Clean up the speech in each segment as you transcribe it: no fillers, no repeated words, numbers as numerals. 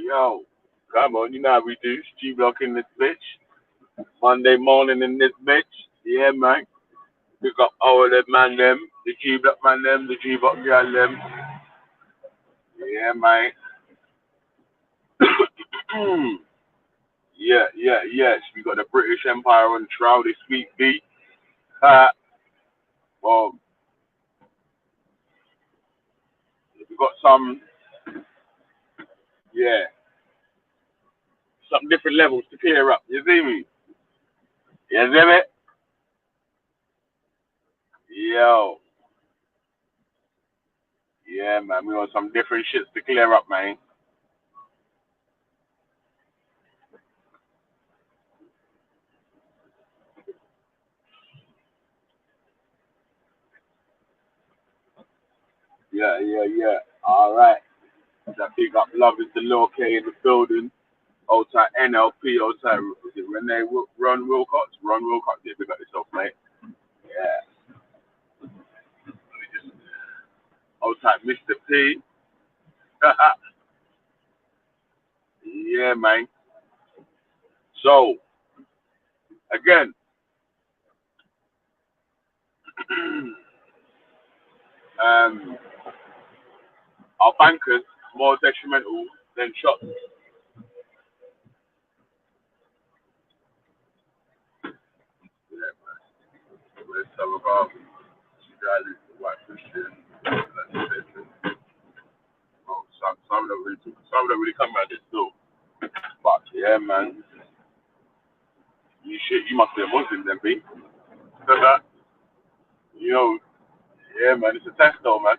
Yo, come on, you know how we do. G Block in this bitch. Monday morning in this bitch. Yeah, man. Pick up all the man them, the G Block man them, the G Block girl them. Yeah, man. Yes. We got the British Empire on trial this week, B. Uh, well, we got yeah, some different levels to clear up. You see me? You see me? Yo, yeah, man. We got some different shits to clear up, man. Yeah. All right. That big up love is the little K in the building. Old time NLP, old time was it Renee Ron Wilcox? Ron Wilcox, yeah, big up yourself, mate. Yeah. Old time Mr. P. Yeah, man. So again, um, our bankers more detrimental than shots. Yeah, man. Let's talk about Australia, white Christian. Oh, some don't really come out this though. But yeah, man. You must be a Muslim then, B. you know, yeah, man, it's a test though, man.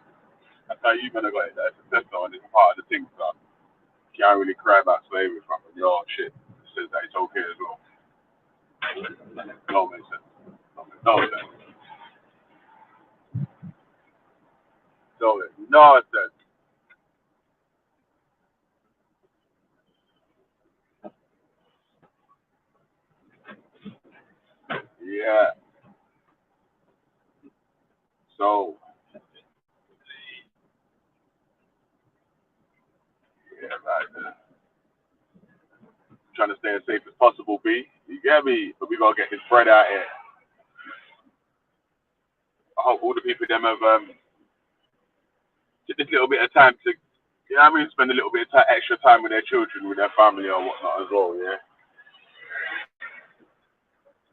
That's how you gonna got it. That's a test though, and it's part of the thing, so you can't really cry about slavery from it. Yo, shit. It says that it's okay as well. No, makes sense. No sense. No sense. Yeah. So, yeah, man. Trying to stay as safe as possible, B. You get me? But we gotta get this bread out here. I hope all the people them have just this little bit of time to, you know what I mean, spend a little bit of extra time with their children, with their family or whatnot as well, yeah?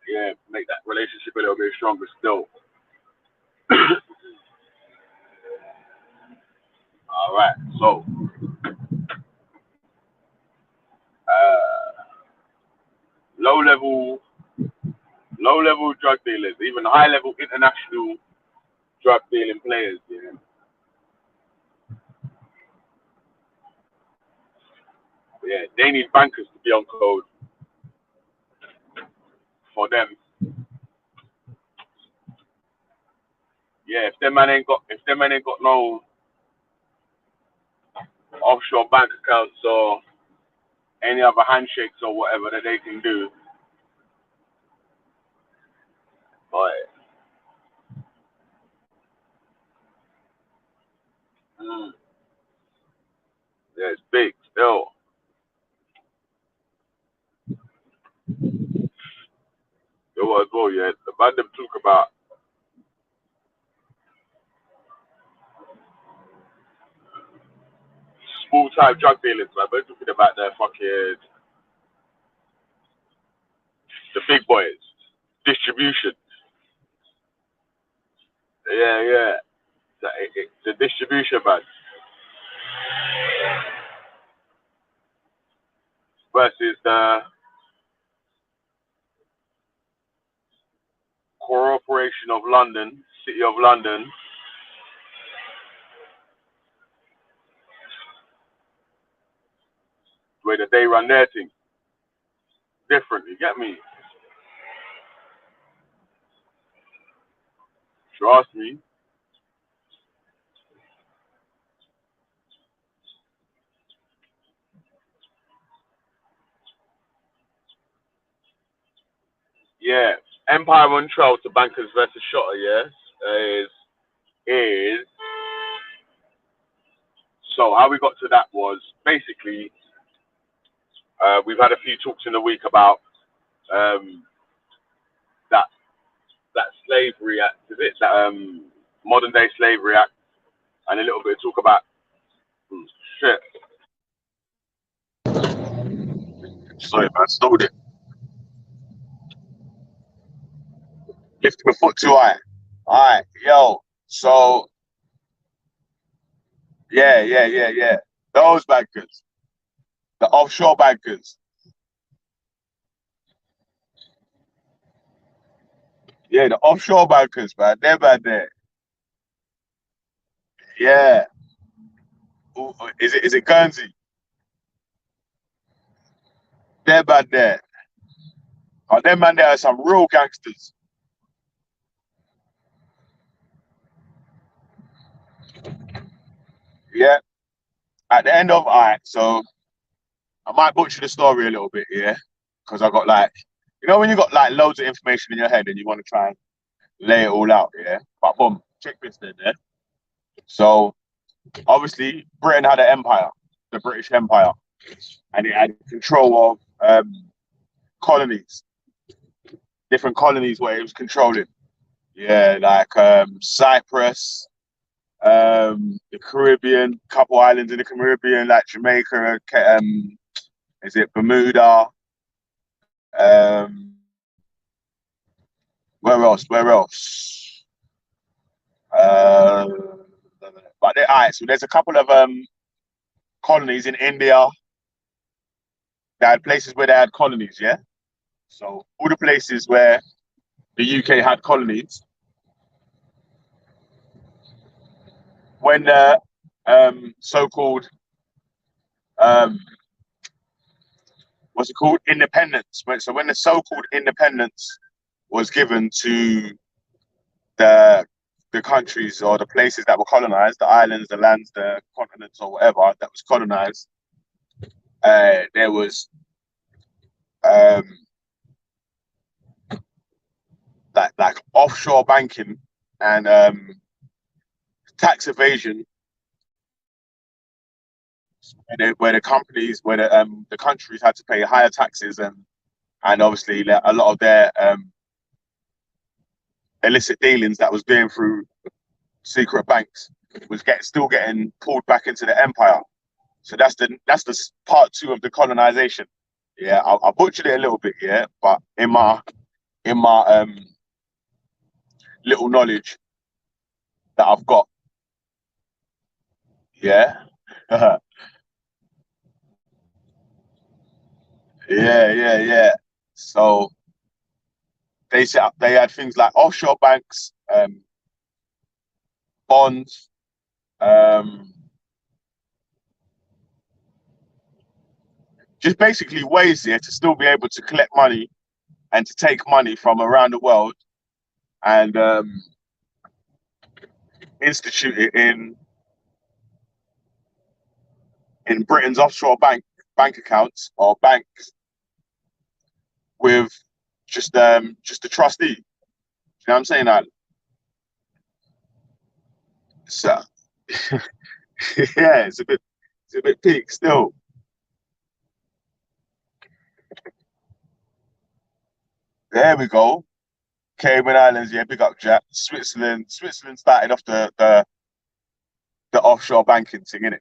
Yeah, make that relationship a little bit stronger still. All right, so uh, low level, low level drug dealers, even high level international drug dealing players, yeah, yeah, they need bankers to be on code for them. Yeah, if them man ain't got no offshore bank accounts or any other handshakes or whatever that they can do, but mm, yeah, it's big still. It was well, yeah. The band them talk about small time drug dealers, man. We're talking about the big boys, distribution. Yeah. The distribution man versus the Corporation of London, City of London, where they run their thing different. You get me? Trust me. Yeah. Empire on trial to bankers versus Shotter. Yes, is so how we got to that was basically We've had a few talks in the week about um, that slavery act, is it? That modern day slavery act, and a little bit of talk about shit. Sorry, man, stole it. Lifted my foot too high. All right, yo. So yeah. Those bankers, the offshore bankers. Yeah, the offshore bankers, man. They're bad there. Yeah. Ooh, is it Guernsey? They're bad there. Oh, them man there are some real gangsters. Yeah. At the end of alright, so I might butcher the story a little bit, yeah. Because I got like when you got like loads of information in your head and you want to try and lay it all out, yeah. But boom, check this then, yeah. So obviously Britain had an empire, the British Empire, and it had control of colonies, different colonies where it was controlling. Yeah, like Cyprus, the Caribbean, couple islands in the Caribbean, like Jamaica, is it Bermuda? Um, where else? Where else? Uh, but all right, so there's a couple of colonies in India. They had places where they had colonies, yeah. So all the places where the UK had colonies, when the so-called um, what's it called independence? So when the so-called independence was given to the countries or the places that were colonized, the islands, the lands, the continents, or whatever that was colonized, there was um, like offshore banking and tax evasion, where the companies, where the countries had to pay higher taxes and obviously a lot of their illicit dealings that was going through secret banks was still getting pulled back into the empire. So that's the part two of the colonization. Yeah, I butchered it a little bit, yeah, but in my little knowledge that I've got, yeah, yeah, yeah. So they had things like offshore banks, bonds, um, just basically ways here to still be able to collect money and to take money from around the world and institute it in Britain's offshore bank accounts or banks with just a trustee. You know what I'm saying? That so yeah, it's a bit peak still. There we go. Cayman Islands, yeah, big up Jack. Switzerland started off the offshore banking thing, innit?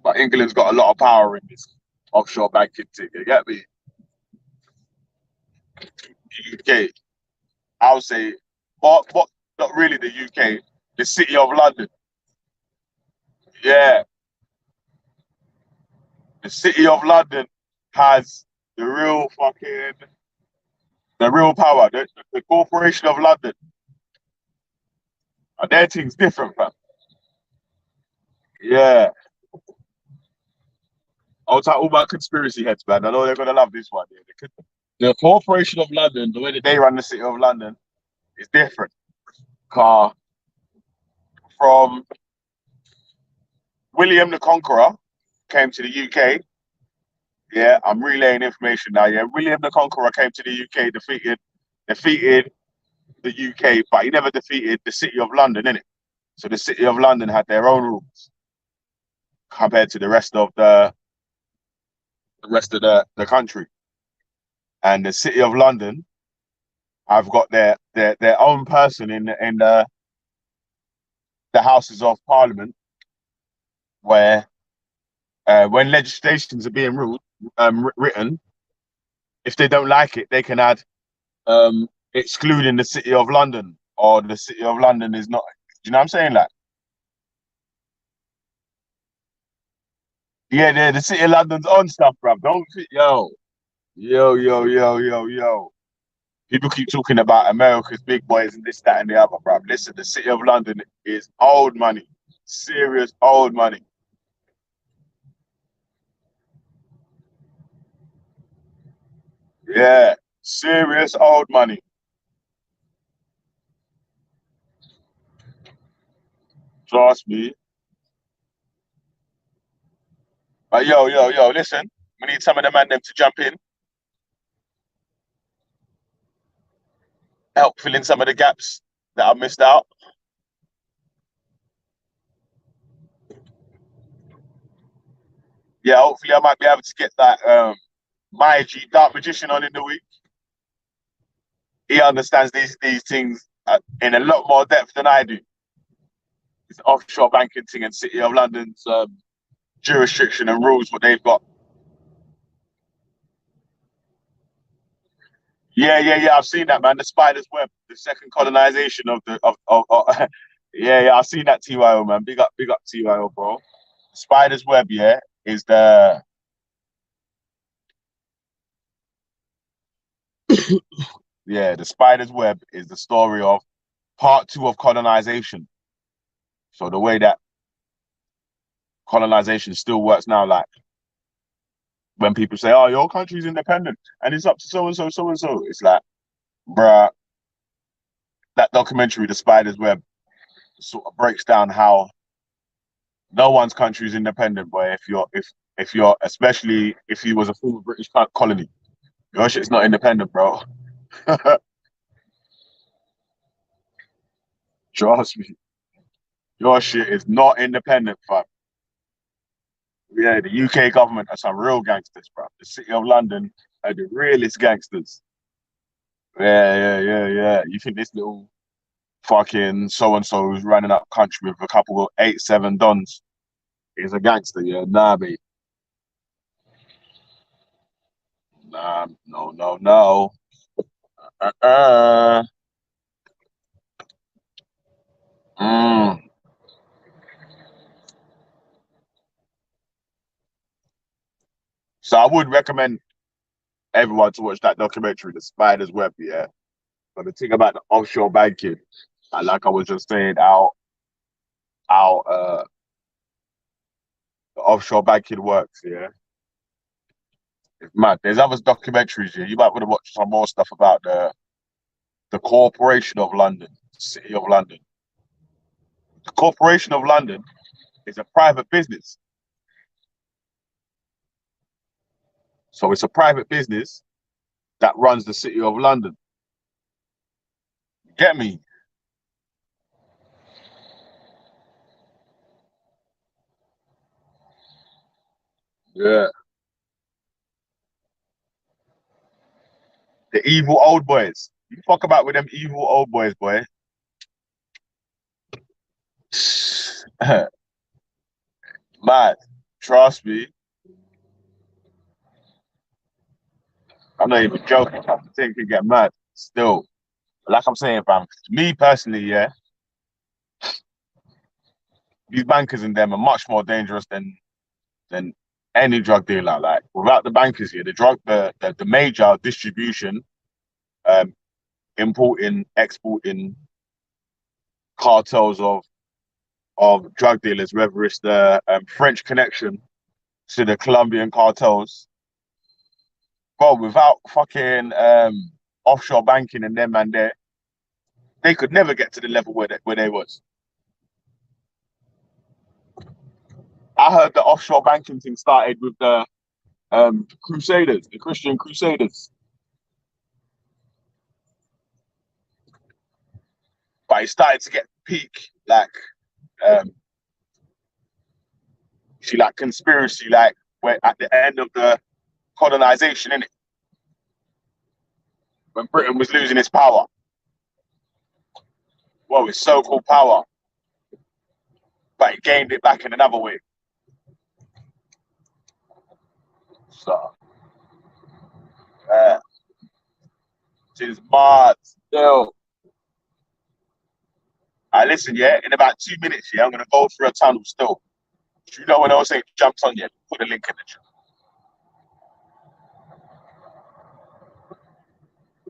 But England's got a lot of power in this offshore banking thing. You get me? UK, I would say, what, not really the UK, the city of London. Yeah, the city of London has the real fucking, the real power. The Corporation of London, and their thing's different, fam. Yeah, I'll talk all about conspiracy heads, man. I know they're gonna love this one. Yeah. The Corporation of London, the way that they run the city of London, is different. Car from William the Conqueror came to the UK. Yeah, I'm relaying information now. Yeah, William the Conqueror came to the UK, defeated the UK, but he never defeated the city of London, innit? So the City of London had their own rules compared to the rest of the country. And the City of London have got their own person in the Houses of Parliament where when legislations are being written, if they don't like it, they can add excluding the City of London or the City of London is not. Do you know what I'm saying? Like, yeah, the City of London's on stuff, bruv. Don't yo. People keep talking about America's big boys and this, that, and the other, bruv. Listen, the City of London is old money, serious old money. Yeah, serious old money. Trust me. But yo, listen. We need some of the man them to jump in, help fill in some of the gaps that I missed out. Yeah, hopefully I might be able to get that my G Dark Magician on in the week. He understands these things in a lot more depth than I do. It's offshore banking thing and City of London's jurisdiction and rules, what they've got. Yeah. I've seen that, man. The spider's web, the second colonization of the of yeah. I've seen that TYO, man. Big up TYO, bro. Spider's web, yeah, is the the spider's web is the story of part two of colonization. So the way that colonization still works now, like when people say, "Oh, your country's independent and it's up to so and so, so and so," it's like, bruh, that documentary, The Spider's Web, sort of breaks down how no one's country is independent, boy. If you're especially if you was a former British colony, your shit's not independent, bro. Trust me, your shit is not independent, fam. Yeah, the UK government are some real gangsters, bro. The City of London are the realest gangsters. Yeah. You think this little fucking so and so who's running up country with a couple of 8-7 dons is a gangster? Yeah, nah, mate. Nah, no. Uh. Mm. So I would recommend everyone to watch that documentary, The Spider's Web. Yeah, but the thing about the offshore banking, like I was just saying, how the offshore banking works. Yeah, it's mad. There's other documentaries. Yeah, you might want to watch some more stuff about the Corporation of London, City of London. The Corporation of London is a private business. So it's a private business that runs the City of London. Get me? Yeah. The evil old boys. You fuck about with them evil old boys, boy. Mad. Trust me. I'm not even joking. The thing can get mad. Still. Like I'm saying, fam. Me personally, yeah, these bankers in them are much more dangerous than any drug dealer. Like without the bankers here, the major distribution, um, importing, exporting cartels of drug dealers, whether it's the French connection to the Colombian cartels. Bro, without fucking offshore banking and them and there, they could never get to the level where they was. I heard the offshore banking thing started with the Crusaders, the Christian Crusaders, but it started to get peak like Um, she like conspiracy, like where at the end of the colonization, in it, when Britain was losing its power, well, its so-called power, but it gained it back in another way. So, uh, she's mad still. I listen, yeah. In about 2 minutes, yeah, I'm gonna go through a tunnel still. You know when I was saying jumps on you, put the link in the chat.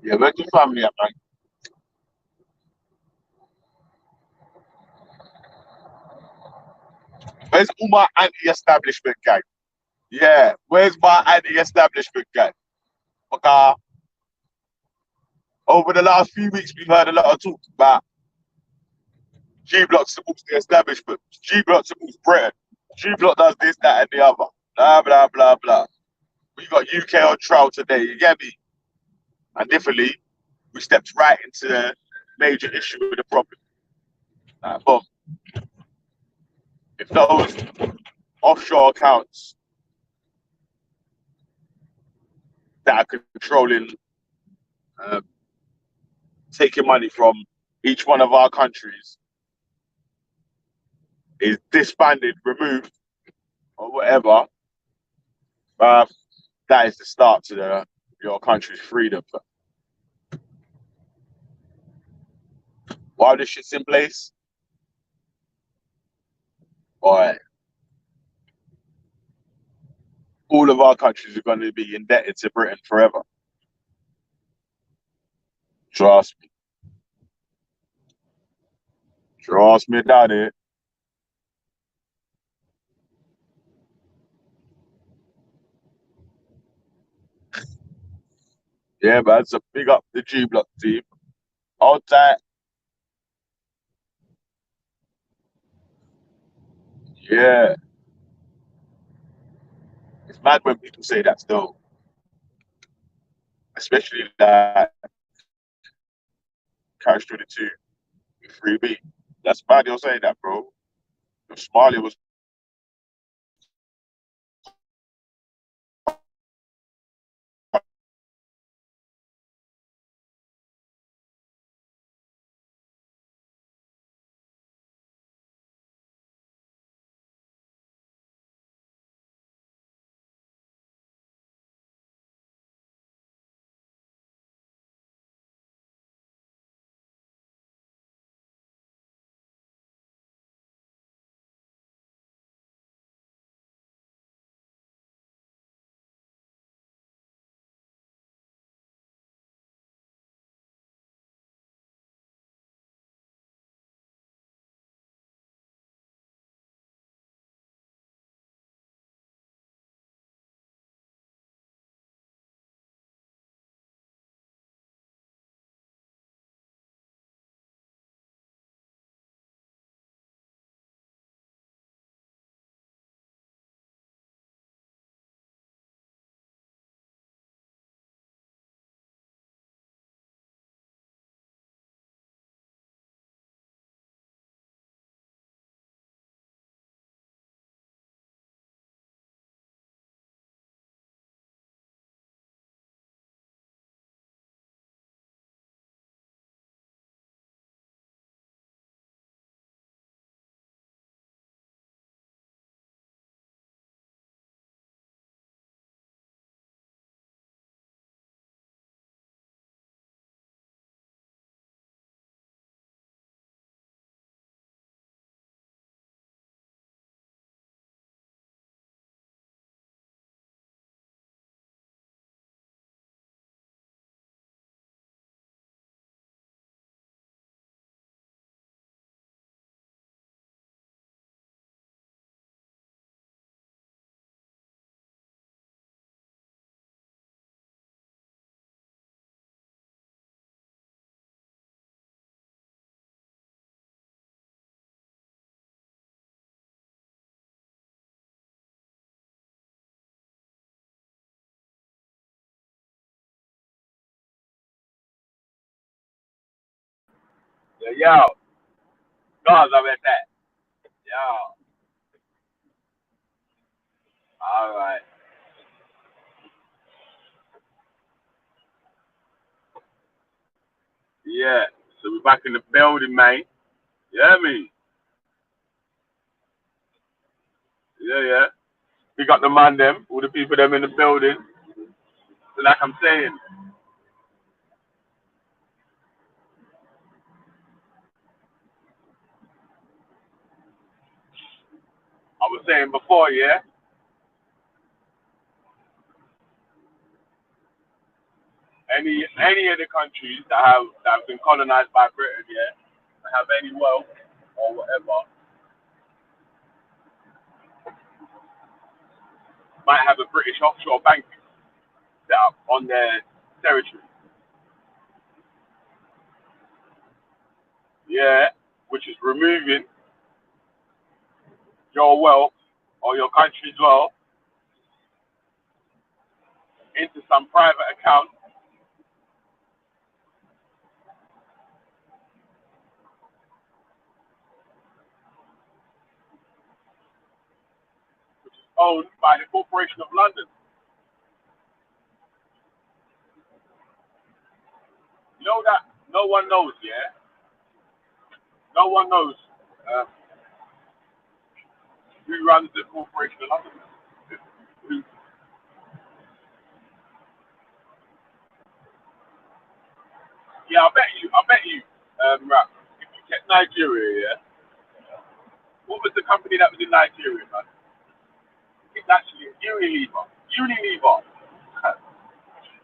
Yeah, where's your family at, man? Where's all my anti-establishment gang? Yeah, where's my anti-establishment gang? Because over the last few weeks, we've heard a lot of talk about G Block supports the establishment, G Block supports Britain, G Block does this, that, and the other. Blah, blah, blah, blah. We got UK on trial today, you get me? And differently, we stepped right into the major issue of the problem. But if those offshore accounts that are controlling, um, taking money from each one of our countries is disbanded, removed, or whatever, uh, that is the start to your country's freedom. But while this shit's in place, or all of our countries are going to be indebted to Britain forever. Trust me. Trust me, daddy. Yeah, man. So big up the G Block team. All tight. Yeah. It's mad when people say that still, especially that Catch 22, 3B. That's mad you're saying that, bro. Somalia was. Yo, guys, I'm at that. Yeah. All right. Yeah. So we're back in the building, mate. Yeah, me. Yeah, yeah. We got the man them, all the people them in the building. So like I'm saying, I was saying before, yeah, any of the countries that have been colonized by Britain, yeah, that have any wealth or whatever, might have a British offshore bank set up on their territory. Yeah, which is removing your wealth or your country's wealth into some private account, which is owned by the Corporation of London. You know that no one knows, yeah? No one knows uh, who runs the Corporation of London. Who, yeah, I bet you, right, if you check Nigeria, yeah, what was the company that was in Nigeria, man? It's actually Unilever. Unilever.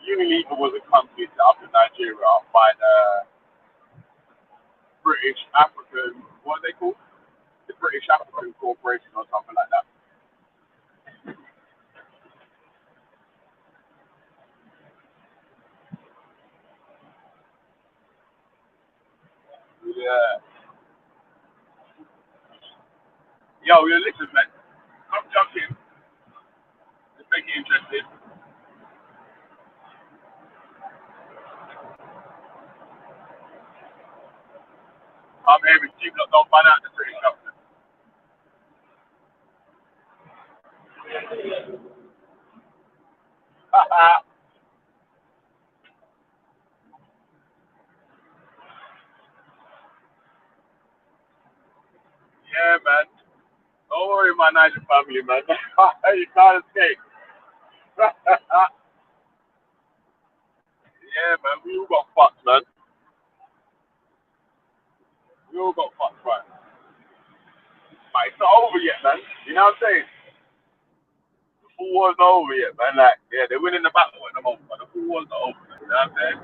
Unilever was a company set up in Nigeria by the British African, what are they called? The British African Corporation or something like that. Yeah. Yo, listen, man. Come jump in. Let's make it interesting. I'm having team that don't find out the British government. Yeah, man. Don't worry, my Nigel family, man. You can't escape. Yeah, man. We all got fucked, man. We all got fucked, right? But it's not over yet, man. You know what I'm saying? The full war's not over yet, man. Like, yeah, they're winning the battle at the moment, but the full war's not over. Man. You know what I'm saying?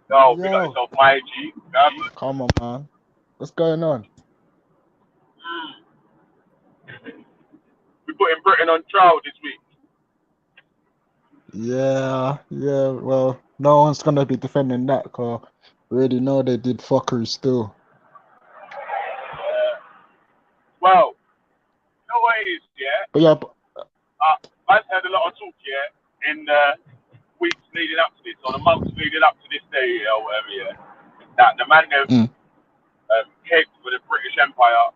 Yo, big up Yo, yourself, my G. come on, man. What's going on? We putting Britain on trial this week. Yeah. Well, no one's gonna be defending that because we already know they did fuckery still. Well, you know what it is, yeah? But yeah, I've had a lot of talk, yeah, in the weeks leading up to this, or the months leading up to this day, yeah, or whatever, yeah, that the man them mm, cake for the British Empire,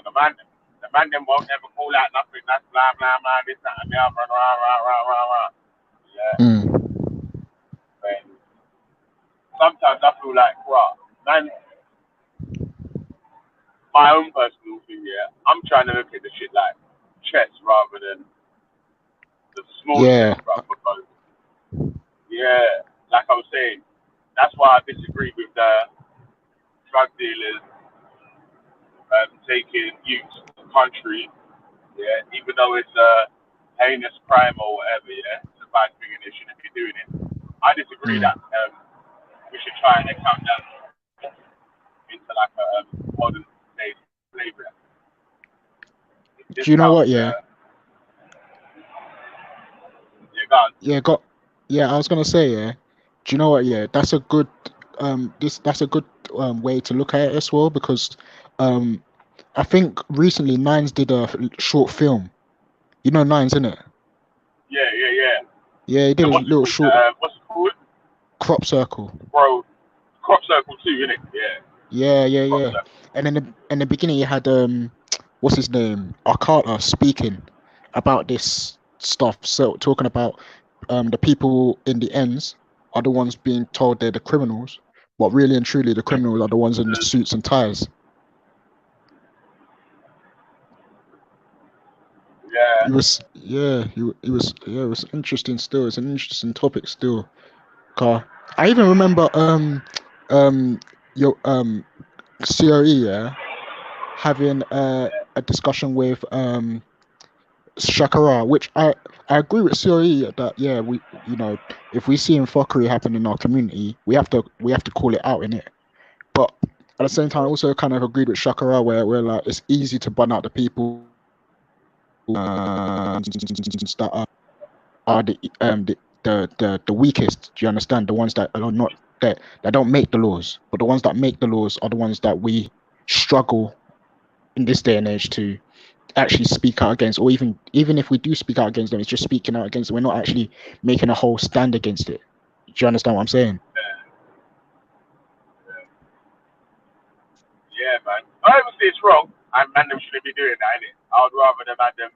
the man them won't never call out nothing, that's blah, blah, blah, this, that, and the other, rah, rah, rah, rah, rah. Yeah, mm. and sometimes I feel like, rah, man, my own personal thing, yeah, I'm trying to look at the shit like chess rather than the small chess, Yeah, bro, because, yeah, like I was saying, that's why I disagree with the drug dealers taking youth to the country, yeah, even though it's a heinous crime or whatever, yeah, it's a bad thing and they shouldn't be doing it. I disagree mm. that we should try and count that into like a modern day slavery. It Do you know what? discounts, Yeah, your guns. yeah, got. Yeah, I was gonna say, yeah. Do you know what? Yeah, that's a good that's a good way to look at it as well because um I think recently Nines did a short film. You know Nines, innit? Yeah, yeah, yeah. Yeah, he did a What's it little called? short What's it called? crop circle. Bro, crop circle too, innit? Yeah. Across Yeah. that. And in the beginning, you had what's his name, Arcata speaking about this stuff. So talking about the people in the ends are the ones being told they're the criminals, but really and truly, the criminals are the ones in the suits and ties. Yeah, It was it was interesting still. It's an interesting topic still. Car. I even remember um your COE, yeah, having a discussion with Shakara, which I agree with COE that yeah, we, you know, if we see fuckery happen in our community, we have to call it out in it. But at the same time, I also kind of agreed with Shakara where we're like it's easy to burn out the people that are the weakest. Do you understand? The ones that are not that don't make the laws, but the ones that make the laws are the ones that we struggle in this day and age to actually speak out against, or even if we do speak out against them, it's just speaking out against it. We're not actually making a whole stand against it. Do you understand what I'm saying? yeah, man. Obviously, it's wrong, and man, them shouldn't be doing that, innit? I would rather them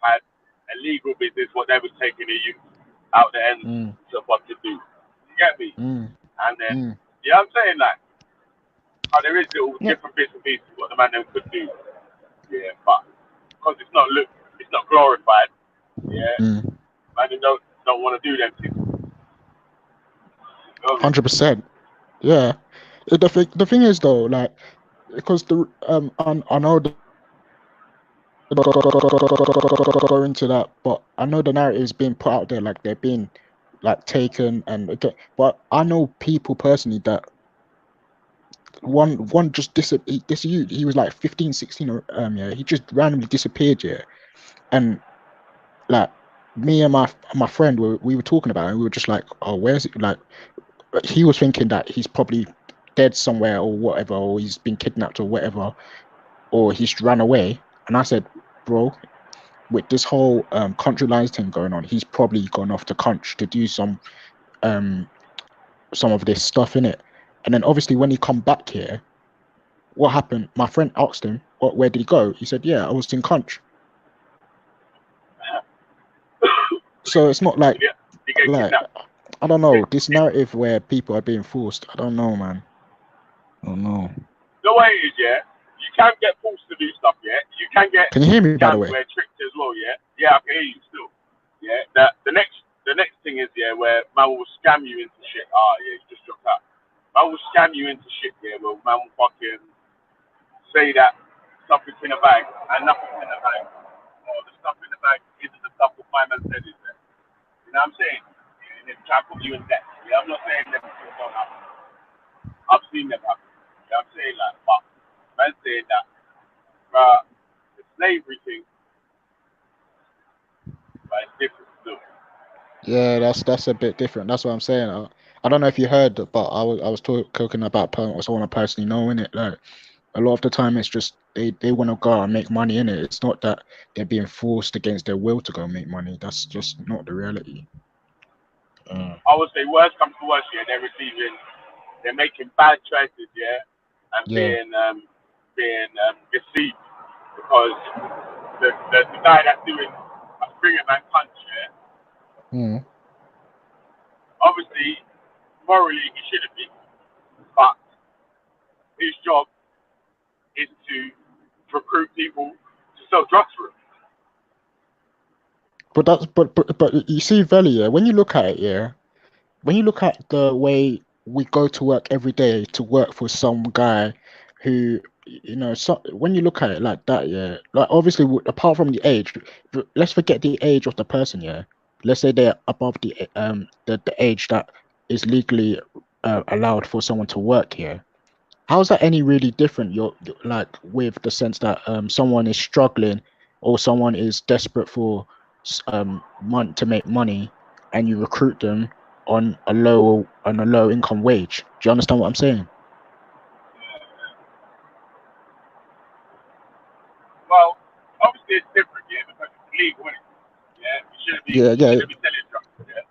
had a legal business, what they was taking the youth out the end Mm, to fucking do. You get me? mm, And then, mm. yeah, I'm saying like, how there is little Yeah. different bits and pieces what the man them could do. Yeah, but because it's not glorified. Yeah, Mm. man, they don't want to do them things. You know me? 100%. Yeah. The thing is though, like because I know go into that, but I know the narrative is being put out there like they're being like taken and okay. But I know people personally that one just this you he was like 15, 16 or yeah, he just randomly disappeared, yeah. And like me and my friend we were talking about it, and we were just like, oh, where's it? Like he was thinking that he's probably dead somewhere or whatever, or he's been kidnapped or whatever, or he's run away. And I said, bro, with this whole country lines thing going on, he's probably gone off to country to do um some of this stuff in it. And then obviously when he come back here, what happened? My friend asked him, "What? Where did he go?" He said, "Yeah, I was in country." So it's not You get like kidnapped. I don't You know get, this you, narrative where people are being forced. I don't know, man. I don't know. the way it is, yeah, you can get forced to do stuff, yeah. You can get Can you hear me, by the scammed way? where tricked as well, yeah. Yeah, I can hear you still. Yeah. The next thing is, yeah, where man will scam you into shit. Ah, yeah, you just dropped that. Man will scam you into shit, yeah. Well, man will fucking say that something's in the bag and nothing's in the bag, or the stuff in the bag isn't the stuff that my man said is there. You know what I'm saying? And then try to put you in debt. Yeah, I'm not saying them things don't happen. I've seen them happen. You know what I'm saying? Like, but man saying that, the slavery thing, but it's different still. Yeah, that's a bit different. That's what I'm saying. I don't know if you heard, but I was talking about someone I personally know in it. Like a lot of the time, it's just they want to go out and make money in it. It's not that they're being forced against their will to go make money. That's just not the reality. Uh, I would say worst comes to worst, yeah, they're making bad choices, yeah, and yeah. being deceived because the guy that's doing a bring it man punch, yeah, Mm. obviously morally he shouldn't be, but his job is to recruit people to sell drugs for him. But that's but you see, Veli, yeah, when you look at it, yeah, when you look at the way we go to work every day to work for some guy who, you know, so when you look at it like that, yeah, like obviously apart from the age, let's forget the age of the person, yeah. Let's say they're above the age that is legally allowed for someone to work here. How's that any really different? Like with the sense that someone is struggling or someone is desperate for to make money, and you recruit them on a low income wage. Do you understand what I'm saying? Well, obviously it's different, yeah, because it's legal, isn't it? Yeah, Yeah, you yeah. shouldn't be selling drugs, yeah.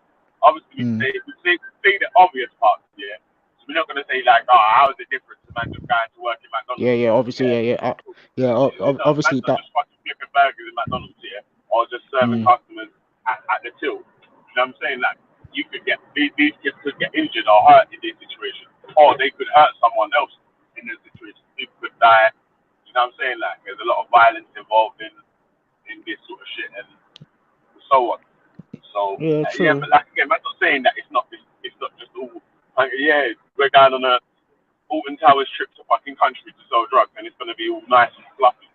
Obviously Mm, we say the obvious parts, yeah. So we're not gonna say like, oh, how is it different to man just going to work in McDonald's. Yeah, obviously, Man's obviously not that. just fucking flipping burgers in McDonald's, or just serving Mm, customers at the till. You know what I'm saying? Like, you could get these kids could get injured or hurt in this situation, or they could hurt someone else in this situation. People could die. You know what I'm saying? Like, there's a lot of violence involved in this sort of shit and so on. So yeah, yeah, true. but like again, I'm not saying that it's not just all. Like, yeah, we're going on a Alton Towers trip to fucking country to sell drugs, and it's gonna be all nice and fluffy.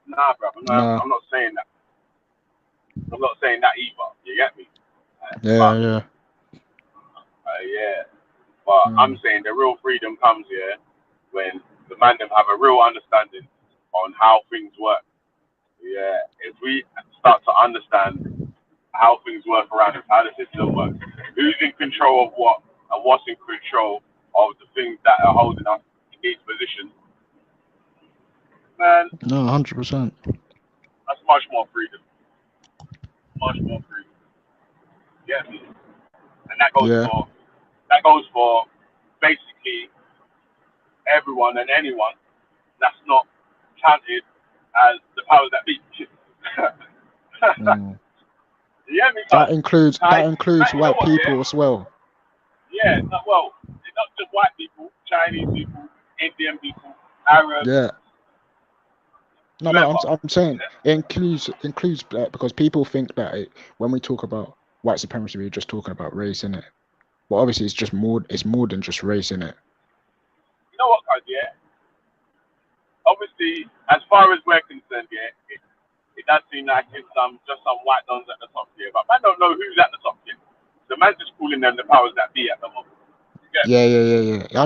Nah, bro, Nah. I'm not saying that. I'm not saying that either. You get me? Yeah, But yeah. yeah, but I'm Mm, saying the real freedom comes here when the man them have a real understanding on how things work. Yeah, if we start to understand how things work around us, how the system works, who's in control of what, and what's in control of the things that are holding us in these positions, man, no, 100%. that's much more freedom. Much more freedom. Yeah, and Yeah. that goes for basically everyone and anyone that's not counted as the powers that be. Mm. You hear me, That guys? includes Like, you know white what? Yeah, people as well. yeah. It's not just white people, Chinese people, Indian people, Arabs, Yeah. No, whoever. I'm saying it includes black because people think that when we talk about white supremacy, we're just talking about race, innit? But obviously, it's more than just race, innit? You know what, guys? Yeah. Obviously, as far as we're concerned, yeah, it does seem like it's just some white dons at the top here, but man don't know who's at the top here. The man's just calling them the powers that be at the moment. You get me? Yeah. I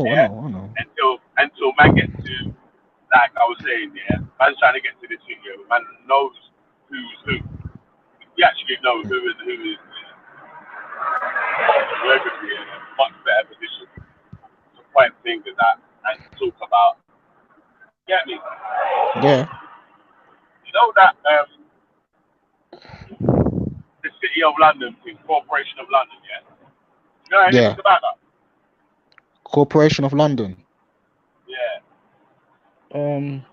Yeah. know. Until man gets to, like I was saying, yeah, man's trying to get to this thing here. Man knows who's who. We actually know who is who is. We're going to be in a much better position to point fingers at and talk about. Get me? Yeah, You know that the City of London thing, Corporation of London, yeah? You know anything yeah. about that? Corporation of London. Yeah. Um,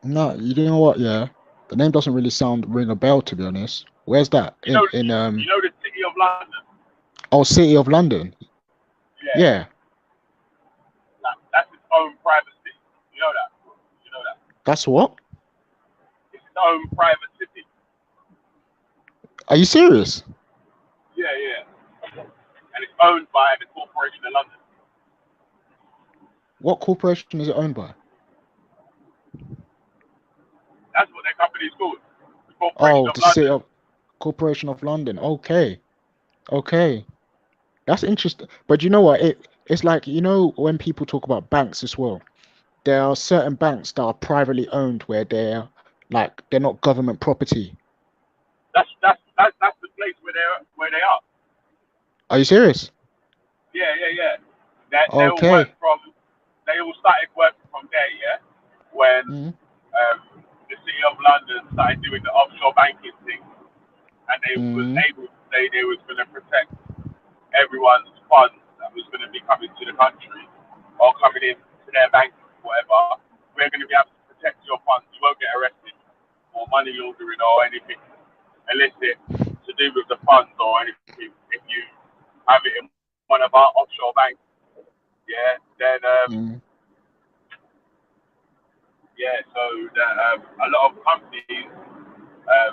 no, you know what? Yeah, the name doesn't really ring a bell, to be honest. Where's that? In You know the City of London? Oh, City of London. Yeah. Yeah, That's its own private city. You know that? You know that? that's what? It's its own private city. Are you serious? Yeah, yeah. And it's owned by the Corporation of London. What corporation is it owned by? That's what their company is called. The Corporation Oh, of the City London. of Corporation of London. Okay, that's interesting. But you know what? It's like when people talk about banks as well. There are certain banks that are privately owned where they're not government property. That's the place where they are. Are you serious? Yeah, yeah, yeah. Okay. They all started working from there, yeah. When Mm, the City of London started doing the offshore banking thing, and they was mm, able to say they was going to protect everyone's funds that was going to be coming to the country or coming into their bank, whatever. We're going to be able to protect your funds. You won't get arrested for money laundering or anything illicit to do with the funds or anything if you have it in one of our offshore banks. Yeah, then mm, yeah, so a lot of companies, a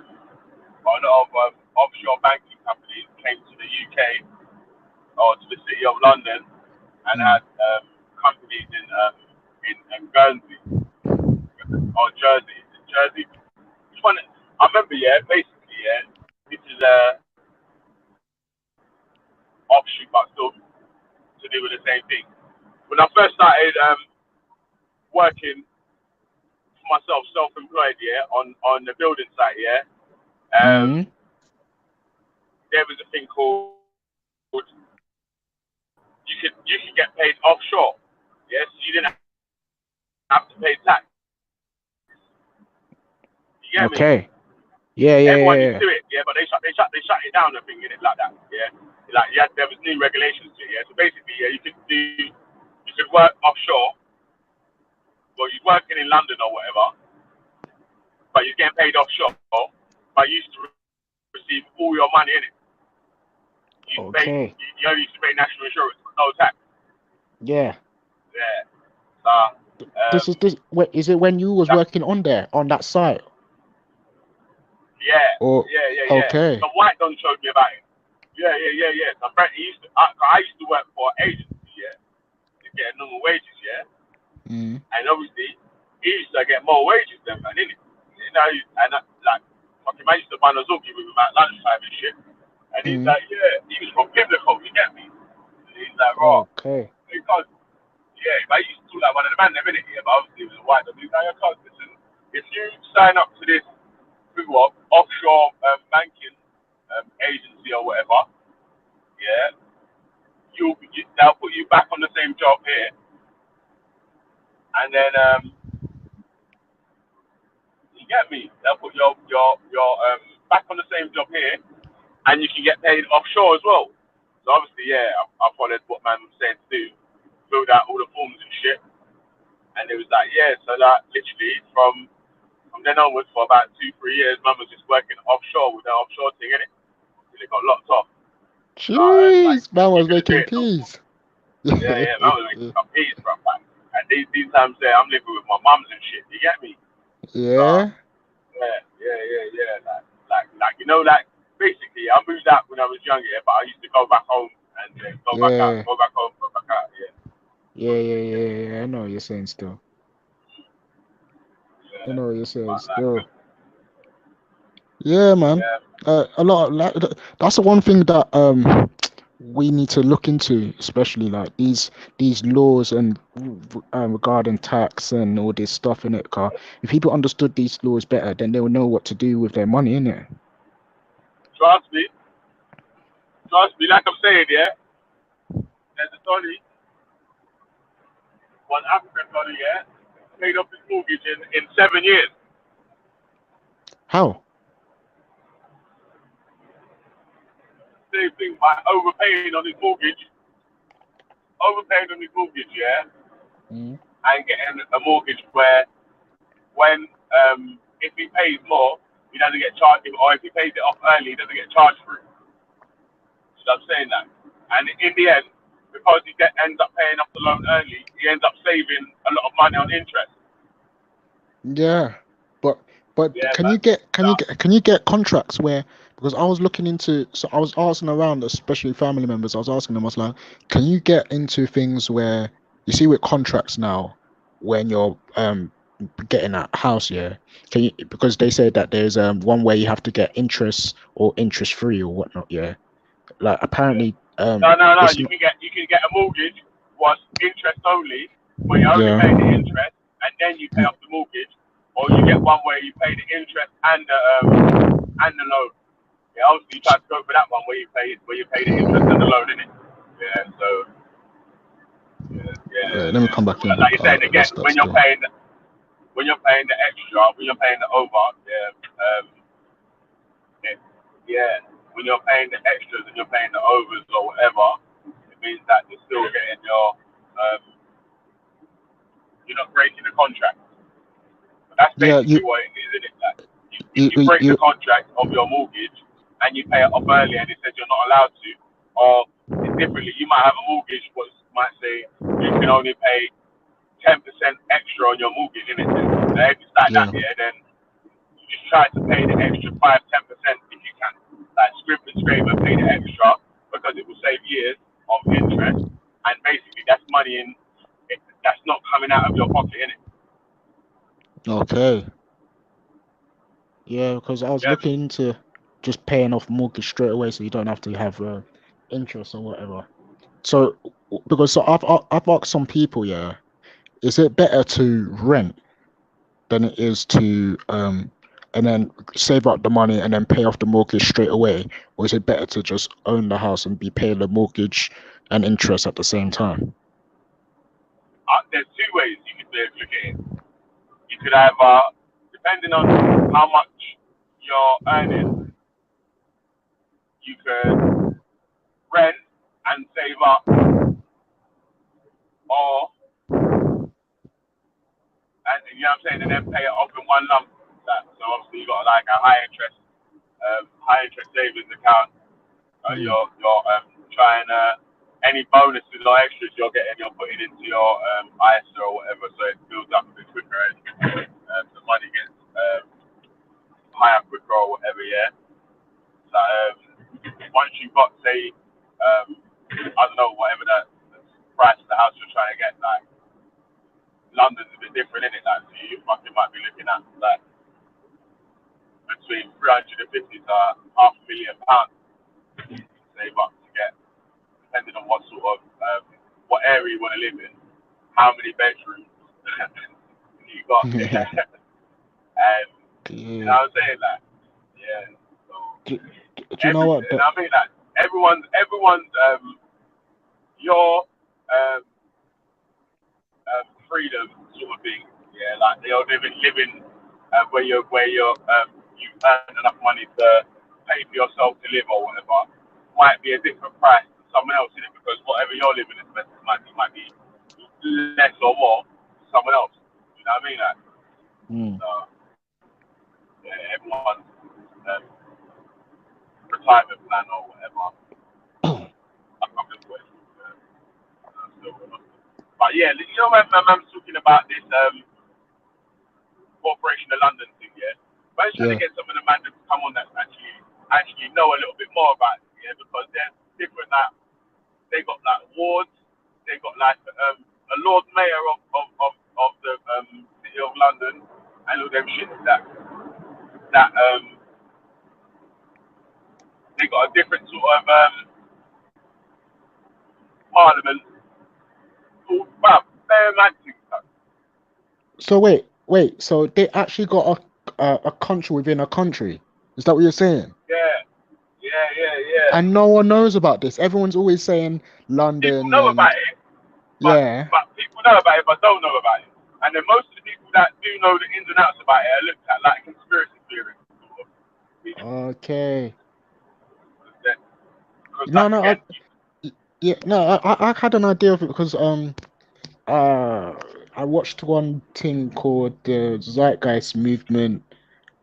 lot of offshore banking companies came to the UK or to the City of London and mm. had companies in Guernsey or Jersey. Jersey. Which one? I remember. Yeah, basically, yeah. This is a offshoot, but still to do with the same thing. When I first started working for myself, self-employed, yeah, on the building site, yeah, Mm. there was a thing called you could get paid offshore. Yes, you didn't have to pay tax. You get me? Okay. Yeah, Everyone used yeah. to it, yeah, but they shut it down and thing in it like that, yeah. Like there was new regulations to it, yeah. So basically, yeah, you you could work offshore, well, you're working in London or whatever, but you're getting paid offshore, but you used to receive all your money in it. Okay. You only used to pay national insurance, but no tax. Yeah. Yeah. So, This is this. Is it when you was working on there on that site? yeah. Or okay. Some white done showed me about it. Yeah. So I used to work for an agency, yeah, to get normal wages, yeah. Mm. And obviously, he used to get more wages than man, innit? You know, like, fucking man used to find us all with him at lunchtime and shit. And he's Mm. like, yeah, he was from Biblical, you get me? And he's like, raw. Okay. Because, yeah, but he used to like one of the man, them, innit? Yeah, but obviously he was a white dog. He's like, I can't listen. If you sign up to this, what, offshore banking agency or whatever, yeah, they'll put you back on the same job here. And then, you get me? They'll put your back on the same job here, and you can get paid offshore as well. So obviously, yeah, I followed what man was saying to do, filled out all the forms and shit, and it was like, yeah, so like literally from then onwards for about 2-3 years, man was just working offshore with the offshore thing, innit? Till it got locked off. Like Jeez, man you was could do making it. No, peas. yeah, man was making some peas from that. And these times there, I'm living with my mums and shit. You get me? Yeah. Yeah. Like you know, like basically, I moved out when I was younger, but I used to go back home and go back out, Yeah. go back home, go back out. Yeah. I know what you're saying still. I Yeah. know what you're saying But like, still. Yeah, man. yeah, A lot of like that's the one thing that we need to look into, especially like these laws and regarding tax and all this stuff in it. Car, if people understood these laws better, then they will know what to do with their money, innit? trust me. Like I'm saying, yeah. There's a Tony, one African Tony, yeah, paid off his mortgage in 7 years. How? Same thing by overpaying on his mortgage, yeah, Mm. and getting a mortgage where when if he pays more, he doesn't get charged, or if he pays it off early, he doesn't get charged for it. So I'm saying that, and in the end, because ends up paying off the loan early, he ends up saving a lot of money on interest. Yeah, but Yeah, can you man. get So, contracts where, because I was looking into, so I was asking around, especially family members, I was asking them, I was like, can you get into things where you see with contracts now when you're getting a house, yeah, can you, because they say that there's one way you have to get interest or interest free or whatnot, yeah, like yeah. apparently No. it's You can get a mortgage was interest only, where you only yeah, pay the interest and then you pay off the mortgage, or you get one where you pay the interest and the loan. Yeah, obviously you try to go for that one where you pay the interest and the loan in it. Yeah, so let me come back in Like you because said I again, lost that still. when you're paying the over, it, yeah, when you're paying the extras and you're paying the overs or whatever, it means that um, you're not breaking the contract. But that's Yeah, basically what it is, isn't it? Like, if you, you break the you contract of your mortgage and you pay it off early and it says you're not allowed to, or differently, you might have a mortgage what might say you can only pay 10% extra on your mortgage, innit? Now, if it's like that, yeah. yeah, then you just try to pay the extra 5-10% if you can. Like script and scrape and pay the extra because it will save years of interest, and basically that's money that's not coming out of your pocket, innit? Okay. Yeah, because I was Yeah. looking into just paying off mortgage straight away, so you don't have to have interest or whatever. So, because so I've asked some people, yeah, is it better to rent than it is to and then save up the money and then pay off the mortgage straight away, or is it better to just own the house and be paying the mortgage and interest at the same time? There's two ways you could look at it. You could either, depending on how much you're earning, you could rent and save up or and you know what I'm saying, and then pay it off in one lump. That, so obviously you got like a high interest savings account. Mm. You're trying any bonuses or extras you're getting, you're putting into your ISA or whatever, so it builds up a bit quicker and the money gets higher quicker or whatever. Yeah. So once you've got say I don't know whatever the price of the house you're trying to get, like London's a bit different in it. Like so you fucking might be looking at like between 350 to half a million pounds save up to get, depending on what sort of what area you want to live in, how many bedrooms you got, Yeah. and you Yeah. know what I'm saying, like, yeah. So Do, do you know what? everything, I mean, like everyone's your freedom sort of thing, yeah. Like you're living you earn enough money to pay for yourself to live or whatever, might be a different price to someone else in it because whatever you're living expenses might be less or more to someone else. You know what I mean? Like, Mm. so, yeah, everyone's um, retirement plan or whatever. I can't remember what it's called. But yeah, you know when my man's talking about this Corporation of London thing, yeah. But I'm trying to Yeah. get some of the man to come on that actually know a little bit more about it, yeah, because they're different. Like they got like wards, they got like a Lord Mayor of the City of London and all them shit that they got a different sort of parliament called fair man thing. So wait. So they actually got a country within a country. Is that what you're saying? Yeah, yeah. And no one knows about this. Everyone's always saying People London know and about it, but yeah. people know about it, but don't know about it. And then most of the people that do know the ins and outs about it are looked at like conspiracy theorists, sort of. Okay. Because No, like no. again, Yeah. No. I had an idea of it because uh I watched one thing called the Zeitgeist Movement.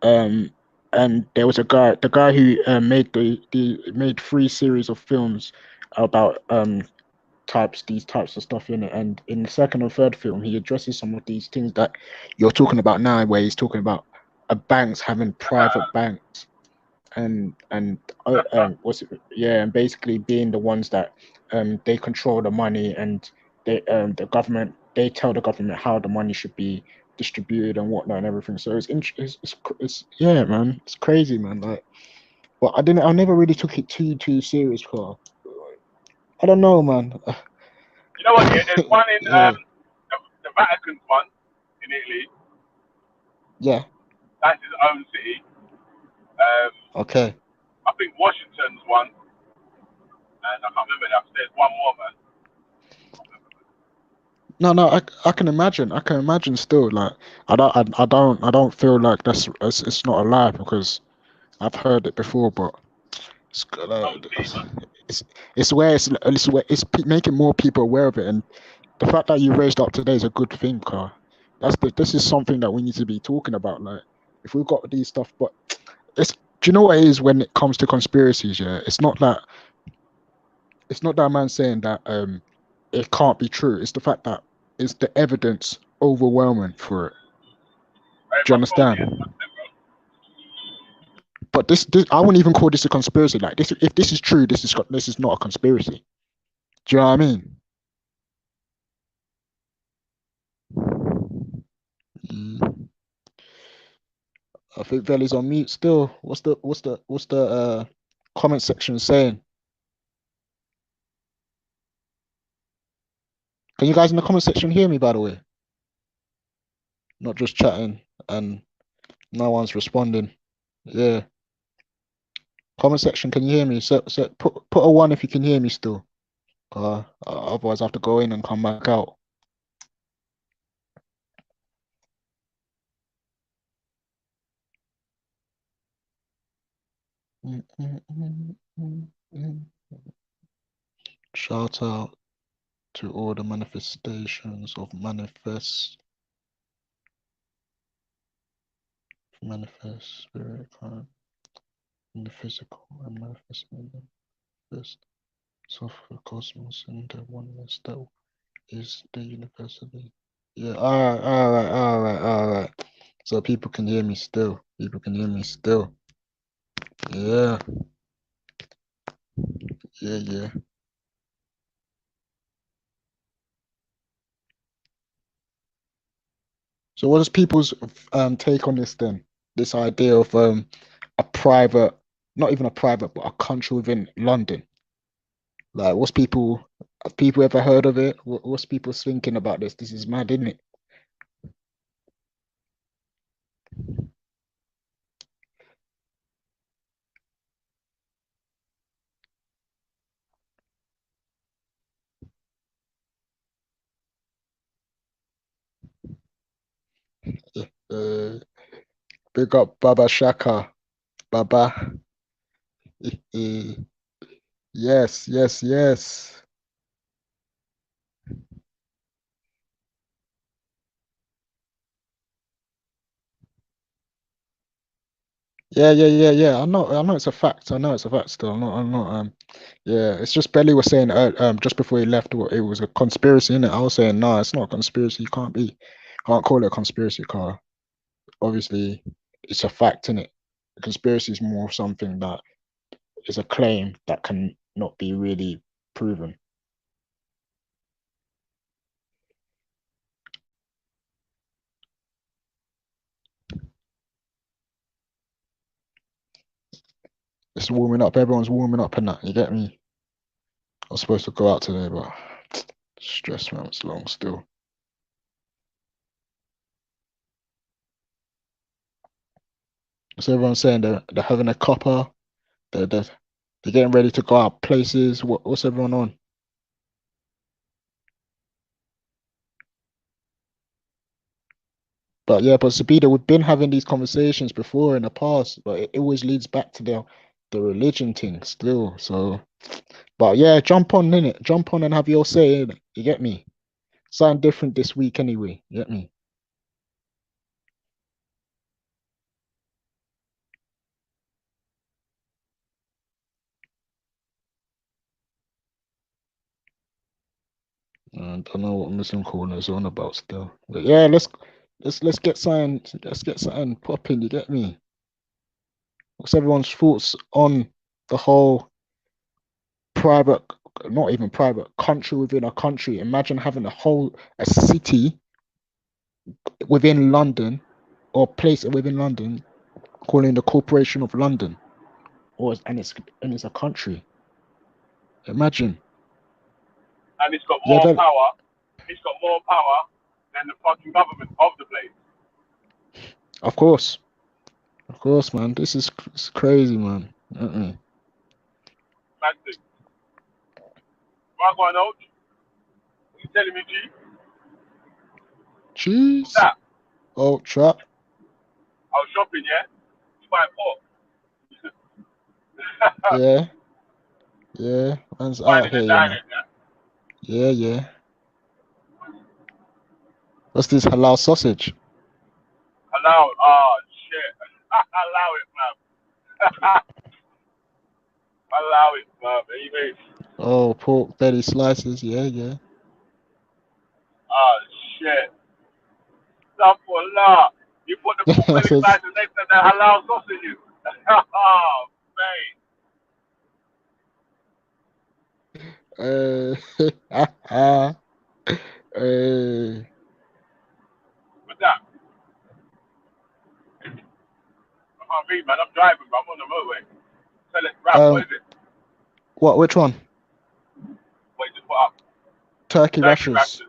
Um, and there was the guy who made the made three series of films about these types of stuff in it. And in the second or third film, he addresses some of these things that you're talking about now, where he's talking about banks having private banks and what's it? Yeah, and basically being the ones that they control the money and the government they tell the government how the money should be distributed and whatnot and everything. So it's yeah, man, it's crazy, man. Like, but I never really took it too serious, Carl. I don't know, man. you know what? Yeah, there's one in Yeah, the Vatican's one in Italy. yeah, That's his own city. Um, okay. I think Washington's one, and I can't remember that. There's one more, man. No, I can imagine. I can imagine still. Like, I don't feel like it's not a lie because I've heard it before, but Own city, man. it's making more people aware of it, and the fact that you raised up today is a good thing, Car. This is something that we need to be talking about. Like, if we've got these stuff, but it's do you know what it is when it comes to conspiracies? Yeah, it's not that man saying that it can't be true. It's the fact that it's the evidence overwhelming for it. Right, Do you my phone understand? here. One sec, bro. But this I wouldn't even call this a conspiracy. Like this, if this is true, this is not a conspiracy. Do you know what I mean? Mm. I think Veli's on mute still. What's the comment section saying? Can you guys in the comment section hear me, by the way? Not just chatting and no one's responding. Yeah. Comment section, can you hear me? So put a one if you can hear me still. Otherwise I have to go in and come back out. Mm, mm, mm, mm, mm. Shout out. to all the manifestations of manifest spirit kind in the physical and manifest self of the cosmos and the oneness that is the universally. Yeah, all right. So people can hear me still. People can hear me still. Yeah, yeah. So what is people's take on this then? This idea of a private, not even a private, but a country within London. Like, have people ever heard of it? What's people thinking about this? This is mad, isn't it? Uh, big up Baba Shaka. Baba. Yes. Yeah. I know it's a fact. I know it's a fact still. I'm not yeah, it's just Belly was saying just before he left it was a conspiracy, innit? I was saying no, it's not a conspiracy. You can't call it a conspiracy, car. Obviously it's a fact, innit? A conspiracy is more something that is a claim that can not be really proven. It's warming up, everyone's warming up and that, you get me? I was supposed to go out today, but stress man, it's long still. So everyone's saying they're having a cuppa, they're getting ready to go out places. What's everyone on? But yeah, but Sabida, we've been having these conversations before in the past, but it always leads back to the religion thing still. So, but yeah, jump on in it, jump on and have your say in it. You get me? Something different this week anyway. You get me? I don't know what Muslim corner is on about still. But yeah, let's get something popping. You get me? What's everyone's thoughts on the whole private, not even private, country within a country? Imagine having a city within London or place within London, calling the Corporation of London, and it's a country. Imagine. And it's got Yeah, more power. It's got more power than the fucking government of the place. of course, man. This is it's crazy, man. Mad thing. Right, going out. You telling me, G? What's Jeez. that? Ultra. I was shopping, yeah? You buy pork. Yeah. Man's out Finding here, and you know. dining, yeah? Yeah. What's this halal sausage? Allow, oh, shit. Allow it, man. Allow it, man. Amen. Oh, pork belly slices. Yeah. Oh, shit. Stuff for law. You put the pork belly Says, slices next to the halal sausages. Oh, man. uh, uh, What's that? I can't read, man. I'm driving, but I'm on the motorway. Tell it, rap. What um, is it? which one? What you just put up? Turkey Turkey rashers. rashers.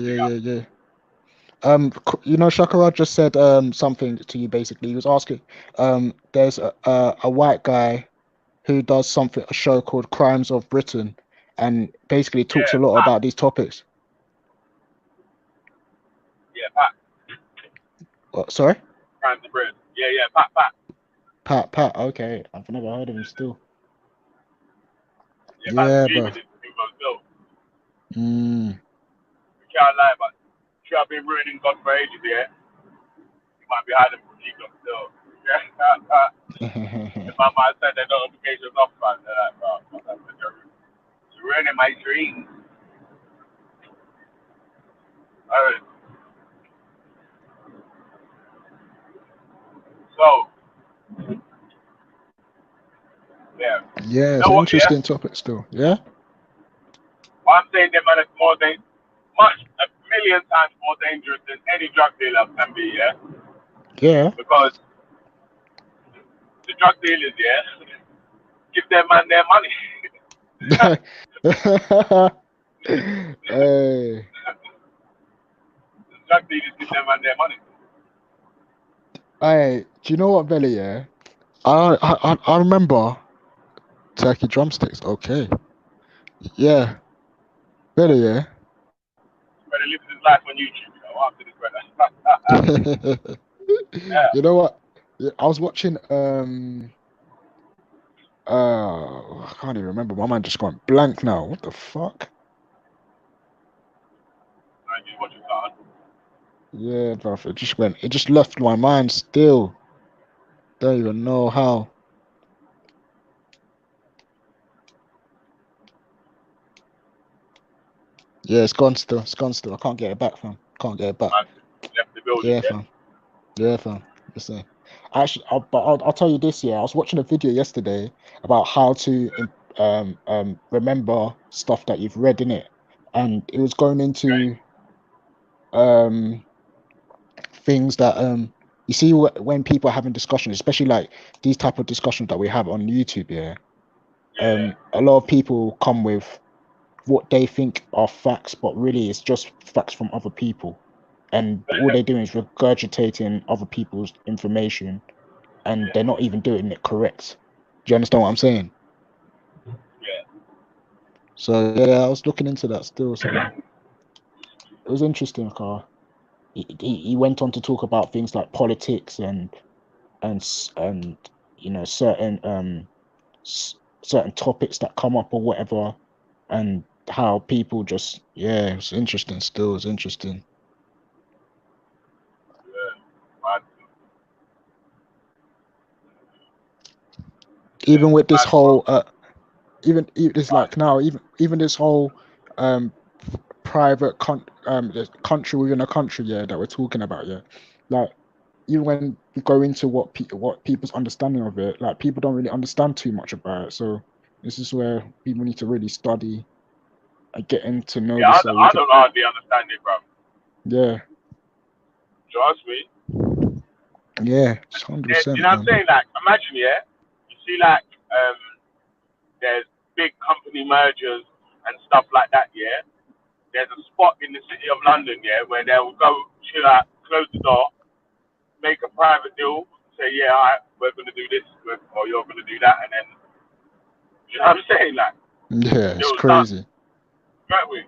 Big up. Yeah. Shakara just said something to you basically. He was asking, there's a white guy who does a show called Crimes of Britain, and basically talks Yeah, a lot Pat. about these topics. Yeah, Pat. What, sorry? Crimes of bread. Yeah, Pat. Pat. Okay, I've never heard of him still. Yeah, Pat's Yeah, bro. streaming it. It goes dope. We can't lie, but you have been ruining God for ages, yeah? You might be hiding from Jesus still. Yeah. If I might set the notifications off, man, they're like, oh, you're ruining my dreams. Alright. So, yeah. Yeah, You it's know an what, yeah? interesting topic still. Yeah. Well, I'm saying them man is more much, a million times more dangerous than any drug dealer can be, yeah? Yeah. Because the drug dealers, yeah, give their man their money. Hey. The drug dealers give their man their money. Hey, do you know what, Belly? Yeah, I remember turkey drumsticks. Okay, yeah, Belly. Yeah. Better live his life on YouTube, you know, after this, brother. Yeah. You know what? Yeah, I was watching. I can't even remember. My mind just gone blank now. What the fuck? I just watch it hard. Yeah, bruv. It just went. It just left my mind still. Don't even know how. Yeah, it's gone still. It's gone still. I can't get it back, fam. Can't get it back. Man, left the building, Yeah, yeah. fam. Yeah, fam. Listen, actually, I'll tell you this. Yeah, I was watching a video yesterday about how to remember stuff that you've read in it, and it was going Okay. into um things that you see when people are having discussions, especially like these type of discussions that we have on YouTube. Yeah, Yeah. a lot of people come with what they think are facts, but really it's just facts from other people, and all they're doing is regurgitating other people's information and they're not even doing it correct. Do you understand what I'm saying? Yeah. So yeah, I was looking into that still. So it was interesting, Carl. He went on to talk about things like politics and you know certain topics that come up or whatever, and how people just it's interesting. Still, it's interesting. Yeah. Man, yeah. Even with this Man, bro. whole even it's like now even this whole um private the country within a country, yeah, that we're talking about, yeah, like even when we go into what people's understanding of it, like people don't really understand too much about it. So this is where people need to really study and getting to know Yeah, this so we I can, don't hardly understand it, bro. yeah, Trust me. yeah, it's hundred You percent, know what I'm man. saying? Like, imagine, yeah, you see, like, there's big company mergers and stuff like that, yeah. There's a spot in the city of London, yeah, where they'll go chill out, close the door, make a private deal, say, yeah, all right, we're going to do this, or you're going to do that, and then, you know what I'm saying? Like, Yeah, it it's was done, crazy. right way. And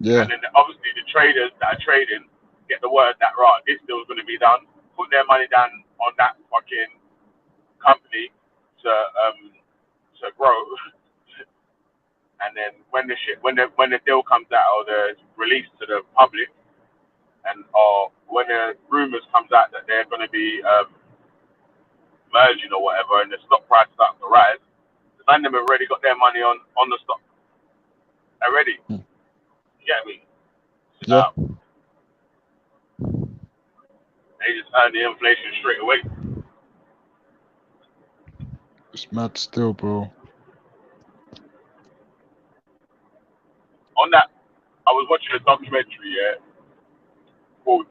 Yeah. then obviously the traders that are trading get the word that, right, this deal's going to be done, put their money down on that fucking company to grow. And then when the deal comes out or the released to the public, and or when the rumors comes out that they're going to be merging or whatever, and the stock price starts to rise, the man them have already got their money on the stock already. Mm. You get me? So Yeah, now they just earn the inflation straight away. it's mad still, bro. On that, I was watching a documentary, yeah, called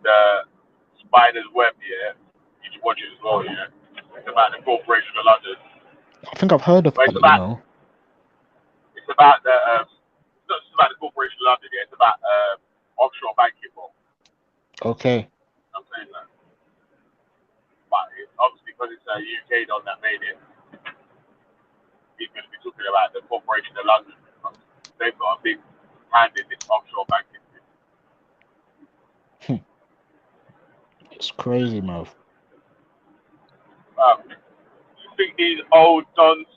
Spider's Web, yeah. You should watch it as well, yeah. It's about the Corporation of London. I think I've heard of But that, you know. it's about the it's not just about the Corporation of London, yeah. It's about offshore banking, bro. Okay. I'm saying that, but it's obviously because it's a UK don that made it, he's going to be talking about the Corporation of London. They've got a big hand in this offshore banking thing. It's crazy, man. You think these old dons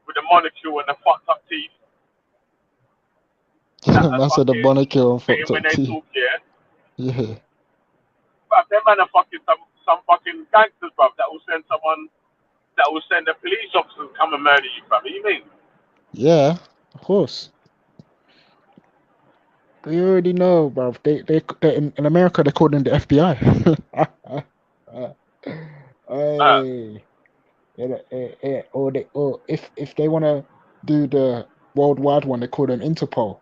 with the molecule and the fucked up teeth that are Man said the fucking monarchy on sitting fucked when up they tea. talk, yeah. Yeah. But them man are fucking some fucking gangsters, bruv, that will send a police officer to come and murder you, bruv. What you mean? Yeah, of course. You already know, bruv. They in America they call them the FBI. Uh, Hey, or if they want to do the worldwide one, they call them Interpol.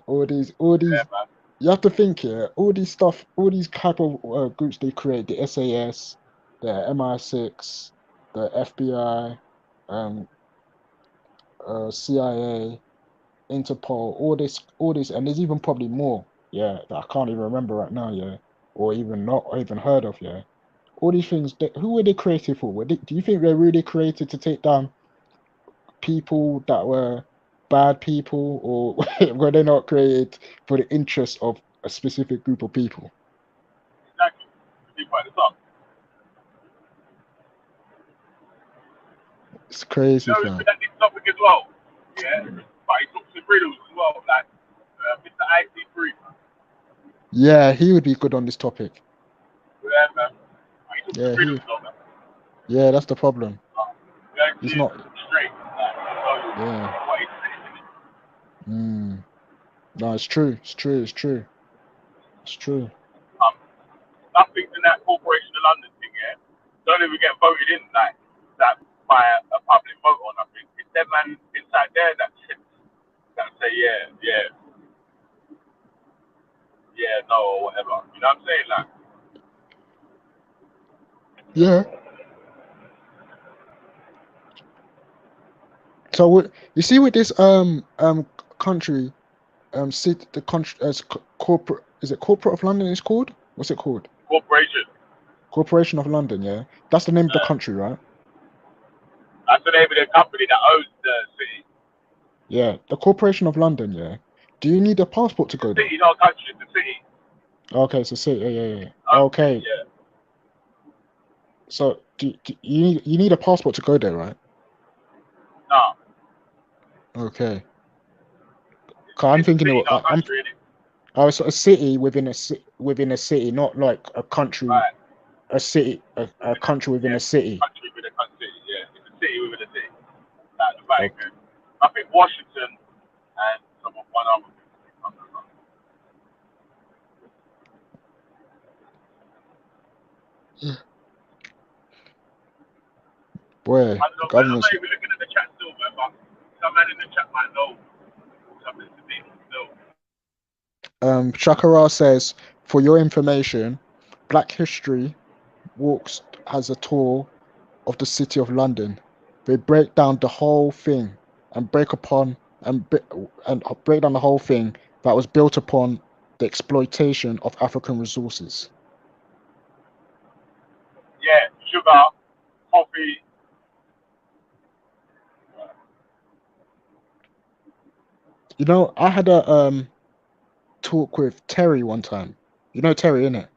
All these yeah, man. you have to think here, all these type of groups they create, the SAS, the MI6, the FBI, um, CIA, Interpol, all this, and there's even probably more, yeah, that I can't even remember right now, yeah, or even not, or even heard of, yeah. All these things, who were they created for? Do you think they're really created to take down people that were bad people, or were they not created for the interest of a specific group of people? Exactly. Keep at the top. It's You crazy, know, it's fam. been at this topic as well. Yeah. But he took some riddles as well, like Mr. IT3. Yeah, he would be good on this topic. Yeah, man. But he took some Yeah, riddles though, man. yeah, that's the problem. Yeah, He's clear not. straight. Like, Yeah. what he's saying. Mm. No, it's true. It's true. It's true. It's true. Um, nothing in that Corporation of London thing, yeah. Don't even get voted in like that by a public vote or nothing. It's them man inside there that say yeah, no, or whatever. You know what I'm saying? Like, Yeah. So what you see with this country city the country as corporate, is it Corporate of London? It's called, what's it called? corporation. Corporation of London. Yeah, that's the name of the country, right? That's the name of the company that owns the city. Yeah, the Corporation of London. Yeah. Do you need a passport to The go there? city, not a country. It's the city. Okay, it's a city. Yeah, yeah, yeah. City, Okay, yeah. so you need a passport to go there, right? Nah, Okay. 'Cause I'm it's a thinking city, of not a country, innit? it's a city within a city, not like a country, Right. a city, a country within Yeah, a city. country with a country. Yeah, it's a city within a city. Like the Okay. Vatican. I think Washington and some of one other. Boy, I don't the know, man. I'm government's not even looking at the chat still, man. But some man in the chat might know something to me still. Shakara says, for your information, Black History Walks has a tour of the City of London. They break down the whole thing and break down the whole thing that was built upon the exploitation of African resources. Yeah, sugar, coffee. You know, I had a talk with Terry one time. You know Terry, innit?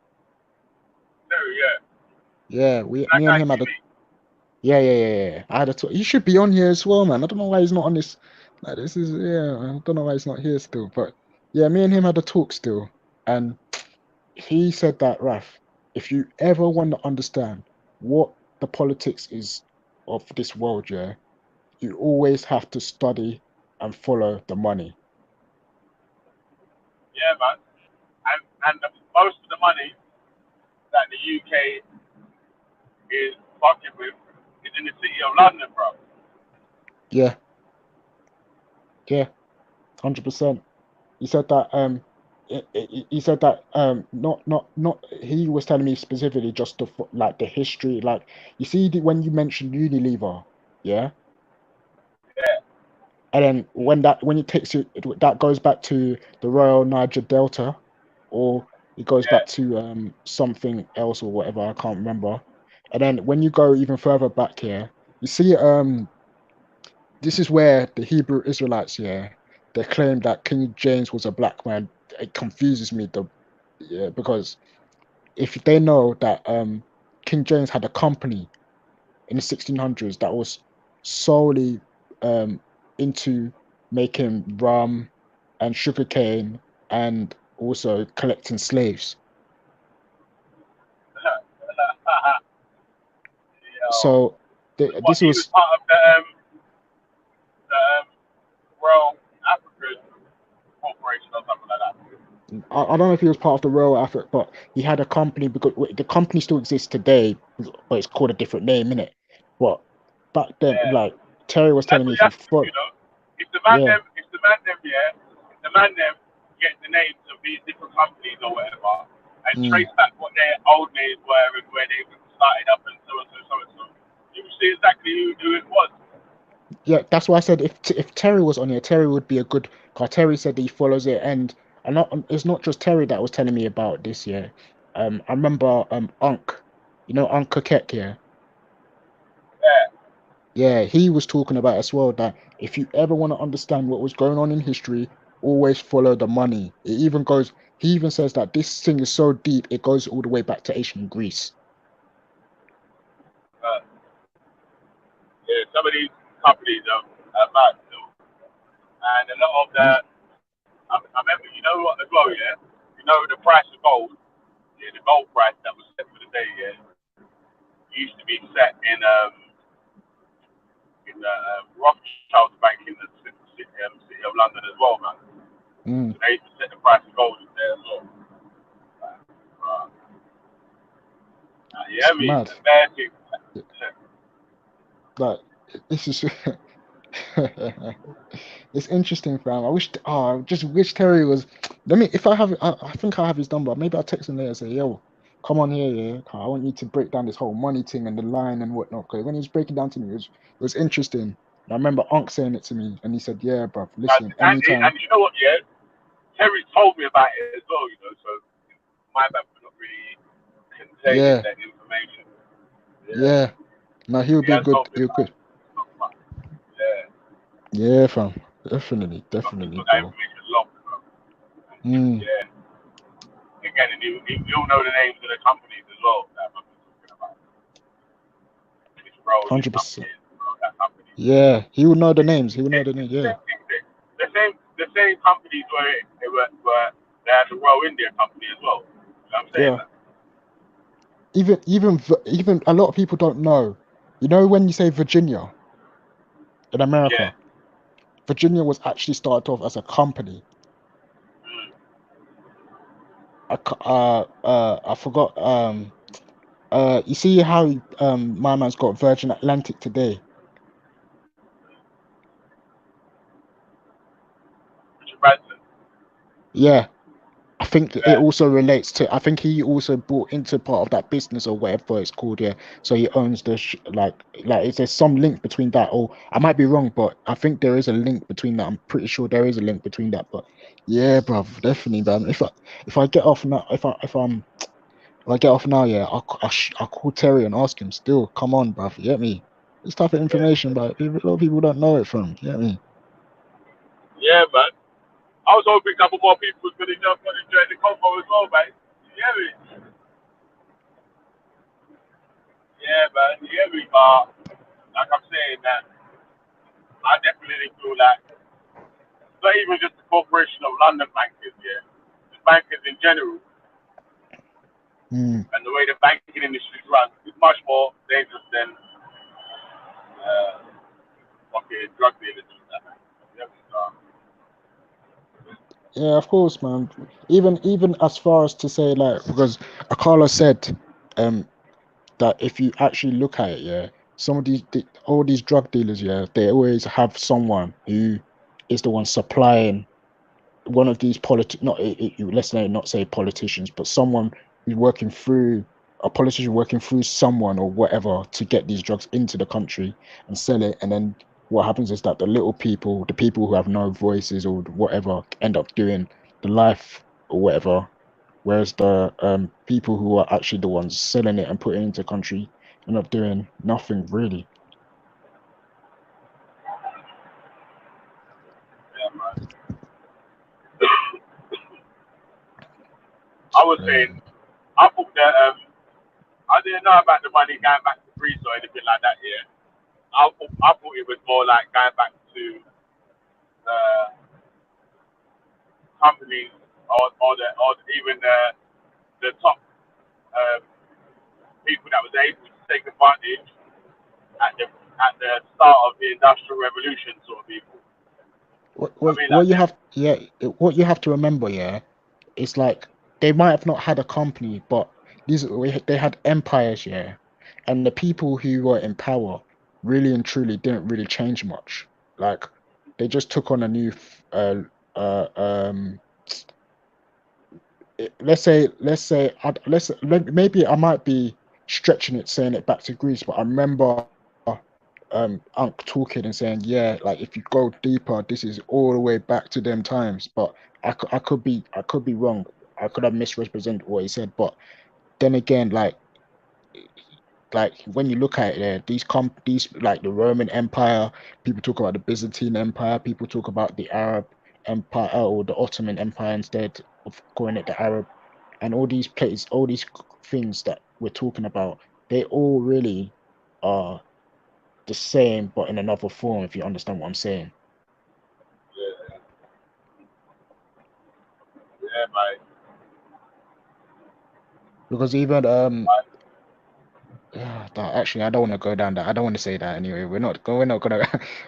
Yeah. Yeah, Black me and guy him had a TV. yeah. I had a talk. He should be on here as well, man. I don't know why he's not on this. Like, this is yeah. I don't know why he's not here still. But yeah, me and him had a talk still, and he said that, Raf, if you ever want to understand what the politics is of this world, yeah, you always have to study and follow the money. Yeah, man. And most of the money that the UK is fucking with is in the city of London, bro. Yeah, yeah, 100%. He said that he said that not he was telling me specifically just like the history, like you see when you mentioned Unilever, yeah, Yeah, and then when it takes you, that goes back to the Royal Niger Delta, or it goes yeah, back to something else or whatever, I can't remember. And then when you go even further back here, you see this is where the Hebrew Israelites, yeah, they claim that King James was a black man. It confuses me, yeah, because if they know that King James had a company in the 1600s that was solely into making rum and sugarcane and also collecting slaves. Yo, So what this he was was part of the Royal African Corporation or something like that. I don't know if he was part of the Royal Effort, but he had a company because the company still exists today, but it's called a different name, innit? But back then, Yeah, like Terry was that's telling me, what if you you have to do, follow, you know. yeah, If the man them get the names of these different companies or whatever, and mm, trace back what their old names were and where they started up and so and so so and so, you will see exactly who it was. yeah, that's why I said if Terry was on here, Terry would be a good. Cause Terry said that he follows it, and not it's not just Terry that was telling me about this. Yeah, I remember Unc, Unc Kek, yeah. Yeah, Yeah, he was talking about as well that if you ever want to understand what was going on in history, always follow the money. He even says that this thing is so deep, it goes all the way back to ancient Greece. uh, yeah. Some of these companies are mad, you know. And a lot of the, Mm, I remember, you know what as well, yeah. You know the price of gold, yeah, the gold price that was set for the day, yeah, used to be set in the Rothschild Bank in the city of London as well, man. mm, So they used to set the price of gold in there as well. Yeah, it's I mean, mad. embarrassing. Like this is it's interesting, fam. I just wish Terry was. Let me, if I have, I think I have his number. Maybe I'll text him later and say, yo, come on here, yeah. I want you to break down this whole money thing and the line and whatnot. Because when he was breaking down to me, it was interesting. And I remember Unc saying it to me, and he said, yeah, bro, listen, anytime. And you know what, yeah? Terry told me about it as well, you know, so my bad for not really containing Yeah, that information. Yeah, yeah. No, he'll he be has good. told me He'll about good. it. Not much. Yeah, Yeah, fam. Definitely, he's definitely, got that bro. information locked. Bro. Mm, Yeah, again, and he'll know the names of the companies as well that I'm talking about. This role, this 100%. company, that company. Yeah, he will know the names. He will know It's the the names. Yeah, same thing. The same companies where they had the Royal India company as well. You know what I'm saying? yeah. Even a lot of people don't know. You know when you say Virginia in Yeah. America, Virginia was actually started off as a company. Mm. I forgot. You see how my man's got Virgin Atlantic today. Richard Branson. Yeah, I think it Yeah. also relates to. I think he also bought into part of that business or whatever it's called. Yeah, so he owns like is there some link between that? Or I might be wrong, but I think there is a link between that. I'm pretty sure there is a link between that. But yeah, bro, definitely, man. If I get off now, if I get off now, yeah, I'll call Terry and ask him. Still, come on, bro. You get me? This type of Yeah. information, but a lot of people don't know it from. You get me? Yeah, man. I was hoping a couple more people was going to jump on and join the convo as well, mate. You hear me? Yeah, man. You hear me? But like I'm saying, that I definitely feel that it's not even just the corporation of London bankers, yeah, the bankers in general, Mm. and the way the banking industry is run is much more dangerous than fucking drug dealers and that. Yeah, Yeah, of course, man. Even as far as to say like because Akala said um that if you actually look at it, yeah, some of all these drug dealers, yeah, they always have someone who is the one supplying one of these not let's say not say politicians, but someone who's working through a politician working through someone or whatever to get these drugs into the country and sell it. And then what happens is that the little people, the people who have no voices or whatever, end up doing the life or whatever. Whereas the people who are actually the ones selling it and putting it into the country end up doing nothing really. yeah, man. I It's was saying, crazy. I thought that I didn't know about the money going back to Greece or anything like that. Yeah, I thought it was more like going back to uh, companies or even the top um, people that was able to take advantage at the start of the industrial revolution, sort of people. I mean, What like you them. have, yeah, what you have to remember, yeah, it's like they might have not had a company, but they had empires, yeah, and the people who were in power really and truly didn't really change much. Like they just took on a new, uh, um, maybe I might be stretching it, saying it back to Greece, but I remember Unc talking and saying, yeah, like if you go deeper, this is all the way back to them times. But I could be wrong. I could have misrepresented what he said. But then again, like when you look at it, there, these like the Roman Empire, people talk about the Byzantine Empire, people talk about the Arab Empire or the Ottoman Empire instead of calling it the Arab, and all these places, all these things that we're talking about, they all really are the same, but in another form, if you understand what I'm saying. Yeah, yeah, mate. Because even Like, actually, I don't want to go down that. I don't want to say that anyway. We're not gonna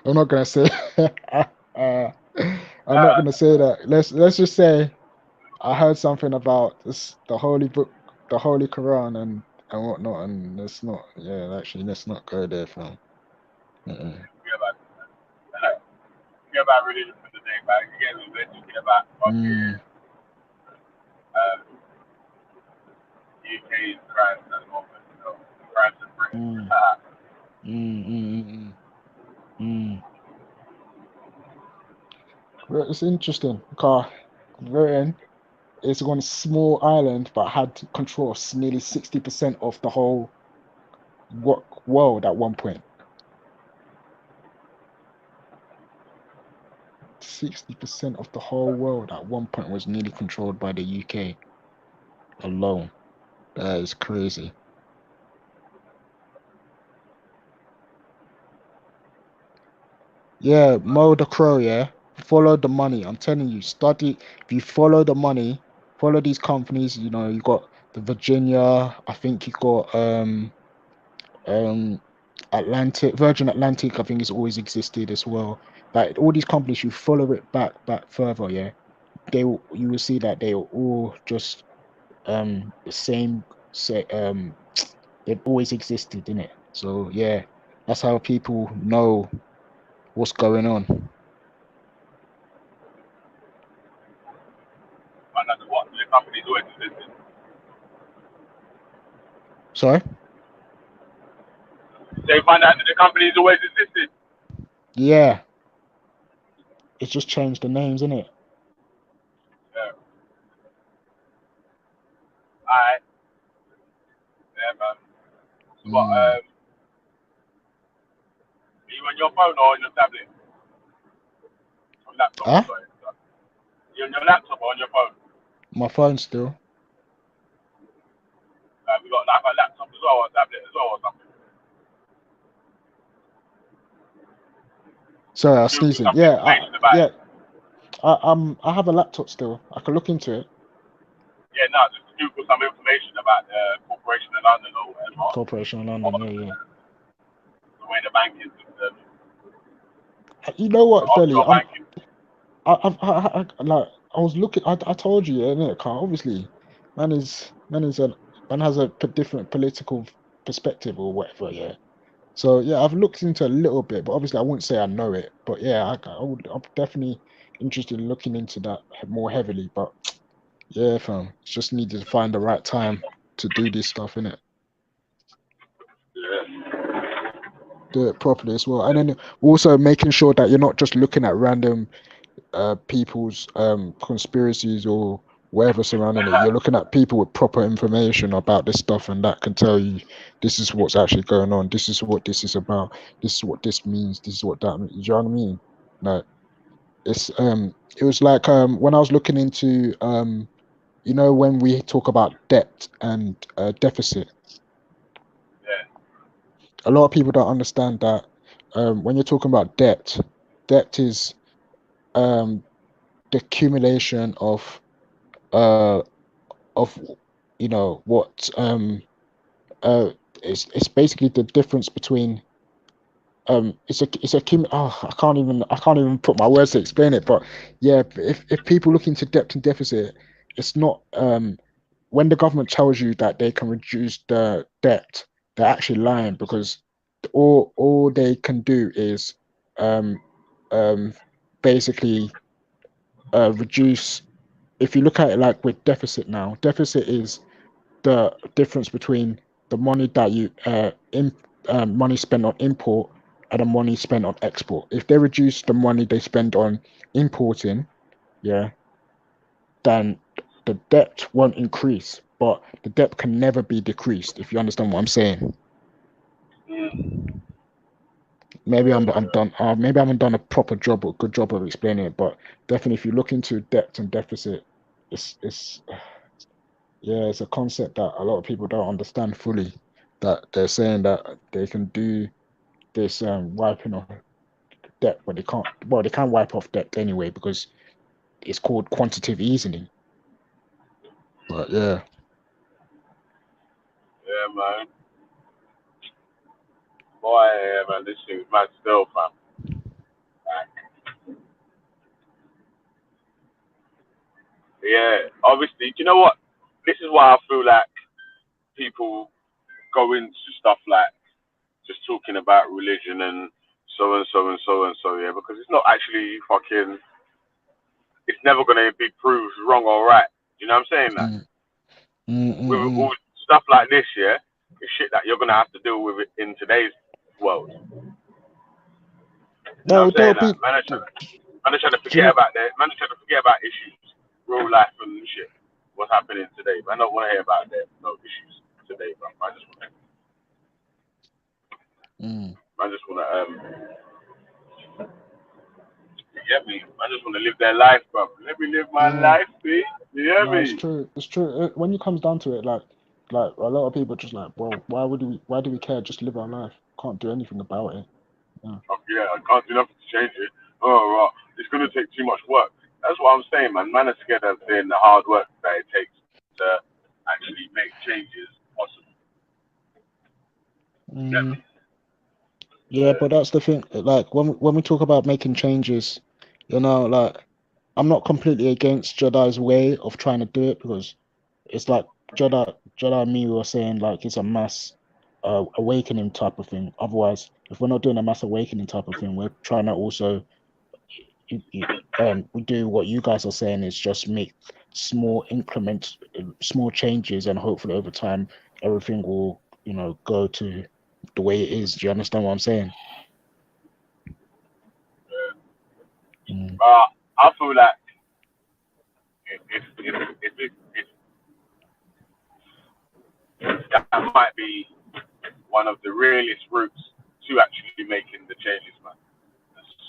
I'm not gonna say uh, I'm not gonna say that. Let's just say I heard something about this the holy book, the holy Quran and whatnot, and let's not, yeah, actually let's not go there, fam. Mm-mm. forget about forget about religion for the day, man. Forget religion. Forget about Mm, fucking UK's crimes at the moment. You know, crimes in Britain. mm, mm, mm, mm, mm. Well, it's interesting because Britain is on a small island but had control of nearly 60% of the whole world at one point. 60% of the whole world at one point was nearly controlled by the UK alone. That is crazy. Yeah, Mo the Crow, yeah. Follow the money. I'm telling you, study. If you follow the money, follow these companies, you got the Virginia, I think you got um Virgin Atlantic, I think it's always existed as well. Like all these companies, you follow it back further, yeah. You will see that they are all just the same say they've always existed in it. So yeah, that's how people know what's going on. And that's what the company's always existed. Sorry? They find out that the company's always existed. Yeah, it's just changed the names, innit? Yeah. Alright. Yeah, man. So what? Mm. Are you on your phone or on your tablet? On laptop, Huh? sorry. You on your laptop or on your phone? My phone still. We got like a laptop as well, or a tablet as well, or something. Sorry, I Just was Google sneezing. some Yeah, information about it. I have a laptop still. I can look into it. Yeah, no, just Google some information about the Corporation of London or whatever, Corporation of or London. Yeah, yeah. the way the banking system, You know the what, Felly? offshore banking. Like I was looking. I told you, innit, Carl? Obviously, man is a man has a different political perspective or whatever. Yeah. So yeah, I've looked into a little bit, but obviously I wouldn't say I know it. But yeah, I'm definitely interested in looking into that more heavily. But yeah, fam, just needed to find the right time to do this stuff, innit? Yeah. Do it properly as well, and then also making sure that you're not just looking at random people's conspiracies or whatever surrounding it. You're looking at people with proper information about this stuff, and that can tell you this is what's actually going on. This is what this is about. This is what this means. This is what that means. You know what I mean? Like it was like when I was looking into when we talk about debt and deficit, Yeah. a lot of people don't understand that. when you're talking about debt is um the accumulation uh of what uh it's basically the difference between I can't even put my words to explain it, but yeah, if people look into debt and deficit, it's not when the government tells you that they can reduce the debt, they're actually lying, because all they can do is um um basically reduce. If you look at it like with deficit now, deficit is the difference between the money that money spent on import and the money spent on export. If they reduce the money they spend on importing, yeah, then the debt won't increase, but the debt can never be decreased. If you understand what I'm saying. Mm. Maybe Yeah, I'm done. Maybe I haven't done a proper job or good job of explaining it, but definitely, if you look into debt and deficit, it's yeah, it's a concept that a lot of people don't understand fully. That they're saying that they can do this wiping off debt, but they can't. Well, they can wipe off debt anyway because it's called quantitative easing. But yeah, yeah, man. Boy, yeah, man, this thing's mad still, fam. Like, yeah, obviously, do you know what? This is why I feel like people go into stuff like just talking about religion and so and so and so and so, yeah, because it's not actually fucking, it's never going to be proved wrong or right. You know what I'm saying? That mm, mm, with mm, mm. all stuff like this, yeah, it's shit that you're going to have to deal with it in today's world. You know No, what I'm saying? there'll That be. man are trying to Do you forget know? about that. Man are trying to forget about issues, real life and shit. What's happening today? Man, I don't want to hear about that. No issues today, bro. Mm, I just want to you get me? I just want to live their life, bro. Let me live my yeah, life, see? You hear no, it's me? true. It's true. When it comes down to it, like a lot of people just like, well, why do we care? Just live our life. Can't do anything about it. Yeah. Oh, yeah, I can't do nothing to change it. Oh, right. It's going to take too much work. That's what I'm saying, man. Man are scared of doing the hard work that it takes to actually make changes possible. You get Mm, me? yeah, but that's the thing. Like when we talk about making changes, like I'm not completely against Jedi's way of trying to do it, because it's like Jedi and me were saying, like it's a mass awakening type of thing. Otherwise, if we're not doing a mass awakening type of thing, we're trying to also we do what you guys are saying is just make small increments, small changes, and hopefully over time everything will go to the way it is. Do you understand what I'm saying? Mm. I feel like if that might be one of the realest routes to actually making the changes, man.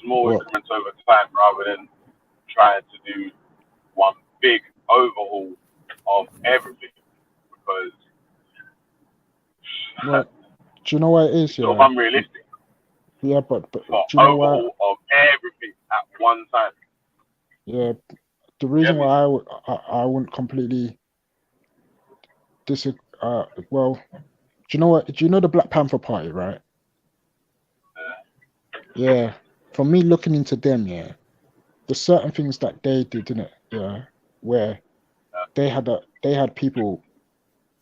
Small What? increments over time rather than trying to do one big overhaul of everything because Well, do you know what it is? it's sort Yeah, of unrealistic yeah, but for do you know why? overhaul of everything at one time. Yeah, the You reason get me? why I wouldn't completely disagree. Well, do you know what? Do you know the Black Panther Party, right? Yeah. From me looking into them, yeah, there's certain things that they did in it, yeah, where they had people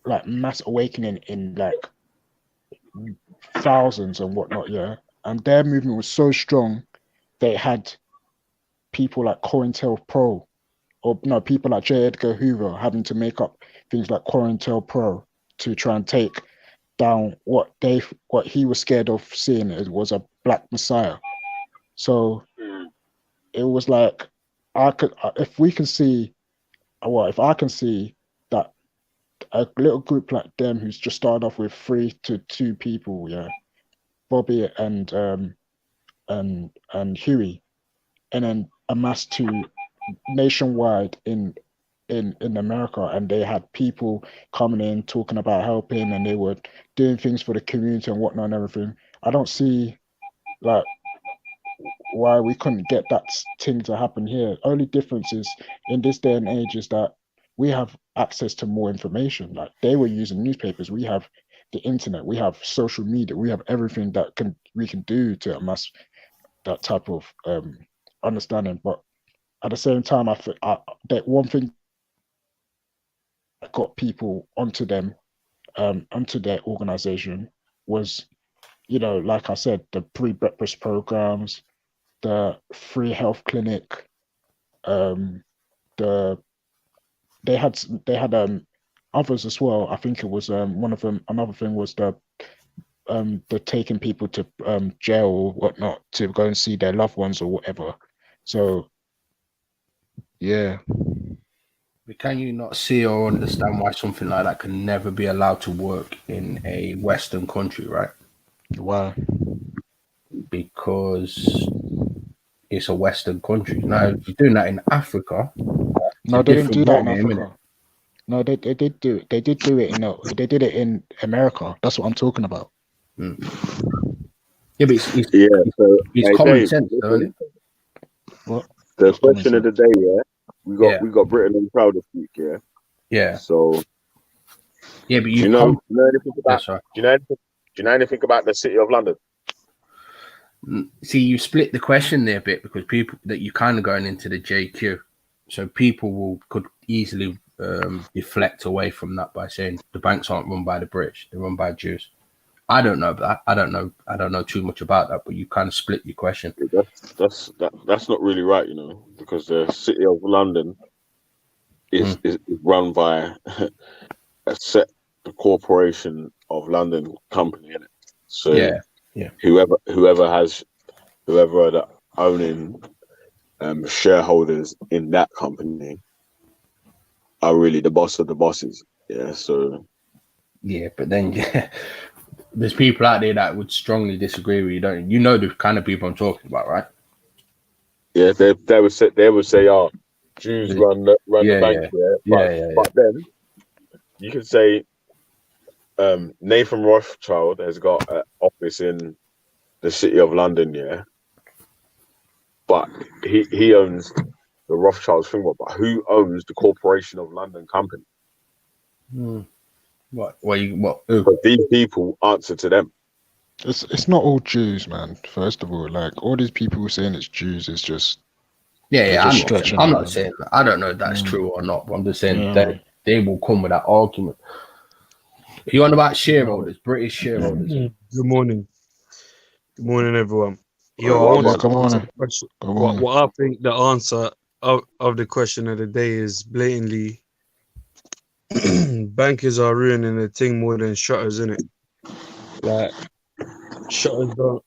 like mass awakening in like thousands and whatnot, yeah, and their movement was so strong they had people like COINTELPRO, or no, people like J. Edgar Hoover having to make up things like COINTELPRO to try and take down what he was scared of seeing as was a black messiah. So Mm. it was like I could if we can see well if I can see that a little group like them who's just started off with 3 to 2 people, yeah, Bobby and Huey, and then amassed to nationwide in America, and they had people coming in talking about helping, and they were doing things for the community and whatnot and everything. I don't see. like why we couldn't get that thing to happen here. Only difference is in this day and age is that we have access to more information. Like they were using newspapers, we have the internet, we have social media, we have everything that we can do to amass that type of understanding. But at the same time, I think that one thing that got people onto their organization was, like I said, the pre-breakfast programs, the free health clinic, um, the they had others as well. I think it was one of them. Another thing was the taking people to jail or whatnot to go and see their loved ones or whatever. So yeah, But can you not see or understand why something like that can never be allowed to work in a Western country, right? why? Because it's a Western country. Now, if you're doing that in Africa, it's a No, they didn't different do that in ballgame, isn't it? Africa. No, they did do it. They did do it they did it in America. That's what I'm talking about. Yeah, but Yeah. So it's hey, common Dave, sense, though, isn't it? What? the What's common question of sense? the day, yeah. Yeah. We got Britain and proud this week, yeah. Yeah, So yeah, but do you know anything about sorry. do you know anything about the City of London? See, you split the question there a bit because people that you're kind of going into the JQ, so people could easily deflect away from that by saying the banks aren't run by the British; they're run by Jews. I don't know that. I don't know too much about that, but you kind of split your question. That's not really right, because the City of London is run by the Corporation of London company, innit? So yeah. whoever are the owning shareholders in that company are really the boss of the bosses. Yeah. So yeah, but then there's people out there that would strongly disagree with you. Don't you know the kind of people I'm talking about, right? yeah, they would say, oh, Jews run the bank, yeah. But then you could say Nathan Rothschild has got an office in the City of London, yeah. But he owns the Rothschilds thing, but who owns the Corporation of London company? What? But these people answer to them. It's not all Jews, man. First of all, like all these people saying it's Jews is just I'm not saying that. I don't know if that's true or not, but I'm just saying that they will come with that argument. If you want about shareholders, British shareholders. Good morning. Good morning, everyone. Yo, Well, I want to come on. answer the question. What I think the answer of the question of the day is blatantly bankers are ruining the thing more than shutters, innit? Like shutters don't.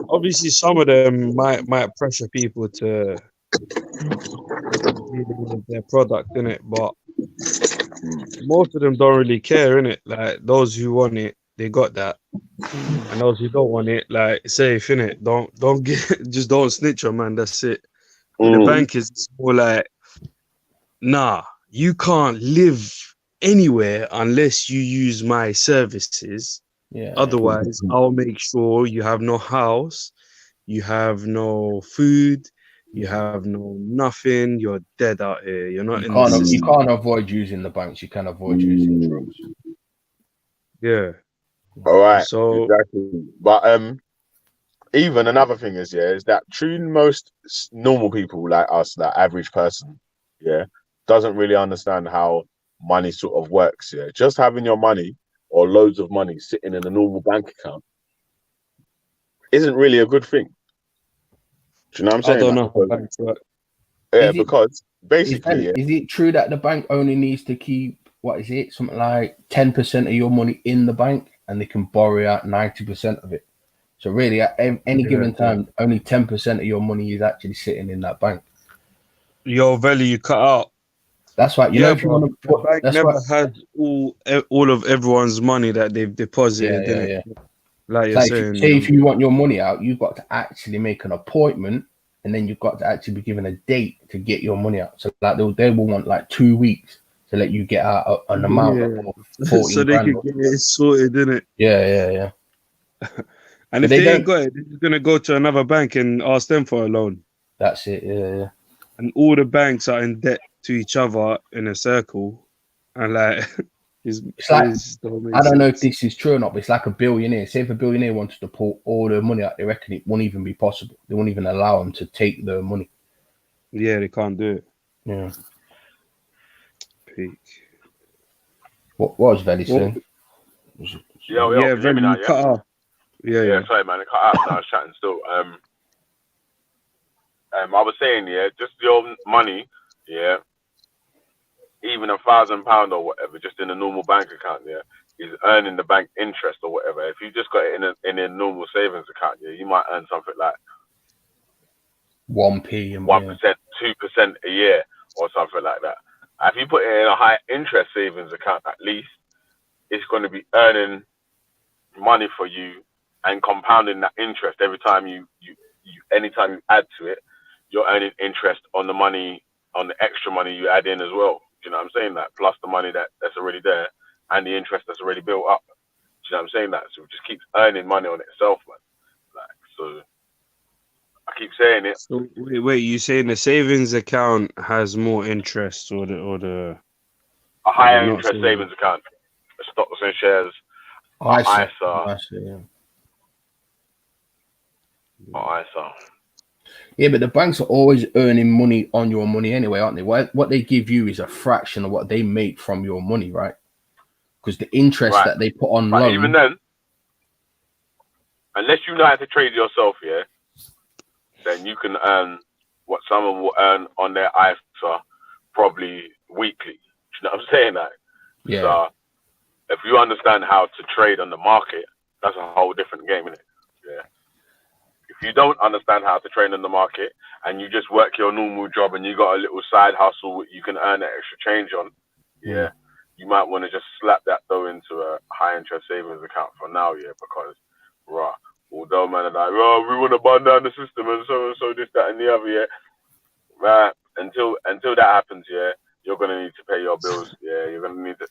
Obviously, some of them might pressure people to deal with their product, innit? But most of them don't really care, innit? Like those who want it, they got that. And those who don't want it, like safe, innit? Don't just don't snitch on, man. That's it. With the bankers, it's more like, nah, you can't live anywhere unless you use my services. Yeah. Otherwise, I'll make sure you have no house, you have no food, you have no nothing. You're dead out here. You're not in the system. You can't avoid using the banks. You can avoid using drugs. Yeah. All right. So exactly. But even another thing is that true most normal people like us, that average person, doesn't really understand how money sort of works. Yeah, just having your money or loads of money sitting in a normal bank account isn't really a good thing. Do you know what I'm saying? I don't know how banks work. Yeah, because basically, is it true that the bank only needs to keep something like 10% of your money in the bank, and they can borrow out 90% of it? So really, at any given time, only 10% of your money is actually sitting in that bank. Yo, Veli, you cut out. That's right. You know, if you want to put, the bank never had all of everyone's money that they've deposited in it. Like you're saying, if you want your money out, you've got to actually make an appointment, and then you've got to actually be given a date to get your money out. So like they will want like 2 weeks to let you get out an amount of 14 so they can get it sorted, innit? Yeah. And But if they they ain't don't. got it, they're just gonna go to another bank and ask them for a loan. That's it. Yeah. And all the banks are in debt to each other in a circle, and like It's like, don't make I don't know if sense. this is true or not, but it's like a billionaire. Say if a billionaire wanted to pull all their money out, they reckon it won't even be possible. They won't even allow them to take their money. Yeah, they can't do it. Yeah. Peak. What was Veli Well, saying? Yo, yeah, can you hear me very now? you Yeah. cut off. Yeah. Sorry, man. It cut out. No, I was chatting still. I was saying, just your money, even £1,000 or whatever, just in a normal bank account, is earning the bank interest or whatever. If you just got it in a normal savings account, you might earn something like 1p and 1%, 2% a year or something like that. If you put it in a high interest savings account, at least it's going to be earning money for you and compounding that interest every time anytime you add to it, you're earning interest on the money, on the extra money you add in as well. Do you know what I'm saying? That plus the money that's already there and the interest that's already built up. Do you know what I'm saying? That so it just keeps earning money on itself, man. Like, so I keep saying it. So wait, you saying the savings account has more interest, or A higher not interest savings? savings account, stocks and shares, ISA. ISA. Or ISA. Yeah, but the banks are always earning money on your money anyway, aren't they? What they give you is a fraction of what they make from your money, right? Because the interest that they put on But loan. even then, unless you know how to trade yourself, then you can earn what someone will earn on their ISA probably weekly. You know what I'm saying? That. Yeah. So if you understand how to trade on the market, that's a whole different game, isn't it? Yeah. If you don't understand how to trade on the market and you just work your normal job and you got a little side hustle you can earn that extra change on, you might want to just slap that though into a high interest savings account for now, because although man are like, we want to burn down the system and so this, that and the other, until that happens, you're gonna need to pay your bills, you're gonna need to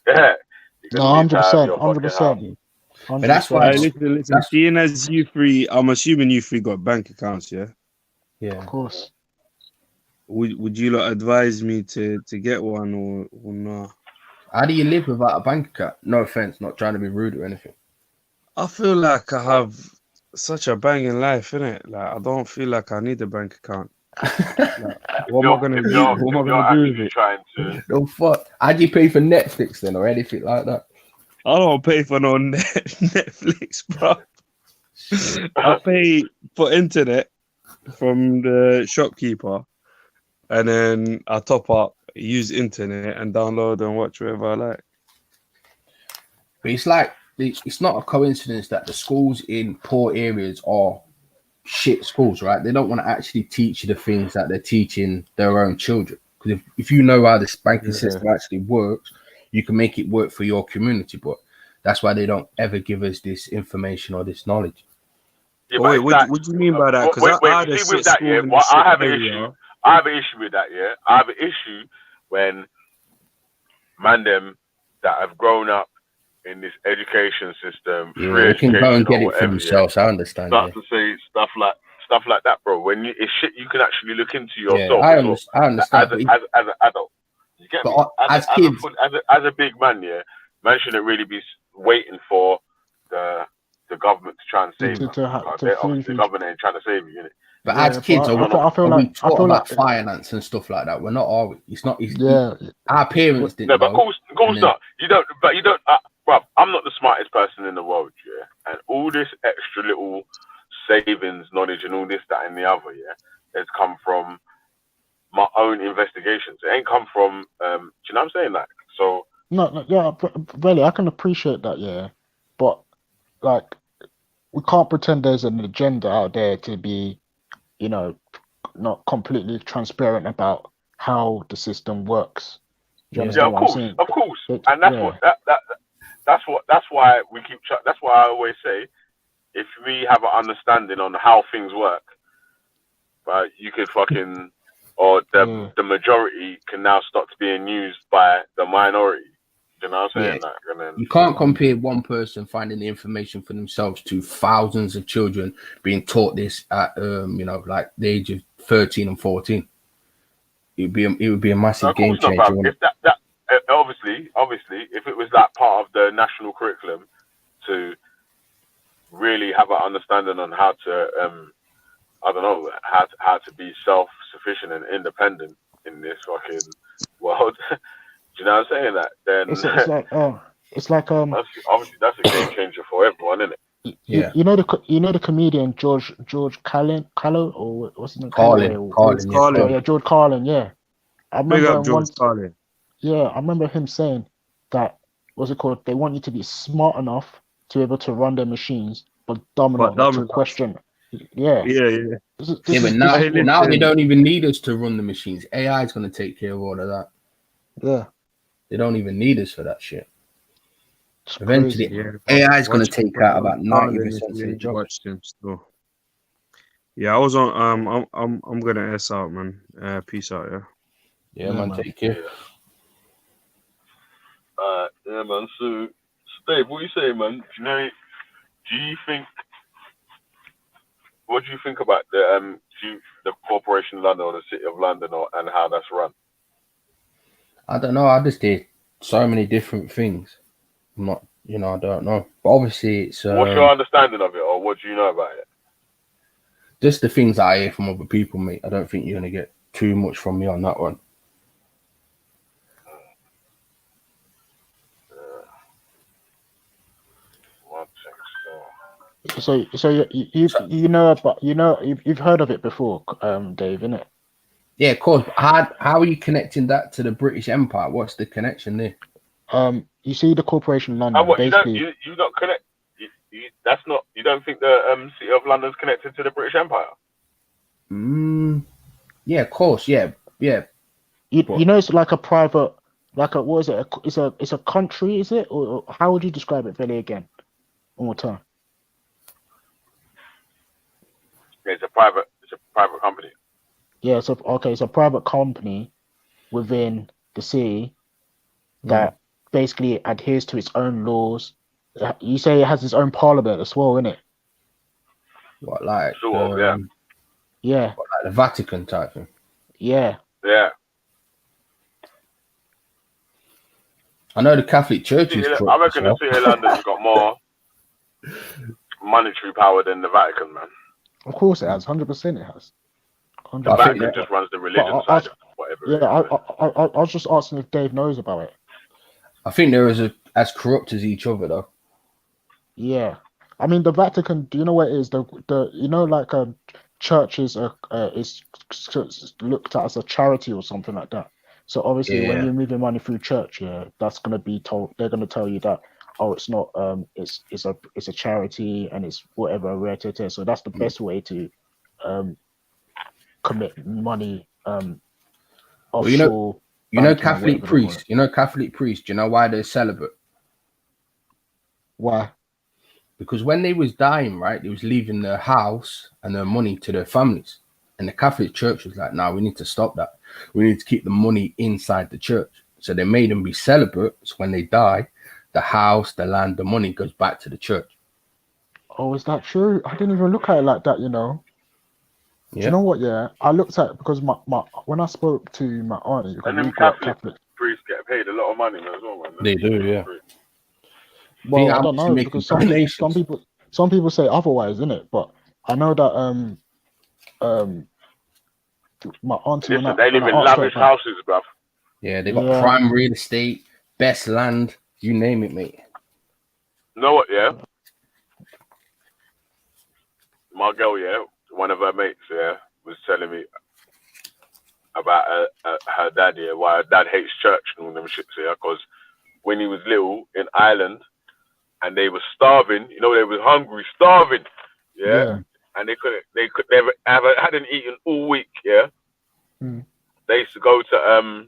No, have 100%, your fucking house. 100%, But that's why. 100%. Listen. Seeing as you three, I'm assuming you three got bank accounts, yeah. Of course. Would you lot advise me to get one or not? How do you live without a bank account? No offense, not trying to be rude or anything. I feel like I have such a banging life, innit? Like I don't feel like I need a bank account. What am I gonna do? What am I gonna do with it? Trying to No fuck. How do you pay for Netflix then or anything like that? I don't pay for no Netflix, bro. I pay for internet from the shopkeeper, and then I top up, use internet, and download and watch whatever I like. But it's not a coincidence that the schools in poor areas are shit schools, right? They don't want to actually teach you the things that they're teaching their own children. Because if you know how this banking system actually works, you can make it work for your community. But that's why they don't ever give us this information or this knowledge. Yeah, wait, what do you mean by that? Because I had a shit school in the shit I have an area. issue. I have an issue with that. I have an issue when them that have grown up in this education system, free they can go and education get or it for whatever, themselves. I understand. start to say stuff like that, bro. When it's shit you can actually look into yourself. I understand. As an adult, you get me? As kids, as a big man, man shouldn't really be waiting for the government to try and save you. Obviously, the government ain't trying to save you, innit? But as kids, I feel we like taught about finance and stuff like that. We're not all. It's not. Our parents didn't. No, but of course not. You don't. But you don't. Bruv, I'm not the smartest person in the world, and all this extra little savings knowledge and all this, that, and the other, has come from my own investigations. It ain't come from. Do you know what I'm saying? Like, so. No, really, I can appreciate that, but like, we can't pretend there's an agenda out there to be, not completely transparent about how the system works. Do you understand what I'm saying? Of course, and that's why we keep. That's why I always say, if we have an understanding on how things work, right, you could or the majority can now stop being used by the minority. You know what I'm saying? Yeah. Like, and then You can't compare one person finding the information for themselves to thousands of children being taught this at like the age of 13 and 14. It would be a no, massive of game course not, changer. bro. If that obviously, if it was like part of the national curriculum to really have an understanding on how to I don't know how to be self-sufficient and independent in this fucking world. Do you know what I'm saying? That then it's like that's obviously that's a game changer for everyone, isn't it? Yeah. you know the comedian George Carlin or what's his name, Calloway Carlin, or George yeah, Carlin. yeah, George Carlin, yeah. I Big remember up George Carlin. I remember him saying that, what's it called? They want you to be smart enough to be able to run their machines, but dumb But enough not dumb to enough. question. Yeah. Yeah. Yeah, but This is Hey, now they listen. don't even need us to run the machines. AI is going to take care of all of that. yeah. They don't even need us for that shit. It's Eventually, crazy. Yeah, AI is going watch to take for out George about Carlin 90% if of you the ain't jobs. watched him still. Yeah, I was on. I'm gonna S out, man. Peace out. Yeah. Yeah, man, take care. Yeah, man. So, Dave, what you say, man? Do you think? What do you think about the Corporation of London or the City of London and how that's run? I don't know. I just did so many different things. I'm not, I don't know. But obviously, it's What's your understanding of it, or what do you know about it? just the things I hear from other people, mate. I don't think you're gonna get too much from me on that one. So you know about you've heard of it before, Dave, innit? Yeah, of course. How are you connecting that to the British Empire? What's the connection there? You see the Corporation of Oh, London, what basically. you don't connect? That's not. You don't think the City of London's connected to the British Empire? Yeah, of course. Yeah. You know, it's like a private, what is it? It's a country, is it? Or how would you describe it, Billy? Again, one more time. It's a private company. Yeah, so okay, it's a private company within the city that basically adheres to its own laws. You say it has its own parliament as well, innit? What, like Sort of, yeah. Yeah, like the Vatican type thing? yeah. Yeah. I know the Catholic Church is corrupt. I reckon the City of London's got more monetary power than the Vatican, man. Of course it has, 100% it has. The Vatican just runs the religion side of whatever. Yeah, I was just asking if Dave knows about it. I think they're as corrupt as each other, though. Yeah, I mean the Vatican. Do you know what it is? Like churches is looked at as a charity or something like that. So obviously, when you're moving money through church, that's gonna be told. They're gonna tell you that, oh, it's not. It's a charity and it's whatever. So that's the best way to commit money offshore. Well, Catholic priests. Catholic priests. Do you know why they're celibate? Why? Because when they was dying, right, they was leaving their house and their money to their families. And the Catholic Church was like, "No, we need to stop that. We need to keep the money inside the church." So they made them be celibate. So when they die, the house, the land, the money goes back to the church. Oh, is that true? I didn't even look at it like that, you know. Yeah. Do you know what? Yeah, I looked at it because my when I spoke to my auntie, because and them Catholic priests get paid a lot of money as well, man. They do, yeah. Well, I don't know because some people say otherwise, innit? But I know that my auntie. Listen, they live in lavish houses, bruv. Yeah, they got prime real estate, best land, you name it, mate. You know what? Yeah, my girl, one of her mates, was telling me about her dad, why her dad hates church and all them shits, because when he was little in Ireland and they were starving, they were hungry, starving, and they hadn't eaten all week, They used to go to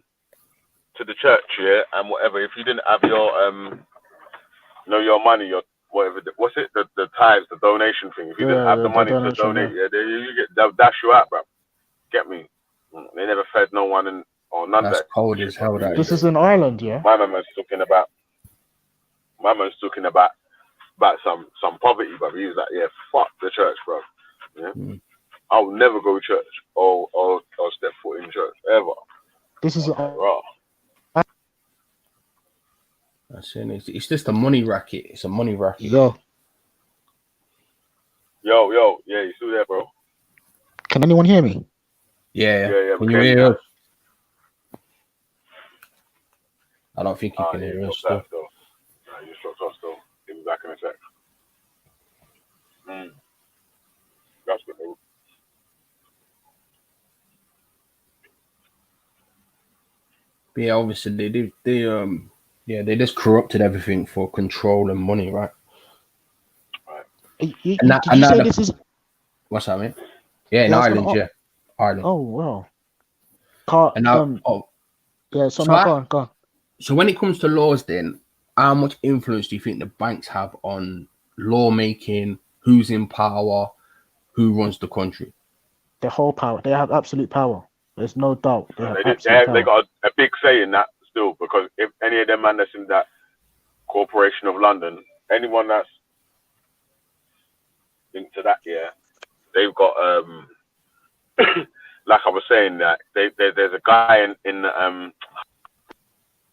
the church, and whatever. If you didn't have your your money, your whatever, what's it, the tithes, the donation thing. If you didn't have the money to donate, they'll dash you out, bro. Get me? They never fed no one or none of that. That's cold as hell. This is in Ireland, yeah. My man was talking about. my man's talking about some poverty, but he was like, yeah, fuck the church, bro. Yeah, I'll never go to church or step foot in church ever. This is Raw. That's it. It's just a money racket. It's a money racket. yo. Yeah, you still there, bro? Can anyone hear me? Yeah. Can you hear us? I don't think you can hear us still. You just dropped off still. Give me back in a sec. That's good. But yeah, obviously they just corrupted everything for control and money, right? Did you say this is? What's that, mate? Yeah, in Ireland, Ireland. Oh wow. And now, yeah. So go on. So when it comes to laws, then how much influence do you think the banks have on lawmaking? Who's in power? Who runs the country? The whole power. They have absolute power. There's no doubt. They got a big say in that still, because if any of them man that's in that Corporation of London, anyone that's into that, they've got like I was saying, that there's a guy in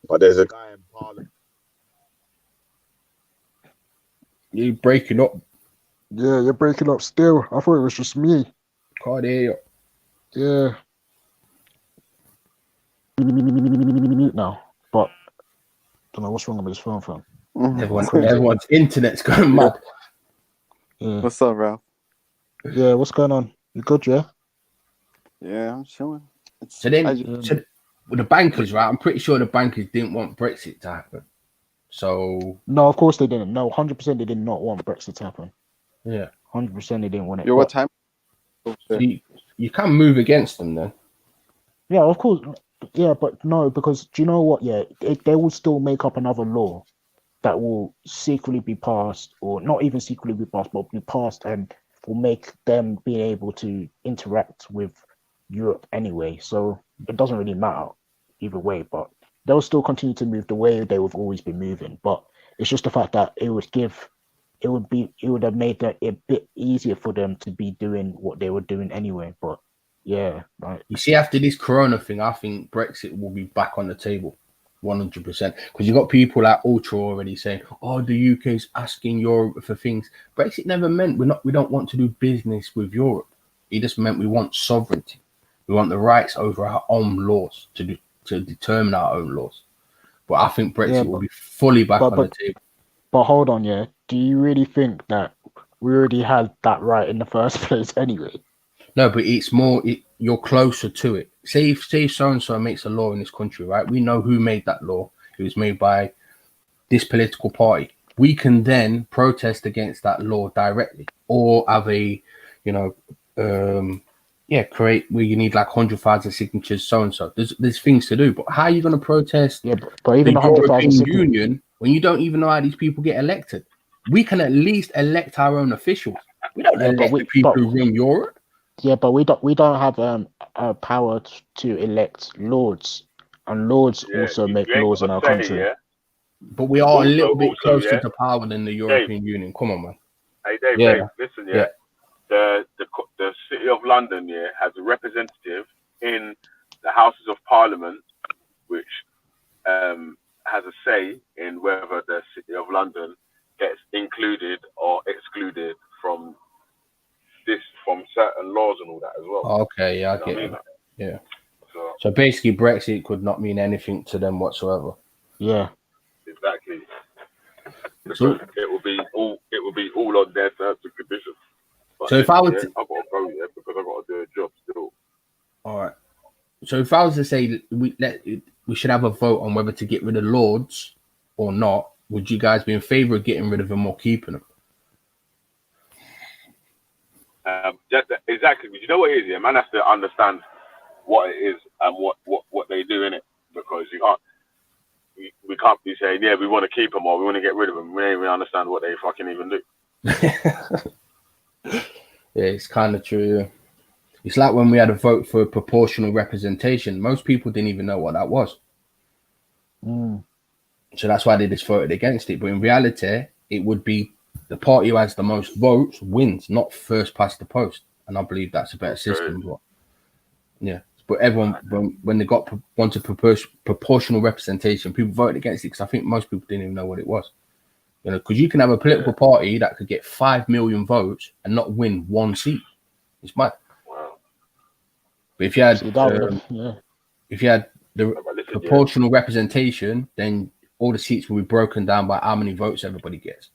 but there's a guy in Parliament. You're breaking up. Yeah, you're breaking up still. I thought it was just me. Can't hear you. Yeah. Mute now, but don't know what's wrong with his phone, fam. Everyone's internet's going mad. Yeah. What's up, Ralph? Yeah, what's going on? You good, yeah? Yeah, I'm chilling. So with the bankers, right? I'm pretty sure the bankers didn't want Brexit to happen. So no, of course they didn't. No, 100% they did not want Brexit to happen. Yeah, 100% they didn't want it. Yo, what time? So you can't move against them then. Yeah, of course. Yeah, but no, because do you know what? Yeah, they will still make up another law that will secretly be passed, or not even secretly be passed, but be passed and will make them be able to interact with Europe anyway. So it doesn't really matter either way, but they'll still continue to move the way they have always been moving. But it's just the fact that it would have made it a bit easier for them to be doing what they were doing anyway. But yeah, right. You see, after this Corona thing, I think Brexit will be back on the table, 100%. Because you got people like Ultra already saying, "Oh, the UK's asking Europe for things." Brexit never meant we don't want to do business with Europe. It just meant we want sovereignty. We want the rights over our own laws to determine our own laws. But I think Brexit will be fully back on the table. But hold on, yeah. Do you really think that we already had that right in the first place anyway? No, but it's more, you're closer to it. Say so-and-so makes a law in this country, right? We know who made that law. It was made by this political party. We can then protest against that law directly, or have a, create where you need like 100,000 signatures, so-and-so. There's things to do. But how are you going to protest but even the European Union when you don't even know how these people get elected? We can at least elect our own officials. We don't elect the people who run Europe. Yeah, but we don't have a power to elect lords, and lords also make laws in our country. Yeah? But we are a little bit closer to power than the European Union. Come on, man. Hey, Dave, listen, the City of London, has a representative in the Houses of Parliament, which has a say in whether the City of London gets included or excluded from certain laws and all that as well. Okay, yeah, I get it. Yeah. So basically, Brexit could not mean anything to them whatsoever. Yeah. Exactly. So it will be all on their terms and conditions. But so if I was, I've got to go because I've got to do a job still. All right. So if I was to say we should have a vote on whether to get rid of Lords or not, would you guys be in favour of getting rid of them or keeping them? Exactly. But you know what it is? Yeah, man has to understand what it is and what they do in it, because we can't be saying we want to keep them or we want to get rid of them. We don't even understand what they fucking even do. Yeah, it's kind of true. Yeah. It's like when we had a vote for proportional representation. Most people didn't even know what that was. So that's why they just voted against it. But in reality, it would be the party who has the most votes wins, not first past the post. And I believe that's a better system. But yeah, but everyone when they wanted proportional representation, people voted against it because I think most people didn't even know what it was. You know, because you can have a political party that could get 5 million votes and not win one seat. It's mad. Wow. But if you had if you had the proportional representation, then all the seats will be broken down by how many votes everybody gets.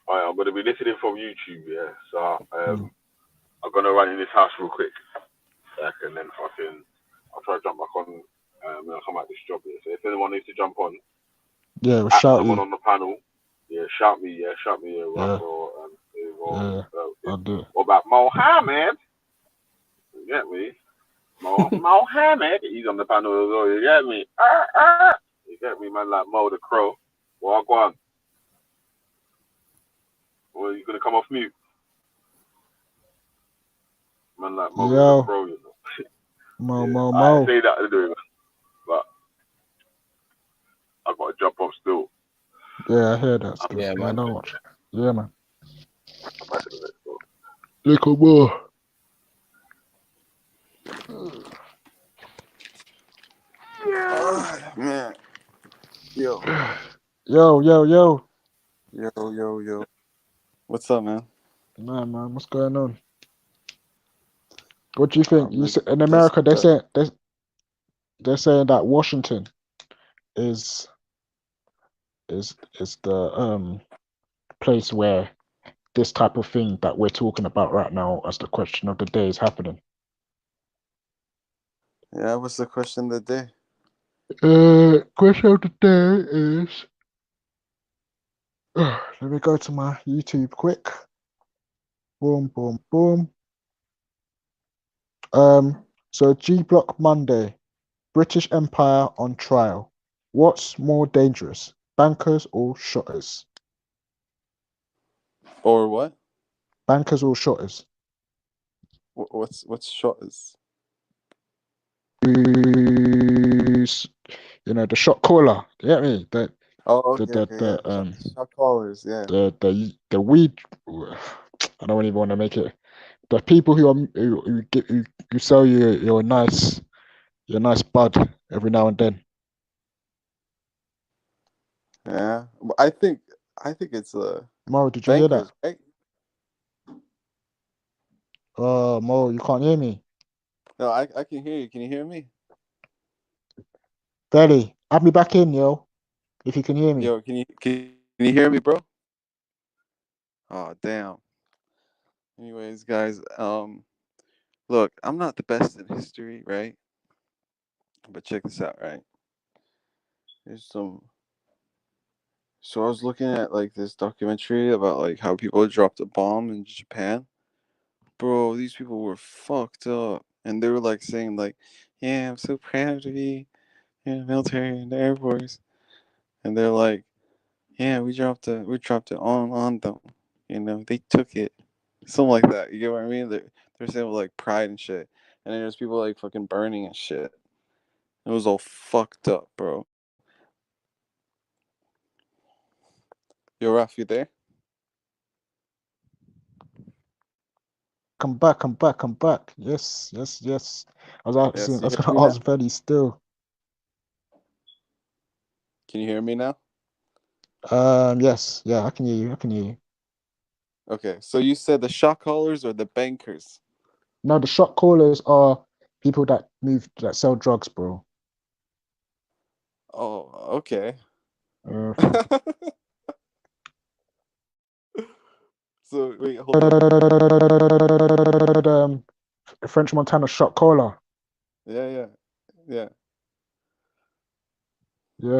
All right, I'm gonna be listening from YouTube, yeah. So I'm gonna run in this house real quick, and then I'll try to jump back on when I come out this job here. So if anyone needs to jump on, we'll at shout someone you. on the panel, shout me, Russ or I'll do it. What about Mohammed? You get me? Mohammed, he's on the panel as well. You get me? You get me, man? Like Mo the Crow. Well, go on. Well, you gonna come off mute? Man, like Mo the Crow, you know. Mo. I say that to do it, but I gotta jump off still. Yeah, I hear that still. Yeah, man. Don't watch. Yeah, man. Back to the next one. Little more. Man. Yo. Yo. What's up, man? Nah, man, what's going on? What do you think? In Just, America, they're saying that Washington is the place where this type of thing that we're talking about right now as the question of the day is happening. Yeah, what's the question of the day? Question of the day is let me go to my YouTube quick. Boom. So G Block Monday, British Empire on trial. What's more dangerous, bankers or shotters? Or what? Bankers or shotters? What's Shottas? You know, the shot caller. You get me? Shot callers, yeah. The weed. I don't even want to make it. The people who sell you your nice bud every now and then. Yeah, I think it's Mo, did you hear that? Right? Mo, you can't hear me. No, I can hear you. Can you hear me? Belly, add me back in, yo. If you can hear me. Yo, can you hear me, bro? Oh, damn. Anyways, guys, look, I'm not the best in history, right? But check this out, right? There's some. So I was looking at like this documentary about like how people dropped a bomb in Japan. Bro, these people were fucked up, and they were like saying like, "Yeah, I'm so proud to be in the military and the Air Force," and they're like, "Yeah, we dropped it on them, you know, they took it." Something like that. You get what I mean? They're saying with like pride and shit. And then there's people like fucking burning and shit. It was all fucked up, bro. Yo, Raf, you there? I'm back. Yes. I was Yes, you hear gonna me now? ask Belly still. Can you hear me now? Yes, I can hear you. Okay, so you said the shot callers or the bankers? No, the shot callers are people that sell drugs, bro. Oh, okay. Uh, So wait, hold on. French Montana shot caller. Yeah. Yeah,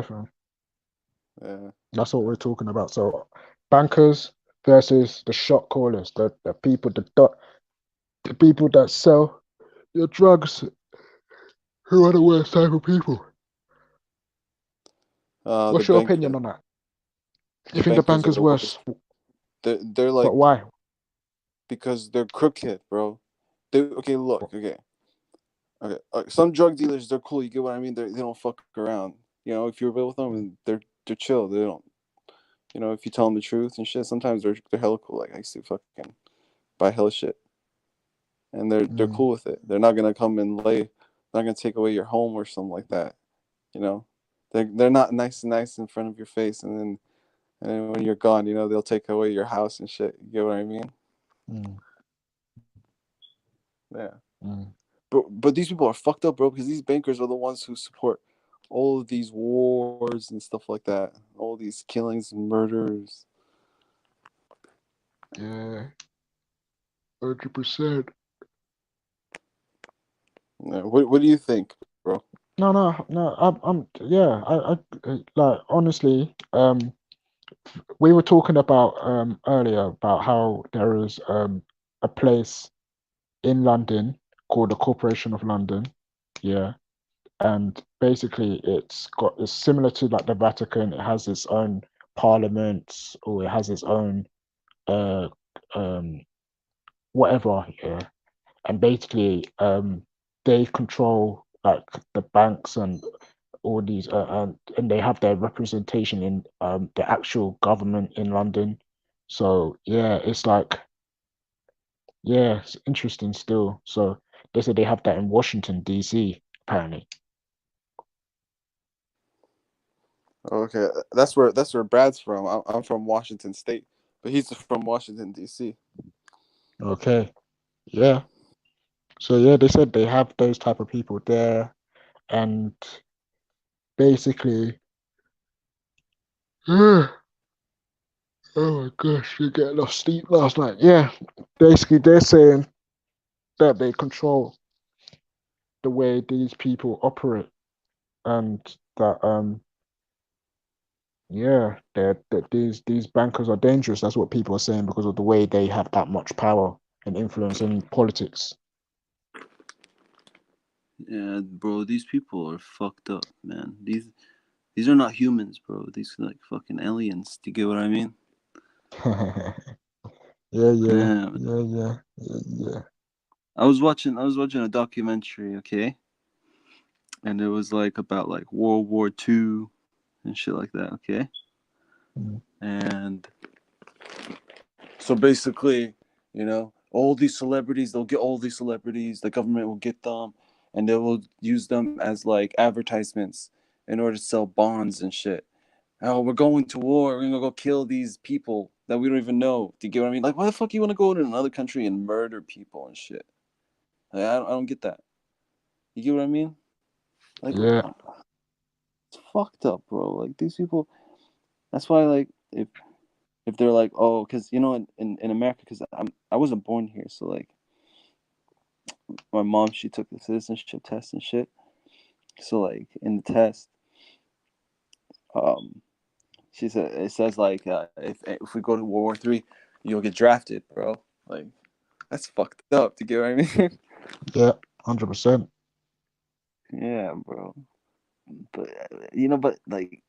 fam. Yeah. That's what we're talking about. So, bankers versus the shot callers, the people the people that sell your drugs. Who are the worst type of people? What's your opinion on that? You think the bankers are banker's the worse? worst. They're like, But why? because they're crooked, bro. Okay, look, okay. Some drug dealers, they're cool. You get what I mean? They don't fuck around. You know, if you're with them, and they're chill. They don't, if you tell them the truth and shit, sometimes they're hella cool. Like I used to fucking buy hella shit, and they're cool with it. They're not gonna come and not gonna take away your home or something like that. You know, they're not nice in front of your face, and then when you're gone, they'll take away your house and shit. You get what I mean? Mm. Yeah. Mm. But these people are fucked up, bro, because these bankers are the ones who support all of these wars and stuff like that, all these killings and murders. Yeah, 100%. Yeah, what do you think, bro? No, no, no. Yeah. Like honestly, we were talking about earlier about how there is a place in London called the Corporation of London. Yeah, and basically it's similar to like the Vatican. It has its own parliament, or it has its own uh um whatever. Yeah, and basically they control like the banks and all these and they have their representation in the actual government in London. So yeah, it's like yeah, it's interesting still. So they said they have that in Washington DC apparently. Okay, that's where Brad's from. I'm from Washington State, but he's from Washington D.C. Okay, yeah. So yeah, they said they have those type of people there, and basically, oh my gosh, you get enough sleep last night. Yeah, basically they're saying that they control the way these people operate, and that yeah, that these bankers are dangerous. That's what people are saying because of the way they have that much power and influence in politics. Yeah, bro, these people are fucked up, man. These are not humans, bro. These are like fucking aliens. Do you get what I mean? Yeah, yeah, Yeah. yeah, yeah, yeah, yeah. I was watching a documentary, okay, and it was like about like World War II and shit like that, okay, Mm. and so basically, all these celebrities, they'll get all these celebrities, the government will get them, and they will use them as like advertisements in order to sell bonds and shit. Oh, we're going to war. We're gonna go kill these people that we don't even know. Do you get what I mean? Like, why the fuck you want to go to another country and murder people and shit? Like, I don't get that. You get what I mean? Like, Yeah, it's fucked up, bro. Like these people. That's why, like, if they're like, oh, because in America, because I wasn't born here, so like, my mom, she took the citizenship test and shit. So like in the test, um, she said it says like if we go to World War III, you'll get drafted, bro. Like that's fucked up. Do you get what I mean? yeah, 100%. Yeah, bro. But but like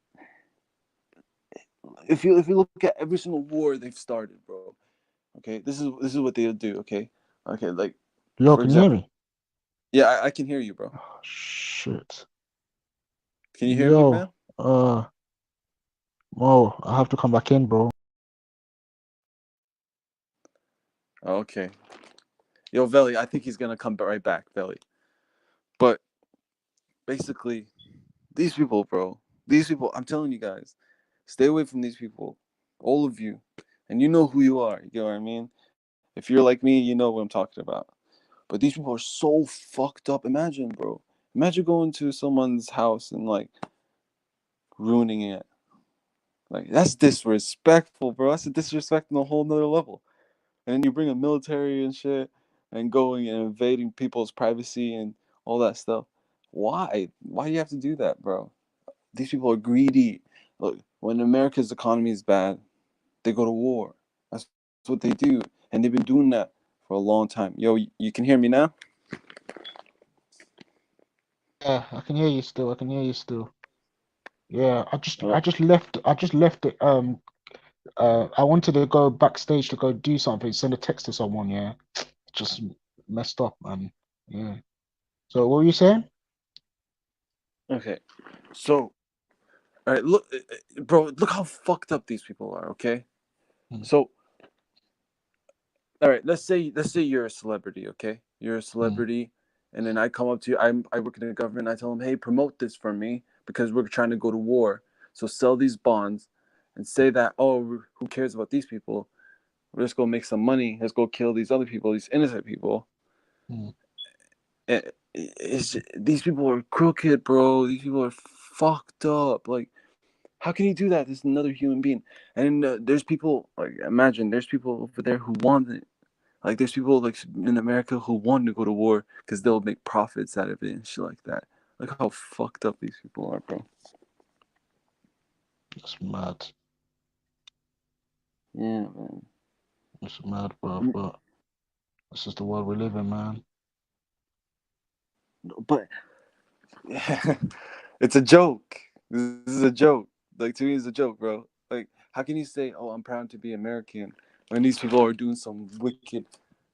if you look at every single war they've started, bro. Okay, this is what they'll do. Okay, like Yo, for can you hear example, me? yeah, I can hear you, bro. Oh, shit. Can you hear me, Yo, man? Mo, I have to come back in, bro. Okay. Yo, Veli, I think he's gonna come right back, Veli. But basically, these people, bro. These people, I'm telling you guys, stay away from these people. All of you. And you know who you are. You know what I mean? If you're like me, you know what I'm talking about. But these people are so fucked up. Imagine, bro. Imagine going to someone's house and like ruining it. Like that's disrespectful, bro. That's a disrespect on a whole nother level. And then you bring a military and shit and going and invading people's privacy and all that stuff. Why? Why do you have to do that, bro? These people are greedy. Look, when America's economy is bad, they go to war. That's what they do, and they've been doing that for a long time. Yo, you can hear me now? Yeah, I can hear you still. I can hear you still. Yeah, All I right. just left. I just left it. I wanted to go backstage to go do something, send a text to someone. Yeah, just messed up, man. Yeah. So what were you saying? Okay. So All right, look, bro, look how fucked up these people are. Okay, Mm. so all right, let's say you're a celebrity. Okay, you're a celebrity, and then I come up to you. I work in the government. I tell them, hey, promote this for me because we're trying to go to war. So sell these bonds, and say that, oh, who cares about these people? Let's go make some money. Let's go kill these other people, these innocent people. Mm. These people are crooked, bro. These people are fucked up. Like, how can you do that? This is another human being. And there's people, like, imagine, there's people over there who want it. Like, there's people, like, in America who want to go to war because they'll make profits out of it and shit like that. Look how fucked up these people are, bro. It's mad. Yeah, man. It's mad, bro. But this is the world we live in, man. But it's a joke. This is a joke. Like, to me, it's a joke, bro. Like, how can you say, "Oh, I'm proud to be American," when these people are doing some wicked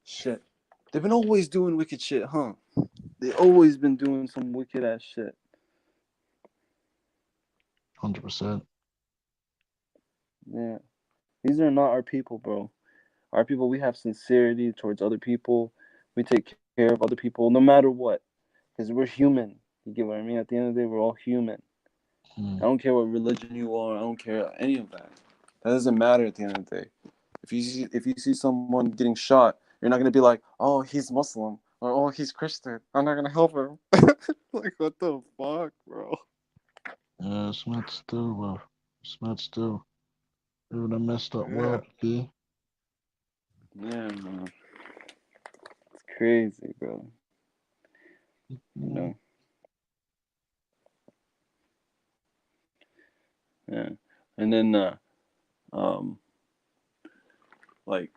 shit? They've been always doing wicked shit, huh? They always been doing some wicked ass shit. 100%. Yeah, these are not our people, bro. Our people, we have sincerity towards other people. We take care of other people, no matter what, because we're human. You get what I mean? At the end of the day, we're all human. I don't care what religion you are. I don't care any of that. That doesn't matter at the end of the day. If you see someone getting shot, you're not gonna be like, "Oh, he's Muslim," or "Oh, he's Christian. I'm not gonna help him." Like, what the fuck, bro? Yeah, it's mad still, bro. It's mad still. We're in a messed up Yeah, world, B. yeah, man. It's crazy, bro. You Mm. know. Yeah. And then, um, like,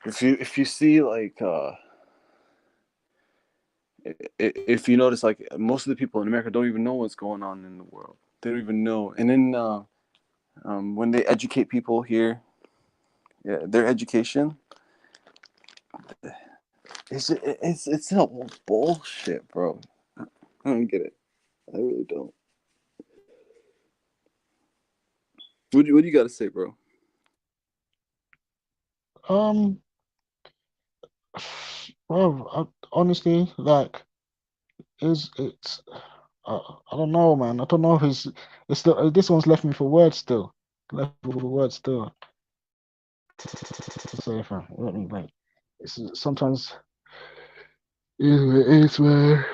if you see, like, if you notice, like, most of the people in America don't even know what's going on in the world. They don't even know. And then when they educate people here, yeah, their education, it's all bullshit, bro. I don't get it. I really don't. What do you got to say, bro? Um, bro, honestly, like, it's I don't know, man. I don't know if it's still this one's left me for words still. Left me for words still. To say, fam. You know what I mean? Like, it's sometimes it's where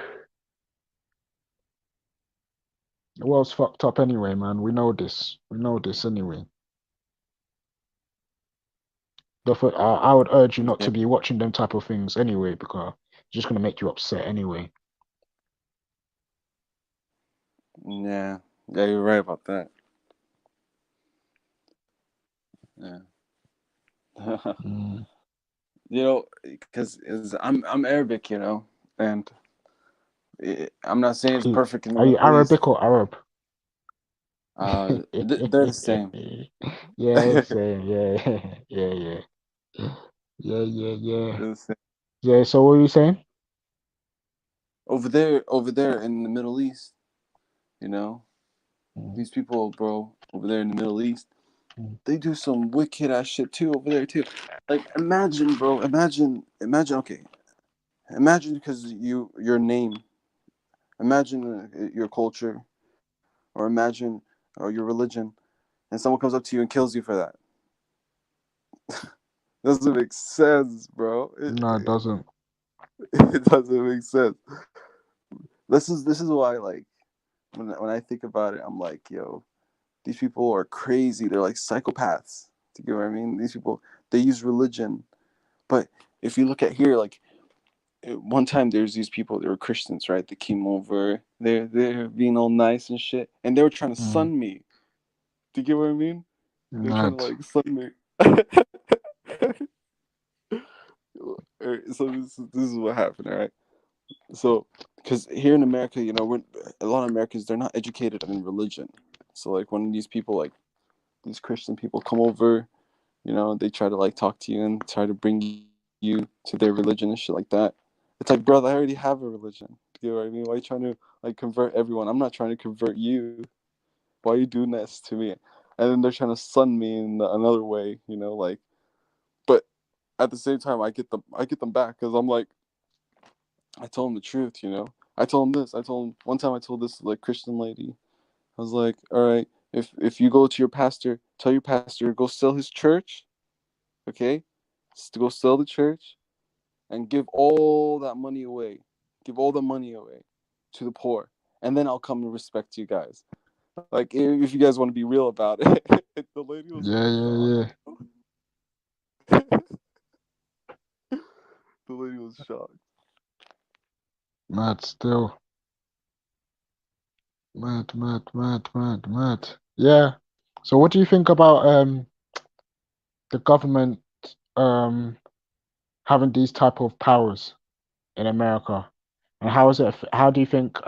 the world's fucked up anyway, man. We know this. We know this anyway. Therefore, I would urge you not Yeah, to be watching them type of things anyway, because it's just gonna make you upset anyway. yeah, yeah. You're right about that. Yeah. Mm. You know, because I'm Arabic, and I'm not saying it's perfect in the Are you Middle East. Arabic or Arab? They're the same. Yeah, same. Yeah, yeah, yeah, yeah. They're the same. Yeah. So what were you saying? Over there in the Middle East, you know, Mm, these people, bro, over there in the Middle East, mm, they do some wicked ass shit too over there too. Like, imagine, bro, imagine. Okay, imagine because your name, imagine your culture, or imagine your religion, and someone comes up to you and kills you for that. Doesn't make sense, bro. no, it doesn't. It doesn't make sense. This is why, like, when I think about it, I'm like, yo, these people are crazy. They're like psychopaths. Do you get what I mean? These people, they use religion, but if you look at here, like, one time there's these people, they were Christians, right? They came over, they're being all nice and shit, and they were trying to Mm, sun me. Do you get what I mean? They're trying to mad. like sun me. So this is what happened, all right? So, because here in America, a lot of Americans, they're not educated in religion. So, like, when these people, like these Christian people, come over, they try to like talk to you and try to bring you to their religion and shit like that. It's like, brother, I already have a religion. You know what I mean? Why are you trying to like convert everyone? I'm not trying to convert you. Why are you doing this to me? And then they're trying to sun me in another way, you know, like. But at the same time, I get them back because I'm like, I told them the truth, you know. I told them this. I told them one time. I told this like Christian lady. I was like, all right, if you go to your pastor, tell your pastor go sell his church, okay, to go sell the church, and give all that money away, give all the money away to the poor, and then I'll come and respect you guys. Like if you guys want to be real about it. The lady was Yeah, like yeah, shocked. yeah. The lady was shocked. Mad still. Mad. Yeah. So what do you think about the government um having these type of powers in America? And how do you think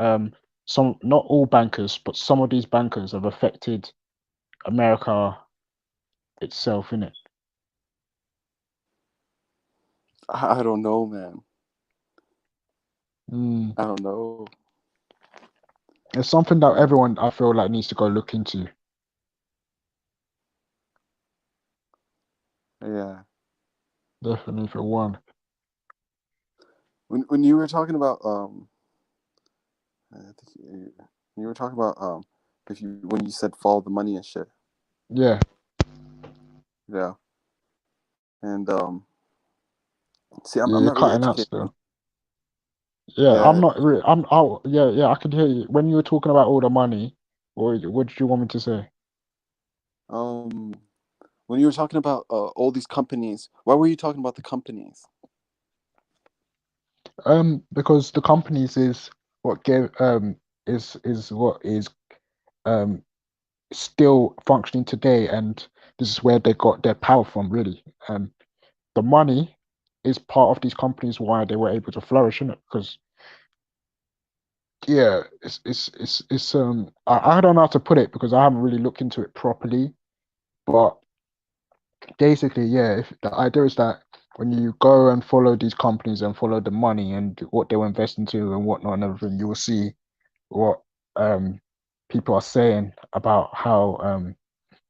some, not all bankers, but some of these bankers have affected America itself, innit? I don't know, man. Mm. I don't know. It's something that everyone I feel like needs to go look into. Yeah. Definitely for one. When you were talking about I think you were talking about if you when you said follow the money and shit. Yeah. Yeah. And see, I'm Yeah, you're not really cutting out educated. still. Yeah, I'm Yeah. not really. I'm. Oh, yeah. I could hear you when you were talking about all the money. What did you want me to say? When you were talking about all these companies, why were you talking about the companies? Because the companies is what gave is what is um still functioning today, and this is where they got their power from, really. The money is part of these companies why they were able to flourish, in it. Because yeah, I don't know how to put it because I haven't really looked into it properly, but basically, yeah, if the idea is that when you go and follow these companies and follow the money and what they will invest into and whatnot and everything, you will see what people are saying about how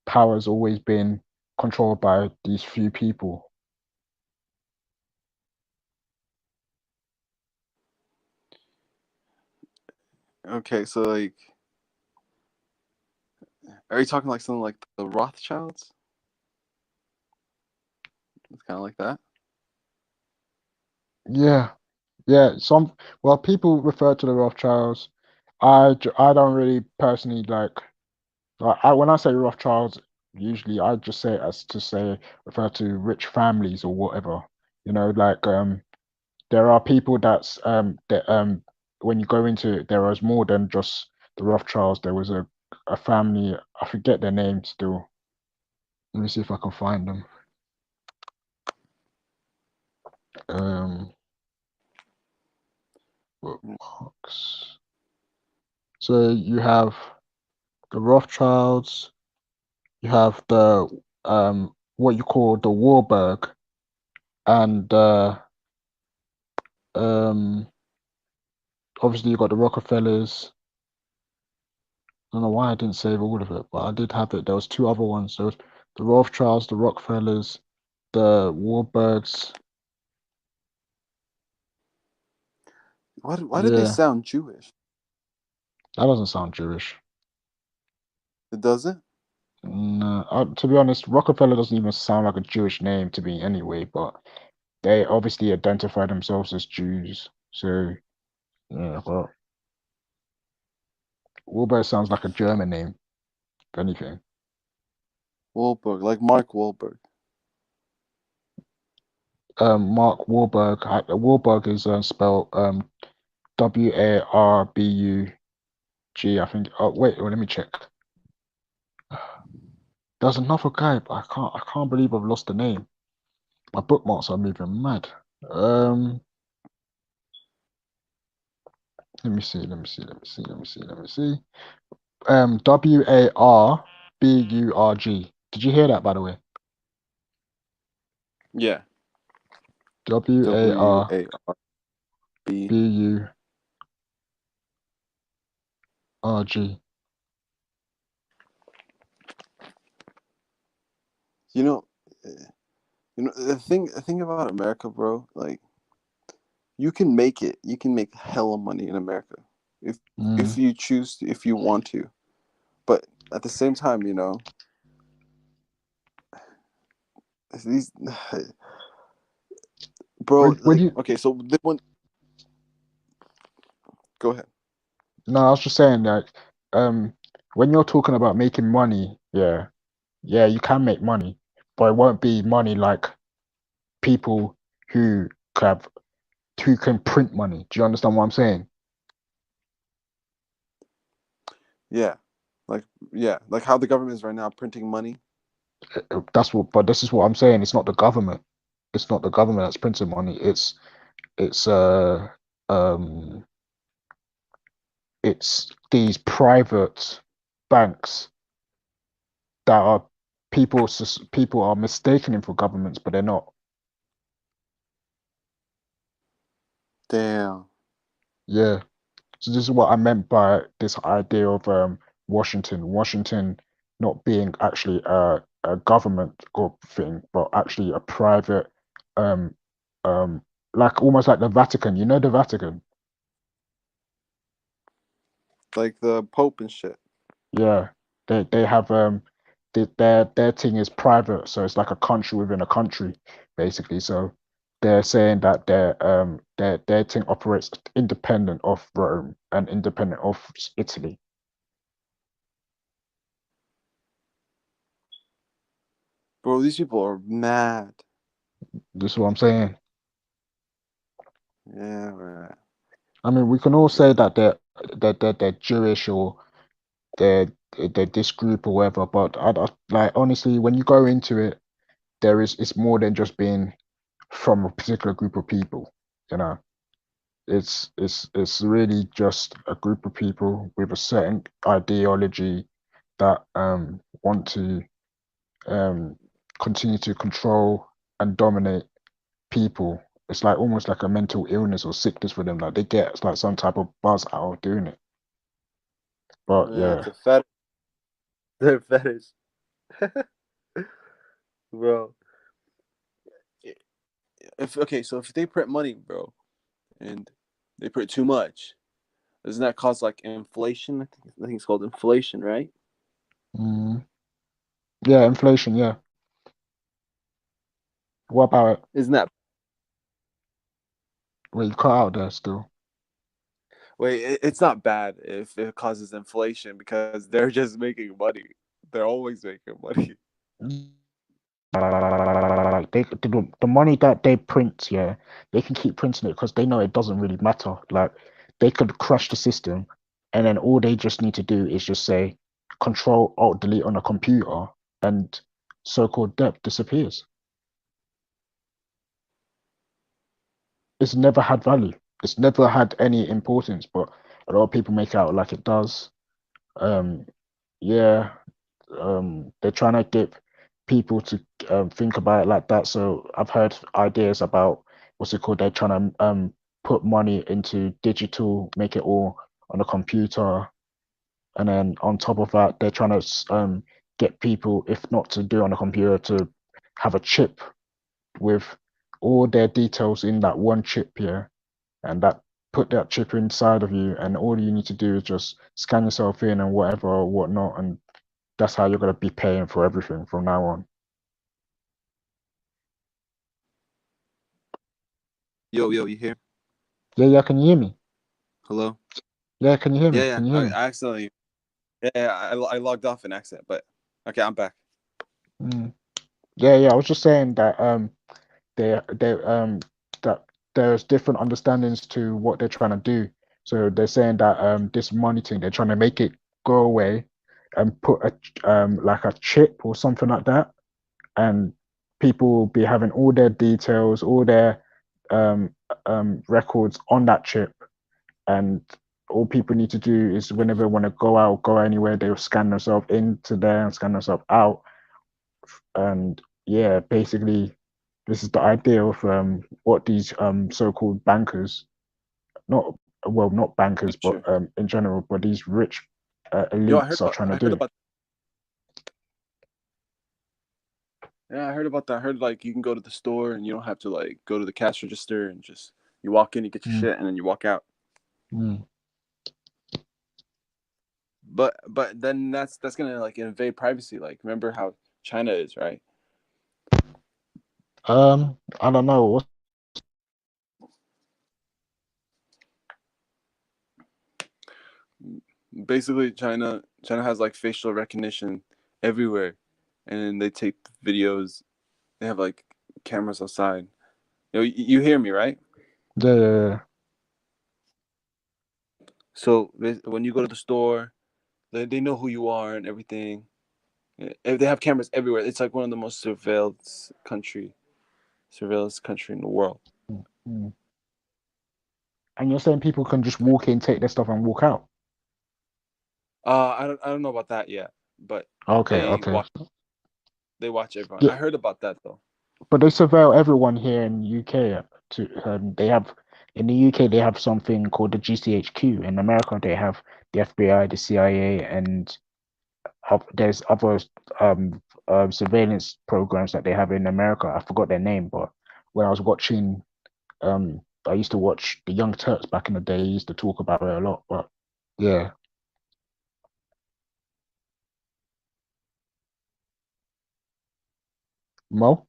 power has always been controlled by these few people. Okay, so like, are you talking like something like the Rothschilds? It's kind of like that. Yeah, yeah. People refer to the Rothschilds. I don't really personally when I say Rothschilds, usually I just say it as to say refer to rich families or whatever. There are people that when you go into it, there was more than just the Rothschilds. There was a family. I forget their name still. Let me see if I can find them. Um, bookmarks. So you have the Rothschilds. You have the what you call the Warburg, and um obviously you got the Rockefellers. I don't know why I didn't save all of it, but I did have it. There was two other ones. There was the Rothschilds, the Rockefellers, the Warburgs. Why did they Yeah, sound Jewish? that doesn't sound Jewish. It doesn't. No, to be honest, Rockefeller doesn't even sound like a Jewish name to me anyway, but they obviously identify themselves as Jews. So, yeah, but Warburg sounds like a German name, if anything. Wahlberg, like Mark Wahlberg. Mark Wahlberg. Wahlberg is spelled Warbug. I think. Oh wait, let me check. There's another guy, but I can't believe I've lost the name. My bookmarks are moving mad. Um, let me see. Warburg. Did you hear that, by the way? Yeah. W A W R A R B B U RG. You know, the thing about America, bro. Like, you can make it. You can make hella money in America if Mm. you choose to, if you want to. But at the same time, these, bro. When Like, you okay, so the one. Go ahead. No, I was just saying that um when you're talking about making money, yeah, yeah, you can make money, but it won't be money like people who have who can print money. Do you understand what I'm saying? Yeah, like like how the government is right now printing money. That's what, but this is what I'm saying. It's not the government. It's not the government that's printing money. It's um it's these private banks that are people are mistaking them for governments, but they're not. Damn. Yeah. So this is what I meant by this idea of Washington not being actually a government or thing, but actually a private, um, um, like almost like the Vatican. You know the Vatican? Like the Pope and shit. Yeah, they have their thing is private, so it's like a country within a country, basically. So they're saying that their thing operates independent of Rome and independent of Italy. Bro, these people are mad. This is what I'm saying. Yeah, man. I mean, we can all say that they're Jewish or they're they're this group or whatever, but like honestly, when you go into it, it's more than just being from a particular group of people. You know, it's really just a group of people with a certain ideology that want to um continue to control and dominate people. It's like almost like a mental illness or sickness for them. Like they get it's like some type of buzz out of doing it. But Yeah, yeah, it's a fetish. They're fetish, bro. If okay, so if they print money, bro, and they print too much, doesn't that cause like inflation? I think it's called inflation, right? mm, yeah, inflation. Yeah. What about it? Isn't that Well, you cut out there still. wait? It's not bad if it causes inflation because they're just making money. They're always making money. Like the money that they print, yeah, they can keep printing it because they know it doesn't really matter. Like they could crash the system, and then all they just need to do is just say Control Alt Delete on a computer, and so-called debt disappears. It's never had value. It's never had any importance, but a lot of people make out like it does. Um, yeah, they're trying to get people to think about it like that. So I've heard ideas about what's it called? They're trying to put money into digital, make it all on a computer, and then on top of that, they're trying to get people, if not to do it on a computer, to have a chip with all their details in that one chip here, and that put that chip inside of you, and all you need to do is just scan yourself in and whatever or whatnot, and that's how you're going to be paying for everything from now on. Yo, yo, you hear? Yeah, yeah, can you hear me? Hello? Yeah, can you hear Yeah, me? yeah. Can you hear me? I accidentally. Yeah, I logged off in accident, but okay, I'm back. Mm. Yeah, yeah. I was just saying that they that there's different understandings to what they're trying to do. So they're saying that this money thing, they're trying to make it go away and put a like a chip or something like that, and people will be having all their details, all their um records on that chip, and all people need to do is whenever they want to go out, go anywhere, they'll scan themselves into there and scan themselves out. And yeah, basically, this is the idea of what these so-called bankers, not well, not bankers, but Sure. in general, but these rich Yo, I heard elites are about. trying I to heard do. about. Yeah, I heard about that. I heard like you can go to the store and you don't have to like go to the cash register and just you walk in, you get your Mm, shit, and then you walk out. mm. But then that's gonna like invade privacy. Like remember how China is, right? I don't know. Basically, China has like facial recognition everywhere, and then they take videos. They have like cameras outside. You hear me, right? Yeah. So when you go to the store, they know who you are and everything. They have cameras everywhere. It's like one of the most surveillance country in the world. Mm. And you're saying people can just walk in, take their stuff, and walk out? I don't know about that yet, but Okay, they okay. watch they watch everyone. Yeah, I heard about that though. but they surveil everyone here in UK. They have in the UK they have something called the GCHQ. In America they have the FBI, the CIA, and there's other um, surveillance programs that they have in America. I forgot their name, but when I was watching, I used to watch the Young Turks back in the day. They used to talk about it a lot. But yeah, Mo,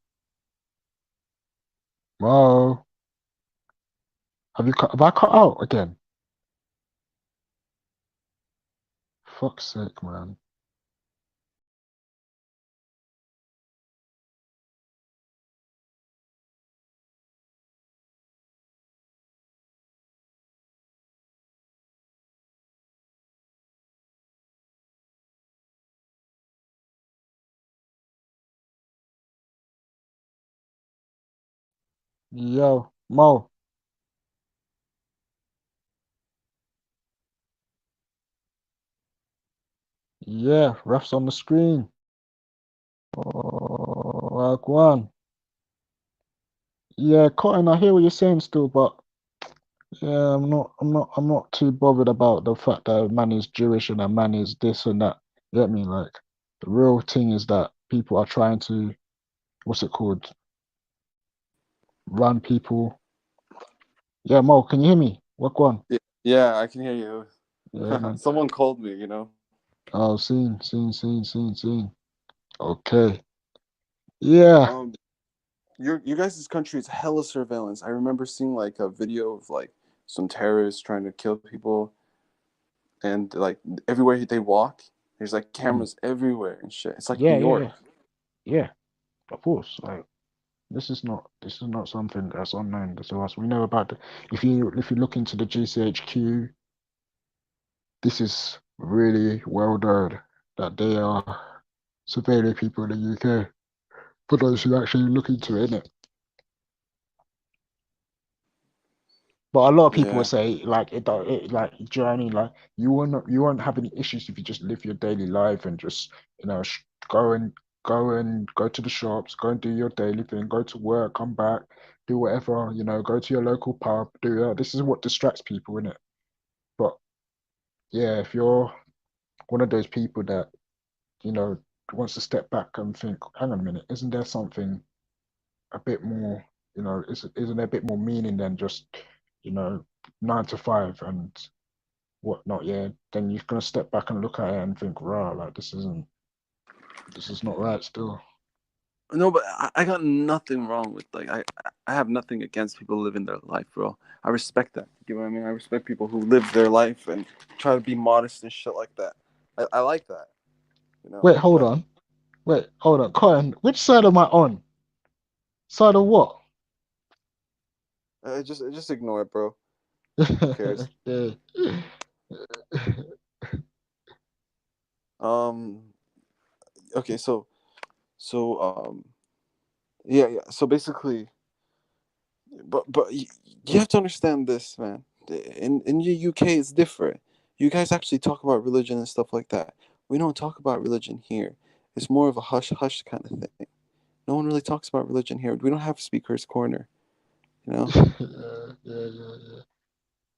Mo, have I cut out again? Fuck's sake, man. Yo, Mo. Yeah, refs on the screen. Oh, go on. Yeah, Cotton, I hear what you're saying still, but yeah, I'm not too bothered about the fact that a man is Jewish and a man is this and that. You get me? Like, the real thing is that people are trying to, what's it called? Run people. Yeah, Mo, can you hear me? What go on? Yeah, I can hear you. Yeah, man. Someone called me. Oh, seen. Okay. Yeah. Um, your guys' country is hella surveillance. I remember seeing like a video of like some terrorists trying to kill people, and like everywhere they walk, there's like Mm. cameras everywhere and shit. It's like New Yeah. York. Yeah, of course. Like, this is not something that's unknown to us. We know about if you look into the GCHQ, this is really well known that they are surveilling people in the UK. For those who actually look into it, innit? But a lot of people will Yeah. say like like, do you know what I mean? Like you won't have any issues if you just live your daily life and just go to the shops, go and do your daily thing, go to work, come back, do whatever, go to your local pub, do that. This is what distracts people, innit? But yeah, if you're one of those people that, you know, wants to step back and think, hang on a minute, isn't there something a bit more, isn't there a bit more meaning than just, 9 to 5 and whatnot? Yeah, then you're gonna step back and look at it and think, rah, like this is not right still. No, but I got nothing wrong with like I have nothing against people living their life, bro. I respect that. You know what I mean? I respect people who live their life and try to be modest and shit like that. I like that, Wait, hold But on. Wait, hold on. Cotton, which side am I on? Side of what? just ignore it, bro. Who cares? Yeah. Um. Okay. So. Yeah. So basically, but you have to understand this, man. In the UK, it's different. You guys actually talk about religion and stuff like that. We don't talk about religion here. It's more of a hush hush kind of thing. No one really talks about religion here. We don't have speakers corner. You know. Yeah.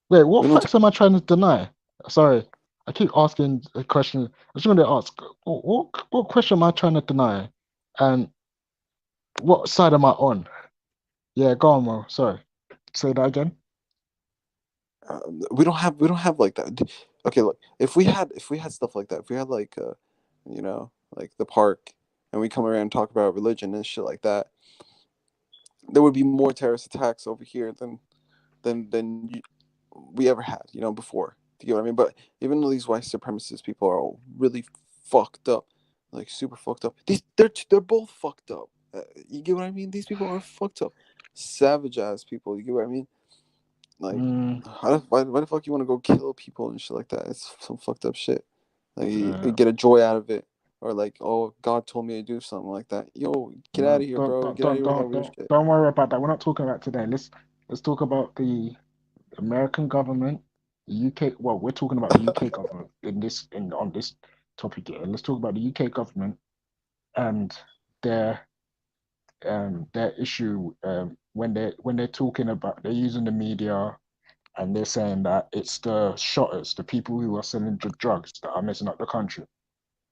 Wait, what We don't. facts am I trying to deny? Sorry. I keep asking a question. I was going to ask, what question am I trying to deny? And what side am I on? Yeah, go on, Mo. Sorry. Say that again. We don't have like that. Okay, look, if we had stuff like that, if we had like like the park, and we come around and talk about religion and shit like that, there would be more terrorist attacks over here than we ever had, before. Do you get what I mean? But even though these white supremacist people are all really fucked up, like super fucked up, they're both fucked up. You get what I mean? These people are fucked up, savage ass people. You get what I mean? Like, Mm, why the fuck you want to go kill people and shit like that? It's some fucked up shit. Like you yeah. get a joy out of it, or like, oh, God told me to do something like that. Yo, get out No, of here, don't bro. don't Get out of don't here with that don't weird don't shit. don't worry about that. We're not talking about today. Let's talk about the American government, the UK. Well, we're talking about the UK government in on this topic here. Let's talk about the UK government and their their issue when they're talking about they're using the media and they're saying that it's the shotters, the people who are selling the drugs that are messing up the country.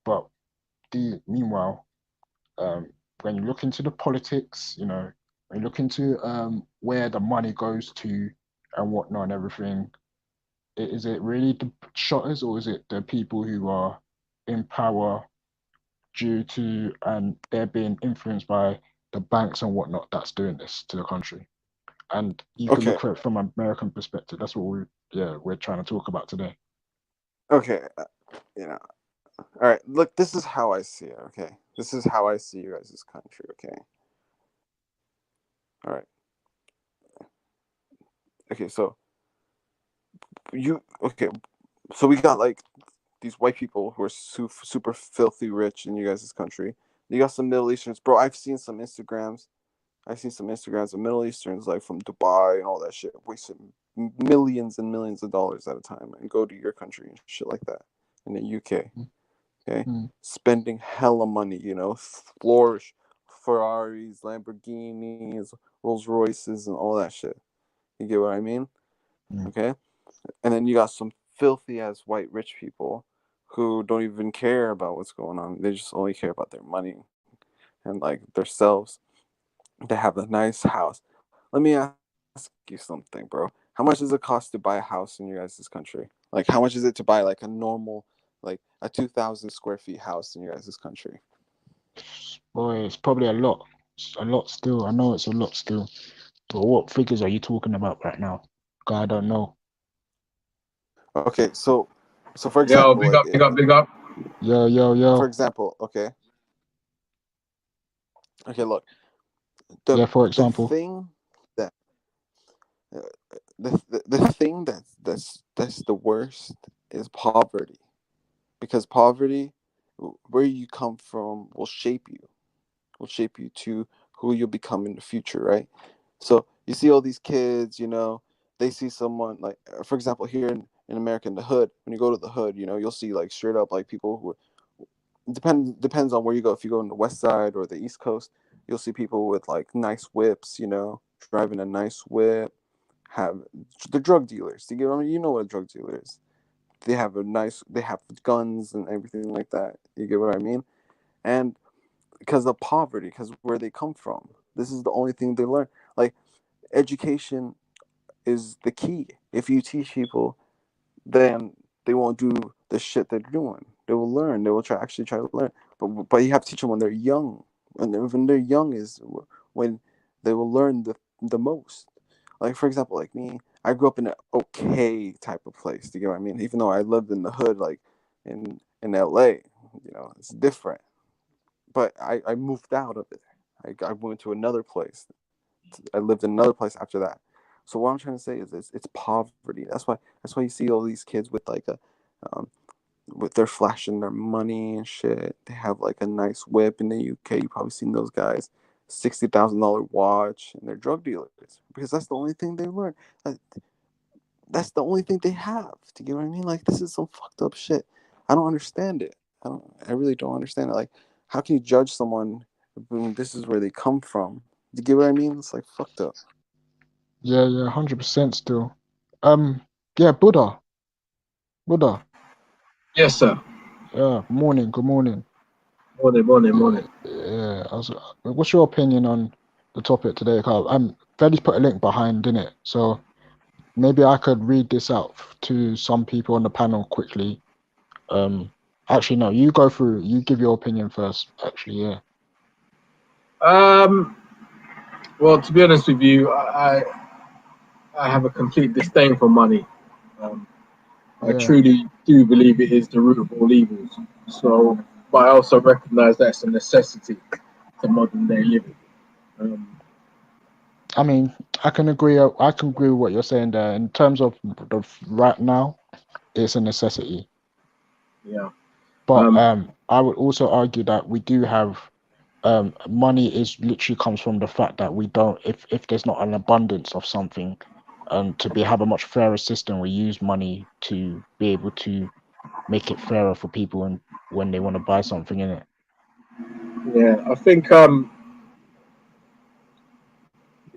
But meanwhile, um, when you look into the politics, when you look into where the money goes to and whatnot and everything, is it really the shotters or is it the people who are in power due to and they're being influenced by the banks and whatnot that's doing this to the country? And you can Okay, look at it from an American perspective. That's what we're trying to talk about today. okay, All right. Look, this is how I see it. Okay, this is how I see you guys' country. Okay. All right. Okay. So you okay? So we got like these white people who are super filthy rich in you guys' country. You got some Middle Easterns, bro. I've seen some Instagrams. I've seen some Instagrams of Middle Easterns like from Dubai and all that shit, wasting millions and millions of dollars at a time, and go to your country and shit like that in the UK. Okay, Mm, spending hella money, flourish Ferraris, Lamborghinis, Rolls Royces, and all that shit. You get what I mean? mm, Okay, and then you got some filthy ass white rich people who don't even care about what's going on. They just only care about their money and like themselves. They have a nice house. Let me ask you something, bro. How much does it cost to buy a house in your guys' country? Like, how much is it to buy like a normal, like a 2,000 square feet house in your guys' country? boy, it's probably a lot. It's a lot still. I know it's a lot still. But what figures are you talking about right now? God, I don't know. Okay, so for Yo, example, big like up, big up, big up. Yo, yo, for yo. example, okay, look, the Yeah, for the example. thing that uh, the thing that's the worst is poverty, because poverty, where you come from, will shape you to who you'll become in the future, right? So you see all these kids, they see someone like, for example, here in America, in the hood, when you go to the hood, you'll see like straight up like people who depends on where you go. If you go on the west side or the east coast, you'll see people with like nice whips, driving a nice whip. Have the drug dealers. Do you get what I mean? You know what a drug dealer is. They have guns and everything like that. You get what I mean? And because of poverty, because where they come from, this is the only thing they learn. Like, education is the key. If you teach people, then they won't do the shit they're doing. They will learn. They will actually try to learn. But you have to teach them when they're young. When they're young is when they will learn the most. Like, for example, like me, I grew up in an okay type of place. Do you get what I mean? Even though I lived in the hood, like in LA, it's different. But I moved out of it. I went to another place. I lived in another place after that. So what I'm trying to say is it's poverty. That's why you see all these kids with like um, with their flashing their money and shit. They have like a nice whip in the UK. You probably seen those guys, $60,000 watch, and they're drug dealers because that's the only thing they learn. Like, that's the only thing they have. Do you get what I mean? Like, this is some fucked up shit. I don't understand it. I really don't understand it. Like, how can you judge someone when this is where they come from? Do you get what I mean? It's like fucked up. Yeah, yeah, 100% still. Um, yeah, Buddha. Buddha. Yes, sir. Yeah, morning. Good morning. Morning. Yeah, what's your opinion on the topic today, Carl? Freddy's put a link behind, didn't it? So maybe I could read this out to some people on the panel quickly. Actually, no, you go through. You give your opinion first. Actually, yeah. Well, to be honest with you, I have a complete disdain for money. Um, I Yeah. truly do believe it is the root of all evils. So, but I also recognise that it's a necessity to modern day living. Um, I mean, I can agree. I can agree with what you're saying there. In terms of the right now, it's a necessity. yeah. But Um, I would also argue that we do have money is literally comes from the fact that we don't if there's not an abundance of something, to be have a much fairer system, we use money to be able to make it fairer for people and when they want to buy something in it. yeah. I think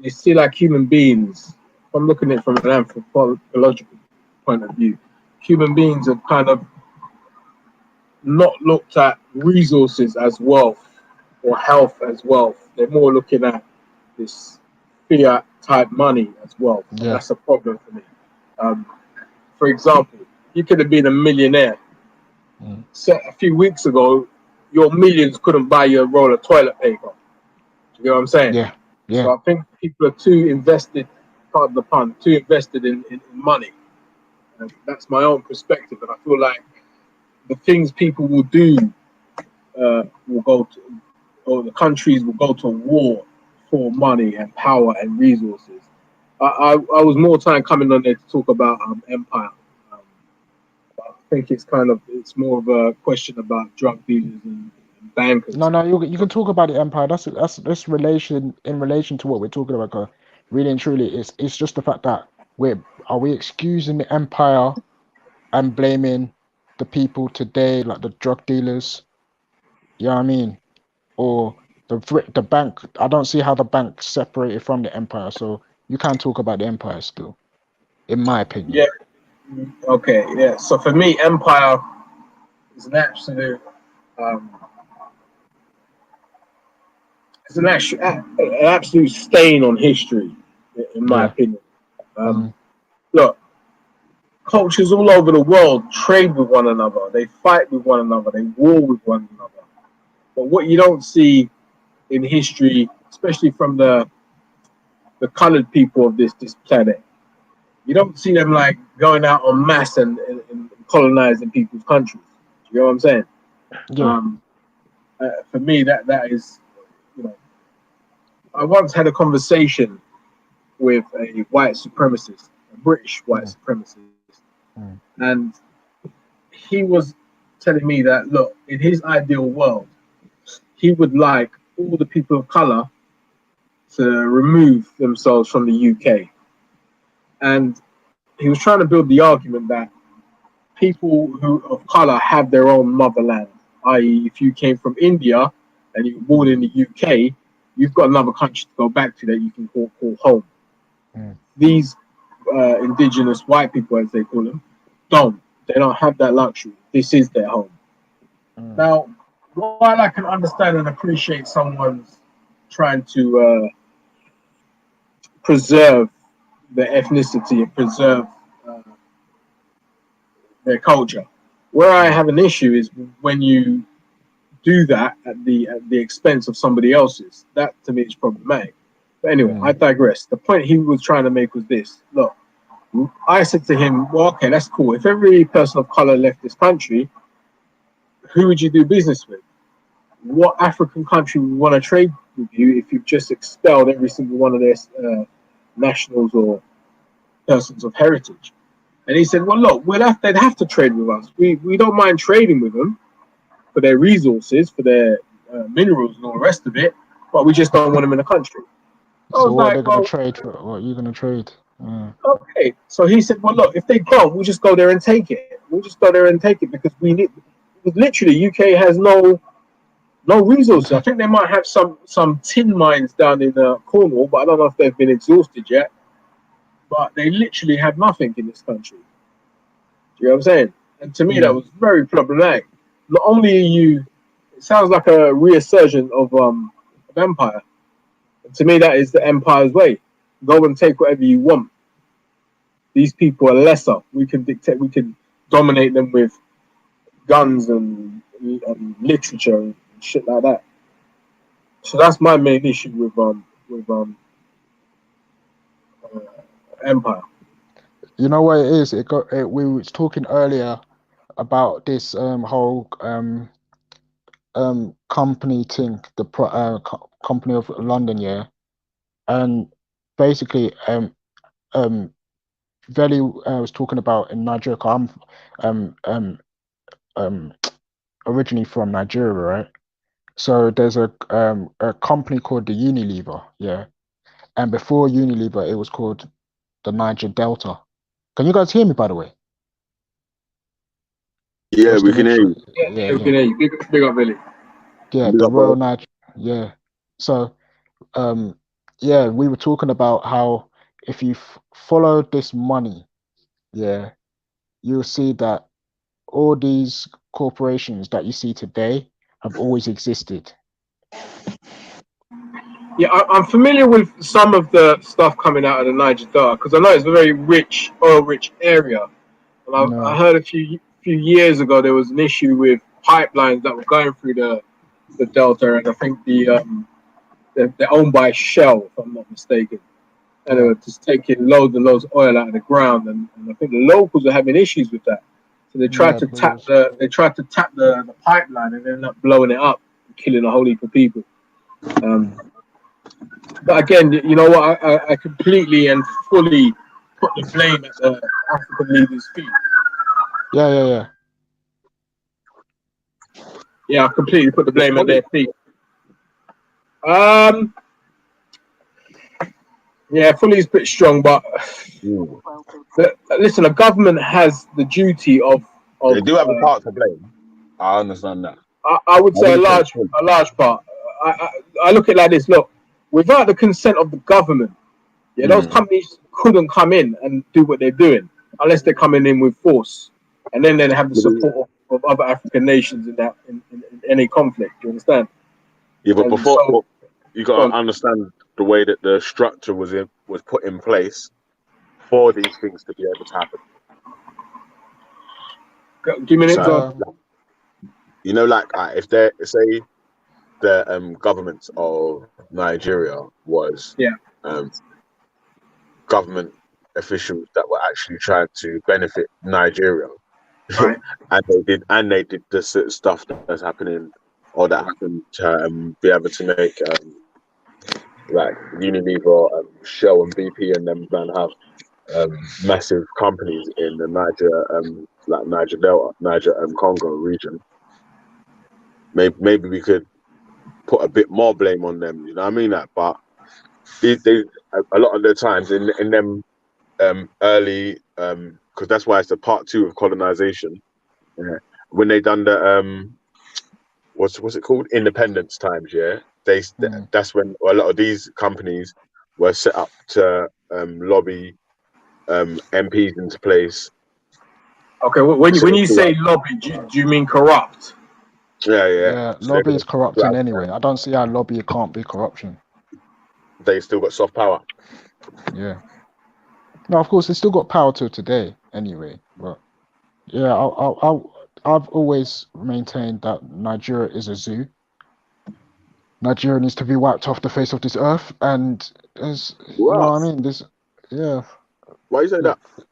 you see, like human beings. If I'm looking at it from an anthropological point of view, human beings have kind of not looked at resources as wealth or health as wealth. They're more looking at this fiat type money as wealth, and Yeah. that's a problem for me. Um, for example, you could have been a millionaire. Mm. So a few weeks ago, your millions couldn't buy you a roll of toilet paper. Do you know what I'm saying? Yeah. So Yeah. I think people are too invested, pardon the pun, too invested in money. And that's my own perspective, and I feel like the things people will do will go to, or the countries will go to war for money and power and resources. I was more time coming on there to talk about empire. Um, I think it's more of a question about drug dealers and No, bankers. no, you can talk about the empire. That's relation in relation to what we're talking about. 'Cause really and truly, it's just the fact that we excusing the empire and blaming the people today, like the drug dealers. You know what I mean? Or the bank. I don't see how the bank separated from the empire. So you can't talk about the empire still, in my Yeah. opinion. Okay. Yeah. So for me, empire is an absolute. Um, it's an absolute stain on history, in my Yeah. opinion. Um, Mm. Look, cultures all over the world trade with one another. They fight with one another. They war with one another. But what you don't see in history, especially from the colored people of this planet, you don't see them like going out en masse and colonizing people's countries. You know what I'm saying? Yeah. Um, for me, that is, you know, I once had a conversation with a white supremacist, a British white Mm. supremacist, Mm. and he was telling me that look, in his ideal world, he would like all the people of color to remove themselves from the UK, and he was trying to build the argument that people who of color have their own motherland, i.e., if you came from India and you were born in the UK, you've got another country to go back to that you can call home. Mm. These indigenous white people, as they call them, don't. They don't have that luxury. This is their home. Mm. Now, while I can understand and appreciate someone's trying to preserve their ethnicity and preserve uh, their culture, where I Mm. have an issue is when you do that at the expense of somebody else's. That to me is problematic. But anyway, I Mm. digress. The point he was trying to make was this: look, I said to him, "Well, okay, that's cool. If every person of color left this country, who would you do business with? What African country would want to trade with you if you've just expelled every single one of their nationals or persons of heritage?" And he said, "Well, look, they'd have to trade with us. We don't mind trading with them for their resources, for their minerals and all the rest of it, but we just don't want them in the country." I So was what like, they're gonna "Well, trade for? What are you gonna trade? Mm. okay." So he said, "Well, look, if they don't, we'll just go there and take it. We'll just go there and take it because we need." Literally, UK has no resources. I think they might have some tin mines down in Cornwall, but I don't know if they've been exhausted yet. But they literally have nothing in this country. Do you know what I'm saying? And to me, that was very problematic. Not only are you, it sounds like a reassertion of empire. And to me, that is the empire's way. Go and take whatever you want. These people are lesser. We can dictate. We can dominate them with guns and literature and shit like that. So that's my main issue with empire. You know what it is? We was talking earlier about this whole company thing, the company of London, yeah, and basically Veli was talking about in Nigeria. 'Cause I'm um originally from Nigeria, right? So there's a company called the Unilever, yeah, and before Unilever, it was called the Niger Delta. Can you guys hear me, by the way? Yeah, Just we to can make hear sure. you. Yeah, we can hear you. Big up, Billy. Yeah, Big the up, Royal bro. Niger. Yeah. So yeah, we were talking about how if you follow this money, yeah, you'll see that all these corporations that you see today have always existed. Yeah, I'm familiar with some of the stuff coming out of the Niger Delta because I know it's a very rich, oil-rich area. And I No, heard a few years ago there was an issue with pipelines that were going through the delta, and I think they're owned by Shell, if I'm not mistaken. And they yeah, were just taking loads and loads of oil out of the ground, and I think the locals are having issues with that. So they tried yeah, to tap because the pipeline and ended up blowing it up, killing a whole heap of people. But again, you know what? I completely and fully put the blame at the African leaders' feet. yeah. Yeah, I completely put the What's blame at funny? their feet. Um, yeah, fully is a bit strong, but Mm. listen, a government has the duty They of do have a part to blame. I understand that. I would I say wouldn't say it's full. a large part. I look at it like this. Look, without the consent of the government, yeah, those Mm. companies couldn't come in and do what they're doing unless they're coming in with force, and then they have the But then- support of other African nations in any conflict. You understand? yeah, but And before so, you go got to on. understand the way that the structure was put in place for these things to be able to happen. Give me an So, example. um, like if they say the government of Nigeria was Yeah, um, government officials that were actually trying to benefit Nigeria, right. and they did the sort of stuff that's happening or that happened to be able to make like Unilever, Shell, and BP, and them man have massive companies in the Niger, like Niger Delta, Niger Congo region. Maybe we could put a bit more blame on them. You know what I mean? That, but they a lot of the times in them early because that's why it's the part 2 of colonization. Yeah. When they done the what's it called, independence times, yeah, mm, that's when a lot of these companies were set up to lobby MPs into place. Okay. When So you say lobby, do you mean corrupt? yeah, yeah, so they're lobby gonna is corrupting anyway. I don't see how lobby can't be corruption. they still got soft power. Yeah. No, of course, they still got power till today anyway. But yeah, I've always maintained that Nigeria is a zoo. Nigeria needs to be wiped off the face of this earth, and there's, you know what I Rough. mean. This, yeah. Why you say Look, that?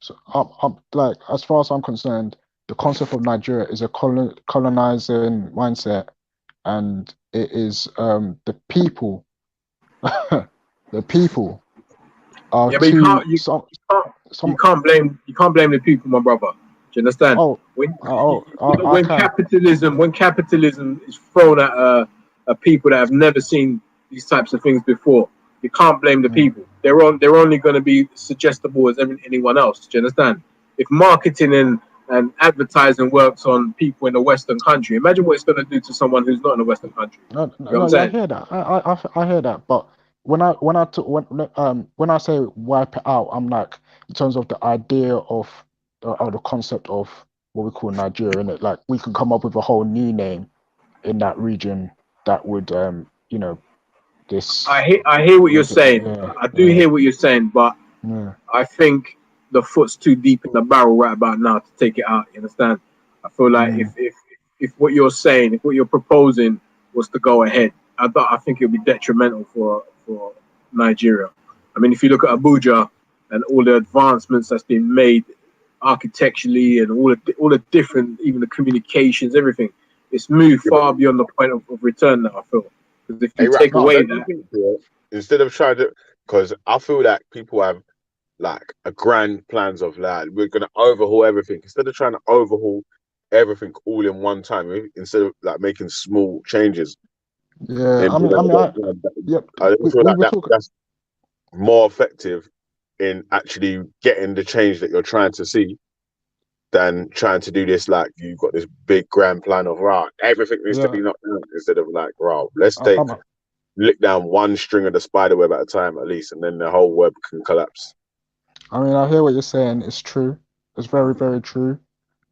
so I'm like, as far as I'm concerned, the concept of Nigeria is a colonizing mindset, and it is the people, the people are Yeah, but too can't some. you can't blame the people, my brother. Do you understand? Oh, When I can. when capitalism is thrown at people that have never seen these types of things before, you can't blame the Mm, people. They're only going to be suggestible as anyone else. Do you understand? If marketing and advertising works on people in a Western country, imagine what it's going to do to someone who's not in a Western country. no, You know what I'm yeah, I saying? hear that. I hear that. But when I say wipe it out, I'm like in terms of the idea of or the concept of what we call Nigeria, innit? Like we could come up with a whole new name in that region that would, you know, this. I hear what you're saying. Yeah, I do hear what you're saying, but yeah, I think the foot's too deep in the barrel right about now to take it out. You understand? I feel like if what you're saying, if what you're proposing was to go ahead, I think it would be detrimental for Nigeria. I mean, if you look at Abuja and all the advancements that's been made architecturally and all the different, even the communications, everything, it's moved far beyond the point of return now. I feel because if you Hey, take Raf, away don't you that, think, yeah, instead of trying to, because I feel like people have like a grand plans of like we're gonna overhaul everything instead of trying to overhaul everything all in one time. Instead of like making small changes yeah. in Yep. I don't feel We like were talking. that's more effective in actually getting the change that you're trying to see than trying to do this like you've got this big grand plan of everything needs to Yeah, be knocked down instead of like let's I, take I'm, lick down one string of the spider web at a time at least, and then the whole web can collapse. I mean, I hear what you're saying. It's true. It's very, very true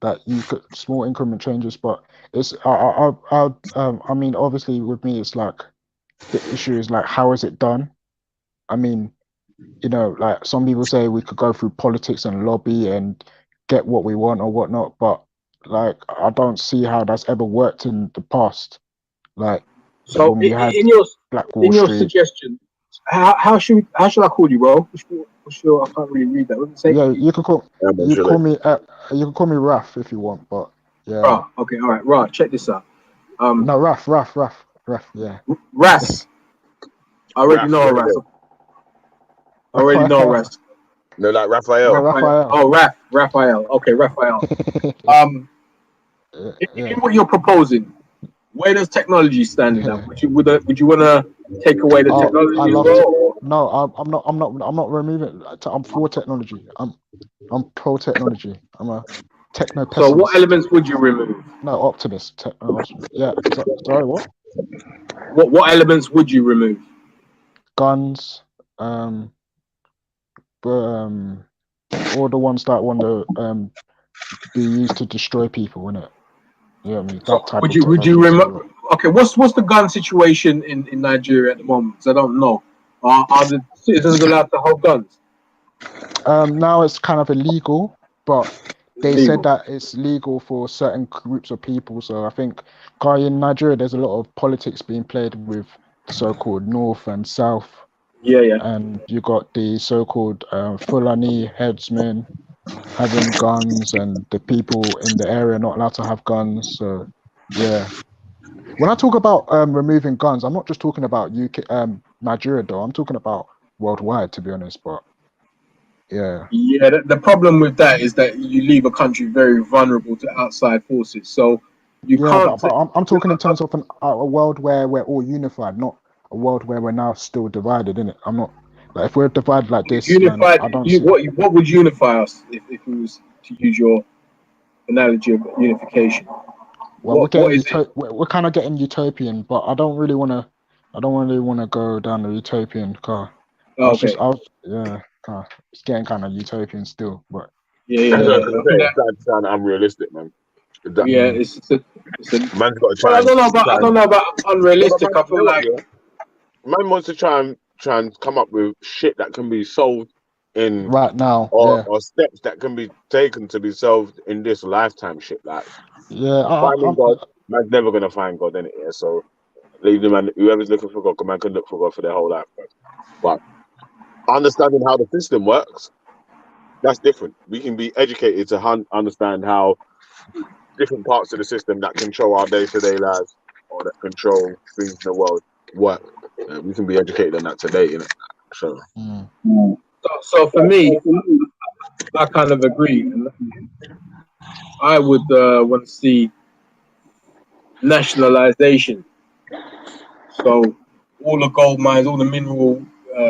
that you could small increment changes, but it's I mean, obviously with me, it's like the issue is like how is it done? I mean, you know, like some people say we could go through politics and lobby and get what we want or whatnot, but like I don't see how that's ever worked in the past. Like so when we had Black Wall in your Street. suggestion, how should I call you, bro? What's your, I can't really read that. What did it say? Yeah, you could call Man, should I- you can call me Raf if you want, but yeah. Right. Okay. All right. Right. Check this out. No, Raf, yeah. Ras. I already Raf, know there a you Ras. go. I already know a Ras. No, like No, Raphael. Raphael. Oh, Raphael. Okay, Raphael. In Yeah. what you're proposing, where does technology stand in that? Would you want to take away the Oh, technology I as love well? to. Or? No, I'm not removing it. I'm for technology. I'm pro technology. I'm a techno So, what pessimist. elements would you remove? No, optimist. Yeah. Sorry, what? What elements would you remove? Guns. But all the ones that want to be used to destroy people, innit? You know what I mean? So, That type would of you technology. remove? Okay, what's the gun situation in Nigeria at the moment? Because I don't know. Are the citizens allowed to hold guns? Now it's kind of illegal, but they said Legal. that it's legal for certain groups of people. So I think in Nigeria, there's a lot of politics being played with the so-called North and South, Yeah. and you got the so-called Fulani headsmen having guns, and the people in the area not allowed to have guns. So yeah, when I talk about removing guns, I'm not just talking about Nigeria though. I'm talking about worldwide, to be honest. But yeah. Yeah, the problem with that is that you leave a country very vulnerable to outside forces. So you Yeah, can't but take. I'm talking in terms of a world where we're all unified, not a world where we're now still divided, innit? I'm not like if we're divided like this, then Unified. I don't see. What would unify us if it was to use your analogy of unification? Well, What is it? we're kind of getting utopian, but I don't really want to. I don't really want to go down the utopian car. Okay. It's getting kind of utopian still, but Yeah. That's what I was yeah, gonna I say. think It's starting to sound unrealistic, man. yeah, mm, it's a. Man's got to Well, try and I don't know about no, but unrealistic. man, I you know feel what, like yeah? Man wants to try and come up with shit that can be solved in right now, or yeah, steps that can be taken to be solved in this lifetime. Shit like yeah. finding God, man's never gonna find God in it. Yeah, so leave the man. Whoever's looking for God, man can look for God for their whole life. But understanding how the system works, that's different. We can be educated to understand how different parts of the system that control our day-to-day lives or that control things in the world work. We can be educated on that today, you know. So Mm. so. For me, I kind of agree. I would want to see nationalization. So all the gold mines, all the mineral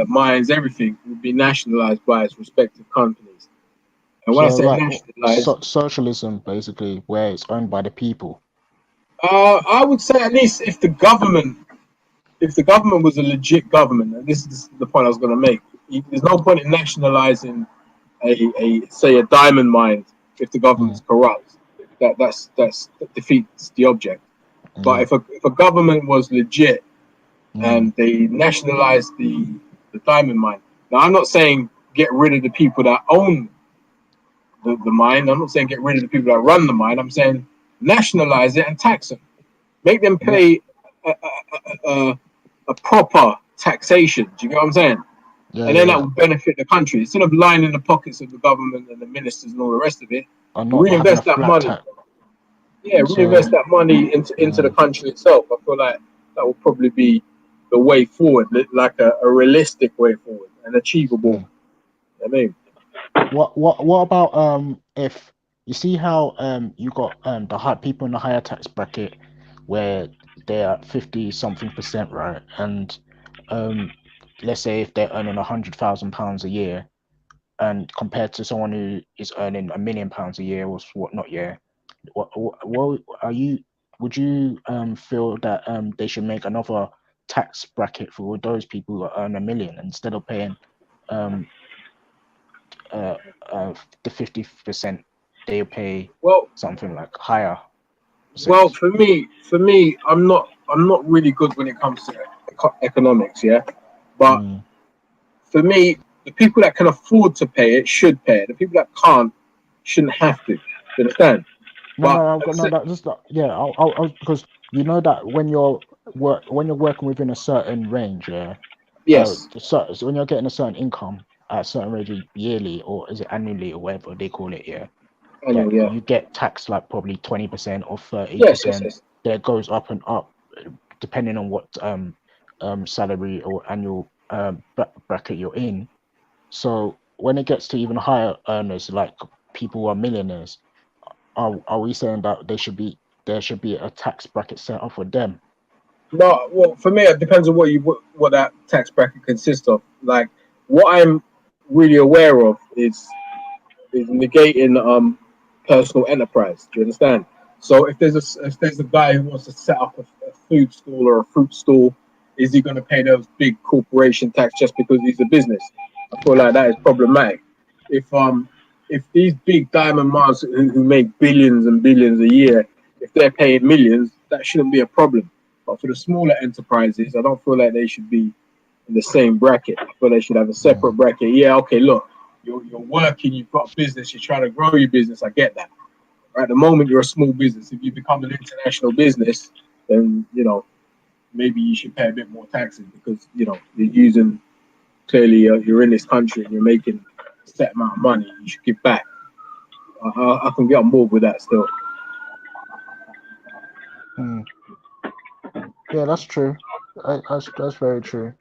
mines, everything would be nationalized by its respective companies. And when I So say like nationalized, socialism, basically, where it's owned by the people. I would say at least if the government was a legit government, and this is the point I was going to make, there's no point in nationalizing a say a diamond mine if the government's Mm. corrupt. that defeats the object. But if a government was legit and they nationalized the diamond mine, now I'm not saying get rid of the people that own the mine. I'm not saying get rid of the people that run the mine. I'm saying nationalize it and tax them, make them pay a proper taxation. Do you get what I'm saying? And then that would benefit the country instead of lining the pockets of the government and the ministers and all the rest of it. Or not having a Reinvest that flat money. tax. Yeah, So- reinvest that money into the country itself. I feel like that will probably be the way forward, like a realistic way forward and achievable. I mean, What about if you see how you got the high people in the higher tax bracket where they're at 50 something percent, right? And let's say if they're earning £100,000 a year, and compared to someone who is earning £1 million a year or whatnot, yeah. What are you? Would you feel that they should make another tax bracket for those people who earn £1 million instead of paying um the 50%, they pay well, something like higher well, percentage? for me, I'm not really good when it comes to economics, yeah. But for me, the people that can afford to pay it should pay it. The people that can't shouldn't have to. You understand? That just yeah. I'll because you know that when you're working within a certain range, yeah. Yes. So when you're getting a certain income at a certain range yearly, or is it annually or whatever they call it, yeah. Annual, yeah. You get taxed like probably 20% or 30%. Yes. That goes up and up depending on what salary or annual bracket you're in. So when it gets to even higher earners, like people who are millionaires, are we saying that there should be a tax bracket set up for them? No, well, for me, it depends on what that tax bracket consists of. Like, what I'm really aware of is negating personal enterprise. Do you understand? So if there's a guy who wants to set up a food stall or a fruit stall, is he going to pay those big corporation tax just because he's a business? I feel like that is problematic. If these big diamond mines who make billions and billions a year, if they're paying millions, that shouldn't be a problem. But for the smaller enterprises, I don't feel like they should be in the same bracket. I feel they should have a separate bracket. Yeah, okay, look, you're working, you've got a business, you're trying to grow your business. I get that. At the moment, you're a small business. If you become an international business, then maybe you should pay a bit more taxes because you're using clearly you're in this country and you're making a set amount of money. You should give back. I can get on board with that still. Yeah, that's true. That's very true.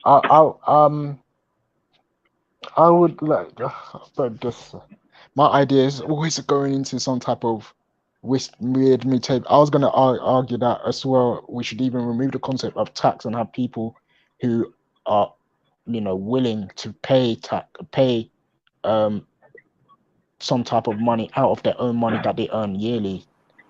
I would like, but just my idea is always going into some type of weird mutate. I was gonna argue that as well. We should even remove the concept of tax and have people who are, willing to pay some type of money out of their own money that they earn yearly.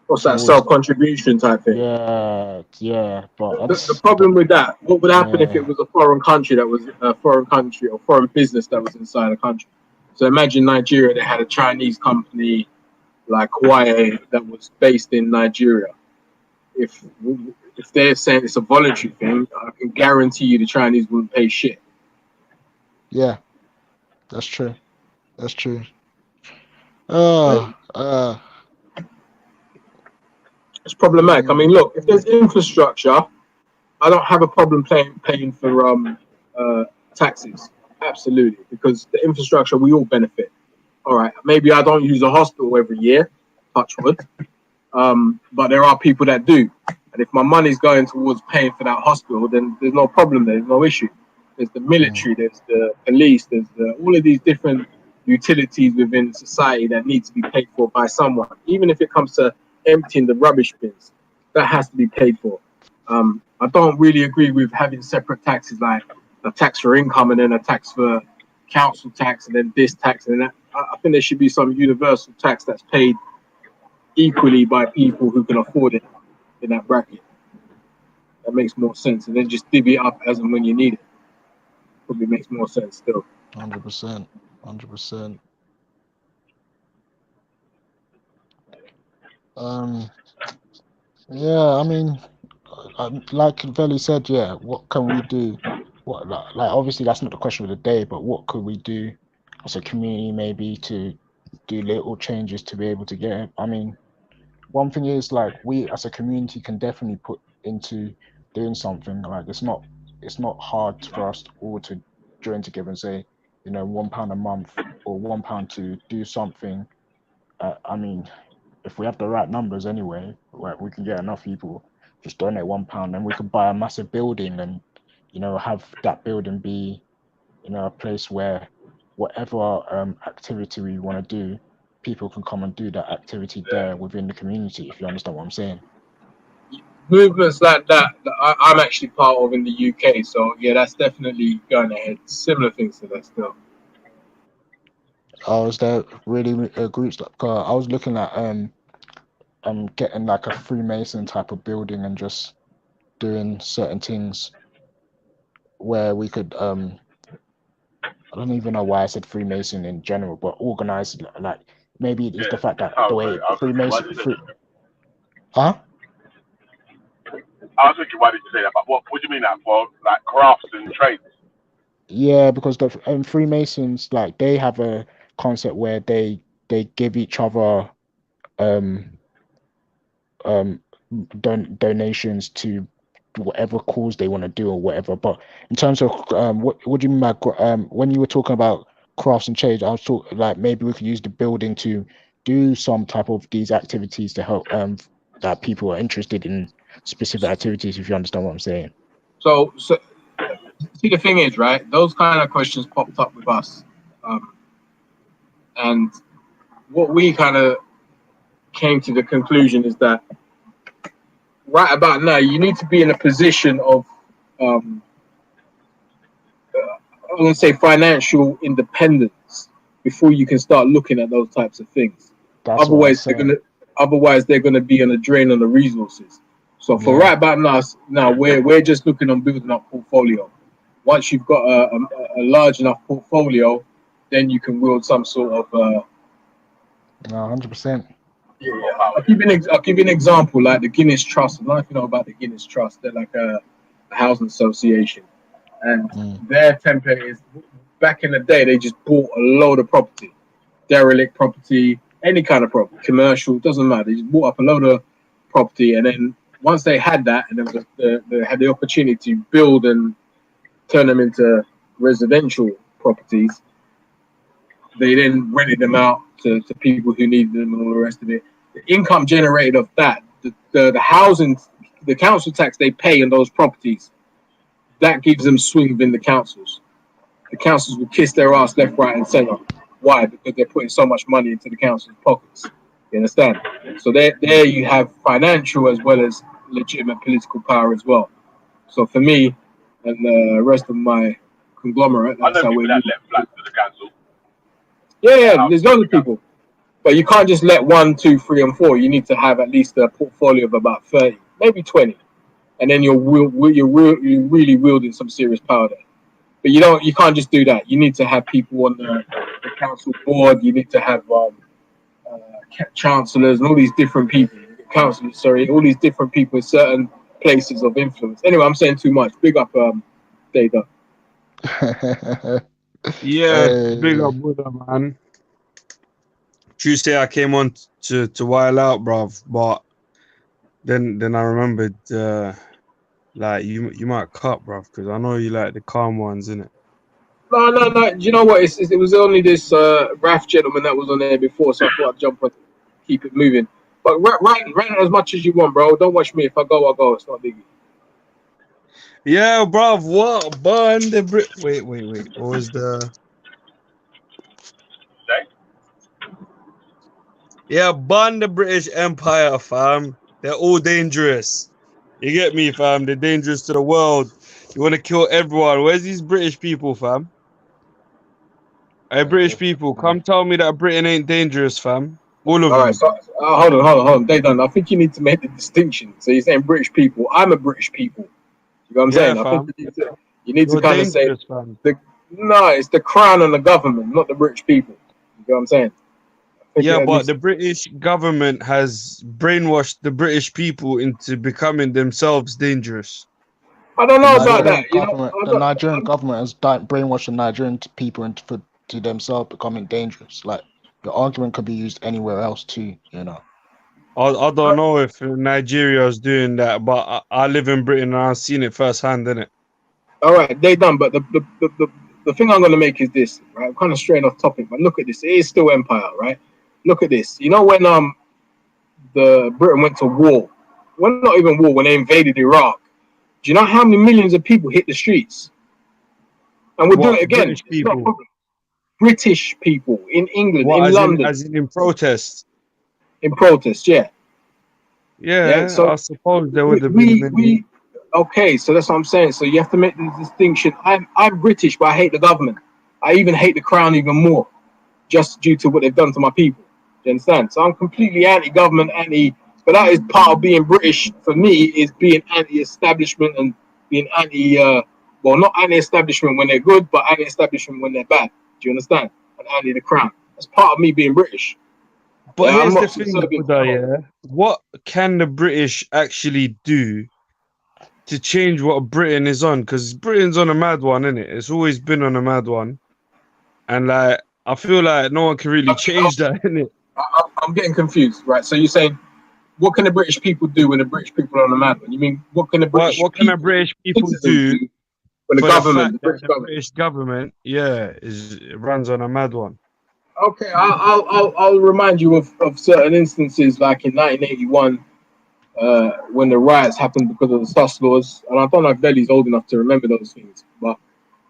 What's that towards self-contribution type thing? Yeah, but The problem with that, what would happen if yeah. it was a foreign country or foreign business that was inside a country? So imagine Nigeria, they had a Chinese company like Huawei that was based in Nigeria. If they're saying it's a voluntary thing, I can guarantee you the Chinese wouldn't pay shit. Yeah, that's true. That's true. It's problematic. I mean, look, if there's infrastructure, I don't have a problem paying for taxes. Absolutely, because the infrastructure we all benefit. All right, maybe I don't use a hospital every year, touch wood, but there are people that do. And if my money's going towards paying for that hospital, then there's no problem there. There's no issue. There's the military, there's the police, there's all of these different utilities within society that need to be paid for by someone. Even if it comes to emptying the rubbish bins, that has to be paid for. I don't really agree with having separate taxes, like a tax for income and then a tax for council tax and then this tax and that. I think there should be some universal tax that's paid equally by people who can afford it in that bracket. That makes more sense. And then just divvy it up as and when you need it. Probably makes more sense still. 100%. 100%. Um, yeah, I mean, like Veli said, yeah, what can we do? What like obviously that's not the question of the day, but what could we do as a community maybe to do little changes to be able to get it? I mean, one thing is like we as a community can definitely put into doing something. Like it's not hard for us all to join together and say, £1 a month or £1 to do something. I mean, if we have the right numbers anyway, like we can get enough people, just donate £1 and we could buy a massive building and, have that building be, a place where whatever activity we want to do, people can come and do that activity there within the community, if you understand what I'm saying. Movements like that I'm actually part of in the UK. So yeah, that's definitely going ahead. Similar things to that still. I was there really groups like I was looking at getting like a Freemason type of building and just doing certain things where we could I don't even know why I said Freemason in general, but organized like maybe it's the Yeah. fact that Oh, the sorry. way I was thinking, why Freemason did you say free, that? huh? I was thinking, why did you say that? But what do you mean that for? Like crafts and trades? Yeah, because the Freemasons like they have a concept where they give each other um um donations to whatever cause they want to do or whatever. But in terms of what do you mean by when you were talking about crafts and trade, I was talking like maybe we could use the building to do some type of these activities to help that people are interested in specific activities, if you understand what I'm saying. So see, the thing is, right? Those kind of questions popped up with us, and what we kind of came to the conclusion is that right about now, you need to be in a position of, um, I'm going to say, financial independence before you can start looking at those types of things. That's what I was Otherwise, saying. they're gonna be on a drain on the resources. So for Yeah. right about now, we're just looking on building up portfolio. Once you've got a large enough portfolio, then you can wield some sort of. No, 100%. Yeah, I'll give you an example, like the Guinness Trust. I don't know if you know about the Guinness Trust. They're like a housing association, and their template is back in the day they just bought a load of property, derelict property, any kind of property, commercial, doesn't matter. They just bought up a load of property, and then once they had that, and they had the opportunity to build and turn them into residential properties, they then rented them out to people who needed them and all the rest of it. The income generated of that, the housing, the council tax they pay on those properties, that gives them swing within the councils. The councils will kiss their ass left, right, and centre. Why? Because they're putting so much money into the council's pockets. You understand? So there you have financial as well as legitimate political power as well. So for me and the rest of my conglomerate, I that's know how people we're that moving. let flats to the council. Yeah, Houses there's to loads the of council. people. But you can't just let 1, 2, 3, and 4. You need to have at least a portfolio of about 30, maybe 20, and then you're really wielding some serious power there. But you can't just do that. You need to have people on the council board. You need to have chancellors and all these different people, councillors. Sorry, all these different people in certain places of influence. Anyway, I'm saying too much. Big up, Data. Yeah, big up Buddha, man. Tuesday I came on to while out, bruv, but then I remembered like you might cut, bruv, because I know you like the calm ones, innit? No. Do you know what? It was only this Raf gentleman that was on there before, so I thought I'd jump on, keep it moving. But rant as much as you want, bro. Don't watch me. If I go, I'll go. It's not biggie. Yeah, bruv, what? Burn the Wait. What was the... Yeah, burn the British Empire, fam. They're all dangerous. You get me, fam? They're dangerous to the world. You want to kill everyone. Where's these British people, fam? Hey, British people, come tell me that Britain ain't dangerous, fam. All of All right, you. so hold on. They done. I think you need to make the distinction. So you're saying British people. I'm a British people. You know what I'm Yeah, saying? I think fam. you need to You're kind of say dangerous, fam. no. It's the crown and the government, not the British people. You know what I'm saying? I Take it Yeah, at but least. the British government has brainwashed the British people into becoming themselves dangerous. I don't The know about Nigerian that. You know, government, the Nigerian government has brainwashed the Nigerian people to themselves becoming dangerous. Like the argument could be used anywhere else too. You know. I don't know if Nigeria is doing that, but I live in Britain and I've seen it firsthand, innit? all right, they done. But the thing I'm going to make is this, right? I'm kind of straying off topic, but look at this. It is still empire, right? Look at this. You know when the Britain went to war, well, not even war, when they invaded Iraq. Do you know how many millions of people hit the streets? And we'll do it What, again. British It's not a people? problem. British people in England, What, in London, as in protest? in protest. Yeah, yeah. Yeah, I So suppose there would have been many. we okay. So that's what I'm saying. So you have to make the distinction. I'm British, but I hate the government. I even hate the crown even more, just due to what they've done to my people. Do you understand? So I'm completely anti-government, anti. But that is part of being British for me, is being anti-establishment and being anti. Well, not anti-establishment when they're good, but anti-establishment when they're bad. Do you understand? And anti the crown. That's part of me being British. But Yeah, I'm here's the not thing, subservient to Buddha, no. yeah. What can the British actually do to change what Britain is on? Because Britain's on a mad one, isn't it? It's always been on a mad one. And like I feel like no one can really change that, innit? I'm getting confused, right? So you're saying, what can the British people do when the British people are on the mad one? You mean, what can the British What can the people, British people citizens, do do when the for the government, fact the that British the government? British government, yeah, runs on a mad one? Okay, I'll remind you of certain instances like in 1981 when the riots happened because of the sus laws, and I don't know if Belly's old enough to remember those things, but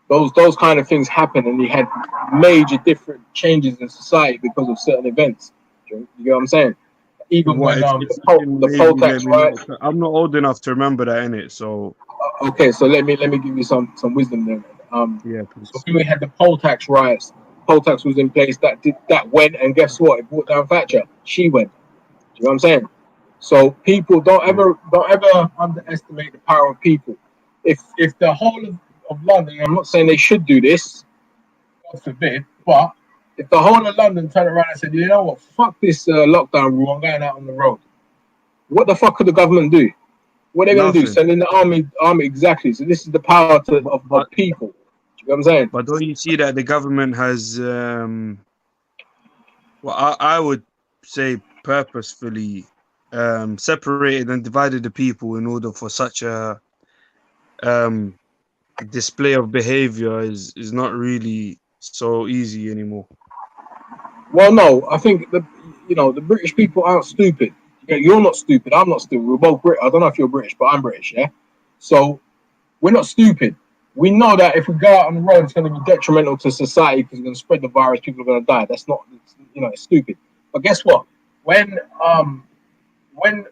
those kind of things happened, and you had major different changes in society because of certain events. You get what I'm saying? Even What when if you can the poll maybe tax let me know? riots. I'm not old enough to remember that, innit? So Okay, so let me give you some wisdom there. yeah, So please. when we had the poll tax riots, poll tax was in place. That went, and guess what? It brought down Thatcher. She went. Do you know what I'm saying? So people Yeah. don't ever underestimate the power of people. If the whole of London, I'm not saying they should do this, God forbid, but if the whole of London turned around and said, you know what, fuck this lockdown rule, I'm going out on the road. What the fuck could the government do? What are they going to do? Nothing. Send in the army exactly. So this is the power But, of but people. Do you know what I'm saying? but don't you see that the government has well, I would say purposefully separated and divided the people in order for such a um, display of behavior is not really so easy anymore. Well, no, I think the British people aren't stupid. You're not stupid. I'm not stupid. We're both British. I don't know if you're British, but I'm British. Yeah. So we're not stupid. We know that if we go out on the road, it's going to be detrimental to society because it's going to spread the virus. People are going to die. That's not, it's stupid. But guess what? When when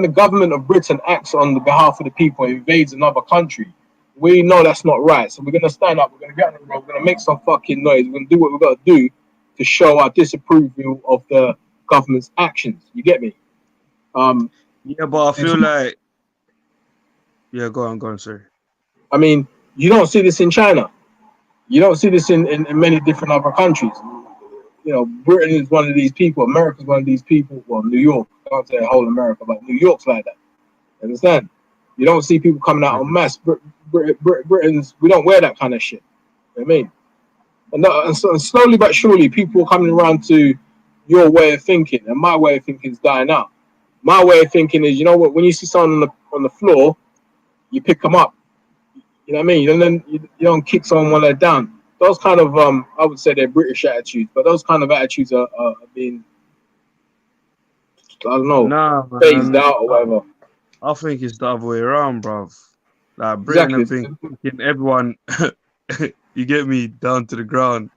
the government of Britain acts on the behalf of the people and invades another country, we know that's not right. So we're going to stand up. We're going to get on the road. We're going to make some fucking noise. We're going to do what we've got to do to show our disapproval of the government's actions. You get me? Yeah, but I There's feel like yeah, go on, sir. I mean, you don't see this in China. You don't see this in many different other countries. Britain is one of these people. America's one of these people. Well, New York, I can't say whole America, but New York's like that. Understand? You don't see people coming out en masse. Britain's, we don't wear that kind of shit. You know what I mean? And slowly but surely, people are coming around to your way of thinking, and my way of thinking is dying out. My way of thinking is, you know what? When you see someone on the floor, you pick them up. You know what I mean? And then you don't kick someone while they're down. Those kind of I would say they're British attitudes, but those kind of attitudes are being, I don't know, Nah, phased man. out or whatever. I think it's the other way around, bruv. Like Britain Exactly. have been kicking everyone, you get me, down to the ground.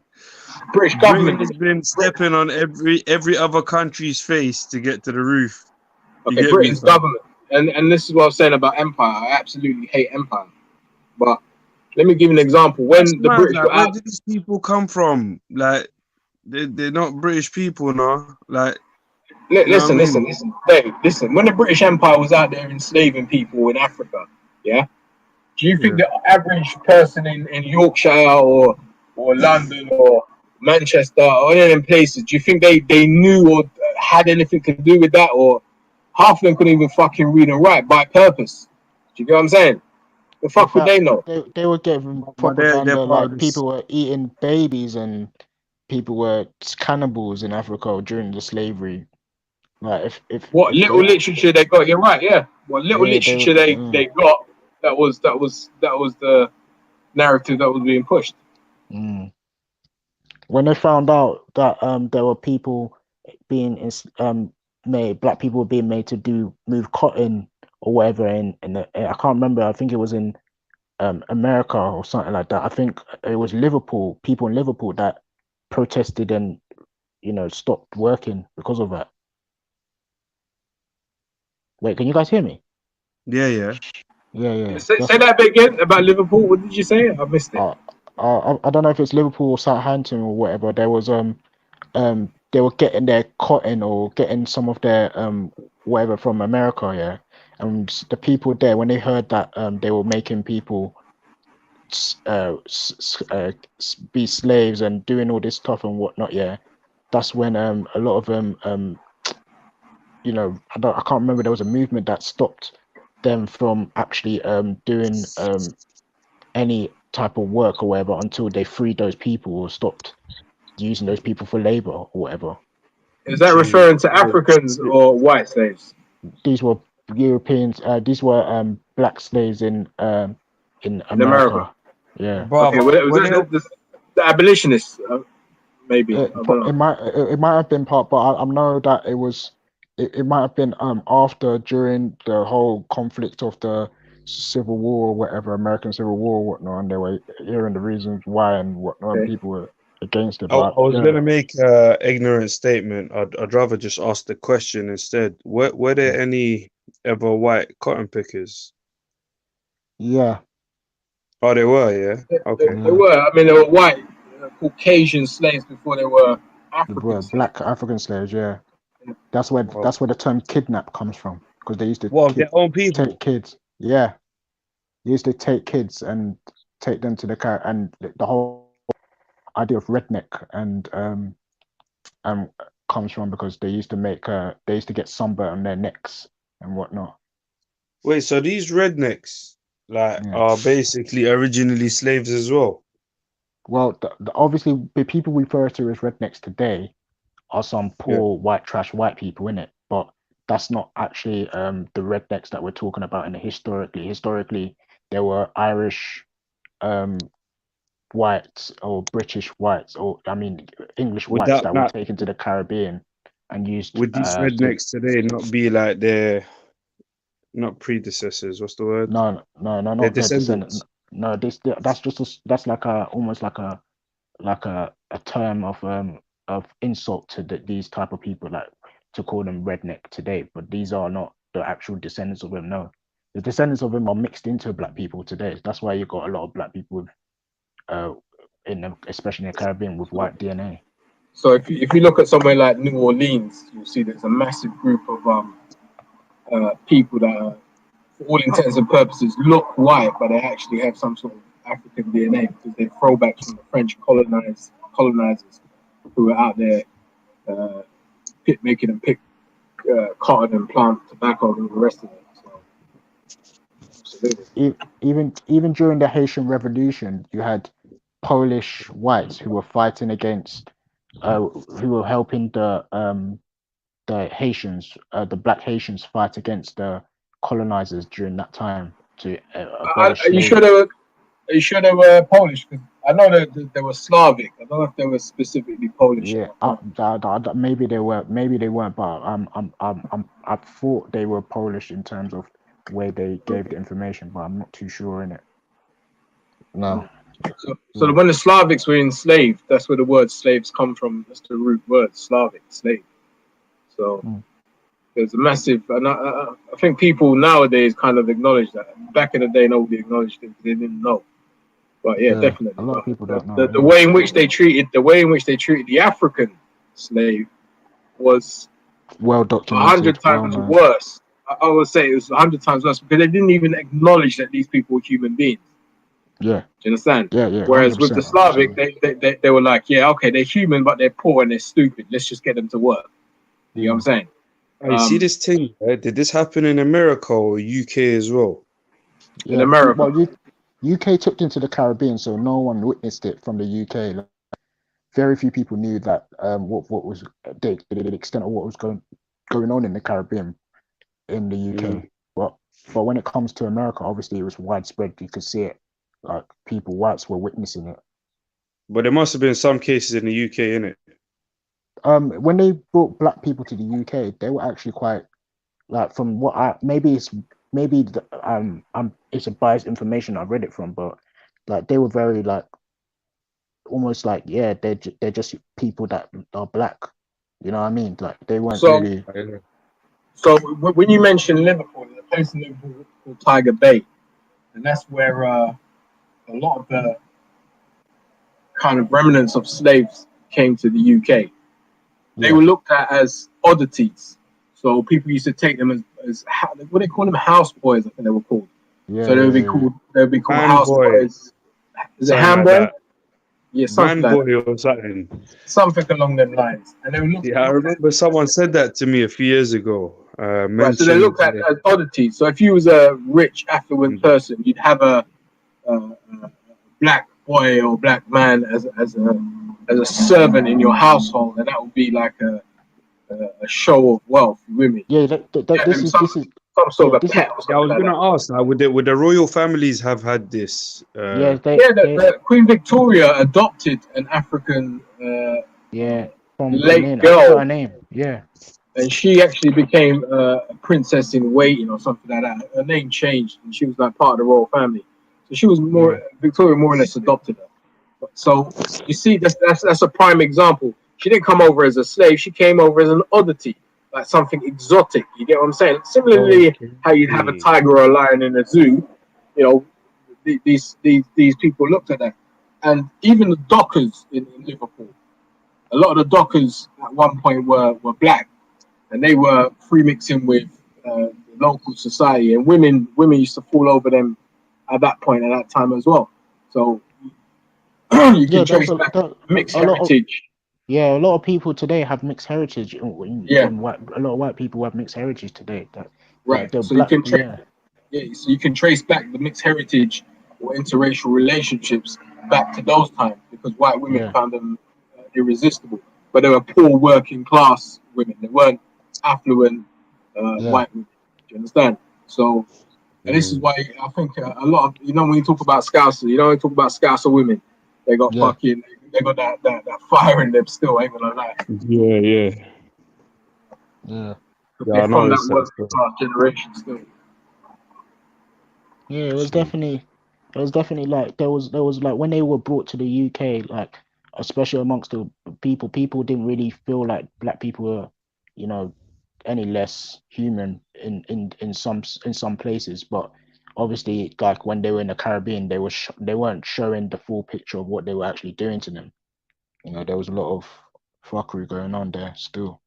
British Britain government. has been stepping on every other country's face to get to the roof. You Okay, get me, Britain's fam? government, and this is what I was saying about empire. I absolutely hate empire, but let me give you an example. That's When the mad. British Like, were where out, do these people come from? Like, they're not British people, no. Like, you know what I listen, mean? Dave, listen. When the British Empire was out there enslaving people in Africa, yeah. Do you think Yeah. the average person in Yorkshire or London or Manchester, or any of them places, do you think they knew or had anything to do with that, or half of them couldn't even fucking read and write by purpose? Do you get what I'm saying? The In fuck would fact, they know? they were giving But they're propaganda part of like this. people were eating babies and people were cannibals in Africa during the slavery. Like What if little they literature they got? You're right, yeah. What little yeah they literature they got? That was the narrative that was being pushed. mm. When they found out that there were people being made black people were being made to move cotton or whatever in I can't remember, I think it was in America or something like that. I think it was Liverpool, people in Liverpool that protested and stopped working because of that. Wait, can you guys hear me? Yeah, yeah. Yeah. Say that bit again about Liverpool. What did you say? I missed it. I don't know if it's Liverpool or Southampton or whatever. There was they were getting their cotton or getting some of their whatever from America, yeah. And the people there, when they heard that they were making people be slaves and doing all this stuff and whatnot, yeah, that's when a lot of them I can't remember, there was a movement that stopped them from actually doing any type of work or whatever until they freed those people or stopped using those people for labor or whatever. Is that So referring to Africans or white slaves? These were Europeans. These were black slaves in In America. America. Yeah. Okay, brother, well, was when that the abolitionists? Maybe. I don't know. It might have been part, but I know that it might have been during the whole conflict of the Civil War or whatever, American Civil War or whatnot, and they were hearing the reasons why and whatnot, and Okay. people were against it. I But was yeah, gonna make a ignorant statement. I'd rather just ask the question instead. Were there any ever white cotton pickers? yeah, Oh, they were, yeah. Okay. They were. I mean, they were white, Caucasian slaves before they were they African were slaves. black African slaves. Yeah, Yeah. Well, that's where the term kidnap comes from, because they used to what of their own people? take kids. Yeah, they used to take kids and take them to the car, and the whole idea of redneck and comes from because they used to get sunburn on their necks and whatnot. Wait, so these rednecks like Yeah. are basically originally slaves as well? Well, obviously the people we refer to as rednecks today are some Yeah. poor white trash white people in it, but that's not actually the rednecks that we're talking about in the historically. Historically, there were Irish whites or British whites, or I mean English Would whites that that were not taken to the Caribbean and used would these to rednecks today not be like their not predecessors? What's the word? no, Their not their descendant. descendants. No, that's just that's like a almost like a term of insult to these type of people, like to call them redneck today. But these are not the actual descendants of them. No, the descendants of them are mixed into black people today. That's why you got a lot of black people with uh especially in the Caribbean with white DNA. So if you look at somewhere like New Orleans, you'll see there's a massive group of people that are, for all intents and purposes, look white, but they actually have some sort of African DNA because they're throwbacks from the French colonizers who were out there making and pick cotton and plant tobacco and all the rest of it. So, absolutely. Even during the Haitian Revolution, you had Polish whites who were fighting against, who were helping the Haitians, the black Haitians, fight against the colonizers during that time to abolish Are you sure slavery. they were? Are you sure they were Polish? Because I know that they were Slavic. I don't know if they were specifically Polish Yeah, or not. maybe they were, maybe they weren't, but I thought they were Polish in terms of where they gave the Okay. information, but I'm not too sure in it. No. So when the Slavics were enslaved, that's where the word slaves come from. That's the root word, Slavic, slave. So Mm. there's a massive, and I think people nowadays kind of acknowledge that. Back in the day, nobody acknowledged it because they didn't know. But yeah, Yeah, definitely. a lot of But people don't know. the Yeah. way in which they treated the African slave was Well a hundred documented, well times known. worse. I would say it was 100 times worse because they didn't even acknowledge that these people were human beings. Yeah, Do you understand? yeah, yeah. Whereas with the 100%. 100%. Slavic, they were like, yeah, okay, they're human, but they're poor and they're stupid. Let's just get them to work. You know what I'm saying? I see this thing. Did this happen in America or UK as well? In Yeah. America. Well, UK took into the Caribbean, so no one witnessed it from the UK. Like, very few people knew that what was the extent of what was going on in the Caribbean in the UK. But when it comes to America, obviously it was widespread. You could see it, like whites were witnessing it. But there must have been some cases in the UK, innit? When they brought black people to the UK, they were actually quite like from what I it's a biased information I read it from, but like they were very like almost like yeah they're just people that are black. You know what I mean? Like they weren't So, really. when you mention Liverpool, there's a place in Liverpool called Tiger Bay, and that's where a lot of the kind of remnants of slaves came to the UK. They Yeah. were looked at as oddities. So people used to take them as what they call them, houseboys, I think they were called. Yeah, So yeah. they would be called Man boy, houseboys. Is it something like handboy? that. Yeah, something Man like boy or something. something along them lines. And they were Yeah, I looked at, remember someone said that to me a few years ago. right. So they Mentioned. looked at as oddities. So if you was a rich, affluent person, you'd have a black boy or black man as a servant in your household, and that would be like a show of wealth, women. Yeah, Yeah, and this is some sort yeah, of a this is pet or Yeah, I something was like that. gonna ask now, would the royal families have had this? yeah Yeah, they the Queen Victoria adopted an African yeah from late I forgot her girl, name. Yeah, and she actually became a princess in waiting or something like that. Her name changed, and she was like part of the royal family. So she was yeah, Victoria more or less adopted her. So you see, that's a prime example. She didn't come over as a slave; she came over as an oddity, like something exotic. You get what I'm saying? Similarly, how you'd have a Okay. tiger or a lion in a zoo. You know, these people looked at that, and even the dockers in Liverpool. A lot of the dockers at one point were black, and they were free mixing with the local society, and women used to fall over them at that point at that time as well. So you yeah. can trace back mixed A lot of heritage. yeah, a lot of people today have mixed heritage. Yeah, A lot of white people have mixed heritage today. That right. the So you black, can yeah, so you can trace back the mixed heritage or interracial relationships back to those times because white women yeah, found them irresistible. But they were poor working class women. They weren't affluent yeah, white women. Do you understand? So, and this is Mm. why I think a lot of when you talk about Scouser, when you talk about Scouser women, they got yeah, they got that fire in them still. I ain't gonna lie. Yeah, yeah, yeah. yeah. They're I from that noticed that. working class generation still. Yeah, So, it was definitely like there was like when they were brought to the UK, like especially amongst the people didn't really feel like black people were, you know, any less human in some places. But obviously, like when they were in the Caribbean, they weren't showing the full picture of what they were actually doing to them. You know, there was a lot of fuckery going on there still.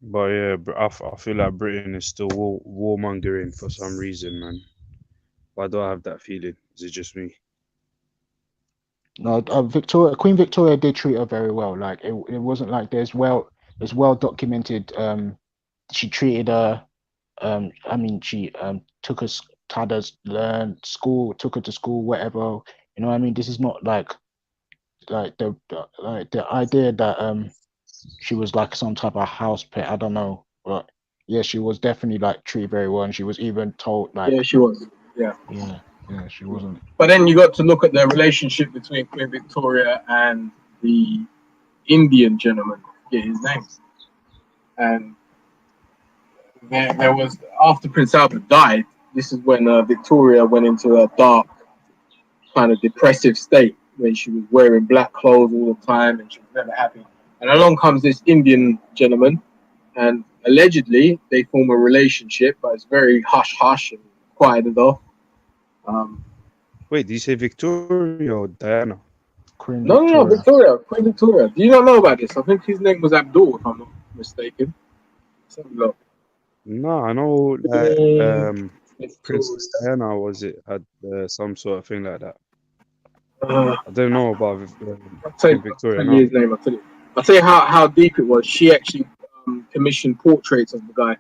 but yeah, I feel like Britain is still warmongering for some reason, man. Why do I have that feeling? Is it just me? No, Queen Victoria did treat her very well. Like it wasn't like there's well documented. She treated her. I mean, she took us, had us learn school, took her to school, whatever. You know what I mean? This is not like the idea that she was like some type of house pet. I don't know, but yeah, she was definitely like treated very well, and she was even told Yeah, like she was. Yeah. yeah, she wasn't. But then you got to look at the relationship between Queen Victoria and the Indian gentleman. I forget his name. And there was after Prince Albert died. This is when Victoria went into a dark, kind of depressive state when she was wearing black clothes all the time and she was never happy. And along comes this Indian gentleman, and allegedly they form a relationship, but it's very hush hush and quieted off. Um, Wait, do you say Victoria or Diana? Queen no, Victoria. Victoria, Queen Victoria. Do you not know about this? I think his name was Abdul, if I'm not mistaken. Let's have a look. No, I know. Like, Queen Princess Diana, was it, had some sort of thing like that? Uh, I don't know about I'll Queen I'll Victoria tell you now. his name. I'll tell you how deep it was. She actually commissioned portraits of the guy.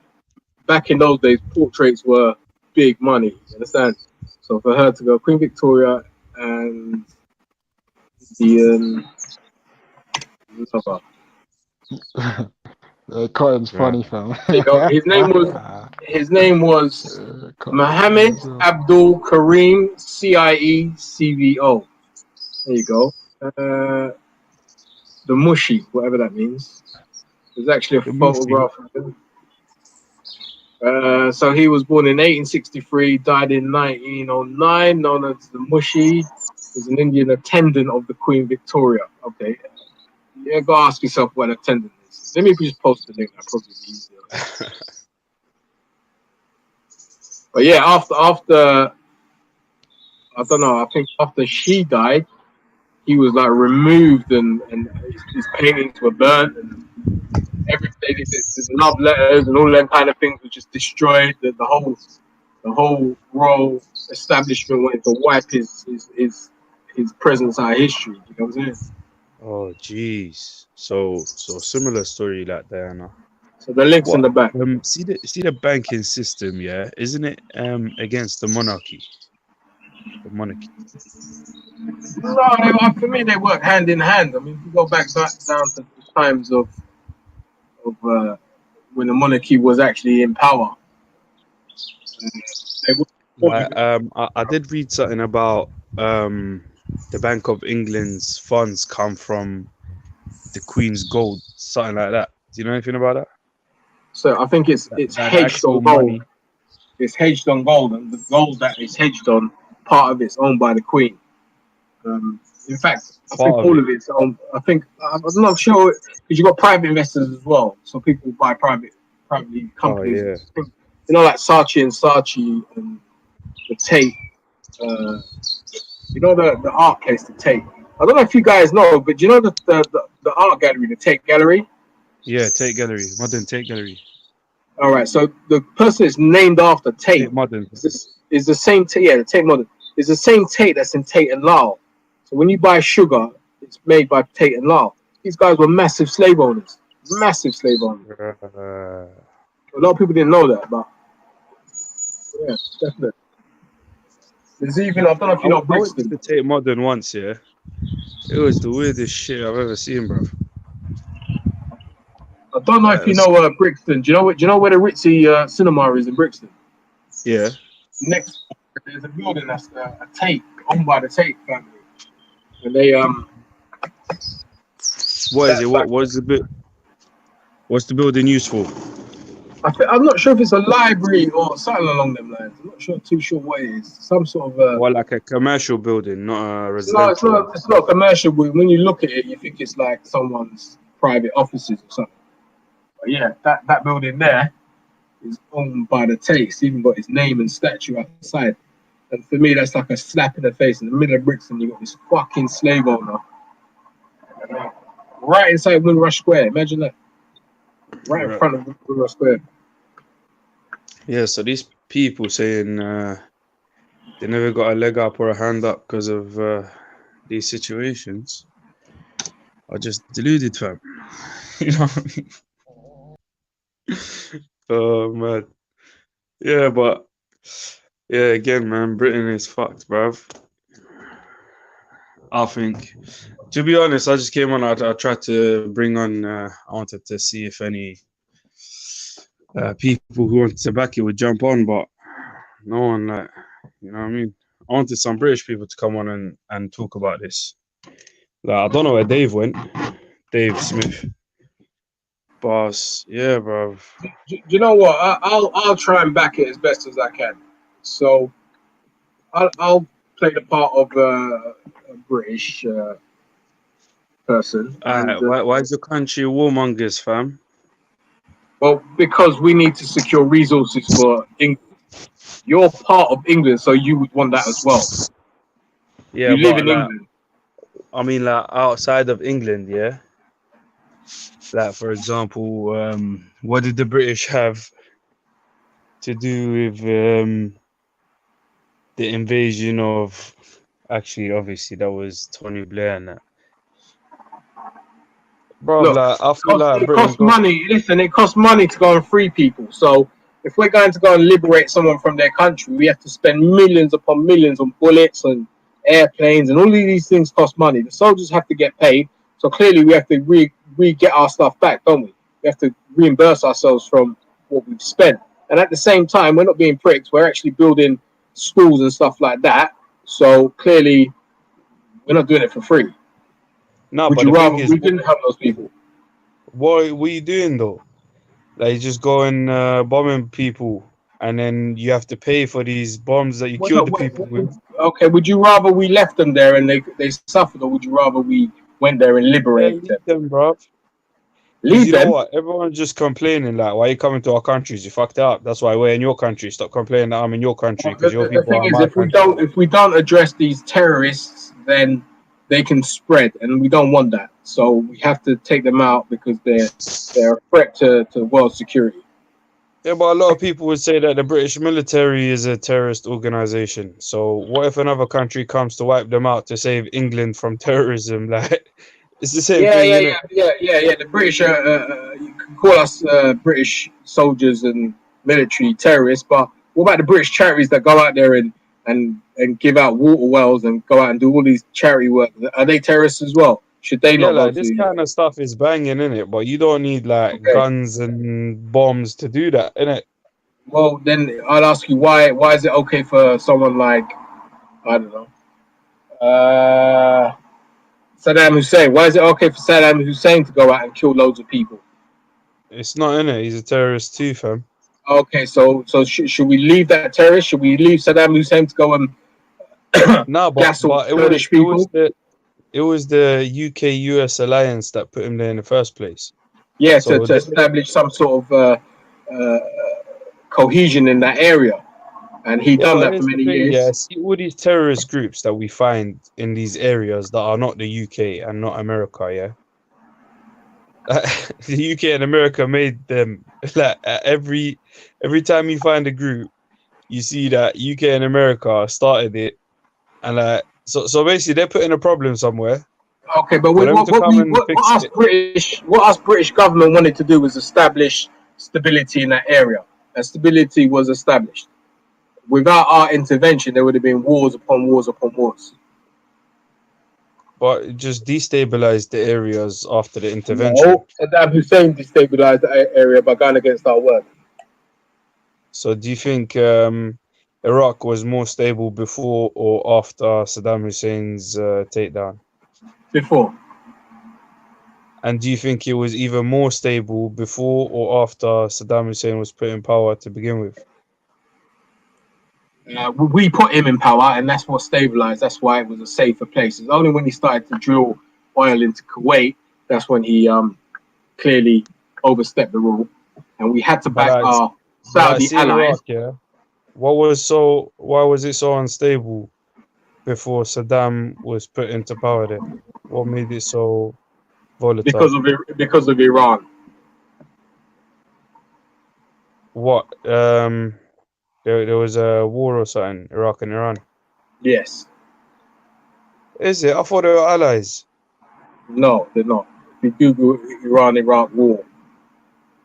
Back in those days, portraits were big money. You understand? So for her to go Queen Victoria and the Cotton's Yeah. funny, fam. there you go. His name was Mohammed Abdul Karim CIE CVO. There you go. The Mushi, whatever that means. There's actually a The Mushi. photograph of him. So he was born in 1863, died in 1909, known as the Mushi. He's an Indian attendant of the Queen Victoria. Okay. Yeah, go ask yourself what attendant is. Let me just post the link. That'll probably be easier. But yeah, after I don't know, I think after she died, he was like removed and his paintings were burnt and everything. His love letters and all them kind of things were just destroyed. The whole royal establishment wanted to wipe his presence out of history. You know what I'm saying? Oh, jeez. So similar story like Diana. So the links in What? the back. See the banking system, yeah? Isn't it against the monarchy? The monarchy. No, for me they work hand in hand. I mean, if you go back down to the times of when the monarchy was actually in power, they would Like, I did read something about the Bank of England's funds come from the Queen's gold, something like that. Do you know anything about that? So I think it's That the hedged actual on gold. money. It's hedged on gold, and the gold that is hedged on, part of it's owned by the Queen. In fact, I think Part of all it. of it's owned. I'm not sure because you've got private investors as well. So people buy privately companies. yeah. You know, like Saatchi and Saatchi and the Tate. You know the art place, the Tate. I don't know if you guys know, but you know the art gallery, the Tate Gallery. Yeah, Tate Gallery, modern Tate Gallery. All right, so the person is named after Tate. Tate Modern. Is the same Tate, yeah, the Tate Modern. Is the same Tate that's in Tate and Lyle. So when you buy sugar, it's made by Tate and Lyle. These guys were massive slave owners. Massive slave owners. A lot of people didn't know that, but yeah, definitely. There's even, I don't know if you know I went to Brixton. the Tate Modern once, yeah. It was the weirdest shit I've ever seen, bro. I don't know if you know Brixton. Do you know where the Ritzy cinema is in Brixton? Yeah. Next, there's a building that's a Tate, owned by the Tate family. And they What is it? What's the building used for? I'm not sure if it's a library or something along them lines. I'm not too sure what it is. Some sort of Well, like a commercial building, not a no, residential. it's not commercial. But when you look at it, you think it's like someone's private offices or something. But yeah, that building there is owned by the Tate. It's even got his name and statue outside. And for me, that's like a slap in the face. In the middle of Brixton, you got this fucking slave owner. Right inside Windrush Square. Imagine that. Right in front of Windrush Square. Yeah, so these people saying they never got a leg up or a hand up because of these situations are just deluded, fam. You know what I mean? Oh, man. Yeah, but yeah, again, man, Britain is fucked, bruv. I think, to be honest, I just came on. I tried to bring on. I wanted to see if any people who wanted to back it would jump on, but no one, like, you know what I mean. I wanted some British people to come on and talk about this. Like, I don't know where Dave went, Dave Smith. But yeah, bruv. Do you know what? I'll try and back it as best as I can. So I'll play the part of a British person. And, Why is your country warmongers, fam? well, because we need to secure resources for England. You're part of England, so you would want that as well. Yeah, You live but in like, England. I mean, like outside of England, yeah. Like, for example, what did the British have to do with the invasion of. Actually, obviously, that was Tony Blair and that. Bro, Look, like I feel like it Britain costs got. money. Listen, it costs money to go and free people. So if we're going to go and liberate someone from their country, we have to spend millions upon millions on bullets and airplanes, and all of these things cost money. The soldiers have to get paid. So clearly, we have to get our stuff back, don't we? We have to reimburse ourselves from what we've spent. And at the same time, we're not being pricks. We're actually building schools and stuff like that. So clearly, we're not doing it for free. No, Would but you the thing rather is, we didn't help those people? what are you doing though? Like, you just going bombing people, and then you have to pay for these bombs that you Well, killed no, the people with. okay, would you rather we left them there and they suffered, or would you rather we went there and Yeah, liberated them? leave them, bro. Because Leave you know them. what? Everyone's just complaining, like, why are you coming to our countries? You fucked up. That's why we're in your country. Stop complaining that I'm in your country, Well, because your the people thing are in is, my country. if we don't address these terrorists, then they can spread, and we don't want that. So we have to take them out because they're a threat to world security. Yeah, but a lot of people would say that the British military is a terrorist organization. So what if another country comes to wipe them out to save England from terrorism? Like, it's the same Yeah, thing, yeah, isn't it? yeah, yeah, yeah. The British, you can call us British soldiers and military terrorists, but what about the British charities that go out there and give out water wells and go out and do all these charity work? Are they terrorists as well? Should they Yeah, not go like this to? kind of stuff is banging in it, but you don't need like Okay. guns and bombs to do that, innit? Well, then I'll ask you why. Why is it okay for someone like I don't know, Saddam Hussein? Why is it okay for Saddam Hussein to go out and kill loads of people? It's not in it. He's a terrorist too, fam. Okay, so should we leave that terrorist? Should we leave Saddam Hussein to go and No, gas all but it was Kurdish people? it was the UK US alliance that put him there in the first place. Yeah, So to establish some sort of uh, cohesion in that area, and he yeah, done but that for here's the many thing, yeah. years. See all these terrorist groups that we find in these areas that are not the UK and not America, yeah. The UK and America made them like every time you find a group, you see that UK and America started it, and so basically they're putting a problem somewhere Okay, but for them to come and fix it. what us British government wanted to do was establish stability in that area, and stability was established. Without our intervention, there would have been wars upon wars upon wars. But it just destabilized the areas after the intervention. No, Saddam Hussein destabilized the area by going against our word. So do you think Iraq was more stable before or after Saddam Hussein's takedown? Before, And do you think it was even more stable before or after Saddam Hussein was put in power to begin with? we put him in power, and that's what stabilized. That's why it was a safer place. It's only when he started to drill oil into Kuwait that's when he clearly overstepped the rule, and we had to But back I, our but I Saudi see allies. Iraq, yeah. Why was it so unstable before Saddam was put into power there? What made it so volatile? Because of Iran. What there was a war or something, Iraq and Iran. Yes. Is it? I thought they were allies. No, they're not. If you Google Iran-Iraq war,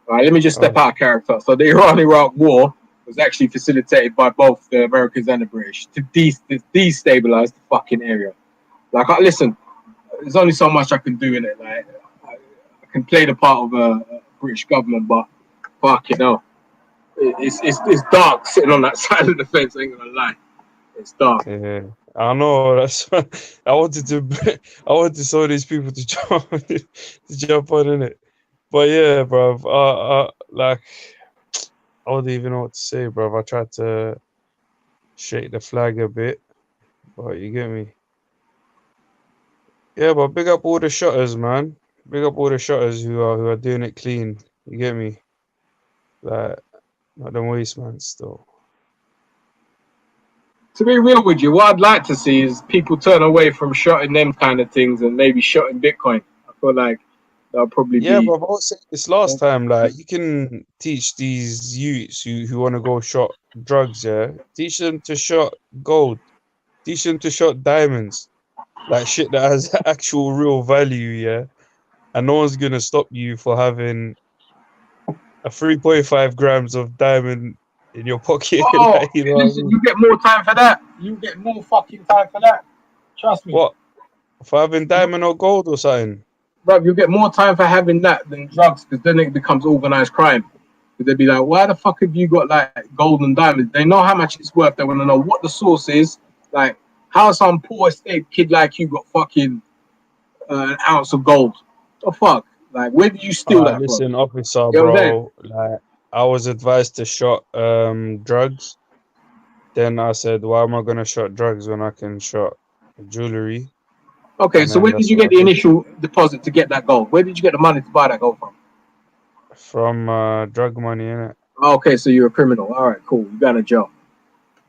all right, let me just step Oh, out of character. So the Iran-Iraq war was actually facilitated by both the Americans and the British to destabilize the fucking area. Like, listen, there's only so much I can do in it. Like, I can play the part of a British government, but fuck, it's dark sitting on that side of the fence. I ain't gonna lie, it's dark. yeah. I know. That's I wanted to. I wanted some of these people to jump on in it. But yeah, bro. Like I wouldn't even know what to say, bro. I tried to shake the flag a bit, but you get me. Yeah, but big up all the shotters, man. Big up all the shotters who are doing it clean. You get me? Like not them waste man still. To be real with you, what I'd like to see is people turn away from shotting them kind of things and maybe shotting Bitcoin. I feel like That'll probably Yeah, be. but I was saying this last time, like you can teach these youths who want to go shot drugs, yeah. Teach them to shot gold, teach them to shot diamonds, like shit that has actual real value, yeah. And no one's gonna stop you for having a 3.5 grams of diamond in your pocket. Oh, Like, you know what I listen, mean? you get more time for that. You get more fucking time for that. Trust me. What? For having diamond or gold or something? Bro, you get more time for having that than drugs, because then it becomes organized crime. Because they'd be like, why the fuck have you got like gold and diamonds? They know how much it's worth. They want to know what the source is. Like, how some poor estate kid like you got fucking an ounce of gold? The fuck? Like, where did you steal that from? Listen, officer, You know what I'm saying? bro. Like, I was advised to shot drugs. Then I said, why am I gonna shot drugs when I can shot jewelry? Okay, And so then where did that's you what get I the did. initial deposit to get that gold? Where did you get the money to buy that gold from? From drug money, innit? Okay, so you're a criminal. All right, cool. You got a job.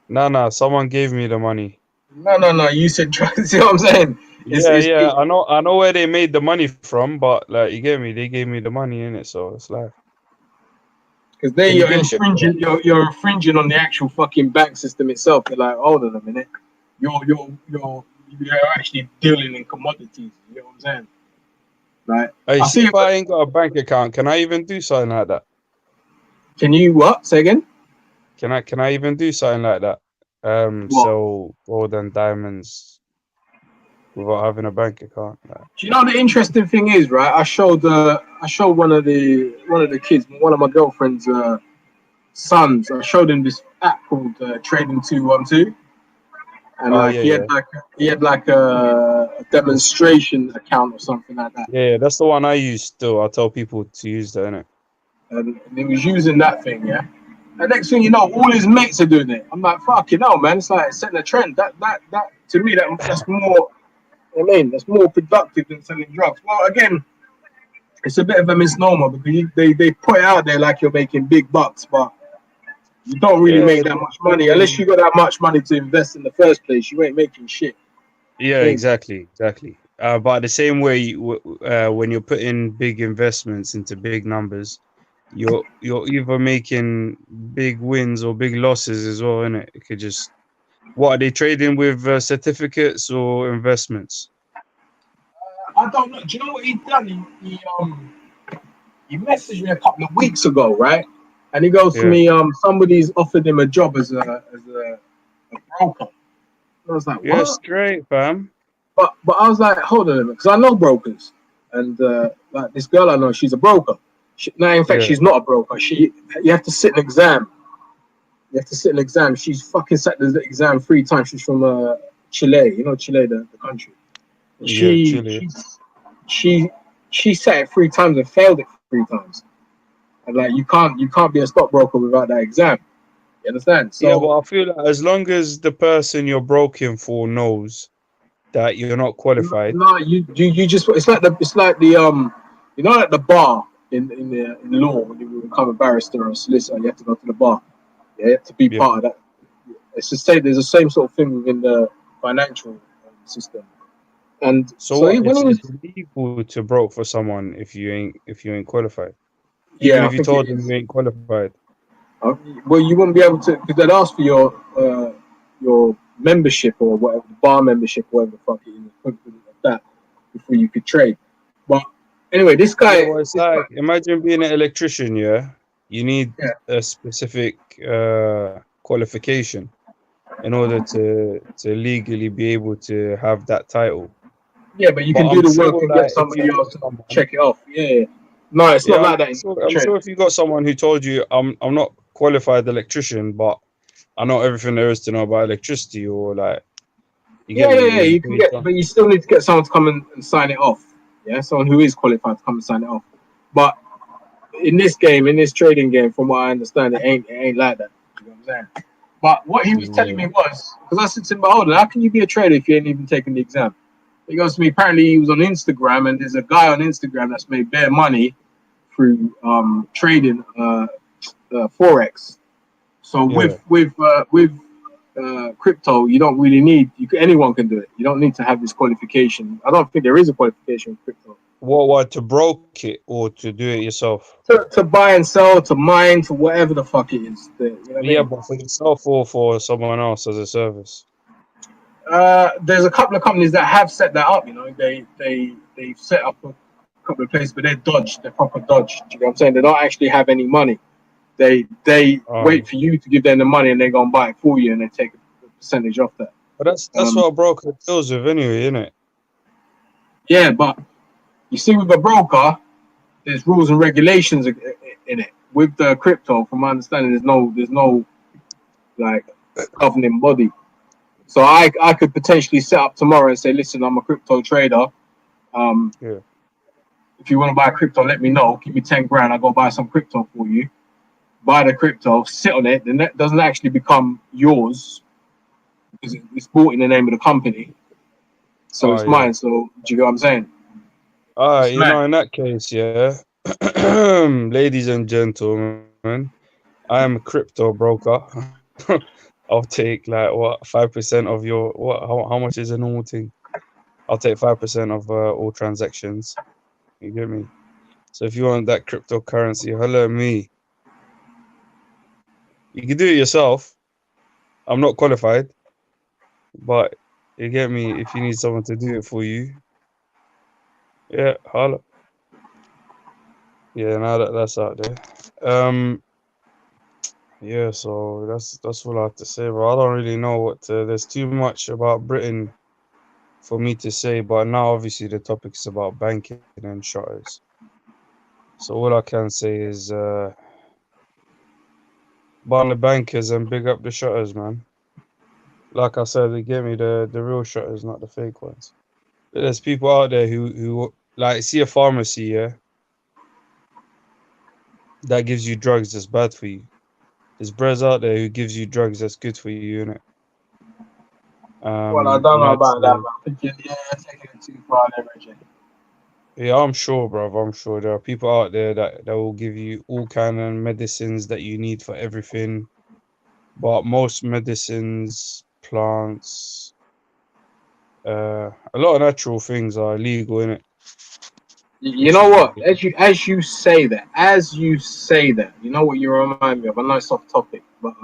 Nah, someone gave me the money. No. You said drugs. You know what I'm saying? Yeah, I know where they made the money from, but like you get me, they gave me the money in it, so it's like because there can you get shit for that? you're infringing on the actual fucking bank system itself. They're like, hold on a minute, you're actually dealing in commodities. You know what I'm saying? Like, Hey, I see see. if I ain't got a bank account, can I even do something like that? Can you what? Say again? Can I even do something like that? What? Sell gold and diamonds without having a bank account. Like, Do you know the interesting thing is, right? I showed one of the kids, one of my girlfriend's sons. I showed him this app called Trading 212, and oh like yeah. he had like a demonstration account or something like that, Yeah, that's the one I use still. I tell people to use that, innit? and he was using that thing, yeah. And next thing you know, all his mates are doing it. I'm like, fucking hell, man! It's like setting a trend. That to me, that's more. I mean, that's more productive than selling drugs. Well, again, it's a bit of a misnomer because they put it out there like you're making big bucks, but you don't really Yeah, make that much money unless you got that much money to invest in the first place. You ain't making shit. yeah, Thing. exactly. But the same way, when you're putting big investments into big numbers, you're either making big wins or big losses as well, innit? It could just what are they trading with certificates or investments? I don't know. Do you know what he done? He messaged me a couple of weeks ago, right? And he goes to Yeah, me, somebody's offered him a job as a broker. And I was like, yeah, what? straight, fam. But I was like, hold on a minute, because I know brokers, and like this girl I know, she's a broker. No, in fact, Yeah, she's not a broker. You have to sit an exam. You have to sit an exam. She's fucking sat the exam 3 times. She's from Chile, you know Chile, the country. yeah, She Chile. she she sat it 3 times and failed it 3 times. And like you can't be a stockbroker without that exam. You understand? Yeah, So but I feel like as long as the person you're broking for knows that you're not qualified. no, you just it's like the you know at the bar in law when you become a barrister or a solicitor, you have to go to the bar. Yeah, you have to be Yeah. part of that. It's the same. There's the same sort of thing within the financial system. And So so what? when he It's was, illegal to broke for someone if you ain't qualified. Even yeah, I if you think it told them is. you ain't qualified. Uh, well, you wouldn't be able to because they'd ask for your membership or whatever, the bar membership, or whatever the fuck it is, equivalent of that, before you could trade. But anyway, Yeah, well, it's like imagine being an electrician. Yeah, you need yeah, a specific qualification in order to legally be able to have that title. yeah, but you But can do I'm the work sure, and get like, if you somebody else got to someone, check it off. Yeah. No, it's not yeah, like that in I'm trade. sure if you got someone who told you, I'm not qualified electrician, but I know everything there is to know about electricity, or like, you get me? Yeah. Would you You can pay get, some? but you still need to get someone to come and sign it off. Yeah, someone who is qualified to come and sign it off. But in this game, in this trading game, from what I understand, it ain't like that. You know what I'm saying? But what he was telling Yeah, me was, because I said to him, hold on, how can you be a trader if you ain't even taken the exam? He goes to me, apparently he was on Instagram, and there's a guy on Instagram that's made bare money through trading forex. So yeah. with crypto, you don't really need anyone can do it. You don't need to have this qualification. I don't think there is a qualification with crypto. What to broke it or to do it yourself? To buy and sell, to mine, to whatever the fuck it is. You know what I Yeah, mean? but for yourself or for someone else as a service. There's a couple of companies that have set that up. You know, they've set up a couple of places, but they're dodge. They're proper dodge. Do you know what I'm saying? They don't actually have any money. They wait for you to give them the money, and they go and buy it for you, and they take a percentage off that. But that's what a broker deals with anyway, isn't it? Yeah, but you see, with a broker, there's rules and regulations in it. With the crypto, from my understanding, there's no like governing body. So I could potentially set up tomorrow and say, listen, I'm a crypto trader. Yeah. If you want to buy crypto, let me know. Give me 10 grand. I'll go buy some crypto for you. Buy the crypto, sit on it. Then that doesn't actually become yours because it's bought in the name of the company. So it's mine. So do you get what I'm saying? You know, in that case, yeah. Ladies and gentlemen, I am a crypto broker. I'll take like what 5% of your what? How much is a normal thing? I'll take 5% of all transactions. You get me? So if you want that cryptocurrency, holla at me. You can do it yourself. I'm not qualified, but you get me. If you need someone to do it for you, yeah, holla. Yeah, now that's out there. Yeah, so that's all I have to say, bro. I don't really know what there's too much about Britain for me to say, but now obviously the topic is about banking and Shottas. So all I can say is ban the bankers and big up the Shottas, man. Like I said, they gave me the real Shottas, not the fake ones. But there's people out there who like see a pharmacy, yeah, that gives you drugs that's bad for you. There's bros out there who gives you drugs that's good for you, innit? Well, I don't know Meds, about that, but I think you're taking it too far there, Reggie. yeah, I'm sure, bruv. I'm sure there are people out there that will give you all kind of medicines that you need for everything. But most medicines, plants, a lot of natural things are illegal, innit? You know what? As you say that, you know what you remind me of? I know it's off topic, but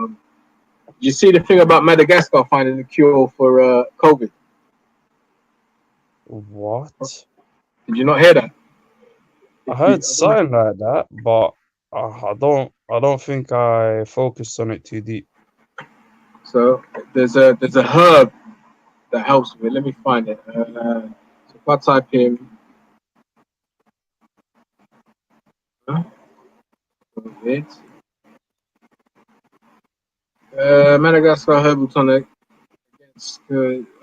you see the thing about Madagascar finding a cure for COVID? What? Did you not hear that? I heard something like that, but I don't think I focused on it too deep. So there's a herb that helps with it. Let me find it. So if I type in COVID, Madagascar herbal tonic.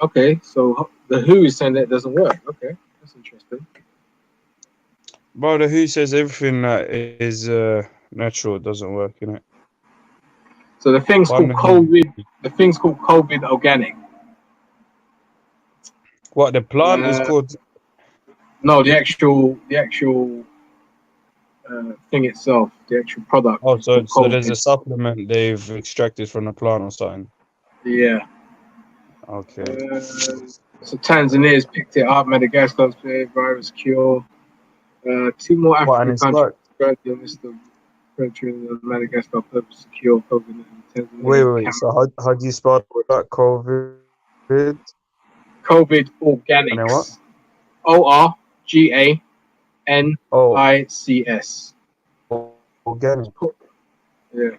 Okay, so the WHO is saying that it doesn't work. Okay, that's interesting. Bro, the WHO says everything that is natural doesn't work, innit? So the thing's called COVID. The thing's called COVID organic. What the plant is called? No, the actual thing itself, the actual product. Oh, so COVID. there's a supplement they've extracted from the plant or something. Yeah. Okay. So Tanzania's picked it up. Madagascar's virus cure. Two more African countries described the list of countries in Madagascar purpose to cure COVID. Wait. So how do you spell that? COVID? COVID Organics. ORGANICS. Organic. Yeah.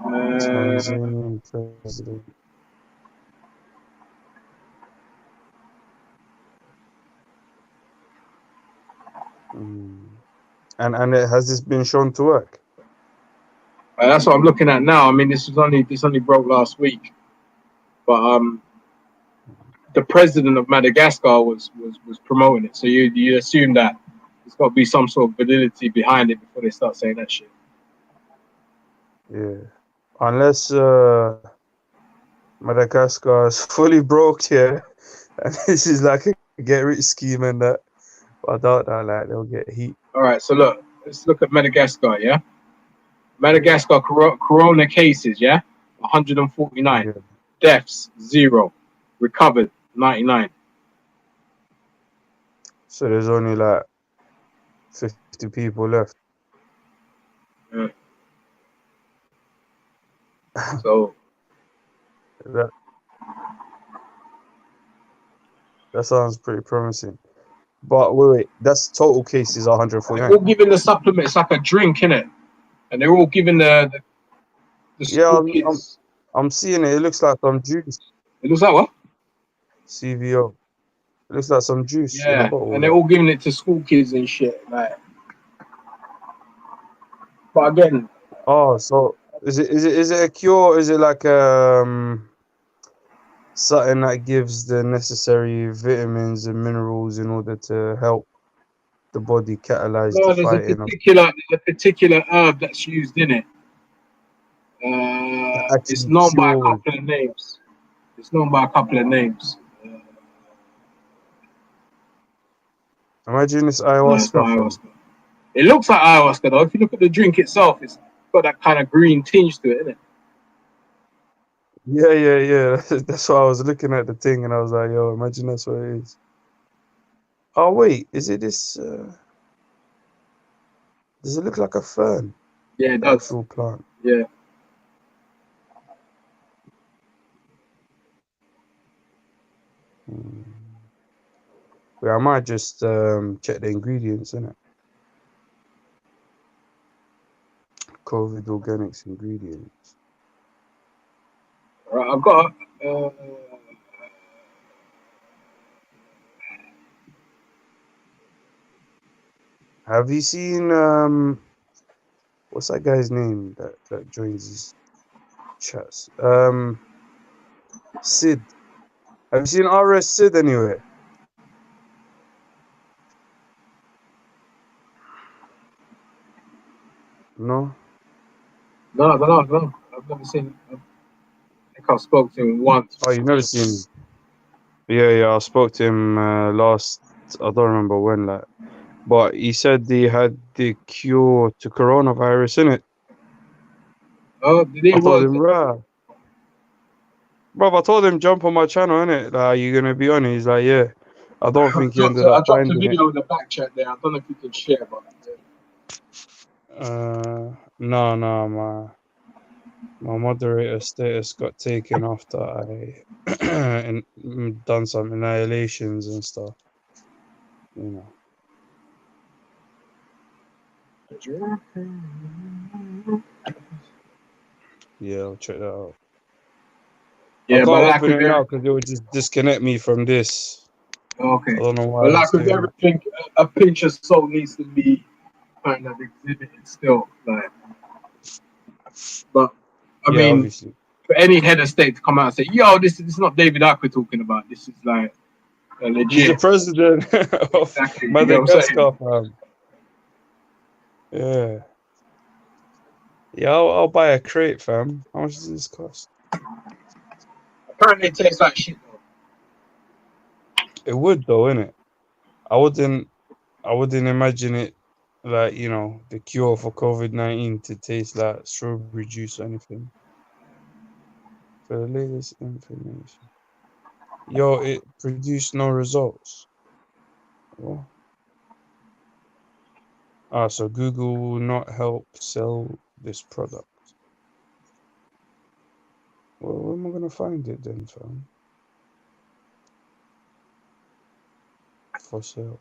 Tanzanian president. And has this been shown to work? That's what I'm looking at now. I mean, this only broke last week, but the president of Madagascar was promoting it. So you assume that there's got to be some sort of validity behind it before they start saying that shit. Yeah, unless Madagascar is fully broke here, and this is like a get rich scheme and that. But I doubt that like they'll get heat. All right, so let's look at Madagascar. Yeah, Madagascar corona cases. Yeah, 149. Yeah. Deaths 0. Recovered 99. So there's only like 50 people left. Yeah. So That that sounds pretty promising. But wait, that's total cases are they're all 149. giving the supplement. It's like a drink, innit? And they're all giving the Yeah, school kids. I'm seeing it. It looks like some juice. It looks like what? CVO. It looks like some juice in a Yeah, bottle. and they're Like. all giving it to school kids and shit. Like, but again, Oh, so is it a cure? Is it like something that gives the necessary vitamins and minerals in order to help the body catalyze the no, fighting of there's a particular herb that's used in it. that It's actually known by a cures? couple of names. It's known by a couple of names. Imagine it's No, it's not ayahuasca, fam. ayahuasca. It looks like ayahuasca though. If you look at the drink itself, it's got that kind of green tinge to it, isn't it? Yeah, yeah, yeah. That's why I was looking at the thing and I was like, yo, imagine that's what it is. Oh wait, is it this? Does it look like a fern? Yeah, it The does. actual plant. Yeah. Hmm. Yeah, I might just check the ingredients in it. COVID organics ingredients. Right, I've got. Have you seen what's that guy's name that joins these chats? Sid. Have you seen RS Sid anywhere? No? No, no. I've never seen. I think I spoke to him once. Oh, you've never seen him? Yeah, yeah, I spoke to him last, I don't remember when, like, but he said he had the cure to coronavirus in it. Oh, did he I told work? him, right. Bro, I told him jump on my channel, innit? Like, you gonna be on it? He's like, yeah. I don't think he ended I up dropped a finding it. video in the back chat there. I don't know if you can share, but No, my moderator status got taken after I done some annihilations and stuff. You know. Yeah, I'll check that out. I yeah, can't but like open with it now because it would just disconnect me from this. okay, I don't know why but it's like with doing that. everything, a pinch of salt needs to be kind of exhibited still. Like, but I Yeah, mean, obviously. for any head of state to come out and say, "Yo, this is not David Icke we're talking about. This is like a He's the legit." president of Exactly. You know what I'm saying? Madagascar, fam. Yeah. Yeah, I'll buy a crate, fam. How much does this cost? Apparently, it tastes like shit though. It would though, innit? I wouldn't imagine it like, the cure for COVID-19 to taste like strawberry juice or anything. For the latest information. Yo, it produced no results. Oh. So Google will not help sell this product. Well, where am I gonna find it then, fam? For sale.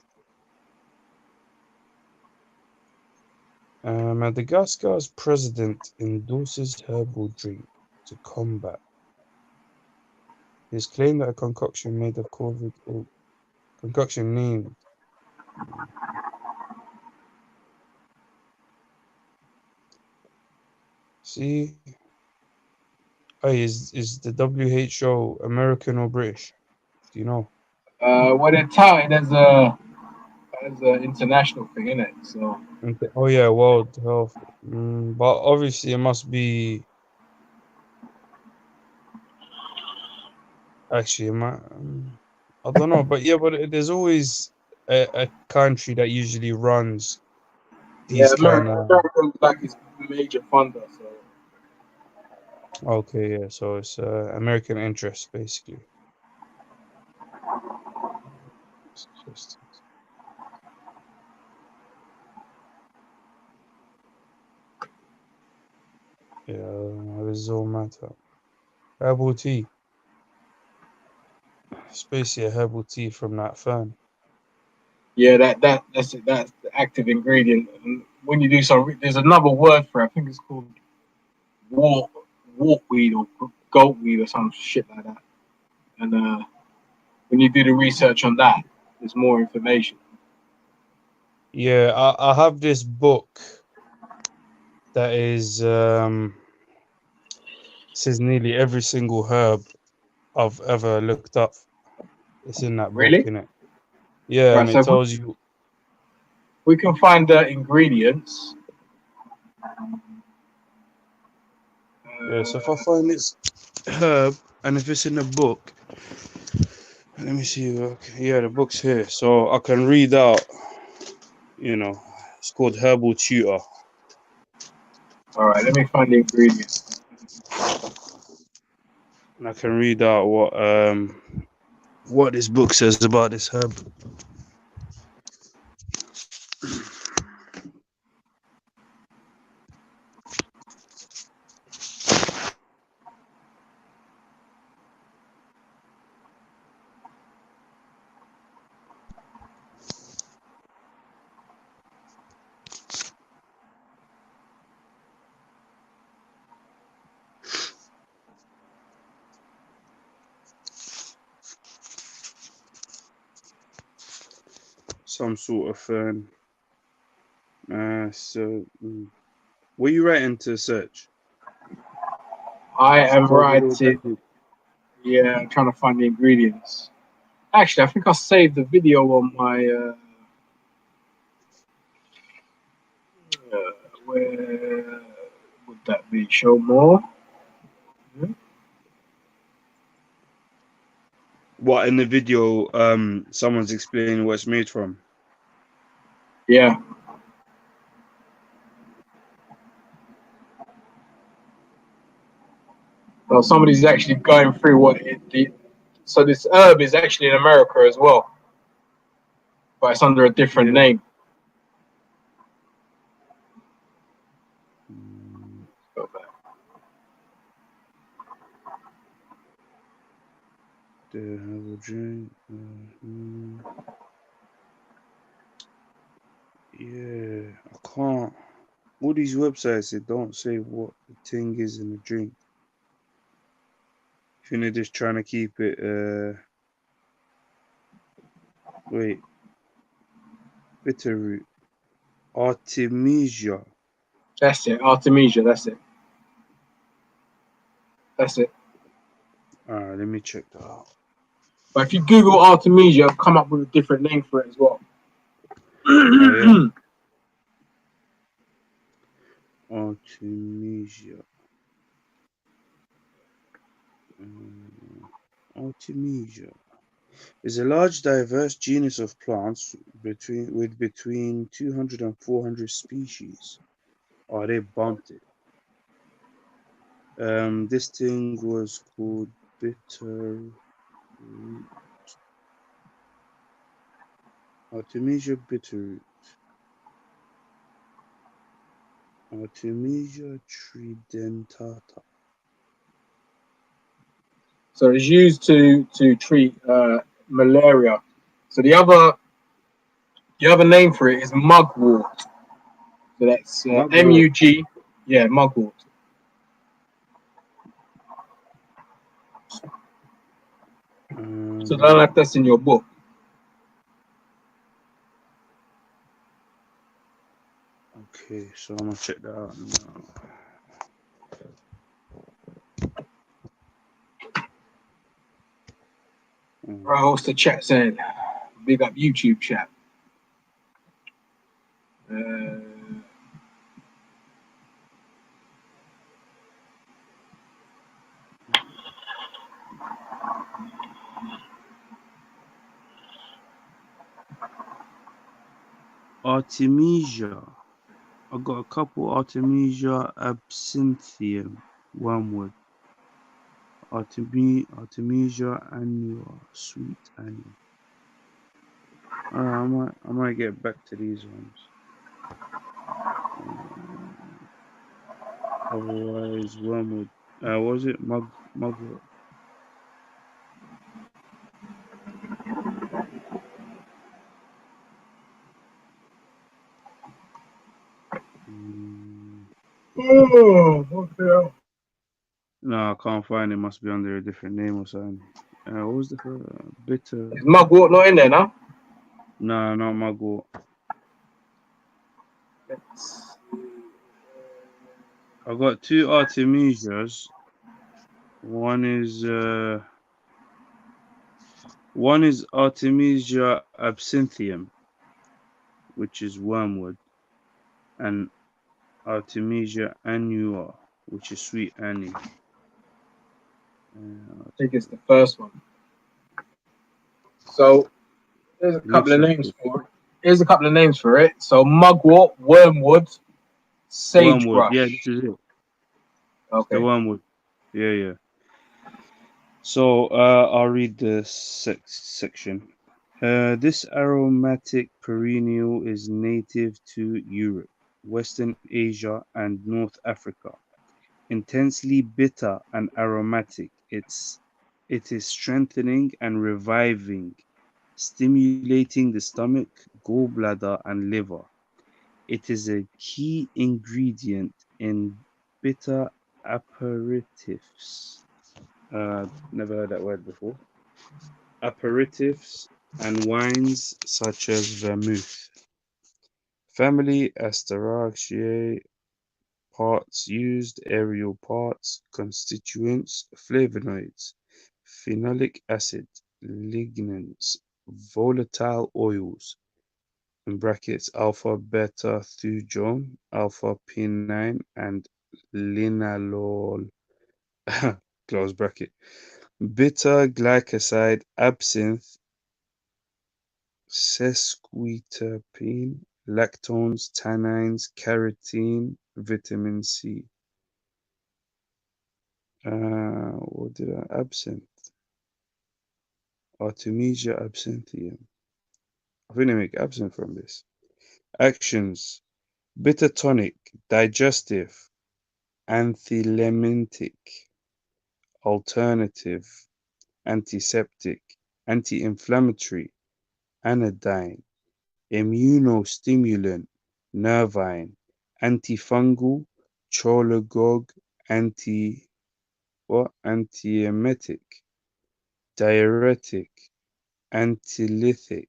Madagascar's president endorses herbal drink to combat his claim that a concoction made of COVID or concoction named. See, hey, is the WHO American or British? Do you know? Well, they're touting as a international thing, innit? So Oh yeah, World Health. But obviously it must be. Actually, I don't know, but yeah, but there's always a country that usually runs yeah, these kind of. America's like his major funder. So Okay, yeah, so it's American interest basically. Yeah, this is all matter. Herbal tea. It's basically a herbal tea from that fern. Yeah, that's it. That's the active ingredient. And when you do some, there's another word for it. I think it's called wart weed or goat weed or some shit like that. And when you do the research on that, there's more information. Yeah, I have this book that is says nearly every single herb I've ever looked up. It's in that book, Really? innit? Yeah, Right. and So it if tells you. we can find the ingredients. Yeah, so if I Uh, find this herb and if it's in the book, let me see. Okay, yeah, the book's here, so I can read out. You know, it's called Herbal Tutor, all right. Let me find the ingredients. and I can read out what this book says about this herb. Some sort of fern. What are you writing to search? I am Code word or writing. language? Yeah, I'm trying to find the ingredients. Actually, I think I saved the video on my. Where would that be? Show more. What in the video? Someone's explaining what it's made from. Yeah. Well, somebody's actually going through so this herb is actually in America as well, but it's under a different Yeah. name. The herbal drink. Yeah, I can't. All these websites, they don't say what the thing is in the drink. I think they're just trying to keep it. Wait, bitter root, artemisia. That's it, Artemisia. That's it. That's it. All right, let me check that out. But if you Google Artemisia, it'll come up with a different name for it as well. Oh yeah, artemisia. Artemisia is a large, diverse genus of plants with between 200 and 400 species. Oh, they bumped it. This thing was called bitter root. Artemisia bitterroot. Artemisia tridentata. So it's used to treat malaria. So the other name for it is mugwort. So that's Mugwort. MUG. Yeah, mugwort. So I don't know if that's in your book. Okay, so I'm gonna check that out now. Right, host the chat saying, big up YouTube chat. Artemisia. I got a couple Artemisia absinthium wormwood. Artemisia annua, sweet annual. Alright, I might get back to these ones. Otherwise, wormwood. What was it? Mugwort. Mm, Oh, what the hell? no, I can't find it. Must be under a different name or something. What was the bitter? Is mugwort not in there now? No, not mugwort. I got two artemisias. One is Artemisia absinthium, which is wormwood, and Artemisia annua, which is sweet anise. I think it's the first one. So there's a It couple looks of like names it. for it. Here's a couple of names for it. So mugwort, wormwood, Wormwood. Yeah, sagebrush. this is it. It's the Okay. wormwood. Yeah, yeah. So I'll read the section. This aromatic perennial is native to Europe, Western Asia, and North Africa. Intensely bitter and aromatic, it is strengthening and reviving, stimulating the stomach, gallbladder, and liver. It is a key ingredient in bitter aperitifs. Never heard that word before. Aperitifs and wines such as vermouth. Family Asteraceae. Parts used: aerial parts, constituents, flavonoids, phenolic acid, lignans, volatile oils (in brackets alpha beta thujone, alpha pinene, and linalool), close bracket, bitter glycoside, absinthe, sesquiterpene, lactones, tannins, carotene, vitamin C. What did I? Absinthe. Artemisia absinthium. I think they make absinthe from this. Actions: bitter tonic, digestive, antilemintic, alternative, antiseptic, anti-inflammatory, anodyne, immunostimulant, nervine, antifungal, cholagogue, antiemetic, diuretic, antilytic,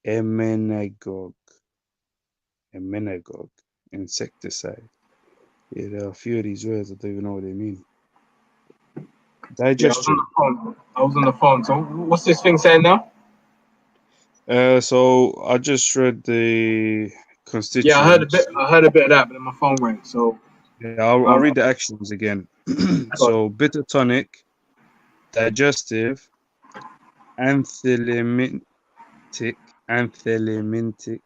emmenagogue, insecticide. Yeah, there are a few of these words I don't even know what they mean. Yeah, I was on the Digestion. phone. So what's this thing saying now? So I just read the Yeah, I heard a bit. constituents. I heard a bit of that, but then my phone rang. So Yeah, I'll uh, read the actions again. God, So bitter tonic, digestive, anthelimintic, anthelmintic,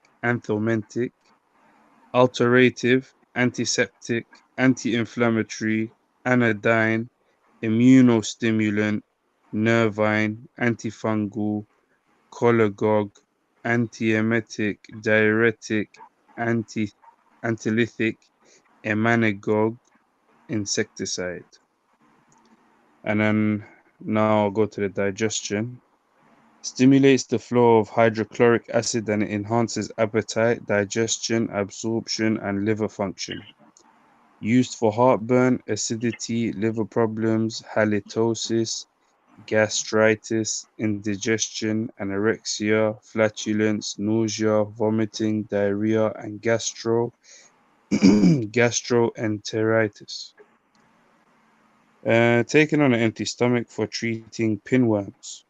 alterative, antiseptic, anti-inflammatory, anodyne, immunostimulant, nervine, antifungal, cholagogue, antiemetic, diuretic, antilytic, emmenagogue, insecticide. And then now I'll go to the digestion. Stimulates the flow of hydrochloric acid and enhances appetite, digestion, absorption, and liver function. Used for heartburn, acidity, liver problems, halitosis, gastritis, indigestion, anorexia, flatulence, nausea, vomiting, diarrhea, and gastroenteritis. Taken on an empty stomach for treating pinworms.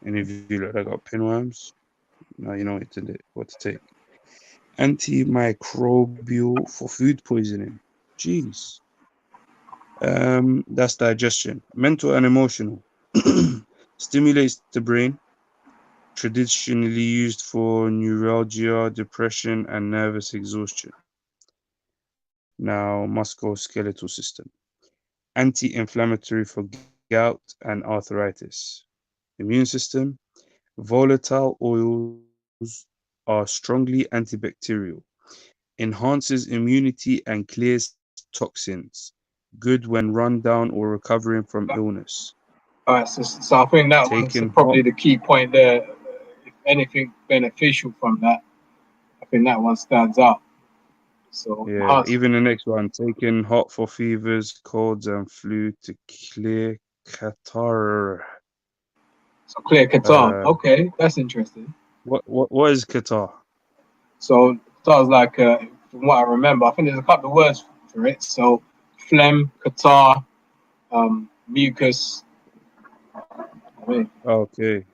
Any of you that got pinworms, now you know what to take. Antimicrobial for food poisoning. Jeez. That's digestion. Mental and emotional. Stimulates the brain. Traditionally used for neuralgia, depression, and nervous exhaustion. Now, musculoskeletal system. Anti-inflammatory for gout and arthritis. Immune system. Volatile oils are strongly antibacterial. Enhances immunity and clears toxins. toxins. Good when run down or recovering from illness. All right, so I think that one's Taken hot. probably the key point there. If anything beneficial from that, I think that one stands out. So Yeah, even the next one, taken hot for fevers, colds, and flu to clear catarrh. So clear Qatar. Okay, that's interesting. What is catarrh? So Qatar's like, from what I remember, I think there's a couple of words for it. So phlegm, Qatar, mucus. I mean, Okay.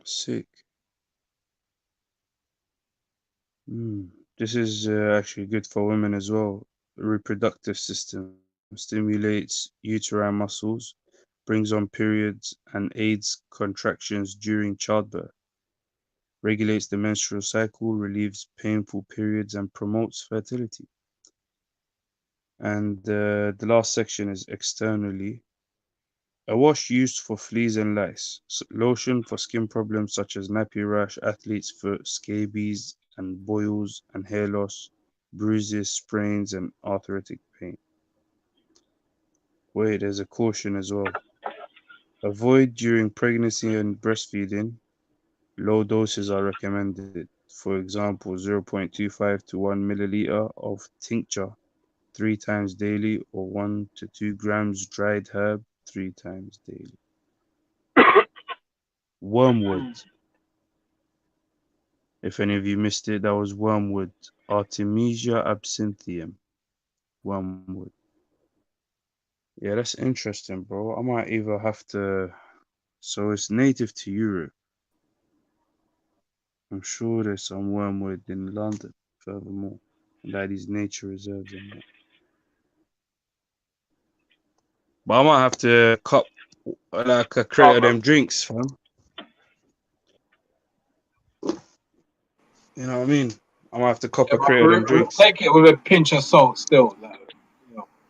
Sick. This is actually good for women as well. The reproductive system stimulates uterine muscles, brings on periods, and aids contractions during childbirth. Regulates the menstrual cycle, relieves painful periods, and promotes fertility. And the last section is externally. A wash used for fleas and lice. Lotion for skin problems such as nappy rash, athlete's foot, scabies, and boils and hair loss, bruises, sprains, and arthritic pain. Wait, there's a caution as well. Avoid during pregnancy and breastfeeding. Low doses are recommended. For example, 0.25 to 1 milliliter of tincture 3 times daily, or 1 to 2 grams dried herb 3 times daily. Wormwood. If any of you missed it, that was wormwood. Artemisia absinthium. Wormwood. Yeah, that's interesting, bro. I might either have to. So it's native to Europe. I'm sure there's some wormwood in London, furthermore. Like these nature reserves and that. But I might have to cup like a crate of them drinks, fam. You know what I mean? I might have to cop a crate of them drinks. take it with a pinch of salt still. Like,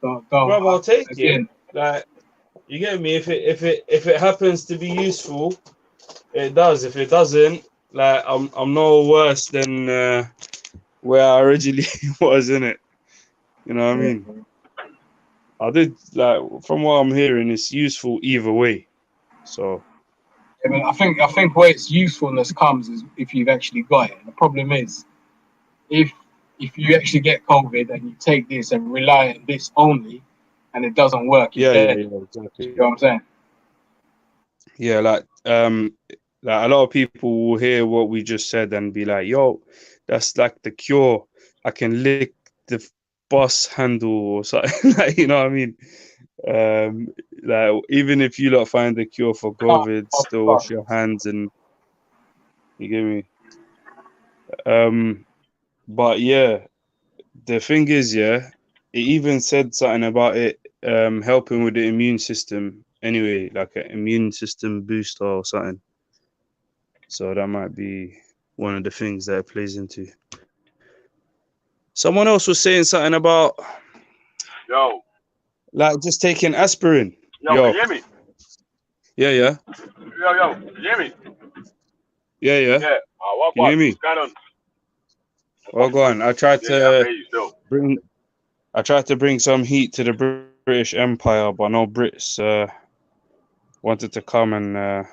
don't. Bro, I'll take again, it. Like, you get me? If it happens to be useful, it does. If it doesn't, like I'm no worse than where I originally was in it. You know what I mean? I did, like, from what I'm hearing, it's useful either way. So I mean, I think where its usefulness comes is if you've actually got it. The problem is if you actually get COVID and you take this and rely on this only, and it doesn't work. yeah, exactly. You know what I'm saying? Yeah, like a lot of people will hear what we just said and be like, "Yo, that's like the cure. I can lick the bus handle or something." Like, you know what I mean? Like, even if you lot find the cure for COVID, still wash your hands, and you get me. But yeah, the thing is, yeah, it even said something about it helping with the immune system. Anyway, like an immune system booster or something. So that might be one of the things that it plays into. Someone else was saying something about like just taking aspirin. Yo, can you hear me? Yeah. Yo, can you hear me? Yeah. Yeah. Can you hear me? What's going on? Oh, go on. I tried I hear you still. bring some heat to the British Empire, but no Brits wanted to come and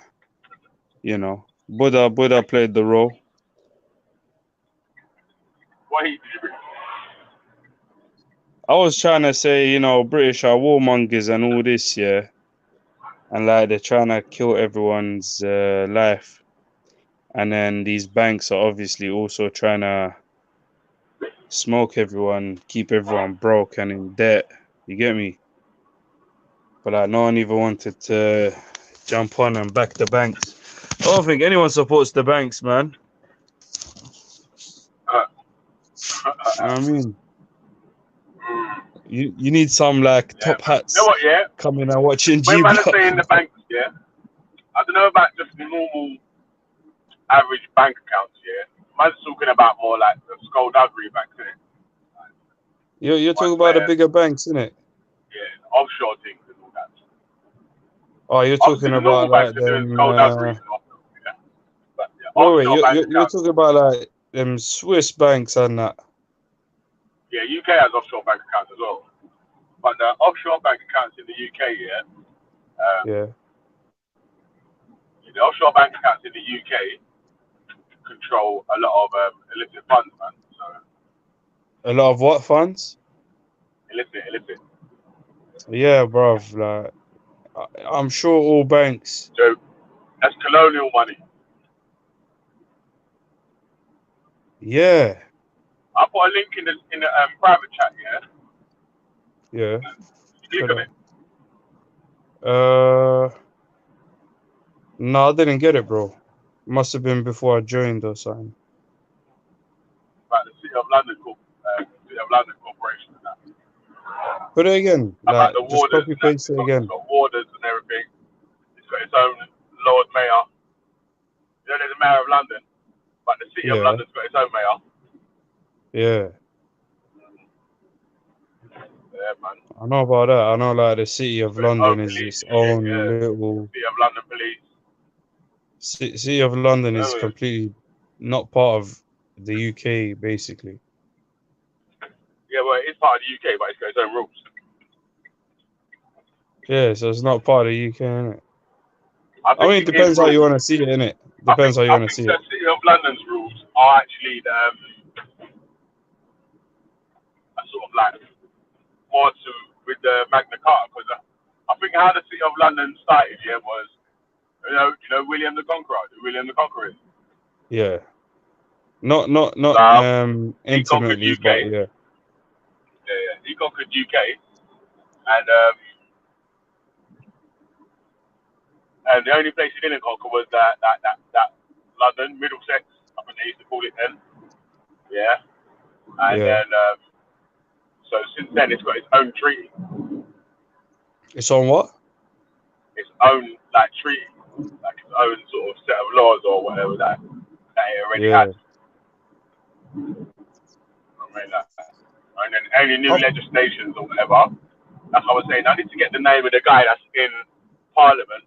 Buddha played the role. What heat did you bring? I was trying to say, British are warmongers and all this, yeah. And like they're trying to kill everyone's life. And then these banks are obviously also trying to smoke everyone, keep everyone broke and in debt. You get me? But like no one even wanted to jump on and back the banks. I don't think anyone supports the banks, man. You know what I mean? You need some like top hats coming and watching G. When man are saying the banks, yeah, I don't know about just normal average bank accounts, yeah. Man's talking about more like the skullduggery banks, innit? You're talking about the bigger banks, innit? Yeah, offshore things and all that. Oh, you're talking about like them. Wait, you're talking about like them Swiss banks and that. Yeah, UK has offshore bank accounts as well. But the offshore bank accounts in the UK, Yeah. the offshore bank accounts in the UK control a lot of illicit funds, man. So A lot of what funds? illicit. Yeah, bruv. Like, I'm sure all banks. So that's colonial money. Yeah. I put a link in the private chat. Yeah, Yeah. you click Shut on up. it. No, I didn't get it, bro. Must have been before I joined or something. About the City of London, City of London Corporation. And that. Put it again. About Like, the just warders copy and that. paste it It's again. got warders and everything. It's got its own Lord Mayor. You know, there's a Mayor of London, but the City of Yeah. London's got its own mayor. Yeah. Yeah, man. I know about that. I know, like, the City of Got its own London is police its and shit. own Yeah, little. City of London police. City of London is Oh, completely not part of the UK, basically. yeah, well, it's part of the UK, but it's got its own rules. Yeah, so it's not part of the UK, innit? I I mean, think it it is depends how you rules. want to see it, innit? I Depends think how you I want to think see the it. City of London's rules are actually sort of like more to with the Magna Carta, because I think how the City of London started, yeah, was William the Conqueror, William the Conqueror. Yeah. Not So he conquered intimately, UK. but yeah. Yeah, he conquered UK, and the only place he didn't conquer was that London, Middlesex, I think they used to call it then. Yeah, and Yeah. then so since then it's got its own treaty, It's on what? its own like treaty, like its own sort of set of laws or whatever that it already Yeah. had. I mean that. And then any new Oh, legislations or whatever, like I was saying, I need to get the name of the guy that's in Parliament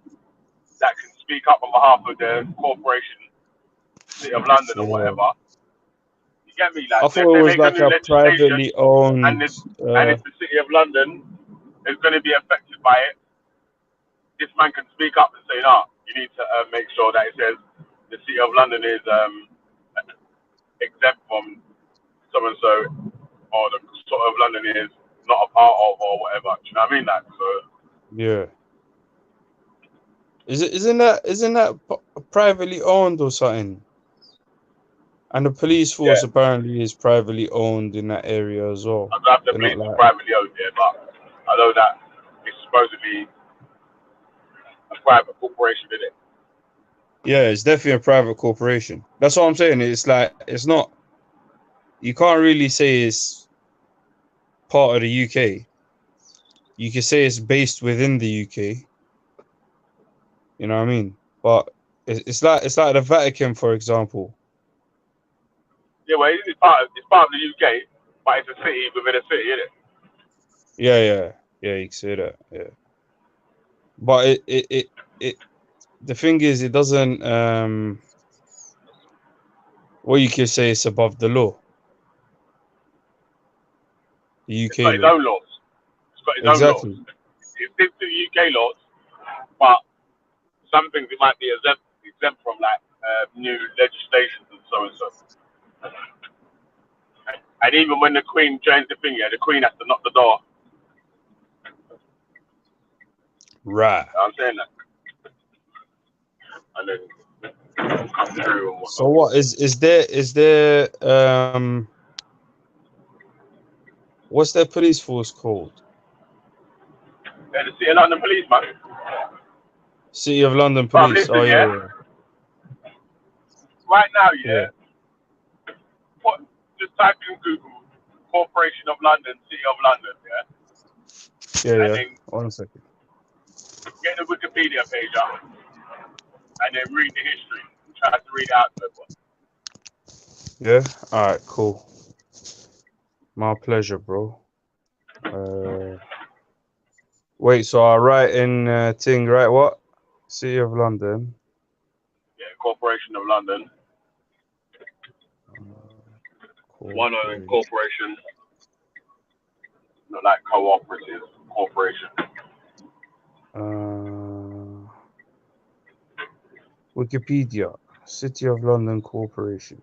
that can speak up on behalf of the corporation, City of London or yeah. whatever. You get me? I Like, so if thought it they was make a like new a legislation privately and owned. it's the City of London is going to be affected by it, this man can speak up and say, no, you need to make sure that it says the City of London is exempt from so and so, or the sort of London is not a part of, or whatever. Do you know what I mean? Like, so Yeah. Isn't that privately owned or something? And the police force yeah, apparently is privately owned in that area as well. I don't have the They're not police is like. privately owned here, but I know that it's supposedly a private corporation, isn't it? Yeah, it's definitely a private corporation. That's what I'm saying. It's like it's not. You can't really say it's part of the UK. You can say it's based within the UK. You know what I mean? But it's like the Vatican, for example. Yeah, well, it's part of the UK, but it's a city within a city, isn't it? Yeah. You can say that. Yeah. But it the thing is, it doesn't. What you could say it's above the law, the It's got UK its law. own laws. It's got its own laws. Exactly. It sticks to the UK laws, but some things it might be exempt from, like new legislations and so and so. And even when the Queen joins the thing, yeah, the Queen has to knock the door. Right. You know what I'm saying that, and then come through and So whatnot. what is there what's their police force called? Yeah, the City of London Police, man. City of London But Police. Oh listen, yeah, yeah. right now, Yeah. yeah, just type in Google Corporation of London, City of London, yeah, and Yeah. then 1 second. get the Wikipedia page up, and then read the history. Try to read it out to everyone. Yeah. All right. Cool. My pleasure, bro. Wait. So I write in thing. Right. What? City of London. Yeah, Corporation of London. One Corporation. Corporation. not like cooperative corporation. Wikipedia, City of London Corporation.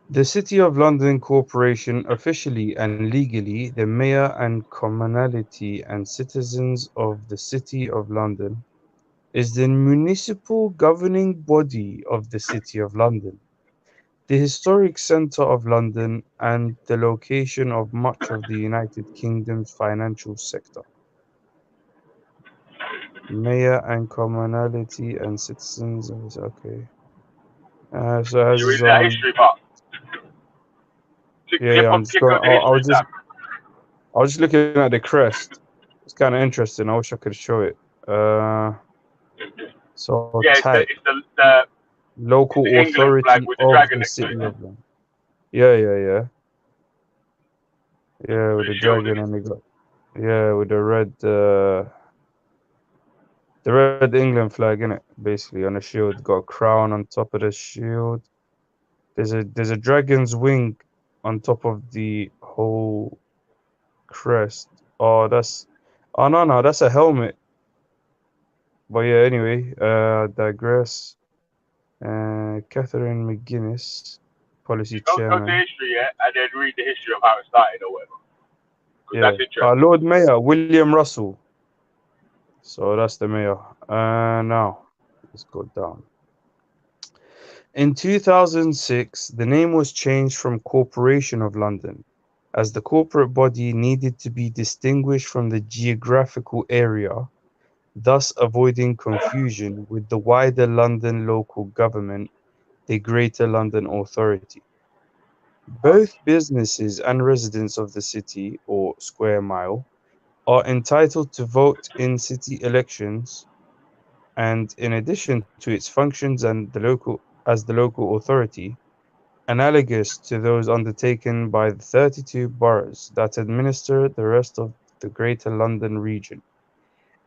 The City of London Corporation, officially and legally the mayor and commonalty and citizens of the City of London, is the municipal governing body of the City of London, the historic centre of London and the location of much of the United Kingdom's financial sector. Mayor and commonalty and citizens of okay. So it You has reading that history part? yeah, I'm just Click going. on the history tab. I was just looking at the crest. It's kind of interesting. I wish I could show it. So Yeah, type it's the local England flag authority with the of dragon the next to City it. of London. Yeah, with The the shield in dragon it. and with the red England flag in it, basically on the shield. Got a crown on top of the shield. There's a dragon's wing on top of the whole crest. Oh, no, that's a helmet. But yeah, anyway, digress. Catherine McGuinness, policy Go to chairman. history, yeah, and then read the history of how it started or whatever. Because Yeah. that's interesting. Lord Mayor William Russell. So that's the mayor. Now let's go down. In 2006, the name was changed from Corporation of London, as the corporate body needed to be distinguished from the geographical area, thus avoiding confusion with the wider London local government, the Greater London Authority. Both businesses and residents of the city, or square mile, are entitled to vote in city elections, and in addition to its functions as the local authority, analogous to those undertaken by the 32 boroughs that administer the rest of the Greater London region.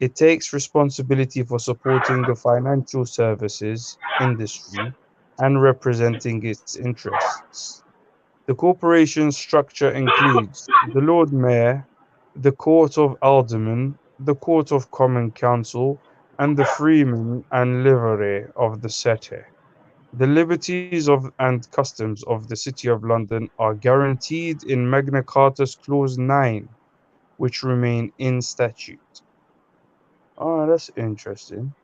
It takes responsibility for supporting the financial services industry and representing its interests. The corporation's structure includes the Lord Mayor, the Court of Aldermen, the Court of Common Council, and the Freemen and Livery of the City. The liberties and customs of the City of London are guaranteed in Magna Carta's Clause 9, which remain in statute. Oh, that's interesting.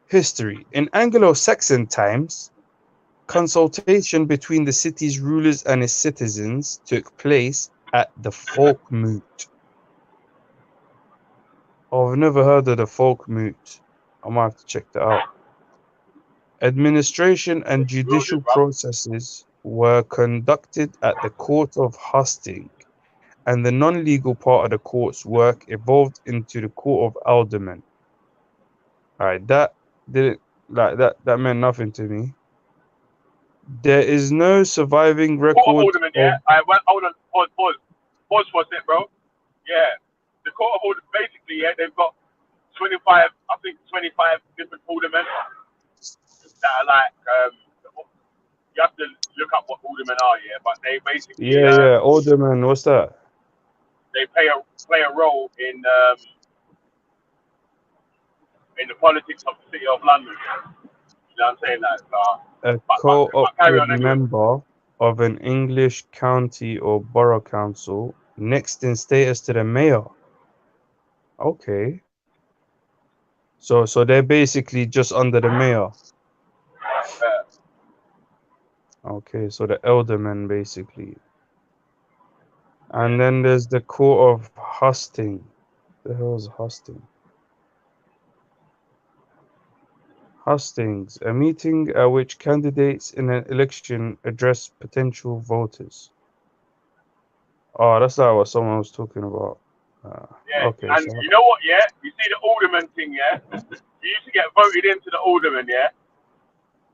History. In Anglo-Saxon times, consultation between the city's rulers and its citizens took place at the folk moot. Oh, I've never heard of the folk moot. I might have to check that out. Administration and judicial processes were conducted at the Court of Hastings, and the non-legal part of the court's work evolved into the Court of Aldermen. Alright, that didn't that meant nothing to me. There is no surviving Court of record Aldermen, yeah. of Hold on, pause for a sec, bro. Yeah, the Court of Aldermen, basically, yeah, they've got 25 different aldermen that are like, you have to look up what aldermen are, yeah, but they basically, Alderman, what's that? they play a role in the politics of the City of London. You know what I'm saying? A But carry co-opted on anyway. member of an English county or borough council, next in status to the mayor. Okay. So they're basically just under the mayor. Okay, so the alderman basically. And then there's the Court of Hastings. The hell is Hastings? Hastings, a meeting at which candidates in an election address potential voters. Oh, that's not what someone was talking about. Yeah, Okay, and you know what, yeah? You see the alderman thing, yeah? You used to get voted into the alderman, yeah?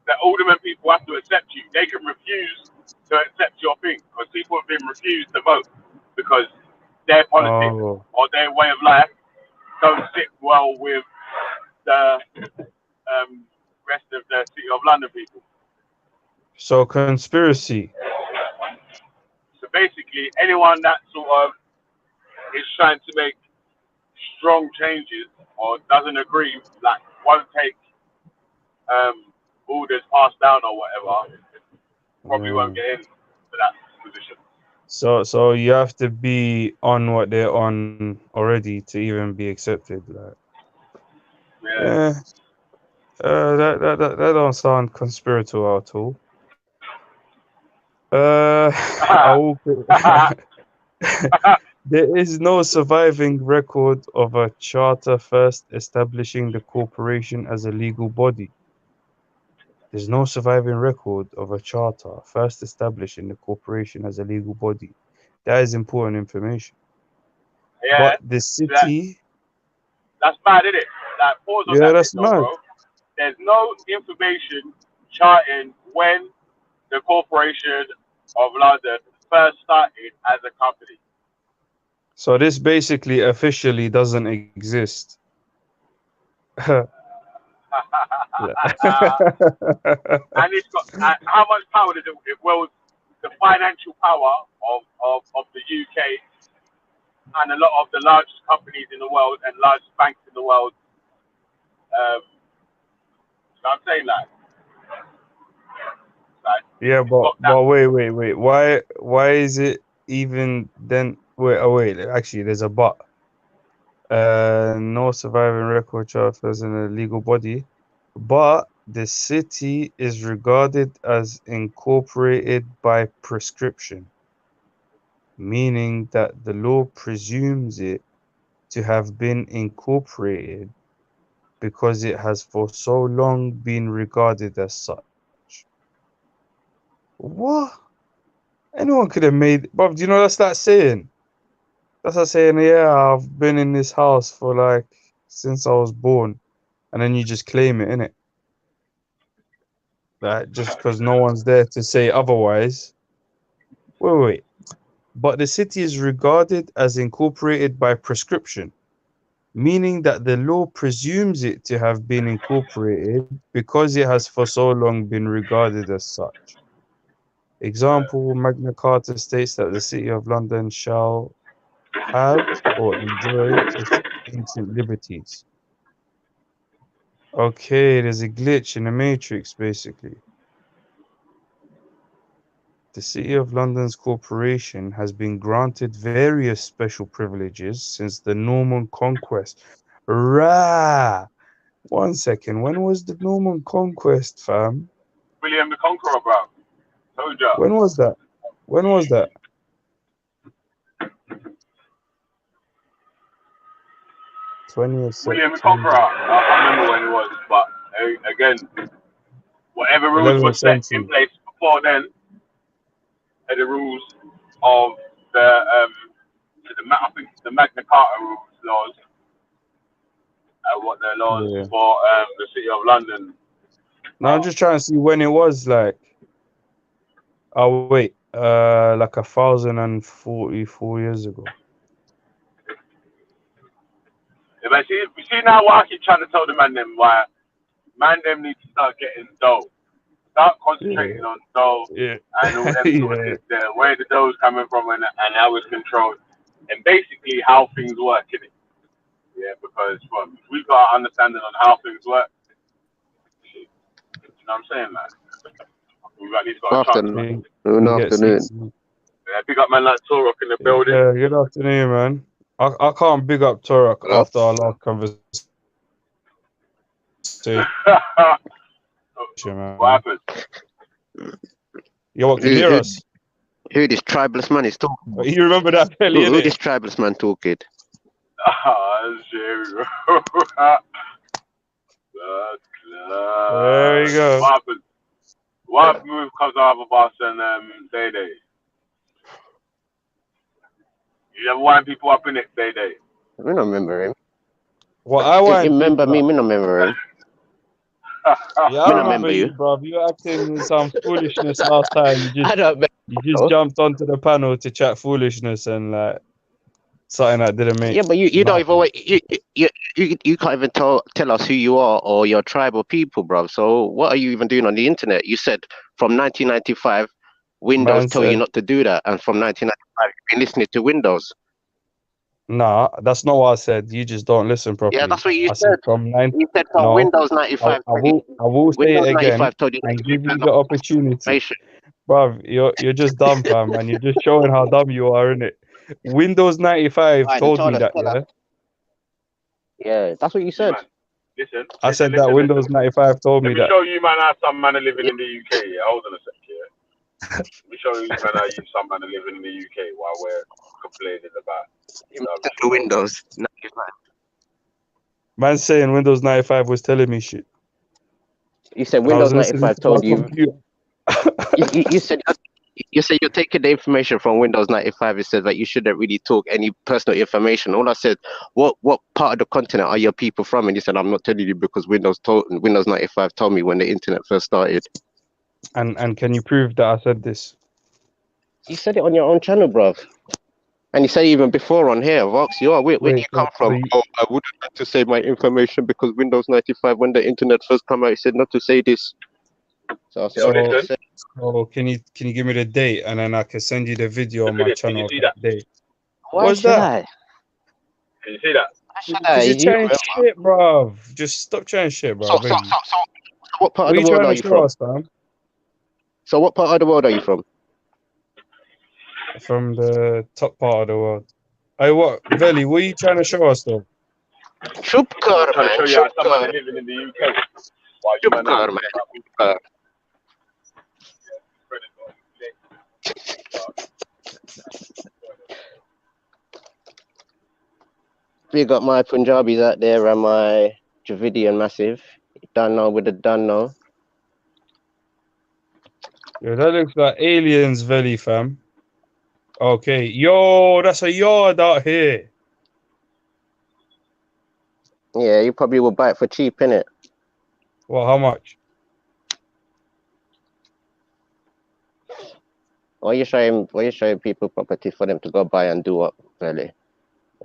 The alderman people have to accept you. They can refuse to accept your thing because people have been refused to vote because their politics or their way of life don't sit well with the rest of the City of London people. So conspiracy. basically, anyone that sort of is trying to make strong changes or doesn't agree, like won't take orders passed down or whatever, probably won't get in to that position. So you have to be on what they're on already to even be accepted. Like, Yeah. yeah, that don't sound conspiratorial at all. I will. There is no surviving record of a charter first establishing the corporation as a legal body. There's no surviving record of a charter first establishing the corporation as a legal body. That is important information. Yeah, But the that, city, that's bad, isn't it? Like, pause on yeah, that bit that's though, mad. bro. There's no information charting when the Corporation of London first started as a company. So this basically officially doesn't exist. And it's got how much power does it? Well, the financial power of the UK and a lot of the largest companies in the world and largest banks in the world. So I'm saying that. Like, Yeah, it's got that. but wait. Why is it even then? Wait. Actually, there's a but. No surviving record charters in a legal body, but the city is regarded as incorporated by prescription, meaning that the law presumes it to have been incorporated because it has for so long been regarded as such. What? Anyone could have made, but do you know that's that saying? That's like saying, yeah, I've been in this house for like since I was born, and then you just claim it, innit? Like just because no one's there to say otherwise. Wait. But the city is regarded as incorporated by prescription, meaning that the law presumes it to have been incorporated because it has for so long been regarded as such. Example, Magna Carta states that the City of London shall have or enjoy its ancient liberties. Okay, there's a glitch in the matrix, basically. The City of London's corporation has been granted various special privileges since the Norman Conquest. Rah! 1 second, when was the Norman Conquest, fam? William the Conqueror, bro. Told ya. When was that? When was that? 20th William the Conqueror. September, I can't remember when it was, but again, whatever rules were 11th set in century. place before then are the rules of I think the Magna Carta rules laws, what the laws Yeah. for the City of London. Now I'm just trying to see when it was like. Oh wait, like 1,044 years ago. Yeah, but see now what I keep trying to tell the man them why man them need to start getting dough. Start concentrating on dough Yeah. and all them sort of Yeah. things there, where the dough's coming from and how it's controlled. And basically how things work, innit? Yeah, because if we've got an understanding on how things work, you know what I'm saying, man? We've at least got a chance. We Good can get afternoon. some. Yeah, big up man like Torok in the building. Yeah, good afternoon, man. I can't big up Turok Hello? after our last conversation, man. What happened? Yo, what, can you hear us? Who this tribalist man is talking? You remember that, Kelly, Who innit? this tribalist man talking? Shit. There you go. What happened? What happened with Kosovo Boss and Day Day? You ever wind people up in it, Day Day? I don't remember him. Well, I You want remember me? people. I don't remember him. Yeah, I Me no remember remember you, you. bro. You were acting some foolishness last time. I don't remember. You just jumped onto the panel to chat foolishness and like something that didn't make. Yeah, but you don't nothing. even you can't even tell us who you are or your tribe or people, bro. So what are you even doing on the internet? You said from 1995 Windows Man tell you said, not to do that, and from 1995 you've been listening to Windows. nah, that's not what I said. You just don't listen Yeah, properly. that's what you I said. said from nine. You said from No, Windows 95. I will say Windows it again 95 told you not and to do give you personal the opportunity. information. Bruv, you're just dumb, fam, and you're just showing how dumb you are, innit? Windows 95 Right, they told told me us, that, tell us. yeah. Yeah, that's what you You said. man, listen, I listen, said that listen, Windows listen. 95 told Let me me that. show you, man, how some man are living Yeah. in the UK. Yeah, hold on a sec, yeah. Let me show you, man, how some man are living in the UK while we're complaining about, The you know. Windows 95. Man saying Windows 95 was telling me shit. You said And I was Windows listening 95 to my told you. computer. You said you're taking the information from Windows 95. It said that you shouldn't really talk any personal information. All I said, what part of the continent are your people from? And you said, I'm not telling you because Windows 95 told me when the internet first started. And can you prove that I said this? You said it on your own channel, bruv. And you said even before on here, Vox, where do Wait, you come from? Oh, I wouldn't like to say my information because Windows 95, when the internet first came out, it said not to say this. So I said, Yo, okay, listen. say. so can you give me the date and then I can send you the video on my Did you channel of see that that? date? Why What's should that? I? Can you see that? Why should I? Because you're You chatting remember? shit, bruv. Just stop chatting shit, bro. I So, beg you. what part What are of you the world trying are to you show from? us, fam? So what part of the world are you from? From the top part of the world. Hey, what? Veli, what are you trying to show us, though? Chupkar, I'm trying to man. show you how some man Chupkar. are living in the UK while you man are Chupkar, talking man. about Chupkar. We got my Punjabis out there and my Dravidian massive. Don't know with the don't know. Yeah, that looks like aliens, Veli, fam. Okay. Yo, that's a yard out here. Yeah, you probably will buy it for cheap, innit? Well, how much? Why you showing people property for them to go buy and do what, really?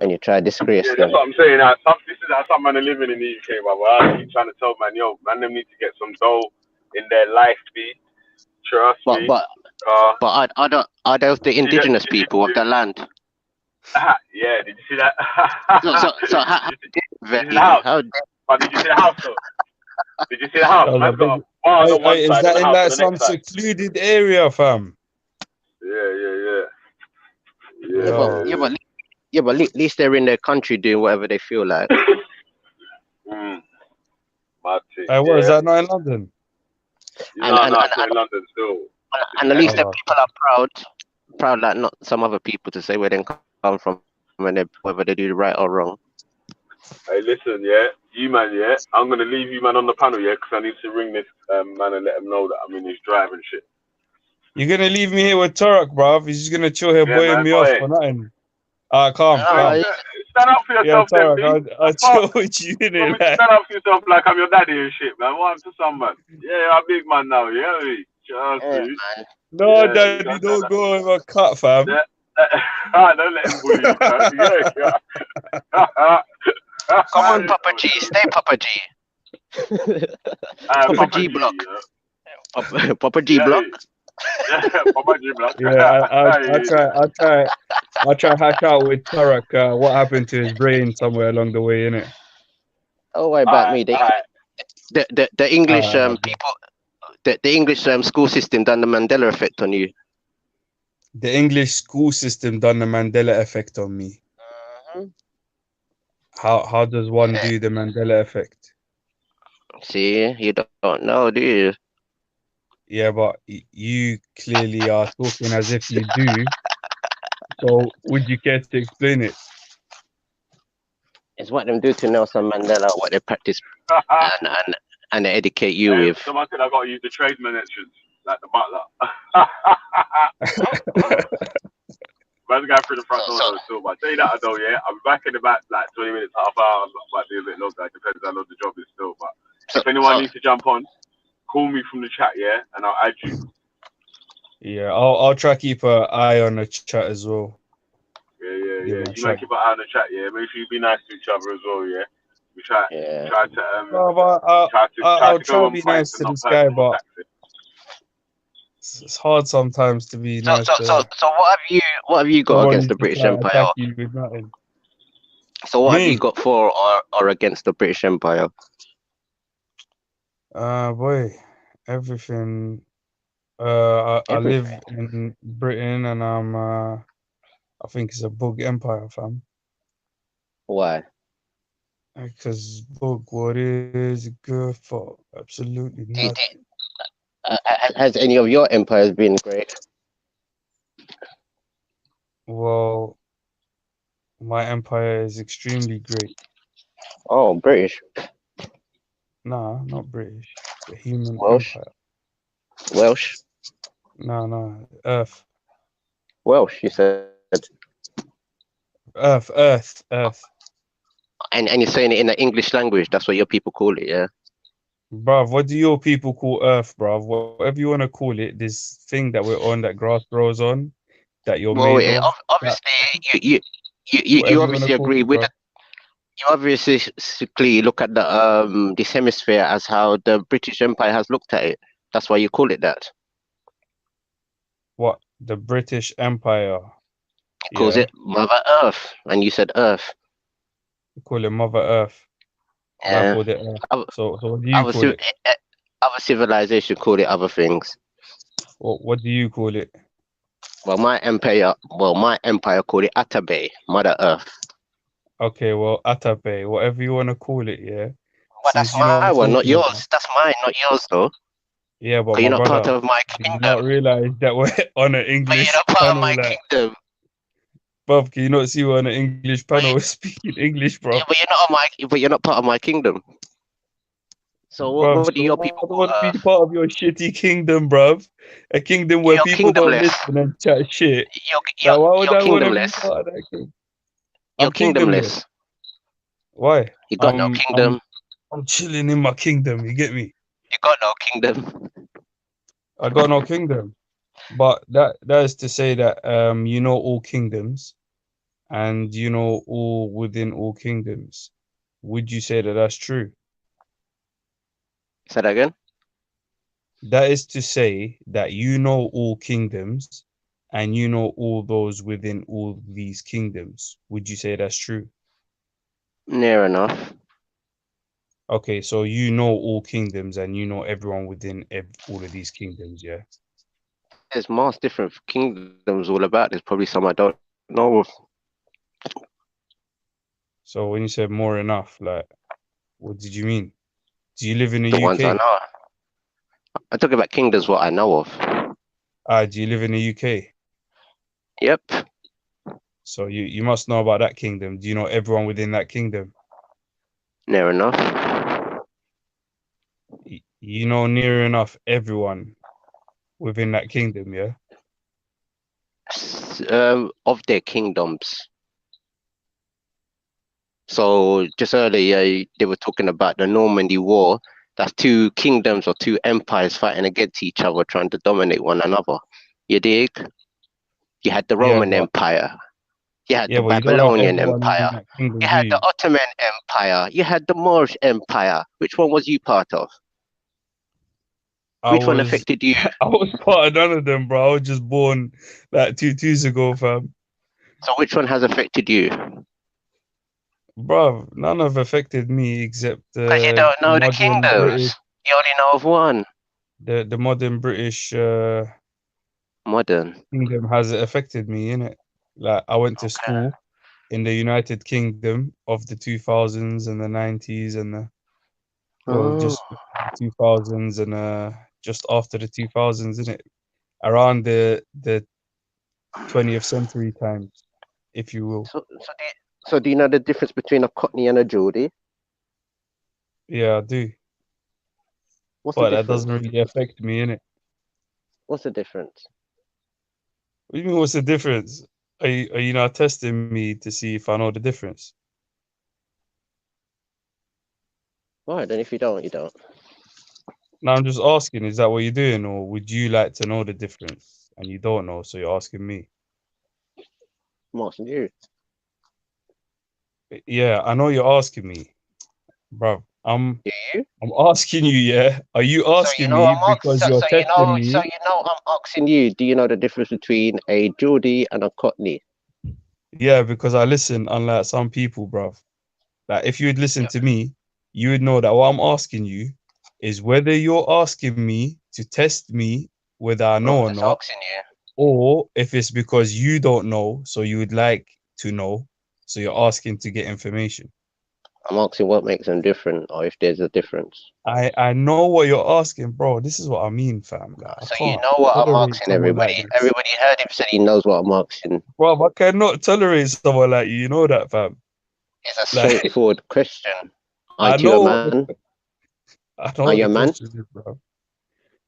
And you try to disgrace Yeah, them. that's what I'm saying. This is how some man are living in the UK, but I keep trying to tell man, yo, man, them need to get some dough in their life, B. Trust But me. but but are those the Did you see that? indigenous people of the land? Yeah, did you see that? So how Did you see the house? But did you see the house though? Did you see the house? That was a Man's got a big... barn on one Is side and that a in house on like the some next side. secluded area, fam? Yeah. Yo. but at least they're in their country doing whatever they feel like. Mad thing, What, is yeah. that not in London? No, it's not in London still. And at least the people are proud like not some other people to say where they come from and whether they do the right or wrong. Hey, listen, yeah, you man, yeah, I'm gonna leave you man on the panel, yeah, because I need to ring this man and let him know that I'm in his drive and shit. You're gonna leave me here with Turek, bruv. He's just gonna chill here, Yeah, boying man, me go off ahead. for nothing. Calm. Stand up for Yeah, yourself, then, B. Turek, I'll chill with you in You want me it. to Like. stand up for yourself like I'm your daddy and shit, man. What happened to some man? Yeah, I'm a big man now, yeah, me. Just man. No, yeah, daddy, don't go over a cut, fam. Yeah. Don't let him bully you, fam. Yeah. Come on, Papa G, stay Papa G. Papa G block. Papa G block. Papa G block. Yeah, I'll try hash out with Turek what happened to his brain somewhere along the way, innit? Oh, why about me? The English people, the English school system done the Mandela effect on you. The English school system done the Mandela effect on me. How does one do the Mandela effect? See, you don't know, do you? Yeah, but you clearly are talking as if you do. So would you care to explain it? It's what them do to Nelson Mandela, what they practice and they educate you with. Someone said I got to use the tradesman entrance, like the butler. Man's going through the front door still, but say that though, yeah. I'm back in about like 20 minutes, half hour, might be a bit longer. It depends how long the job is still. But if anyone needs to jump on, call me from the chat, yeah, and I'll add you. Yeah, I'll try to keep an eye on the chat as well. Yeah. You might keep an eye on the chat, yeah. Make sure you be nice to each other as well, yeah. We try to I'll try to be nice to this guy, but it's hard sometimes to be So, nice so, so, to so, what have you got someone against who the just British like Empire? attack you with nothing. So, what have you Me, got for or against the British Empire? boy, everything. I live Everything. in Britain, and I think it's a bug empire, fam. Why? Because bug, what is good for? Absolutely Do, do, nothing. has any of your empires been great? Well, my empire is extremely great. Oh, British, Nah, not British. The human Welsh, empire. Welsh, Nah, Earth. Welsh. You said, Earth. and you're saying it in the English language. That's what your people call it, yeah. Bruv, what do your people call Earth, bruv? Whatever you want to call it, this thing that we're on, that grass grows on, that you're Well, made of, that obviously, you whatever you want to obviously call agree it, with bruv. the, you obviously look at this hemisphere as how the British Empire has looked at it. That's why you call it that. What? The British Empire. It calls Yeah, it Mother Earth, and you said Earth. we call it Mother Earth, and I Yeah. called it Earth. Other, So what do you other, call civ- it? eh, other civilization call it other things. What do you call it? Well, my empire called it Atabey, Mother Earth. Okay, well, Atape, whatever you want to call it, yeah. But that's Since you know what my I'm one, not talking about. yours. That's mine, not yours, though. Yeah, but Because you're my not part brother, of my do you kingdom. not realize that we're on an But you're English not part of panel? my Like, kingdom. bruv, can you not see we're on an English But, panel? We're speaking English, yeah, bruv. but you're not on my. But you're not part of my kingdom. So Bruv, what do so your I people don't call want to be Earth? part of your shitty kingdom, bruv. A kingdom where You're people don't kingdomless. listen and chat shit. You're Like, you're why would you're I want to be kingdomless. part of that kingdom? You're I'm kingdomless. kingdomless. Why? You got no I'm kingdom. I'm chilling in my kingdom. You get me? You got no kingdom. I got no kingdom. But that is to say that you know all kingdoms, and you know all within all kingdoms. Would you say that that's true? Say that again. That is to say that you know all kingdoms, and you know all those within all these kingdoms. Would you say that's true? Near enough. Okay, so you know all kingdoms, and you know everyone within all of these kingdoms, yeah? There's most different kingdoms all about. There's probably some I don't know of. So when you said more enough, like, what did you mean? Do you live in the The ones I UK? know. I talk about kingdoms what I know of. Do you live in the UK? Yep. So you must know about that kingdom. Do you know everyone within that kingdom? Near enough. You know near enough everyone within that kingdom, yeah? Of their kingdoms. So just earlier they were talking about the Normandy War. That's two kingdoms or two empires fighting against each other, trying to dominate one another. You dig? You had the Yeah, Roman Empire. You had the but you don't know Babylonian everyone within Empire. that kingdom, You do had the you? Ottoman Empire. You had the Moorish Empire. Which one was you part of? I Which one was affected you? I was part of none of them, bro. I was just born like 2 years ago, fam. So which one has affected you? Bro, none have affected me except Because you don't the know the modern British, kingdoms. You only know of one. the modern British Modern. kingdom has affected me, innit? Like I went to Okay. school in the United Kingdom of the 2000s and the 90s and well, Oh. just the 2000s and just after the 2000s, isn't it? Around the 20th century times, if you will. So do you know the difference between a Cockney and a Geordie? Yeah, I do, What's the but that doesn't difference? really affect me, innit? What's the difference? What do you mean? What's the difference? Are you not testing me to see if I know the difference? All right, then if you don't, you don't. No, I'm just asking. Is that what you're doing, or would you like to know the difference and you don't know, so you're asking me? I'm asking you. Yeah, I know you're asking me, bro. I'm Do you? I'm asking you, yeah. Are you So asking me because you're testing me? I'm asking you. Do you know the difference between a Geordie and a Cockney? Yeah, because I listen, unlike some people, bruv. Like if you'd listen Yeah. to me, you would know that what I'm asking you is whether you're asking me to test me whether I No, know I'm or just not, asking you. or if it's because you don't know, so you would like to know, so you're asking to get information. I'm asking what makes them different, or if there's a difference. I know what you're asking, bro. This is what I mean, fam. Like I So you can't know what I'm tolerate asking someone everybody. like this. Everybody heard him said he knows what I'm asking. Bro, I cannot tolerate someone like you. You know that, fam. It's a Like straightforward question. I Aren't you a know what the man? I know Are what you the a man? question is, bro.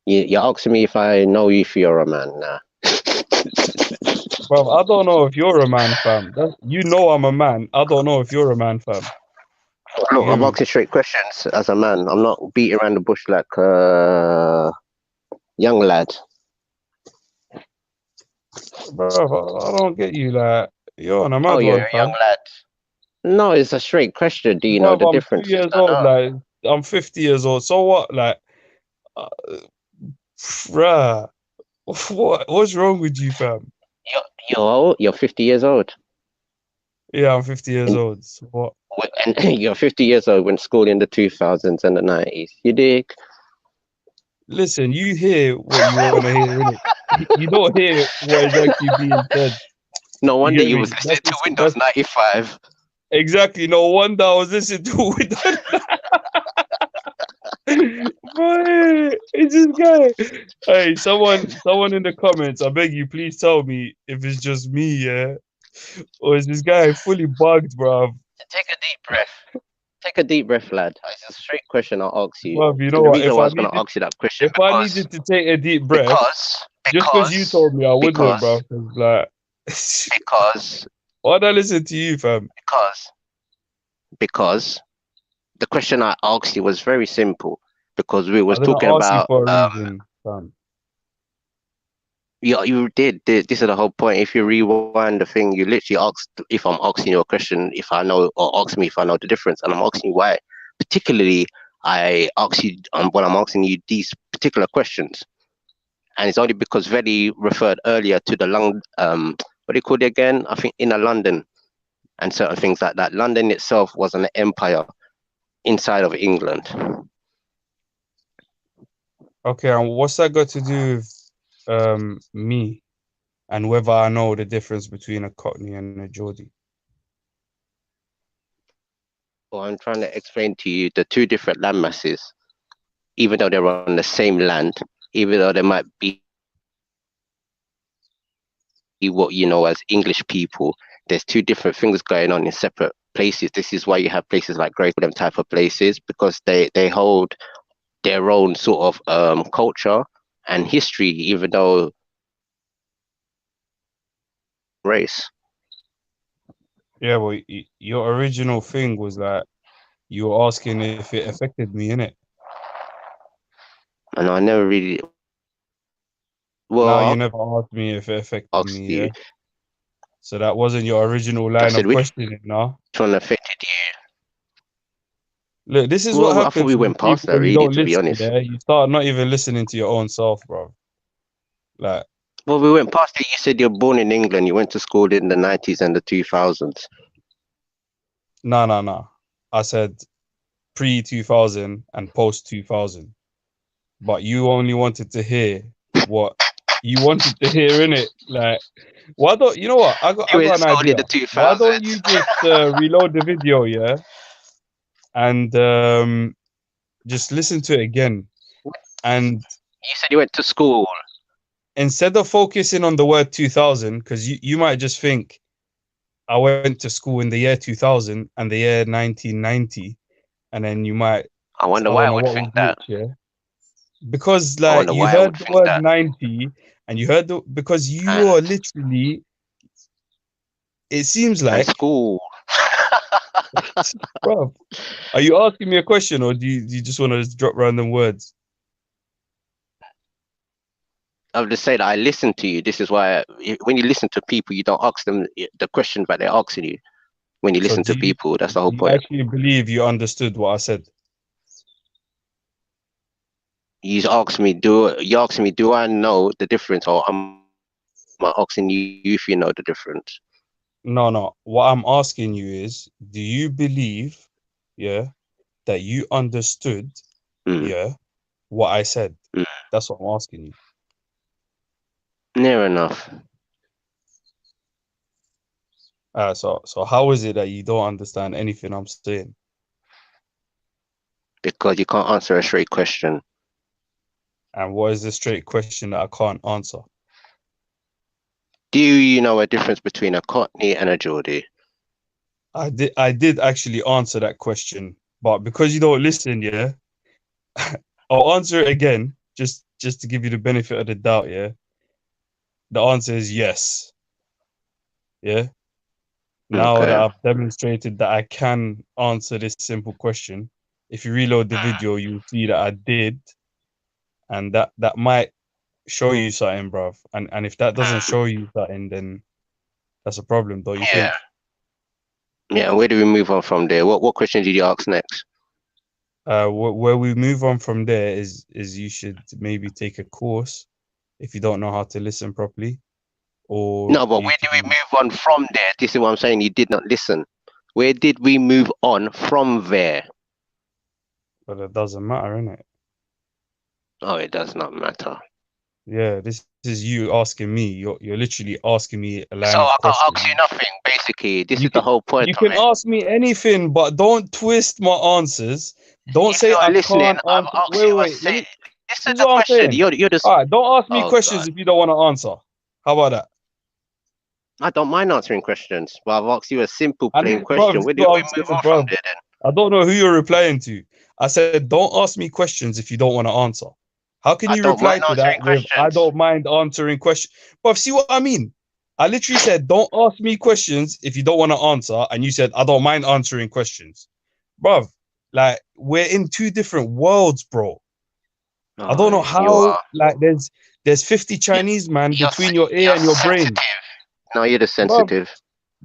You're asking me if I know if you're a man now. Bro, I don't know if you're a man, fam. You know I'm a man. I don't know if you're a man, fam. You Look, get I'm me? asking straight questions as a man. I'm not beating around the bush like young lad. Bro, I don't get you. Like, you're on a Oh, mad you're one, a young fam. lad. No, it's a straight question. Do you know Bro, the I'm 2 years differences? I old. know. Like, I'm 50 years old. So what? Like, uh, bruh, what's wrong with you, fam? You're old. You're 50 years old. Yeah, I'm 50 years And, old. So what? and you're 50 years old when school in the 2000s and the 90s. You dig? Listen, you hear what you want to hear, innit? You don't hear what is actually being said. No You wonder get you me? was listening to Windows 95. Exactly. No wonder I was listening to it. Boy, it's this guy. Hey, someone in the comments, I beg you, please tell me if it's just me, yeah? Or is this guy fully bugged, bruv? Take a deep breath. Take a deep breath, lad. It's a straight question I'll ask you. Bruv, you know And the what? reason why I was going to ask you that question If I needed to take a deep breath, because just because you told me I wouldn't, because bruv. 'Cause, like, because why'd I listen to you, fam? because the question I asked you was very simple. Because we I was didn't talking ask you about for a reason, fam. yeah, you did. This is the whole point. If you rewind the thing, you literally asked if I'm asking you a question, if I know, or ask me if I know the difference, and I'm asking you why. Particularly, I ask you when I'm asking you these particular questions, and it's only because Vedi referred earlier to the what do you call it again? I think inner London and certain things like that. London itself was an empire inside of England. Okay, and what's that got to do with me and whether I know the difference between a Cockney and a Geordie? Well, I'm trying to explain to you the two different land masses, even though they're on the same land, even though they might be what you know as English people, there's two different things going on in separate places. This is why you have places like Great them type of places, because they hold their own sort of culture and history, even though race. Yeah, well, your original thing was that you were asking if it affected me, innit? And I never really No, well you never asked me if it affected asked me, yeah? you. So that wasn't your original I line said of which questioning, no? one affected you? Look, this is what Well, I thought happens we with went past people that when you really, don't to be listen, honest. yeah? You start not even listening to your own self, bro. Like, Well, we went past it. You said you're born in England. You went to school in the 90s and the 2000s. no. I said pre-2000 and post-2000. But you only wanted to hear what you wanted to hear, innit? Like, why don't you know what? I You went got to an school in idea. the Why don't you 2000s. just reload the video, yeah, and just listen to it again, and You said you went to school. instead of focusing on the word 2000, because you might just think I went to school in the year 2000 and the year 1990, and then you might, I wonder I why don't I know would what think would that. glitch, yeah, because I like wonder you why I would heard the think word that. 90 and you heard because you And are literally, it seems like, school. bro, are you asking me a question or do you just want to just drop random words? I've just said I listen to you. This is why when you listen to people, you don't ask them the question, but they're asking you. When you So listen do to you people, that's the do whole you point. actually believe you understood what I said? You asked me, do I know the difference, or am I asking you if you know the difference? No. What I'm asking you is, do you believe, yeah, that you understood, Mm, yeah, what I said? mm. That's what I'm asking you. Near enough. So how is it that you don't understand anything I'm saying? Because you can't answer a straight question. And what is the straight question that I can't answer? Do you know a difference between a Cockney and a Geordie? I did actually answer that question, but because you don't listen, yeah, I'll answer it again, just to give you the benefit of the doubt, yeah. The answer is yes. Yeah. Now that Okay. I've demonstrated that I can answer this simple question, if you reload the video, you'll see that I did, and that might show you something, bruv. And if that doesn't show you something, then that's a problem, don't you Yeah. think? Yeah. Where do we move on from there? What question did you ask next? Where we move on from there is you should maybe take a course if you don't know how to listen properly, or No, but you where do we can. move on from there? This is what I'm saying. You did not listen. Where did we move on from there? But it doesn't matter, innit? Oh, it does not matter. Yeah, this is you asking me. You're literally asking me a So line of I can't ask you questions. nothing. Basically, this You is the can whole point you of can it. ask me anything, but don't twist my answers. Don't If say you're I listening, can't I've answer. asked Wait, you wait, a wait. say. This This is is the what I'm question. saying. You're just. All right, don't ask me Oh questions God. if you don't want to answer. How about that? I don't mind answering questions, but I've asked you a simple, plain And bro, question. this is Where do what we I'm move saying, on from bro. there then? I don't know who you're replying to. I said, don't ask me questions if you don't want to answer. How can I you don't reply mind to answering that with I questions. don't mind answering questions? But see what I mean? I literally said, don't ask me questions if you don't want to answer. And you said, I don't mind answering questions. Bruv, like we're in two different worlds, bro. I don't know Oh, you how, are. like, there's 50 You, Chinese man you're between your ear you're and your brain. sensitive. No, you're the Bruv, sensitive.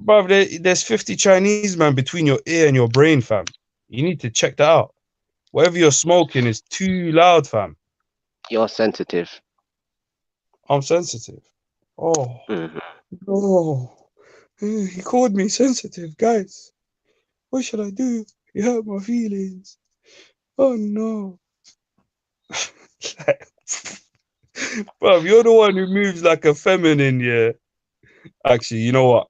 bruv, there's 50 Chinese man between your ear and your brain, fam. You need to check that out. Whatever you're smoking is too loud, fam. You're sensitive. I'm sensitive. Oh, Hmm. no. He called me sensitive, guys. What should I do? He hurt my feelings. Oh, no. Bruv, you're the one who moves like a feminine, yeah. Actually, you know what?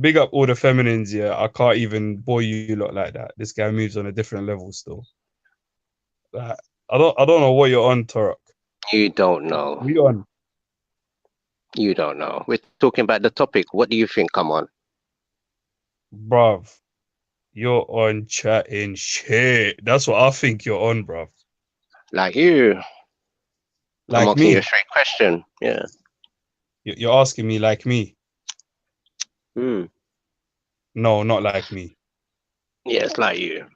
Big up all the feminines, yeah. I can't even boy you lot like that. This guy moves on a different level still. Like, I don't know what you're on, Torok. You don't know. What you on? You don't know. We're talking about the topic. What do you think? Come on. Bruv, you're on chatting shit. That's what I think you're on, bruv. Like you. I'm Like asking you a me. straight question. Yeah. You're asking me like me. Hmm. No, not like me. Yeah, it's like you.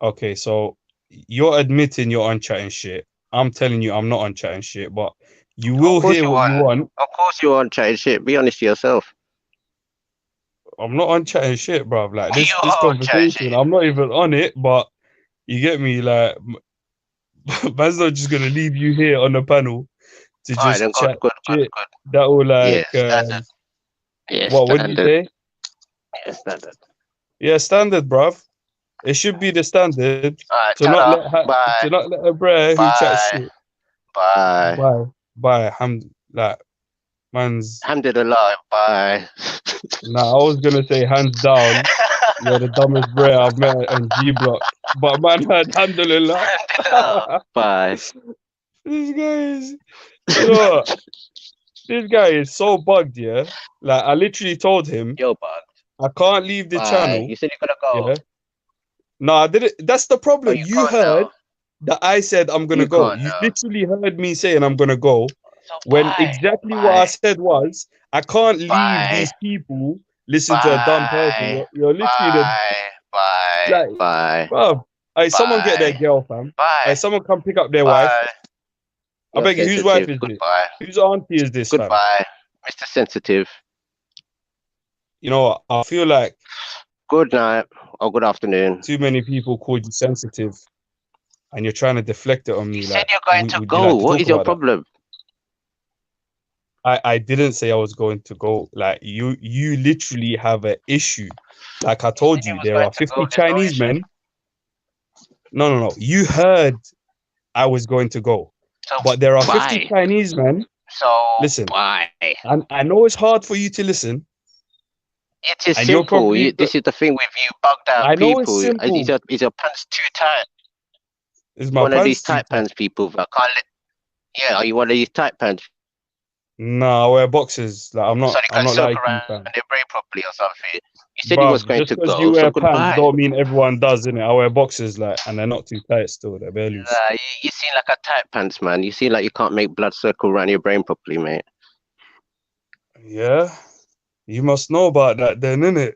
Okay, so you're admitting you're on chatting shit. I'm telling you I'm not on chatting shit, but you Of will course hear you what you want. want. Of course you want chatting shit. Be honest to yourself. I'm not on chatting shit, bruv. Like You this are on chatting conversation, shit. I'm not even on it, but you get me, like man's not just gonna leave you here on the panel to All right, then just good, chat good, good, shit. good. That will Yeah, like standard. Yeah, what did you standard. say? Yeah, standard. Yeah, standard, bruv. It should be the standard All right, to not ta-da. let Bye. to not let a brer who chats Bye. shit. Bye. Bye. Like man's. Alhamdulillah. Bye. Nah, I was gonna say hands down. You're the dumbest brer I've met on G Block, but man had alhamdulillah. Alhamdulillah. Bye. This guy is, you know what? This guy is so bugged. Yeah, like I literally told him Yo, bug. I can't leave the Bye. channel. You said you're gonna go. Yeah. No, I didn't. That's the Oh, problem. you You can't heard now. that I said I'm gonna You go. can't You now. literally heard me saying I'm gonna go. So When bye. exactly what I Bye. said was, I can't leave Bye. these people listen to a dumb person. Bye. You're literally the Bye. Bye. like, Bye. bro. Hey, someone get their Bye. girl, fam. Hey, Bye. someone come pick up their wife. Bye. I You're beg you, whose wife sensitive. is this? Goodbye. Whose auntie is this, fam? Goodbye. Mr. Sensitive. You know what? I feel like Good night or good afternoon. too many people called you sensitive, and you're trying to deflect it on me. You said Like, you're going to would you go. like to What talk is your about that? problem? I didn't say I was going to go. Like, you literally have an issue. Like I You told said you you, was there going are to go. 50 There's no Chinese issue. men. No. You heard I was going to go. So But there are 50 why? Chinese men. So Listen, why? and I know it's hard for you to listen. It is And you're simple. probably, This is the thing with you bugged out I know it's people. simple. Is your pants too tight? Is You my one of these pants too tight tight? pants people that can't yeah, are you one of these tight pants? Nah, I wear boxes. Like, I'm So not, they I'm can not soak like around you, fam. their brain properly or something. You said you was Bruv, going just to because you go, so wear pants goodbye. don't mean everyone does, innit? I wear boxes, like, and they're not too tight still. They're bare loose. Nah, you seem like a tight pants, man. You seem like you can't make blood circle around your brain properly, mate. Yeah, you must know about that then, innit?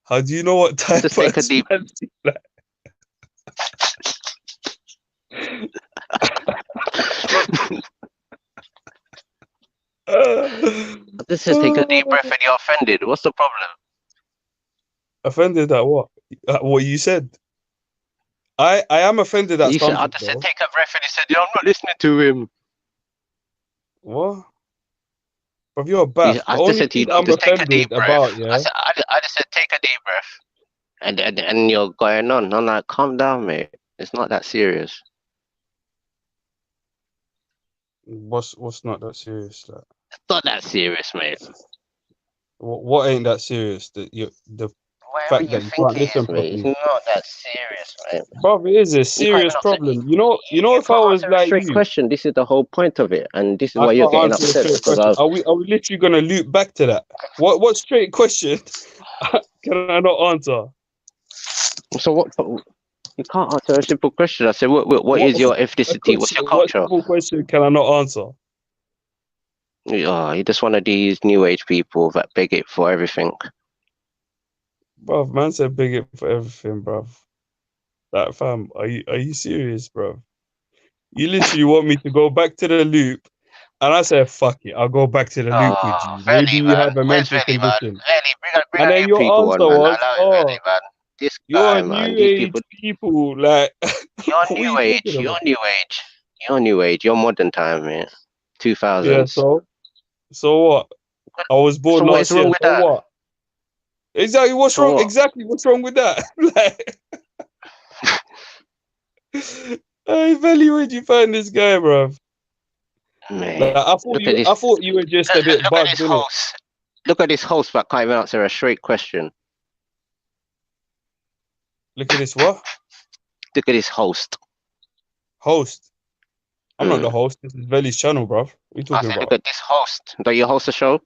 How do you know what tight Just take a pants deep. pants like? This is take a deep breath and you're offended. What's the problem? Offended at what? At what you said? I am offended at You said I something just said though. take a breath and you said, yeah, I'm not listening to him. What? But you're a baff. The I just only said to you, thing I'm just take a deep offended breath. about, yeah. I just said take a deep breath. And you're going on. I'm like, calm down, mate. It's not that serious. What's not that serious? Like, It's not that serious, mate. what ain't that serious? The Whatever fact you that you think can't it listen is, mate. It's properly. not that serious, mate. Bro, it is a You can't serious even answer. problem. You know, You if I can't was answer a like straight you, question. This is the whole point of it, and this is I why you're can't getting answer a upset straight because question. Are we literally gonna loop back to that? What straight question can I not answer? So what? You can't answer a simple question. I said, what is your ethnicity? What's your What culture? simple question can I not answer? Oh, you're just one of these new age people that beg it for everything. Bruv, man said big it for everything, bruv. Like, fam, are you serious, bruv? You literally want me to go back to the loop, and I said, fuck it, I'll go back to the loop with Oh, you. Maybe Veli, you man. have a Where's mental Veli, man? condition. Veli, bring And a then new your people on, answer man. I was, love it, oh, Veli, man. This you're guy, a man. new These people. age people. Like, You're what are new you age. talking You're about? new age. You're new age. You're modern time, man. Yeah, 2000s. so what? I was So born what is last wrong year, with so that? what? Exactly, what's So wrong? what? Exactly, what's wrong with that? Like, hey, Valley, where'd you find this guy, bruv? Man, Like, look at this. I thought you were just a bit Look at bugged, this innit? host. Look at this host that can't even answer a straight question. Look at this, what? Look at this host. Host. I'm not the Mm. host. This is Veli's channel, bruv. What are you I talking said, about? look at this host. Do you host a show?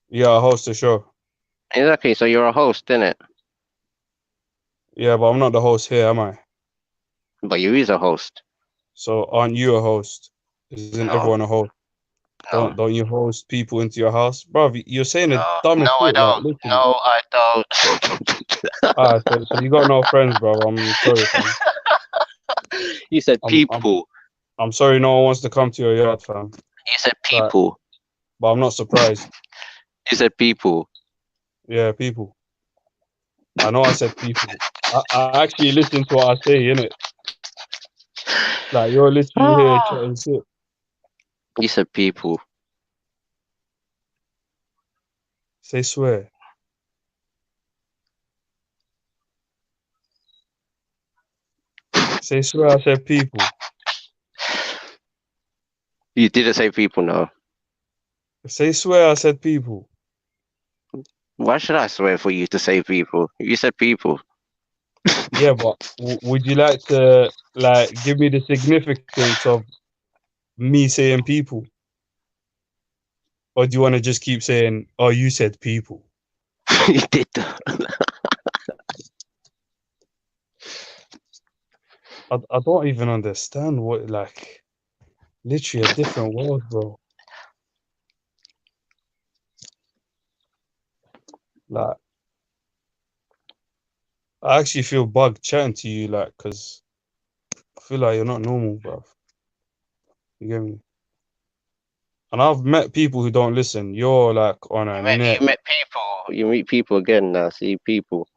Yeah, I host a show. Exactly. So you're a host, innit? Yeah, but I'm not the host here, am I? But you is a host. So aren't you a host? Isn't No. everyone a host? No. Don't you host people into your house, bruv? You're saying the No, dumbest I shit. Like, don't. literally. No, I don't. So you got no friends, bro. I'm sorry, fam. You said I'm people. I'm sorry, no one wants to come to your yard, fam. You said Like, people. but I'm not surprised. You said people. Yeah, people. I know I said people. I actually listen to what I say, innit? Like, you're literally here chatting shit. You said people. Say swear. Say swear I said people. You didn't say people, no. Say swear I said people. Why should I swear for you to say people? You said people. Yeah, but would you like to, like, give me the significance of me saying people? Or do you want to just keep saying, oh, you said people? You did that. I don't even understand what, like, literally a different world, bro. Like, I actually feel bugged chatting to you, like, because I feel like you're not normal, bro. You get me? And I've met people who don't listen. You're like on a net. You met people. You meet people again now. See people.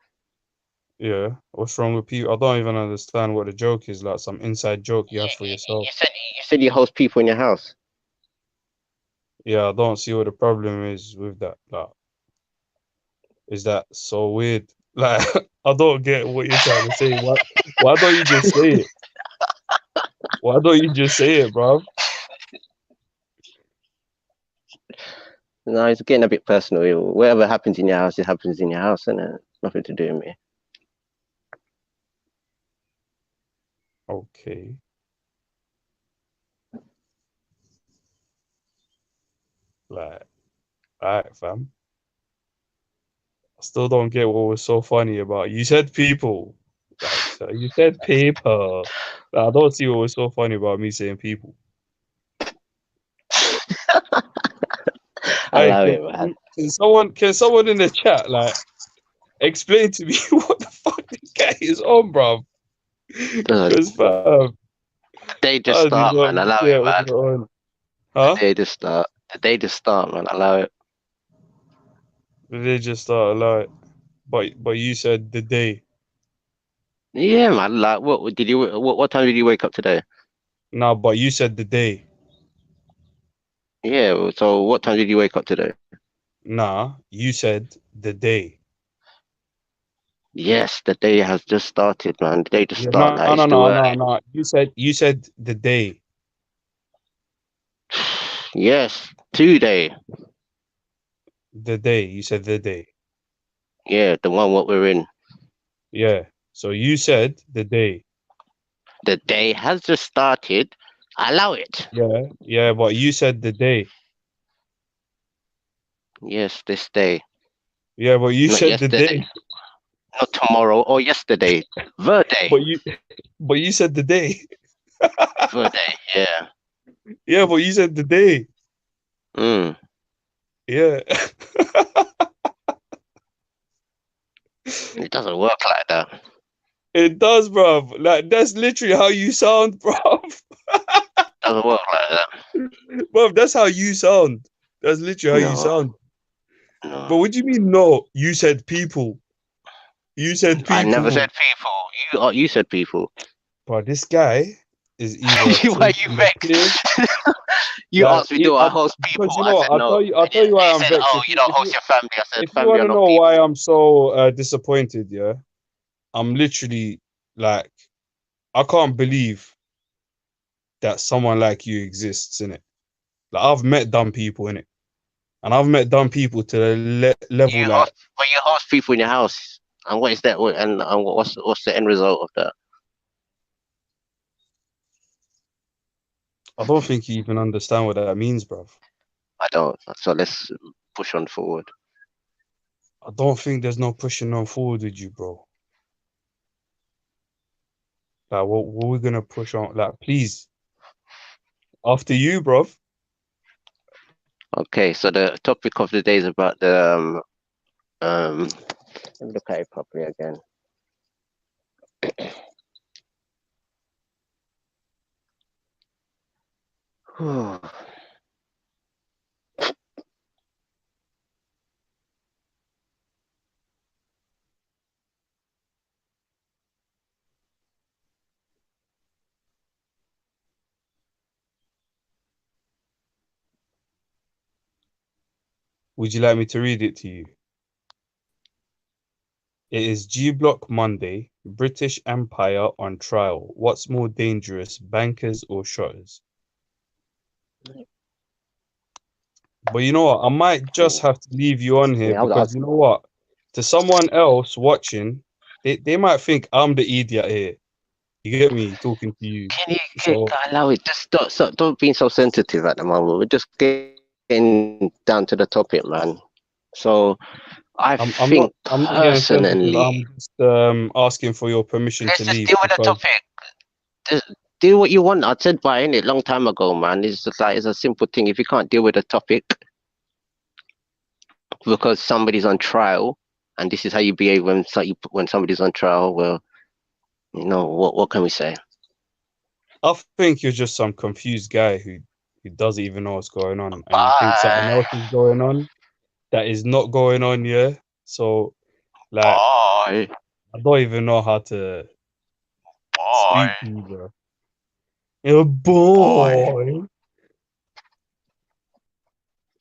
Yeah. What's wrong with people? I don't even understand what the joke is. Like some inside joke you have for yourself. You said you host people in your house. Yeah, I don't see what the problem is with that. Like, is that so weird? Like, I don't get what you're trying to say. Why don't you just say it? Why don't you just say it, bro? No, it's getting a bit personal. Whatever happens in your house, it happens in your house, and nothing to do with me. Okay. Like, alright, fam. I still don't get what was so funny about. You said people. Like, so you said paper. Like, I don't see what was so funny about me saying people. I Hey, love it, man. can someone in the chat like explain to me what the fuck this guy is on, bro? Because fam, They just how do you start, man. not I love get it, what man. you're on? Huh? They just start. They just start, man. I love it. They just start like, but you said the day. Yeah, man. Like, what did you? What time did you wake up today? No, but you said the day. Yeah. So, what time did you wake up today? Nah, you said the day. Yes, the day has just started, man. The day just Yeah, start. Like, it's still early. no. You said the day. Yes, today. The day. You said the day. Yeah, the one what we're in. Yeah. So you said the day. The day has just started. Allow it. Yeah. Yeah, but you said the day. Yes, this day. Yeah, but you Not said the yesterday. day. Not tomorrow or yesterday. The day. But you said the day. The day. Yeah. Yeah, but you said the day. Mm. Yeah. It doesn't work like that. It does, bruv. Like that's literally how you sound, bruv. Doesn't work like that. Bruv, that's how you sound. That's literally how you No. sound. No. But what do you mean no? You said people. You said I never people. said people. You said people. But this guy is either Why you talking the piss. vexed? You asked me, do I host people? Because you I know said what, no. I'll tell you And why you I'm said, vexed. oh, you don't host your family. I said, If you family want are to not know why people. I'm so disappointed, yeah, I'm literally like, I can't believe that someone like you exists in it. Like I've met dumb people in it, and I've met dumb people to the level like You host people in your house. And what is that? And what's the end result of that? I don't think you even understand what that means, bruv. I don't. So let's push on forward. I don't think there's no pushing on forward with you, bro. Like what we gonna push on? Like please, after you, bruv. Okay, so the topic of the day is about the let me look at it properly again. Would you like me to read it to you? It is G Block Monday, British Empire on trial. What's more dangerous, bankers or shotters? But you know what? I might just have to leave you on here Yeah, because you know what? To someone else watching, they might think I'm the idiot here. You get me talking to you. can So allow it? Just don't be so sensitive at the moment. We're just getting down to the topic, man. So I think I'm not getting sensitive. personally, I'm just asking for your permission to let's just leave deal with the because topic. Just do what you want. I said by it long time ago, man. It's just like it's a simple thing. If you can't deal with the topic because somebody's on trial, and this is how you behave when somebody's on trial, well, you know what can we say? I think you're just some confused guy who doesn't even know what's going on and you think something Bye. else is going on that is not going on, yeah. So like Bye. I don't even know how to Boy, speak to you, bro. Yeah, boy, boy.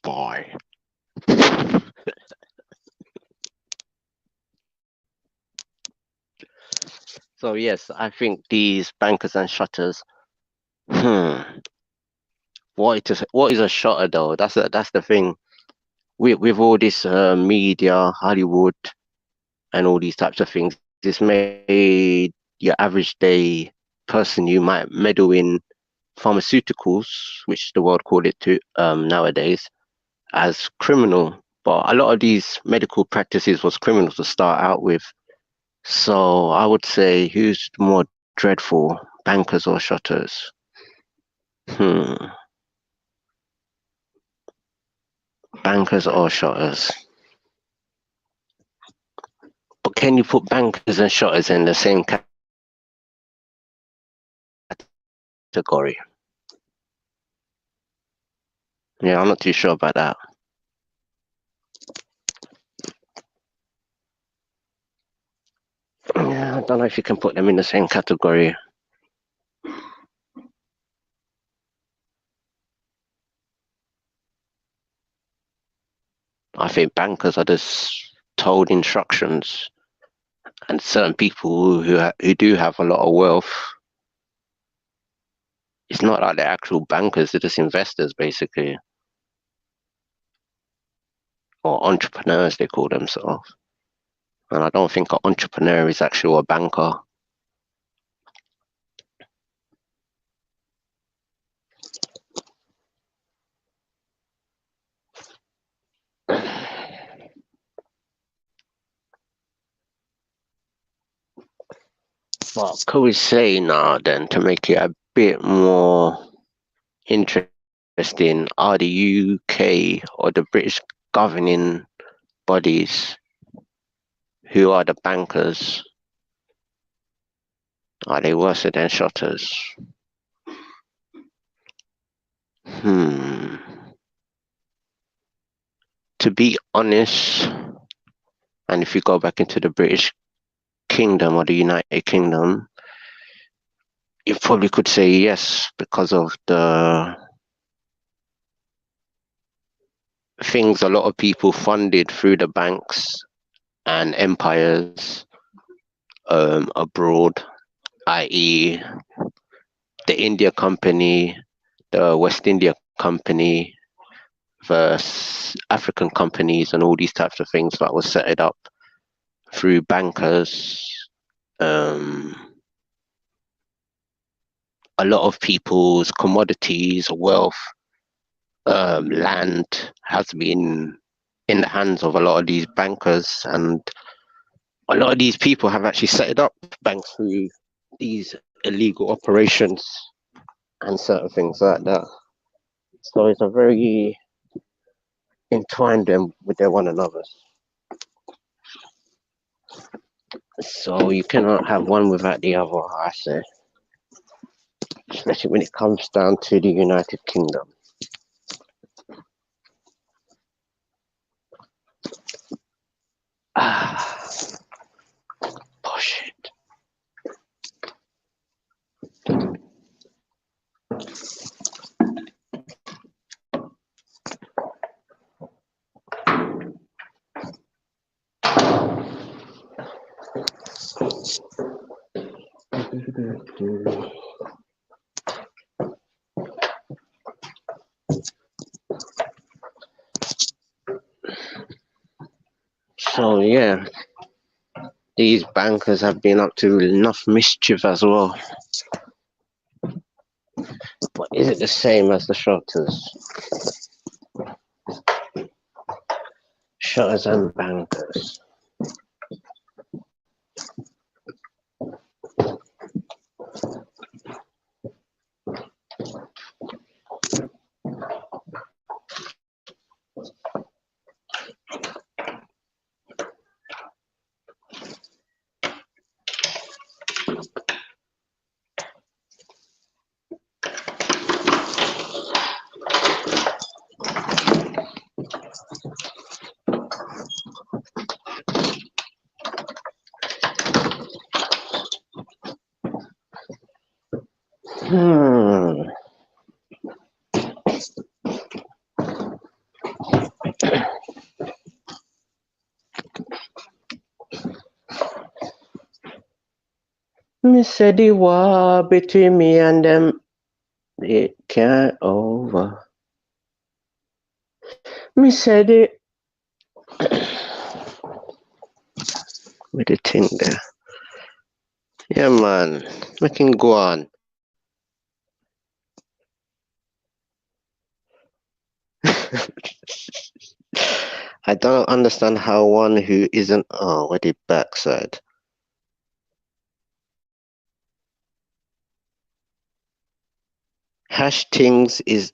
boy. So yes, I think these bankers and shutters. Hmm. What is a shutter though? That's the thing. With all this media, Hollywood, and all these types of things, it's made your average day person you might meddle in pharmaceuticals, which the world call it to nowadays, as criminal. But a lot of these medical practices was criminal to start out with. So I would say, who's more dreadful, bankers or shutters? Hmm, bankers or shutters? But can you put bankers and shutters in the same category? Yeah, I'm not too sure about that. Yeah, I don't know if you can put them in the same category. I think bankers are just told instructions, and certain people who do have a lot of wealth, it's not like they're actual bankers; they're just investors, basically, or entrepreneurs they call themselves. And I don't think an entrepreneur is actually a banker. What could we say now then to make it a bit more interesting? Are the UK or the British governing bodies, who are the bankers, are they worse than shutters? Hmm. To be honest, and if you go back into the British Kingdom or the United Kingdom, you probably could say yes because of the things a lot of people funded through the banks and empires abroad, i.e., the India Company, the West India Company, versus African companies, and all these types of things that was set up through bankers. A lot of people's commodities, wealth, land has been in the hands of a lot of these bankers, and a lot of these people have actually set up banks through these illegal operations and certain things like that. So it's a very entwined them with their one another. So you cannot have one without the other, I say, especially when it comes down to the United Kingdom. Bullshit. So yeah, these bankers have been up to enough mischief as well. But is it the same as the shutters? Shutters and bankers. Hmm. Me said the war between me and them, it can't over. Me said it with the thing there. Yeah, man. We can go on. I don't understand how one who isn't. Oh, where the backside? Hastings is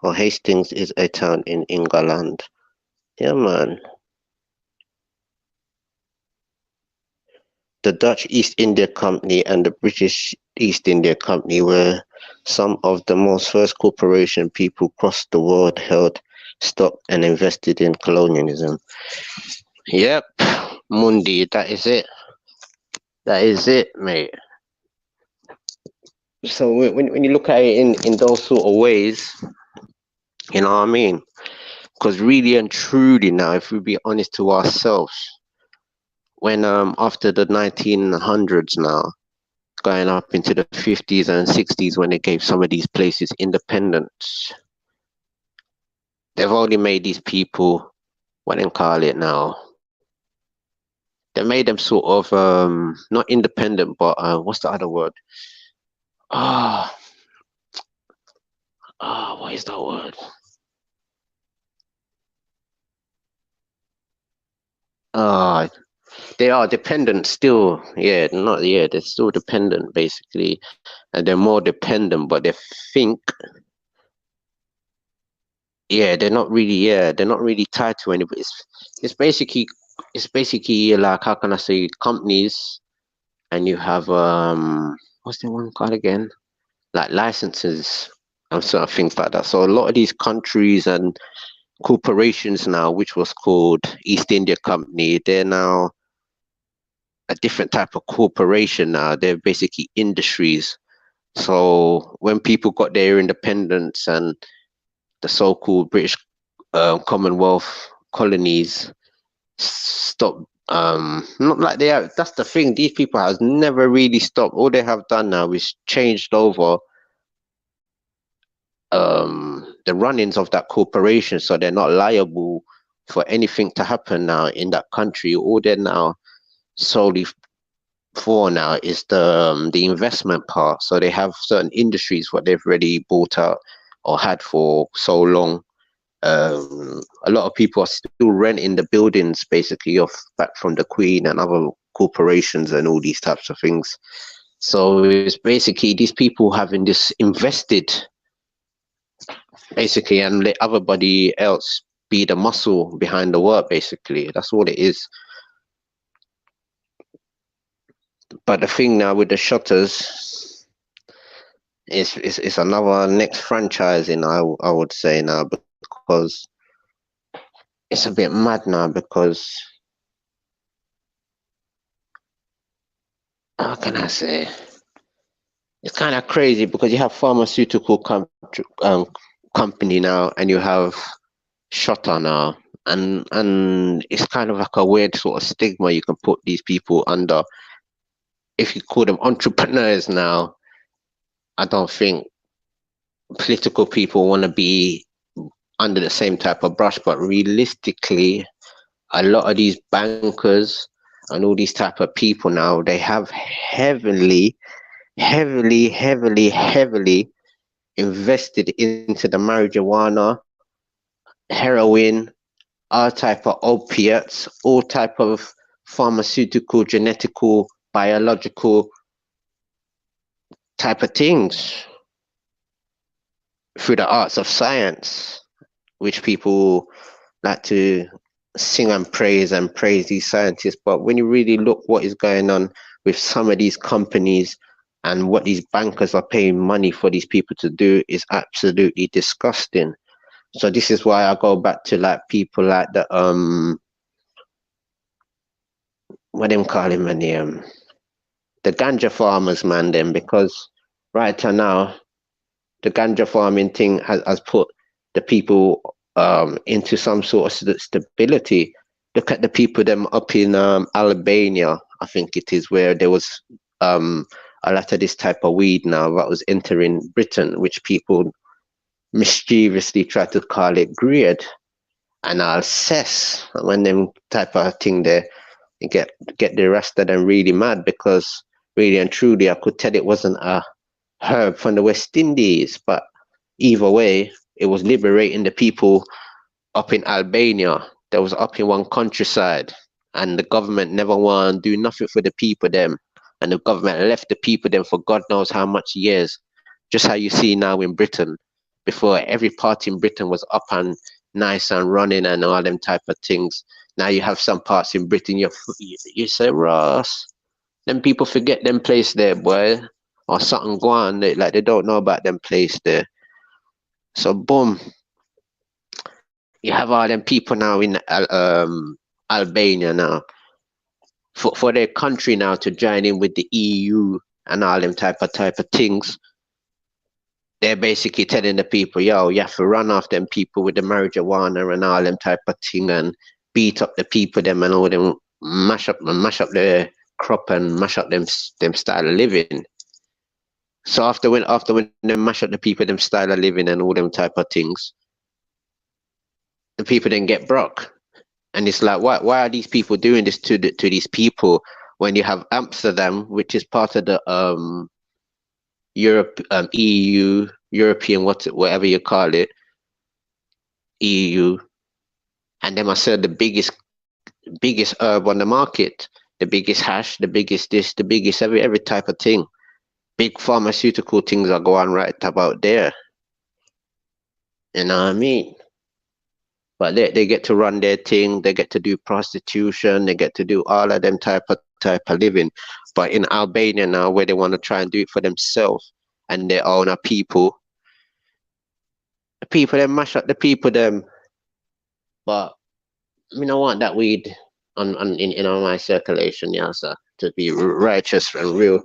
Hastings is a town in England. Yeah, man. The Dutch East India Company and the British East India Company were some of the most first corporation people across the world held stock and invested in colonialism. Yep, Mundi, that is it. That is it, mate. So when you look at it in those sort of ways, you know what I mean? Because really and truly now, if we be honest to ourselves, when after the 1900s now, going up into the 50s and 60s when they gave some of these places independence, they've only made these people, what they call it now, they made them sort of not independent, but what's the other word? What is that word? They are dependent still. Yeah, they're still dependent basically, and they're more dependent, but they think, they're not really tied to anybody. It's basically like, how can I say, companies, and you have what's the one called again? Like licenses and sort of things like that. So a lot of these countries and corporations now, which was called East India Company, they're now a different type of corporation now. They're basically industries. So when people got their independence and the so-called British Commonwealth colonies stopped, not like they have, that's the thing, these people has never really stopped. All they have done now is changed over the runnings of that corporation, so they're not liable for anything to happen now in that country. All they're now solely for now is the investment part. So they have certain industries what they've already bought out or had for so long. A lot of people are still renting the buildings basically off back from the Queen and other corporations and all these types of things. So it's basically these people having this invested basically and let everybody else be the muscle behind the work basically. That's all it is. But the thing now with the Shottas is another next franchising, I would say now, because it's a bit mad now, because how can I say, it's kind of crazy because you have pharmaceutical company now and you have Shotta now, and it's kind of like a weird sort of stigma you can put these people under. If you call them entrepreneurs now, I don't think political people want to be under the same type of brush, but realistically, a lot of these bankers and all these type of people now, they have heavily invested into the marijuana, heroin, all type of opiates, all type of pharmaceutical, genetical, biological type of things through the arts of science, which people like to sing and praise these scientists. But when you really look what is going on with some of these companies and what these bankers are paying money for these people to do is absolutely disgusting. So this is why I go back to like people like the what them call him, the ganja farmers, man, them, because right now, the ganja farming thing has put the people into some sort of stability. Look at the people them up in Albania, I think it is, where there was a lot of this type of weed now that was entering Britain, which people mischievously try to call it grade and Alsace. When them type of thing there, you get the rest of them really mad, because really and truly I could tell it wasn't a herb from the West Indies, but either way, it was liberating the people up in Albania. That was up in one countryside, and the government never want to do nothing for the people them, and the government left the people them for God knows how much years. Just how you see now in Britain. Before, every part in Britain was up and nice and running and all them type of things. Now you have some parts in Britain, you say, Ross, them people forget them place there, boy, or something go on, like they don't know about them place there. So boom, you have all them people now in Albania now, for their country now to join in with the EU and all them type of things. They're basically telling the people, yo, you have to run off them people with the marijuana and all them type of thing, and beat up the people them, and all them mash up their crop and mash up them style of living. So after when they mash up the people them style of living and all them type of things, the people then get broke. And it's like, why are these people doing this to these people, when you have Amsterdam, which is part of the Europe, EU, European, whatever you call it, EU, and them are still the biggest herb on the market, the biggest hash, the biggest this, the biggest every type of thing. Big pharmaceutical things are going right about there. You know what I mean? But they get to run their thing, they get to do prostitution, they get to do all of them type of living. But in Albania now, where they want to try and do it for themselves and their own people, the people them mash up the people them. But I don't want that weed in my circulation, yeah, sir, to be righteous and real.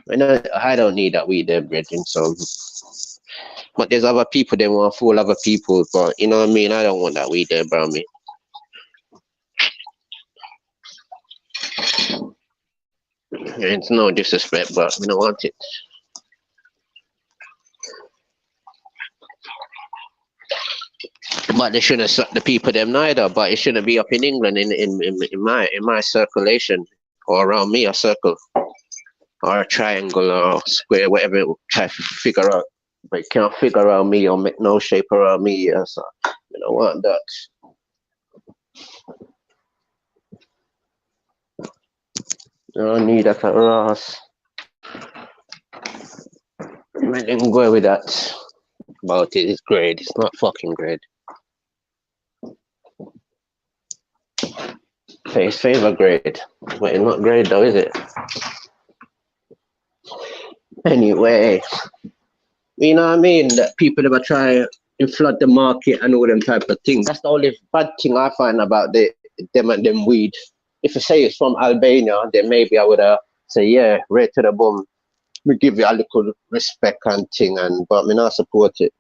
I don't need that weed there, brethren. So, but there's other people they want to fool other people, but you know what I mean. I don't want that weed there, bro. Me. It's no disrespect, but we don't want it. But they shouldn't suck the people them neither. But it shouldn't be up in England in my circulation, or around me, a circle or a triangle or a square, whatever it will try to figure out. But it can't figure out me or make no shape around me. Yeah, so you don't want that. I don't need that at Ross. I didn't go with that. About it, it's great. It's not fucking great. Face favor grade, but it's not great though, is it? Anyway, you know what I mean? That people ever try and flood the market and all them type of things. That's the only bad thing I find about them weed. If you say it's from Albania, then maybe I would say, yeah, right to the bum. We give you a little respect and thing, but me not support it.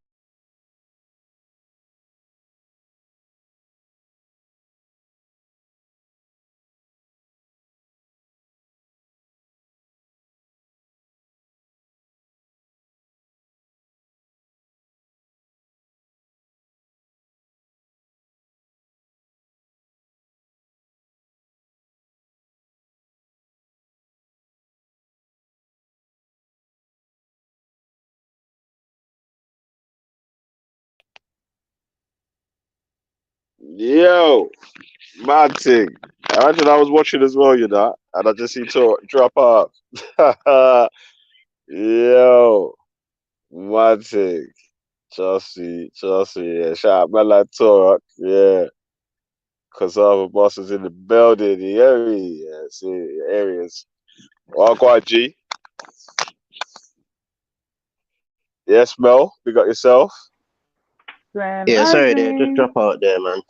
Yo, mad thing. Imagine I was watching as well, you know, and I just see to drop off. Yo, mad thing. Chelsea, yeah. Shout out, man, like Torok, yeah. Cause our boss is in the building, the area, yeah, see, areas. Well, G. Yes, Mel, you got yourself. Grand Yeah, sorry, there, just Rising. drop out there, man.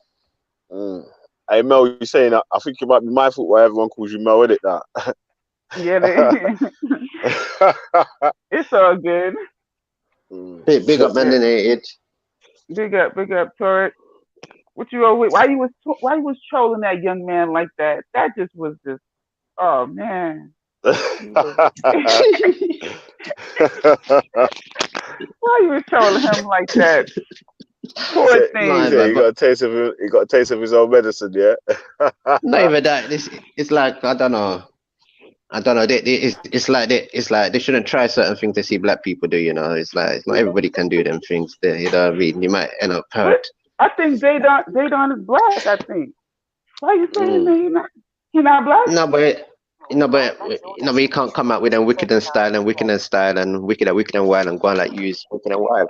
Hey, Mel, you saying that? I think you might be my fault why everyone calls you Mel, isn't it? That. Yeah, they, It's all good. Big up, man. Big up, Turret. What you over? Why you was trolling that young man like that? That just was just. Oh man. Why you was trolling him like that? Poor Say, thing. he got a taste of he got a taste of his own medicine, yeah. Not even that. It's like I don't know. It's like they shouldn't try certain things they see black people do. You know, it's like not everybody can do them things. You know what I mean? You might end up But hurt. I think Daydon is black. I think. Why you saying that he not black? No, but you can't come out with them wicked and style and wicked and wicked and wild and go on like you is wicked and wild.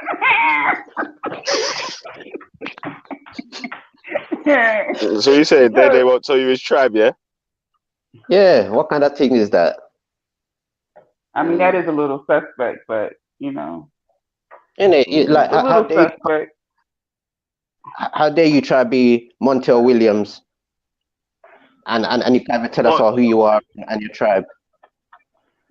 So you say they won't tell you his tribe, yeah? Yeah, what kind of thing is that? I mean, that is a little suspect, but you know, Like a little suspect. how dare you try to be Montel Williams and you can't even tell us all who you are and your tribe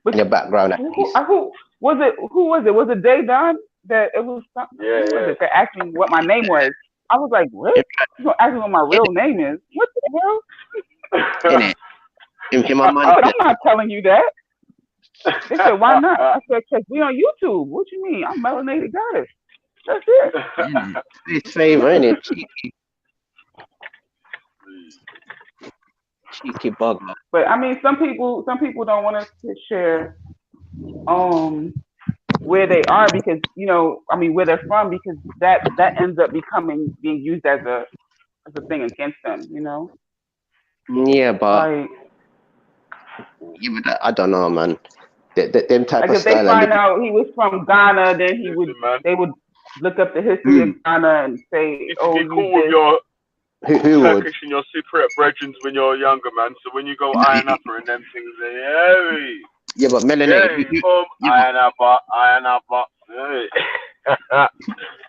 and your background. Who was it? Who was it? Was it Daydon? That it was something. Yeah, who was it that asked me what my name was? I was like, what? You gonna ask me what my real name is? What the hell? In my mind, I'm not telling you that. They said, why not? I said, because we on YouTube. What you mean? I'm melanated goddess. That's it. It's favor, ain't it? Cheeky bug. But I mean, some people don't want us to share where they are because where they're from because that ends up being used as a thing against them. Yeah, but like I don't know, man. Them type like of if they style. find out he was from Ghana, then they would look up the history of Ghana and say, "Oh, you cool with your who Turkish and your Cypriot brethren when you're younger, man. So when you go Iron Upper and them things, yeah, but melanated. Iron Upper.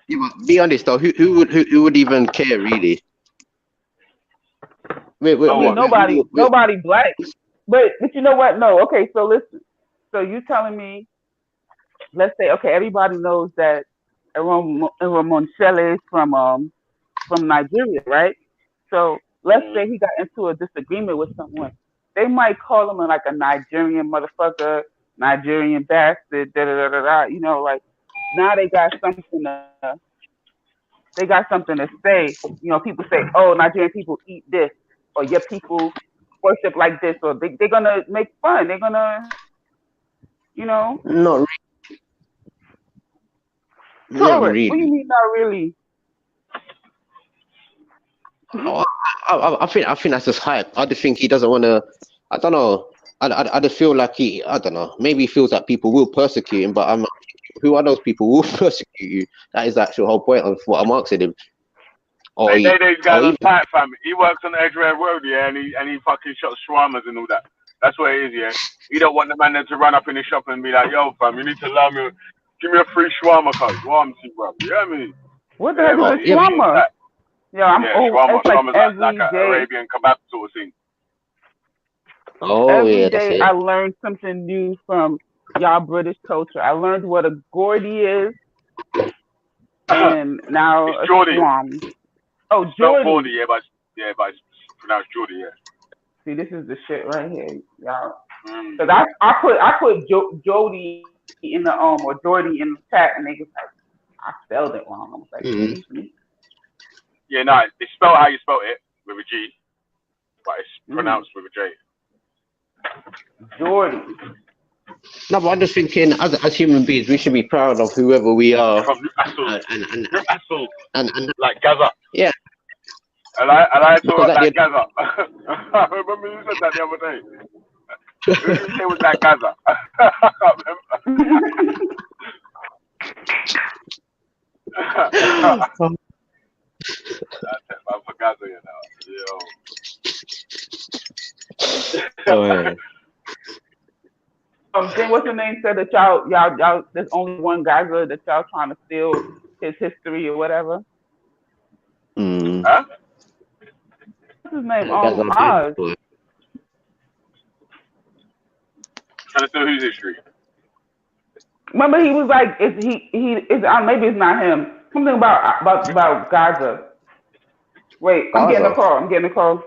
Yeah, but be honest though, who would even care really? Nobody black. But you know what? No, okay. So listen. So you telling me? Let's say okay. Everybody knows that Monshele is from Nigeria, right? So let's say he got into a disagreement with someone. They might call him like a Nigerian motherfucker, Nigerian bastard, da da da da da. Like now they got something to say. People say, "Oh, Nigerian people eat this," or "Your people worship like this," or they're gonna make fun. They're gonna, Not really. Not really. What do you mean, not really? I think that's just hype. I just think he doesn't want to. I don't know. I just feel like I don't know. Maybe he feels like people will persecute him, but who are those people who will persecute you? That is the actual whole point of what I'm asking him. These guys on Tight Fam. He works on the Edgware Road, yeah, and he fucking shots shawarmas and all that. That's what it is, yeah. He don't want the man there to run up in his shop and be like, "Yo, fam, you need to allow me, give me a free shawarma, cuz. Shawarma, bro. You hear me?" What the hell is a shawarma? Shawarma's every like an Arabian kebab sort of thing. Every day I learned something new from y'all British culture. I learned what a Gordy is, and now it's a Geordie. Swam. Oh, Geordie. Gordy, but it's pronounced Geordie, yeah. See, this is the shit right here, y'all. Cause I put Jody in the or Jordy in the chat, and they was like, I spelled it wrong. I was like, yeah, no, it's spelled how you spell it with a G, but it's pronounced with a J. Jordy. No, but I'm just thinking, as human beings, we should be proud of whoever we are. From Newcastle, and like Gaza. Yeah. And I saw that Gaza. I remember you said that the other day. Who did you say was that Gaza? I can't remember. I'm for Gaza, you know. Yo. Then what's the name said that y'all there's only one Gaza that y'all trying to steal his history or whatever. Huh? What's his name? Oz. Trying to steal whose history? Remember, he was like, "Is he is maybe it's not him. Something about Gaza." Wait, I'm getting a Gaza. call. I'm getting a call.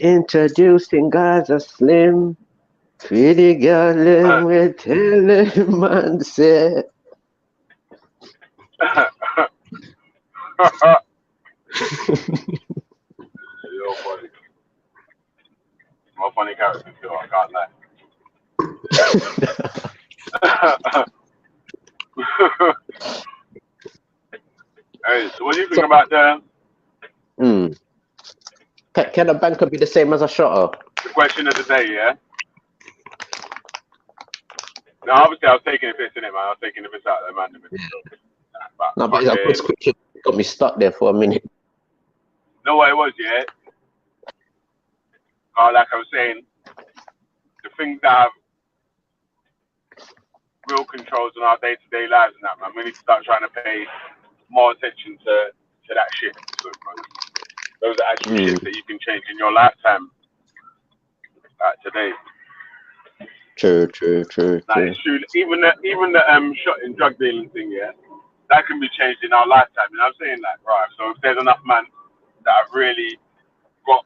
Introducing Gaza Slim. Pretty girl, them will tell him man say. You're funny. More funny character, too, I can't lie. Hey, so what do you think So, about the can a banker be the same as a shotter? question of the day, yeah? Now, obviously, I was taking a piss in it, man. I was taking a piss out of the man. But No, but it's a good fucking, question. Got me stuck there for a minute. know what it was, yeah? Like I was saying, the things that have real controls on our day-to-day lives and that, man, we need to start trying to pay more attention to that shit. So, those are actual shits that you can change in your lifetime today. True. Like, it's true. Even the shot and drug dealing thing, yeah, that can be changed in our lifetime. You know what I'm saying? Like, right, so if there's enough men that have really got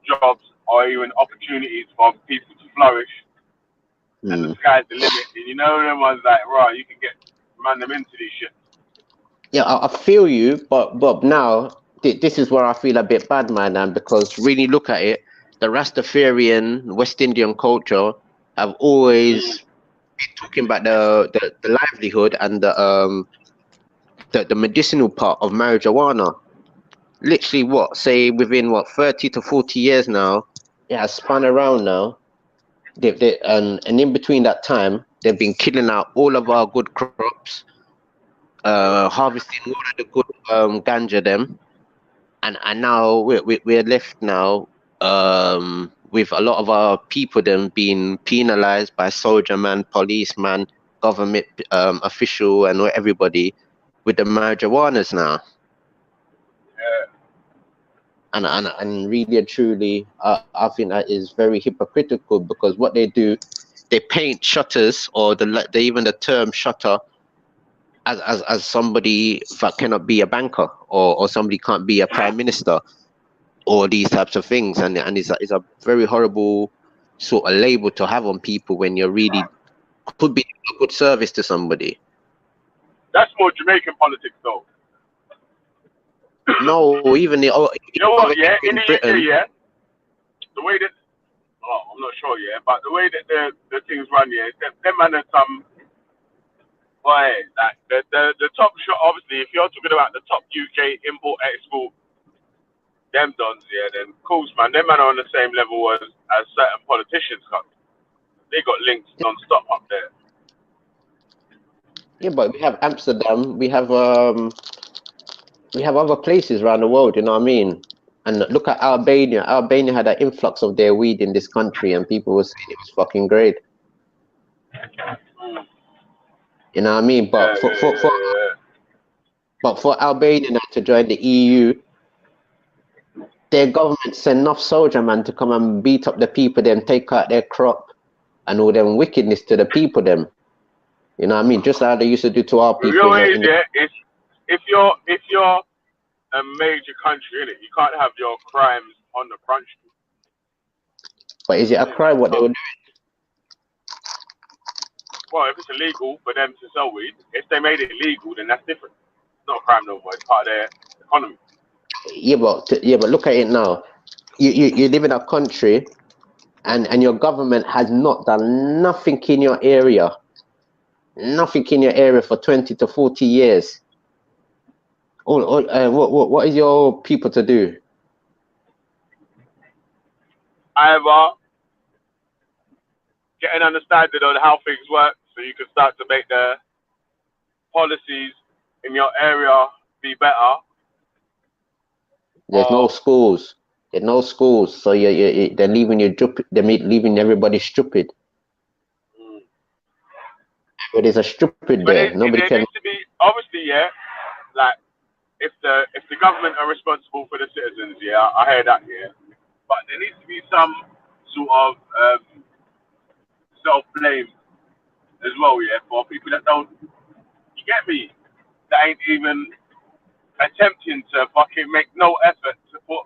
jobs or even opportunities for people to flourish, and the sky's the limit, and you know them ones like, right, you can get them into these shit. Yeah, I feel you, but now this is where I feel a bit bad, man, because really look at it, the Rastafarian West Indian culture have always been talking about the livelihood and the medicinal part of marijuana. Literally, within 30 to 40 years now, it has spun around now. And in between that time, they've been killing out all of our good crops, harvesting all of the good ganja them, and now we're left now with a lot of our people them being penalized by soldier man, policeman, government official, and everybody with the marijuanas now. And really and truly, I think that is very hypocritical, because what they do, they paint Shottas, or even the term shotter, as somebody that cannot be a banker, or somebody can't be a prime minister, or these types of things, and it's a very horrible sort of label to have on people when you're really could be a good service to somebody. That's more Jamaican politics, though. No, even you know what? Yeah, in the Britain, UK, yeah, the way that I'm not sure, yeah, but the way that the things run, yeah, them man are some boy, like the top shot. Obviously, if you're talking about the top UK import export, them dons, yeah, then of course, man, them man are on the same level as certain politicians. They got links non-stop up there. yeah, but we have Amsterdam, we have other places around the world, you know what I mean? And look at Albania. Albania had an influx of their weed in this country, and people were saying it was fucking great. You know what I mean? But for Albania to join the EU, their government sent enough soldier man to come and beat up the people, then take out their crop and all them wickedness to the people them. You know what I mean? Just like they used to do to our people. It's if you're a major country, innit, you can't have your crimes on the front street. But is it a crime what they were doing? Well, if it's illegal for them to sell weed, if they made it legal, then that's different. It's not a crime no more. It's part of their economy. Yeah, but look at it now. You live in a country, and your government has not done nothing in your area. Nothing in your area for 20 to 40 years. What is your people to do? Either get an understanding on how things work, so you can start to make the policies in your area be better. There's no schools. There's no schools, so they're leaving you stupid. They're leaving everybody stupid. But there's a stupid there. Nobody can. Needs to be, obviously, yeah. Like if the government are responsible for the citizens, yeah, I hear that, yeah. But there needs to be some sort of self-blame as well, yeah, for people that don't, you get me, that ain't even attempting to fucking make no effort to put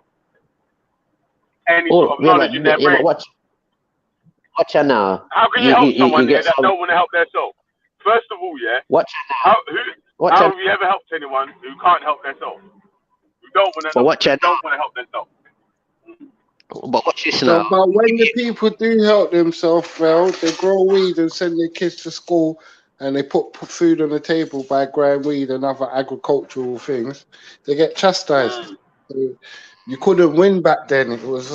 any sort Oh, of knowledge in their but brain. watch her now. How can you help someone You here get that some. don't want to help themselves? First of all, yeah, Watch her now. Watch how her. have you ever helped anyone who can't help themselves? Who don't want But watch her to help themselves? now. But watch this So, now. but when the people do help themselves, well, they grow weed and send their kids to school, and they put food on the table by growing weed and other agricultural things. They get chastised. You couldn't win back then. It was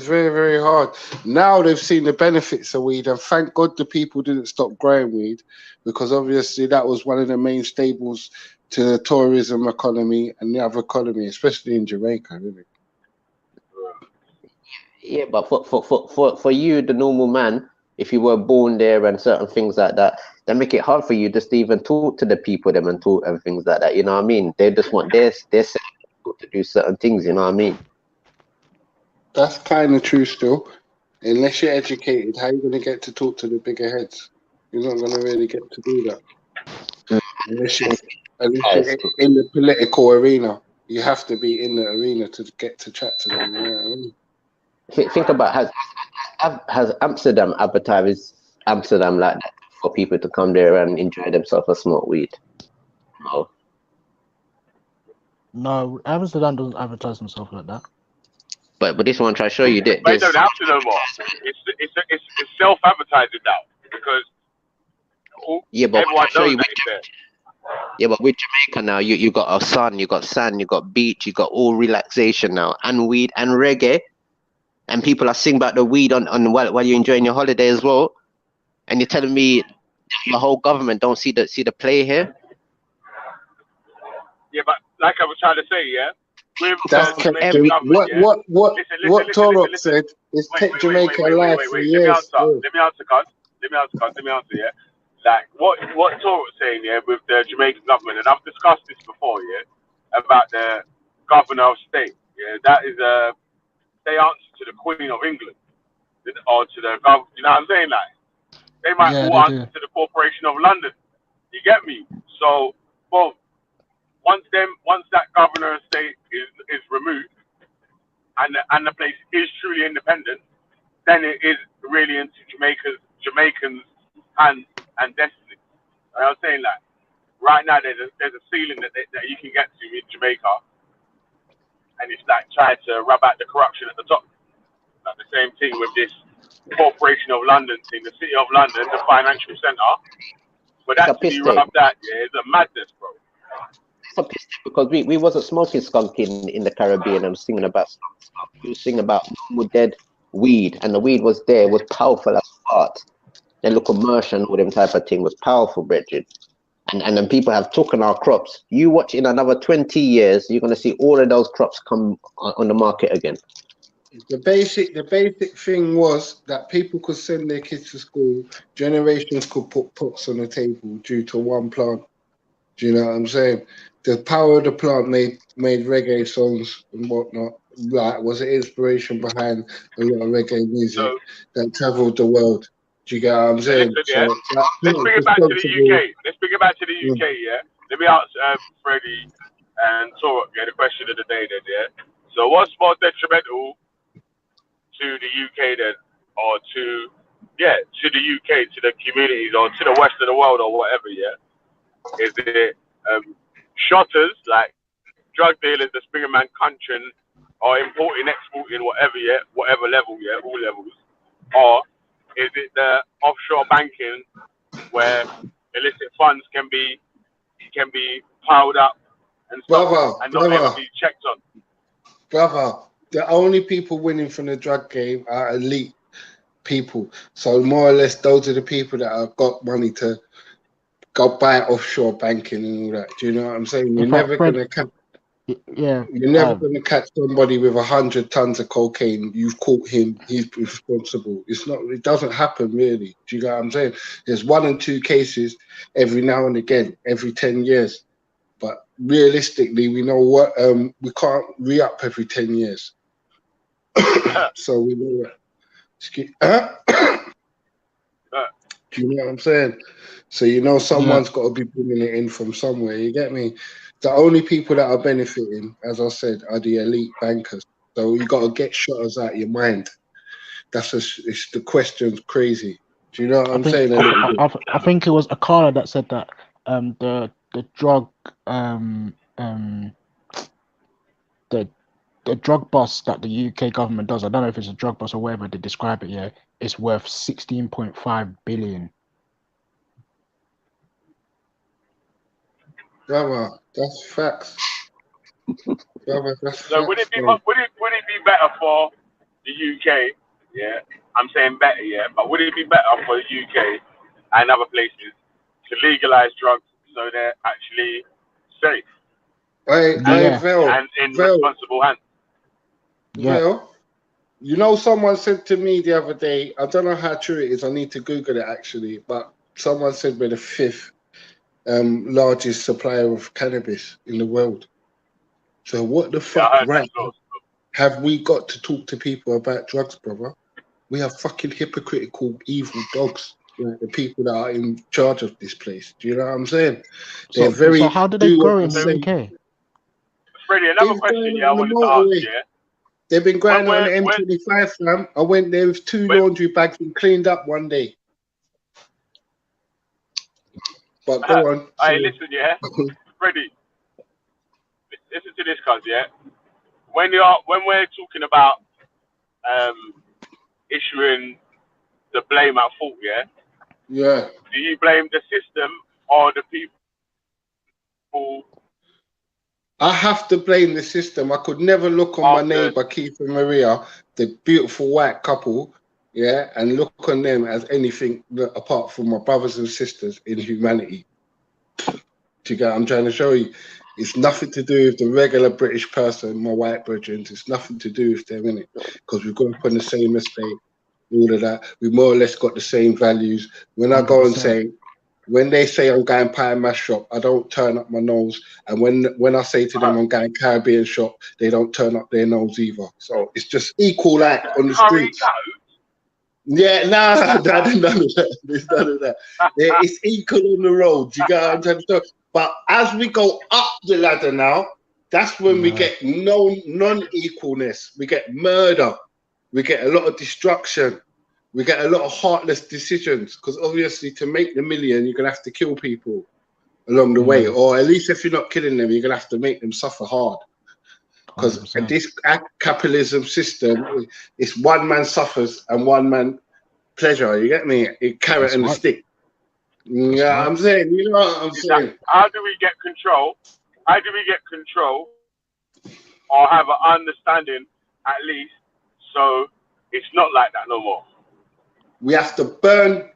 very, very hard. Now they've seen the benefits of weed, and thank God the people didn't stop growing weed, because obviously that was one of the main staples to the tourism economy and the other economy, especially in Jamaica, really. Yeah, but for you, the normal man, if you were born there and certain things like that, they make it hard for you just to even talk to the people them and talk and things like that. You know what I mean? They just want their to do certain things. You know what I mean? That's kind of true still. Unless you're educated, how are you going to get to talk to the bigger heads? You're not going to really get to do that. Unless you're in the political arena. You have to be in the arena to get to chat to them. You know what I mean? Think about has Amsterdam advertised Amsterdam like that for people to come there and enjoy themselves and smoke weed? No. No, Amsterdam doesn't advertise themselves like that. But this one try to show you that But it don't have to no more. It's self-advertising now because everyone knows that it's there. Yeah, but with Jamaica now, you got a sun, you got sand, you got beach, you got all relaxation now, and weed and reggae, and people are singing about the weed on while you're enjoying your holiday as well, and you're telling me your whole government don't see the play here? Yeah, but like I was trying to say, yeah, with That's the kept Jamaican government, yeah. What Torok said is kept Jamaica alive for years. Let me answer, yeah. Like what Torok's saying, yeah, with the Jamaican government, and I've discussed this before, yeah, about the governor of state. Yeah, that is they answer to the Queen of England or to the government. You know what I'm saying? Like they might all answer to the Corporation of London. You get me? So, well, once that governor of state is removed and the place is truly independent, then it is really into Jamaicans' hands and destiny. And I was saying that right now there's a ceiling that you can get to in Jamaica, and it's like trying to rub out the corruption at the top. Like the same thing with this Corporation of London thing, the City of London, the financial centre. But that to be rubbed out, yeah, is a madness, bro. It's a piss because we wasn't smoking skunk in the Caribbean and singing about skunk. We were singing about normal dead weed, and the weed was there, was powerful as fart. Then look commercial and all them type of thing was powerful, Bridget. And then people have taken our crops. You watch in another 20 years, you're gonna see all of those crops come on the market again. The basic thing was that people could send their kids to school. Generations could put pots on the table due to one plant. Do you know what I'm saying? The power of the plant made reggae songs and whatnot. Like, was an inspiration behind a lot of reggae music that travelled the world. Do you get what I'm saying? Listen, yeah. Let's bring it back to the UK. Yeah. Let me ask Freddie and Torok, yeah, the question of the day then, yeah. So what's more detrimental to the UK then, or to the UK, to the communities, or to the west of the world, or whatever, yeah? Is it shotters, like drug dealers, the Springerman countrying, or importing, exporting, whatever, yeah, whatever level, yeah, all levels, or is it the offshore banking where illicit funds can be piled up and stuff and not ever be checked on? Brother, the only people winning from the drug game are elite people. So more or less, those are the people that have got money to go buy offshore banking and all that. Do you know what I'm saying? You're never gonna catch. Yeah, you're never gonna catch somebody with 100 tons of cocaine. You've caught him. He's responsible. It's not. It doesn't happen really. Do you know what I'm saying? There's 1 and 2 cases every now and again, every 10 years. But realistically, we know what we can't re-up every 10 years. So we know that. Do Do you know what I'm saying? So you know someone's got to be bringing it in from somewhere. You get me? The only people that are benefiting, as I said, are the elite bankers. So you got to get Shottas out of your mind. It's the question's crazy. Do you know what I'm saying? A little bit. I think it was Akala that said that the drug the drug bust that the UK government does, I don't know if it's a drug bust or whatever they describe it, yeah, it's worth 16.5 billion. Brother, that's facts. Brother, that's So would facts, it be bro. better for the UK? Yeah, I'm saying better, yeah, but would it be better for the UK and other places to legalize drugs so they're actually safe Hey, and in responsible hands? Vel, you know, someone said to me the other day, I don't know how true it is, I need to Google it actually, but someone said we're the 5th largest supplier of cannabis in the world. So what the fuck have we got to talk to people about drugs, brother? We have fucking hypocritical, evil dogs, like the people that are in charge of this place. Do you know what I'm saying? They're So how do they grow in the UK? Freddie, another question, I wanted to ask, yeah? They've been grinding on the M25, fam. I went there with 2 laundry bags and cleaned up one day. But go on. Hey, listen, yeah? Freddie, listen to this, cuz, yeah? When we're talking about issuing the blame at fault, yeah? Yeah. Do you blame the system or the people? I have to blame the system. I could never look on my neighbor, Keith and Maria, the beautiful white couple, yeah, and look on them as anything apart from my brothers and sisters in humanity. Do you get what I'm trying to show you? It's nothing to do with the regular British person, my white brethren. It's nothing to do with them, innit? Because we've got up on the same estate, all of that. We more or less got the same values. When I go and say, when they say I'm going pie and mash shop, I don't turn up my nose. And when I say to them I'm going Caribbean shop, they don't turn up their nose either. So it's just equal like on the streets. Yeah, none of that. There's none of that. It's equal on the road. You get what I'm trying to say? But as we go up the ladder now, that's when we get non-equalness. We get murder. We get a lot of destruction. We get a lot of heartless decisions because obviously to make the million, you're going to have to kill people along the way. Or at least if you're not killing them, you're going to have to make them suffer hard. Because this capitalism system, it's one man suffers and one man pleasure. You get me? A carrot and a stick. Yeah, I'm saying, you know what I'm saying? How do we get control? How do we get control or have an understanding at least so it's not like that no more? We have to burn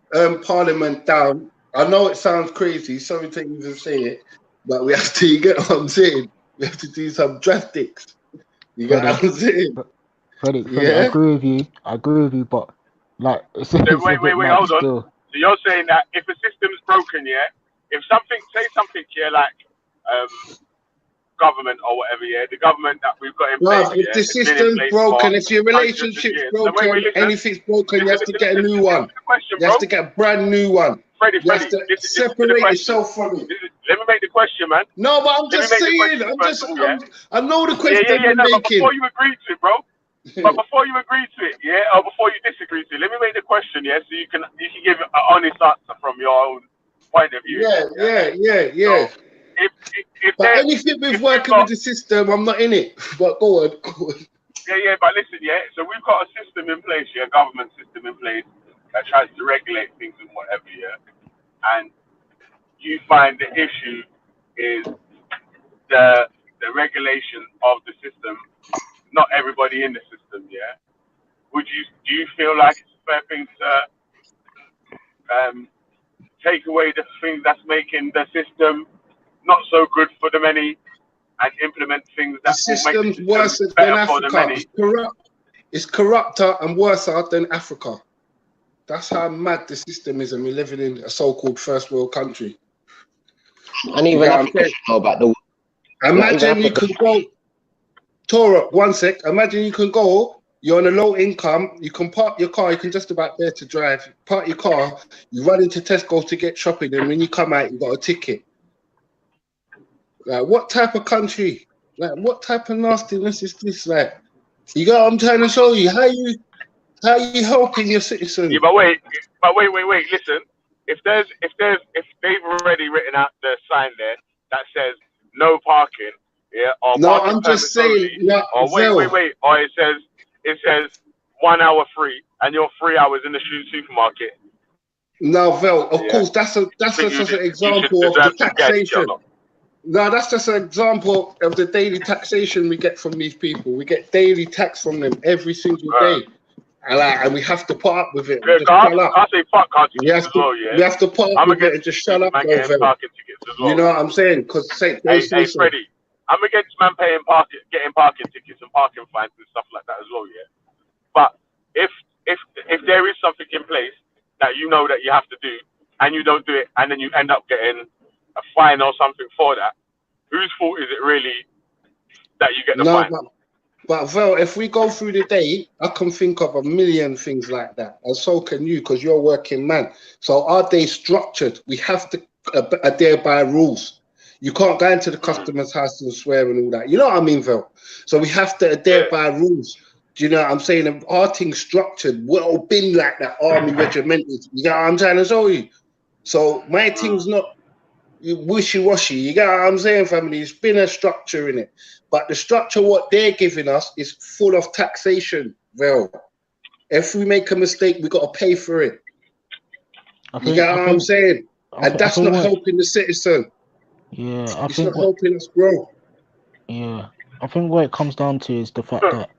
Parliament down. I know it sounds crazy, sorry to even say it, but we have to, you get what I'm saying? We have to do some drastics. You get what I'm saying? Freddie, I agree with you, but like it's wait, hold on. still. So you're saying that if a system's broken, yeah, if say something here like government or whatever, yeah, the government that we've got in place. If the system's broken, if your relationship's broken, anything's broken, you have to get a new one. You have to get a brand new one. Freddie, you have to separate yourself from it. Let me make the question, man. No, but I'm just saying. I know the question you're no, making. but before you agree to it, bro. But before you agree to it, yeah, or before you disagree to it, let me make the question, yeah, so you can give an honest answer from your own point of view. Yeah. So, but anything with working with the system, I'm not in it. But go on. Yeah, but listen, yeah. So we've got a system in place, yeah, government system in place that tries to regulate things and whatever, yeah. And you find the issue is the regulation of the system. Not everybody in the system, yeah. Do you feel like it's a fair thing to take away the things that's making the system not so good for the many and implement things that will make the system worse better than for the Africa. many? It's corrupter and worse than Africa. That's how mad the system is, and we're living in a so-called first world country. And even Africa know about the imagine you could go Torah, one sec. Imagine you can go You're on a low income. You can park your car. You can just about bear to drive. Park your car. You run into Tesco to get shopping, and when you come out, you got a ticket. Like, what type of country? Like, what type of nastiness is this? Like, you got. I'm trying to show you how you helping your citizens. Yeah, but wait. Listen, if they've already written out the sign there that says no parking, yeah, or No, parking I'm just permits saying. only, No, or Vel. or it says 1 hour free, and you're 3 hours in the supermarket. No, Vel. Of Yeah, course, that's just an you should example of the deserve to get each taxation. other. No, that's just an example of the daily taxation we get from these people. We get daily tax from them every single day, and we have to put up with it. We just shut up. I say fuck car We tickets have as to well, yeah. we have to put up I'm with it against and just shut up, man though, getting Vel. parking tickets as You well. know what I'm saying? Because they Hey, say so. Freddie, I'm against man getting parking tickets and parking fines and stuff like that as well, yeah. But if there is something in place that you know that you have to do and you don't do it, and then you end up getting a fine or something for that, whose fault is it really that you get the No, fine? but Vel, if we go through the day, I can think of a million things like that, and so can you, because you're a working man. So our day's structured. We have to adhere by rules. You can't go into the customer's house and swear and all that. You know what I mean, Vel? So we have to adhere by rules. Do you know what I'm saying? And our thing's structured. We're all been like that, army regimented. You know what I'm trying to show you? So my thing's not wishy-washy. You get what I'm saying, family? It's been a structure in it. But the structure what they're giving us is full of taxation, Vel. If we make a mistake, we got to pay for it. You get what I'm saying? And that's not helping the citizen. Yeah, It's not helping us grow. Yeah, I think what it comes down to is the fact that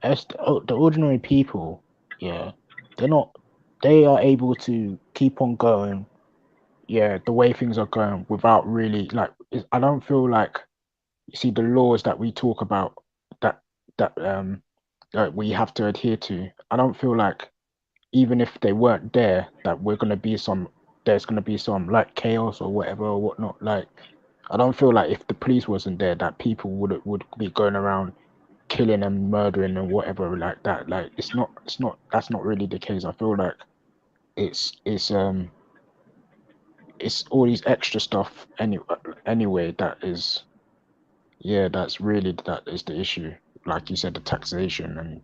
as the ordinary people, yeah, they are able to keep on going, yeah, the way things are going without really I don't feel like, you see, the laws that we talk about that that we have to adhere to. I don't feel like, even if they weren't there, that there's gonna be some like chaos or whatever or whatnot. Like, I don't feel like if the police wasn't there, that people would be going around killing and murdering and whatever like that. Like, that's not really the case. I feel like it's all these extra stuff anyway that's the issue. Like you said, the taxation and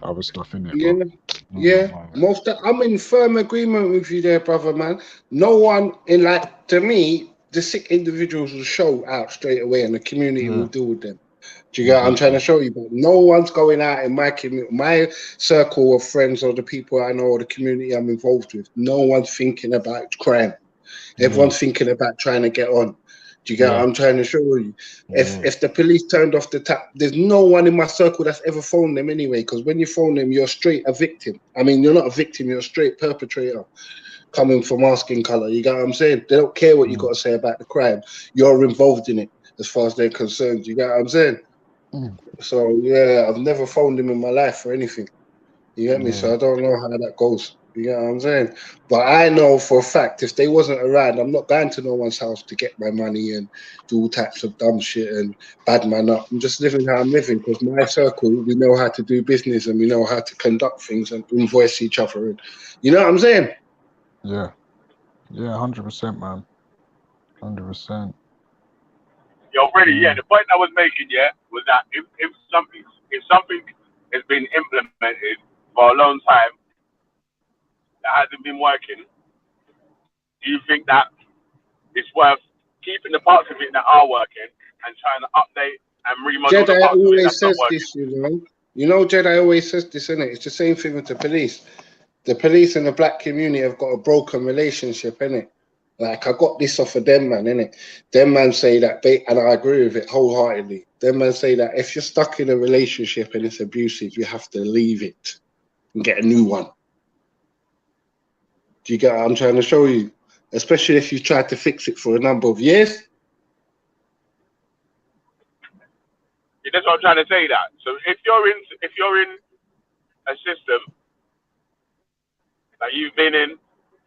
other stuff in it. I'm in firm agreement with you there, brother, man. No one to me, the sick individuals will show out straight away, and the community will deal with them. Do you get what I'm trying to show you? But no one's going out in my circle of friends or the people I know or the community I'm involved with. No one's thinking about crime. Everyone's thinking about trying to get on. Do you get what I'm trying to show you? If the police turned off the tap, there's no one in my circle that's ever phoned them anyway. Because when you phone them, you're straight a victim. I mean, you're not a victim, you're a straight perpetrator coming from our skin color. You get what I'm saying? They don't care what you got to say about the crime. You're involved in it as far as they're concerned. You get what I'm saying? So yeah, I've never phoned him in my life for anything. You get me? So I don't know how that goes. You get what I'm saying? But I know for a fact, if they wasn't around, I'm not going to no one's house to get my money and do all types of dumb shit and bad man up. I'm just living how I'm living, because my circle, we know how to do business and we know how to conduct things and invoice each other. And you know what I'm saying? Yeah, 100%, man, 100%. Yo, really, the point I was making, was that if something has been implemented for a long time that hasn't been working, do you think that it's worth keeping the parts of it that are working and trying to update and remodel the Jedi parts of it always that's not says working? this, you know. You know, Jedi always says this, innit? It's the same thing with the police. The police and the black community have got a broken relationship, innit? Like, I got this off of them, man, innit? Them man say that, and I agree with it wholeheartedly. Them man say that if you're stuck in a relationship and it's abusive, you have to leave it and get a new one. Do you get what I'm trying to show you? Especially if you tried to fix it for a number of years. Yeah, that's what I'm trying to say. That so if you're in a system that you've been in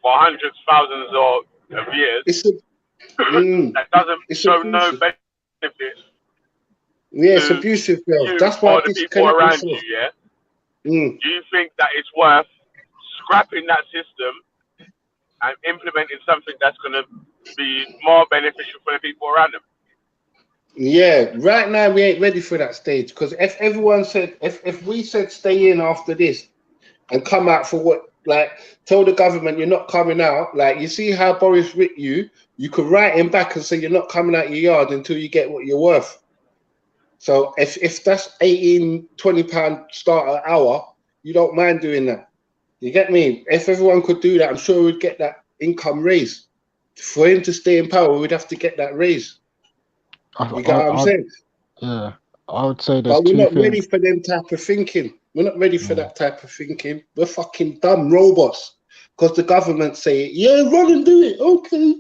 for hundreds, thousands of years, that doesn't show no benefit Yeah, it's to abusive, bro. you That's why I or the people disconnect around myself. you, yeah? Mm. Do you think that it's worth scrapping that system and implementing something that's going to be more beneficial for the people around them? Yeah, right now we ain't ready for that stage because if everyone said, if we said stay in after this and come out for what, like, tell the government you're not coming out, like, you see how Boris ripped you, you could write him back and say you're not coming out your yard until you get what you're worth. So if that's 18, 20 pound start an hour, you don't mind doing that. You get me? If everyone could do that, I'm sure we'd get that income raise. For him to stay in power, we'd have to get that raise. You get what I'm saying? Yeah, I would say there's But we're two not ready things. for them type of thinking. We're not ready for Mm. that type of thinking. We're fucking dumb robots. Because the government say, yeah, run and do it. Okay.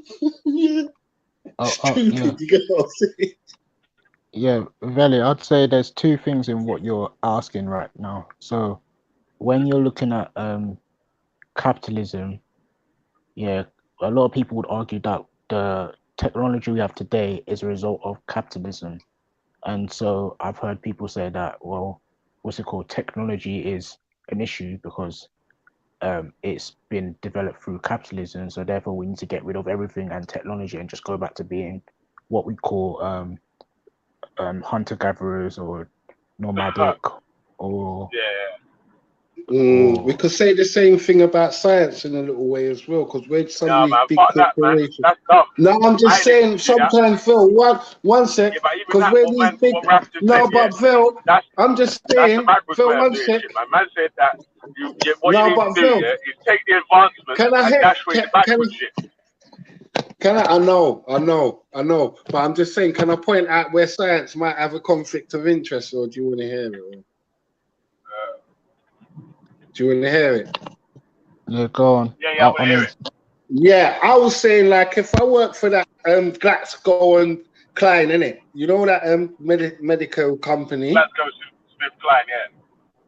Yeah. Yeah, Stupid. You get what I'm saying? yeah, Veli, I'd say there's two things in what you're asking right now. So when you're looking at capitalism, yeah, a lot of people would argue that the technology we have today is a result of capitalism. And so I've heard people say that, well, what's it called? Technology is an issue because it's been developed through capitalism. So therefore, we need to get rid of everything and technology and just go back to being what we call hunter gatherers or nomadic or Yeah. We could say the same thing about science in a little way as well, because we're some of Yeah, these man. big Fuck that, man. corporations. That's dumb. No, I'm I just ain't listening saying, to that. sometimes, Phil, one sec, Yeah, but even because that, we're what these man, big. what Raf just said, No, yeah, but Phil, that's I'm just that's a saying, backwards Phil, way of one doing sec. shit, man. Man said that what you No, need to but do, Phil, yeah, is take the advancements can I and hear? dash away the Can backwards shit. I know. But I'm just saying, can I point out where science might have a conflict of interest, or do you want to hear it? Do you want to hear it? yeah, go on. Yeah, I want I to hear mean, it. Yeah, I was saying, like, if I work for that Glaxo and Klein, innit? You know that medical company? Glasgow Smith Klein, yeah.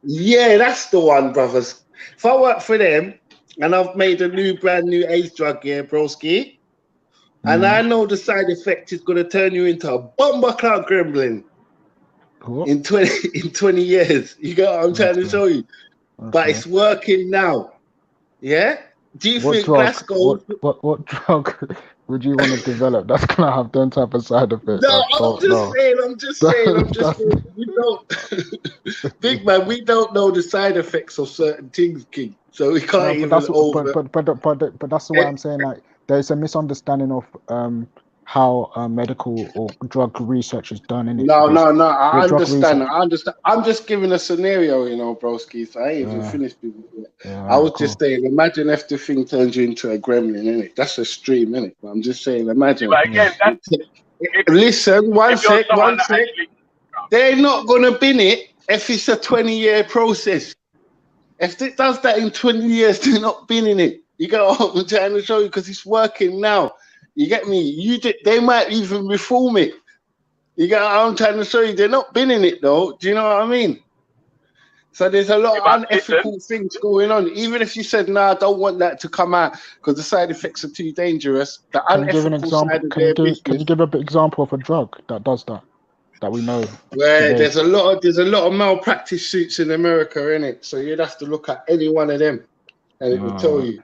Yeah, that's the one, brothers. If I work for them and I've made a brand new AIDS drug, yeah, broski, and I know the side effect is gonna turn you into a bomber cloud gremlin what? in 20 years. You get what I'm trying to Okay, show you? But okay. it's working now. Yeah? Do you What think drug? Glasgow? What drug would you want to develop that's gonna have them type of side effects? No, I I'm don't just know. saying, That's we don't, big man, we don't know the side effects of certain things, King. So we can't no, but even that's over. but that's why I'm saying, like, there's a misunderstanding of how medical or drug research is done in it, No, because I with drug understand. research, I understand. I'm just giving a scenario, broski. So I ain't even yeah, finished with it yet. yeah, all I right, was just cool. saying, imagine if the thing turns you into a gremlin, innit? That's a stream, innit? But I'm just saying, imagine. But again, that's Listen, if you're someone one that sec. actually. They're not gonna bin it if it's a 20-year process. If it does that in 20 years, they're not binning it. You get what I'm trying to show you, because it's working now. You get me? They might even reform it. You get what I'm trying to show you? They're not binning it though. Do you know what I mean? So there's a lot Yeah, of but unethical things going on. Even if you said, "Nah, I don't want that to come out because the side effects are too dangerous," the Can you give an unethical example? side of their Can business, you give an example of a drug that does that we know where today? there's a lot of malpractice suits in America, in it. So you'd have to look at any one of them, and it will tell Uh, you.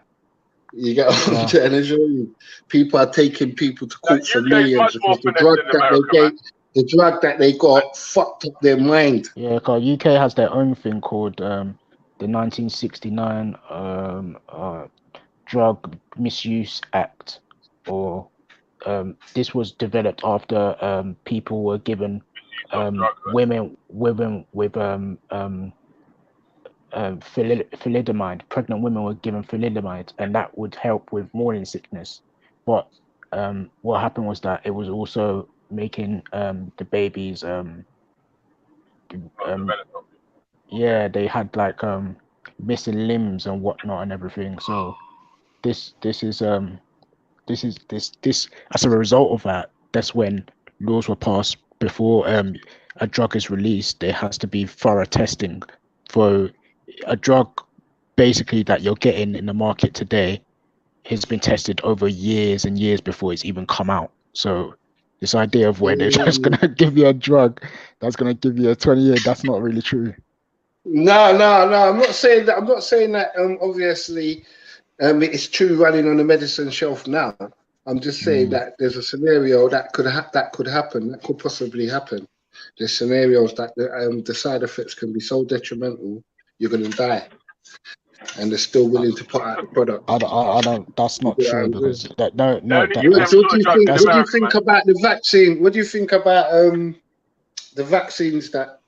You get what I'm yeah, trying to show you? People are taking people to court for UK is millions much more because finesse than America, man. the drug that they got fucked up their mind. yeah. Cause UK has their own thing called the 1969 Drug Misuse Act, or this was developed after people were given women with thalidomide. Pregnant women were given thalidomide, and that would help with morning sickness. But what happened was that it was also making the babies yeah, they had like missing limbs and whatnot and everything. So this is this as a result of that, that's when laws were passed. Before a drug is released, there has to be thorough testing for a drug, basically, that you're getting in the market today has been tested over years and years before it's even come out. So This idea of where they're just Mm. gonna give you a drug that's gonna give you a 20-year, that's not really true. No. I'm not saying that. I'm not saying that. Obviously, it's true running on the medicine shelf now. I'm just saying that there's a scenario that could happen. That could possibly happen. There's scenarios that the side effects can be so detrimental, you're gonna die, and they're still willing to put out the product. I don't. That's not You get what true I'm saying? because that no They no only that give What, them that's so what sort do of you drugs think? in that's What do you America, think man. about the vaccine? What do you think about the vaccines that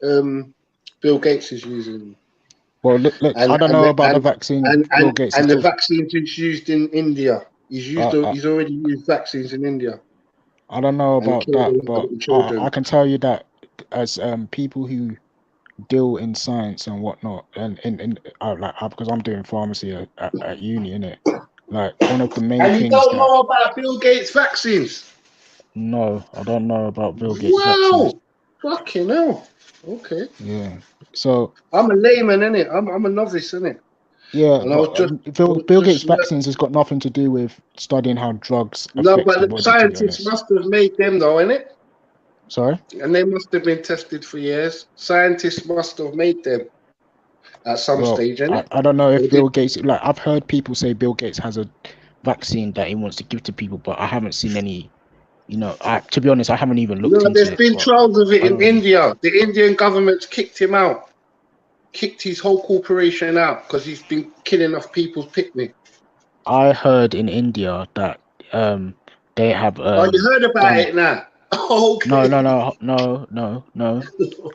Bill Gates is using, well. Look, and I don't and know the, about the vaccine and Bill and Gates is and the talking. vaccines he's used in India? Uh, uh, He's already used vaccines in India I don't know and about killed a that, lot of but little I children. can tell you that as people who deal in science and whatnot, and because I'm doing pharmacy at uni, innit? Like one of the main And you things don't that know about Bill Gates vaccines? no, I don't know about Bill Gates vaccines. Wow, fucking hell. Okay, Yeah. So I'm a layman, innit? I'm a novice, innit? yeah, And but I was Bill Gates just vaccines has got nothing to do with studying how drugs no, affect but your the body, to be scientists honest. must have made them, though, innit? Sorry? And they must have been tested for years. Scientists must have made them at some Well, stage, innit? I don't know Or if did Bill Gates, like I've heard people say Bill Gates has a vaccine that he wants to give to people, but I haven't seen any, to be honest, I haven't even looked no? into There's it, been but trials of it I in don't really. India. The Indian government's kicked him out, kicked his whole corporation out because he's been killing off people's picnic. I heard in India that they have Oh, you heard about done it now? Okay. no.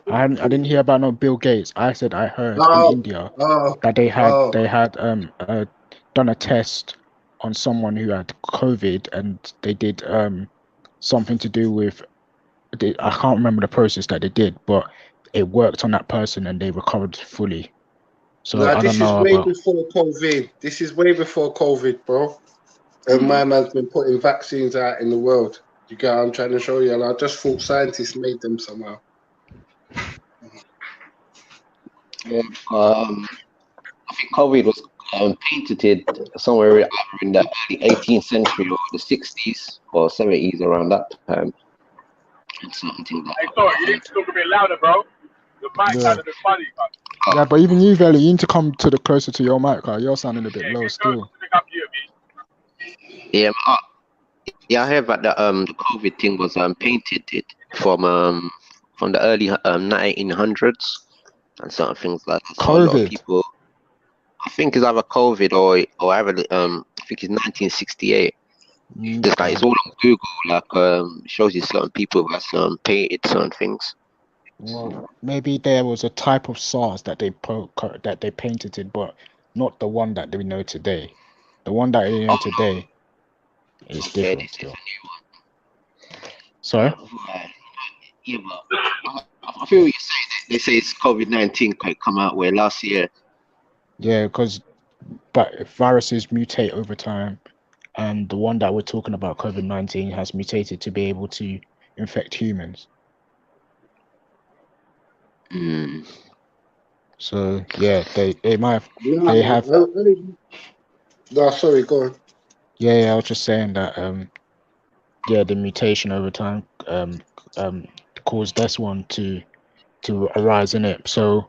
I didn't hear about no Bill Gates. I said I heard in Oh, India oh, that oh. they had done a test on someone who had COVID, and they did something to do with I can't remember the process that they did, but it worked on that person and they recovered fully. So Now, I don't this is know way about. before COVID. This is way before COVID, bro. And my man's been putting vaccines out in the world. You get what I'm trying to show you? And I just thought scientists made them somehow. Yeah. I think COVID was patented somewhere either in the early 18th century or the 60s or 70s, around that time. And something like Hey, that. sorry, you need to talk a bit louder, bro. The mic Yeah. sound a bit funny, man. Yeah, but even you, Veli, you need to come to the closer to your mic, car. You're sounding a bit Yeah, low get close still. to pick up your beat. Yeah, yeah, I heard that the COVID thing was patented from the early 1900s and certain things like that. So a lot of COVID. people, I think it's either COVID or either I think it's 1968. Just like it's all on Google, like shows you certain people that's painted certain things. Well, maybe there was a type of SARS that they patented, but not the one that we know today. The one that we know Oh today is no, yeah, different this is still. a new one. Sorry? Right. Yeah, but I feel what you're saying. They say it's COVID-19 come out where last year. Yeah, but viruses mutate over time, and the one that we're talking about, COVID-19, has mutated to be able to infect humans. Mm. So yeah, they might have, No, they have. no, sorry, go on. Yeah, I was just saying that yeah, the mutation over time caused this one to arise in it. So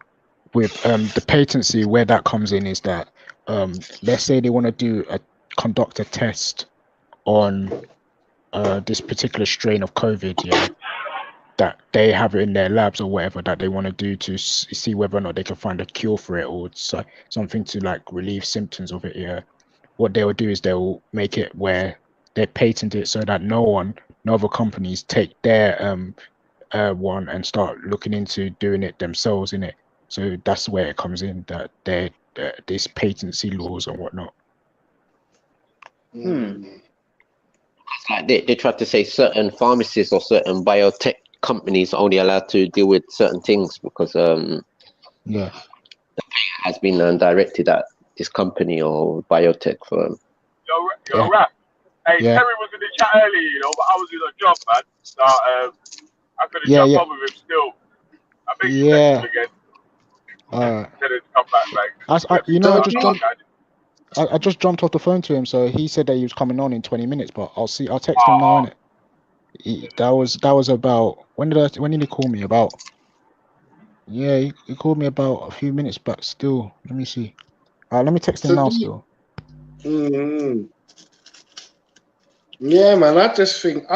with the patency, where that comes in is that let's say they want to conduct a test on this particular strain of COVID, yeah, that they have it in their labs or whatever that they want to do to see whether or not they can find a cure for it or something to like relieve symptoms of it, yeah. What they will do is they'll make it where they patent it so that no other companies take their one and start looking into doing it themselves in it. So that's where it comes in that they this patency laws and whatnot. It's like they try to say certain pharmacists or certain biotech companies are only allowed to deal with certain things because Yeah. has been directed at this company or biotech firm. Yo, rap. Hey, Yeah. Terry was in the chat earlier, but I was in a job, man. So I couldn't Yeah, jump yeah. on with him still. I think you Yeah. text him again. Alright. Said to come back, I just jumped off the phone to him, so he said that he was coming on in 20 minutes, but I'll text him now, innit? That was about when did he call me about? Yeah, he called me about a few minutes back. Still, let me see. Let me text him So now. do you, Still, yeah, man. I just think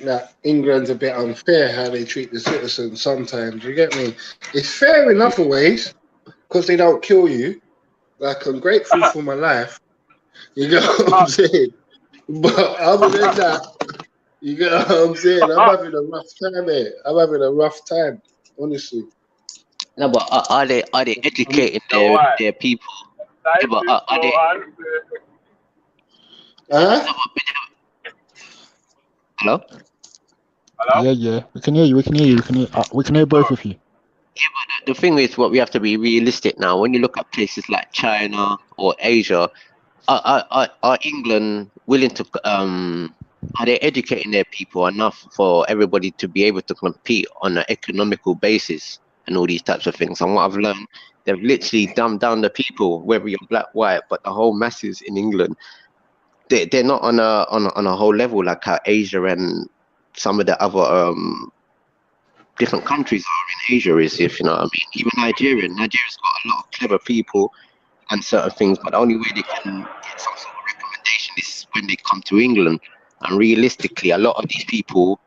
that England's a bit unfair how they treat the citizens sometimes. You get me? It's fair in other ways because they don't kill you. Like I'm grateful for my life. You get what I'm saying? But other than that, you get what I'm saying? I'm having a rough time here. I'm having a rough time, honestly. No, but are they I'm, educating You know why? their people? Yeah, Life but is are so they? unfair. huh? Hello? Hello? yeah, we can hear you. We can hear you. We can hear both Oh, of you. The thing is, what we have to be realistic now. When you look at places like China or Asia, are England willing to are they educating their people enough for everybody to be able to compete on an economical basis and all these types of things? And what I've learned, they've literally dumbed down the people, whether you're black, white, but the whole masses in England, they're not on a whole level like how Asia and some of the other different countries are in Asia is, if you know what I mean. Even Nigeria's got a lot of clever people and certain things, but the only way they can get some sort of recommendation is when they come to England. And realistically, a lot of these people,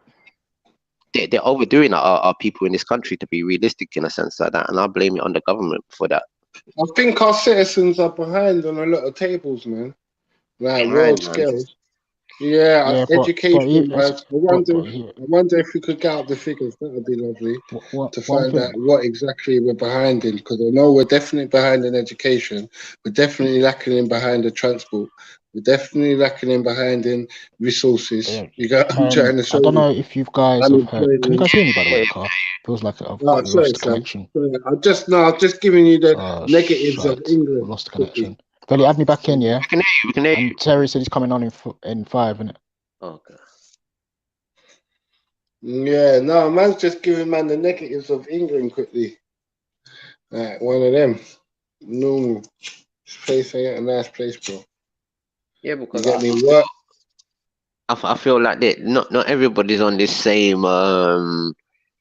they're overdoing our people in this country, to be realistic in a sense like that. And I blame it on the government for that. I think our citizens are behind on a lot of tables, man. Like Right, world man. scales. Yeah, Yeah, education wise, but here, I wonder if we could get out the figures. That would be lovely to one find out thing. what exactly we're behind in. Because I know we're definitely behind in education. We're definitely lacking in behind the transport. We're definitely lacking in behind in resources. You got. I'm trying to I show don't you know if you guys have heard. Can you unemployment. guys hear me by the way, Car? Feels like Oh, we sorry, lost the Sam. connection. Sorry. I'm just giving you the Oh negatives of shit, we England lost the quickly. connection. Veli, add me back in, yeah. We can hear you. We can hear you. And Terry said he's coming on in 5 minutes. Okay. Yeah, no, man's just giving man the negatives of England quickly. Like one of them. No, this place ain't a nice place, bro. Yeah, You because get me? What? I feel like that not everybody's on this same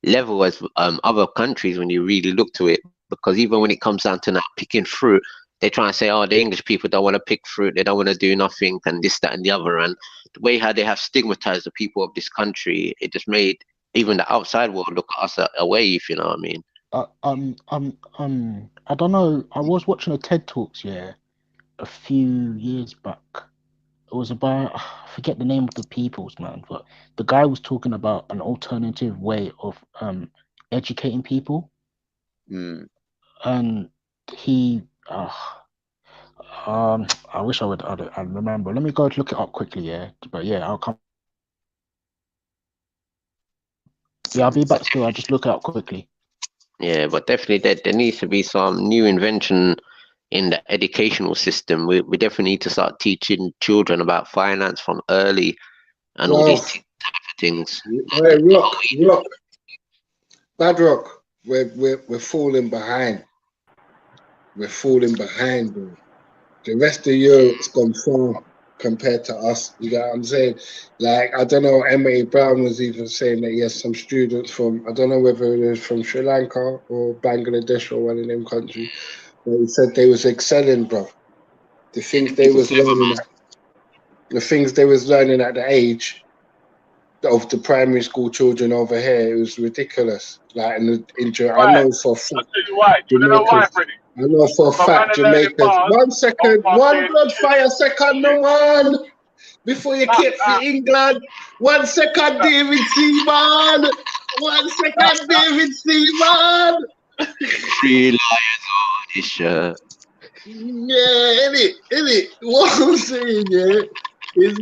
level as other countries when you really look to it. Because even when it comes down to now picking fruit, they try and say, oh, the English people don't want to pick fruit, they don't want to do nothing, and this, that, and the other. And the way how they have stigmatized the people of this country, it just made even the outside world look at us away, if you know what I mean. I don't know. I was watching a TED Talks, yeah, a few years back. It was about I forget the name of the peoples, man, but the guy was talking about an alternative way of educating people, Mm. and he I wish I remember. Let me go look it up quickly, yeah. But yeah, I'll come. Yeah, I'll be But back still. I'll just look it up quickly. yeah, but definitely there needs to be some new invention in the educational system. We definitely need to start teaching children about finance from early and all Well, these type of things. hey, rock, bad rock. We're falling behind. We're falling behind, bro. The rest of Europe's gone far compared to us. You get what I'm saying? Like, I don't know, Emily Brown was even saying that he has some students from, I don't know whether it was from Sri Lanka or Bangladesh or one of them countries, but he said they was excelling, bro. The Yeah, things them they people was clever, learning man. at, the things they was learning at the age of the primary school children over here, it was ridiculous. Like, I Why? know for a I'll fact, tell you why. Do you know why, Jamaica's Freddie? I know for a But man fact are learning Jamaica's bars one on second, one fucking blood fire second, shit. no man. Before you Ah, kick for ah, England, 1 second, ah, David Seaman. 1 second, ah. David Seaman. 3 lions on his shirt. Yeah, in it. What I'm saying, yeah, is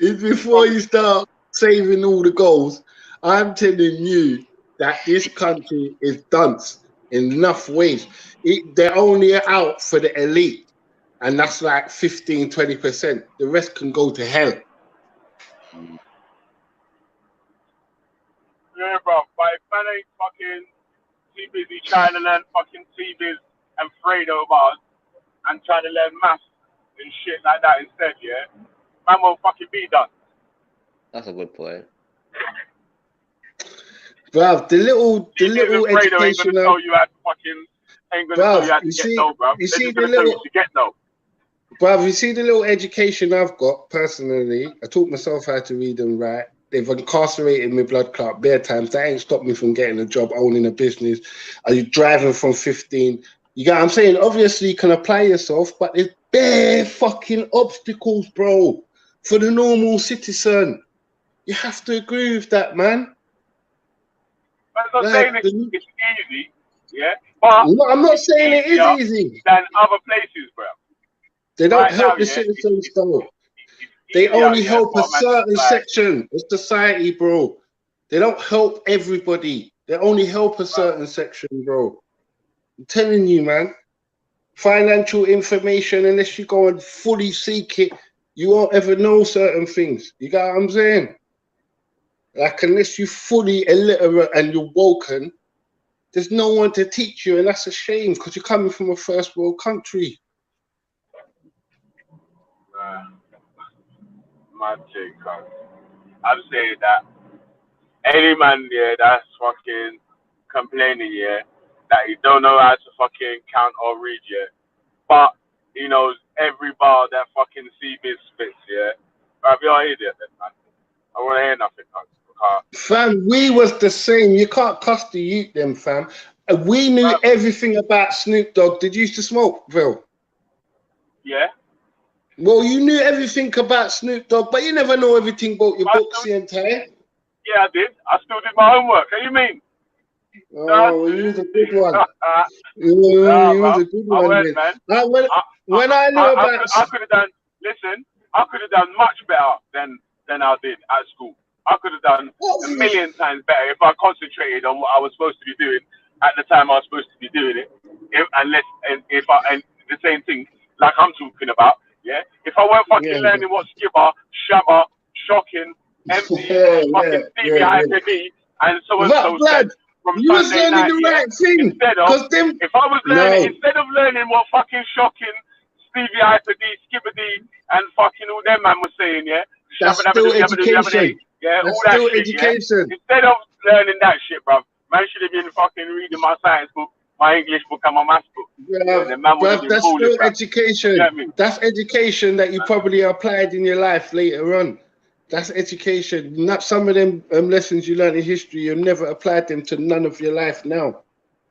is before you start saving all the goals, I'm telling you that this country is dunce in enough ways. They're only out for the elite, and that's like 15-20%. The rest can go to hell. Yeah, bro. But if man ain't fucking too busy trying to learn fucking T-Biz and Fredo bars and trying to learn maths and shit like that instead, yeah, man won't fucking be done. That's a good point. Bruv, the little Fredo ain't education gonna tell you how to fucking, ain't gonna tell you how to get no, bruv. you They're see just the gonna tell you little to get no. bruv, you see the little education I've got personally. I taught myself how to read and write. They've incarcerated me blood clot bare times. That ain't stopped me from getting a job, owning a business. Are you driving from 15? You get what I'm saying? Obviously you can apply yourself, but there's bare fucking obstacles, bro, for the normal citizen. You have to agree with that, man. I'm not saying Like, it's easy, yeah, but I'm not saying it is easier easy. than other places, bruv. They don't Right now, help the yeah, citizens, though. it's They easier, only yeah, help a for a man to certain fly. section of society, bro. They don't help everybody. They only help a certain section, bro. I'm telling you, man. Financial information, unless you go and fully seek it, you won't ever know certain things. You got what I'm saying? Like, unless you're fully illiterate and you're woken, there's no one to teach you, and that's a shame because you're coming from a first world country. My take, I'd say that any man, yeah, that's fucking complaining, yeah, that he don't know how to fucking count or read, yeah, but he knows every bar that fucking CB spits, yeah. Bruv, you're an idiot, then, man. I want to hear nothing, Fam, we was the same. You can't cuss the youth, them, fam. We knew everything about Snoop Dogg. Did you used to smoke, Phil? Yeah. Well, you knew everything about Snoop Dogg, but you never know everything about your books, you entire. Yeah, I did. I still did my homework. What do you mean? Oh, you was a good one. You was a good one, man. When I knew about... I could have done... Listen, I could have done much better than I did at school. I could have done a million times better if I concentrated on what I was supposed to be doing at the time I was supposed to be doing it. And the same thing, like I'm talking about, yeah? If I weren't fucking learning what skipper, shabba, shocking, MC, fucking Stevie Hyper-D, and so said from you Sunday was learning night, the right thing. Instead of, if I was learning, instead of learning what fucking shocking Stevie Hyper-D, Skipper D, and fucking all them man was saying, yeah? That's still education. Yeah, that's all that still shit, education. yeah? Instead of learning that shit, bruv, man should have been fucking reading my science book, my English book, and my maths book. Bruv, that's still education. You know what I mean? That's education that you probably applied in your life later on. That's education. Not some of them lessons you learned in history, you've never applied them to none of your life now.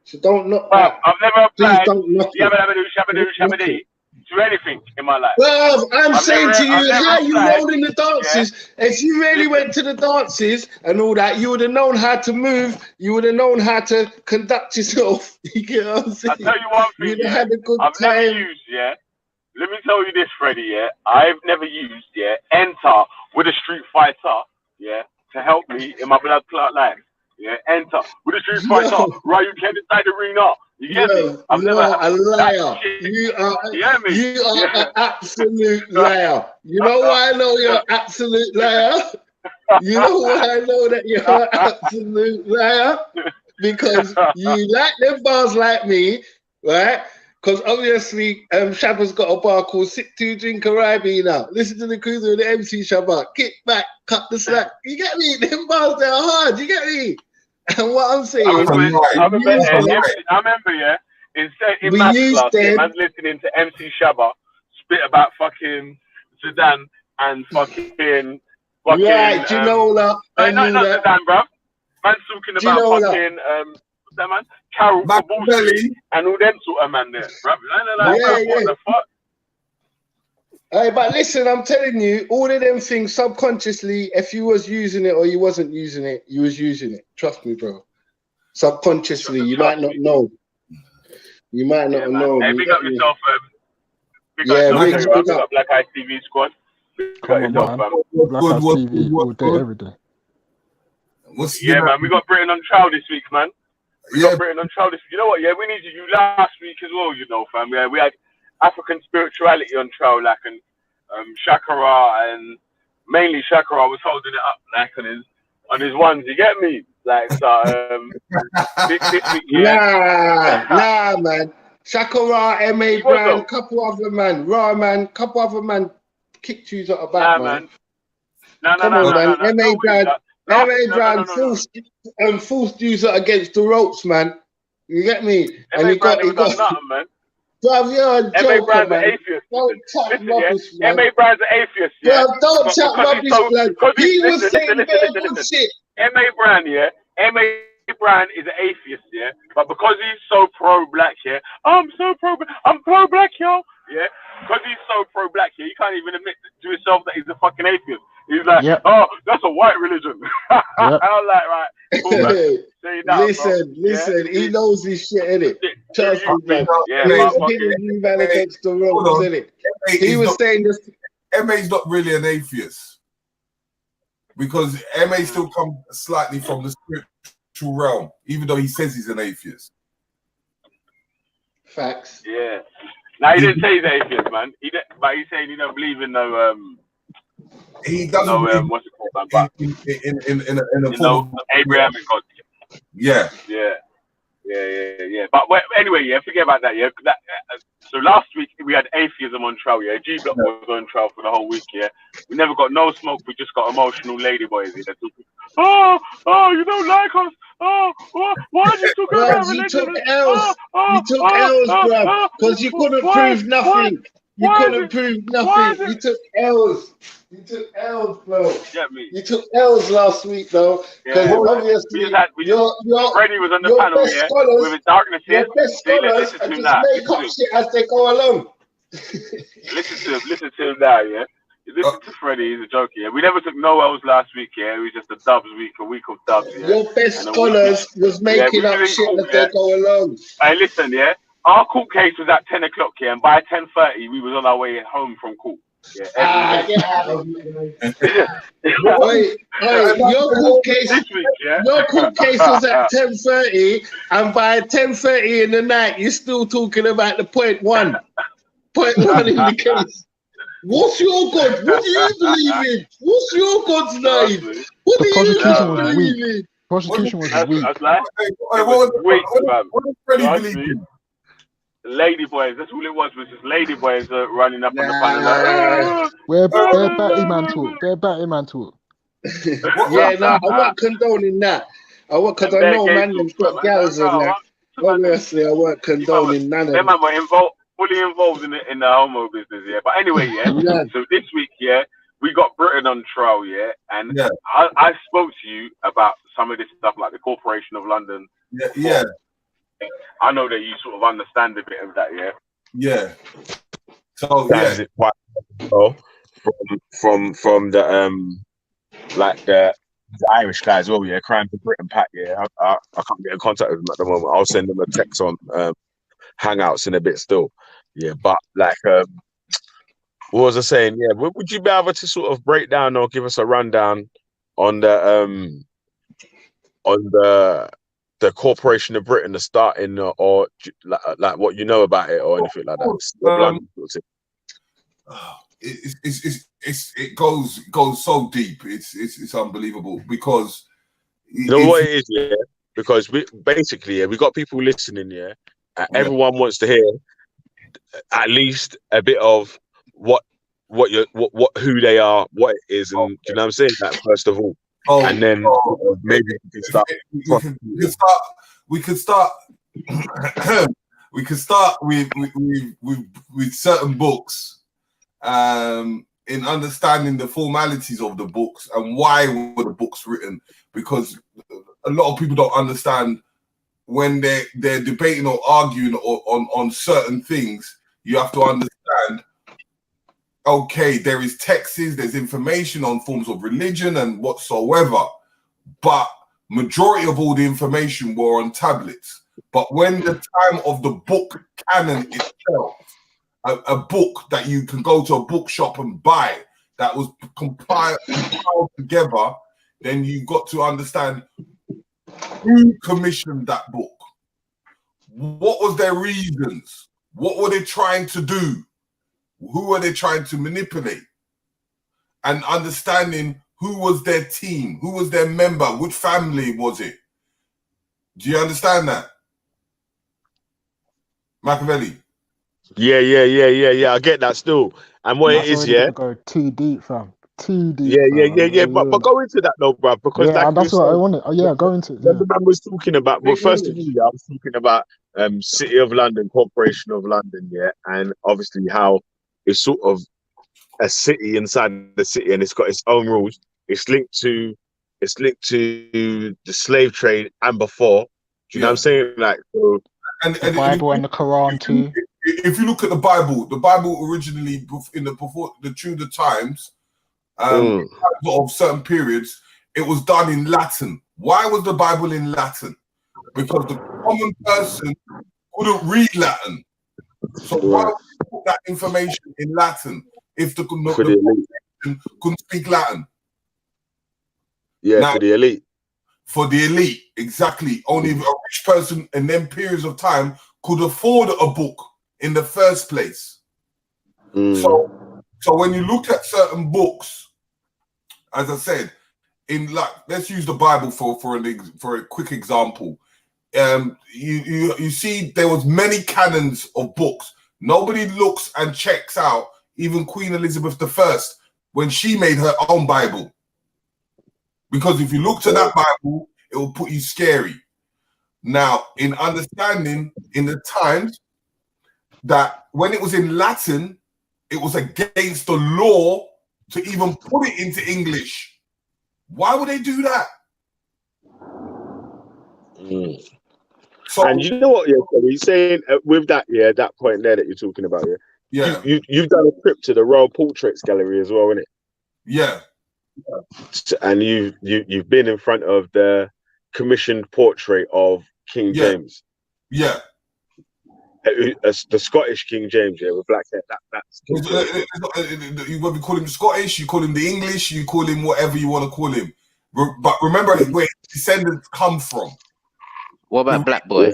So don't knock that. I've never applied Yabba-dabba-doo, to anything in my life. Well, I'm saying to you, how you rolled in the dances. Yeah. If you really went to the dances and all that, you would have known how to move. You would have known how to conduct yourself. You get what I'm saying? I'll tell you one thing, You'd have had a good I've time. never used, let me tell you this, Freddie, I've never used, enter with a Street Fighter, to help me in my blood clot life. Enter with a Street Fighter, right? You can't inside the arena. You get me? I've never a liar. You are an absolute liar. You know why I know you're an absolute liar? You know why I know that you're an absolute liar? Because you like them bars like me, right? Because obviously, Shabba's got a bar called Sit 2 Drink a Ribena. Listen to the cruiser with the MC Shabba. Kick back, cut the slack. You get me? Them bars, they're hard. You get me? And what I'm saying, I remember, in maths class, man's listening to MC Shabba spit about fucking Zidane and fucking right, Ginola. Not Zidane, bruv. Man's talking about fucking what's that man? Carol Kabusi and all them sort of man there, bruv. What the fuck? Hey, but listen, I'm telling you, all of them things subconsciously, if you was using it or you wasn't using it, you was using it. Trust me, bro. Subconsciously, you might not know. You might not know. Hey, big up yourself, big up Black Eye TV squad. Come on, man. Black Eye TV all day, every day. Man, we got Britain on trial this week, man. We got Britain on trial this week. You know what? Yeah, we needed you last week as well, fam. Yeah, we had African spirituality on trial, like, and Shakara, and mainly Shakara was holding it up, like, on his ones. You get me? Like, so, this week, Nah, man. Shakara, M.A. Brown, couple other man, Raw man, couple other man kicked you out of back, man. No, Come on, man. no. MA Don't Brown, that. MA Brown forced you against the ropes, man. You get me? And MA he Brown got, never done nothing, man. bruv, you're a MA joker, Brown's an man. atheist. Don't chat Listen, yeah. rubbish, man. MA Brown's an atheist, yeah. Bruv, don't chat Because he's rubbish, so, man. because he's, He was saying very good listen. shit. MA Brown, yeah. MA Brown is an atheist, yeah. But because he's so pro-black, yeah. I'm so I'm pro-black, yo. Yeah. Because he's so pro-black, yeah. You can't even admit to himself that he's a fucking atheist. He's like, Yep. oh, that's a white religion. Yep. I'm like, right, cool, man. Say that, Listen, yeah? he knows his shit, innit? Trust me, man. Yeah, He ain't but pitting you man against the Hold ropes, on. innit? He was saying this. MA's not really an atheist because MA still comes slightly from the spiritual realm, even though he says he's an atheist. Facts. Yeah. Now he didn't say he's an atheist, man. But he's saying he don't believe in no He doesn't believe what's it called, man? But in a you form know, of Abrahamic God. yeah. But anyway, yeah, forget about that. Yeah, so last week we had atheism on trial. Yeah, G Block was on trial for the whole week. Yeah, we never got no smoke. We just got emotional ladyboys. Yeah, oh, you don't like us. Oh, why did you talk about religion? You took L's. You took L's, bruv, because you couldn't prove nothing. You couldn't prove nothing. You took L's. You took L's, bro. Get me. You took L's last week, though, because obviously Freddie was on the panel, yeah, with his darkness here. Your best scholars are just make up shit as they go along. Listen to him now, yeah. Listen to Freddie, he's a joker, yeah. We never took no L's last week, yeah. It was just a dubs week, a week of dubs, yeah. Your best scholars was making up shit as they go along. Hey, listen, yeah. Our court case was at 10 o'clock, yeah, and by 10:30 we was on our way home from court. Yeah, get out of here. Wait, your court case, your court case was at 10:30, and by 10:30 in the night, you're still talking about the point one in the case. What's your God? What do you believe in? What's your God's name? What do you believe in? Prosecution was weak. What does Freddie believe in? Lady boys, that's all it was just lady boys running up on the panel. Where Batty man talk? Where Batty man talk? I wasn't condoning that. Because I know man them's got gals and that. Obviously, I weren't condoning none of them. Man were fully involved in the homo business, yeah. But anyway, yeah. So this week, yeah, we got Britain on trial, yeah, and I spoke to you about some of this stuff, like the Corporation of London. Yeah. I know that you sort of understand a bit of that, yeah. Yeah. So yeah, from the like the Irish guy as well, yeah. Crime for Britain Pack, yeah. I can't get in contact with them at the moment. I'll send them a text on Hangouts in a bit still, yeah. But like, what was I saying? Yeah, would you be able to sort of break down or give us a rundown on the Corporation of Britain, the starting, or like what you know about it, or anything like that? It goes so deep. It's unbelievable because you know what it is, yeah. Because we got people listening, yeah, and everyone wants to hear at least a bit of what who they are, what it is, and you know what I'm saying. That first of all. And then maybe we can start. We could start with certain books, in understanding the formalities of the books and why were the books written. Because a lot of people don't understand when they're debating or arguing on certain things. You have to understand. Okay, there is texts, there's information on forms of religion and whatsoever, but majority of all the information were on tablets. But when the time of the book canon itself, a book that you can go to a bookshop and buy that was compiled together, then you've got to understand who commissioned that book. What was their reasons? What were they trying to do? Who are they trying to manipulate? And understanding who was their team, who was their member, which family was it? Do you understand that? Machiavelli? Yeah. I get that still. And what it is, yeah. Go too deep, fam. Too deep, Yeah. fam. But go into that though, bro, because Yeah, like and you that's what I said, wanted. Oh, yeah, go into it. when Yeah. the man was talking about, well, first of all, English. I was talking about City of London, Corporation of London, yeah, and obviously how it's sort of a city inside the city and it's got its own rules. It's linked to the slave trade and before. Do you know what I'm Yeah. saying? Like, so, And The Bible and the Quran too. if you look at the Bible originally in the before the Tudor times, mm, in terms of certain periods, it was done in Latin. Why was the Bible in Latin? Because the common person couldn't read Latin. So why right, would you put that information in Latin if the for the elite. population couldn't speak Latin? Yeah, Now, for the elite. for the elite, exactly. Only a rich person in them periods of time could afford a book in the first place. So when you look at certain books, as I said, in like let's use the Bible for a quick example. You see there was many canons of books. Nobody looks and checks out even Queen Elizabeth I when she made her own Bible. Because if you look to that Bible, it will put you scary. Now, in understanding in the times that when it was in Latin, it was against the law to even put it into English. Why would they do that? So, And you know what, yeah, he's saying with that, yeah, that point there that you're talking about, yeah, you've done a trip to the Royal Portraits Gallery as well, innit? yeah, And you've been in front of the commissioned portrait of King yeah, James, yeah. The Scottish King James, yeah, with black hair. That's King James. You whether you call him Scottish, you call him the English, you call him whatever you want to call him. But remember where his descendants come from. What about Black Boy?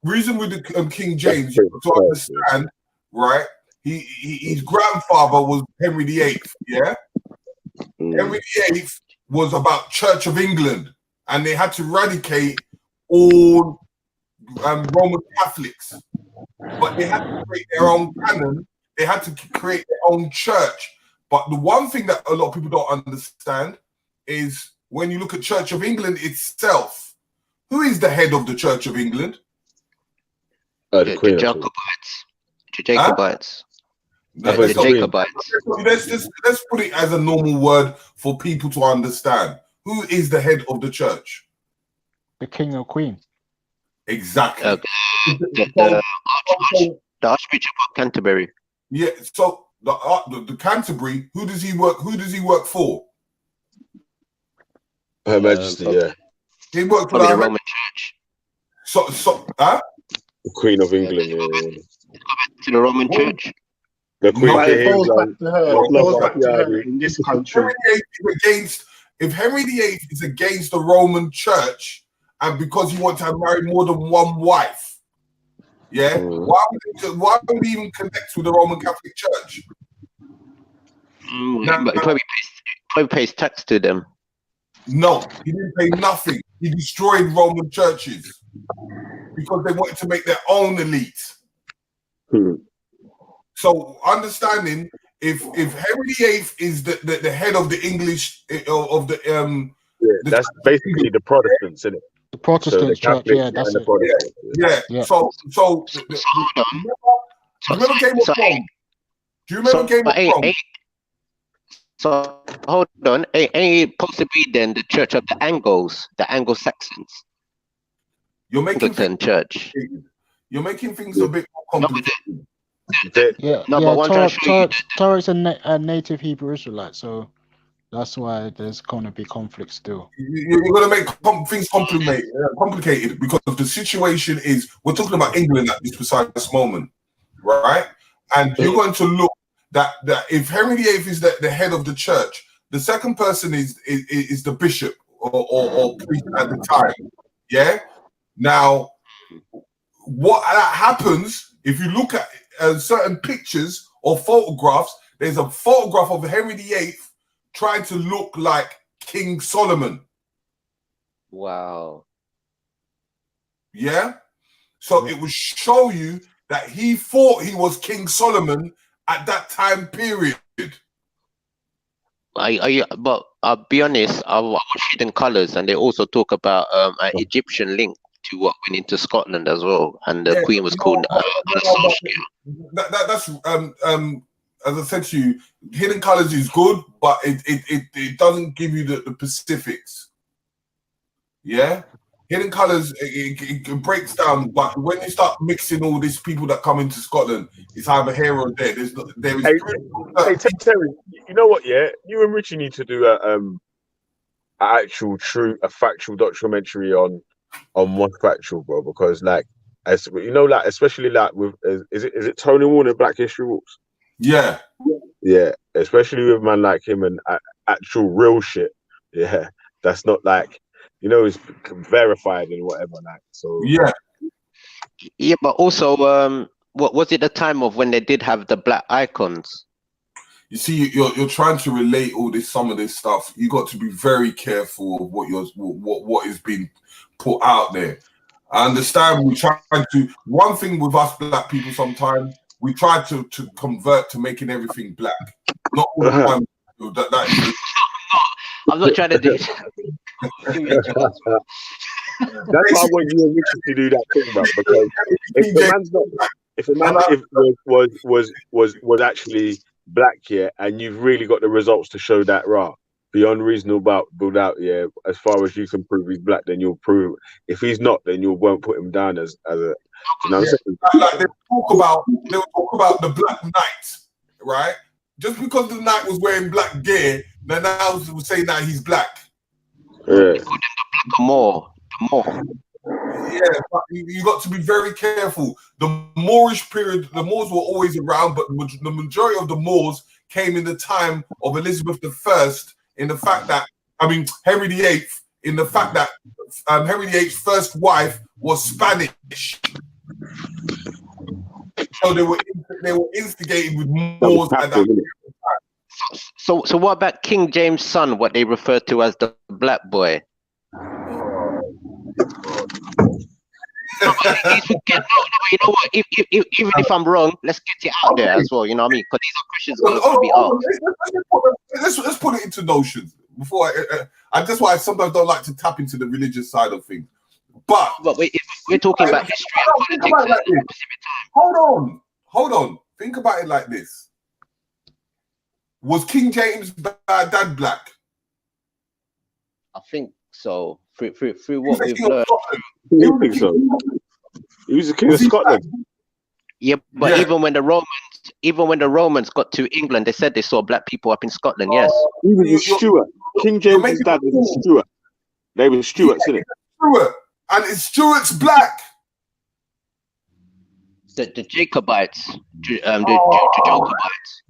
Reason with the King James, you have to understand, right? His grandfather was Henry VIII, yeah? Henry VIII was about Church of England, and they had to eradicate all Roman Catholics. But they had to create their own canon. They had to create their own church. But the one thing that a lot of people don't understand is when you look at Church of England itself, who is the head of the Church of England? The Jacobites. The Jacobites. The Jacobites. Let's put it as a normal word for people to understand. Who is the head of the church? The king or queen. Exactly. The Archbishop of Canterbury. Yeah. So the Canterbury. Who does he work? Who does he work for? Her Majesty. Yeah. He worked for the Roman Church. The Queen of England. Yeah. To the Roman Church. The Queen. But it goes back to her. It goes back to her in this country. If Henry VIII is against the Roman Church, and because he wants to have married more than one wife, yeah, why would he even connect with the Roman Catholic Church? But he probably pays tax to them. No, he didn't pay nothing. He destroyed Roman churches because they wanted to make their own elite. So understanding if Henry VIII is the head of the English of the that's basically the Protestants, isn't it? The Protestant church, yeah, that's it. Yeah. So remember Game of Thrones? Do you remember Game of Thrones? So hold on, ain't it supposed to be then the Church of the Angles, the Anglo-Saxons? You're making church. You're making things a bit more complicated. Torah's a native Hebrew Israelite, so that's why there's going to be conflict still. You're going to make things complicated because the situation is we're talking about England at this precise moment, right? And you're going to look that if Henry VIII is the head of the church, the second person is the bishop or priest at the time. Yeah. Now, what happens if you look at certain pictures or photographs? There's a photograph of Henry VIII trying to look like King Solomon. Wow. Yeah. So it will show you that he thought he was King Solomon at that time period. But I'll be honest, I watched Hidden Colors, and they also talk about an Egyptian link to what went into Scotland as well, and the Yeah, Queen was no, called but, no, Solskjaer. that's as I said to you, Hidden Colors is good, but it doesn't give you the specifics. Yeah, Hidden Colors it breaks down, but when you start mixing all these people that come into Scotland, it's either here or there. There is. Hey, Terry, you know what? Yeah, you and Richie need to do a factual documentary on what's factual, bro. Because like, as you know, like especially like with is it Tony Warner Black History Walks? Yeah, Yeah, especially with man like him and actual real shit. Yeah, that's not like it's verified and whatever. Like, so yeah. Yeah, but also, what was it the time of when they did have the black icons? You see, you're trying to relate some of this stuff. You got to be very careful of what is being put out there. I understand we try to. One thing with us black people, sometimes we try to convert to making everything black. Not all the time. That is. I'm not trying to do. That's why I want you and Richard to do that thing, bro. Because if a man was actually black, yeah, and you've really got the results to show that beyond reasonable doubt, yeah, as far as you can prove he's black, then you'll prove. If he's not, then you won't put him down as a. You know what I'm saying? Like they'll talk about the Black Knight, right? Just because the knight was wearing black gear, then now we'll say that he's black. Yeah. The black more. Yeah, but you got to be very careful. The Moorish period, the Moors were always around, but the majority of the Moors came in the time of Elizabeth I, in the fact that, Henry VIII, in the fact that Henry VIII's first wife was Spanish. So they were instigated with Moors at that time. So what about King James' son, what they refer to as the black boy? You know what? Even if I'm wrong, let's get it out there as well. You know what I mean? Because these are questions going to be asked. Let's put it into notions. Before that's why I sometimes don't like to tap into the religious side of things. But we're talking about history and politics at a specific time. Hold on. Think about it like this. Was King James' dad black? I think so. Through what we've learned. You think so? He was the king of Scotland. Yeah, but even when the Romans got to England, they said they saw black people up in Scotland. Yes. He was a Stuart. King James' dad was a Stuart. They were Stuarts, isn't it? Stuart, and it's Stuart's black. The Jacobites, the Jacobites.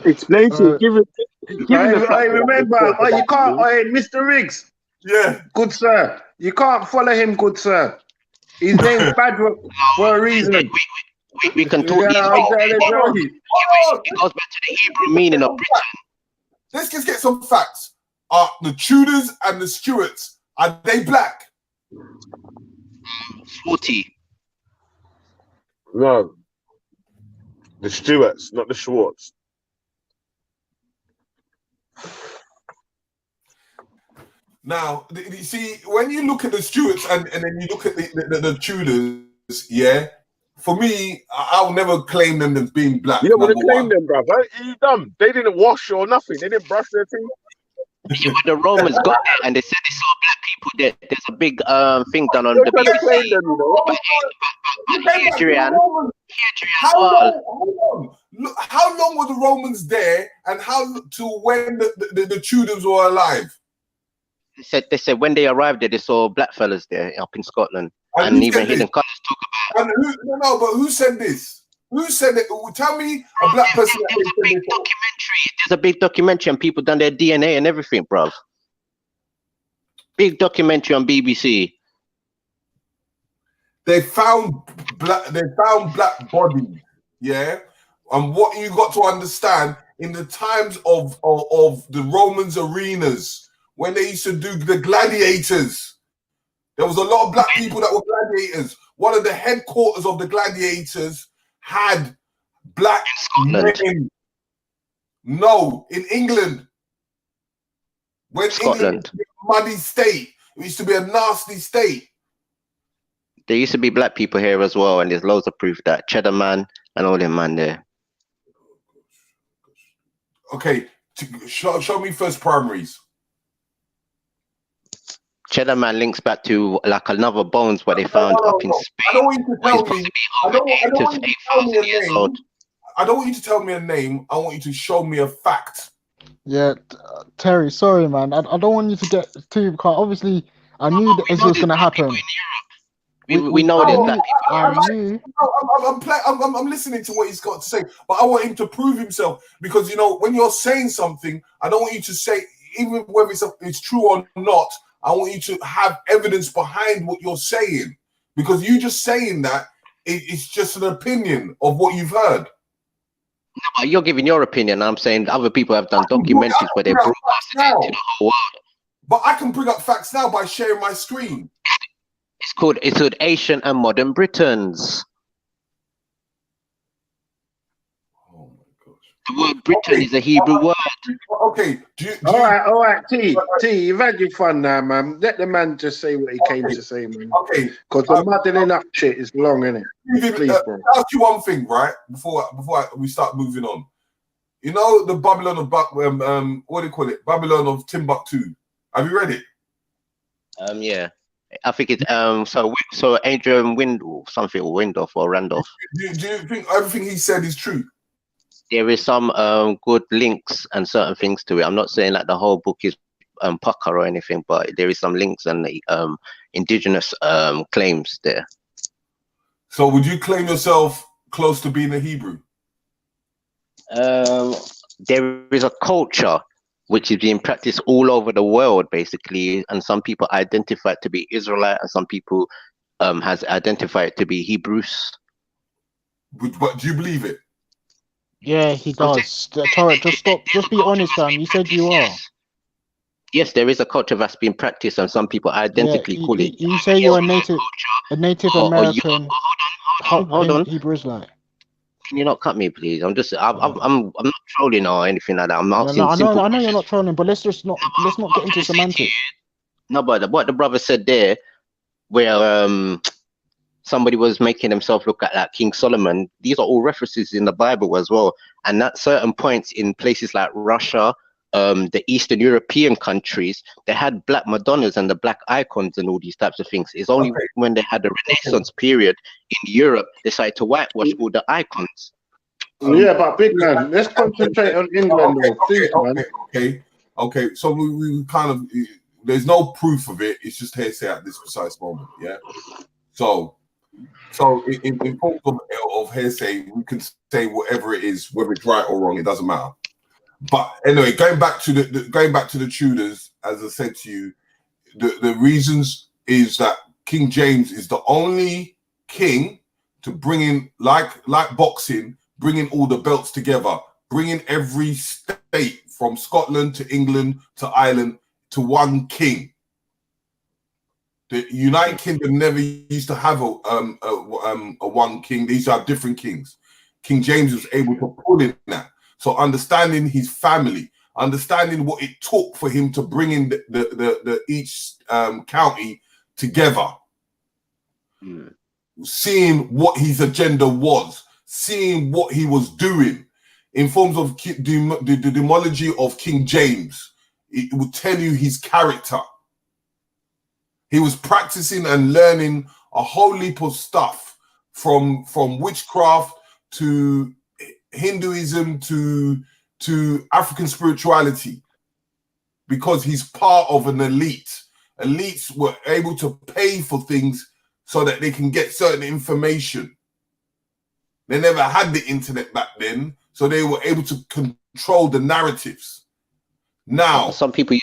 Explain to you. I remember. You can't. Mr. Riggs. Yeah. Good sir. You can't follow him, good sir. His name's bad for a reason. We can talk. It goes back to the Hebrew meaning of Britain. Let's just get some facts. Are the Tudors and the Stuarts, are they black? 40. No. The Stuarts, not the Schwartz. Now, you see, when you look at the Stuarts and then you look at the Tudors, yeah, for me, I'll never claim them as being black. You don't want to claim them, brother. You dumb. They didn't wash or nothing. They didn't brush their teeth. Yeah, but the Romans got there and they said they saw black people there. There's a big thing done on the BBC. Hadrian How long were the Romans there, and how to when the Tudors were alive? They said when they arrived there, they saw black fellas there up in Scotland, and even Hidden Colors talk about. But who said this? Who said it? Tell me a black person. There's a big documentary, and people done their DNA and everything, bruv. Big documentary on BBC. They found black bodies, yeah. And what you got to understand, in the times of the Romans arenas, when they used to do the gladiators, there was a lot of black people that were gladiators. One of the headquarters of the gladiators had black Scotland. men. No, in England. When England Scotland. was a muddy state, it used to be a nasty state. There used to be black people here as well, and there's loads of proof that Cheddar Man and all them man there. Okay, show me first primaries. Cheddar Man links back to like another bones what they found up in Spain. I don't want you to tell me. I don't want you to tell me a years name. old. I don't want you to tell me a name. I want you to show me a fact. Yeah, Terry, sorry, man. I don't want you to get too. Obviously, I knew that this was going to happen. We know there's black I'm listening to what he's got to say, but I want him to prove himself, because you know when you're saying something, I don't want you to say, even whether it's true or not, I want you to have evidence behind what you're saying, because you just saying that it's just an opinion of what you've heard. No, you're giving your opinion. I'm saying other people have done documentaries where they broadcasted it to the whole world. But I can bring up facts now by sharing my screen. It's called Ancient and Modern Britons. Oh my gosh. The word Britain is a Hebrew word. Okay. All right, T, you've had your fun now, man. Let the man just say what he came to say, man. Okay. Because the muddling up shit is long, innit? Please, bro. I'll ask you one thing, right? Before we start moving on. You know the Babylon of what do you call it? Babylon of Timbuktu. Have you read it? Yeah. I think it's so Adrian something Windorf or Randolph. Do you think everything he said is true? There is some good links and certain things to it. I'm not saying that the whole book is pucker or anything, but there is some links and indigenous claims there. So would you claim yourself close to being a Hebrew? There is a culture which is being practiced all over the world, basically, and some people identify it to be Israelite, and some people has identified it to be Hebrews. But do you believe it? Yeah, he does. Torah, just be honest, fam. You said you are. Yes, there is a culture that's being practiced, and some people identically call it. You say you're a Native American. Hold on. Hebrew Israelite. Can you not cut me, please? I'm not trolling or anything like that. I'm asking simple I know you're not trolling, but let's not get into semantics. No, but what the brother said there, where somebody was making himself look like King Solomon, these are all references in the Bible as well. And at certain points in places like Russia, the Eastern European countries, they had black Madonnas and the black icons and all these types of things. It's only when they had the Renaissance period in Europe, they decided to whitewash all the icons. Yeah, but big man, let's concentrate on England, though, please, man. Okay. So we kind of, there's no proof of it. It's just hearsay at this precise moment. Yeah. So in form of hearsay, we can say whatever it is, whether it's right or wrong, it doesn't matter. But anyway, going back to the Tudors, as I said to you, the reasons is that King James is the only king to bring in, like boxing, bringing all the belts together, bringing every state from Scotland to England to Ireland to one king. The United Kingdom never used to have a one king. They used to have different kings. King James was able to pull in that. So understanding his family, understanding what it took for him to bring in the each county together, seeing what his agenda was, seeing what he was doing in forms of the demology of King James, it would tell you his character. He was practicing and learning a whole heap of stuff from witchcraft to Hinduism to African spirituality, because he's part of an elite. Elites were able to pay for things so that they can get certain information. They never had the internet back then, so they were able to control the narratives. Now, some people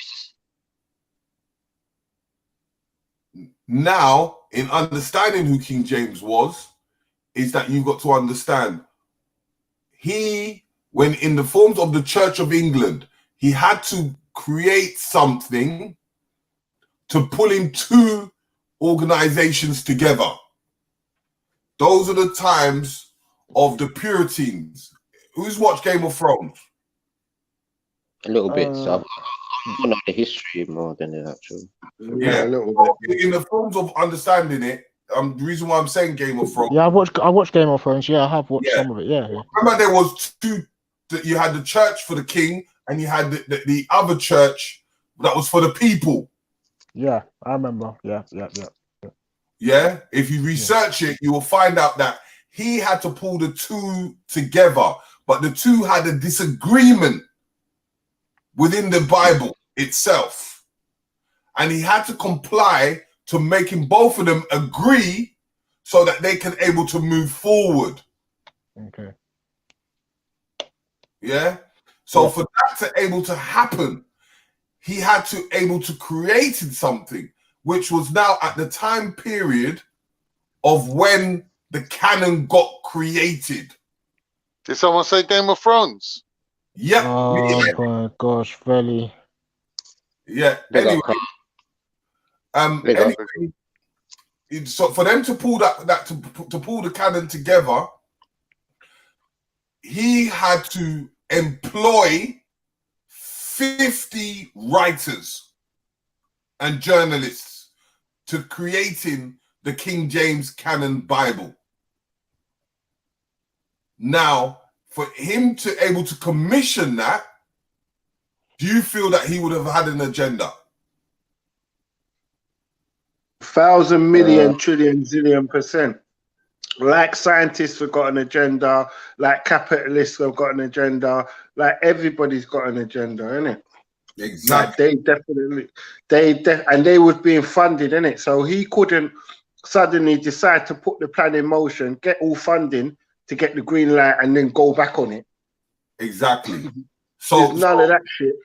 now, in understanding who King James was, is that you've got to understand he, when in the forms of the Church of England, he had to create something to pull in two organizations together. Those are the times of the Puritans. Who's watched Game of Thrones? A little bit. So I know the history more than the actual. Yeah, a little So bit. in the forms of understanding it, the reason why I'm saying Game of Thrones. Yeah, I watched Game of Thrones. Yeah, I have watched Yeah. some of it. Yeah. Remember, there was two. You had the church for the king, and you had the other church that was for the people. Yeah, I remember. Yeah. Yeah. If you research it, you will find out that he had to pull the two together, but the two had a disagreement within the Bible itself, and he had to comply to making both of them agree so that they can able to move forward. Okay. Yeah. So for that to able to happen, he had to able to create something which was now at the time period of when the canon got created. Did someone say Game of Thrones? Yep. Oh my gosh, really? Yeah. Big Anyway, Big up. so for them to pull to pull the canon together, he had to employ 50 writers and journalists to creating the King James Canon Bible. Now, for him to able to commission that, do you feel that he would have had an agenda? 1,000 million, trillion, zillion %. Like scientists have got an agenda, like capitalists have got an agenda, like everybody's got an agenda, innit? Exactly. Like and they was being funded, innit? So he couldn't suddenly decide to put the plan in motion, get all funding to get the green light, and then go back on it. Exactly. So there's none of that shit.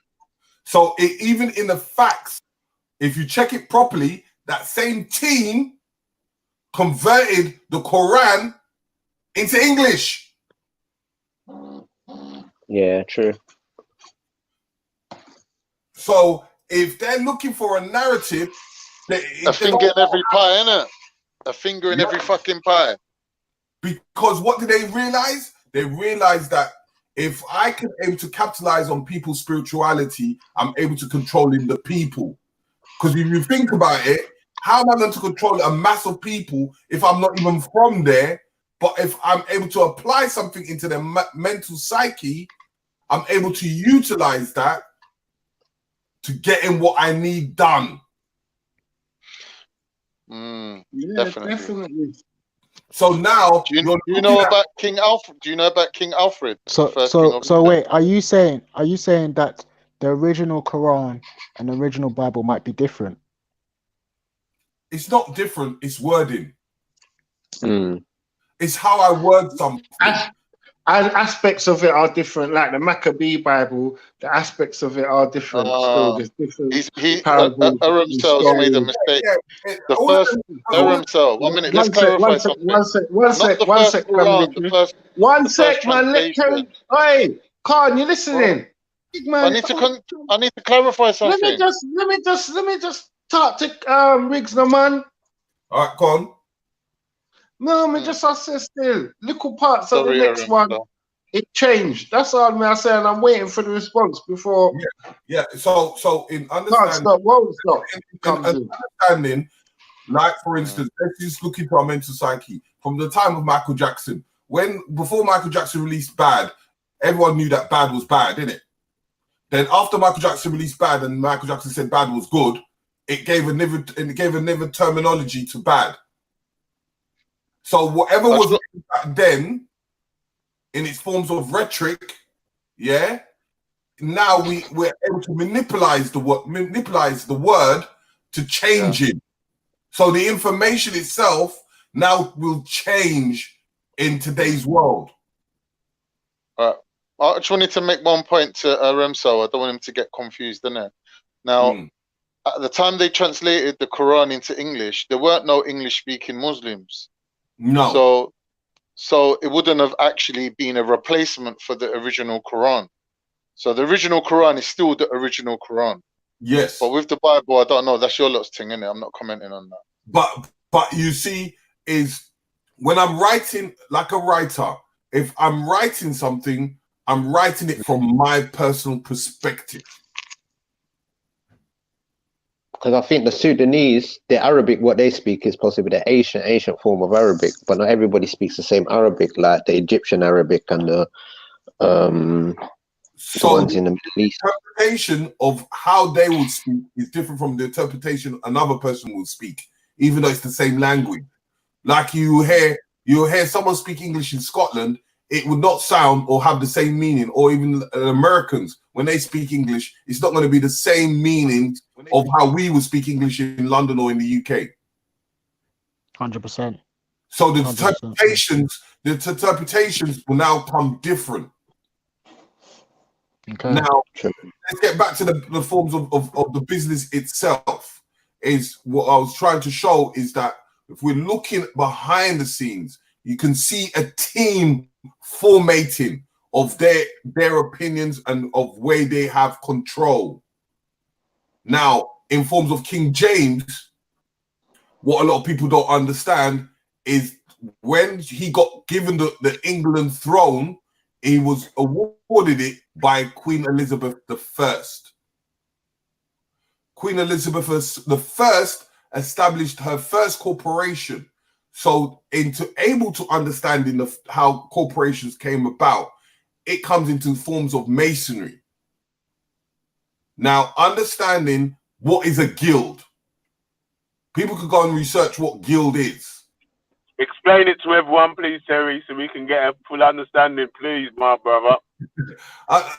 So even in the facts, if you check it properly, that same team converted the Quran into English. Yeah, true. So if they're looking for a narrative, a finger in every pie, innit? A finger in every fucking pie. Because what did they realize? They realized that if I can able to capitalize on people's spirituality, I'm able to control the people. Because if you think about it, how am I going to control a mass of people if I'm not even from there? But if I'm able to apply something into their mental psyche, I'm able to utilize that to get in what I need done. Definitely. So now, do you know about King Alfred? Do you know about King Alfred? So wait, are you saying that the original Quran and the original Bible might be different? It's not different. It's wording. It's how I word something. And aspects of it are different. Like the Maccabee Bible, the aspects of it are different. Still, there's different parables. Aramsel's made a mistake. The first Aramsel. 1 minute. Let's clarify something. One sec, man. Hey, Khan, you listening? I need to clarify something. Let me just talk to Riggs, the man. All right, go on. No, me just I say still little parts of the next one. It changed. That's all me I say, and I'm waiting for the response before. Yeah. So in understanding, understanding, like for instance, let's just look into our mental psyche from the time of Michael Jackson. Before Michael Jackson released Bad, everyone knew that Bad was bad, didn't it? Then after Michael Jackson released Bad and Michael Jackson said Bad was good, it gave another terminology to Bad. So whatever was back then, in its forms of rhetoric, now we're able to manipulate the word to change it. So the information itself now will change in today's world. I just wanted to make one point to Remso. I don't want him to get confused, innit? Now, at the time they translated the Quran into English, there weren't no English-speaking Muslims. No. So it wouldn't have actually been a replacement for the original Quran. So the original Quran is still the original Quran. Yes. But with the Bible, I don't know. That's your lot's thing, innit? I'm not commenting on that. But you see, is when I'm writing like a writer, if I'm writing something, I'm writing it from my personal perspective. Because I think the Sudanese, the Arabic, what they speak is possibly the ancient form of Arabic, but not everybody speaks the same Arabic, like the Egyptian Arabic and the So ones in the Middle East. interpretation of how they would speak is different from the interpretation another person will speak, even though it's the same language. Like you hear someone speak English in Scotland, it would not sound or have the same meaning, or even Americans, when they speak English, it's not going to be the same meaning of how we would speak English in London or in the UK. 100%. So the 100%. interpretations will now come different. Okay. Now, let's get back to the forms of the business itself. Is what I was trying to show is that if we're looking behind the scenes, you can see a team formatting of their opinions and of where they have control. Now, in forms of King James, what a lot of people don't understand is when he got given the England throne, he was awarded it by Queen Elizabeth I. Queen Elizabeth I established her first corporation. So able to understanding of how corporations came about, it comes into forms of masonry. Now, understanding what is a guild. People could go and research what guild is. Explain it to everyone, please, Terry, so we can get a full understanding, please, my brother. I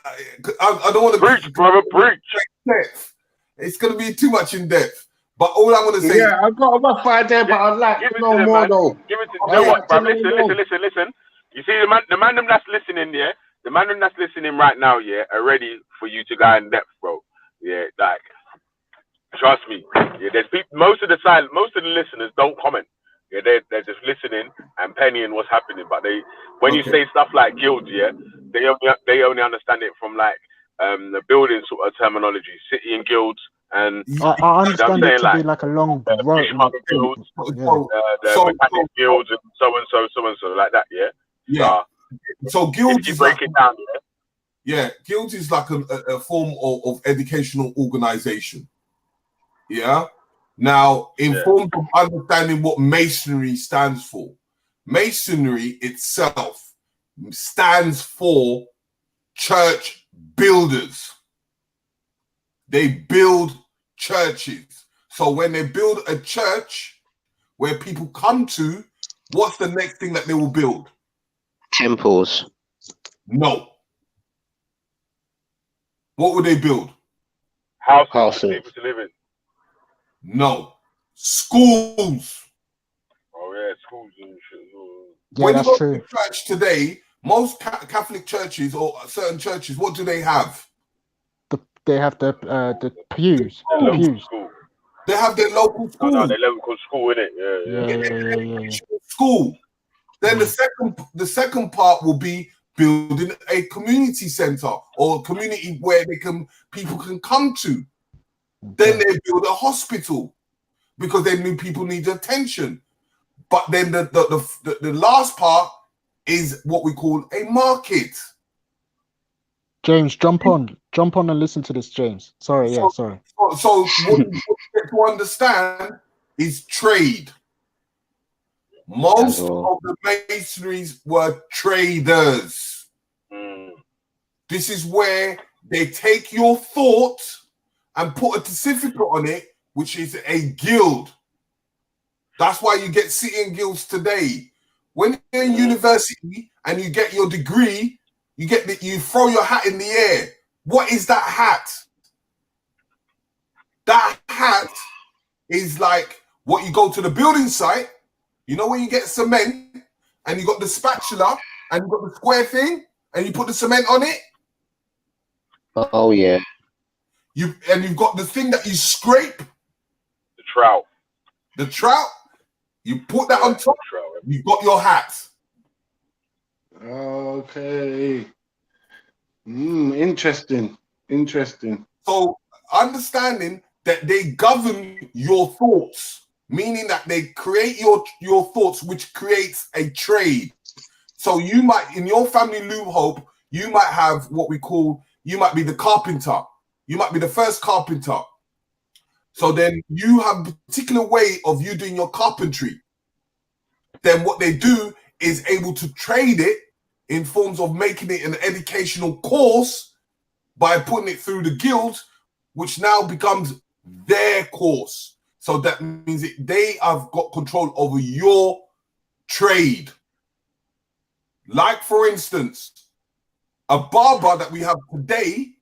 don't want to preach, brother, preach. Depth. It's going to be too much in depth. But all I'm going to say, yeah, I've got a rough idea, but I'd like to know more though. Give it to you know what, bro? Listen. You see, the man them that's listening, yeah, the man them that's listening right now, yeah, are ready for you to go in depth, bro. Yeah, like, trust me. Yeah, there's people. Most of the listeners don't comment. Yeah, they're just listening and pennying what's happening. But when you say stuff like guilds, yeah, they only understand it from like the building sort of terminology, city and guilds. And I understand it to be like a long road. Guilds, the mechanic guilds, and so and so, like that. Yeah. Yeah. So guilds if you is break like, it down. Yeah, guilds is like a form of educational organization. Yeah. Now, in forms of understanding what masonry stands for, masonry itself stands for church builders. They build churches. So when they build a church where people come to, what's the next thing that they will build? Temples. No. What would they build? Houses for people to live in. No. Schools. Oh yeah, schools and shit. Yeah, when that's you go true. to church today, most Catholic churches or certain churches, what do they have? They have the pews. The pews. They have their local school. No, their local school, innit? Yeah. School. Then the second part will be building a community center or a community where people can come to. Then they build a hospital because they knew people need attention. But then the last part is what we call a market. James, jump on and listen to this, James. Sorry. So what you get to understand is trade. Most of the masonries were traders. This is where they take your thought and put a certificate on it, which is a guild. That's why you get sitting guilds today. When you're in university and you get your degree, you throw your hat in the air. What is that hat? That hat is like what you go to the building site. You know when you get cement and you got the spatula and you got the square thing and you put the cement on it? Oh yeah. You've got the thing that you scrape. The trout. The trout. You put that on top. You got your hat. Okay. Interesting. So understanding that they govern your thoughts, meaning that they create your thoughts, which creates a trade. So you might, in your family loophole, you might have what we call, you might be the carpenter. You might be the first carpenter. So then you have a particular way of you doing your carpentry. Then what they do is able to trade it in forms of making it an educational course by putting it through the guild, which now becomes their course. So that means they have got control over your trade. Like, for instance, a barber that we have today,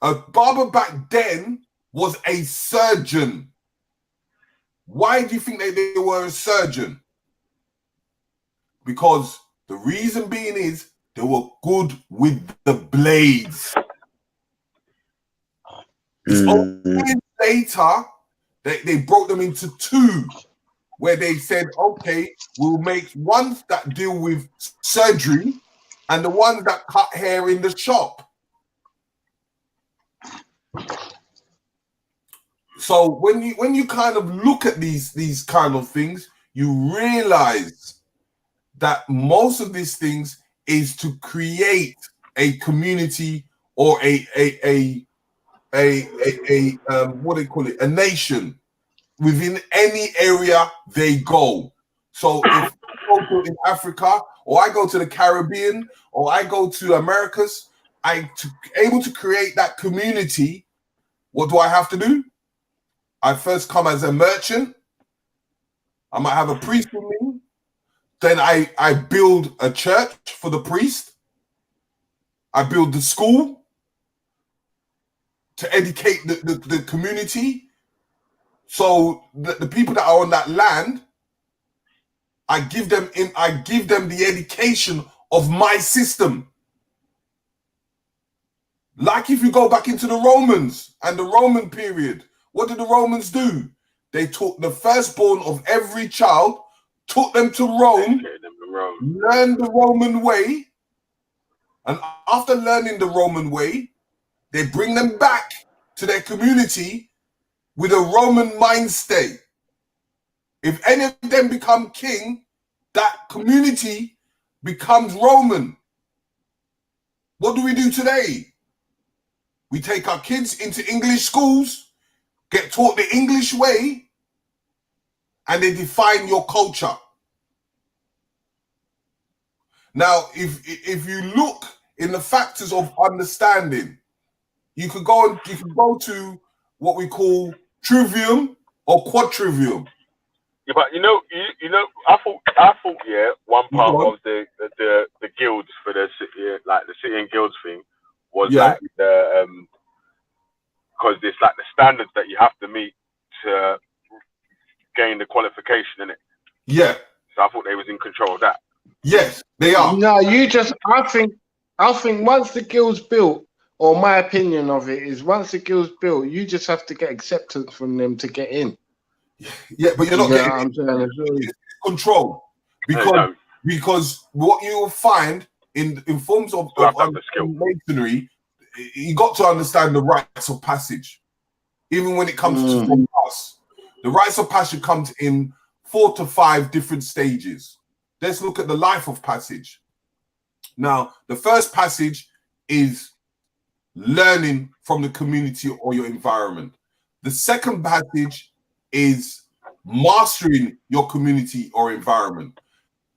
a barber back then was a surgeon. Why do you think they were a surgeon? Because the reason being is they were good with the blades. It's only later that they broke them into two, where they said, okay, we'll make ones that deal with surgery and the ones that cut hair in the shop. So when you kind of look at these kind of things, you realize that most of these things is to create a community or a what do you call it? A nation within any area they go. So if I go in Africa, or I go to the Caribbean, or I go to Americas, able to create that community. What do I have to do? I first come as a merchant. I might have a priest with me. Then I build a church for the priest. I build the school to educate the community. So the people that are on that land, I give them the education of my system. Like if you go back into the Romans and the Roman period, what did the Romans do? They took the firstborn of every child, took them to Rome, learned the Roman way, and after learning the Roman way, they bring them back to their community with a Roman mind state. If any of them become king, that community becomes Roman. What do we do today? We take our kids into English schools, get taught the English way, and they define your culture. Now, if you look in the factors of understanding, you could go to what we call trivium or quadrivium. Yeah, but you know, I thought, yeah, one part of the guilds for the city, like the city and guilds thing, was like the because it's like the standards that you have to meet to gain the qualification in it. Yeah. So I thought they was in control of that. Yes, they are. No, I think once the guild's built, or my opinion of it is once the guild's built, you just have to get acceptance from them to get in. Yeah, but you're not getting control because what you will find in forms of masonry, you got to understand the rites of passage. Even when it comes to us, the rites of passage comes in 4 to 5 different stages. Let's look at the life of passage. Now, the first passage is learning from the community or your environment. The second passage is mastering your community or environment.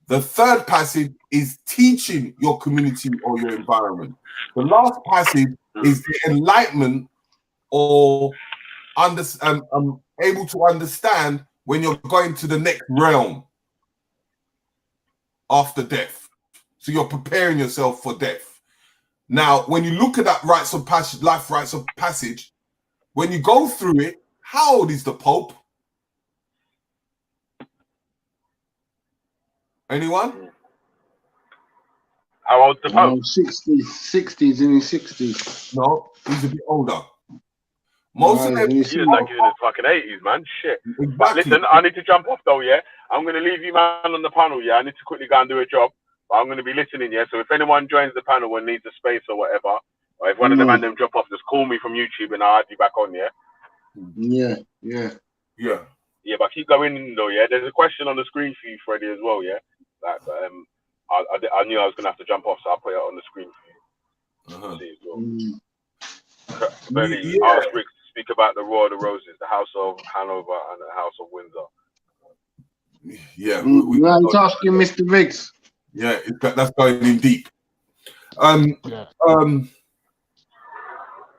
The third passage is teaching your community or your environment. The last passage is the enlightenment or able to understand when you're going to the next realm after death. So you're preparing yourself for death. Now, when you look at that rites of passage, life rites of passage, when you go through it, how old is the Pope? Anyone? How old's the Pope? 60s, in his 60s. No, he's a bit older. Most of them, he's like in his fucking 80s, man. Shit. Exactly. But listen, I need to jump off though, yeah? I'm going to leave you, man, on the panel, yeah? I need to quickly go and do a job. But I'm going to be listening, yeah? So if anyone joins the panel and needs a space or whatever, or if one of the random drop off, just call me from YouTube and I'll add you back on, yeah? Yeah, but keep going though, yeah? There's a question on the screen for you, Freddie, as well, yeah? Like, I knew I was gonna have to jump off, so I'll put it on the screen for you Uh-huh. to see as well. Mm. Belly Yeah, asked Rick to speak about the Royal of the Roses, the House of Hanover, and the House of Windsor. yeah. No, he's asking Mr. Riggs. Yeah, that's going in deep. Yeah.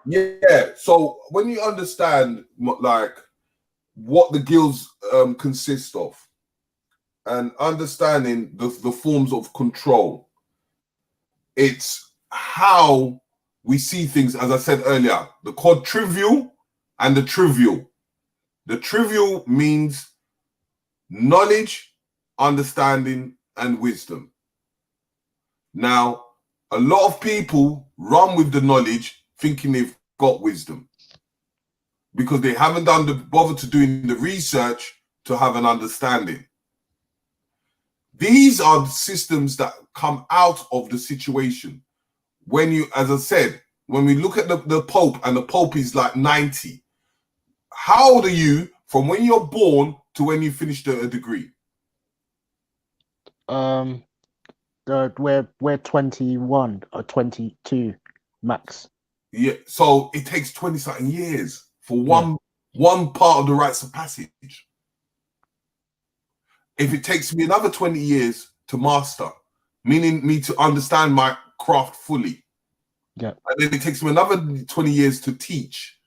Yeah. So when you understand like what the guilds consist of, and understanding the forms of control, it's how we see things. As I said earlier, the quadrivial and the trivial. The trivial means knowledge, understanding, and wisdom. Now, a lot of people run with the knowledge thinking they've got wisdom because they haven't done the bother to doing the research to have an understanding. These are the systems that come out of the situation. When you, as I said, when we look at the Pope, and the Pope is like 90, how old are you from when you're born to when you finish a degree? We're 21 or 22 max. Yeah, so it takes 20-something years for Yeah. one part of the rites of passage. If it takes me another 20 years to master, meaning me to understand my craft fully, Yeah. and then it takes me another 20 years to teach,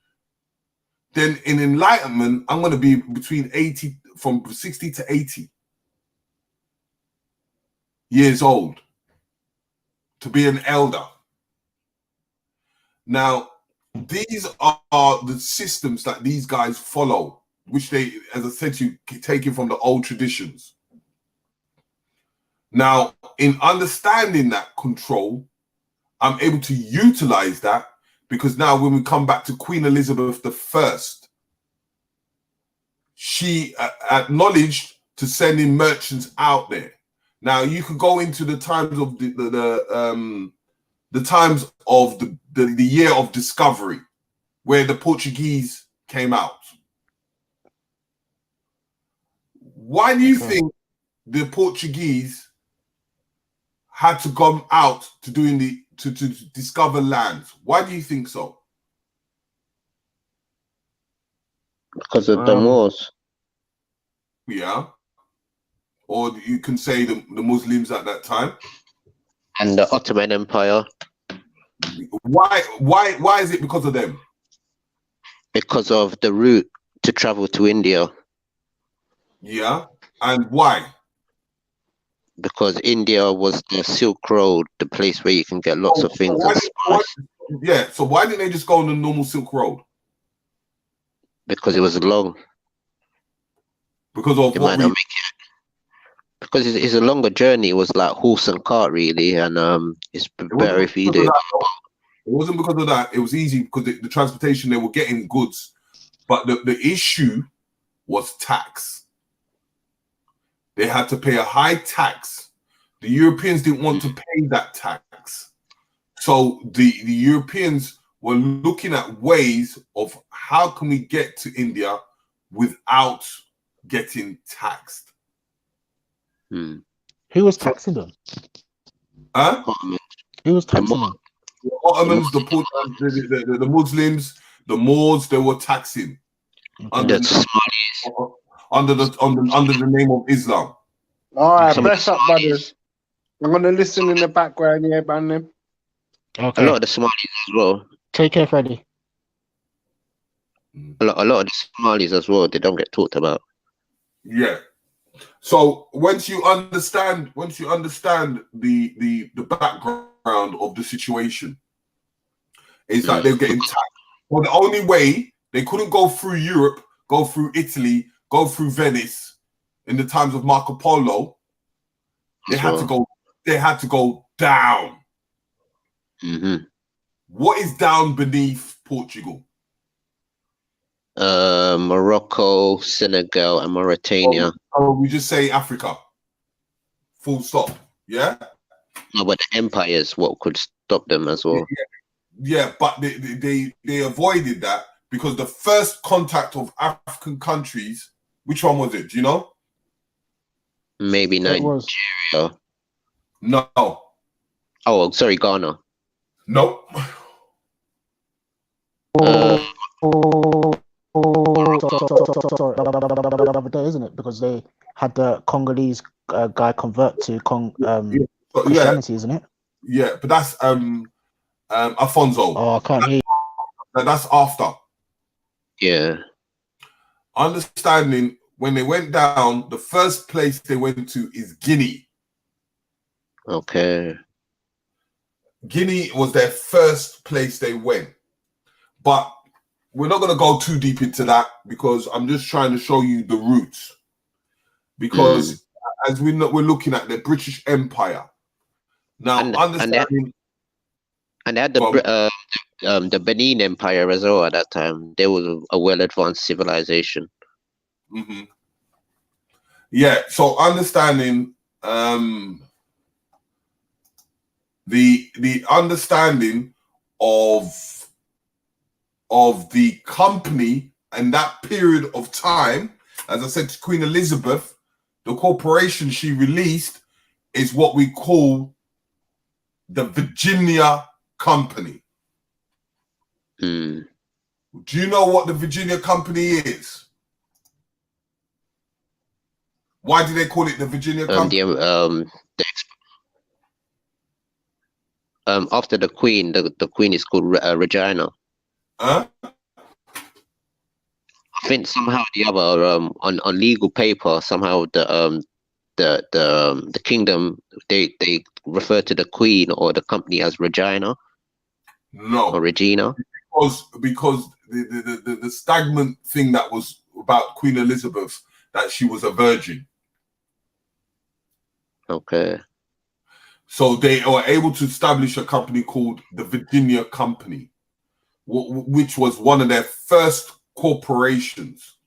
then in enlightenment, I'm going to be between 80, from 60 to 80 years old to be an elder. Now, these are the systems that these guys follow, which they, as I said to you, taken from the old traditions. Now, in understanding that control, I'm able to utilize that, because now when we come back to Queen Elizabeth I, she acknowledged to sending merchants out there. Now you could go into the times of the times of the year of discovery, where the Portuguese came out. Why do you think the Portuguese had to come out to doing to discover lands? Why do you think so? Because of the Moors. Yeah. Or you can say the Muslims at that time. And the Ottoman Empire. Why is it because of them? Because of the route to travel to India. Yeah. And why? Because India was the Silk Road, the place where you can get lots of things. So why didn't they just go on the normal Silk Road? Because it was long. Because of what reason? Because it's a longer journey. It was like horse and cart, really, and it's better if you do. It wasn't because of that. It was easy because the transportation, they were getting goods, but the issue was tax. They had to pay a high tax. The Europeans didn't want to pay that tax, so the Europeans were looking at ways of how can we get to India without getting taxed. Who was taxing them? Huh? Who was taxing them? The Ottomans, the Muslims, the Moors, they were taxing under the name of Islam. All right, bless up, brothers. I'm gonna listen in the background, yeah, man. Okay. A lot of the Somalis as well. Take care, Freddie. A lot of the Somalis as well. They don't get talked about. Yeah. So once you understand the background of the situation, it's like they're getting taxed. Well, the only way they couldn't go through Europe, go through Italy, go through Venice in the times of Marco Polo, they had to go. They had to go down. What is down beneath Portugal? Morocco, Senegal, and Mauritania. Oh, we just say Africa. Full stop. Yeah. No, but the empires, what could stop them as well? Yeah, but they avoided that because the first contact of African countries, which one was it? Do you know? Maybe Nigeria. No. Oh, sorry, Ghana. Nope. Uh, Sorry, the other day, isn't it? Because they had the Congolese guy convert to Yeah, Christianity, isn't it? yeah, but that's Afonso. Oh, I can't hear That's after. yeah. Understanding when they went down, the first place they went to is Guinea. Okay. Guinea was their first place they went. But we're not going to go too deep into that because I'm just trying to show you the roots. Because as we're looking at the British Empire. Now, understanding... And they had the Benin Empire as well at that time. They was a well-advanced civilization. Mm-hmm. Yeah, so understanding the understanding of the company and that period of time, as I said to Queen Elizabeth, the corporation she released is what we call the Virginia Company. Mm. Do you know what the Virginia Company is? Why do they call it the Virginia Company? After the Queen, the Queen is called Regina. Huh? I think somehow the other on legal paper somehow the kingdom they refer to the Queen or the company as Regina. No, or Regina. Because the stagnant thing that was about Queen Elizabeth, that she was a virgin. Okay. So they were able to establish a company called the Virginia Company, which was one of their first corporations.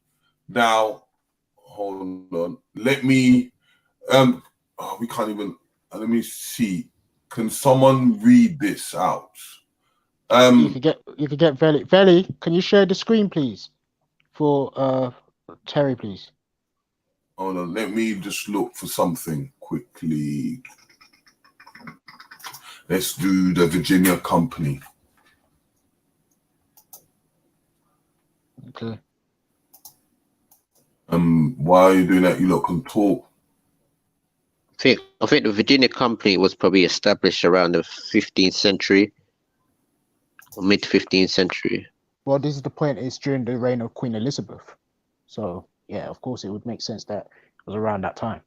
Now, hold on. Let me, we can't even, let me see. Can someone read this out? you could get Veli. Veli, can you share the screen, please, for Terry, please? Hold on, let me just look for something quickly. Let's do the Virginia Company. Okay. Why are you doing that? You lot can talk. I think the Virginia Company was probably established around the 15th century or mid 15th century. Well, this is the point. It's during the reign of Queen Elizabeth, so yeah, of course, it would make sense that it was around that time.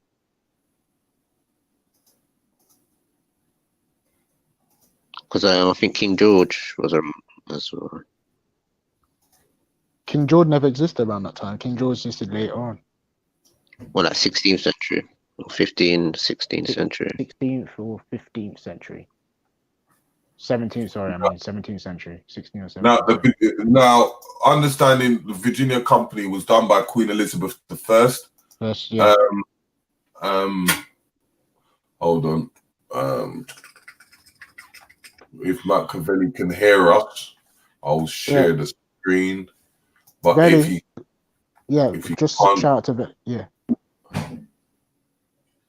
Because I think King George was as well. King George never existed around that time. King George existed later on. Well, like 16th century or 16th century. 16th or 15th century. 17th, sorry, I mean 17th century. 16th or 17th. Now, understanding the Virginia Company was done by Queen Elizabeth I. First, yeah. Hold on. If Machiavelli can hear us, I'll share the screen. But Ready? if he, just can't, shout out to the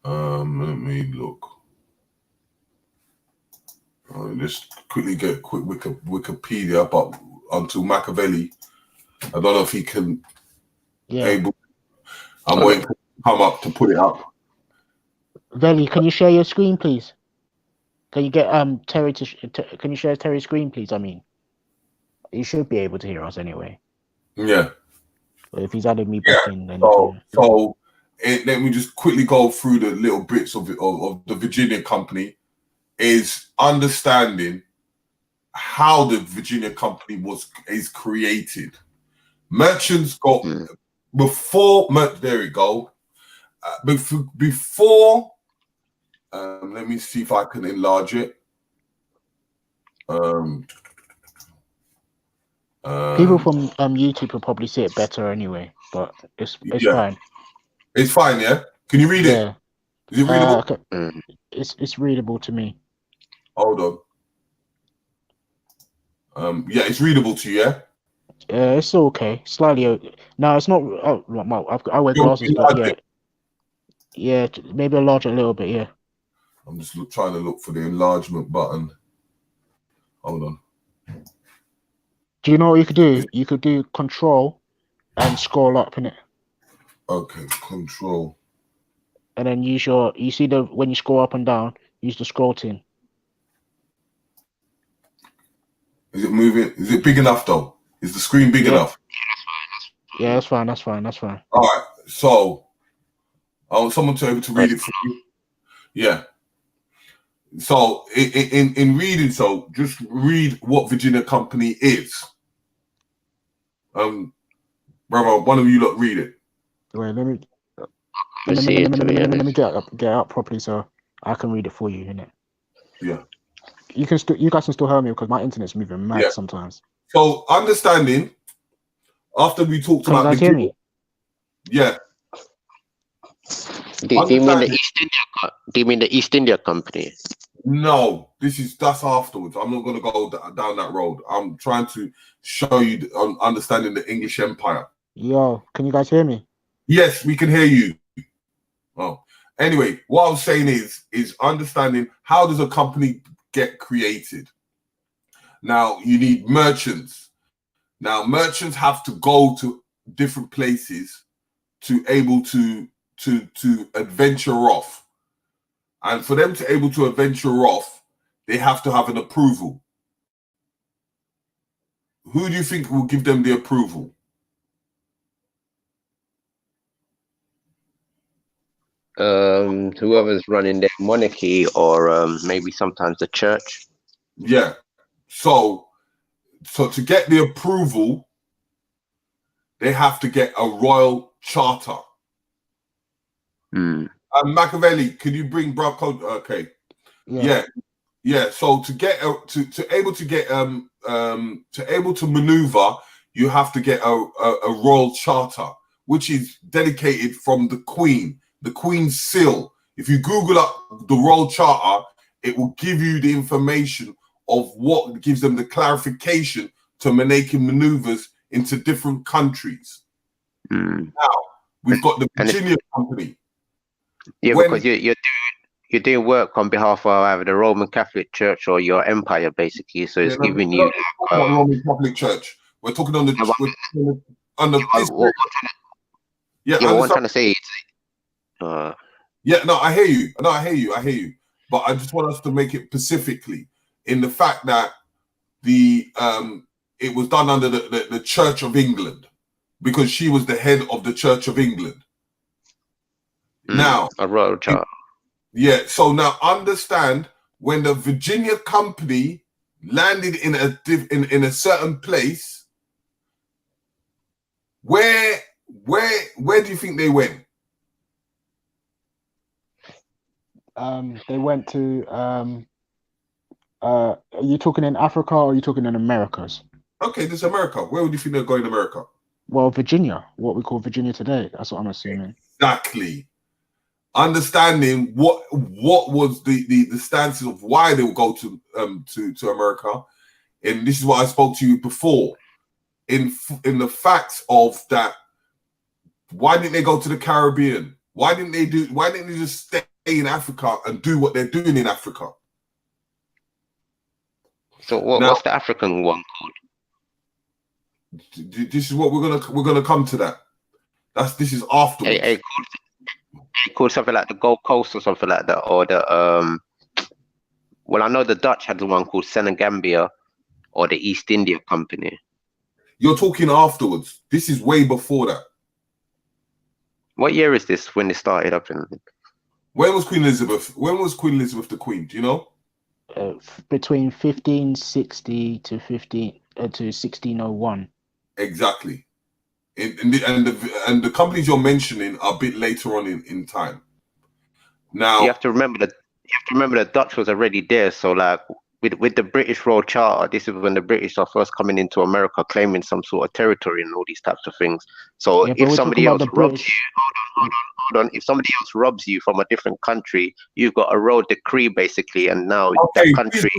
let me look. Just quickly get quick Wikipedia, but until Machiavelli, I don't know if he can able. I'm waiting to come up to put it up. Veli, can you share your screen, please? Can you get Terry can you share Terry's screen, please? I mean, you should be able to hear us anyway. Yeah. But if he's added me back in, then let me just quickly go through the little bits of the Virginia Company. Is understanding how the Virginia Company is created. Merchants got before. There we go. Before. Let me see if I can enlarge it. People from YouTube will probably see it better anyway, but it's fine. It's fine, yeah. Can you read it? Is it readable? Okay. It's readable to me. Hold on. Yeah, it's readable to you, yeah. It's okay. Slightly. No, it's not. I wear glasses, but yeah, maybe enlarge it a little bit, yeah. I'm just trying to look for the enlargement button. Hold on. Do you know what you could do? You could do control and scroll up in it, Okay, control. and then use you see when you scroll up and down, use the scroll thing. Is it moving? Is it big enough though? Is the screen big enough? Yeah, that's fine. That's fine. That's fine. All right. So I want someone to be able to read it for you. Yeah. So in reading, so just read what Virginia Company is. Brother, one of you lot read it. Wait, let me Let me get up properly so I can read it for you, innit? Yeah. You guys can still hear me because my internet's moving mad sometimes. So understanding, after we talked Can you about guys hear me? Yeah. Do you mean the East India? Do you mean the East India Company? No, that's afterwards. I'm not going to go down that road. I'm trying to show you understanding the English Empire. Yo, can you guys hear me? Yes, we can hear you. Oh, anyway, what I was saying is understanding how does a company get created. Now you need merchants. Now merchants have to go to different places to able to adventure off. And for them to able to adventure off, they have to have an approval. Who do you think will give them the approval? Whoever's running their monarchy, or maybe sometimes the church. Yeah. So to get the approval, they have to get a royal charter. Machiavelli, can you bring Bravo? Okay. Yeah. So to get able to maneuver, you have to get a royal charter, which is dedicated from the Queen's seal. If you Google up the royal charter, it will give you the information of what gives them the clarification to making maneuvers into different countries. Now we've got the Virginia Company. Yeah, because you're doing work on behalf of either the Roman Catholic Church or your empire, basically. So it's giving you Roman Catholic Church. We're talking on the what I'm trying to say is, yeah, no, I hear you. But I just want us to make it specifically in the fact that it was done under the Church of England, because she was the head of the Church of England. Now, a royal charter. Yeah, so now understand, when the Virginia Company landed in a certain place, where do you think they went? They went to are you talking in Africa or are you talking in Americas? Okay, this is America. Where would you think they're going in America? Well, Virginia, what we call Virginia today. That's what I'm assuming. Exactly. Understanding what was the stances of why they would go to America, and this is what I spoke to you before in the facts of that. Why didn't they go to the Caribbean? Why didn't they just stay in Africa and do what they're doing in Africa? So what's the African one called? This is what we're gonna come to that. This is afterwards. Called something like the Gold Coast or something like that, or the well, I know the Dutch had the one called Senegambia, or the East India Company. You're talking afterwards. This is way before that. What year is this when they started up in? When was Queen Elizabeth? When was Queen Elizabeth the Queen? Do you know? Between 1560 to 1601. Exactly. And the companies you're mentioning are a bit later on in time. Now you have to remember the Dutch was already there. So like with the British Royal Charter, this is when the British are first coming into America, claiming some sort of territory and all these types of things. So if somebody else robs you, hold on, if somebody else robs you from a different country, you've got a royal decree basically, and now that country.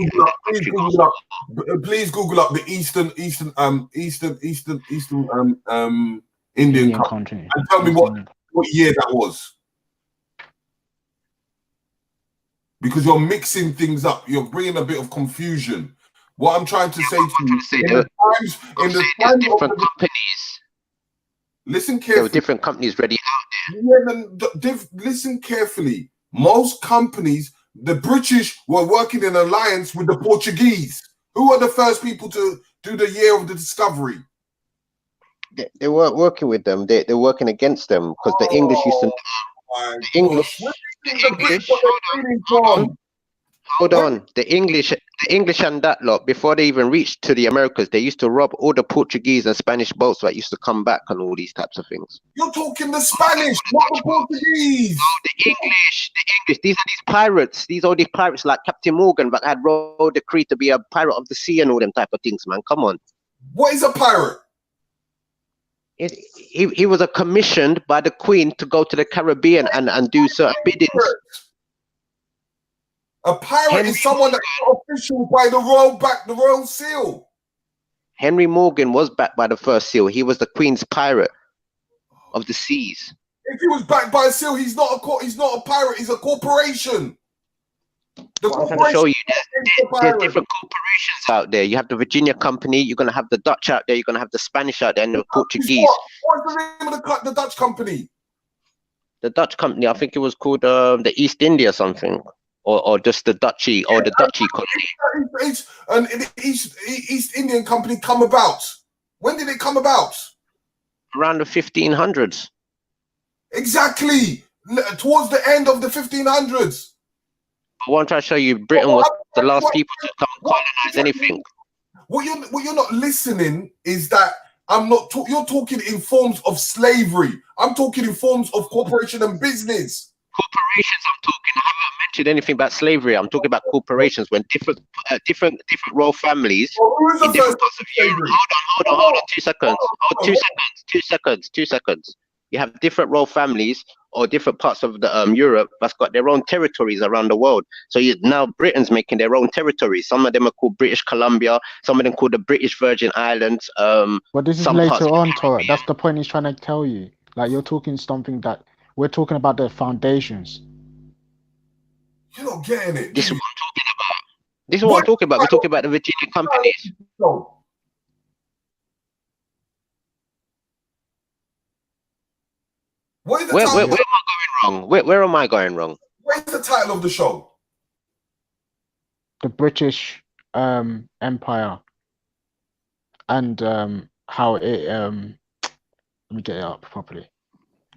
Please Google up the Eastern Indian country and tell me what year that was. because you're mixing things up. You're bringing a bit of confusion. What I'm trying to say to you, in the times, in the there's time of different the, companies. listen There were carefully. different companies ready out Listen carefully. Most companies, the British were working in alliance with the Portuguese. Who were the first people to do the year of the discovery? there. They weren't working with them. They're working against them because the English used to. My The gosh, English. where do The you think the British English. got their training from? Hold on. The English and that lot, before they even reached to the Americas, they used to rob all the Portuguese and Spanish boats that used to come back and all these types of things. You're talking the Spanish, not the Portuguese. No, the English. These are these pirates. These are these pirates like Captain Morgan that had rowed the creed to be a pirate of the sea and all them type of things, man. Come on. What is a pirate? He was commissioned by the Queen to go to the Caribbean and do certain biddings. A pirate is someone that's not official by the Royal Seal. Henry Morgan was backed by the first seal. He was the Queen's pirate of the seas. If he was backed by a seal, he's not a pirate. He's a corporation. I'm trying to show you there's different corporations out there. You have the Virginia Company. You're gonna have the Dutch out there. You're gonna have the Spanish out there, and the Portuguese. What's the name of the Dutch company? The Dutch company, I think it was called the East India something, or just the Dutchy or the Dutchy colony. And the East Indian Company come about. When did it come about? Around the 1500s. Exactly. Towards the end of the 1500s. What I'm trying to show you, Britain was the last people to come colonize anything. What you're not listening is that you're talking in forms of slavery. I'm talking in forms of corporation and business. Corporations, I'm talking. I haven't mentioned anything about slavery. I'm talking about corporations when different royal families in different parts of Europe. Hold on. 2 seconds. Oh, 2 seconds. You have different royal families or different parts of the Europe that's got their own territories around the world. So now Britain's making their own territories. Some of them are called British Columbia. Some of them called the British Virgin Islands. But this is later on, Torah. That's the point he's trying to tell you. Like you're talking something that we're talking about the foundations. You're not getting it. This is what I'm talking about. This is what I'm talking about. We're talking about the Virginia companies. What is the Where title? am I going wrong? Where am I going wrong? What is the title of the show? The British Empire and how it let me get it up properly.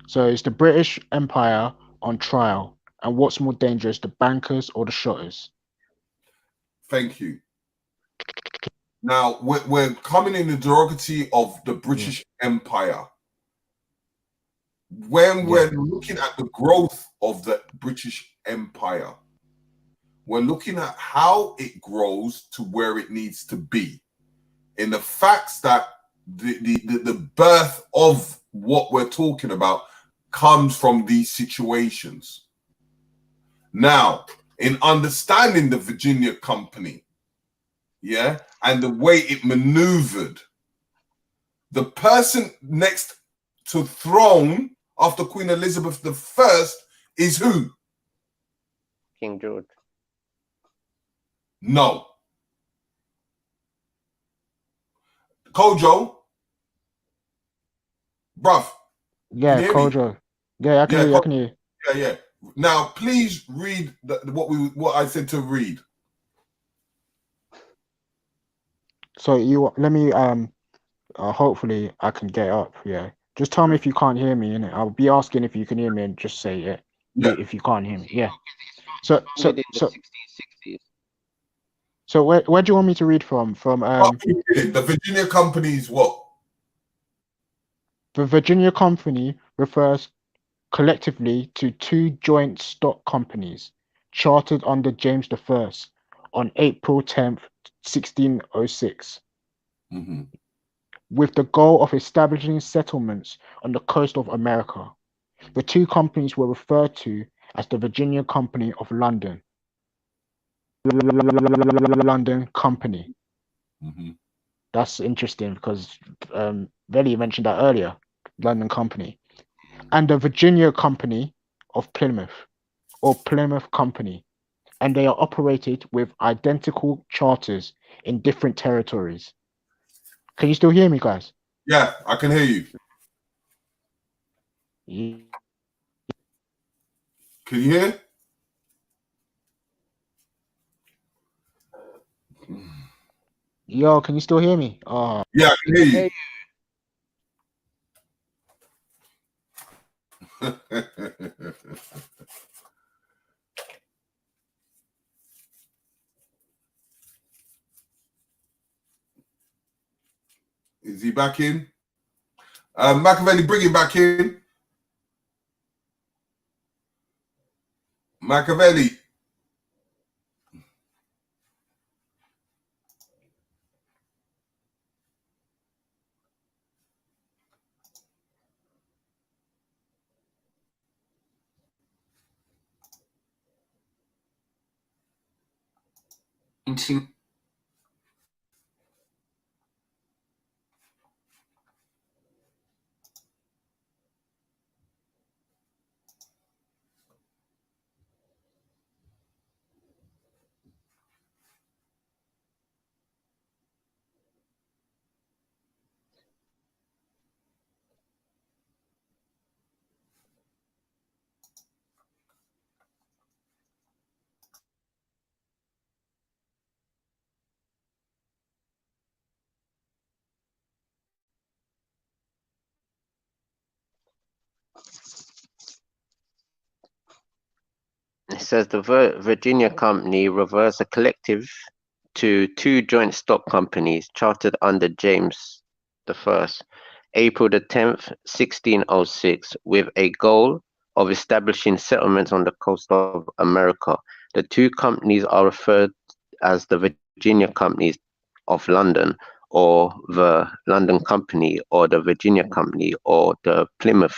So it's the British Empire on trial, and what's more dangerous, the bankers or the Shottas? Thank you. Now we're coming in the derogatory of the British Empire. When we're looking at the growth of the British Empire, we're looking at how it grows to where it needs to be. In the facts that the birth of what we're talking about comes from these situations. Now, in understanding the Virginia Company, and the way it maneuvered, the person next to throne after Queen Elizabeth I is who? King George. No. Kojo? Bruv. Yeah, Kojo. Yeah, I can hear you. I can hear you. Yeah. Now, please read what I said to read. So let me hopefully I can get up. Yeah, just tell me if you can't hear me. Innit? I'll be asking if you can hear me, and just say if you can't hear me. Yeah. So where do you want me to read from? The Virginia Company is what? The Virginia Company refers collectively to two joint stock companies chartered under James I on April 10th, 1606, with the goal of establishing settlements on the coast of America. The two companies were referred to as the Virginia Company of London, London Company. That's interesting because Veli mentioned that earlier, London Company, and the Virginia Company of Plymouth, or Plymouth Company, and they are operated with identical charters in different territories. Can you still hear me, guys? Yeah, I can hear you. Ye- Can you hear? Yo, can you still hear me? Yeah, I can hear you. Is he back in? Machiavelli, bring him back in. Machiavelli. It says the Virginia Company reversed a collective to two joint stock companies chartered under James I, April the 10th, 1606, with a goal of establishing settlements on the coast of America. The two companies are referred as the Virginia Companies of London, or the London Company, or the Virginia Company, or the Plymouth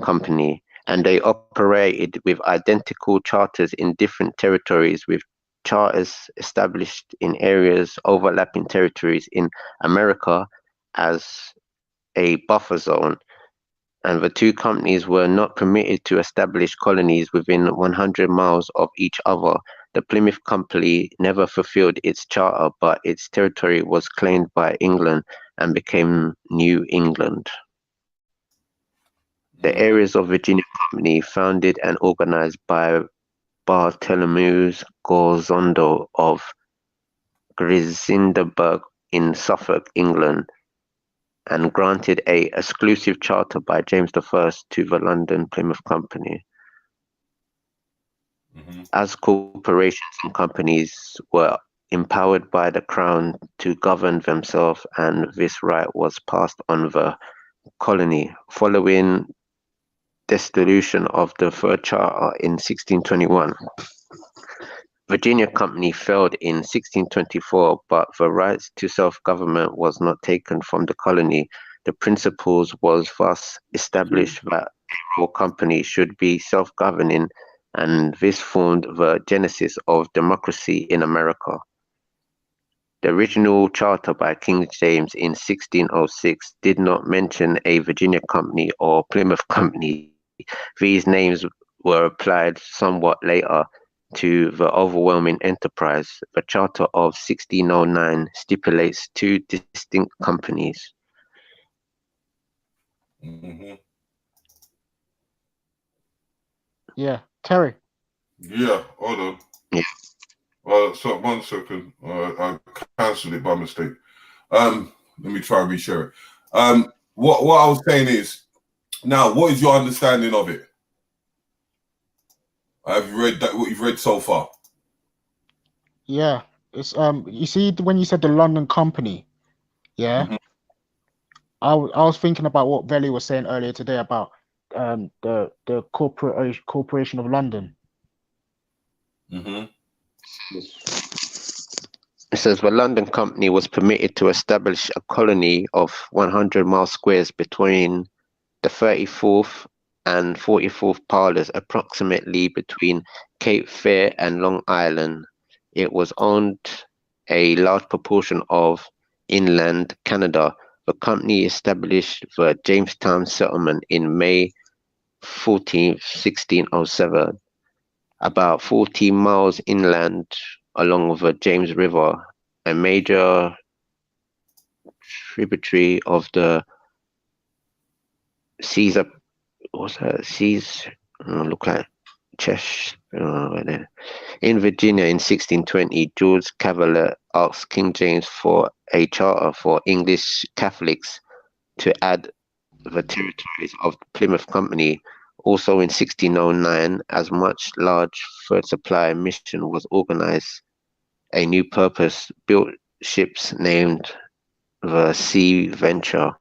Company, and they operated with identical charters in different territories, with charters established in areas overlapping territories in America as a buffer zone. And the two companies were not permitted to establish colonies within 100 miles of each other. The Plymouth Company never fulfilled its charter, but its territory was claimed by England and became New England. The areas of Virginia Company, founded and organized by Bartholomew Gorzondo of Grisindberg in Suffolk, England, and granted a exclusive charter by James I to the London Plymouth Company. As corporations and companies were empowered by the Crown to govern themselves, and this right was passed on the colony. Following dissolution of the Third Charter in 1621, Virginia Company failed in 1624, but the rights to self-government was not taken from the colony. The principles was thus established that a royal company should be self-governing, and this formed the genesis of democracy in America. The original charter by King James in 1606 did not mention a Virginia Company or Plymouth Company. These names were applied somewhat later to the overwhelming enterprise. The Charter of 1609 stipulates two distinct companies. Yeah, Terry. Yeah, hold on. Yeah. So 1 second. I cancelled it by mistake. Let me try and reshare it. What I was saying is, now, what is your understanding of it? Have you read that? What you've read so far? Yeah, it's you see when you said the London Company, yeah, I was thinking about what Veli was saying earlier today about the Corporation of London. It says the London Company was permitted to establish a colony of 100 mile squares between the 34th and 44th parlors, approximately between Cape Fear and Long Island. It was owned a large proportion of inland Canada. The company established the Jamestown settlement in May 14, 1607. about 14 miles inland along the James River, a major tributary of the Caesar. What's that? Caesar. Look like Chesh. In Virginia in 1620, George Cavalier asked King James for a charter for English Catholics to add the territories of the Plymouth Company. Also in 1609, as much large third supply mission was organized, a new purpose-built ships named the Sea Venture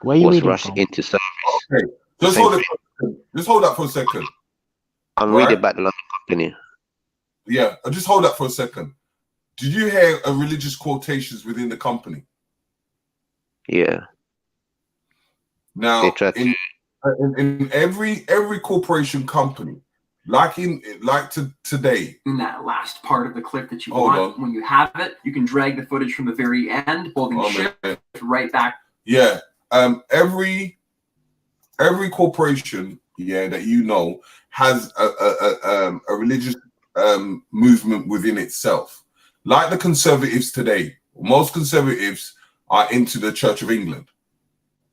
Where are you was reading rushed from? into service. Okay, just Same hold it. thing. Just hold that for a second, I'm right? reading about the London Company. Yeah, just hold that for a second. Did you hear religious quotations within the company? Yeah, they Now, tried to. in every corporation company, like today. In that last part of the clip that you Hold want, on. when you have it, you can drag the footage from the very end, holding Oh, shift man. right back. Yeah. Every corporation, yeah, that you know has a religious movement within itself. Like the conservatives today, most conservatives are into the Church of England.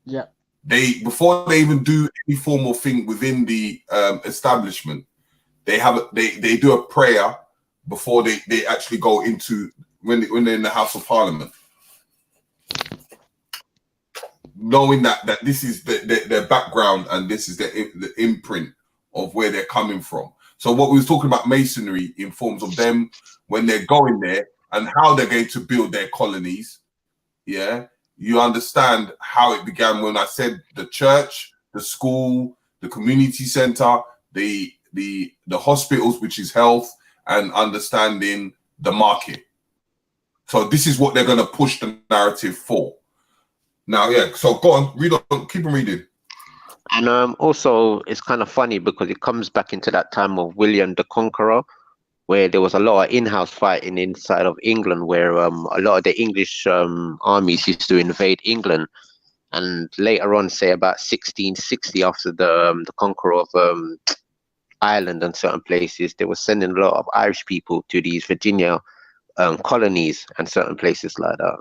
Yeah. They, before they even do any formal thing within the establishment, they do a prayer before they actually go into when they're in the House of Parliament, knowing that this is their background and this is the imprint of where they're coming from. So what we was talking about masonry in forms of them when they're going there and how they're going to build their colonies. Yeah, you understand how it began when I said the church, the school, the community center, the hospitals, which is health, and understanding the market. So this is what they're going to push the narrative for. Now, yeah, so go on, read on, keep on reading. And also, it's kind of funny because it comes back into that time of William the Conqueror, where there was a lot of in-house fighting inside of England, where a lot of the English armies used to invade England. And later on, say about 1660, after the conqueror of Ireland and certain places, they were sending a lot of Irish people to these Virginia colonies and certain places like that.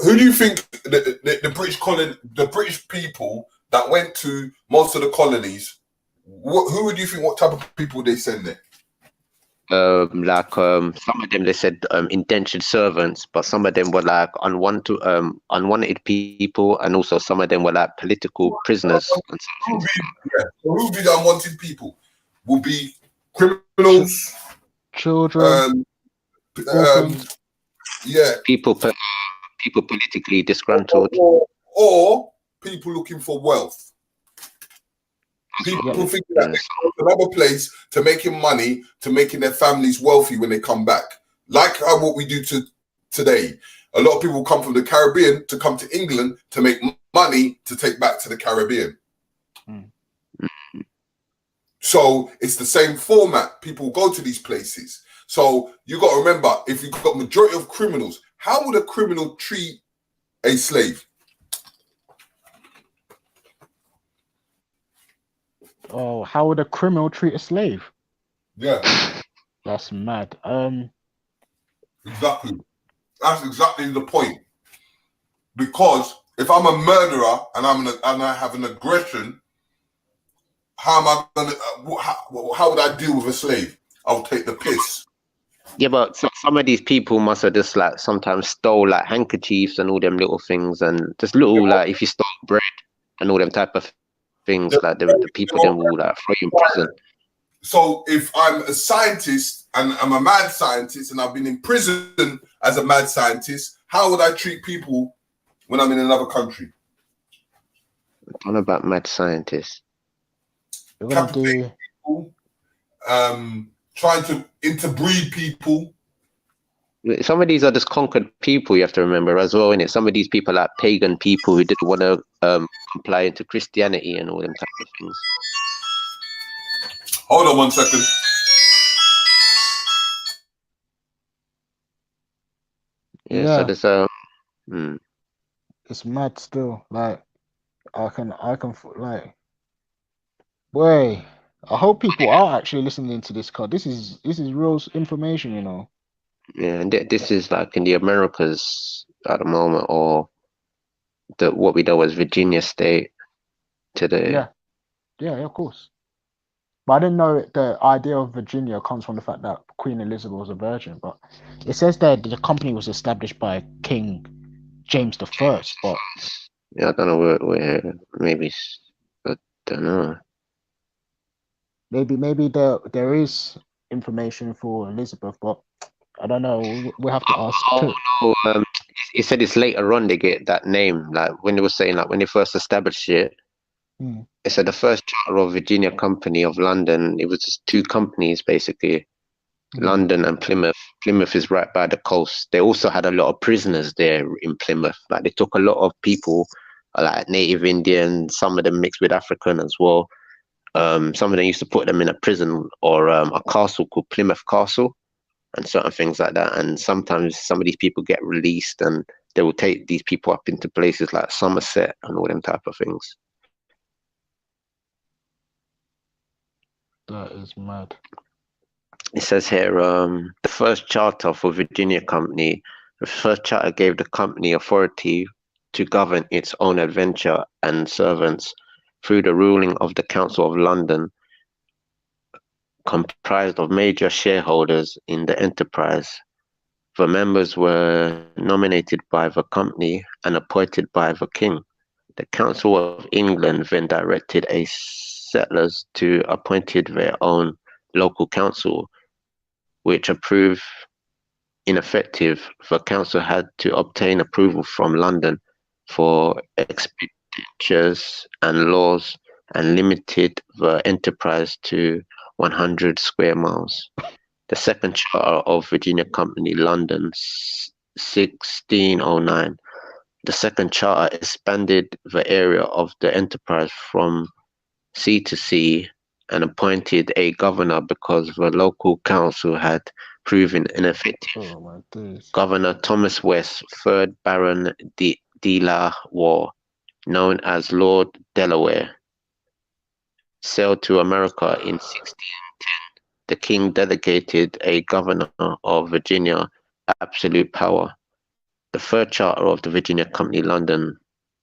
Who do you think the British people that went to most of the colonies? Who would you think? What type of people they send there? Some of them they said indentured servants, but some of them were like unwanted people, and also some of them were like political prisoners. And who would be the unwanted people? Will be criminals, children, yeah, people politically disgruntled, or people looking for wealth. People thinking that they go to another place to making money, to making their families wealthy when they come back. Like what we do today. A lot of people come from the Caribbean to come to England to make money to take back to the Caribbean. So it's the same format. People go to these places. So you got to remember, if you've got majority of criminals, how would a criminal treat a slave? Oh, how would a criminal treat a slave? Yeah. That's mad. Exactly. That's exactly the point. Because if I'm a murderer and I have an aggression, how am I gonna? How would I deal with a slave? I'll take the piss. Yeah, but some of these people must have just like sometimes stole like handkerchiefs and all them little things, and just little like if you stole bread and all them type of things, like the people then will like throw you in prison. So if I'm a scientist and I'm a mad scientist and I've been in prison as a mad scientist, how would I treat people when I'm in another country? I don't know about mad scientists. You're gonna do people, trying to interbreed people. Some of these are just conquered people, you have to remember as well, innit? Some of these people are pagan people who didn't want to comply into Christianity and all them type of things. Hold on 1 second. Yeah. So there's it's mad still. Like I can like, boy. I hope people are actually listening to this, cause this is real information, you know. Yeah, and this is like in the Americas at the moment, or what we know as Virginia State today. Yeah, yeah, of course. But I didn't know the idea of Virginia comes from the fact that Queen Elizabeth was a virgin. But it says that the company was established by King James the First. But Yeah, I don't know where maybe I don't know. maybe there is information for Elizabeth, but I don't know. We have to ask. Oh no, it said it's later on they get that name. Like when they were saying, like when they first established it, Hmm. it said the first charter of Virginia Company of London. It was just two companies basically, London and Plymouth. Plymouth is right by the coast. They also had a lot of prisoners there in Plymouth. Like they took a lot of people, like native Indian, some of them mixed with African as well. Some of them used to put them in a prison or a castle called Plymouth Castle and certain things like that. And sometimes some of these people get released and they will take these people up into places like Somerset and all them type of things. That is mad. It says here, the first charter for Virginia Company, the first charter gave the company authority to govern its own adventure and servants through the ruling of the Council of London, comprised of major shareholders in the enterprise. The members were nominated by the company and appointed by the king. The Council of England then directed a settlers to appointed their own local council, which approved ineffective. The council had to obtain approval from London for expenditures and laws and limited the enterprise to 100 square miles. The second charter of Virginia Company, London, 1609. The second charter expanded the area of the enterprise from sea to sea and appointed a governor because the local council had proven ineffective. Oh my days. Governor Thomas West, 3rd Baron de la Warr, known as Lord Delaware, sailed to America in 1610. The king delegated a governor of Virginia absolute power. The third charter of the Virginia Company, London,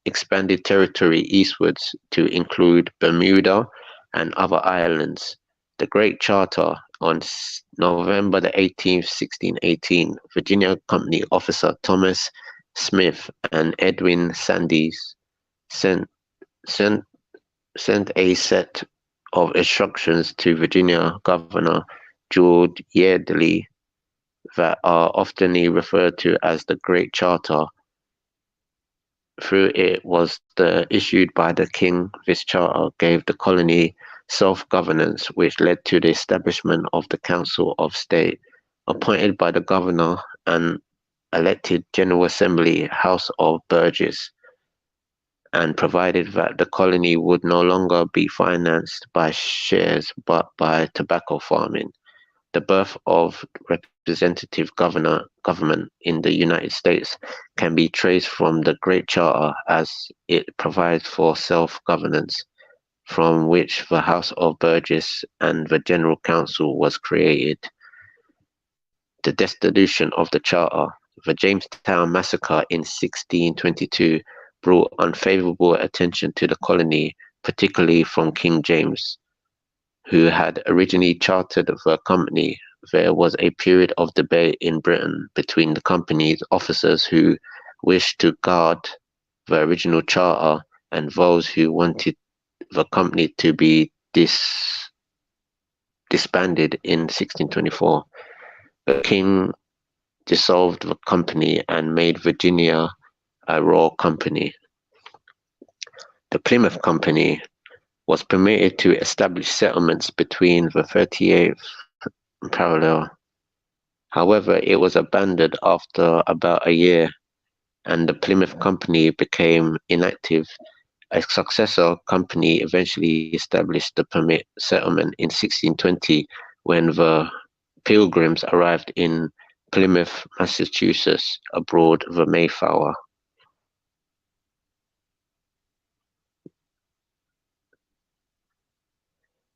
expanded territory eastwards to include Bermuda and other islands. The Great Charter on November the 18th, 1618, Virginia Company officer Thomas Smith and Edwin Sandys sent, sent, sent a set of instructions to Virginia Governor George Yeardley that are often referred to as the Great Charter. Through it was issued by the king. This charter gave the colony self-governance, which led to the establishment of the Council of State, appointed by the governor and elected General Assembly, House of Burgess, and provided that the colony would no longer be financed by shares but by tobacco farming. The birth of representative government in the United States can be traced from the Great Charter, as it provides for self-governance, from which the House of Burgess and the General Council was created. The dissolution of the Charter. The Jamestown Massacre in 1622 brought unfavorable attention to the colony, particularly from King James, who had originally chartered the company. There was a period of debate in Britain between the company's officers who wished to guard the original charter and those who wanted the company to be disbanded in 1624. The king dissolved the company and made Virginia a royal company. The Plymouth Company was permitted to establish settlements between the 38th parallel. However, it was abandoned after about a year, and the Plymouth Company became inactive. A successor company eventually established the permit settlement in 1620 when the Pilgrims arrived in Plymouth, Massachusetts, aboard the Mayflower.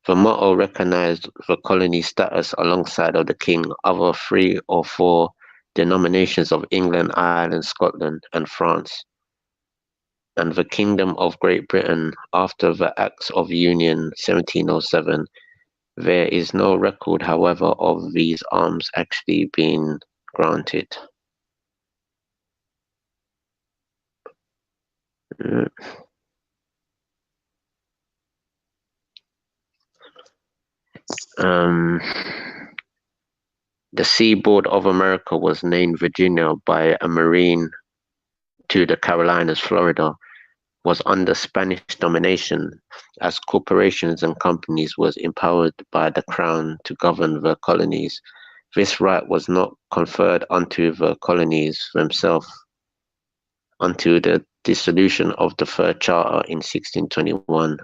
The motto recognized the colony status alongside of the king, other 3 or 4 denominations of England, Ireland, Scotland, and France, and the Kingdom of Great Britain after the Acts of Union 1707. There is no record, however, of these arms actually being granted. The seaboard of America was named Virginia by a Marine to the Carolinas, Florida, was under Spanish domination, as corporations and companies was empowered by the crown to govern the colonies. This right was not conferred unto the colonies themselves until the dissolution of the Third Charter in 1621.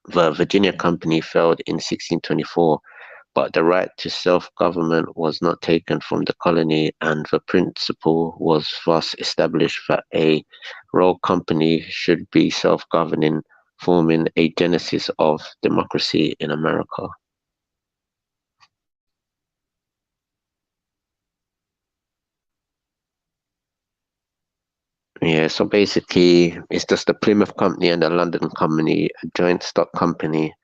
The Virginia Company failed in 1624, but the right to self-government was not taken from the colony, and the principle was thus established that a royal company should be self-governing, forming a genesis of democracy in America. Yeah, so basically, it's just the Plymouth Company and the London Company, a joint stock company.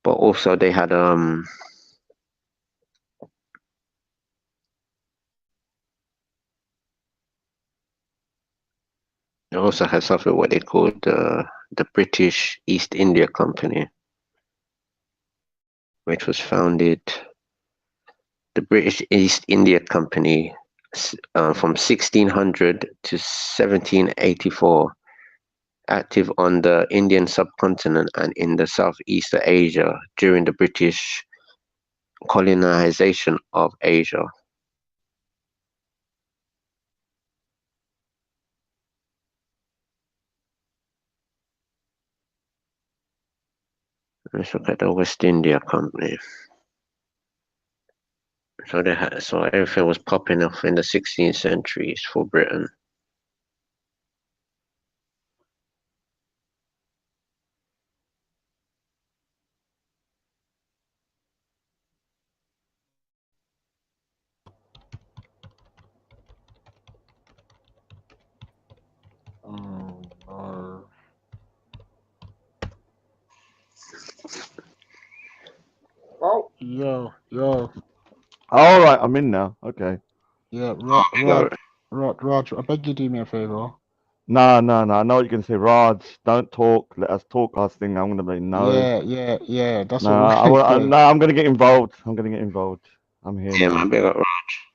But also they had they also had something what they called the British East India Company, which was founded. The British East India Company from 1600 to 1784, active on the Indian subcontinent and in the Southeast Asia during the British colonization of Asia. Let's look at the West India Company. So they had, so everything was popping off in the 16th century for Britain. Oh, Yo. All right, I'm in now. Okay. Yeah, Go. Raj, I beg you do me a favor. No. I know what you're gonna say, Raj. Don't talk. Let us talk our thing. I'm gonna be no. Yeah. That's No, what we're gonna say. no. I'm gonna get involved. I'm here Yeah, now. man, big up.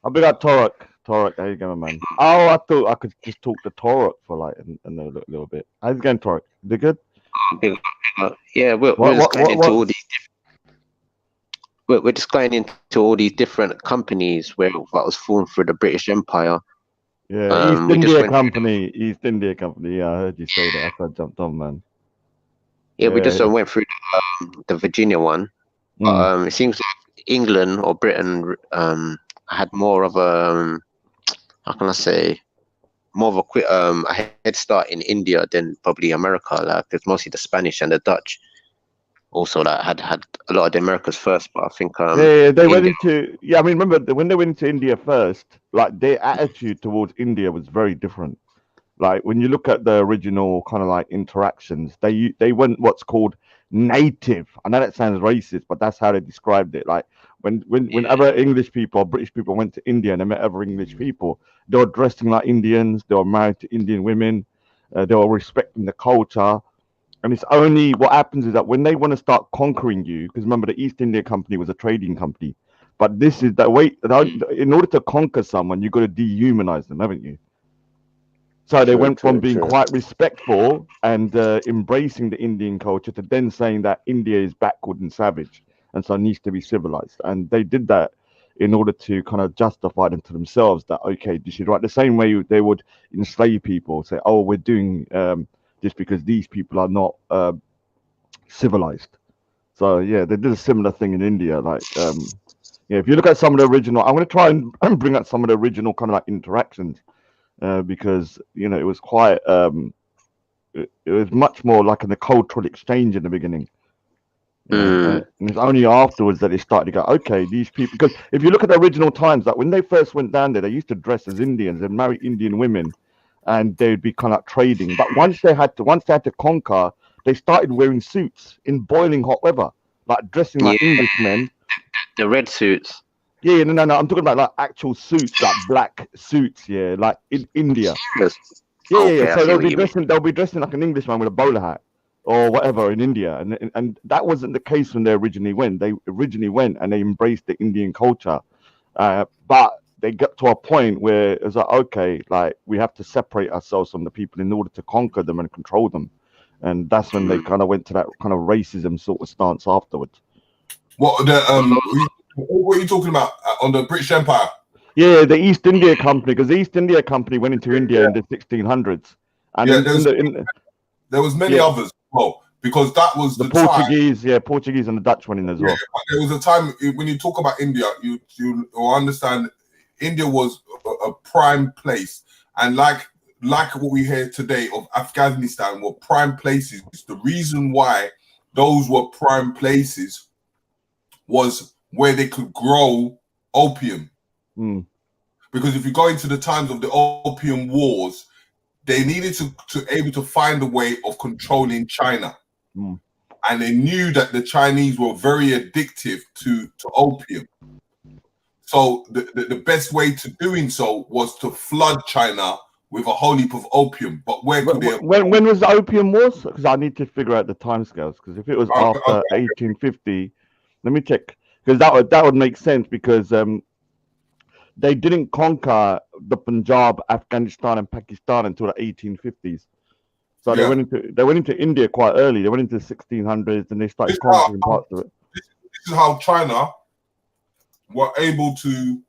I'll be like Torok. Torok, there you go, man. Oh, I thought I could just talk to Torok for like a little bit. How's it going, Torok? Is it good? Big up. Yeah, we're What? just going into all What? these. We're just going into all these different companies where that was formed through the British Empire. Yeah, East We just India went. Company. East India Company. Yeah, I heard you say that. That's why I jumped on, man. Yeah, we just Yeah. went through the Virginia one. It seems like England or Britain had more of a how can I say, more of a head start in India than probably America. Like it's mostly the Spanish and the Dutch also that had a lot of the Americas first. But I think They went India, into I mean, remember when they went into India first, like their attitude towards India was very different. Like when you look at the original kind of like interactions, they went what's called native. I know that sounds racist, but that's how they described it. Like when other English people or British people went to India and they met other English people, they were dressing like Indians, they were married to Indian women, they were respecting the culture. And it's only what happens is that when they want to start conquering you, because remember the East India Company was a trading company, but this is the way. In order to conquer someone, you've got to dehumanize them, haven't you? So they went from being quite respectful and embracing the Indian culture to then saying that India is backward and savage and so needs to be civilized. And they did that in order to kind of justify them to themselves that, okay, this is right. The same way they would enslave people, say, oh, we're doing this because these people are not civilized. So, yeah, they did a similar thing in India. Like, yeah, if you look at some of the original, I'm going to try and bring out some of the original kind of like interactions. Because it was quite it was much more like a cultural exchange in the beginning. Mm. And it's only afterwards that they started to go, okay, these people. Because if you look at the original times, like when they first went down there, they used to dress as Indians and marry Indian women, and they'd be kind of trade. But once they had to conquer, they started wearing suits in boiling hot weather, like dressing like Yeah, Englishmen. the red suits. Yeah, no. I'm talking about like actual suits, like black suits. Yeah, like in India. Yes. Yeah. Okay, I So see what you mean. they'll be dressing like an Englishman with a bowler hat or whatever in India, and that wasn't the case when they originally went. They originally went and they embraced the Indian culture, but they got to a point where it was like, okay, like we have to separate ourselves from the people in order to conquer them and control them, and that's when they kind of went to that kind of racism sort of stance afterwards. What are you talking about on the British Empire? Yeah, the East India Company, because the East India Company went into India in the 1600s, and there was many yeah, others as well, because that was the the time. Portuguese, Portuguese and the Dutch went in as well. But there was a time when you talk about India, you will understand India was a prime place, and like what we hear today of Afghanistan were prime places. The reason why those were prime places was where they could grow opium. Because if you go into the times of the opium wars, they needed to able to find a way of controlling China. And they knew that the Chinese were very addictive to opium. So the best way to doing so was to flood China with a whole heap of opium. But where could they? When was the Opium Wars? Because I need to figure out the timescales. Because if it was after 1850, let me check. Because that would make sense, because they didn't conquer the Punjab, Afghanistan, and Pakistan until the 1850s. So they went into India quite early. They went into the 1600s, and they started conquering parts of it. This is how China were able to.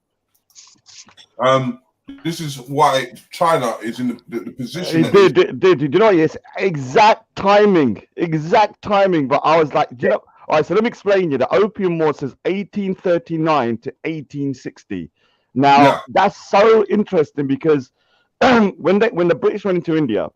This is why China is in the position. Did you know? Yes, exact timing. But I was like, you know. All right, so let me explain you. The Opium War says 1839 to 1860. Now that's so interesting, because when the British went into India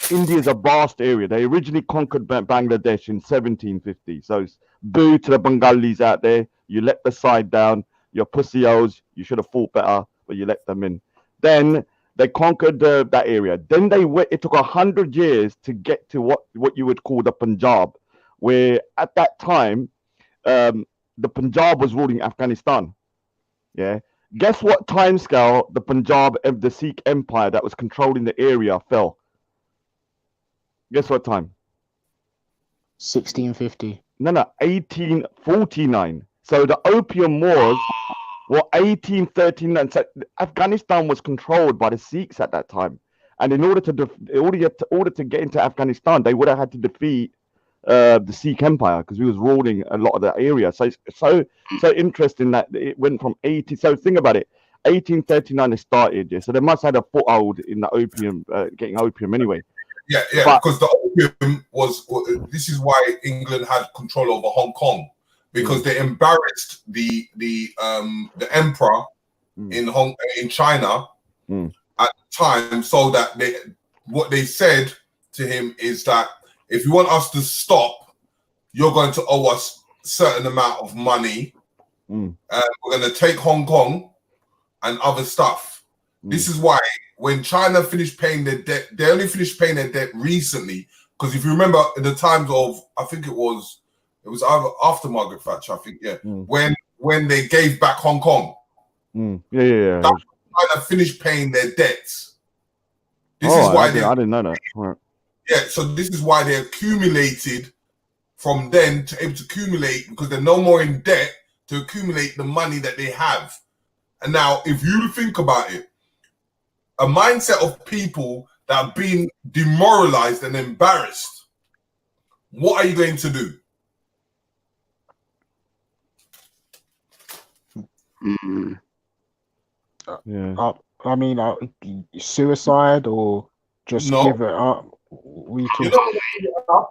is a vast area. They originally conquered Bangladesh in 1750. So it's boo to the Bengalis out there. You let the side down. You're pussy-os. You should have fought better, but you let them in. Then they conquered that area. Then it took 100 years to get to what you would call the Punjab, where at that time, the Punjab was ruling Afghanistan. Yeah. Guess what timescale the Punjab of the Sikh Empire that was controlling the area fell? Guess what time? 1650. No, 1849. So the Opium Wars were 1839. So Afghanistan was controlled by the Sikhs at that time, and in order to get into Afghanistan, they would have had to defeat the Sikh Empire, because we was ruling a lot of that area. So it's so interesting that it went from 80. So think about it. 1839 it started. Yeah, so they must have had a foothold in the opium, getting opium anyway. Yeah, because the opium was. This is why England had control over Hong Kong, because they embarrassed the emperor in China at the time, so that what they said to him is that if you want us to stop, you're going to owe us a certain amount of money, and we're going to take Hong Kong and other stuff. This is why when China finished paying their debt, they only finished paying their debt recently. Because if you remember, in the times of, I think it was either after Margaret Thatcher, I think, when they gave back Hong Kong. Yeah. China finished paying their debts. This is why I didn't know that. Right. Yeah, so this is why they accumulated from then to able to accumulate, because they're no more in debt to accumulate the money that they have. And now, if you think about it, a mindset of people that have been demoralized and embarrassed, what are you going to do? I mean, suicide or just give it up.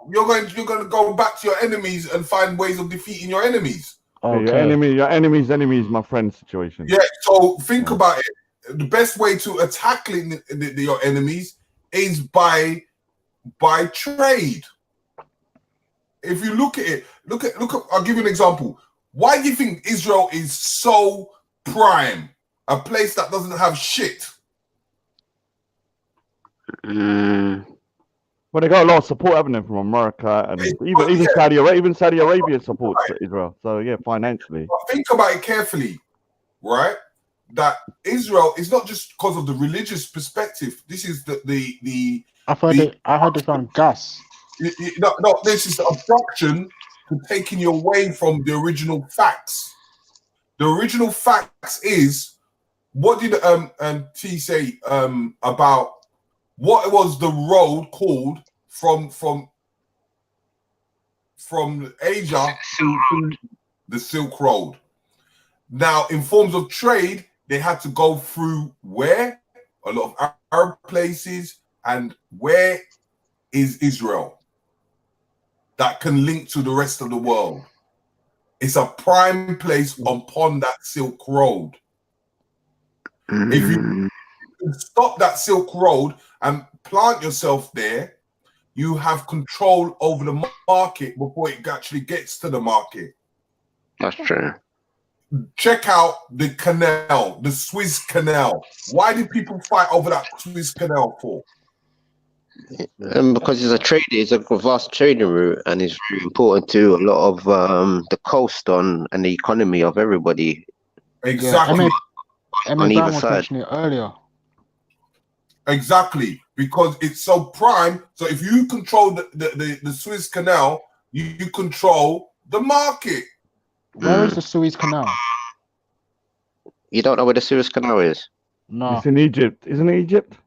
You're going to go back to your enemies and find ways of defeating your enemies. Okay. Your enemies, my friend situation. Yeah, so think about it. The best way to attack your enemies is by by trade. If you look at it, look at. I'll give you an example. Why do you think Israel is so prime? A place that doesn't have shit. Well, they got a lot of support, haven't they, from America and even Saudi Arabia. Even Saudi Arabia supports Israel. So yeah, financially. But think about it carefully, right? That Israel is not just because of the religious perspective. This is I heard they found gas. No, this is the obstruction to taking you away from the original facts. The original facts is, what did T say about what was the road called from Asia to the Silk Road? Now, in forms of trade, they had to go through where? A lot of Arab places. And where is Israel? That can link to the rest of the world. It's a prime place upon that Silk Road. If you stop that Silk Road and plant yourself there, you have control over the market before it actually gets to the market. That's true. Check out the canal, the Suez Canal. Why did people fight over that Suez Canal for? Because it's a vast trading route, and it's very important to a lot of the coast and the economy of everybody. Exactly. Emma Brown was mentioning it earlier. Exactly, because it's so prime. So if you control the Suez Canal, you control the market. Where is the Suez Canal? You don't know where the Suez Canal is? No. It's in Egypt. Isn't it Egypt?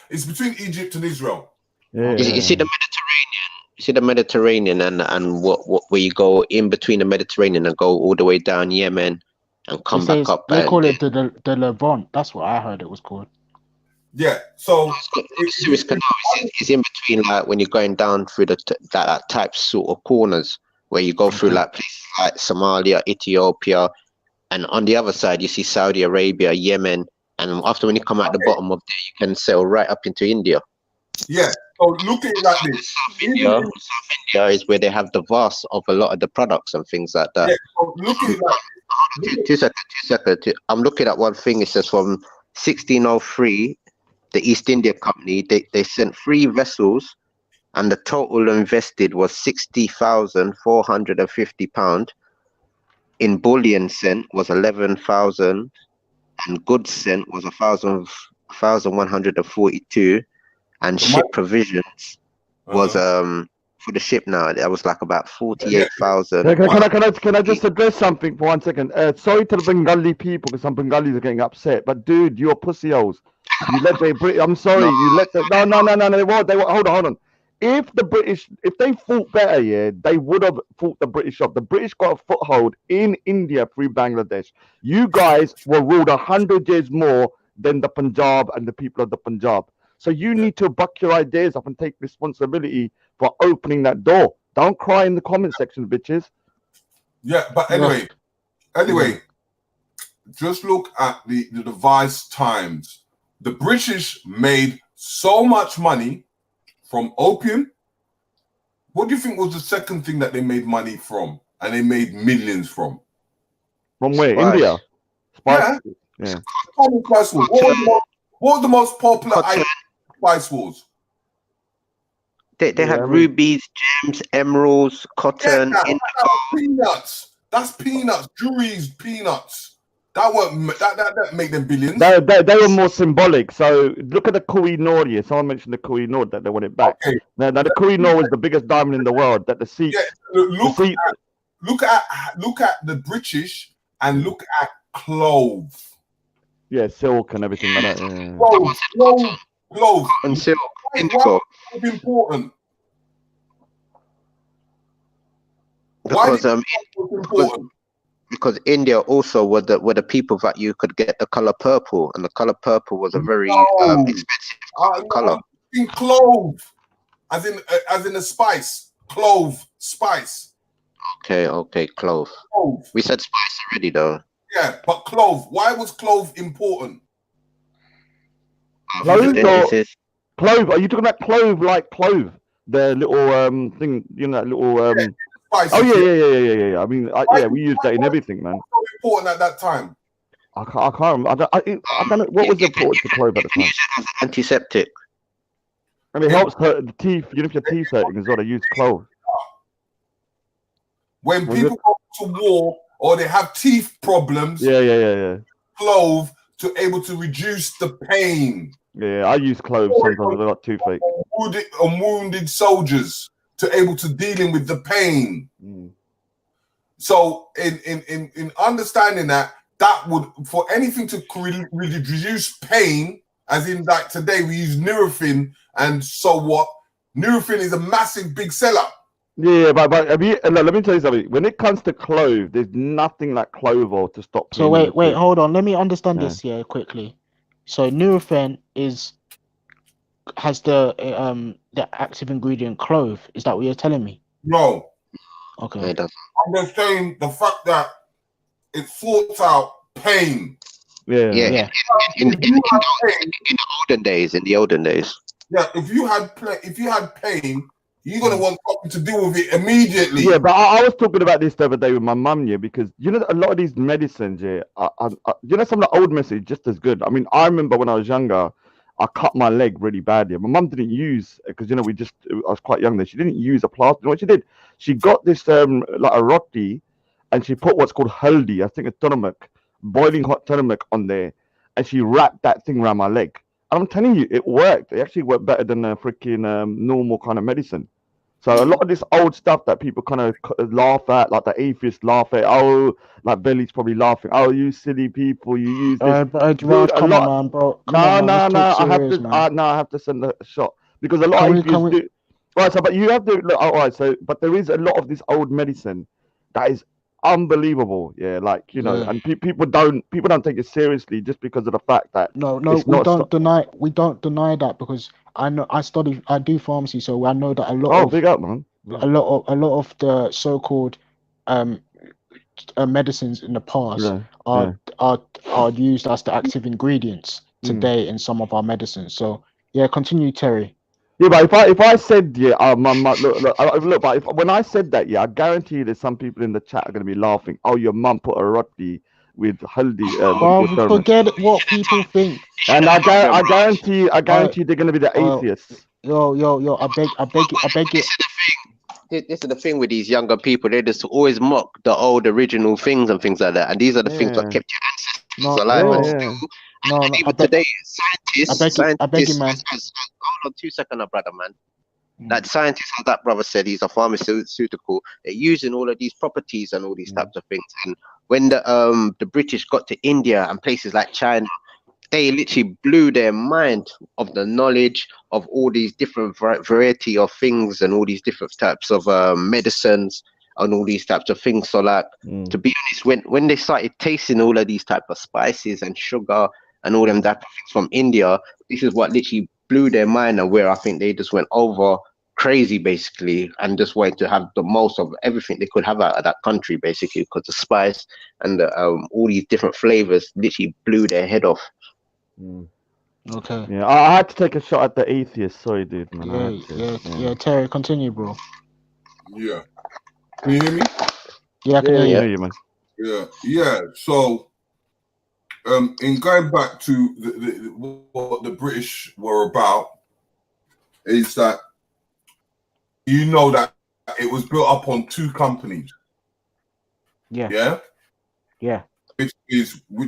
It's between Egypt and Israel. Yeah. You see the Mediterranean. You see the Mediterranean and what where you go in between the Mediterranean and go all the way down Yemen and come back up. They call it the Levant. That's what I heard it was called. Yeah. So the Suez Canal is in between, like when you're going down through that type sort of corners where you go through like places like Somalia, Ethiopia, and on the other side you see Saudi Arabia, Yemen, and after when you come out the bottom of there, you can sail right up into India. Yeah. So look at it like this. South India is where they have the vast of a lot of the products and things like that. Yeah. So look at it like Two seconds. I'm looking at one thing. It says from 1603, the East India Company, they sent 3 vessels, and the total invested was £60,450. In bullion sent was 11,000, and goods sent was 1,142, and ship provisions was for the ship now that was like about 48,000. Can I just address something for 1 second? Sorry to the Bengali people, because some Bengalis are getting upset. But dude, you're pussy holes. You let the I'm sorry. You let the no. They won't. Hold on. If the British, if they fought better, yeah, they would have fought the British off. The British got a foothold in India through Bangladesh. You guys were ruled 100 years more than the Punjab and the people of the Punjab. So you need to buck your ideas up and take responsibility for opening that door. Don't cry in the comment section, bitches. Yeah, but anyway, just look at the device times. The British made so much money from opium. What do you think was the second thing that they made money from, and they made millions from? From where? Spice. India. Spice. Yeah. Spice Wars. What was the most popular item? Spice Wars. They had rubies, gems, emeralds, cotton, peanuts. That's peanuts. Jury's peanuts. That made them billions. They were more symbolic. So look at the Koh-i-Noor here. Someone mentioned the Koh-i-Noor that they want it back. Okay. Now the Koh-i-Noor was the biggest diamond in the world. That the Sikhs. Yeah, look at the British and look at clove. Yeah, silk and everything like that. Yeah. Clove and silk. Why is it important? Because India also were the people that you could get the color purple, and the color purple was a very expensive color. In clove, as in a spice, clove, spice. Okay, clove. We said spice already, though. Yeah, but clove. Why was clove important? Clove. Are you talking about clove like clove? The little thing, you know, that little Spices, Oh yeah. yeah. I mean, Why, yeah, we use that in everything, man. so important at that time? I can't remember. I don't know what was important to clove at the time. Antiseptic. And it helps hurt the teeth. You know, if your teeth hurting as well, they use clove. When Was people it? go to war or they have teeth problems, Yeah. clove to able to reduce the pain. Yeah, I use cloves sometimes if I got toothache. Wounded soldiers to able to dealing with the pain. So in understanding that would, for anything to reduce pain, as in like today we use Nurofen, and so what? Nurofen is a massive big seller. Yeah, but have you, let me tell you something. When it comes to clove, there's nothing like clove oil to stop So pain in the wait, teeth. hold on. Let me understand Yeah. this here quickly. So Nurofen has the active ingredient clove. Is that what you're telling me? No. Okay. I'm just saying the fact that it sorts out pain. Yeah. In the olden days. Yeah, if you had pain, you're gonna want something to deal with it immediately. Yeah, but I was talking about this the other day with my mum, yeah, because you know a lot of these medicines, yeah, you know some of the old medicines just as good. I mean, I remember when I was younger, I cut my leg really badly. My mum didn't use, because you know I was quite young then. She didn't use a plaster. You know what she did? She got this like a roti, and she put what's called haldi, I think it's turmeric, boiling hot turmeric on there, and she wrapped that thing around my leg. And I'm telling you, it worked. It actually worked better than a freaking normal kind of medicine. So a lot of this old stuff that people kind of laugh at, like the atheists laugh at, oh, like Billy's probably laughing, oh, you silly people, you use this. Raj, Dude, a come on, lot. man, bro. Come No, on, man. Let's talk I have serious, to. man. No, I have to send a shot because a lot Can of we? atheists do. Right, so but you have to look. All right, so but there is a lot of this old medicine that is unbelievable. Yeah, like you know, Yeah. and people don't take it seriously just because of the fact that No, it's we not. don't deny that because I know I do pharmacy, so I know that a lot Oh, of big up, man. a lot of the so-called medicines in the past Yeah. are used as the active ingredients today in some of our medicines. So yeah, continue, Terry. Yeah, but if I said yeah, look, but when I said that, yeah, I guarantee you there's some people in the chat are gonna be laughing. Oh, your mum put a roti with haldi, with turmeric. Forget what people think. And I guarantee they're gonna be the atheists. Yo, I beg you. This is the thing with these younger people. They just always mock the old original things and things like that. And these are the things that kept your ancestors alive. And still, and even today, scientists, I beg you, man. hold on 2 seconds, brother, man. Like scientists, as that brother said, he's a pharmaceutical. They're using all of these properties and all these types of things. And when the British got to India and places like China, they literally blew their mind of the knowledge of all these different variety of things and all these different types of medicines and all these types of things. So like, to be honest, when they started tasting all of these type of spices and sugar and all them type of things from India, this is what literally blew their mind, and where I think they just went over crazy basically and just wanted to have the most of everything they could have out of that country basically, because the spice and the, all these different flavors literally blew their head off. Okay. Yeah, I had to take a shot at the atheist. Sorry, dude, man. Yeah. Terry, continue, bro. Yeah. Can you hear me? Yeah, I can hear you, man. Yeah. So, in going back to what the British were about, is that you know that it was built up on two companies. Yeah.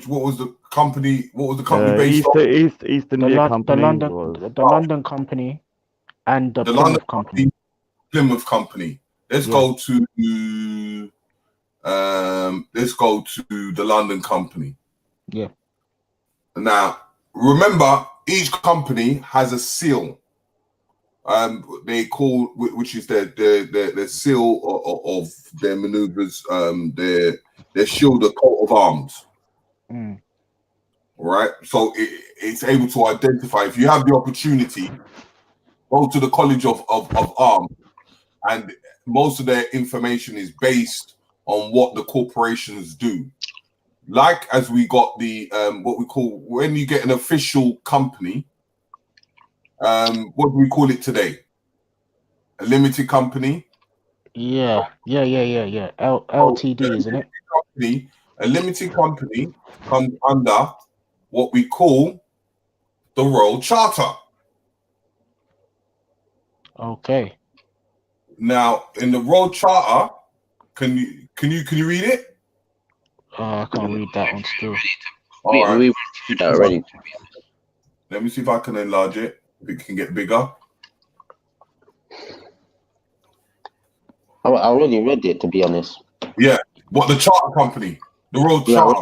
What was the company? What was the company based on? East India Company. The London Company and the Plymouth Company. Plymouth Company. Let's go to the London Company. Yeah. Now, remember, each company has a seal. They call, which is their seal of their maneuvers, their shield, the coat of arms. Right, so it's able to identify. If you have the opportunity, go to the College of Arms, and most of their information is based on what the corporations do. Like as we got the what we call, when you get an official company, what do we call it today? A limited company. Yeah. So LTD, isn't it? a limited company comes under what we call the Royal Charter. Okay. Now, in the Royal Charter, can you read it? I can't read that one still. All right. We read that already. Let me see if I can enlarge it. If it can get bigger. I already read it, to be honest. Yeah. What, the charter company? The Royal Yeah, Charter.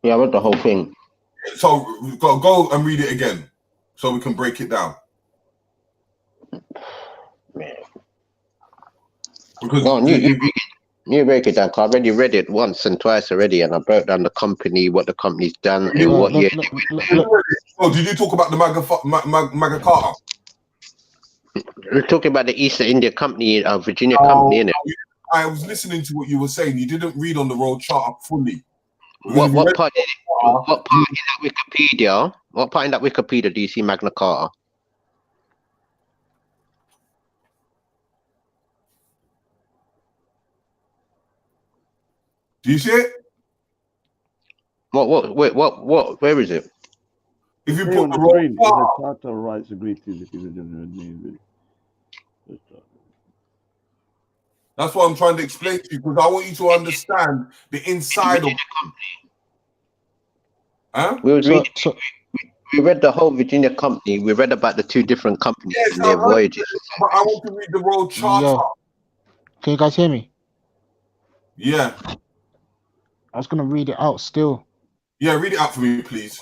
I read the whole thing. So go and read it again so we can break it down. Because Go on, you break it down. 'Cause I already read it once and twice already, and I broke down the company, what the company's done, in what year. Oh, did you talk about the Magna Carta? We're talking about the East India Company, Virginia Company, innit? I was listening to what you were saying. You didn't read on the Royal Charter fully. What part in that Wikipedia? What part in that Wikipedia do you see Magna Carta? Do you see it? What? Where is it? If you Hey, put on the the Royal screen, is a Charter, charter of rights agreed to the that's what I'm trying to explain to you because I want you to understand the inside of. Huh? We read the whole Virginia Company. We read about the two different companies and their voyages. But I want to read the Royal Charter. Yo. Can you guys hear me? Yeah. I was gonna read it out still. Yeah, read it out for me, please.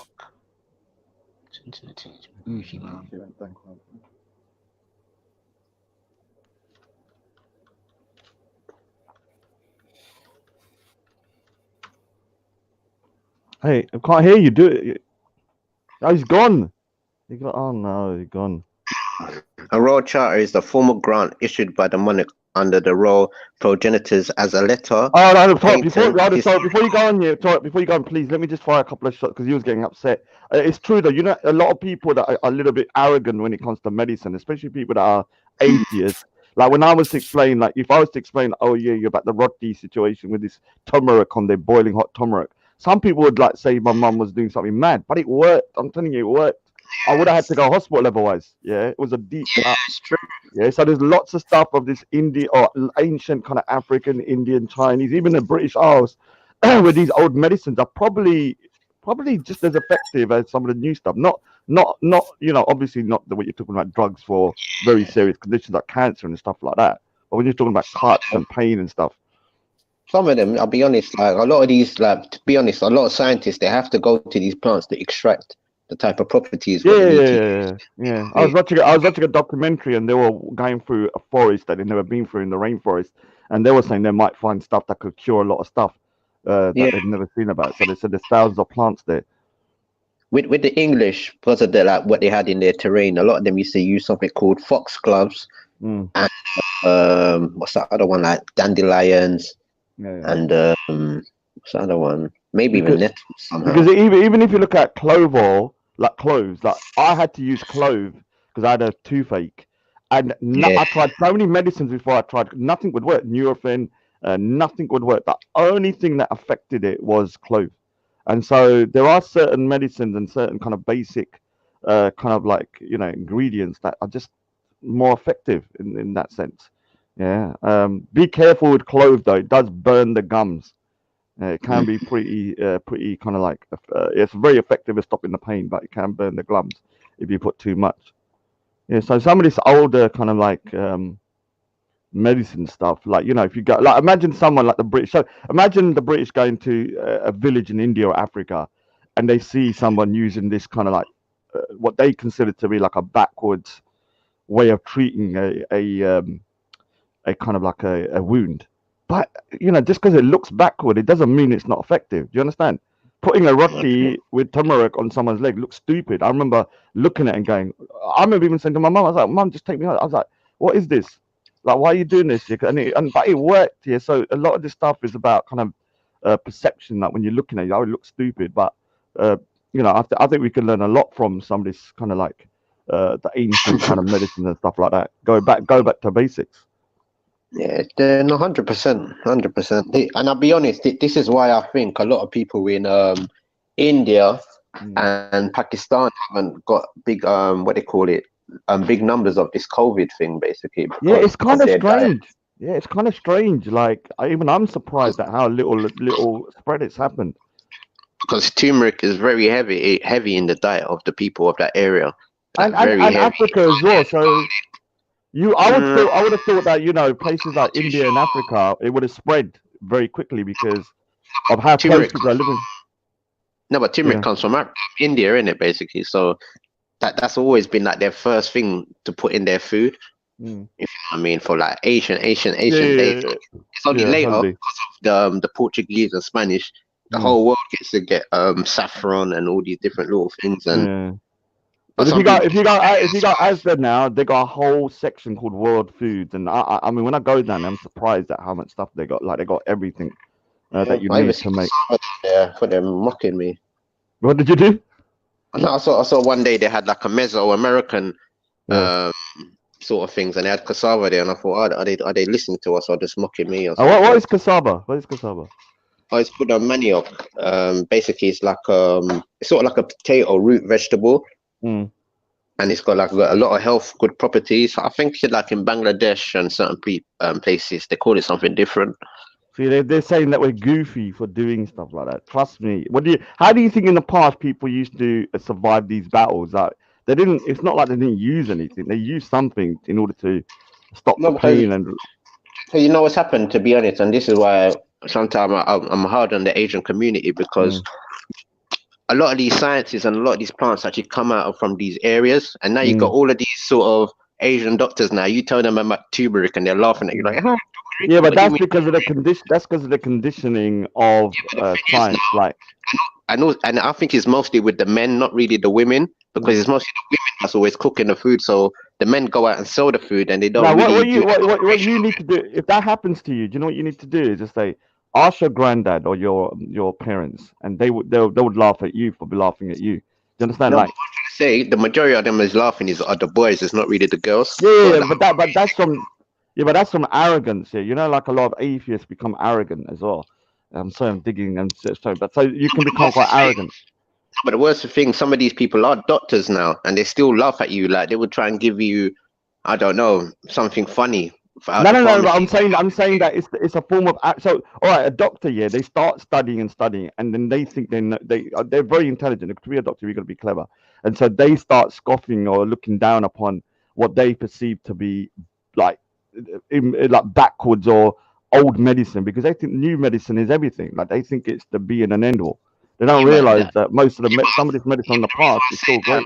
Hey, I can't hear you. Do it. Oh, he's gone. Oh no, he's gone. A royal charter is the formal grant issued by the monarch under the royal progenitors as a letter. Oh no, before you go on, before you go on, please let me just fire a couple of shots because he was getting upset. It's true though, you know, a lot of people that are a little bit arrogant when it comes to medicine, especially people that are atheists. Like when I was to explain, like if I was to explain, oh yeah, you're about the Rodney situation with this turmeric on there, boiling hot turmeric. Some people would like say my mum was doing something mad, but it worked. I'm telling you, it worked. I would have had to go hospital otherwise. Yeah, it was a deep. It's true. Yeah, so there's lots of stuff of this Indian or ancient kind of African, Indian, Chinese, even the British Isles, where these old medicines are probably just as effective as some of the new stuff. Not you know, obviously not the way you're talking about drugs for very serious conditions like cancer and stuff like that. But when you're talking about cuts and pain and stuff. Some of them, I'll be honest, like a lot of these, like to be honest, a lot of scientists they have to go to these plants to extract the type of properties. Yeah. I was watching a documentary and they were going through a forest that they've never been through in the rainforest, and they were saying they might find stuff that could cure a lot of stuff that they've never seen about. So they said there's thousands of plants there. With the English, because of like what they had in their terrain, a lot of them used to use something called foxgloves and what's that other one, like dandelions and what's the other one? Maybe even nettles somehow. Because even if you look at cloves, like I had to use clove because I had a toothache, and I tried so many medicines before I tried. Nothing would work. Nurofen, nothing would work. The only thing that affected it was clove. And so there are certain medicines and certain kind of basic, kind of like, you know, ingredients that are just more effective in that sense. Yeah. Be careful with clove though; it does burn the gums. It can be pretty kind of like it's very effective at stopping the pain, but it can burn the gums if you put too much. Yeah. So some of this older kind of like medicine stuff, like, you know, if you go, like, imagine someone like the British. So imagine the British going to a village in India or Africa, and they see someone using this kind of like what they consider to be like a backwards way of treating a kind of like a wound. But, you know, just because it looks backward, it doesn't mean it's not effective. Do you understand? Putting a roti with turmeric on someone's leg looks stupid. I remember looking at it and going, I remember even saying to my mum, I was like, Mum, just take me out. I was like, what is this? Like, why are you doing this? But it worked here. So a lot of this stuff is about kind of perception. Like when you're looking at it, it looks stupid. But, you know, I think we can learn a lot from some of this kind of like the ancient kind of medicine and stuff like that. Go back to basics. Yeah, then 100%, 100%. And I'll be honest, this is why I think a lot of people in India and Pakistan haven't got big what they call it, big numbers of this COVID thing, basically. Yeah, it's Because kind of their diet. strange. Yeah, it's kind of strange. Like I'm surprised at how little spread it's happened. Because turmeric is very heavy in the diet of the people of that area. Like, And very heavy. Africa as well. So I would have thought that places like India and Africa, it would have spread very quickly because of how close Turmeric. people are living. No, but turmeric Yeah. comes from India, innit, basically. So that's always been like their first thing to put in their food. If you know what I mean, for like Asian days. It's only later totally. because of the Portuguese and Spanish, the whole world gets to get saffron and all these different little things. And Yeah. But if you go Asda now, they got a whole section called World Foods, and I mean when I go down, I'm surprised at how much stuff they got. Like they got everything that you I even need see to make. there for them mocking me. What did you do? No, I saw one day they had like a Mesoamerican sort of things, and they had cassava there, and I thought, are they listening to us or just mocking me or something? What is cassava? What is cassava? Oh, it's put on manioc. Basically, it's like it's sort of like a potato root vegetable, and it's got like a lot of health good properties. I think like in Bangladesh and certain places they call it something different. See, they're saying that we're goofy for doing stuff like that. Trust me. How do you think in the past people used to survive these battles? Like they didn't. It's not like they didn't use anything. They used something in order to stop the pain. And so you know what's happened, to be honest, and this is why sometimes I'm hard on the Asian community, because a lot of these sciences and a lot of these plants actually come out from these areas, and now you got all of these sort of Asian doctors. Now you tell them about turmeric, and they're laughing at you like, yeah, but that's because of the condition. That's because of the conditioning of science. Like, and I think it's mostly with the men, not really the women, because it's mostly the women that's always cooking the food. So the men go out and sell the food, and they don't really what you need to do if that happens to you? Do you know what you need to do? Is just say, ask your granddad or your parents, and they would laugh at you for laughing at you. Do you understand? No, like, what I'm trying to say, the majority of them is laughing are the boys. It's not really the girls. Yeah, but that's from arrogance here. You know, like a lot of atheists become arrogant as well. So I'm digging and so you can become quite arrogant. But the worst thing, some of these people are doctors now, and they still laugh at you. Like they would try and give you, I don't know, something funny. No. But I'm saying that it's a form of so. All right, a doctor, yeah, they start studying, and then they think they're very intelligent. To be a doctor, you got to be clever, and so they start scoffing or looking down upon what they perceive to be like backwards or old medicine, because they think new medicine is everything. Like they think it's the be and end all. They don't realize that most of some of this medicine in the past is still great.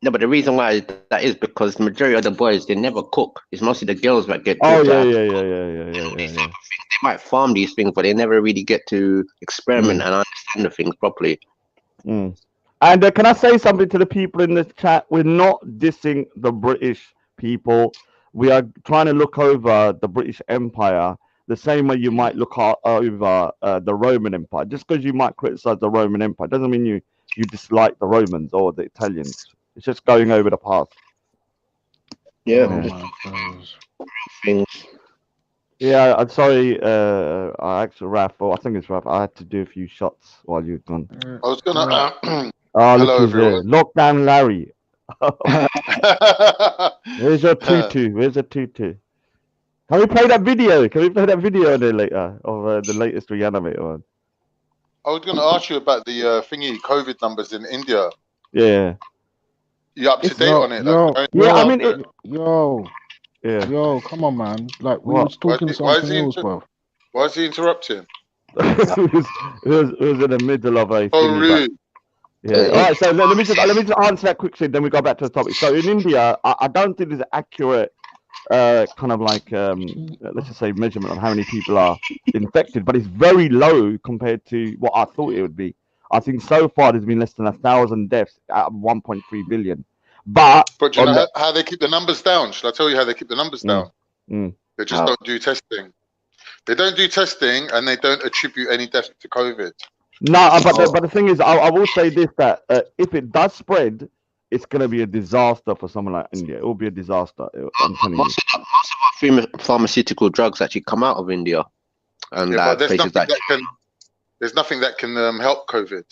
No, but the reason why that is because the majority of the boys, they never cook. It's mostly the girls that get Oh cooked. yeah. They might farm these things, but they never really get to experiment and understand the things properly. And can I say something to the people in the chat? We're not dissing the British people. We are trying to look over the British Empire the same way you might look over the Roman Empire. Just because you might criticize the Roman Empire doesn't mean you dislike the Romans or the Italians. It's just going over the past. Yeah. Things. Yeah, I'm sorry. I actually, Raf, I think it's Raf. I had to do a few shots while you've gone. I was gonna. Hello, look who's here. Lockdown Larry. Where's your tutu? Where's the tutu? Can we play that video? There later of the latest Reanimator one? I was going to ask you about the COVID numbers in India. Yeah. You up to date on it? Yo, come on, man. Like we was talking something else, bro. Why is he interrupting? it was in the middle of a. Oh, rude. Yeah. All right. So let me just answer that quickly. Then we go back to the topic. So in India, I don't think there's an accurate kind of like let's just say measurement of how many people are infected, but it's very low compared to what I thought it would be. I think so far there's been less than 1,000 deaths out of 1.3 billion. But do you know how they keep the numbers down? Should I tell you how they keep the numbers down? They just don't do testing. They don't do testing, and they don't attribute any death to COVID. No, but the thing is, I will say this, that if it does spread, it's going to be a disaster for someone like India. It will be a disaster. I'm telling you. Most of our pharmaceutical drugs actually come out of India and Yeah, but there's places nothing like. that can. There's nothing that can help COVID.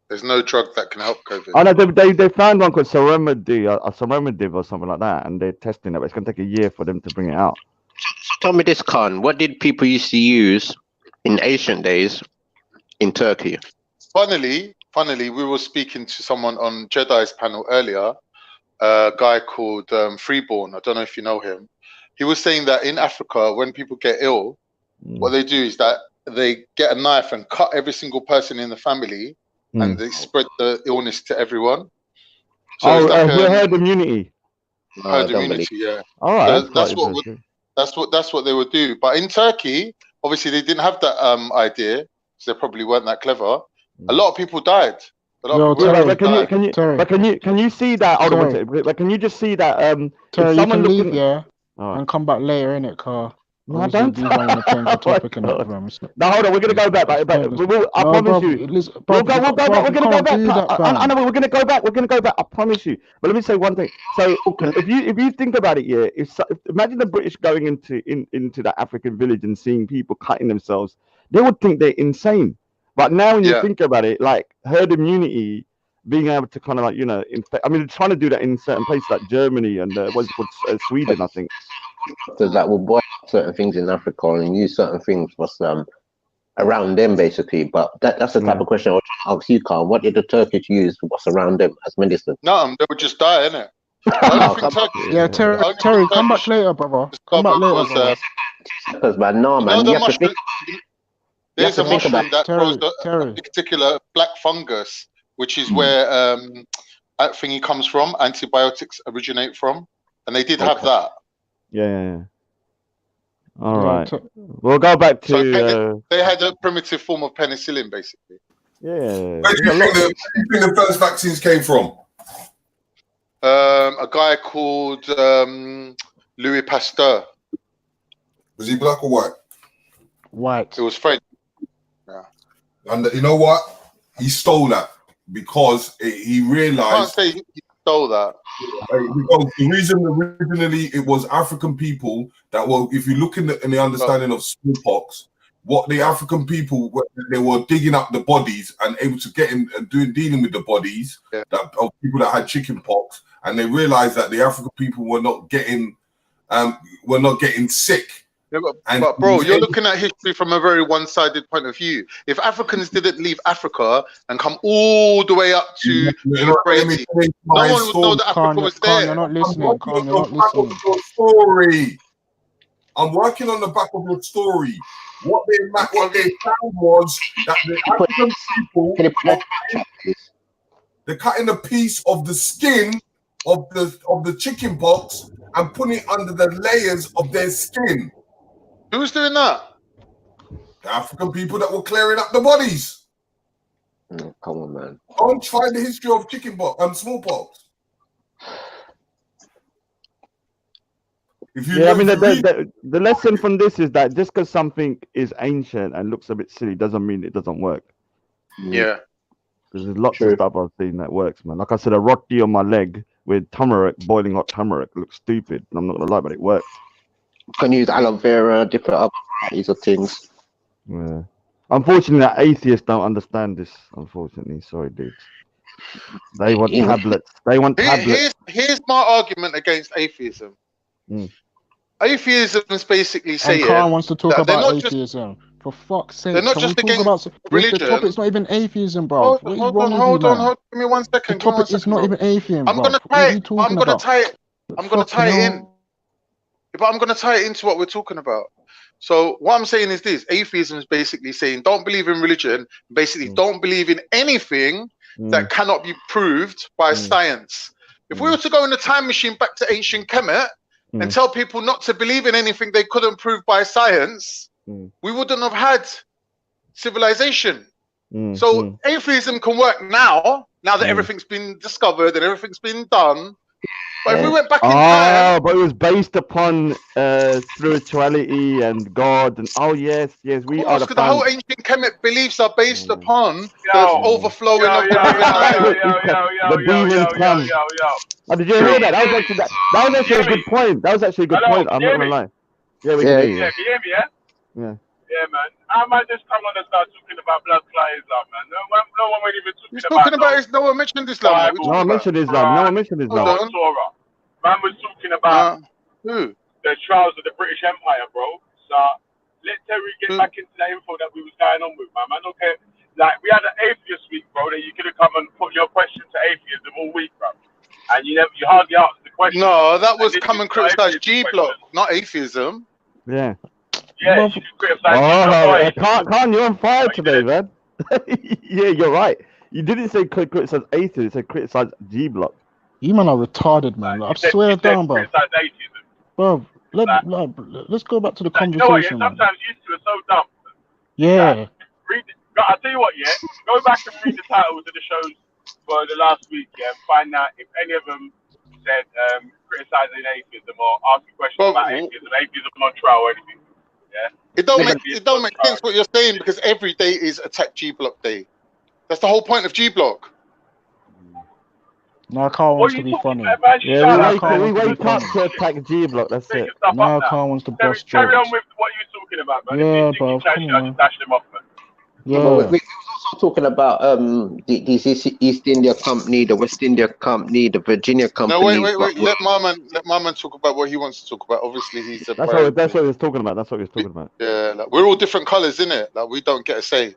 There's no drug that can help COVID. Oh no, they found one called Serendiv or something like that, and they're testing it. But it's going to take a year for them to bring it out. So tell me this, Khan. What did people used to use in ancient days in Turkey? Funnily, we were speaking to someone on Jedi's panel earlier, a guy called Freeborn. I don't know if you know him. He was saying that in Africa, when people get ill, what they do is that they get a knife and cut every single person in the family, and they spread the illness to everyone. So it's like herd immunity. Herd immunity, yeah. All right, So that's what they would do. But in Turkey, obviously they didn't have that idea, so they probably weren't that clever. A lot of people died. Can you see that? Hold on one second. But can you just see that? Terry, you can leave, and come back later in it, car. No, I don't. We want to change the topic in that room. No, hold on. We're gonna go back. I promise you. We're gonna go back. I know we're gonna go back. We're gonna go back. I promise you. But let me say one thing. So if you think about it, yeah, imagine the British going into that African village and seeing people cutting themselves, they would think they're insane. But now when you think about it, like herd immunity, being able to kind of like I mean, they're trying to do that in certain places like Germany and what's it called, Sweden, I think. So that will boil certain things in Africa and use certain things for around them, basically. But that's the type of question I was trying to ask you, Carl. What did the Turkish use what's around them as medicine? No, they would just die, innit? Terry, come back later, brother. Come back later, brother. Because man, no, man, you have to think. There's a mushroom that grows a particular black fungus, which is where that thingy comes from. Antibiotics originate from, and they did have that. Yeah. All right. We'll go back to. So they had a primitive form of penicillin, basically. Yeah. Where do you think the first vaccines came from? A guy called Louis Pasteur. Was he black or white? White. It was French. Yeah. And you know what? He stole that because he realized. I can't say he stole that. Because the reason originally it was African people that were, if you look in the understanding of smallpox, what the African people they were digging up the bodies and able to get in and dealing with the bodies of people that had chicken pox, and they realized that the African people were not getting sick. Yeah, but bro, you're looking at history from a very one-sided point of view. If Africans didn't leave Africa and come all the way up to Euphrates, no one would know that Africa was there. You're not listening. Story. I'm working on the back of your story. What they found was that the African people they're cutting a piece of the skin of the chicken pox and putting it under the layers of their skin. Who's doing that? The African people that were clearing up the bodies. Come on, man. Don't try the history of chickenpox, smallpox. I mean, the lesson from this is that just because something is ancient and looks a bit silly doesn't mean it doesn't work. Yeah. Because there's lots of stuff I've seen that works, man. Like I said, a roti on my leg with turmeric, boiling hot turmeric, looks stupid. And I'm not going to lie, but it works. You can use aloe vera, different other varieties of things. Yeah. Unfortunately, atheists don't understand this. Unfortunately, sorry, dudes. They want tablets. They want tablets. Here's my argument against atheism. Atheism is basically saying. And Khan wants to talk about atheism. For fuck's sake, they're not just against religion. The topic's not even atheism, bro. Hold on. Give me 1 second. The topic is not even atheism. I'm gonna tie it in. But I'm gonna tie it into what we're talking about. So what I'm saying is this: atheism is basically saying don't believe in religion. Basically, don't believe in anything that cannot be proved by science. If we were to go in a time machine back to ancient Kemet and tell people not to believe in anything they couldn't prove by science, we wouldn't have had civilization. So atheism can work now that everything's been discovered and everything's been done. But if we Yeah. went back in time, But it was based upon spirituality and God and yes, we of are course, the because the whole fans. ancient Kemet beliefs are based Mm, upon the Yo, mm. overflowing of the River Nile. The demons come. Oh, did you hear that? That was actually that was actually a good point. That was actually a good Hello, point. I'm can not you hear gonna me? lie. Yeah, we can Yeah, hear you. Yeah, can you hear me, yeah? Yeah. Yeah, man. I might just come on and start talking about blood clots, man. No one was even He's talking talking about about no it. No one mentioned Islam. What are we Bible, No talking one about? mentioned Islam. No one Quran, mentioned Hold Islam. no on. Torah. Man was talking about Who? the trials of the British Empire, bro. So let Terry get Who? back into the info that we was going on with, man. Man, okay. Like we had an atheist week, bro, that you could have come and put your question to atheism all week, bro. And you hardly answered the question. No, that And was this come is and the criticize atheism G Block, question. not atheism. Yeah. Yeah, you can criticize G Block or Oh, atheism. Khan, you're on fire No, you today, didn't. man. Yeah, you're right. You didn't say criticize atheism. You said criticize G Block. You man are retarded, man. Like, I You swear said down, bro. criticize atheism. Bro, Like, let's go back to the you know what? Yeah, conversation, man. sometimes you two are so dumb. Yeah. I'll tell you what, yeah. Go back and read the titles of the shows for the last week, yeah, and find out if any of them said criticizing atheism or asking questions But about atheism on trial or anything. Yeah. it don't Atheism on make trial. sense what you're saying because every day is Attack G Block Day. That's the whole point of G Block. Now Carl What wants are to you be talking funny. about, man? Yeah, Shut Now up, Carl we man. wants to be wake up funny. to attack G Block. That's Making it. stuff up Now now. Carl wants to bust Carry on jokes. with what you're talking about, man. Yeah, If you bro. think you Come I'll on, just dash them off, man. No, but man. we was also talking about these East India Company, the West India Company, the Virginia No, companies. wait. Let my man talk about what he wants to talk about. Obviously, he's a That's private. what he was talking about. That's what he was talking about. Yeah, like, we're all different colors, innit? Like we don't get a say.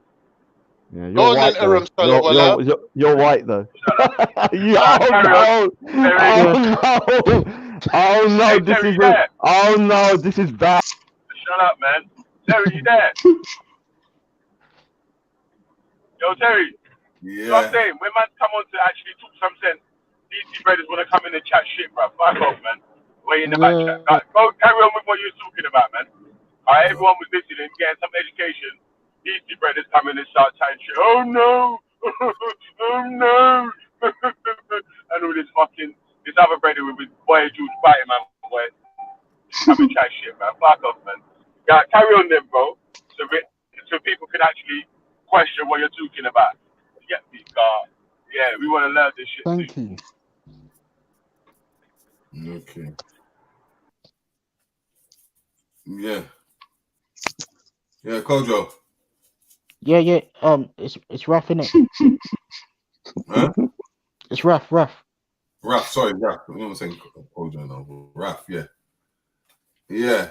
Yeah, Go you're on then, white though. Aram Salawala. You're white though. You, Carry on. oh no! Hey, This Terry, is you there? this is bad. Shut up, man. Terry, you there? Yo, Terry. You know what I'm Yeah. saying? When man come on to actually talk some sense, DC brothers want to come in and chat shit, bro. Fuck off, man. Way in the back chat. Go carry on with what you was talking about, man. Everyone was listening, getting some education. DC brothers come in and start chatting shit. Oh no! Oh no! And all this other brother with his boy George fighting, man. Boy, just come and chat shit, man. Fuck off, man. Yeah, carry on then, bro. So people can actually question what you're talking about. You get me, God. Yeah, we want to learn this shit Thank too. you. Okay. Yeah. Yeah, Kojo. Yeah. It's rough, innit? Huh? It's rough. Raf, sorry, Raf. I'm not saying Kojo now. Raf, yeah. Yeah.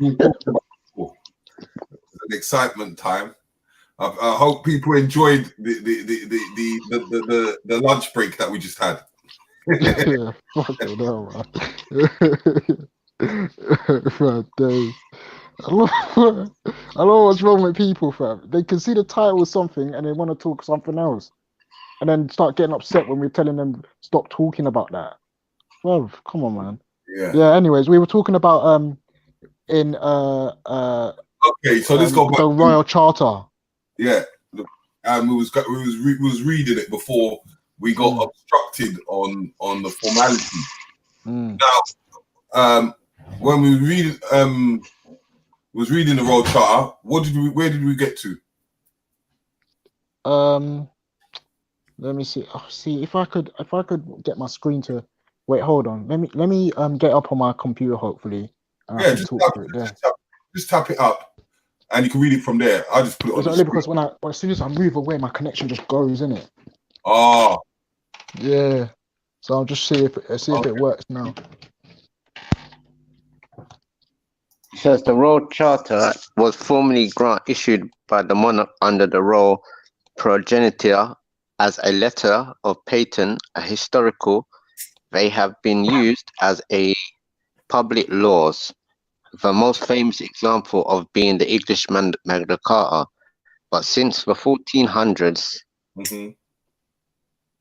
We talked about before. An excitement time. I hope people enjoyed the lunch break that we just had. Yeah, fucking hell, man. Man, days. I don't know what's wrong with people, fam. They can see the title of something and they want to talk something else, and then start getting upset when we're telling them stop talking about that. Well, come on, man. Yeah. Anyways, we were talking about Okay, so let's go back the Royal Charter. Yeah, we was reading it before we got obstructed on the formality. Now, when we was reading the Royal Charter, where did we get to? Let me see. See if I could get my screen to wait. Hold on. Let me get up on my computer. Hopefully, and I can talk through it there. Just tap it up, and you can read it from there. I'll just put it on It's the only screen. because as soon as I move away, my connection just goes, isn't it? Oh. Yeah. So I'll just see if it works now. Says the Royal Charter was formally issued by the monarch under the royal progenitor as a letter of patent, a historical. They have been used as a public laws. The most famous example of being the English Magna Carta, but since the 1400s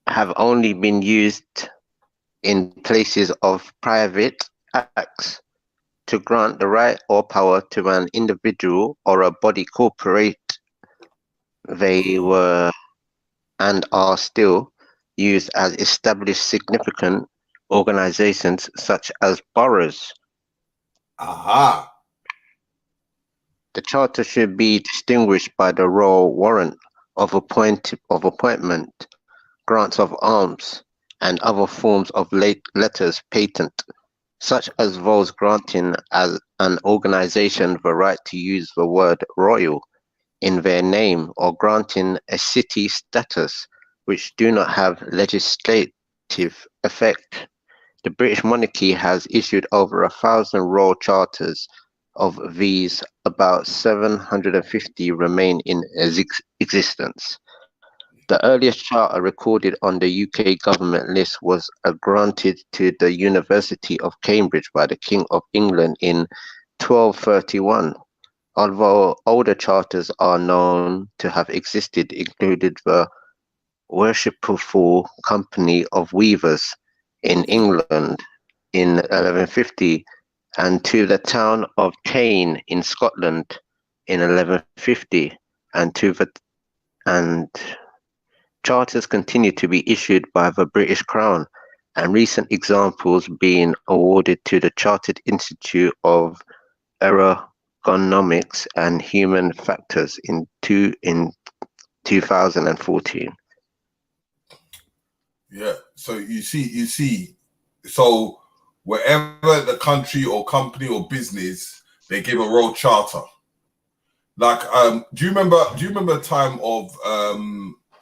have only been used in places of private acts to grant the right or power to an individual or a body corporate. They were and are still used as established significant organizations such as boroughs. Aha. The charter should be distinguished by the royal warrant of appointment, grants of arms, and other forms of letters patent, such as those granting as an organization the right to use the word royal in their name or granting a city status which do not have legislative effect. The British monarchy has issued over 1,000 royal charters. Of these, about 750 remain in existence. The earliest charter recorded on the UK government list was granted to the University of Cambridge by the King of England in 1231. Although older charters are known to have existed, included the Worshipful Company of Weavers in England in 1150 and to the town of Caen in Scotland in 1150 and charters continue to be issued by the British Crown, and recent examples being awarded to the Chartered Institute of Ergonomics and Human Factors in 2014. Yeah. So you see. So wherever the country or company or business, they give a royal charter. Like, do you remember a time of a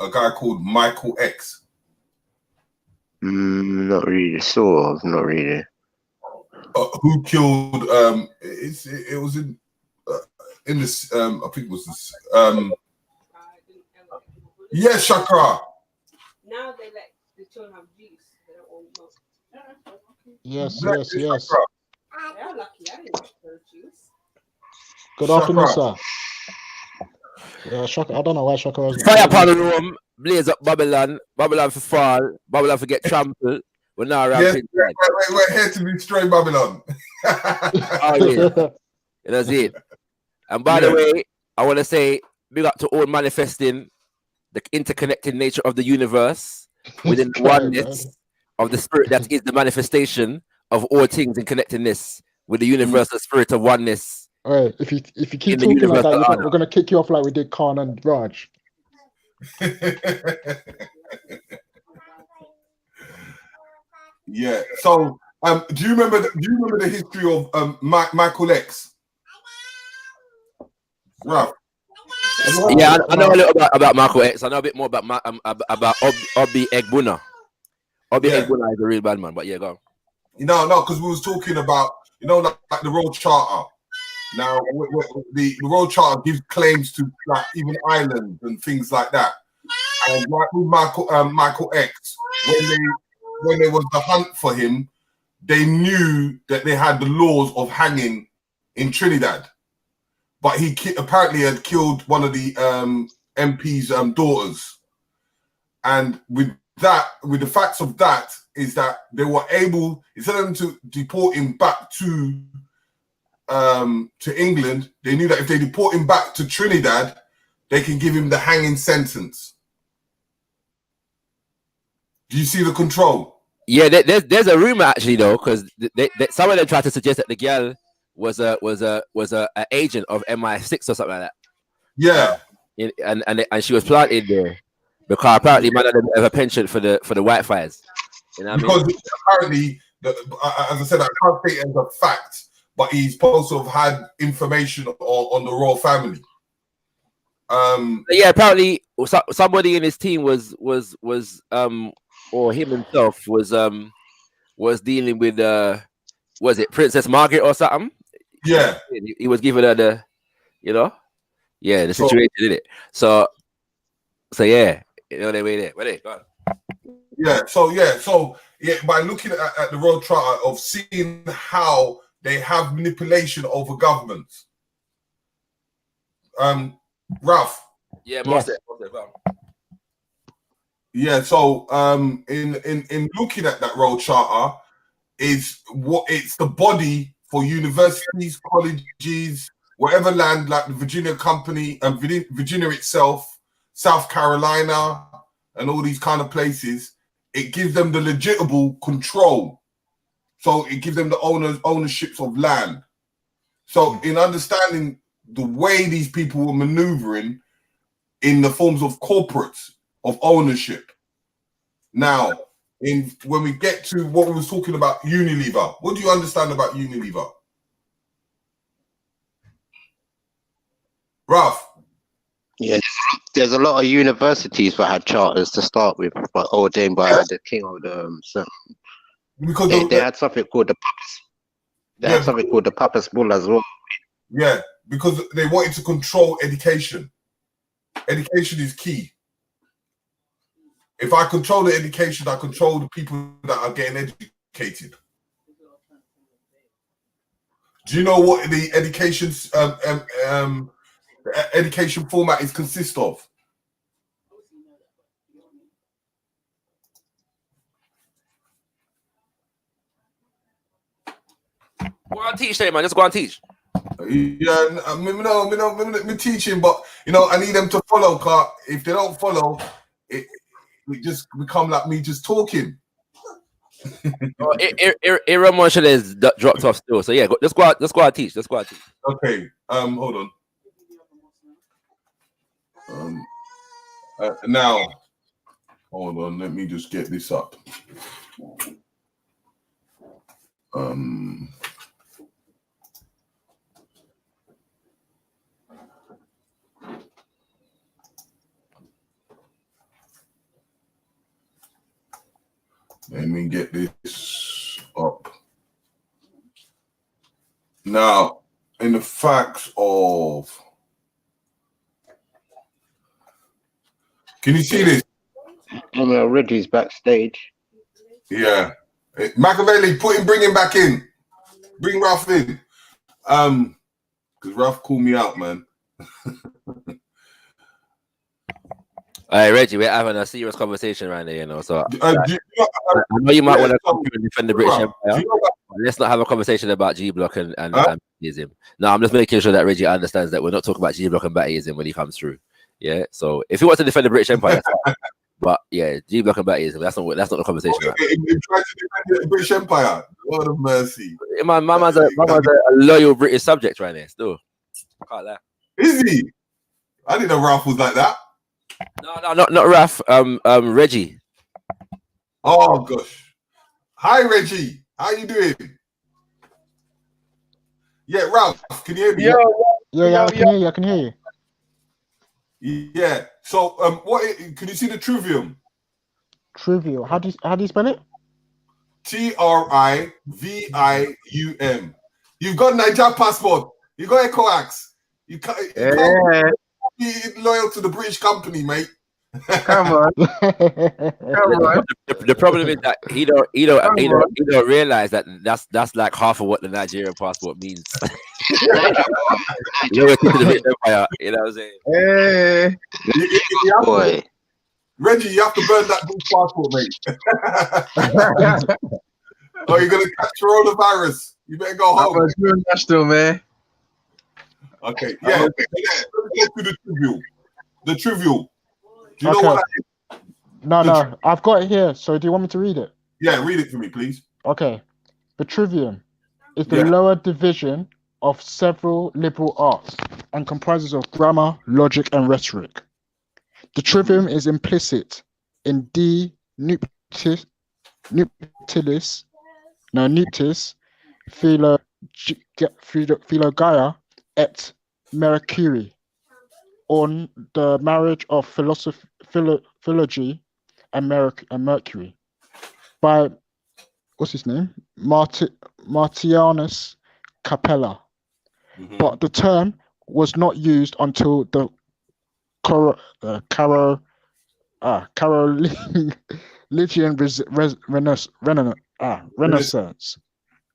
guy called Michael X? Not really. Sort of. Not really. Who killed? It was in this. I think it was this. Yeah, Shakra. Now they let the children have juice. They don't want milk. Yes. They're lucky. I didn't want no juice. Good afternoon, sir. Yeah, Shaka. I don't know why Shaka was. Fire upon the room, blaze up Babylon for fall, Babylon for get trampled. We're now ramping. We're here to destroy Babylon. Oh yeah, that's it. And by the way, I want to say big up to all manifesting the interconnected nature of the universe within the oneness of the spirit that is the manifestation of all things in connectedness with the universal spirit of oneness. All right, if you keep talking like that, we're gonna kick you off like we did Khan and Raj. Yeah. So, do you remember the history of Michael X? Right. Yeah, I know a little about Michael X. I know a bit more about Obi Egbuna. Obi Egbuna is a real bad man, but yeah, go on. No, because we was talking about like the road charter. Now, the road charter gives claims to like even islands and things like that. And like with Michael X, when there was the hunt for him, they knew that they had the laws of hanging in Trinidad, but he apparently had killed one of the MP's daughters, and with the facts of that is that they were able, instead of them to deport him back to England, they knew that if they deport him back to Trinidad, they can give him the hanging sentence. Do you see the control? Yeah, there's a rumor actually though, because some of them tried to suggest that the girl was a agent of MI6 or something like that. Yeah, and she was planted there because apparently man had a penchant for the white fires. You know what I mean? Apparently, as I said, I can't say it as a fact, but he's supposed to have had information on the royal family. Yeah, apparently somebody in his team was or him himself was dealing with was it Princess Margaret or something? Yeah, he was giving her the the situation, did it? So yeah, they were there. Where they go? So by looking at the road charter of seeing how they have manipulation over governments. Ralph. Yeah, Master. Yeah, so in looking at that road charter, it's the body for universities, colleges, whatever land, like the Virginia Company and Virginia itself, South Carolina, and all these kind of places. it gives them the legitimate control. So it gives them the ownerships of land. So in understanding the way these people were maneuvering in the forms of corporates of ownership. Now, when we get to what we was talking about, Unilever, what do you understand about Unilever? Ralph? Yeah, there's a lot of universities that had charters to start with, but ordained by the king of the. So because they had something called the Papas. They had something called the Papas Bull as well. Yeah, because they wanted to control education. Education is key. If I control the education, I control the people that are getting educated. Do you know what the education format is consist of? Go on, teach them, man. Just go on, teach. Yeah, me teaching, but I need them to follow. Cause if they don't follow, it just become like me just talking. Ramon is dropped off still. So yeah, let's go out, teach. Let's go out, teach. Okay. Hold on. Now, hold on. Let me just get this up. Let me get this up. Now, in the facts of... Can you see this? Reggie's backstage. Yeah. Machiavelli, bring him back in. Bring Ralph in. Because Ralph called me out, man. All right, Reggie, we're having a serious conversation right now, So I know you might want to come and defend the British Empire. Let's not have a conversation about G Block and Battyism. No, I'm just making sure that Reggie understands that we're not talking about G Block and Battyism when he comes through. Yeah. So if you want to defend the British Empire, that's fine. But yeah, G Block and Battyism, that's not the conversation. You're trying to defend the British Empire. Lord of mercy. My mama's a loyal British subject right there. Still, I can't lie. Is he? I didn't know Ralph was like that. No, not Ralph. Reggie. Oh gosh. Hi, Reggie. How you doing? Yeah, Ralph. Can you hear me? Yeah, I can hear you. Yeah. So, what? Can you see the trivium? Trivial. How do you spell it? TRIVIUM. You've got Niger passport. You got ECOWAX. You can't be loyal to the British company, mate. Come on. The problem is that he don't realize that that's like half of what the Nigerian passport means. Loyalty to the British Empire, you know what I'm saying? Hey. Boy. Reggie, you have to burn that good passport, mate. Or you're gonna catch coronavirus. You better go home. I'm doing that still, man. Okay, yeah. Let's go to the trivial. The trivial. Do you know what that is? No, I've got it here. So do you want me to read it? Yeah, read it for me, please. Okay. The trivium is the lower division of several liberal arts and comprises of grammar, logic, and rhetoric. The trivium is implicit in de nuptiis, philogaia et mercuri, on the marriage of philology and Mercury, by what's his name, Martianus Capella. But the term was not used until the Carolingian Renaissance.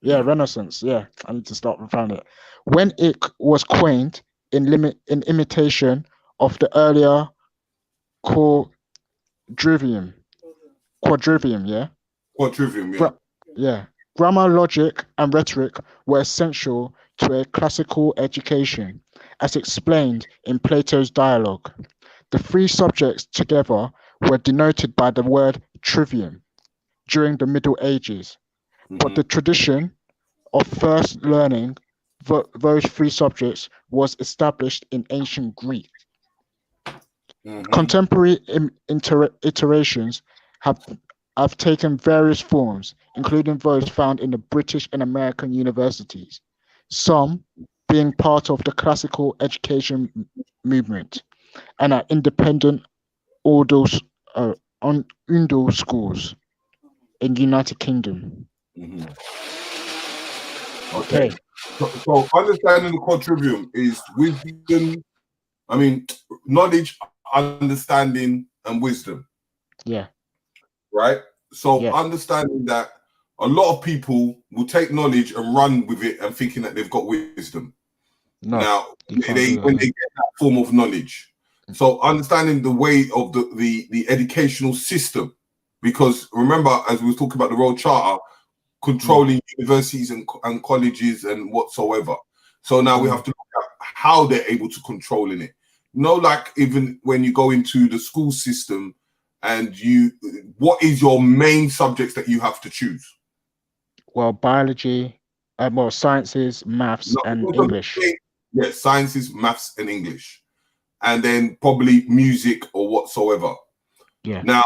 Yeah, Renaissance. Yeah, I need to start finding it. When it was coined in imitation of the earlier quadrivium. Yeah. Quadrivium. Yeah. Grammar, logic, and rhetoric were essential to a classical education, as explained in Plato's dialogue. The three subjects together were denoted by the word trivium. during the Middle Ages, but the tradition of first learning those three subjects was established in ancient Greece. Contemporary iterations have taken various forms, including those found in the British and American universities, some being part of the classical education movement and are independent Undal schools in the United Kingdom. Okay. So understanding the quadrivium is wisdom, knowledge, understanding, and wisdom. Yeah. Right? So understanding that a lot of people will take knowledge and run with it and thinking that they've got wisdom. No, now, you can't they do that, when yeah. they get that form of knowledge. So understanding the way of the educational system, because remember, as we were talking about the Royal Charter, controlling universities and colleges and whatsoever. So now we have to look at how they're able to controlling it. Like even when you go into the school system and what is your main subjects that you have to choose? Well, biology, sciences, maths, and English. Yes, sciences, maths, and English. And then probably music or whatsoever. Yeah. Now,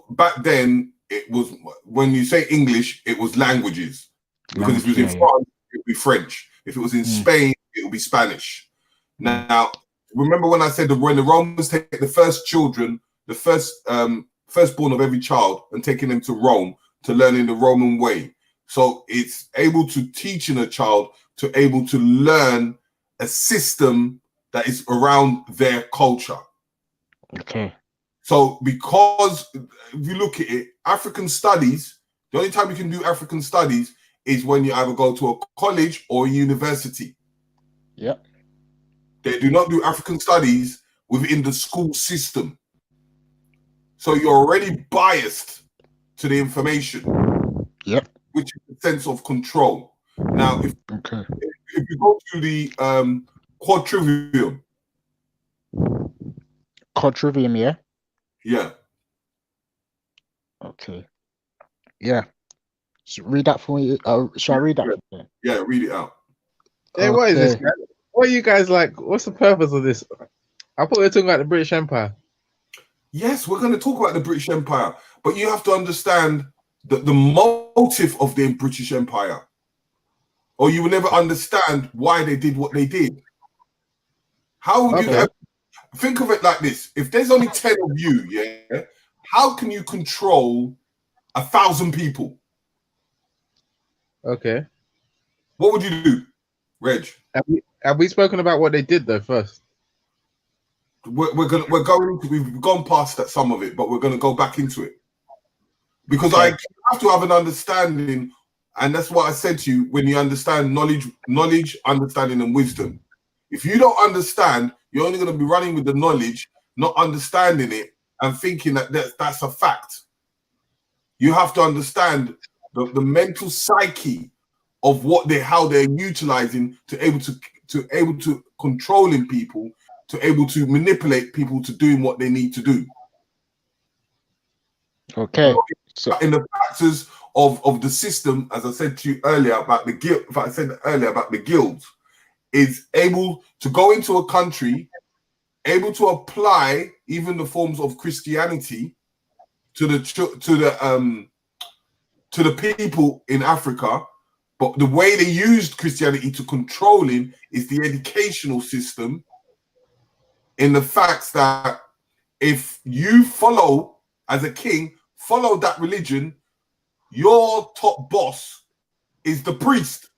back then, it was, when you say English, it was languages. Because if it was in France, it would be French. If it was in Spain, it would be Spanish. Now, remember when I said that when the Romans take the first children, the firstborn of every child, and taking them to Rome to learn in the Roman way. So it's able to teaching a child to able to learn a system that is around their culture. Okay. So because if you look at it, African studies, the only time you can do African studies is when you either go to a college or a university. Yep. They do not do African studies within the school system. So you're already biased to the information. Yep. Which is a sense of control. Now, if you go to the quadrivium. Quadrivium, yeah? Yeah. Okay. Yeah. So read that for me. Shall I read that? For you? Yeah, read it out. Hey, what is this, guys? What are you guys like? What's the purpose of this? I thought we were talking about the British Empire. Yes, we're going to talk about the British Empire, but you have to understand the motive of the British Empire, or you will never understand why they did what they did. How would you ever think of it like this? If there's only 10 of you, yeah, how can you control 1,000 people? Okay. What would you do, Reg? Have we spoken about what they did though first? We've gone past that some of it, but we're going to go back into it because I have to have an understanding, and that's what I said to you. When you understand knowledge, understanding, and wisdom. If you don't understand, you're only going to be running with the knowledge, not understanding it, and thinking that that's a fact. You have to understand the mental psyche of how they're utilizing to able to controlling people, to able to manipulate people to doing what they need to do. Okay. So in the factors of the system, as I said to you earlier about the guild, guilds, is able to go into a country, able to apply even the forms of Christianity to the people in Africa. But the way they used Christianity to controlling is the educational system, in the facts that if you follow, as a king, follow that religion, your top boss is the priest.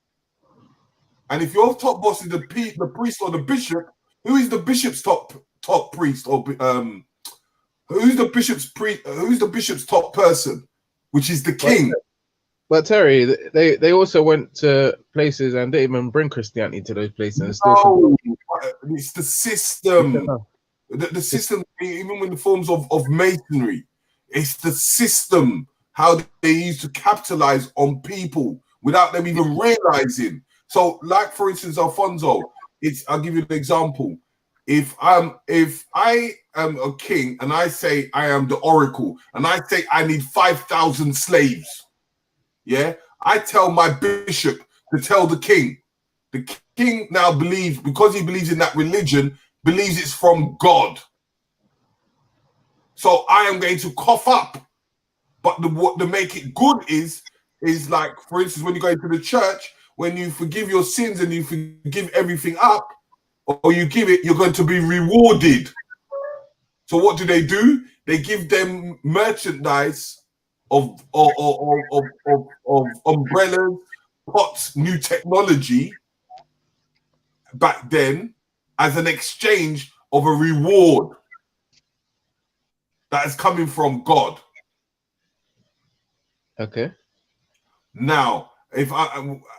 And if your top boss is the priest or the bishop, who is the bishop's top priest, or who's the bishop's top person, which is the king? But Terry, they also went to places and didn't even bring Christianity to those places. And No, it's the system. The system, even in the forms of masonry, it's the system, how they used to capitalize on people without them even realizing. So, like for instance, Alfonso, I'll give you an example. if I am a king and I say I am the oracle and I say I need 5,000 slaves, yeah, I tell my bishop to tell the king. The king now believes, because he believes in that religion, believes it's from God. So I am going to cough up. But what to make it good is like, for instance, when you go into the church, when you forgive your sins and you forgive everything up, or you give it, you're going to be rewarded. So what do? They give them merchandise of umbrellas, pots, new technology back then as an exchange of a reward that is coming from God. Okay. Now,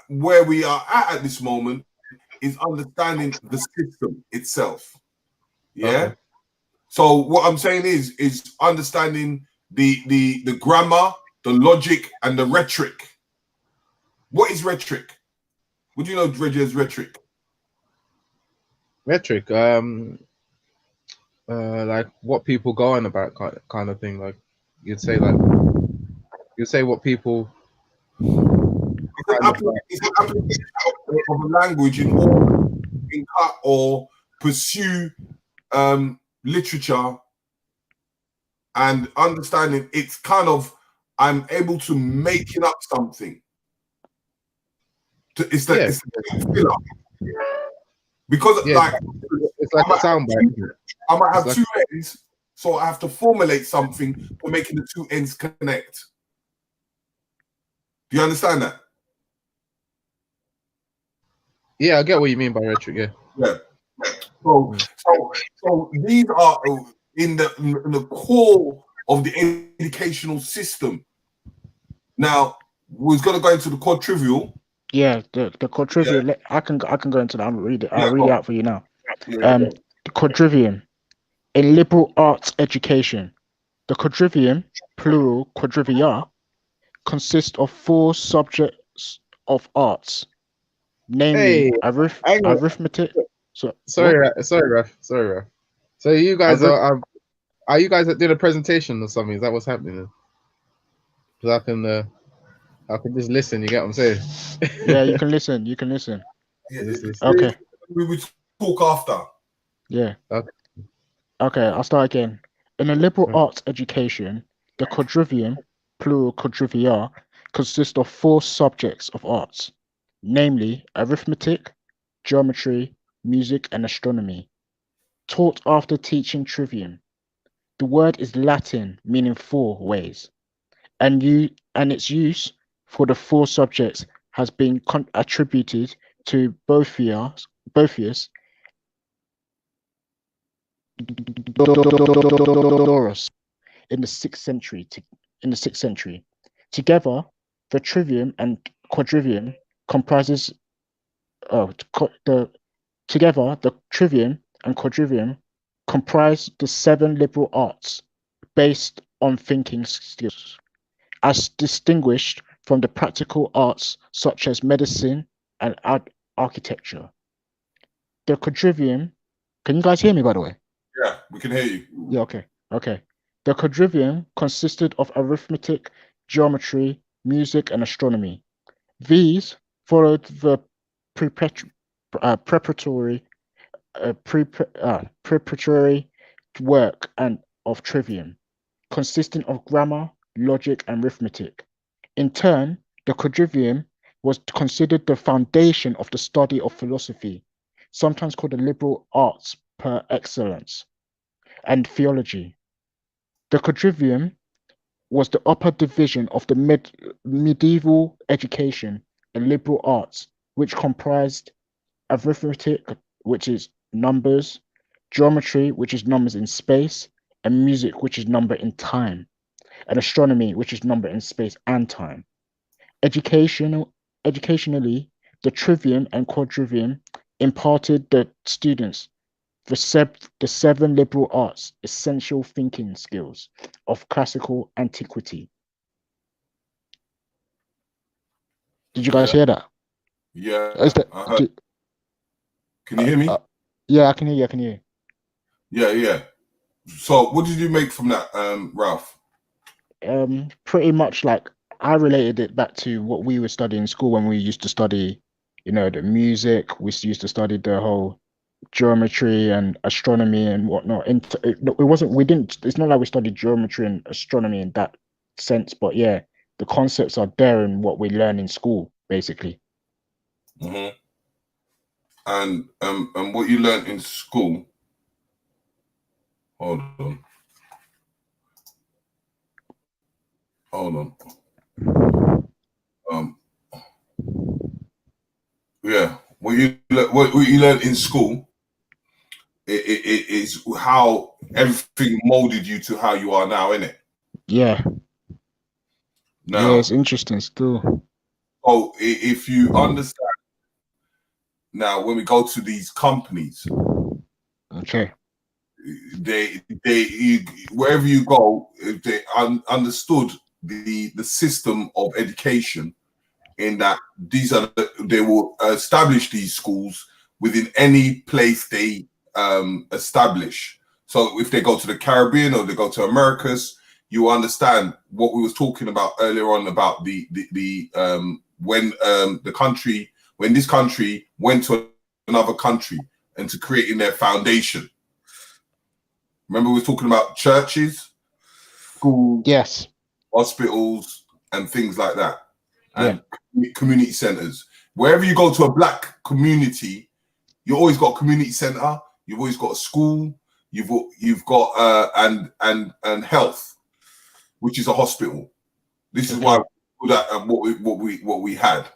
where we are at this moment is understanding the system itself. Yeah. Okay. So what I'm saying is understanding the grammar, the logic, and the rhetoric. What is rhetoric? What do you know, Reggie, as rhetoric? Metric. Like what people go on about, kind of thing. Like you'd say what people It's an application of a language in order to cut or pursue literature and understanding. It's kind of, I'm able to making up something. It's the filler. Because like it's like a soundbite. I might have two ends, so I have to formulate something for making the two ends connect. Do you understand that? Yeah, I get what you mean by rhetoric. Yeah. Yeah. So these are in the core of the educational system. Now we're going to go into the core trivial. Yeah, the quadrivium. I can go into that. I'll read it. I'll read it out for you now. Yeah. The quadrivium in liberal arts education. The quadrivium, plural quadrivia, consists of 4 subjects of arts, namely Hey, arithmetic. Sorry, Raf. Sorry, Raf. So you guys are you guys doing a presentation or something? Is that what's happening? Because I can just listen. You get what I'm saying? Yeah, you can listen. You can listen. Okay. We will talk after. Yeah. Okay, I'll start again. In a liberal arts education, the quadrivium, plural quadrivia, consists of 4 subjects of arts, namely arithmetic, geometry, music, and astronomy. Taught after teaching trivium. The word is Latin, meaning 4 ways, and its use for the 4 subjects has been attributed to Boethius in the 6th century. Together, the trivium and quadrivium comprises together the trivium and quadrivium comprise the 7 liberal arts based on thinking skills, as distinguished from the practical arts such as medicine and architecture. The quadrivium, can you guys hear me by the way? Yeah, we can hear you. Yeah, okay. The quadrivium consisted of arithmetic, geometry, music, and astronomy. These followed the preparatory work and of trivium, consisting of grammar, logic, and arithmetic. In turn, the quadrivium was considered the foundation of the study of philosophy, sometimes called the liberal arts per excellence, and theology. The quadrivium was the upper division of the medieval education and liberal arts, which comprised arithmetic, which is numbers, geometry, which is numbers in space, and music, which is number in time, and astronomy, which is number in space and time. Educationally, the trivium and quadrivium imparted the students the 7 liberal arts essential thinking skills of classical antiquity. Did you guys hear that? Yeah. Is that I heard. Can you hear me? yeah, I can hear you. Yeah. So what did you make from that, Ralph? Pretty much like I related it back to what we were studying in school when we used to study, the music. We used to study the whole geometry and astronomy and whatnot. It wasn't. We didn't. It's not like we studied geometry and astronomy in that sense, but yeah, the concepts are there in what we learn in school, basically. Mm-hmm. And what you learned in school. Hold on. Yeah, what you learned in school, it is how everything molded you to how you are now, isn't it? Yeah. Now, Yeah, it's interesting still. oh, if you understand now, when we go to these companies, Okay. they wherever you go, if they understood the system of education, in that they will establish these schools within any place they establish. So if they go to the Caribbean or they go to Americas, you understand what we was talking about earlier on about when this country went to another country and to creating their foundation. Remember we were talking about churches, schools, yes, hospitals, and things like that, and community centers. Wherever you go to a black community, you always got a community center. You've always got a school. You've got and health, which is a hospital. This is why that what we had.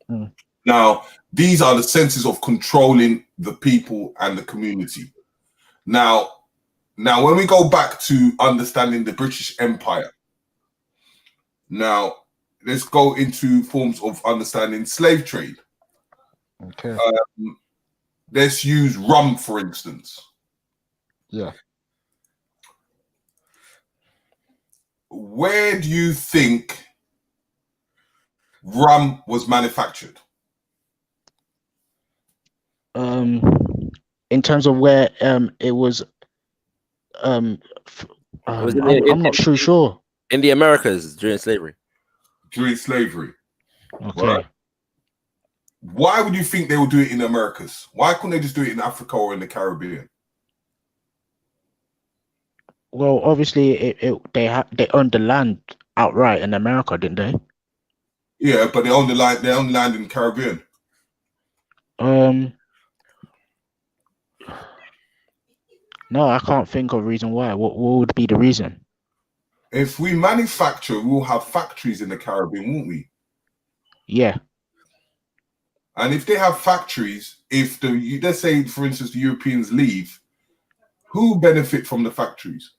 Mm. Now these are the senses of controlling the people and the community. Now when we go back to understanding the British Empire, now let's go into forms of understanding slave trade. Okay. Let's use rum, for instance. Yeah. Where do you think rum was manufactured? In terms of where it was I'm not sure. In the Americas during slavery. During slavery. Okay. Right? Why would you think they would do it in the Americas? Why couldn't they just do it in Africa or in the Caribbean? Well, obviously, they owned the land outright in America, didn't they? Yeah, but they own the land. They own the land in the Caribbean. No, I can't think of a reason why. What would be the reason? If we manufacture, we'll have factories in the Caribbean, won't we? Yeah. And if they have factories, let's say, for instance, the Europeans leave, who benefit from the factories?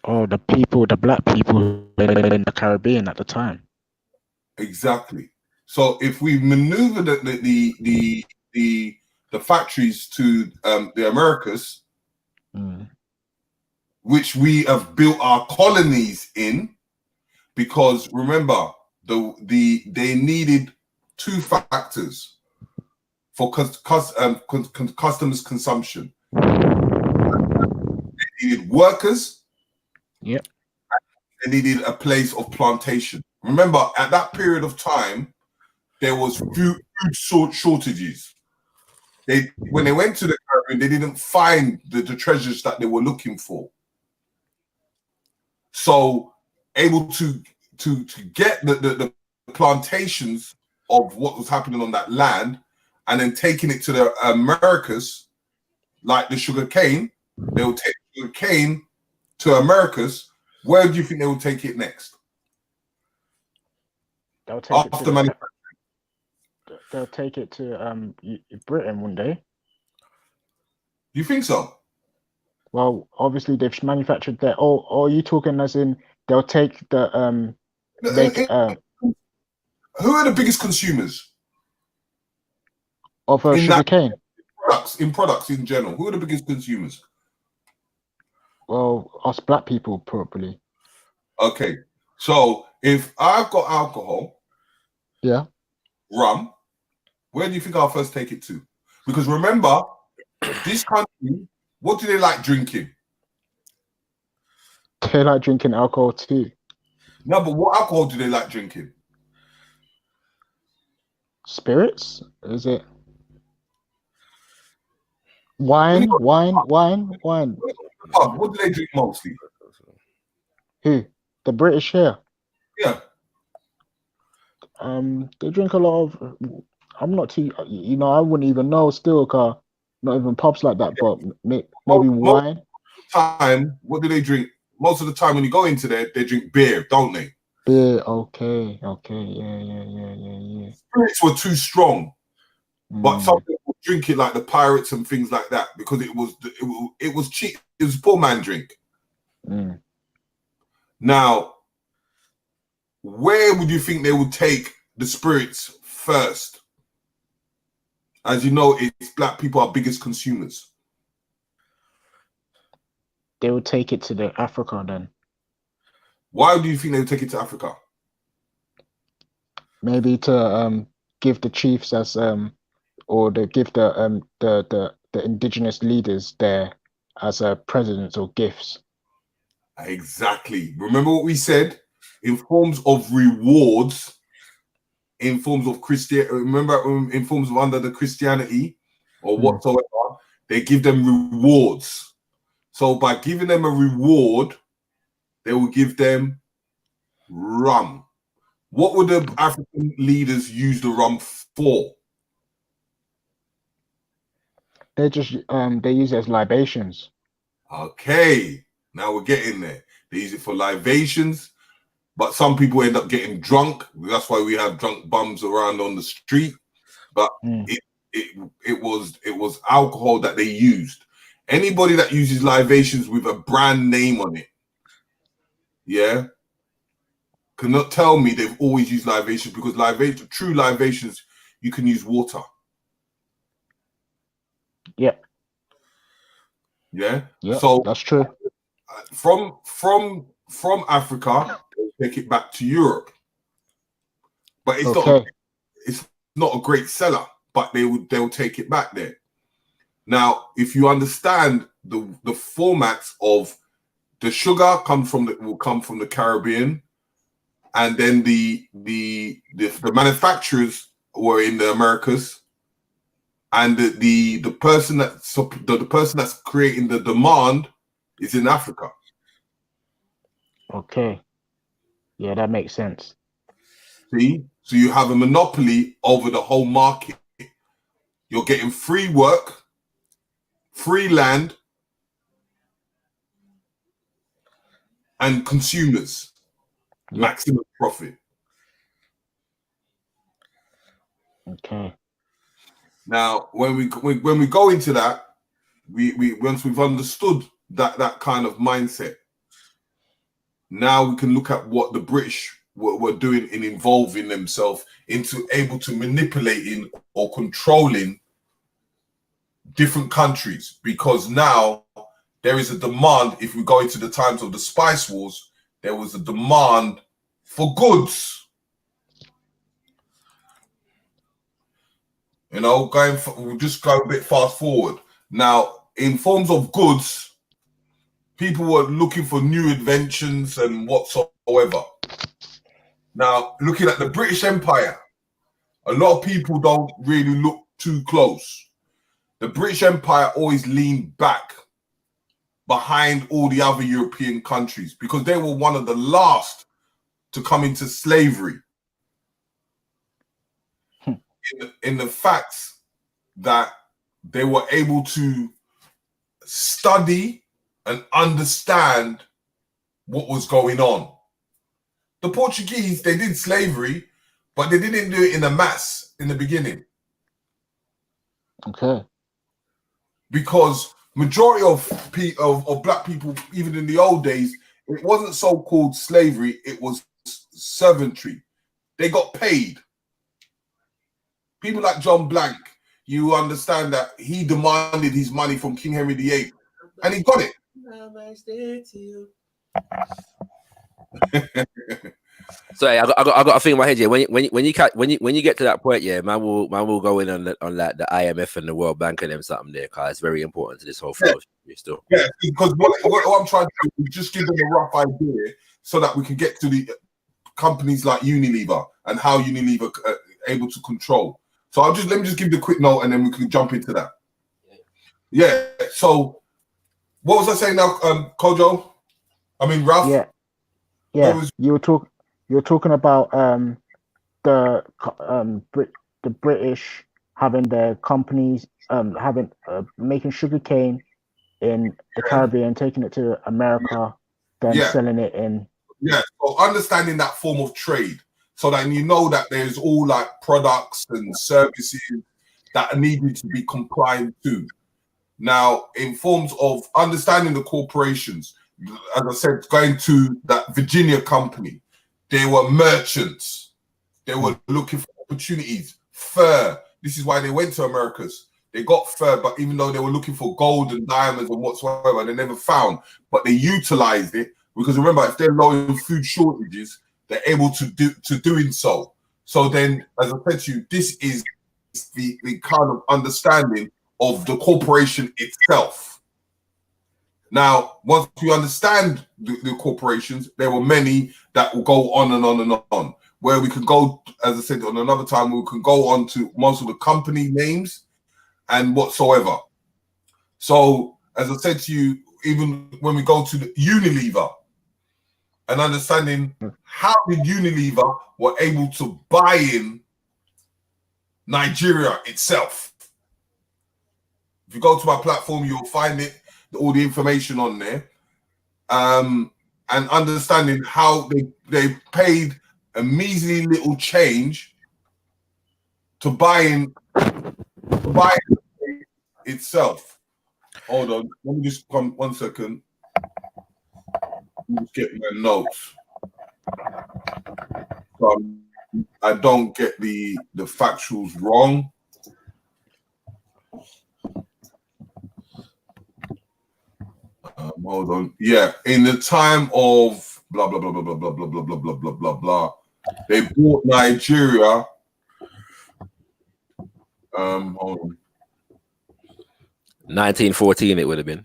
Oh, the black people in the Caribbean at the time. Exactly. So if we maneuver the factories to the Americas, which we have built our colonies in, because remember they needed two factors for customers' consumption. They needed workers. Yep. They needed a place of plantation. Remember, at that period of time, there was food shortages. When they went to the Caribbean, they didn't find the treasures that they were looking for. So, able to get the plantations of what was happening on that land, and then taking it to the Americas, like the sugar cane, they will take sugar cane to Americas. Where do you think they will take it next? They'll take After manufacturing. They'll take it to Britain one day. You think so? Well, obviously they've manufactured there. Or are you talking as in they'll take the Who are the biggest consumers of sugarcane? Products in general? Who are the biggest consumers? Well, us black people probably. Okay, so if I've got alcohol, yeah, rum, where do you think I'll first take it to? Because remember, This country, what do they like drinking? They like drinking alcohol too. No, but what alcohol do they like drinking? Spirits? Is it wine? Wine? Pub, what do they drink mostly? Who? The British here. Yeah. They drink a lot of. I'm not too. I wouldn't even know still, car. Not even pubs like that, but maybe Most wine. time, what do they drink? Most of the time when you go into there, they drink beer, don't they? Beer. Okay. Yeah. Spirits were too strong, but some people drink it like the pirates and things like that because it was cheap. It was a poor man drink. Now, where would you think they would take the spirits first? As you know, it's black people are biggest consumers. They would take it to the Africa then. Why do you think they would take it to Africa? Maybe to give the chiefs as or they give the indigenous leaders there as presidents or gifts. Exactly. Remember what we said? In forms of rewards, in forms of in forms of under the Christianity or whatsoever, they give them rewards. So by giving them a reward, they will give them rum. What would the African leaders use the rum for? They just they use it as libations. Okay, now we're getting there. They use it for libations, but some people end up getting drunk. That's why we have drunk bums around on the street. But it was alcohol that they used. Anybody that uses libations with a brand name on it, yeah, cannot tell me they've always used libations because true libations, you can use water. Yeah. Yeah. Yeah. So that's true. From Africa, they take it back to Europe, but it's not a great seller. But they'll take it back there. Now, if you understand the formats of the sugar will come from the Caribbean, and then the manufacturers were in the Americas, and the person that's creating the demand is in Africa. Okay. Yeah, that makes sense. See, so you have a monopoly over the whole market. You're getting free work, free land, and consumers. Maximum profit. Okay. Now, when we go into that, we once we've understood that kind of mindset, now we can look at what the British were doing in involving themselves into able to manipulating or controlling different countries, because now there is a demand. If we go into the times of the Spice Wars, there was a demand for goods. We'll just go a bit fast forward. Now, in forms of goods, people were looking for new inventions and whatsoever. Now, looking at the British Empire, a lot of people don't really look too close. The British Empire always leaned back behind all the other European countries because they were one of the last to come into slavery. In the facts that they were able to study and understand what was going on. The Portuguese, they did slavery, but they didn't do it in a mass in the beginning. Okay. Because majority of black people, even in the old days, it wasn't so-called slavery, it was servantry. They got paid. People like John Blank, you understand that he demanded his money from King Henry VIII, and he got it. Sorry, I got a thing in my head. Yeah, when you get to that point, yeah, man will go in on like the IMF and the World Bank and them something there, cause it's very important to this whole flow. Still, Yeah, because what I'm trying to do is just give them a rough idea so that we can get to the companies like Unilever and how Unilever able to control. So let me just give the quick note and then we can jump into that. Yeah. So what was I saying now, Kojo? I mean, Ralph. Yeah. You were talking about the British having their companies having making sugarcane in the Caribbean, taking it to America, then selling it in. Yeah, so understanding that form of trade, so that you know that there's all like products and services that are needed to be compliant to. Now, in forms of understanding the corporations, as I said, going to that Virginia company, they were merchants. They were looking for opportunities. Fur. This is why they went to Americas. They got fur, but even though they were looking for gold and diamonds and whatsoever, they never found. But they utilized it because remember, if they're low in food shortages, they're able to doing so. So then, as I said to you, this is the kind of understanding of the corporation itself. Now, once we understand the corporations, there were many that will go on and on and on. Where we could go, as I said, on another time, we can go on to most of the company names and whatsoever. So, as I said to you, even when we go to the Unilever and understanding how did Unilever were able to buy in Nigeria itself. If you go to my platform, you'll find it, all the information on there. And understanding how they paid a measly little change to buy itself. Hold on, let me just come 1 second. Let me just get my notes. I don't get the factuals wrong. Hold on. Yeah, in the time of blah blah blah blah blah blah blah blah blah blah blah blah blah, they bought Nigeria. Hold on. 1914, it would have been.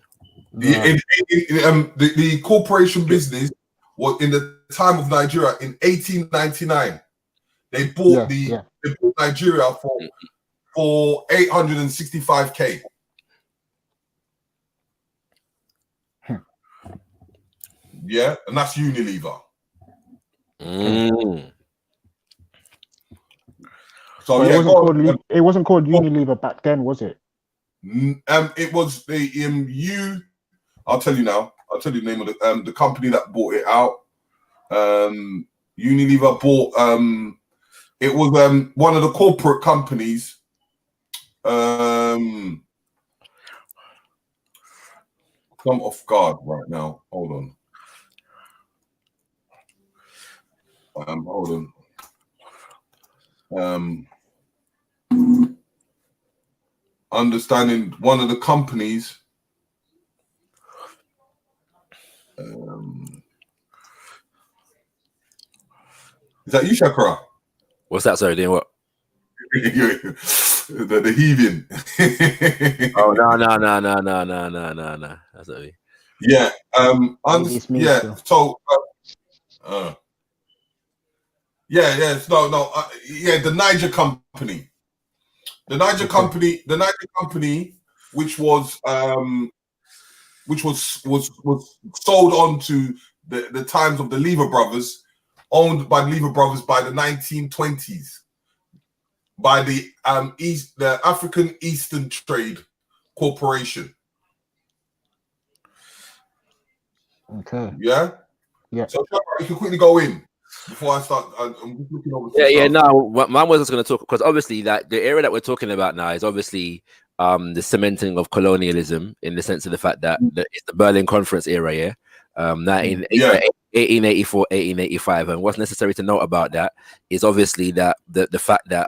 The corporation business was in the time of Nigeria in 1899. They bought they bought Nigeria for 865K. Yeah, and that's Unilever. So it wasn't called Unilever back then, was it? It was the I'll tell you now. I'll tell you the name of the company that bought it out. Unilever bought it was one of the corporate companies. I'm off guard right now. Hold on. Hold on. Understanding one of the companies. Is that you, Shakara? What's that? Sorry, doing what? the heaving. Oh no. That's not me. Yeah. Yeah. Still. So. Yeah. Yeah. The Niger company. The Niger company, which was sold on to the times of the Lever brothers, owned by the Lever brothers by the 1920s, by the African Eastern Trade Corporation. Okay. Yeah. So you can quickly go in before I start. I'm just looking over. No. Mine was just going to talk because obviously that the area that we're talking about now is obviously the cementing of colonialism in the sense of the fact that it's the Berlin Conference era, yeah. 1884, 1885, and what's necessary to note about that is obviously that the fact that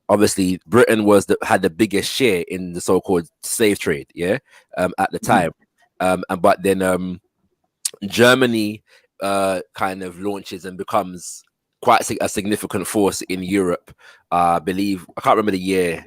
obviously Britain had the biggest share in the so-called slave trade, yeah, at the time, but then Germany kind of launches and becomes quite a significant force in Europe. I believe I can't remember the year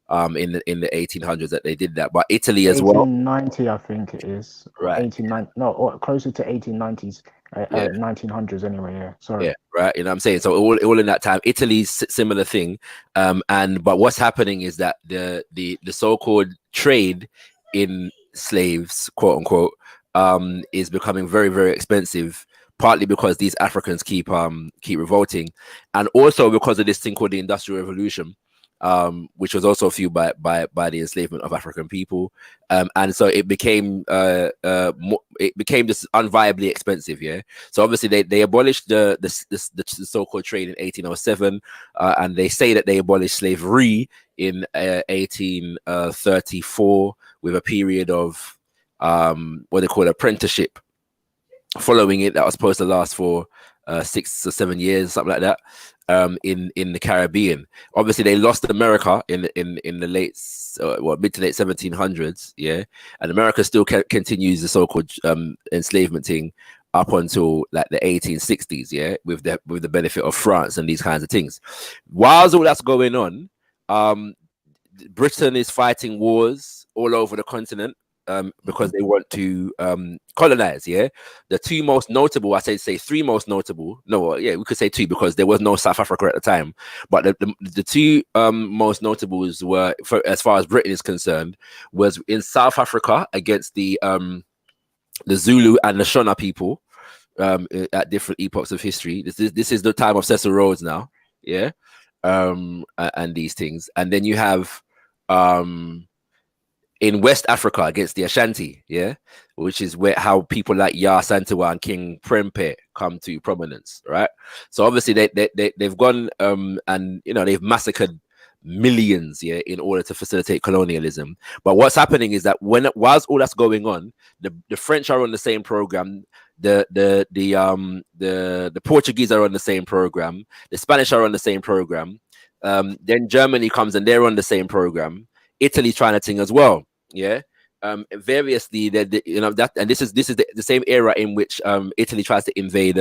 in the 1800s that they did that, but Italy as well. 1890, I think it is. Or Right. 1890, no, or closer to 1890s, Yeah. 1900s anyway. Yeah, sorry. Yeah, right. You know what I'm saying? So all in that time, Italy's similar thing. But what's happening is that the so-called trade in slaves, quote unquote, is becoming very, very expensive, partly because these Africans keep revolting, and also because of this thing called the Industrial Revolution. Which was also fueled by the enslavement of African people, and so it became just unviably expensive. Yeah, so obviously they abolished the so-called trade in 1807, and they say that they abolished slavery in 1834 with a period of what they call apprenticeship following it that was supposed to last for 6 or 7 years, something like that. In the Caribbean, obviously they lost America in the late mid to late 1700s, yeah, and America still continues the so-called enslavement thing up until like the 1860s, yeah, with the benefit of France and these kinds of things. Whilst all that's going on, Britain is fighting wars all over the continent. Because they want to colonize, yeah. The two most notable, I say three most notable. No, yeah, we could say two because there was no South Africa at the time. But the two most notables were, as far as Britain is concerned, was in South Africa against the Zulu and the Shona people at different epochs of history. This is the time of Cecil Rhodes now, yeah, and these things, and then you have in West Africa against the Ashanti, yeah, which is how people like Yah Santawa and King Prempeh come to prominence, right? So obviously they've gone and they've massacred millions, yeah, in order to facilitate colonialism. But what's happening is that whilst all that's going on, the French are on the same program, the Portuguese are on the same program, the Spanish are on the same program. Then Germany comes and they're on the same program. Italy trying to thing as well. Yeah, variously, that, and this is the same era in which Italy tries to invade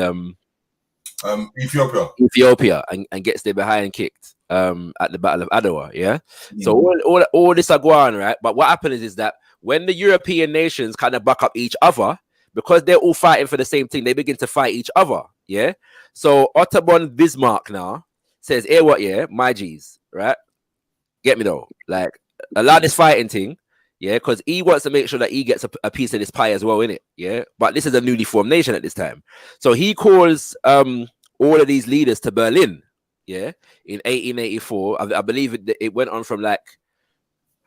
Ethiopia and gets their behind kicked at the Battle of Adwa. Yeah, so all this are going on, right? But what happens is that when the European nations kind of back up each other, because they're all fighting for the same thing, they begin to fight each other. Yeah, so Otto von Bismarck now says, "Hey, what? Yeah, my G's, right? Get me though, like allow this fighting thing." Yeah, because he wants to make sure that he gets a piece of this pie as well, innit? Yeah, but this is a newly formed nation at this time. So he calls all of these leaders to Berlin, yeah, in 1884. I believe it went on from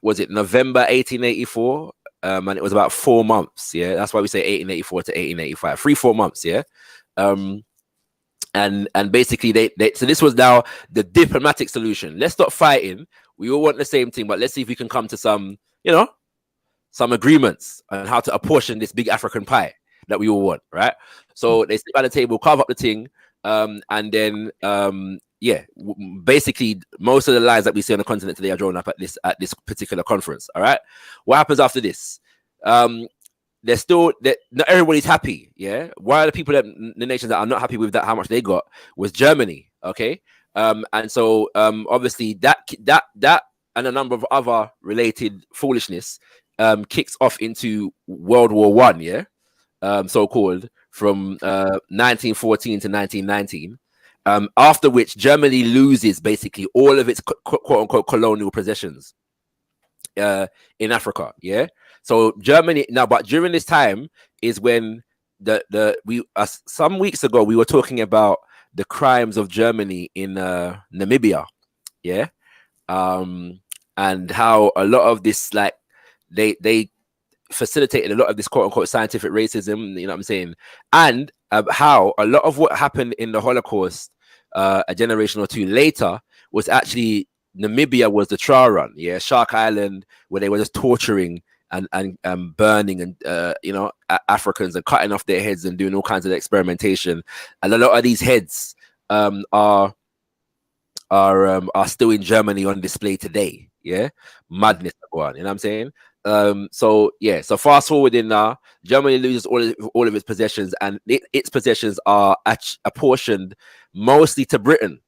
was it November 1884? And it was about 4 months, yeah? That's why we say 1884 to 1885. 3-4 months, yeah? And basically, so this was now the diplomatic solution. Let's stop fighting. We all want the same thing, but let's see if we can come to some agreements on how to apportion this big African pie that we all want, right? So they sit by the table, carve up the thing, and then basically most of the lines that we see on the continent today are drawn up at this particular conference. All right, what happens after this? Not everybody's happy. Yeah, one of the people the nations that are not happy with that how much they got was Germany. Okay, and so obviously that and a number of other related foolishness kicks off into World War One, yeah, so called, from 1914 to 1919. After which Germany loses basically all of its quote unquote colonial possessions in Africa, yeah. So Germany now, but during this time is when some weeks ago we were talking about the crimes of Germany in Namibia, yeah, and how a lot of this they facilitated a lot of this quote unquote scientific racism, you know what I'm saying, and how a lot of what happened in the Holocaust a generation or two later was actually Namibia was the trial run, yeah, Shark Island, where they were just torturing and burning and Africans and cutting off their heads and doing all kinds of experimentation, and a lot of these heads are still in Germany on display today. Yeah, madness go on, you know what I'm saying? So yeah, so fast forwarding now, Germany loses all of its possessions, and its possessions are apportioned mostly to Britain.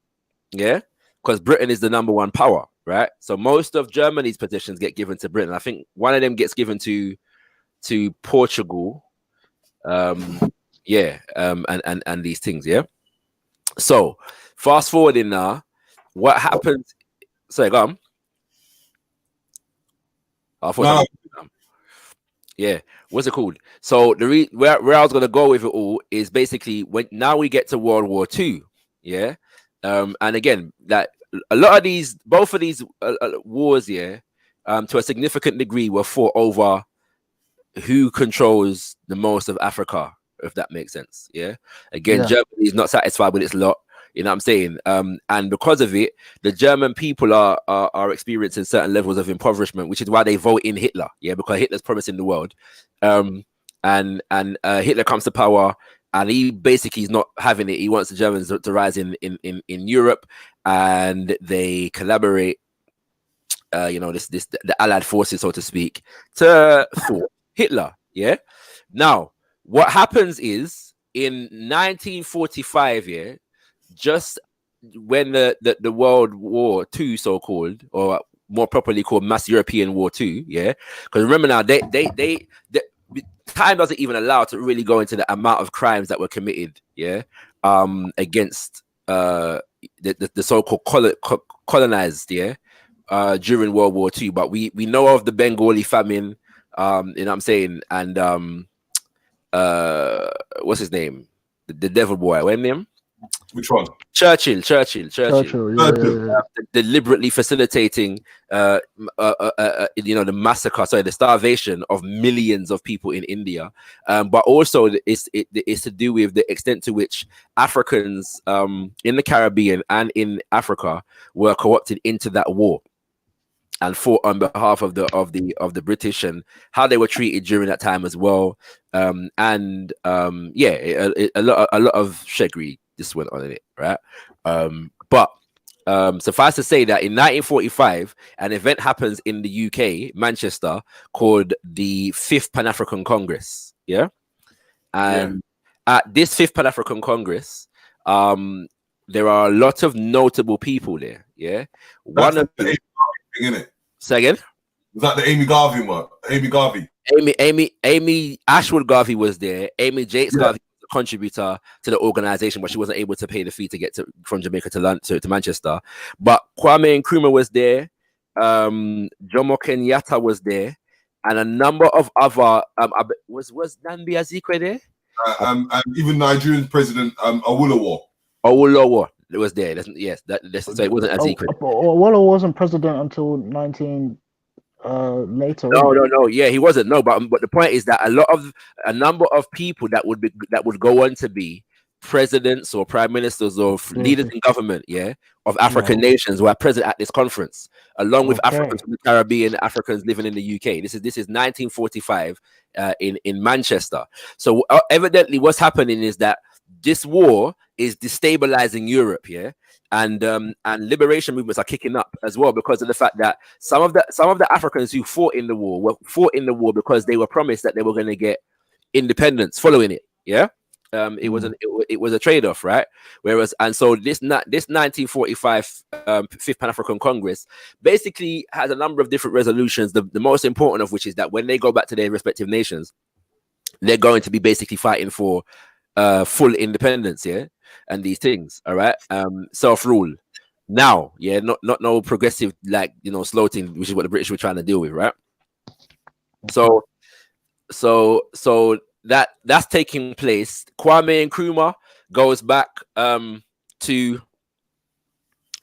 Yeah, because Britain is the number one power, right? So most of Germany's possessions get given to Britain. I think one of them gets given to Portugal. Yeah, and these things, yeah. So fast forwarding now, what happens? Sorry, go on. I thought yeah, what's it called? So where I was gonna go with it all is basically when now we get to World War II, yeah. And again, that a lot of these, both of these wars, yeah, to a significant degree, were fought over who controls the most of Africa, if that makes sense. Yeah. Again, Yeah. Germany is not satisfied with its lot. You know what I'm saying? And because of it, the German people are experiencing certain levels of impoverishment, which is why they vote in Hitler. Yeah, because Hitler's promising the world. And Hitler comes to power, and he basically is not having it. He wants the Germans to rise in Europe, and they collaborate. You know, the Allied forces, so to speak, to thwart Hitler. Yeah. Now, what happens is in 1945, yeah, just when the World War II, so called, or more properly called Mass European War II, yeah, because remember now they time doesn't even allow to really go into the amount of crimes that were committed, yeah, against the so-called colonized, yeah, during World War II. But we know of the Bengali famine, you know what I'm saying, and what's his name, the devil boy, what's his name? Which one? Churchill. Yeah. Deliberately facilitating, you know, the massacre, sorry, the starvation of millions of people in India. But also, it's to do with the extent to which Africans in the Caribbean and in Africa were co-opted into that war and fought on behalf of the British, and how they were treated during that time as well. Yeah, a lot of shaggery just went on in it, right? But suffice to say that in 1945, an event happens in the UK, Manchester, called the Fifth Pan-African Congress. Yeah, and at this Fifth Pan-African Congress, there are a lot of notable people there. Yeah, one of them. Say again? Was that the Amy Garvey one? Amy Garvey. Amy Ashwood Garvey was there. Amy Jakes Garvey was a contributor to the organization, but she wasn't able to pay the fee to get from Jamaica to Manchester. But Kwame Nkrumah was there. Jomo Kenyatta was there, and a number of other was Nnamdi Azikiwe there? And even Nigerian President Awolowo was there. So it wasn't Azikiwe. Wallo wasn't president until 19 later. No. Yeah, he wasn't. No, but the point is that a number of people that would go on to be presidents or prime ministers or leaders in government, yeah, of African nations were present at this conference, along with Africans from the Caribbean, Africans living in the UK. This is 1945 in Manchester. So evidently, what's happening is that this war is destabilizing Europe, yeah, and liberation movements are kicking up as well because of the fact that some of the Africans who fought in the war because they were promised that they were going to get independence following it, yeah. It was a trade-off, right? Whereas, and so this 1945 Fifth Pan-African Congress basically has a number of different resolutions. The most important of which is that when they go back to their respective nations, they're going to be basically fighting for full independence, yeah, and these things, all right. Self-rule now, yeah, not no progressive, like, you know, slow thing, which is what the British were trying to deal with, right? So that's taking place. Kwame Nkrumah goes back to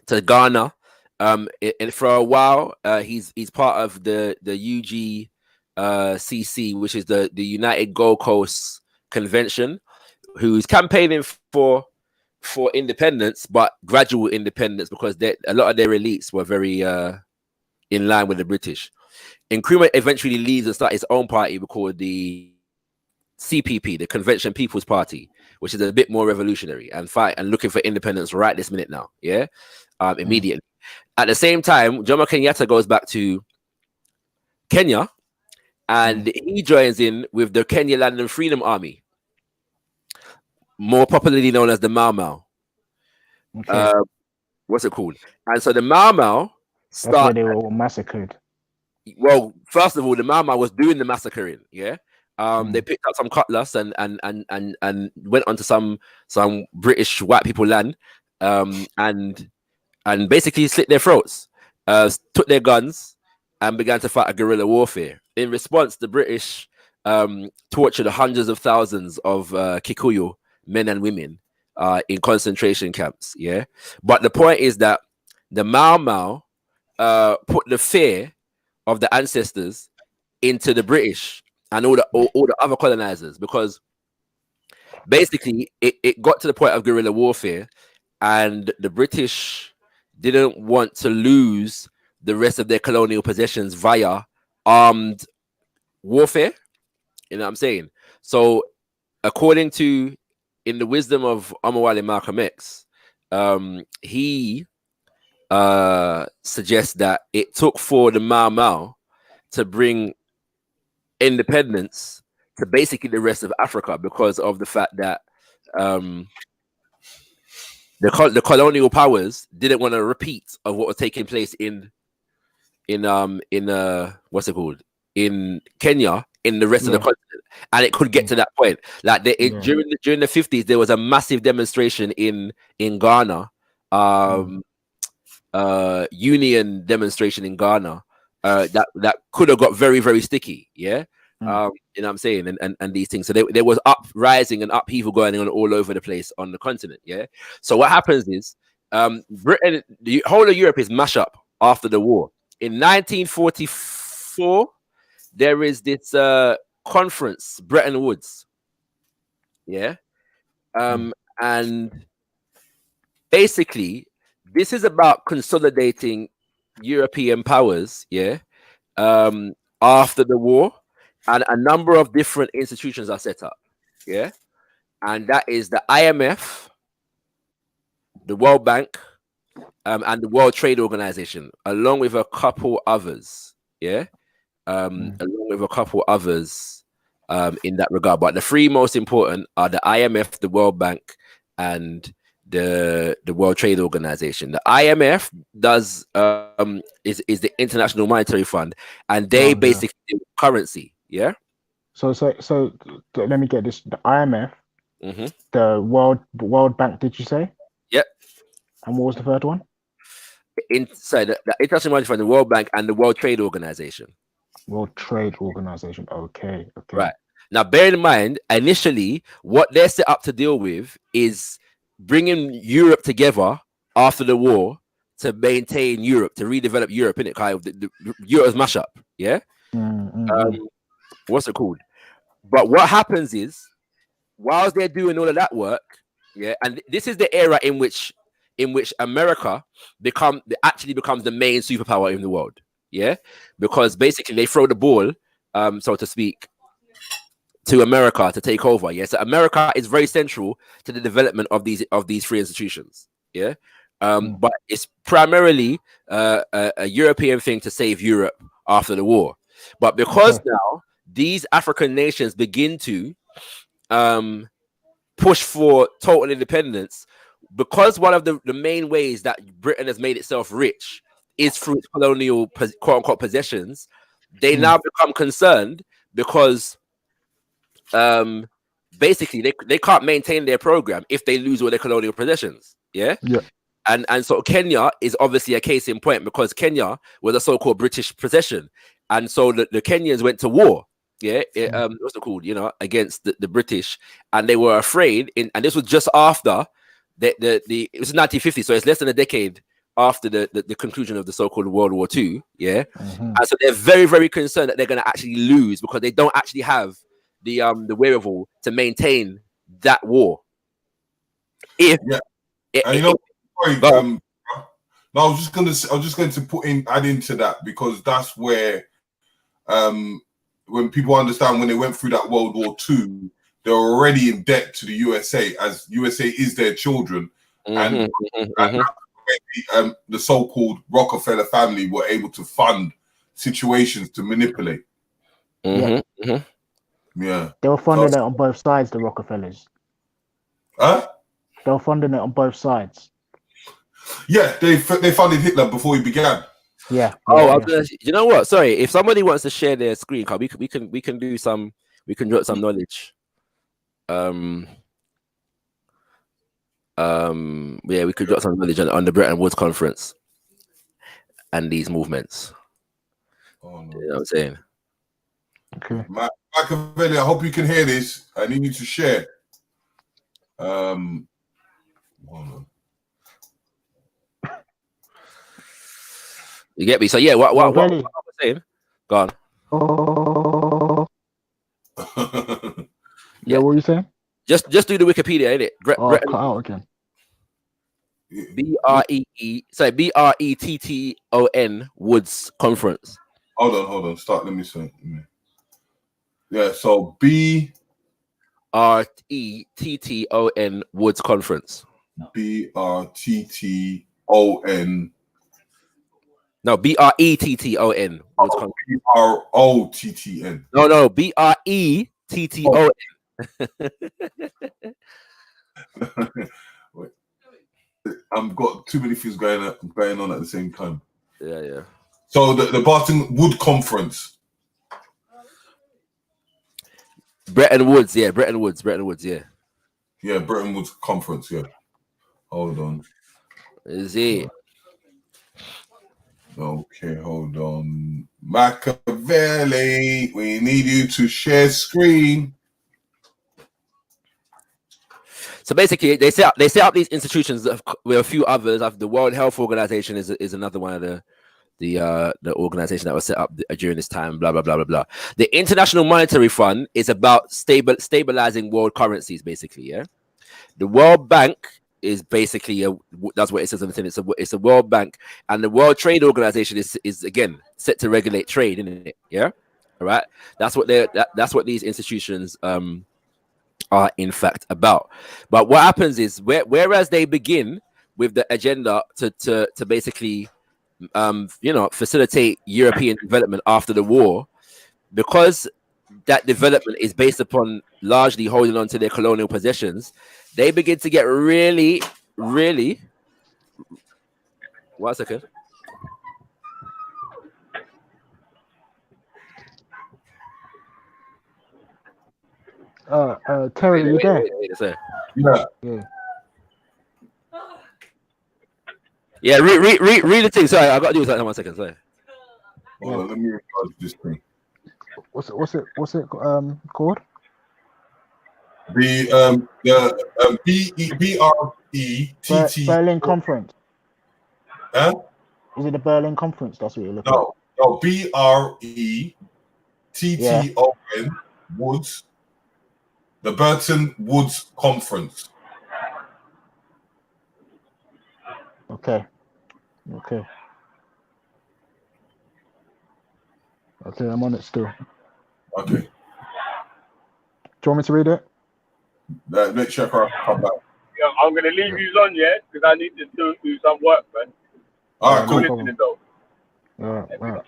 Ghana, and for a while he's part of the UGCC, which is the United Gold Coast Convention, who's campaigning for independence, but gradual independence, because a lot of their elites were very in line with the British. Nkrumah eventually leaves and starts his own party called the CPP, the Convention People's Party, which is a bit more revolutionary and looking for independence right this minute now. Yeah, immediately. At the same time, Jomo Kenyatta goes back to Kenya, and he joins in with the Kenya Land and Freedom Army, more popularly known as the Mau Mau. Okay. What's it called? And so the Mau Mau That's where they were all massacred. Well, first of all, the Mau Mau was doing the massacring. Yeah, they picked up some cutlass and went onto some British white people land, and basically slit their throats, took their guns, and began to fight a guerrilla warfare. In response, the British tortured hundreds of thousands of Kikuyu men and women in concentration camps. Yeah, but the point is that the Mau Mau put the fear of the ancestors into the British and all the other colonizers, because basically it got to the point of guerrilla warfare, and the British didn't want to lose the rest of their colonial possessions via armed warfare. You know what I'm saying? So according to In the Wisdom of Omowale Malcolm X, he suggests that it took for the Mau Mau to bring independence to basically the rest of Africa, because of the fact that the colonial powers didn't want a repeat of what was taking place in what's it called, in Kenya, in the rest of the continent, and it could get to that point. Like during the 50s, there was a massive demonstration in Ghana, union demonstration in Ghana, that could have got very, very sticky. Yeah. You know what I'm saying, and these things. So there was uprising and upheaval going on all over the place on the continent. Yeah. So what happens is, Britain, the whole of Europe is mash up after the war. In 1944, there is this conference, Bretton Woods. Yeah. And basically, this is about consolidating European powers. Yeah. After the war. And a number of different institutions are set up. Yeah. And that is the IMF, the World Bank, and the World Trade Organization, along with a couple others. Yeah. Along with a couple others in that regard. But the three most important are the IMF, the World Bank, and the World Trade Organization. The IMF does is the International Monetary Fund, and they basically do currency. Yeah. So let me get this: the IMF, the World Bank. Did you say? Yep. And what was the third one? The International Monetary Fund, the World Bank, and the World Trade Organization. World Trade Organization. Okay. Right. Now, bear in mind, initially, what they're set up to deal with is bringing Europe together after the war to maintain Europe, to redevelop Europe, in it, kind of the Europe's mash up. Yeah. What's it called? But what happens is, whilst they're doing all of that work, yeah, and this is the era in which America actually becomes the main superpower in the world. Yeah, because basically they throw the ball, so to speak, to America to take over. Yeah, so America is very central to the development of these three institutions. Yeah, but it's primarily a European thing to save Europe after the war. But because now these African nations begin to push for total independence, because one of the main ways that Britain has made itself rich is through its colonial quote-unquote possessions, they now become concerned because basically they can't maintain their program if they lose all their colonial possessions. Yeah. And so Kenya is obviously a case in point, because Kenya was a so-called British possession, and so the Kenyans went to war. Yeah, what's it called? You know, against the British, and they were afraid. And this was just after it was 1950, so it's less than a decade after the conclusion of the so-called World War II. Yeah, and so they're very, very concerned that they're going to actually lose, because they don't actually have the wherewithal to maintain that war. And you know, sorry, no, I was just going to add into that, because that's where when people understand, when they went through that World War II, they're already in debt to the USA, as USA is their children, and the so-called Rockefeller family were able to fund situations to manipulate. Mm-hmm. Mm-hmm. Yeah. They were funding it on both sides, the Rockefellers. Huh? They were funding it on both sides. Yeah, they funded Hitler before he began. Yeah. Oh, I was gonna, you know what? Sorry, if somebody wants to share their screen card, we can do some. We can drop some knowledge. Yeah, we could drop some knowledge on the Bretton Woods conference and these movements. Oh, no. You know what I'm saying? Okay. Machiavelli, I hope you can hear this. I need you to share. Hold on. You get me? So yeah, what I was saying? Go on. Oh. Yeah, what were you saying? Just do the Wikipedia, innit? Cut out again. BRETTON Woods Conference. Hold on. Start. Let me see. Yeah. So BRETTON Woods Conference. BRTTON. No, BRETTON Woods Conference. BROTTN. No, BRETTON. Wait. I've got too many things going on at the same time. Yeah. So the Bretton Woods Conference. Bretton Woods, yeah. Yeah, Bretton Woods Conference, yeah. Hold on. Is it? Okay, hold on. Machiavelli, we need you to share screen. So basically, they set up these institutions with a few others. The World Health Organization is another one of the organization that was set up during this time. Blah blah blah blah blah. The International Monetary Fund is about stabilizing world currencies, basically. Yeah. The World Bank is basically that's what it says on the tin. It's a World Bank, and the World Trade Organization is again set to regulate trade, isn't it? Yeah. All right. That's what that's what these institutions are in fact about. But what happens is whereas they begin with the agenda to basically facilitate European development after the war, because that development is based upon largely holding on to their colonial possessions, they begin to get really 1 second. Terry, you there? Yeah. Yeah, read the thing. Sorry, I got to do that in 1 second. Sorry. Hold on, let me recharge this thing. What's it called? Berlin Conference. Huh? Is it the Berlin Conference? That's what you're looking No, BRETTON Woods. The Bretton Woods Conference. Okay, I'm on it still. Okay. Do you want me to read it? Make sure I come back. Yeah, I'm going to leave you on, because I need to do some work, man. All right, cool. Listening, though. All right.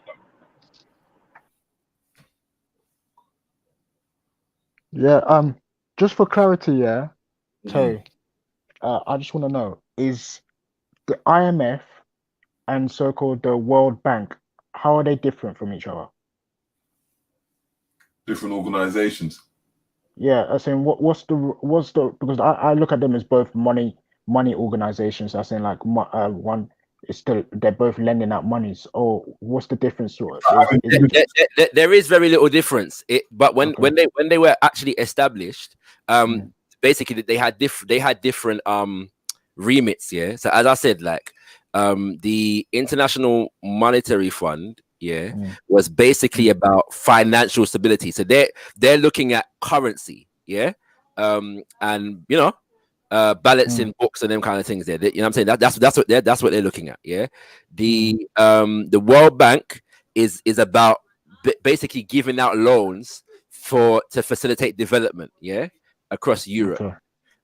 Yeah, just for clarity, Terry, I just want to know, is the IMF and so-called the World Bank, how are they different from each other? Different organizations. Yeah, I saying what's the because I look at them as both money organizations. I saying like one is still they're both lending out monies. Or what's the difference? There is very little difference. But when they were actually established, basically they had different remits. Yeah. So as I said, like the International Monetary Fund, was basically about financial stability. So they're looking at currency, and balancing books and them kind of things. There, you know what I'm saying? That's what they're looking at. Yeah, the World Bank is about basically giving out loans to facilitate development. Yeah, across Europe.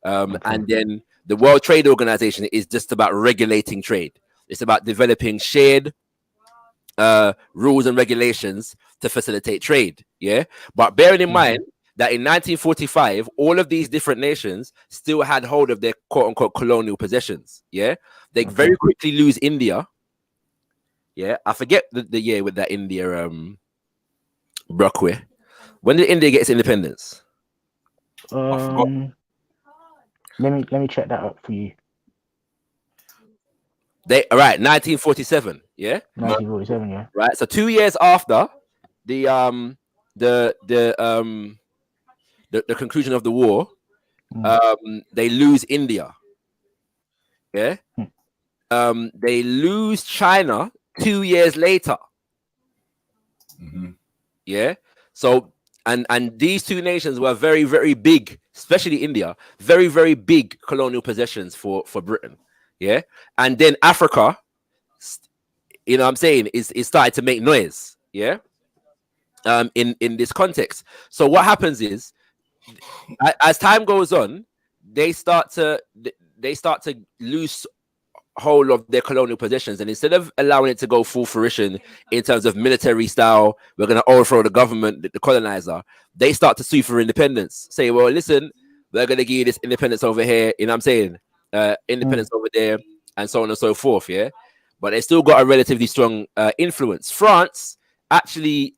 And then the World Trade Organization is just about regulating trade. It's about developing shared rules and regulations to facilitate trade. Yeah, but bearing in mind that in 1945, all of these different nations still had hold of their quote unquote colonial possessions. Yeah, they very quickly lose India. Yeah, I forget the year with that India Brockway. When did India get its independence? Let me check that up for you. They 1947. Yeah, 1947. Yeah. right. So 2 years after the conclusion of the war, they lose India. Yeah. They lose China 2 years later. Yeah. So and these two nations were very, very big, especially India, very, very big colonial possessions for Britain. Yeah. And then Africa, you know what I'm saying, is started to make noise. Yeah. In this context. So what happens is, as time goes on, they start to lose hold of their colonial possessions, and instead of allowing it to go full fruition in terms of military style, we're going to overthrow the government, the colonizer, they start to sue for independence. Say, well, listen, we're going to give you this independence over here, you know what I'm saying, independence over there, and so on and so forth. Yeah, but they still got a relatively strong influence. France actually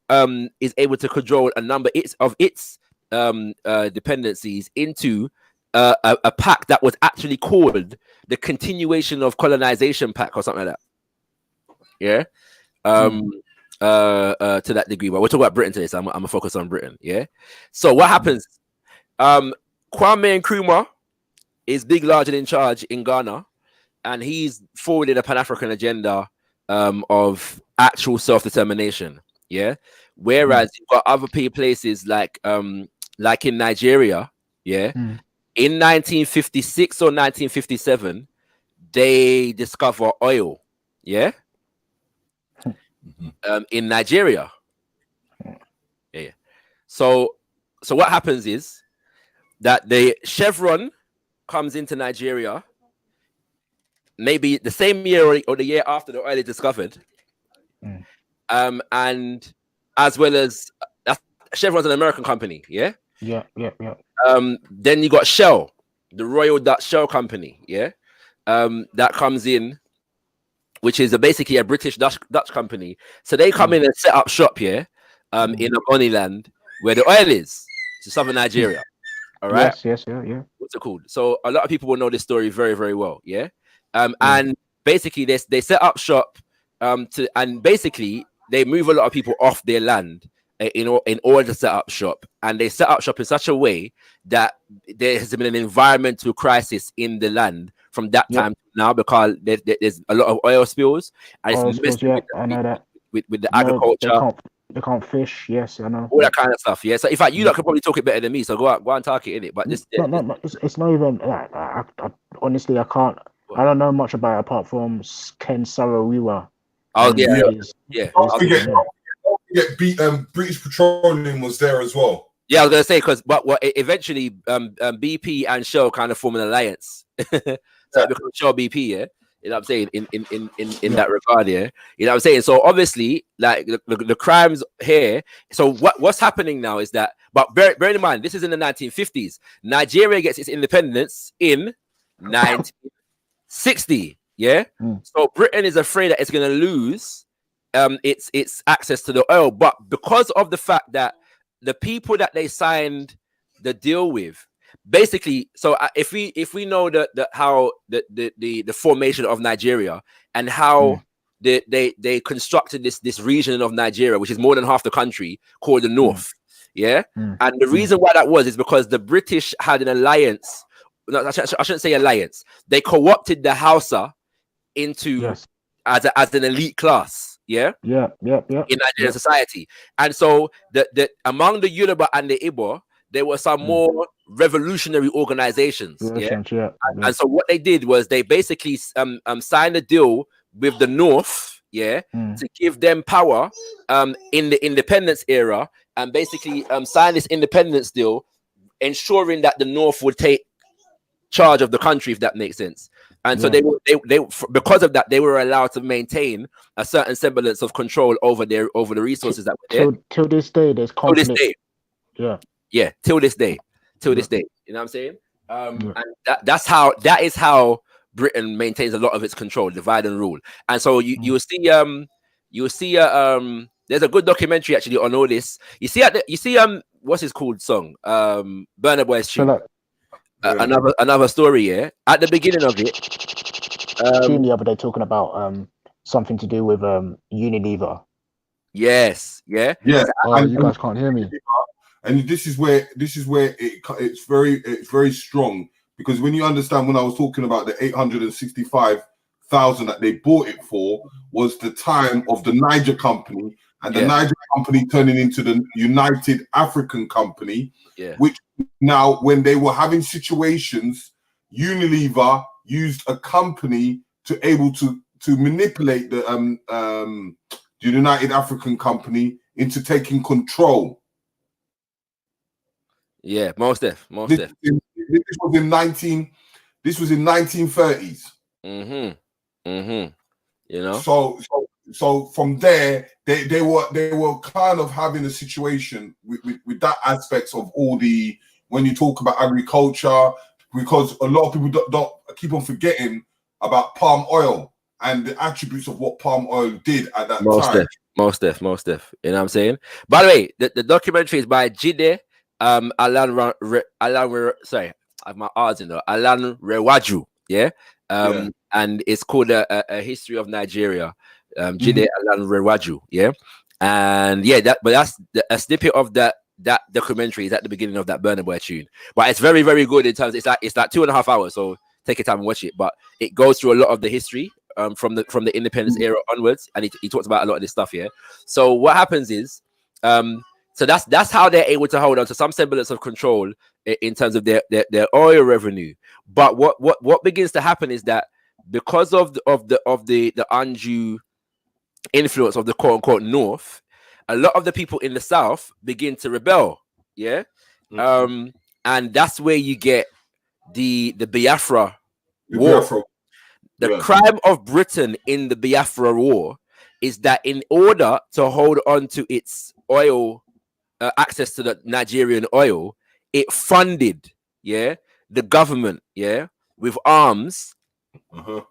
is able to control a number of its dependencies into a pact that was actually called the Continuation of Colonization Pact or something like that. Yeah. To that degree, but we're talking about Britain today, so I'm gonna focus on Britain. Yeah. So what happens? Kwame Nkrumah is big, large, and in charge in Ghana, and he's forwarded a Pan-African agenda of actual self-determination. Yeah. Whereas you've got other places like in Nigeria. Yeah. In 1956 or 1957, they discover oil. Yeah. In Nigeria. Yeah. So what happens is that the Chevron comes into Nigeria maybe the same year or the year after the oil is discovered. And as well as Chevron's an American company. Yeah. Yeah. Then you got Shell, the Royal Dutch Shell Company. Yeah. That comes in, which is basically a British Dutch company. So they come in and set up shop here in Ogoniland, where the oil is, to southern Nigeria. All right. Yes. Yeah. What's it called? So a lot of people will know this story very, very well. Yeah. And basically they set up shop and basically they move a lot of people off their land in order to set up shop, and they set up shop in such a way that there has been an environmental crisis in the land from that time to now, because there's a lot of oil spills, and Oil it's spills, I know that. with the agriculture. They can't fish. Yes, I know. All that kind of stuff. Yeah. So in fact, you lot could probably talk it better than me. So go and talk it in it. But this, no, it's not even like I honestly I can't. I don't know much about it apart from Ken Saro-Wiwa. Oh yeah. British Petroleum was there as well. Yeah, I was gonna say but eventually BP and Shell kind of form an alliance. So it becomes Shell BP. Yeah. You know what I'm saying? In that regard, yeah. You know what I'm saying? So obviously, like the crimes here. So what's happening now is that, but bear in mind, this is in the 1950s. Nigeria gets its independence in 1960. Yeah. So Britain is afraid that it's going to lose its access to the oil, but because of the fact that the people that they signed the deal with. Basically, so if we know how the formation of Nigeria and how they constructed this region of Nigeria, which is more than half the country, called the North, and the reason why that is because the British had an alliance. No, I shouldn't say alliance. They co-opted the Hausa into as an elite class, in Nigerian society, and so the among the Yoruba and the Igbo, there were some more revolutionary organizations. And so what they did was they basically signed a deal with the North, to give them power in the independence era, and basically sign this independence deal, ensuring that the North would take charge of the country, if that makes sense. And so Yeah. they because of that, they were allowed to maintain a certain semblance of control over the resources that were there. Till this day, there's Till this conflict. day. Yeah. Yeah, till this day. Till this Yeah. day. You know what I'm saying? Yeah. And that is how Britain maintains a lot of its control, divide and rule. And so you will see there's a good documentary actually on all this. You see what's his called song? Burna Boy's So tune. like Another story, yeah. At the beginning of it, tune the other day talking about something to do with Unilever. yes, yeah. Yeah. Oh, you guys can't hear me. And this is where it's very strong, because when you understand, when I was talking about the 865,000 that they bought it for was the time of the Niger Company, and the Niger Company turning into the United African Company, which now when they were having situations, Unilever used a company to able to manipulate the United African Company into taking control. Yeah, most def. This was in 1930s. You know. So from there, they were kind of having a situation with that aspects of all the, when you talk about agriculture, because a lot of people don't keep on forgetting about palm oil and the attributes of what palm oil did at that time. Most def. You know what I'm saying? By the way, the documentary is by Jide Alan sorry, I have my R's in there. Alan Rewaju, yeah. And it's called a history of Nigeria. Jide Alan Rewaju, yeah. And yeah, that's a snippet of that documentary is at the beginning of that Burna Boy tune. But it's very, very good in terms. It's like 2.5 hours, so take your time and watch it. But it goes through a lot of the history from the independence era onwards, and he talks about a lot of this stuff here. So what happens is so that's how they're able to hold on to some semblance of control in terms of their oil revenue. But what begins to happen is that because of the undue influence of the quote unquote North, a lot of the people in the South begin to rebel. Yeah. And that's where you get the Biafra war. The crime of Britain in the Biafra war is that in order to hold on to its oil access to the Nigerian oil, it funded the government with arms and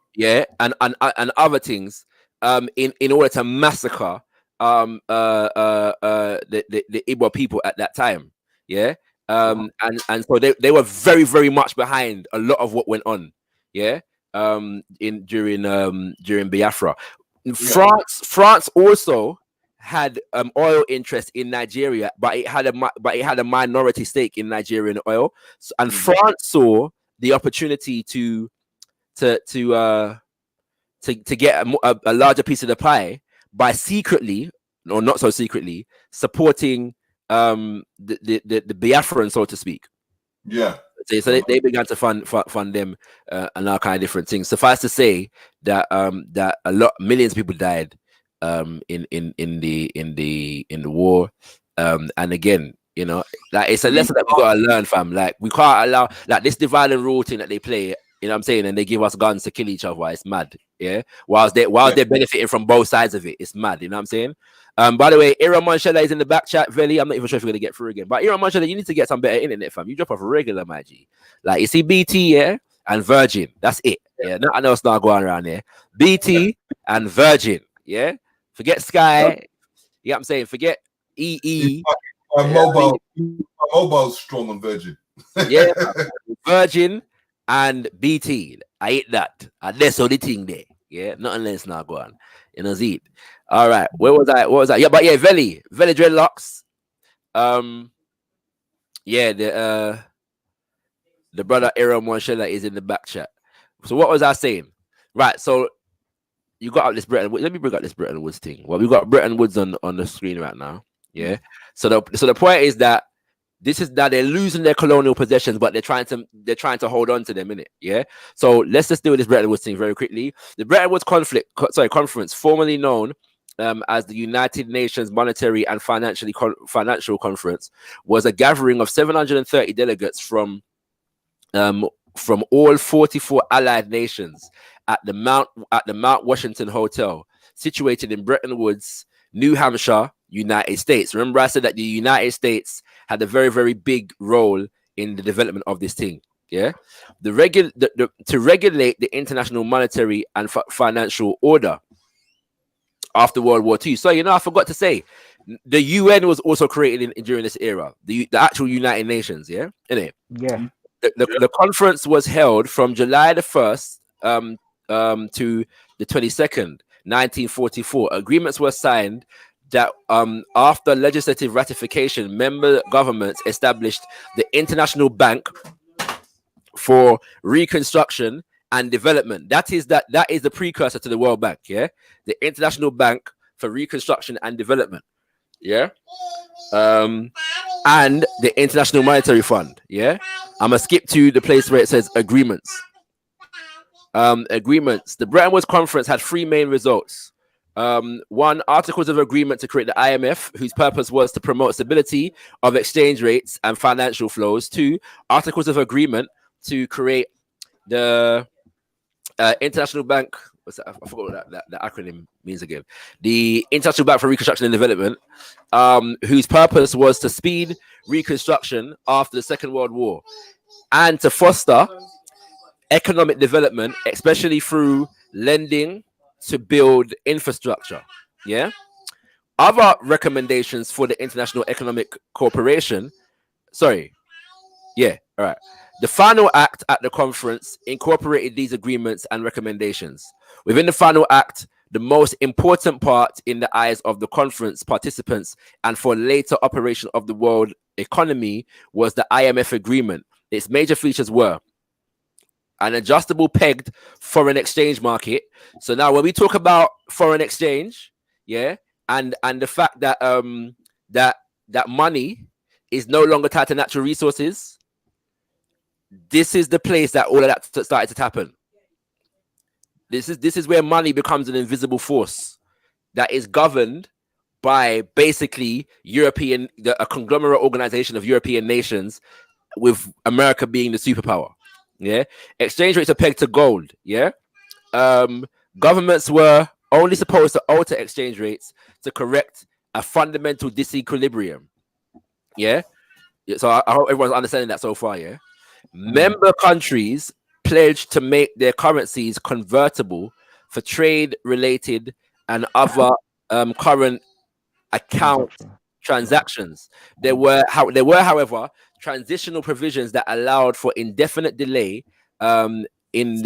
other things in order to massacre the Igbo people at that time, and so they were very, very much behind a lot of what went on during Biafra. France also had oil interest in Nigeria, but it had a minority stake in Nigerian oil, and France saw the opportunity to get a larger piece of the pie by secretly, or not so secretly, supporting the Biafran, so to speak. Yeah. So they began to fund them and all kind of different things. Suffice to say that that millions of people died in the war, and again, you know, like it's a lesson that we gotta learn, fam. Like we can't allow like this divide and rule thing that they play. You know what I'm saying? And they give us guns to kill each other. It's mad. Yeah. Whilst they're benefiting from both sides of it. It's mad. You know what I'm saying? By the way, Ira Manshella is in the back chat. Veli, I'm not even sure if we're gonna get through again. But Ira Manshella, you need to get some better internet, fam. You drop off a regular, my G. Like you see BT, and Virgin. That's it. Yeah. Nothing else not going around there. BT and Virgin. Yeah. Forget Sky. You know what I'm saying? Forget EE. Mobile's strong on Virgin. Yeah. Virgin and BT. I hate that. And that's the only thing there. Yeah. Nothing else not go on. You know, Zed. All right. Where was I? What was that? Yeah, but yeah, Veli Dreadlocks. Yeah, the brother Aaron Monshella is in the back chat. So what was I saying? Right. So you got up this Bretton Woods. Let me bring up this Bretton Woods thing. Well, we got Bretton Woods on the screen right now. Yeah. So the point is that this is that they're losing their colonial possessions, but they're trying to hold on to them, innit? Yeah. So let's just deal with this Bretton Woods thing very quickly. The Bretton Woods conference, formerly known as the United Nations Monetary and Financial Conference, was a gathering of 730 delegates from from all 44 allied nations at the Mount Washington Hotel, situated in Bretton Woods, New Hampshire, United States. Remember, I said that the United States had a very, very big role in the development of this thing. Yeah, to regulate the international monetary and financial order after World War II. So, I forgot to say, the UN was also created during this era. The actual United Nations. Yeah, innit? Yeah. The conference was held from July the 1st to the 22nd, 1944. Agreements were signed that after legislative ratification, member governments established the International Bank for Reconstruction and Development. That is the precursor to the World Bank. Yeah, the International Bank for Reconstruction and Development. Yeah. And the International Monetary Fund. Yeah, I'm gonna skip to the place where it says agreements. Agreements. The Bretton Woods Conference had three main results. One, articles of agreement to create the IMF, whose purpose was to promote stability of exchange rates and financial flows. Two, articles of agreement to create the International Bank. What's that? I forgot what that acronym means again. The International Bank for Reconstruction and Development, whose purpose was to speed reconstruction after the Second World War and to foster economic development, especially through lending to build infrastructure. Yeah. Other recommendations for the International Economic Corporation. Sorry. Yeah. All right. The final act at the conference incorporated these agreements and recommendations. Within the final act, the most important part in the eyes of the conference participants and for later operation of the world economy was the IMF agreement. Its major features were an adjustable pegged foreign exchange market. So now when we talk about foreign exchange, yeah, and the fact that that money is no longer tied to natural resources, this is the place that all of that started to happen. This is where money becomes an invisible force that is governed by basically a conglomerate organization of European nations, with America being the superpower. Yeah, exchange rates are pegged to gold. Yeah, governments were only supposed to alter exchange rates to correct a fundamental disequilibrium. Yeah, so I hope everyone's understanding that so far. Yeah, member countries pledged to make their currencies convertible for trade-related and other current account transactions. There were, however, transitional provisions that allowed for indefinite delay in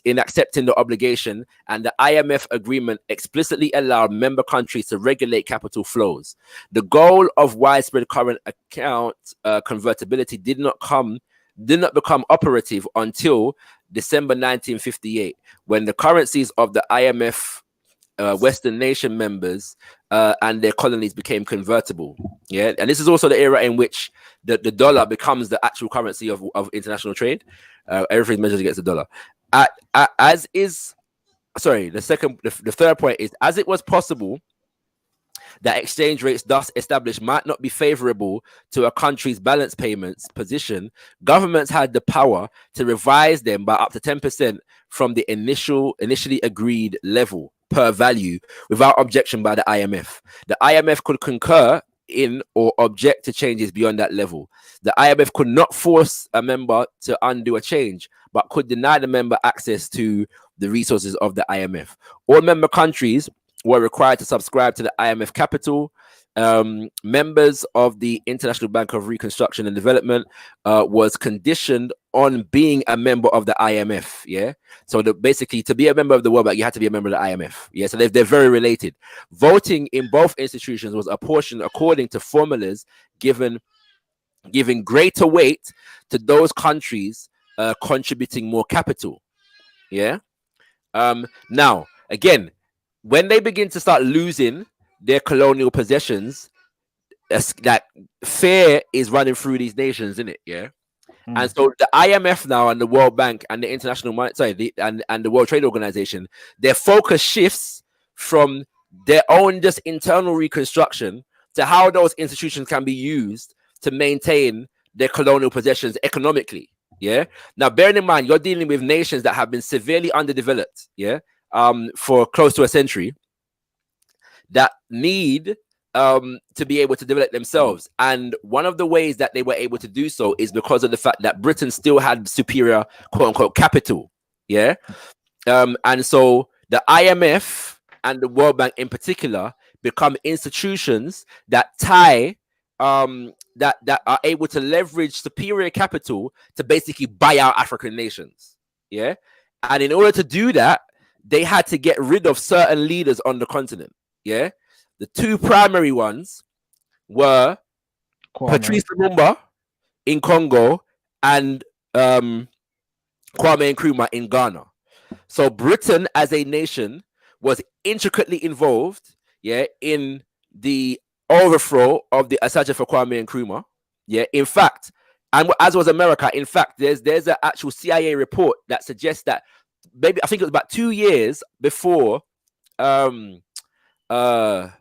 accepting the obligation, and the IMF agreement explicitly allowed member countries to regulate capital flows. The goal of widespread current account convertibility did not become operative until December 1958, when the currencies of the IMF Western nation members and their colonies became convertible. Yeah, and this is also the era in which the dollar becomes the actual currency of international trade. Everything's measured against the dollar. The third point is, as it was possible that exchange rates thus established might not be favorable to a country's balance payments position, governments had the power to revise them by up to 10% from the initially agreed level per value without objection by the IMF. The IMF could concur in or object to changes beyond that level. The IMF could not force a member to undo a change, but could deny the member access to the resources of the IMF. All member countries were required to subscribe to the IMF capital. Members of the International Bank of Reconstruction and Development was conditioned on being a member of the IMF. Yeah, so basically, to be a member of the World Bank, you had to be a member of the IMF. Yeah, so they're very related. Voting in both institutions was apportioned according to formulas giving greater weight to those countries contributing more capital. Yeah. Now, again, when they begin to start losing their colonial possessions, that fear is running through these nations, isn't it? Yeah. And so the IMF now and the World Bank and the International and the World Trade Organization, their focus shifts from their own just internal reconstruction to how those institutions can be used to maintain their colonial possessions economically. Yeah. Now, bearing in mind, you're dealing with nations that have been severely underdeveloped. Yeah. For close to a century, that need to be able to develop themselves. And one of the ways that they were able to do so is because of the fact that Britain still had superior, quote unquote, capital. Yeah. And so the IMF and the World Bank in particular become institutions that tie that are able to leverage superior capital to basically buy out African nations. Yeah. And in order to do that, they had to get rid of certain leaders on the continent. Yeah. The two primary ones were Patrice Lumumba in Congo and Kwame Nkrumah in Ghana. So Britain as a nation was intricately involved, yeah, in the overthrow of the Assaja for Kwame Nkrumah. Yeah, in fact, and as was America, in fact, there's an actual CIA report that suggests that maybe I think it was about 2 years before Assaja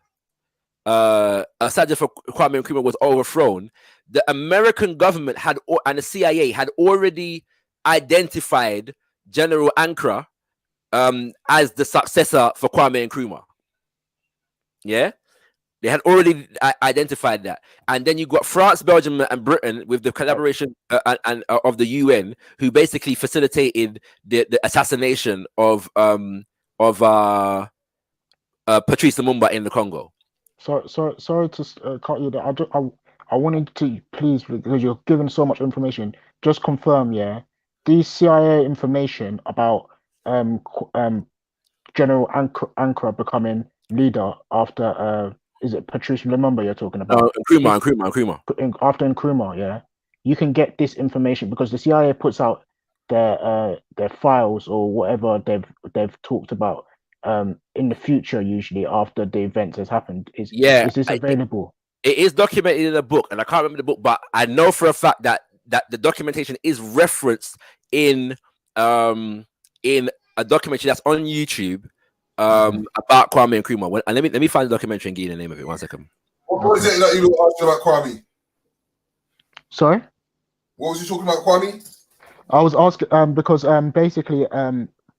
for Kwame Nkrumah was overthrown, the American government and the CIA had already identified General Ankara as the successor for Kwame Nkrumah. Yeah, they had already identified that, and then you got France, Belgium, and Britain with the collaboration of the UN, who basically facilitated the assassination of Patrice Lumumba in the Congo. Sorry to cut you there. I wanted to please, because you're giving so much information, just confirm, yeah, these CIA information about General Ankara becoming leader after is it Patrice Lumumba you're talking about? Nkrumah. After Nkrumah, yeah, you can get this information because the CIA puts out their files or whatever they've talked about in the future, usually after the event has happened. Is this available? It is documented in a book, and I can't remember the book, but I know for a fact that the documentation is referenced in a documentary that's on YouTube about Kwame Nkrumah. And let me find the documentary and give you the name of it. 1 second. What was it that you were asking about Kwame? Sorry? What was you talking about, Kwame? I was asking because basically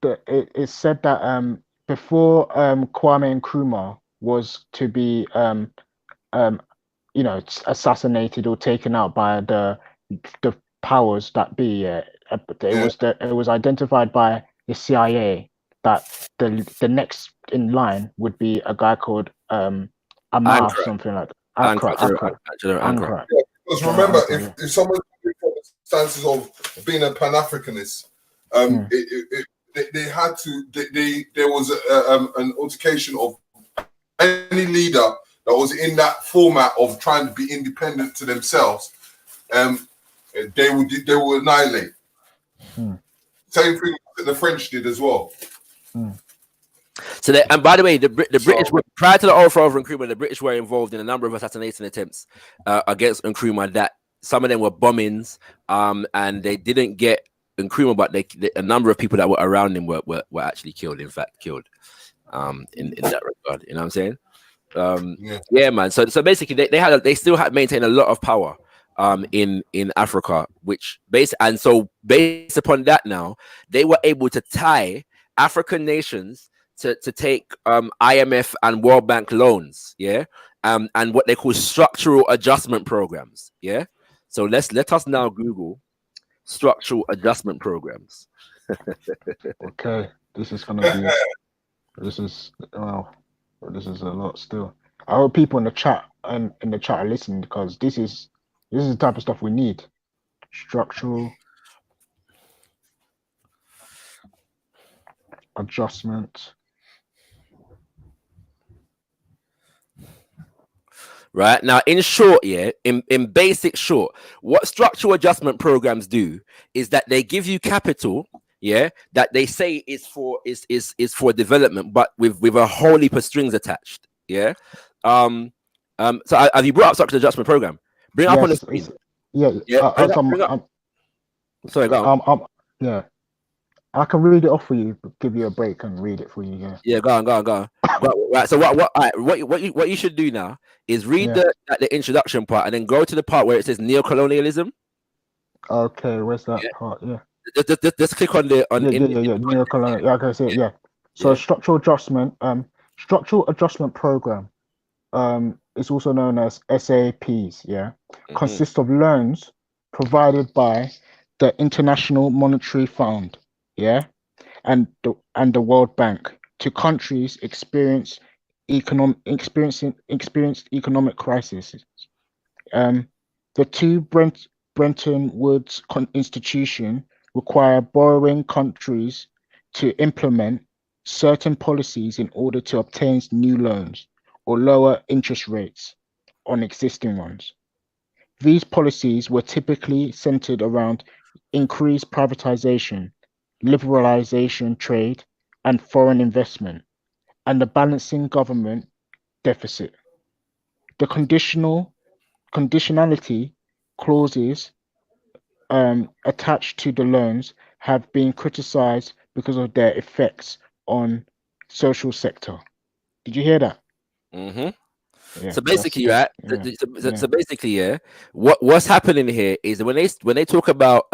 it said that before Kwame Nkrumah was to be assassinated or taken out by the powers that be, it was identified by the CIA that the next in line would be a guy called Amar, something like that. Ankara. Yeah, because remember, if someone's in the stances of being a Pan-Africanist, they had to. There was an altercation of any leader that was in that format of trying to be independent to themselves. They will annihilate. Same thing that the French did as well. So and by the way, the British were, prior to the overthrow of Nkrumah, the British were involved in a number of assassination attempts against Nkrumah. That some of them were bombings, and they didn't get Nkrumah, but a number of people that were around him were actually killed. In fact, killed. In that regard, you know what I'm saying? Yeah, man. So basically, they still had maintained a lot of power in Africa, based upon that, now they were able to tie African nations to take IMF and World Bank loans, yeah, and what they call structural adjustment programs, yeah. So let us now Google structural adjustment programs. Okay, this is gonna be this is a lot still. I hope people in the chat are listening, because this is the type of stuff we need. Structural adjustment. Right now, in short, yeah, in basic short, what structural adjustment programs do is that they give you capital, yeah, that they say is for development, but with a whole heap of strings attached, yeah. So have you brought up structural adjustment program? Bring it up on the screen. Sorry, go on. Yeah, I can read it off for you. Give you a break and read it for you. Yeah. Yeah, go on. Right. So what you should do now is read the introduction part and then go to the part where it says neocolonialism. Okay, where's that part? Yeah. Just click on the on Yeah, in, yeah, yeah, yeah. Neocolonial. Yeah, I can see it. Yeah. So yeah. structural adjustment program, is also known as SAPs. Yeah, Mhm. consists of loans provided by the International Monetary Fund. Yeah, and the World Bank to countries experienced economic crisis. Um, the two Bretton Woods institution require borrowing countries to implement certain policies in order to obtain new loans or lower interest rates on existing ones. These policies were typically centered around increased privatization, liberalization trade, and foreign investment, and the balancing government deficit. The conditionality clauses attached to the loans have been criticized because of their effects on social sector. Did you hear that? hmm Yeah, So that's basically, it. right? Yeah, So yeah. basically, yeah. What's happening here is when they talk about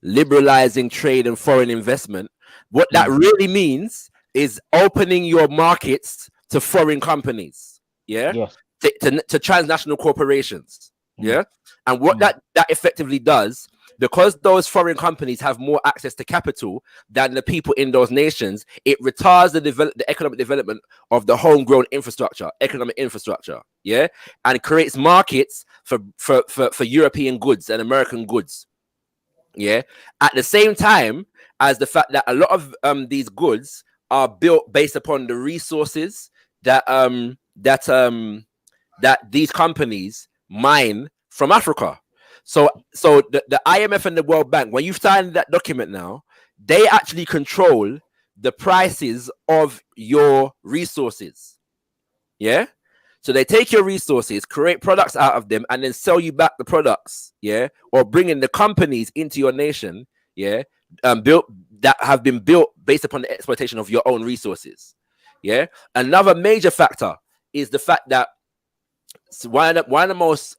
liberalizing trade and foreign investment, what that Mm, really means is opening your markets to foreign companies. Yeah, yes. to transnational corporations. Mm, Yeah, and what mm, that effectively does, because those foreign companies have more access to capital than the people in those nations, it retards the economic development of the homegrown infrastructure, economic infrastructure. Yeah, and creates markets for European goods and American goods. Yeah, at the same time as the fact that a lot of these goods are built based upon the resources that these companies mine from Africa. So the IMF and the World Bank, when you've signed that document now, they actually control the prices of your resources. Yeah. So they take your resources, create products out of them, and then sell you back the products, yeah, or bring in the companies into your nation, yeah, built that have been built based upon the exploitation of your own resources, yeah. Another major factor is the fact that one of the most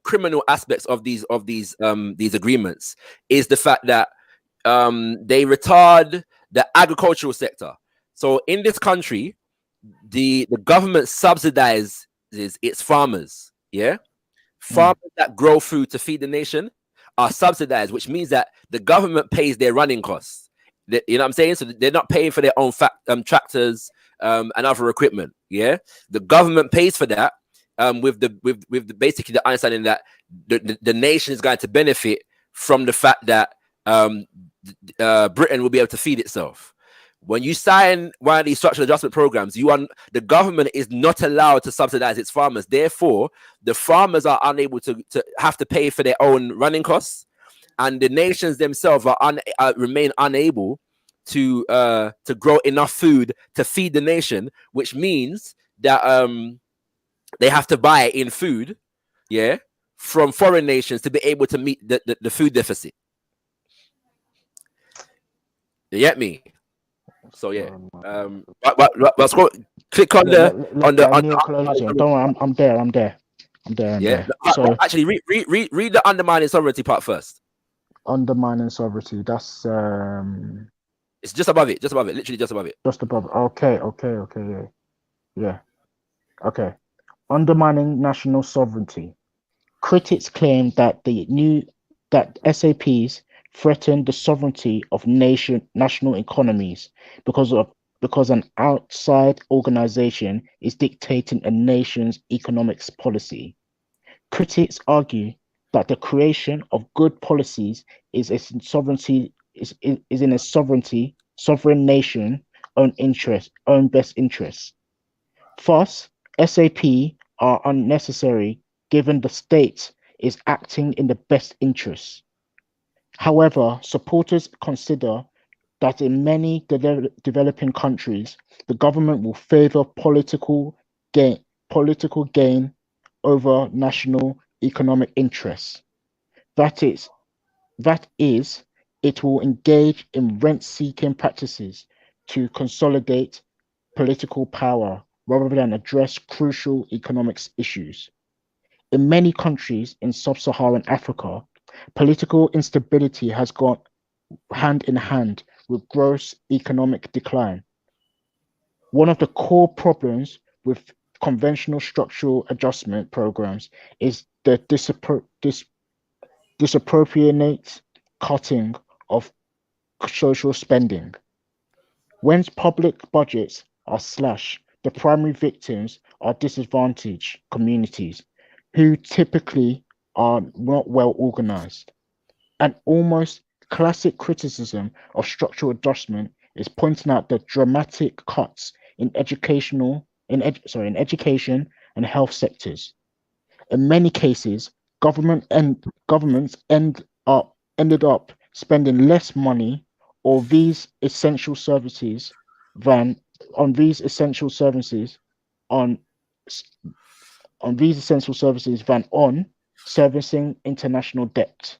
criminal aspects of these agreements is the fact that they retard the agricultural sector. So in this country, the government subsidizes its farmers. Yeah, mm, farmers that grow food to feed the nation are subsidized, which means that the government pays their running costs. You know what I'm saying? So they're not paying for their own tractors and other equipment. Yeah, the government pays for that with the basically the understanding that the nation is going to benefit from the fact that Britain will be able to feed itself. When you sign one of these structural adjustment programs, the government is not allowed to subsidize its farmers. Therefore, the farmers are unable to have to pay for their own running costs, and the nations themselves remain unable to grow enough food to feed the nation, which means that they have to buy in food, yeah, from foreign nations to be able to meet the food deficit. You get me? So yeah, click on Yeah, the neocolonialism. Don't worry, I'm there. I'm there. I'm yeah. there. So Actually, read the undermining sovereignty part first. undermining sovereignty. That's It's just above it, literally just above it. just above. Okay. Yeah. Yeah. Okay. Undermining national sovereignty. Critics claim that that SAPs threaten the sovereignty of national economies because an outside organization is dictating a nation's economics policy. Critics argue that the creation of good policies is in a sovereign nation own best interest. Thus, SAP are unnecessary given the state is acting in the best interests. However, supporters consider that in many developing countries, the government will favor gain, political gain over national economic interests. That is, that is, it will engage in rent-seeking practices to consolidate political power rather than address crucial economics issues. In many countries in sub-Saharan Africa, Political instability has gone hand in hand with gross economic decline. One of the core problems with conventional structural adjustment programs is the disproportionate cutting of social spending. When public budgets are slashed, the primary victims are disadvantaged communities who typically are not well organized. An almost classic criticism of structural adjustment is pointing out the dramatic cuts in in education and health sectors. In many cases, governments ended up spending less money or these essential services than on these essential services on on these essential services than on servicing international debt.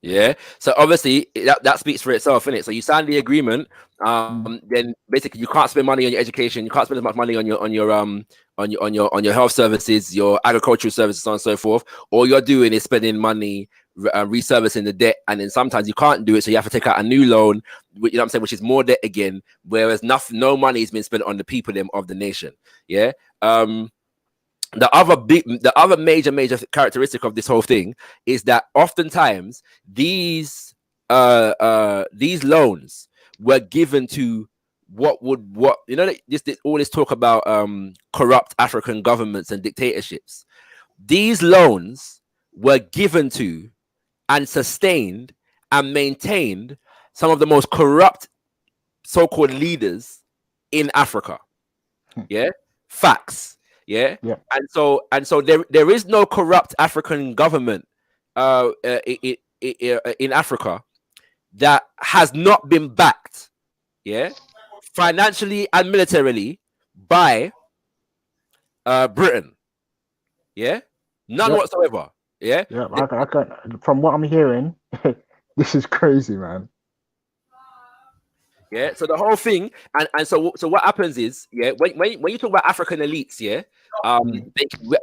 Yeah. So obviously that speaks for itself, innit? So you sign the agreement, then basically you can't spend money on your education, you can't spend as much money on your health services, your agricultural services, so on and so forth. All you're doing is spending money reservicing the debt, and then sometimes you can't do it, so you have to take out a new loan, you know what I'm saying, which is more debt again, whereas no money has been spent on the people of the nation. Yeah. The other major characteristic of this whole thing is that oftentimes these loans were given to all this talk about corrupt African governments and dictatorships. These loans were given to and sustained and maintained some of the most corrupt so-called leaders in Africa. Yeah, facts. Yeah, and so there is no corrupt African government in Africa that has not been backed, financially and militarily by Britain. None whatsoever. I can, from what I'm hearing, this is crazy, man. Yeah, so the whole thing, and so what happens is, when you talk about African elites, they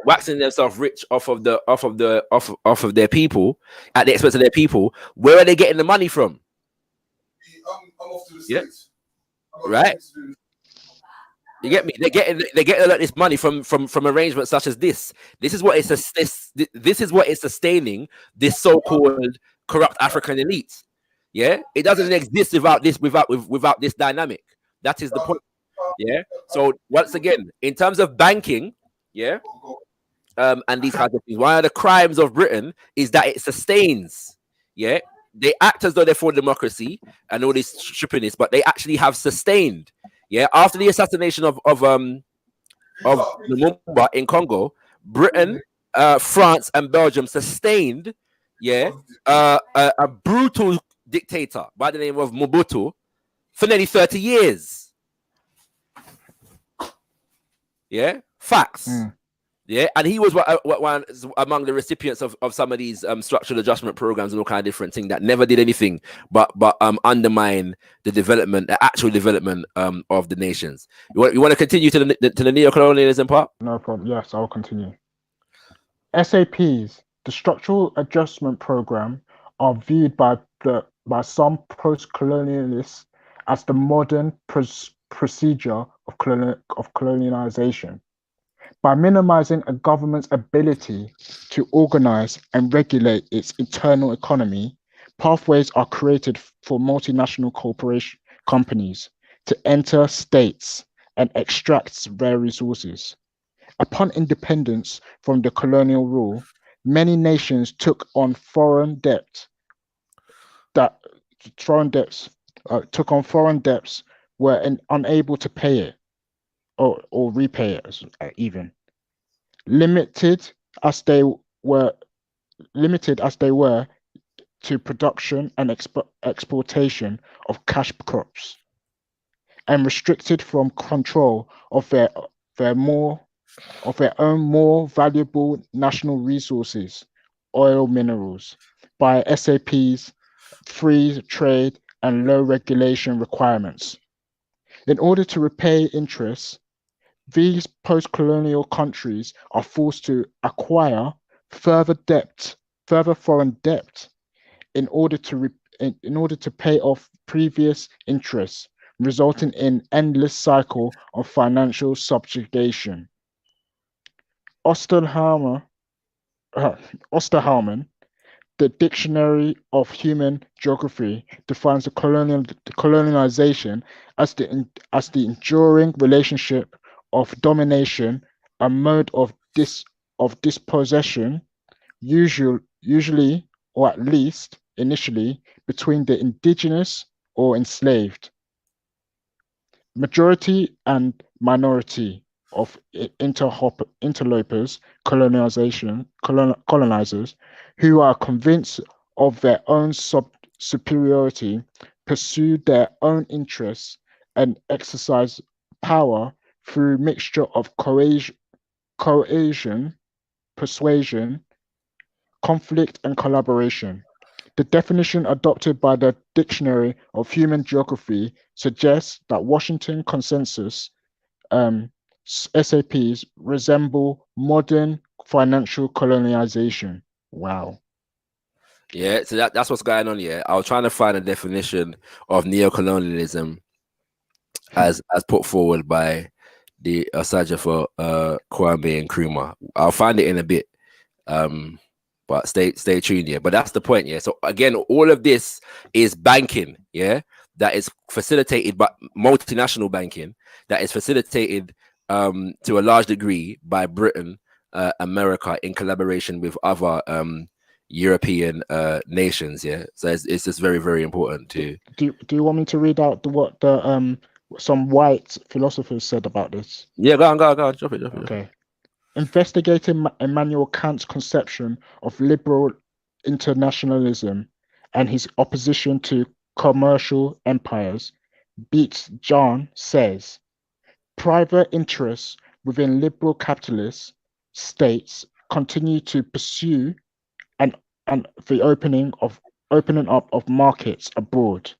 waxing themselves rich off of their people at the expense of their people. Where are they getting the money from? I'm off to the States. Right. You get me? They're getting a lot of this money from arrangements such as this. This is what is sustaining this so-called corrupt African elite. Yeah, it doesn't exist without this dynamic. That is the point. Yeah. So once again, in terms of banking, and these kinds of things, one of the crimes of Britain is that it sustains. Yeah, they act as though they're for democracy and all this strippiness, but they actually have sustained. Yeah, after the assassination of Lumumba in Congo, Britain, France, and Belgium sustained, a brutal dictator by the name of Mobutu for nearly 30 years. Yeah, facts. Yeah, and he was one among the recipients of some of these structural adjustment programs and all kind of different things that never did anything but undermine the actual development of the nations. You want to continue to the neo-colonialism part? No problem. Yes, I'll continue. SAPs, the structural adjustment program, are viewed by some post-colonialists as the modern procedure of colonization. By minimizing a government's ability to organize and regulate its internal economy, pathways are created for multinational companies to enter states and extract their resources. Upon independence from the colonial rule, many nations took on foreign debts, were unable to pay it or repay it even. Limited as they were to production and exportation of cash crops, and restricted from control of their own more valuable national resources, oil minerals, by SAP's free trade and low regulation requirements. In order to repay interest, these post-colonial countries are forced to acquire further foreign debt, in order to pay off previous interests, resulting in endless cycle of financial subjugation. Osterhammer, Osterhamen, the Dictionary of Human Geography, defines the colonization as the enduring relationship of domination, a mode of dispossession, usually or at least initially between the indigenous or enslaved, majority and minority of interlopers, colonizers, who are convinced of their own superiority, pursue their own interests, and exercise power through mixture of coercion, persuasion, conflict, and collaboration. The definition adopted by the Dictionary of Human Geography suggests that Washington Consensus SAPs resemble modern financial colonization. Wow. Yeah, so that's what's going on here. I was trying to find a definition of neocolonialism as put forward by the Osagyefo, Kwame and Nkrumah. I'll find it in a bit. But stay tuned, yeah. But that's the point, yeah. So again, all of this is banking, yeah, that is facilitated by multinational banking, that is facilitated to a large degree by Britain, America, in collaboration with other European nations, yeah. So it's just very, very important to. Do you want me to read out what the some white philosophers said about this? Yeah, go on, drop it. Okay. Investigating Immanuel Kant's conception of liberal internationalism and his opposition to commercial empires, Beats John says, private interests within liberal capitalist states continue to pursue and the opening up of markets abroad,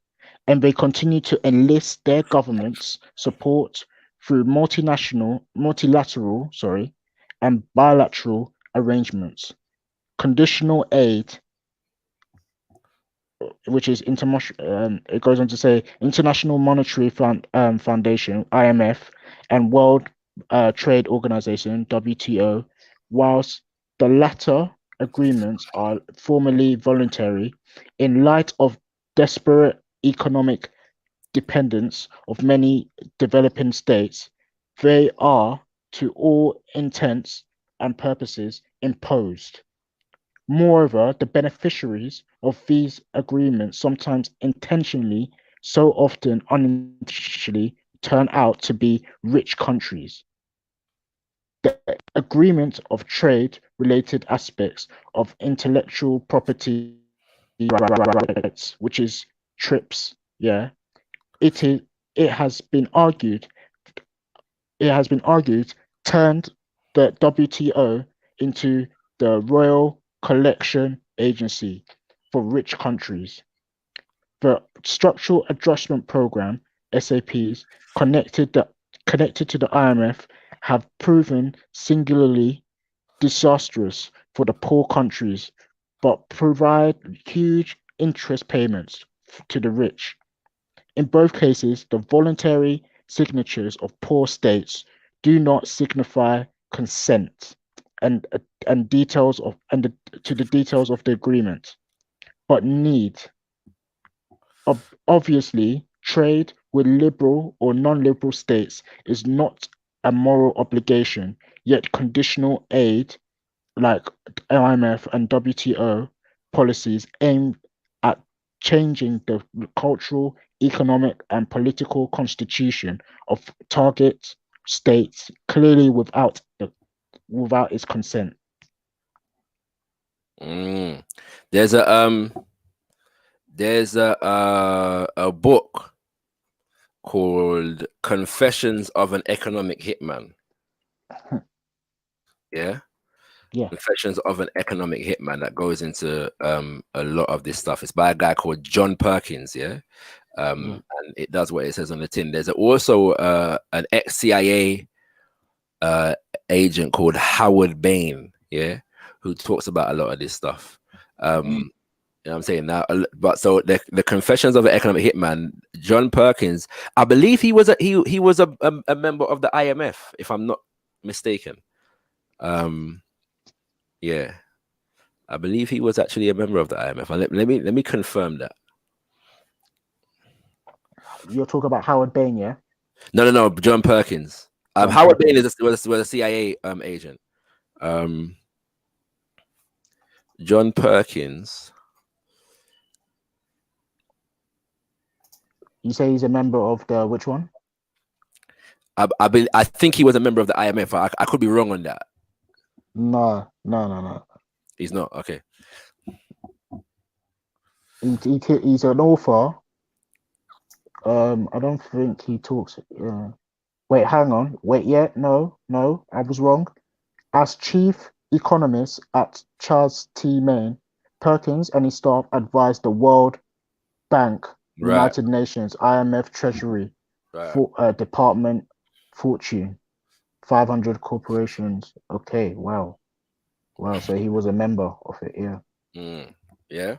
and they continue to enlist their government's support through multilateral, and bilateral arrangements. Conditional aid, which is it goes on to say International Monetary Foundation (IMF) and World Trade Organization (WTO), whilst the latter agreements are formally voluntary, in light of desperate economic dependence of many developing states, they are, to all intents and purposes, imposed. Moreover, the beneficiaries of these agreements, sometimes intentionally, so often unintentionally, turn out to be rich countries. The agreement of trade related aspects of intellectual property rights, which is TRIPS, yeah, it has been argued turned the WTO into the Royal Collection Agency for rich countries. The Structural Adjustment Program (SAPs) connected to the IMF have proven singularly disastrous for the poor countries, but provide huge interest payments to the rich. In both cases, the voluntary signatures of poor states do not signify consent and details of to the details of the agreement, but need. Obviously, trade with liberal or non-liberal states is not a moral obligation, yet conditional aid like IMF and WTO policies aimed at changing the cultural, economic, and political constitution of target states clearly without its consent. There's a book called Confessions of an Economic Hitman. Yeah. Confessions of an Economic Hitman, that goes into a lot of this stuff. It's by a guy called John Perkins, yeah. And it does what it says on the tin. There's also an ex-CIA agent called Howard Bain, yeah, who talks about a lot of this stuff. You know what I'm saying now, but so the Confessions of an Economic Hitman, John Perkins, I believe he was a member of the IMF, if I'm not mistaken. Yeah, I believe he was actually a member of the IMF. Let me confirm that. You're talking about Howard Bain, yeah? No, John Perkins. John Howard Bain Perkins. was a CIA agent. John Perkins. You say he's a member of the which one? I think he was a member of the IMF. I could be wrong on that. No. He's not. Okay. He's an author. I don't think he talks. Wait, hang on. Wait, yeah, no, I was wrong. As chief economist at Charles T. Main, Perkins and his staff advised the World Bank, Right. United Nations, IMF, Treasury, Department, Fortune, 500 corporations. Okay, wow. So he was a member of it, yeah. Yeah.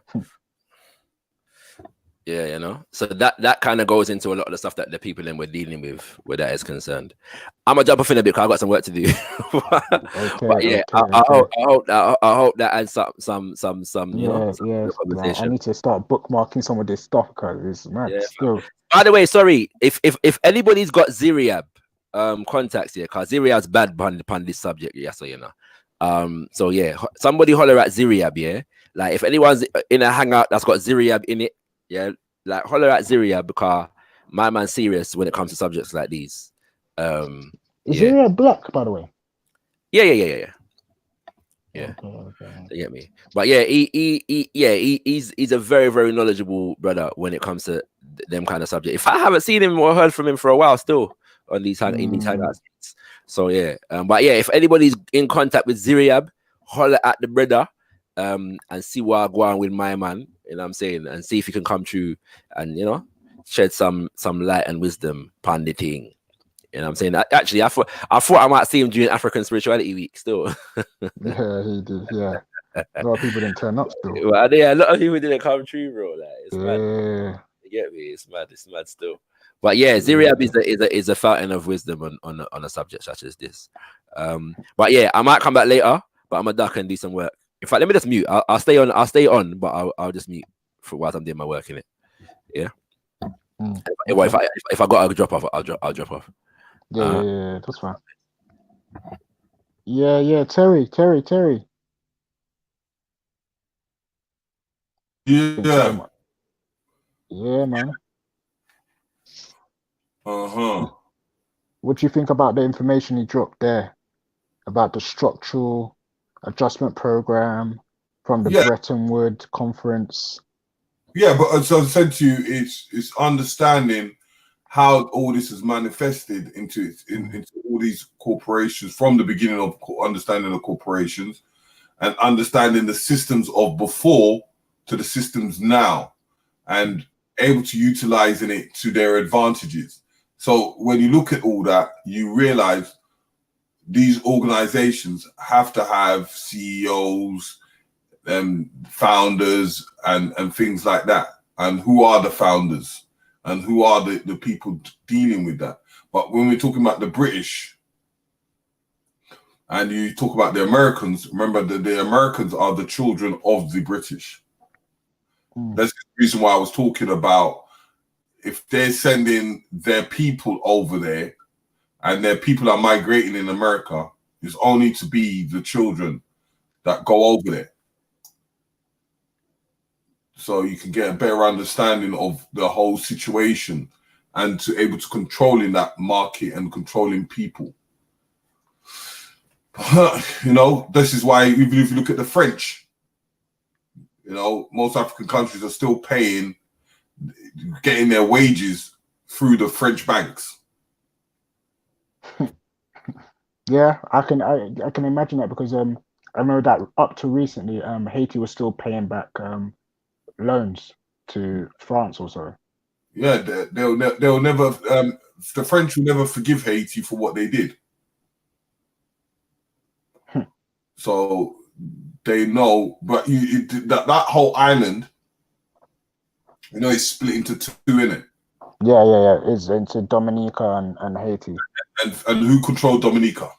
Yeah, you know. So that kind of goes into a lot of the stuff that the people then were dealing with where that is concerned. I'm gonna jump off in a bit because I've got some work to do. But yeah, I hope that adds some you know. I need to start bookmarking some of this stuff because it's mad. Yeah, Still. By the way, sorry if anybody's got Ziriab contacts here, because Ziriab's bad upon this subject, yeah, so you know. So yeah, somebody holler at Ziriab, yeah. Like if anyone's in a hangout that's got Ziriab in it, yeah, like holler at Ziriab because my man's serious when it comes to subjects like these. Is Ziriab black, by the way? Yeah. Yeah. Okay. You get me? But yeah, he's a very, very knowledgeable brother when it comes to them kind of subjects. If I haven't seen him or heard from him for a while, still on these in these hangouts. So yeah, but yeah, if anybody's in contact with Ziriab, holler at the brother, and see what I go on with my man. You know what I'm saying, and see if he can come true and you know shed some light and wisdom upon the thing. You know what I'm saying? Actually, I thought I might see him during African Spirituality Week still. Yeah, he did. Yeah, a lot of people didn't turn up still. Well, yeah, a lot of people didn't come true, bro. Like it's mad. Yeah. You get me? It's mad still. But yeah, Ziriab is a fountain of wisdom on a subject such as this. But yeah, I might come back later, but I'm gonna duck and do some work. In fact, let me just mute. I'll stay on, but I'll just mute for while I'm doing my work in it. Yeah. If I got to drop off, I'll drop off. Yeah, that's fine. Yeah, Terry. Yeah. Yeah, man. What do you think about the information he dropped there about the structural adjustment program from the Bretton Woods conference? Yeah, but as I said to you, it's understanding how all this is manifested into all these corporations from the beginning of understanding the corporations and understanding the systems of before to the systems now and able to utilizing it to their advantages. So when you look at all that, you realize these organizations have to have CEOs, founders and things like that. And who are the founders? And who are the people dealing with that? But when we're talking about the British and you talk about the Americans, remember that the Americans are the children of the British. That's the reason why I was talking about if they're sending their people over there and their people are migrating in America, it's only to be the children that go over there. So you can get a better understanding of the whole situation and to able to controlling that market and controlling people. You know, this is why even if you look at the French, you know, most African countries are still getting their wages through the French banks. Yeah, I can imagine that because I know that up to recently Haiti was still paying back loans to France also. Yeah, they'll never the French will never forgive Haiti for what they did. So they know, but that whole island, you know, it's split into two, innit? Yeah. It's into Dominica and Haiti. And who controlled Dominica?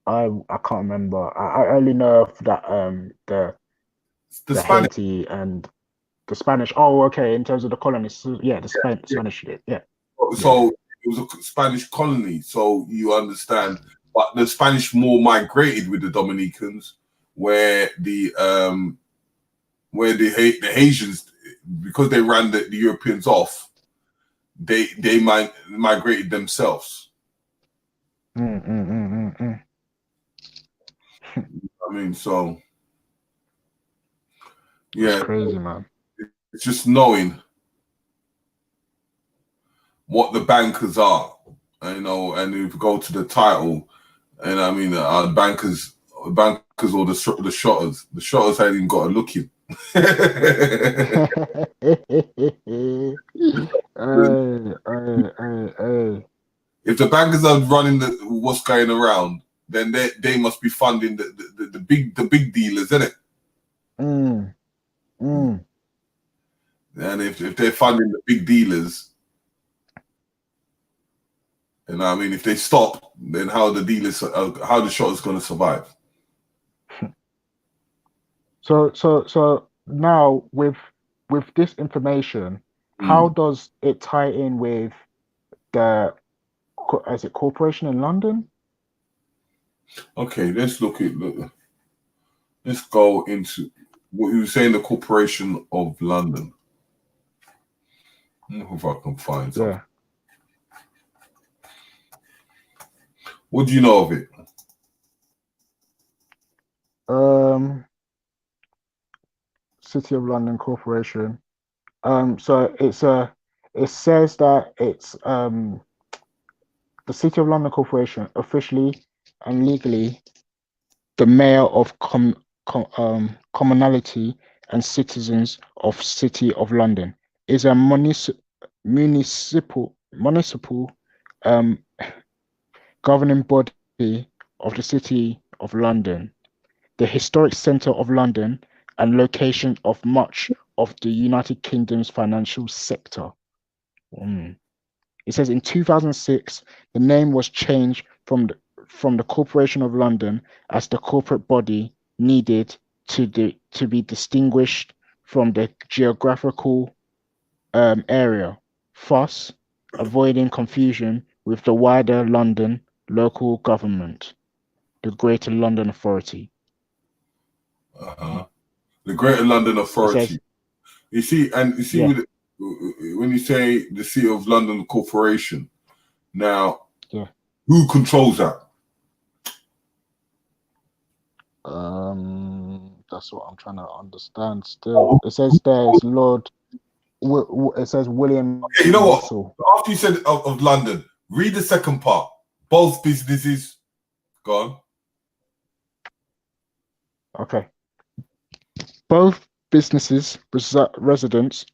I can't remember. I only know of that The the Spanish. Haiti and the Spanish. Oh, okay. In terms of the colonists, yeah, the Yeah. Spanish did. Yeah. So it was a Spanish colony, so you understand. But the Spanish more migrated with the Dominicans, where the Haitians, because they ran the Europeans off, they migrated themselves. Mm. I mean, so It's yeah, crazy, man. it's just knowing what the bankers are, you know, and if you go to the title, and I mean, bankers or the Shottas. The Shottas hadn't even got a look in. If the bankers are running what's going around, then they must be funding the big dealers, isn't it? And if they're funding the big dealers, and I mean, if they stop, then how the Shottas going to survive? So now with this information, how does it tie in with the is it corporation in London? Okay, let's let's go into what you were saying, the Corporation of London. If I can find something. Yeah. What do you know of it? City of London Corporation. So it says that it's the City of London Corporation, officially and legally the mayor of commonality and citizens of City of London, is a municipal um, governing body of the City of London, the historic centre of London, and location of much of the United Kingdom's financial sector. It says in 2006, the name was changed from the Corporation of London as the corporate body needed to be distinguished from the geographical area, thus avoiding confusion with the wider London local government, the Greater London Authority. The Greater London Authority. Says, you see, yeah. When you say the City of London Corporation, now, yeah. who controls that? That's what I'm trying to understand still. It says there's Lord. It says William. Okay, you know Russell. what? After you said of London, read the second part. Both businesses. Go on. Okay. Both businesses, residents,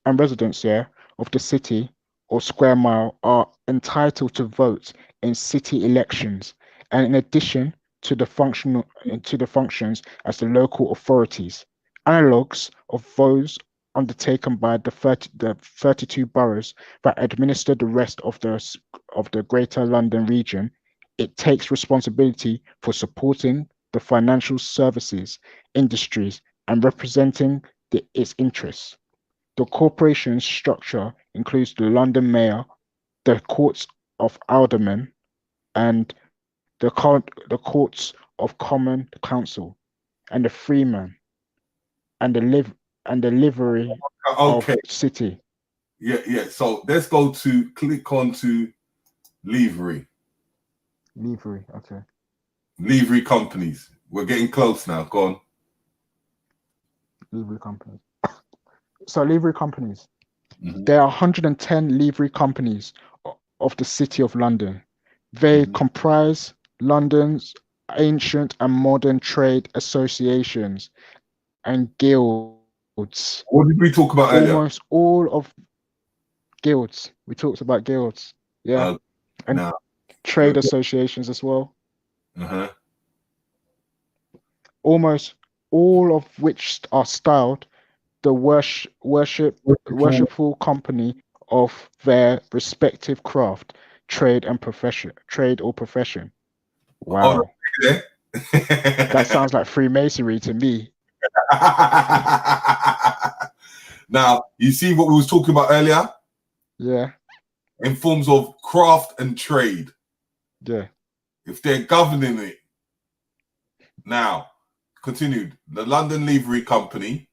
yeah, of the city or square mile are entitled to vote in city elections, and in addition to the functions as the local authorities, analogues of those undertaken by the 32 boroughs that administer the rest of the Greater London region. It takes responsibility for supporting the financial services industries and representing its interests. The corporation's structure includes the London Mayor, the Courts of Aldermen, and the Courts of Common Council, and the Freeman, and the livery Okay. of city. Yeah. So let's click on to livery. Livery, okay. Livery companies. We're getting close now. Go on. Livery companies. So livery companies. There are 110 livery companies of the City of London. They comprise London's ancient and modern trade associations and guilds. What did we talk about earlier? Almost all of guilds. We talked about guilds. Yeah. And now, trade associations as well. Uh-huh. Almost all of which are styled the worshipful company of their respective craft, trade or profession. Oh, Wow. yeah. That sounds like Freemasonry to me. Now, you see what we was talking about earlier Yeah, in forms of craft and trade. yeah. If they're governing it. Now, continued. The London Livery Company.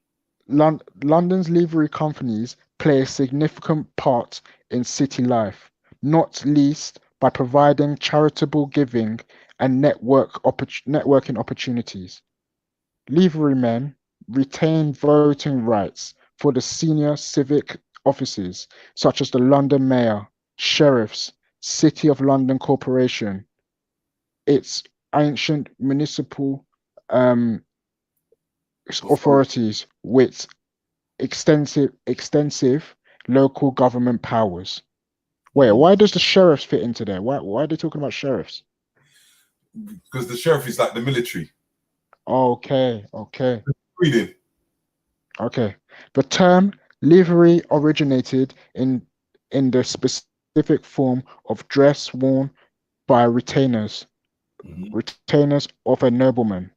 London's livery companies play a significant part in city life, not least by providing charitable giving and networking opportunities. Liverymen retain voting rights for the senior civic offices such as the London Mayor, Sheriffs, City of London Corporation, its ancient municipal um, authorities with extensive local government powers. Wait, why does the sheriffs fit into there? Why are they talking about sheriffs? Because the sheriff is like the military. Okay. Reading. Okay. The term livery originated in the specific form of dress worn by retainers of a nobleman,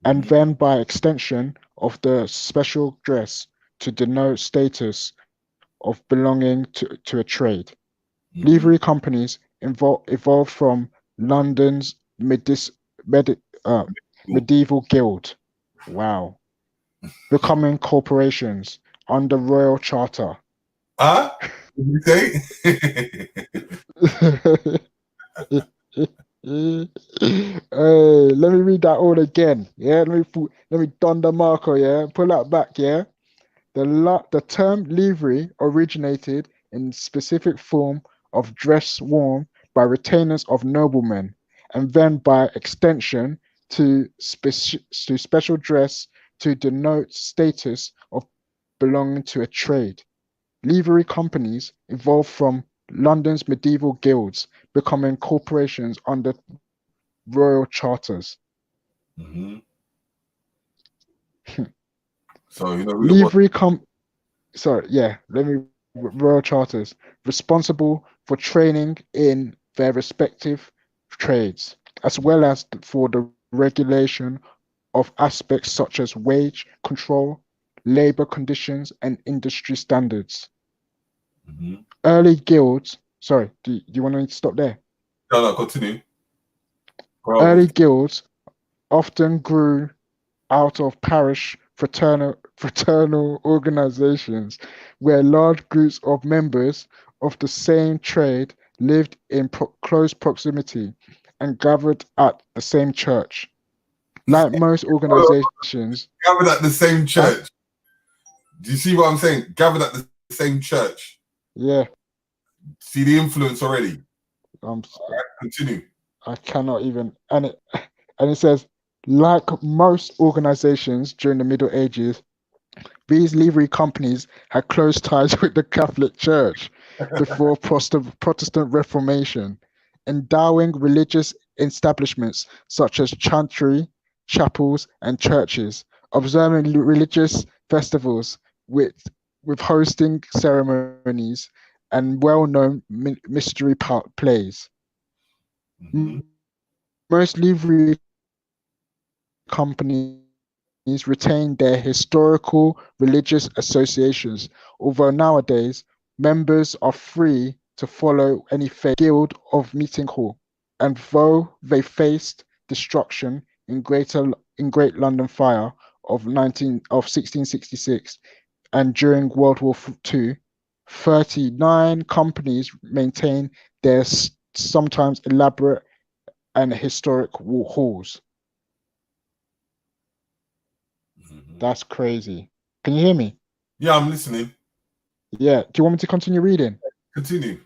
and then by extension of the special dress to denote status of belonging to a trade. Livery companies evolved from London's medieval guild. Wow. Becoming corporations under royal charter. Huh? What did you say? Let me read that all again. Yeah, let me don the marker. Yeah, pull that back. Yeah, the term livery originated in specific form of dress worn by retainers of noblemen, and then by extension to special dress to denote status of belonging to a trade. Livery companies evolved from London's medieval guilds, becoming corporations under royal charters. So you know Livery royal charters responsible for training in their respective trades, as well as for the regulation of aspects such as wage control, labor conditions, and industry standards. Early guilds. Sorry, do you want me to stop there? No, continue. Early guilds often grew out of parish fraternal organizations where large groups of members of the same trade lived in close proximity and gathered at the same church. Like most organizations, gathered at the same church. Do you see what I'm saying? Gathered at the same church. Yeah. See the influence already. Right, continue. I cannot even, and it says, like most organizations during the Middle Ages, these livery companies had close ties with the Catholic Church before Protestant Reformation, endowing religious establishments such as chantry, chapels, and churches, observing religious festivals with hosting ceremonies and well-known mystery plays. Most livery companies retain their historical religious associations, although nowadays members are free to follow any faith guild of meeting hall. And though they faced destruction in Great London Fire of 1666 and during World War II, 39 companies maintain their sometimes elaborate and historic halls. That's crazy. Can you hear me? Yeah, I'm listening. Yeah. Do you want me to continue reading? Continue.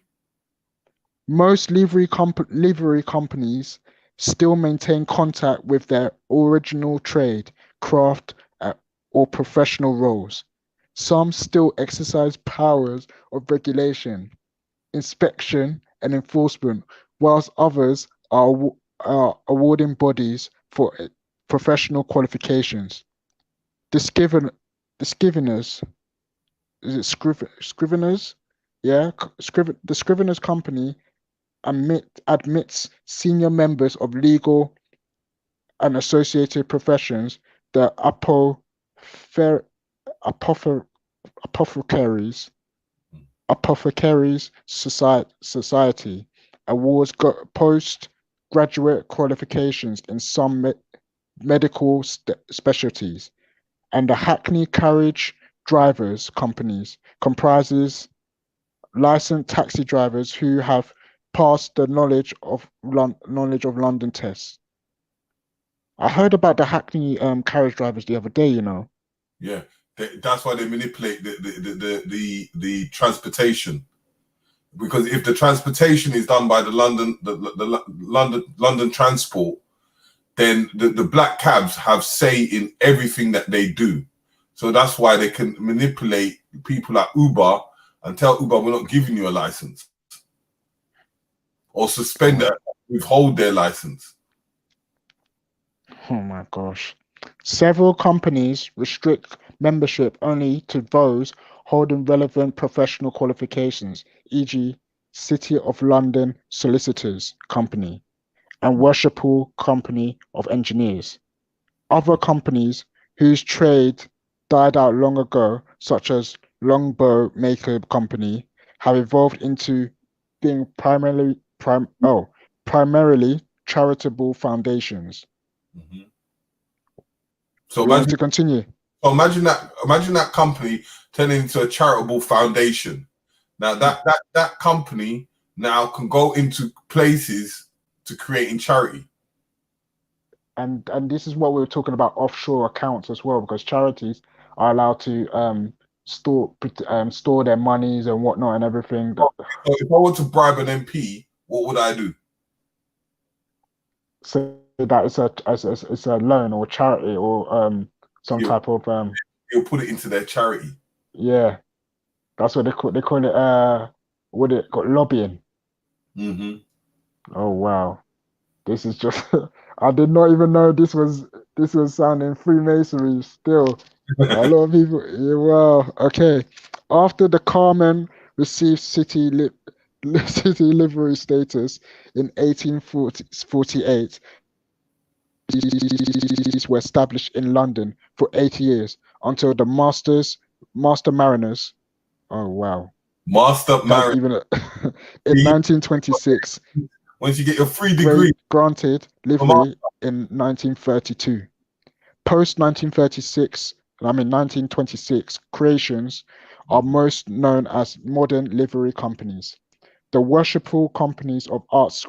Most livery companies still maintain contact with their original trade, craft, or professional roles. Some still exercise powers of regulation, inspection, and enforcement, whilst others are awarding bodies for professional qualifications. the Scriveners, is it Scriveners? Yeah, the Scriveners Company admits senior members of legal and associated professions, the apother- apothecaries Society awards postgraduate qualifications in some medical specialties, and the Hackney Carriage Drivers Companies comprises licensed taxi drivers who have passed the knowledge of London tests. I heard about the Hackney carriage drivers the other day. Yeah, that's why they manipulate the transportation, because if the transportation is done by the London Transport, then the black cabs have say in everything that they do. So that's why they can manipulate people like Uber and tell Uber, we're not giving you a license, or suspend it, withhold their license. Oh my gosh. Several companies restrict membership only to those holding relevant professional qualifications, e.g., City of London Solicitors Company and Worshipful Company of Engineers. Other companies whose trade died out long ago, such as Longbow Maker Company, have evolved into being primarily charitable foundations. So you want me to continue? So imagine that company turning into a charitable foundation. Now that company now can go into places to creating charity. And this is what we were talking about, offshore accounts as well, because charities are allowed to store their monies and whatnot and everything. So if I want to bribe an MP, what would I do? So that it's a loan or charity or some type of You'll put it into their charity. Yeah, that's what they call it. What it got lobbying. Mm-hmm. Oh wow, this is just. I did not even know this was sounding Freemasonry still. A lot of people. Yeah, wow. Okay. After the Carmen received city livery status in 1848, these were established in London for 80 years until the Master Mariners. Oh wow. Master Mariners. Even in 1926. Once you get your free degree. Granted livery in 1932. Post 1926 creations are most known as modern livery companies. The worshipful companies of arts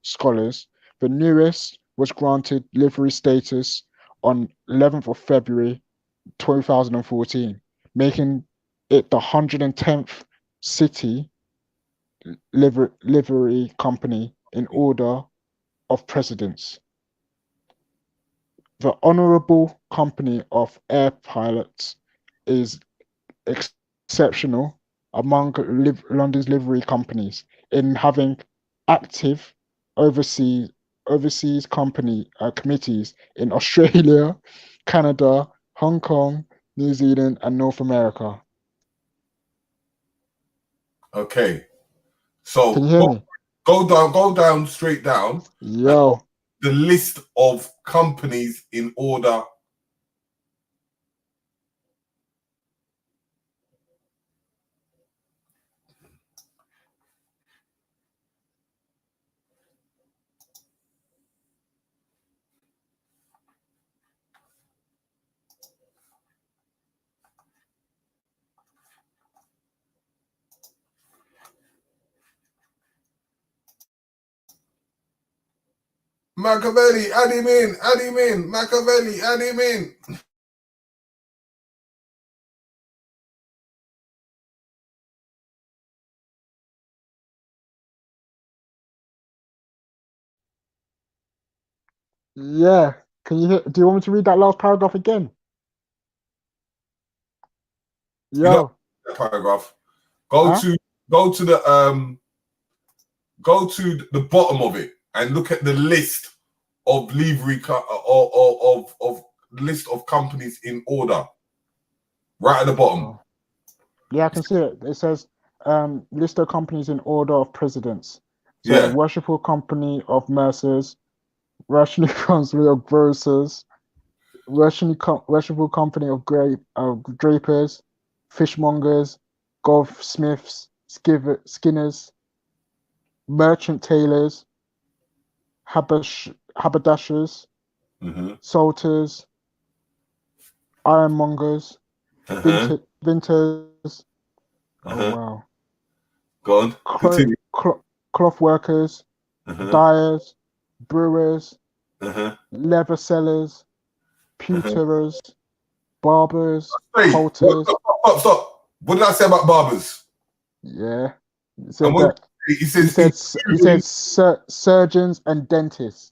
scholars. The newest was granted livery status on 11th of February 2014, making it the 110th city livery company in order of precedence. The Honourable Company of Air Pilots is exceptional among London's livery companies in having active overseas company committees in Australia, Canada, Hong Kong, New Zealand, and North America. Okay, so can you hear me? Go down, straight down. Yo, the list of companies in order. Machiavelli, add him in. Machiavelli, add him in. yeah. Can you hear? Do you want me to read that last paragraph again? Yo, that paragraph. Go to the bottom of it and look at the list of livery of list of companies in order. Right at the bottom. Yeah, I can see it. It says list of companies in order of precedence. So Yeah. Worshipful Company of Mercers, Russian Company of Grocers, Worshipful Company of Drapers, Fishmongers, Goldsmiths, Skinners, Merchant Tailors, Haberdashers, Salters, Ironmongers, Vinters. Oh wow. Go on. Continue. Cloth workers, dyers, brewers, leather sellers, pewterers, barbers, Hey, coulters. stop. What did I say about barbers? Yeah, he And said what that. he says, He said surgeons and dentists.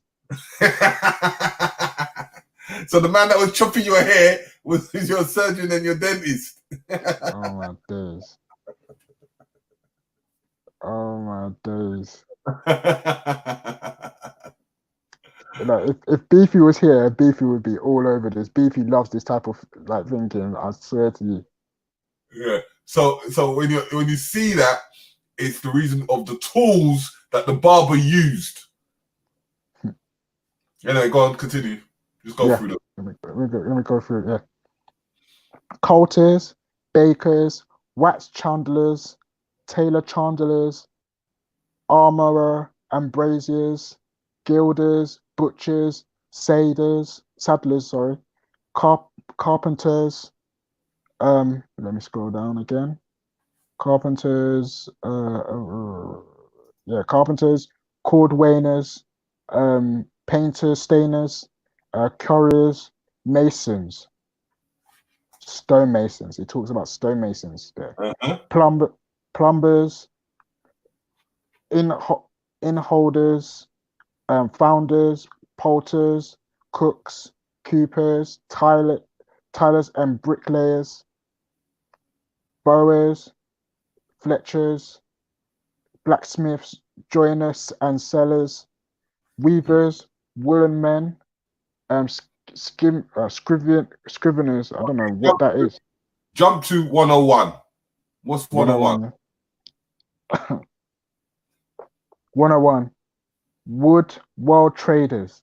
so the man that was chopping your hair was your surgeon and your dentist. Oh my days. Oh my days. If Beefy was here, Beefy would be all over this. Beefy loves this type of like thinking. I swear to you. Yeah. So when you see that, it's the reason of the tools that the barber used. Anyway, go on, continue. Just go through them. Let me go through it. Yeah. Coulters, bakers, wax chandlers, tailor chandlers, armorer and braziers, gilders, butchers, saddlers, carpenters. Let me scroll down again. Carpenters, carpenters, cordwainers, painters, stainers, curriers, masons, stonemasons. He talks about stonemasons there. Plumbers, inholders, founders, poulters, cooks, coopers, tilers and bricklayers, bowers, fletchers, blacksmiths, joiners and sellers, weavers, woolen men, scriveners. I don't know what that is. Jump to 101. What's 101? 101. Wood world traders.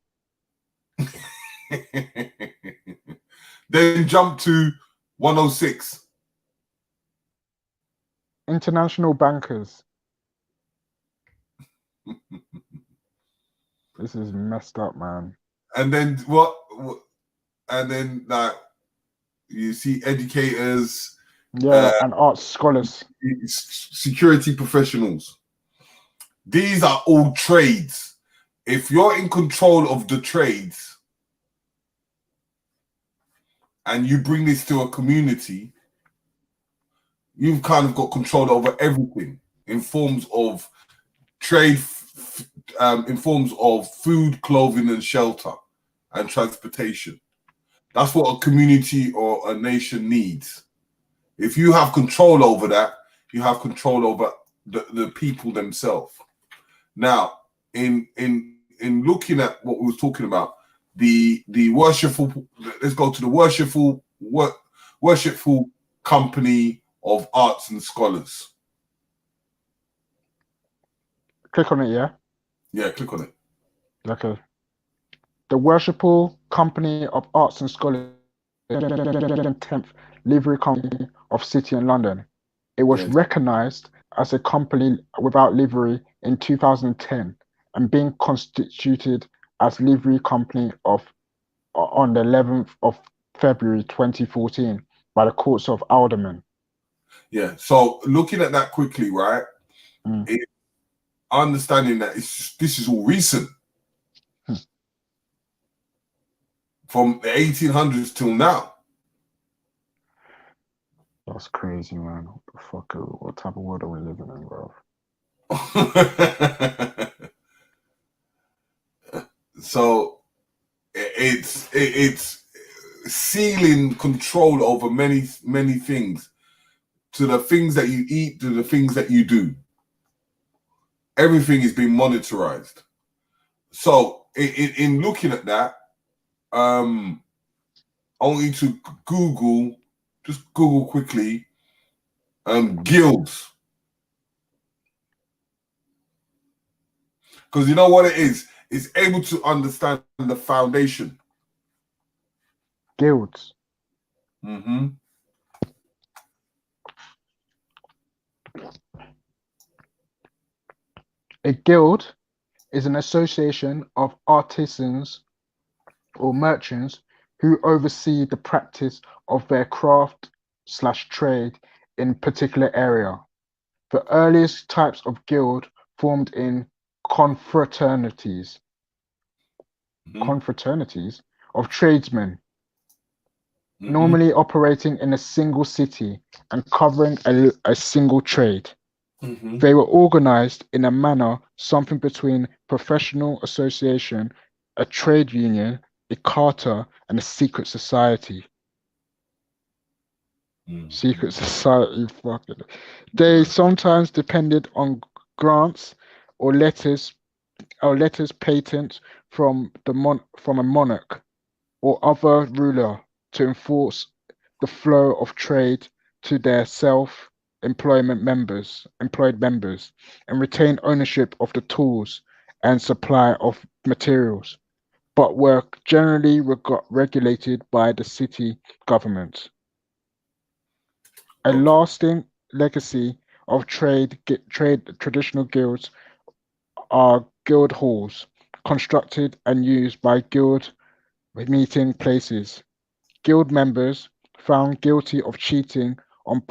Then jump to 106. International bankers. This is messed up, man. And then what? And then like you see educators. And arts scholars. Security professionals. These are all trades. If you're in control of the trades and you bring this to a community, you've kind of got control over everything in forms of trade, in forms of food, clothing, and shelter and transportation. That's what a community or a nation needs. If you have control over that, you have control over the people themselves. Now, in looking at what we were talking about, the worshipful, let's go to the worshipful company of arts and scholars. Click on it, yeah? Yeah, click on it. Okay. The Worshipful Company of Arts and Scholars, 10th Livery Company of City and London. It was recognized as a company without livery in 2010 and being constituted as livery company on the 11th of February 2014 by the courts of aldermen. Yeah. So looking at that quickly, right? Understanding that this is all recent. From the 1800s till now. That's crazy, man. What the fuck? What type of world are we living in, bro? So it's sealing control over many things, to the things that you eat, to the things that you do. Everything is being monitorized. So in looking at that, I want you to just Google quickly, guilds. Because you know what it is? It's able to understand the foundation. Guilds. Mm-hmm. A guild is an association of artisans or merchants who oversee the practice of their craft/trade in particular area. The earliest types of guild formed in confraternities of tradesmen, normally operating in a single city and covering a single trade. They were organized in a manner something between professional association, a trade union, a charter, and a secret society. Secret society, fucking. They sometimes depended on grants or letters patent from from a monarch or other ruler to enforce the flow of trade to their employed members, and retain ownership of the tools and supply of materials, but were generally regulated by the city government. A lasting legacy of traditional guilds are guild halls, constructed and used by guild meeting places. Guild members found guilty of cheating on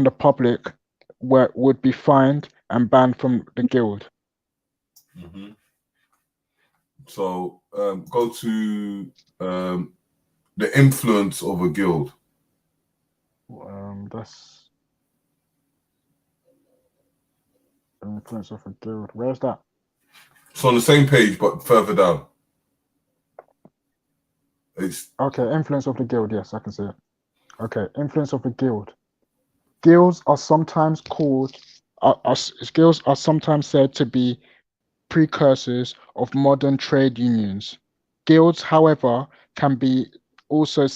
the public would be fined and banned from the guild. So go to the influence of a guild. That's the influence of a guild. Where's that? It's on the same page, but further down. It's okay. Influence of the guild. Yes, I can see it. Okay, influence of a guild. Guilds are sometimes guilds are sometimes said to be precursors of modern trade unions. Guilds, however, can also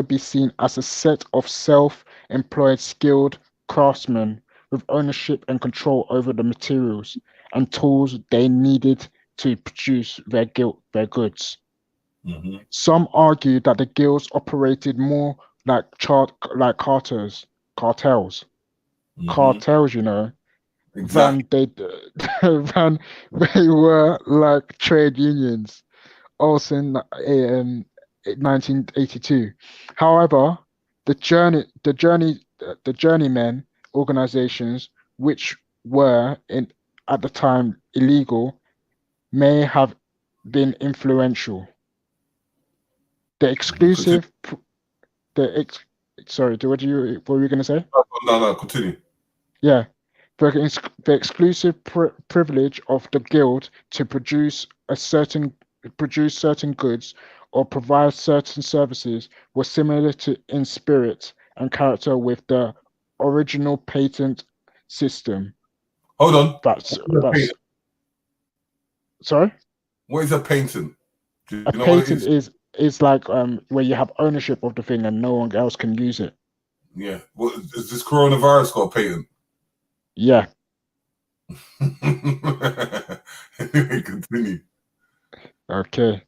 be seen as a set of self-employed skilled craftsmen with ownership and control over the materials and tools they needed to produce their goods. Some argue that the guilds operated more like cartels, you know, than than they were like trade unions. Also in 1982. However, the journeymen organizations, which were at the time illegal, may have been influential. The exclusive, sorry, what were you going to say? No, continue. Yeah, the exclusive privilege of the guild to produce certain goods or provide certain services was similar to in spirit and character with the original patent system. Hold on. That's sorry. What is a patent? Do you A know what it patent is like where you have ownership of the thing and no one else can use it. Yeah. What is this coronavirus got a patent? Yeah. Anyway, continue. Okay.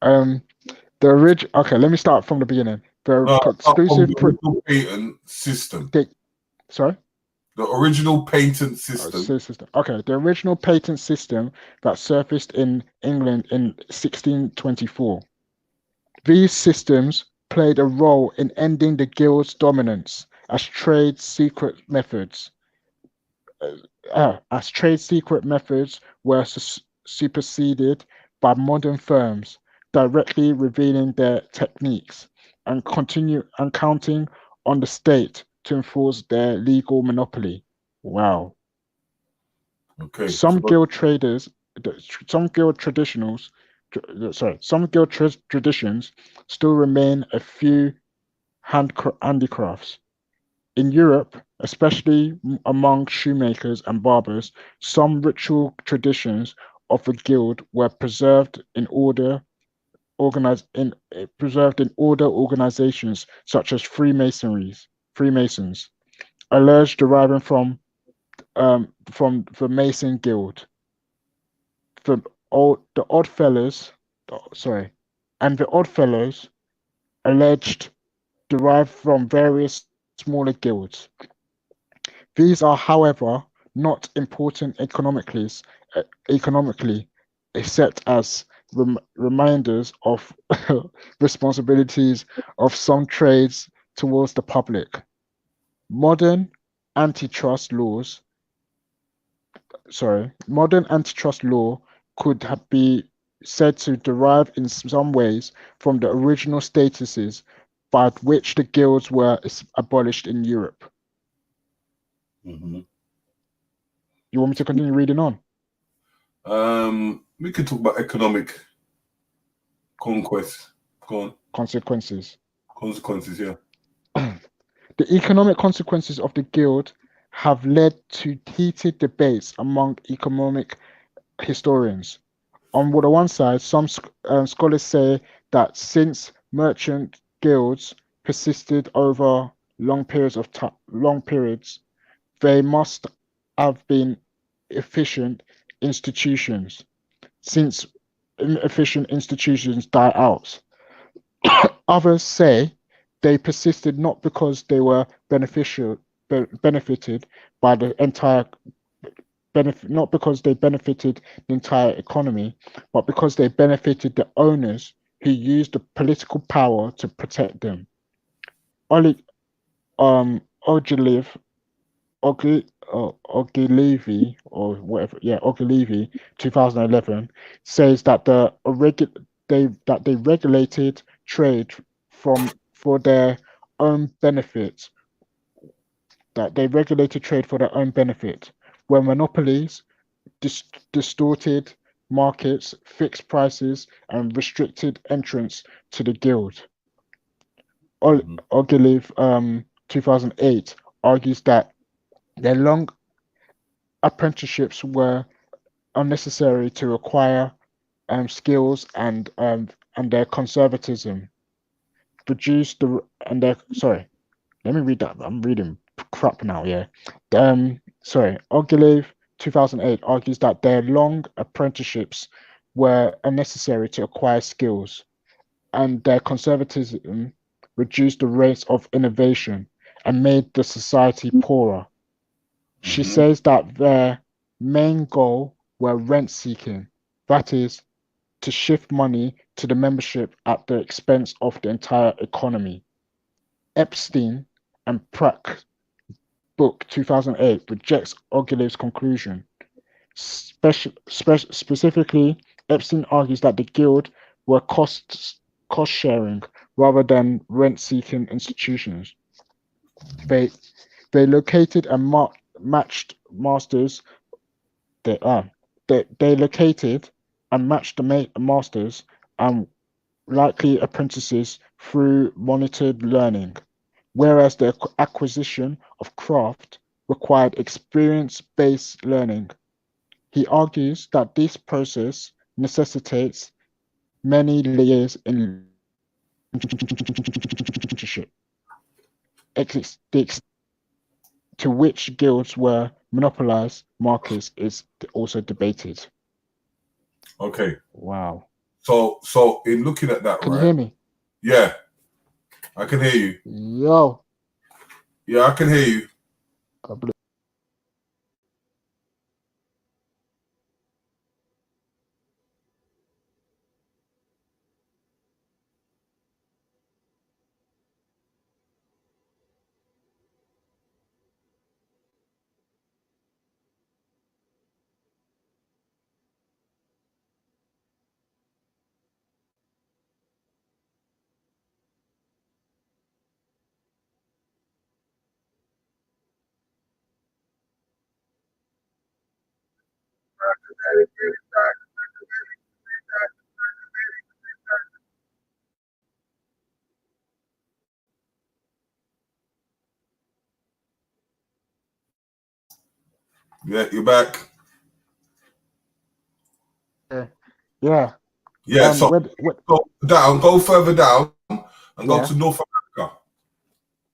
Okay, let me start from the beginning. The exclusive original patent system. Sorry? The original patent system. Okay, the original patent system that surfaced in England in 1624. These systems played a role in ending the guild's dominance as trade secret methods. Were superseded by modern firms, directly revealing their techniques and counting on the state to enforce their legal monopoly. Wow. Okay. Some guild traditions still remain a few handicrafts. In Europe, especially among shoemakers and barbers, some ritual traditions of the guild were preserved in order organizations such as Freemasons, alleged deriving from the Mason Guild, the Oddfellows, and the Oddfellows alleged derived from various smaller guilds. These are, however, not important economically, except as reminders of responsibilities of some trades towards the public. Modern antitrust laws, modern antitrust law could be said to derive in some ways from the original statuses by which the guilds were abolished in Europe. Mhm. You want me to continue reading on? We could talk about economic conquest. Go on. Consequences. Consequences, yeah. The economic consequences of the guild have led to heated debates among economic historians. On the one side, some scholars say that since merchant guilds persisted over long periods, they must have been efficient institutions. Since inefficient institutions die out, others say they persisted not because they were benefited by the entire not because they benefited the entire economy, but because they benefited the owners who used the political power to protect them. Ogilvy, Ogilvy or whatever, yeah, Ogilvy, 2011, says that they regulated trade for their own benefit. That they regulated trade for their own benefit, where monopolies distorted markets, fixed prices, and restricted entrance to the guild. Ogilvy, 2008, argues that their long apprenticeships were unnecessary to acquire skills and their conservatism reduced the and their sorry. Let me read that. I'm reading crap now. Yeah. Ogilvy, 2008, argues that their long apprenticeships were unnecessary to acquire skills, and their conservatism reduced the rates of innovation and made the society poorer. She says that their main goal were rent seeking, that is, to shift money to the membership at the expense of the entire economy. Epstein and Pratt book 2008 rejects Ogilvy's conclusion. Specifically, Epstein argues that the guild were cost sharing rather than rent seeking institutions. They located and matched masters. They located and matched the masters and likely apprentices through monitored learning, whereas the acquisition of craft required experience-based learning. He argues that this process necessitates many layers in apprenticeship. The extent to which guilds were monopolized markets is also debated. Okay. Wow. So in looking at that, Can right? you hear me? Yeah, I can hear you. Yo. Yeah, I can hear you. Yeah, you're back. Yeah. Yeah, so What? go further down, and go Yeah. to North America.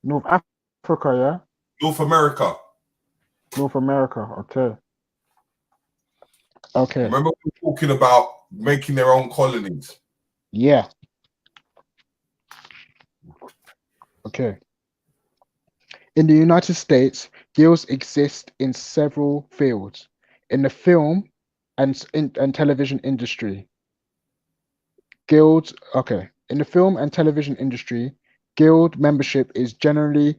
North Africa. Yeah. North America. North America. Okay. Okay. Remember we were talking about making their own colonies. Yeah. Okay. In the United States, guilds exist in several fields. In the film and television industry, guilds. Okay. In the film and television industry, guild membership is generally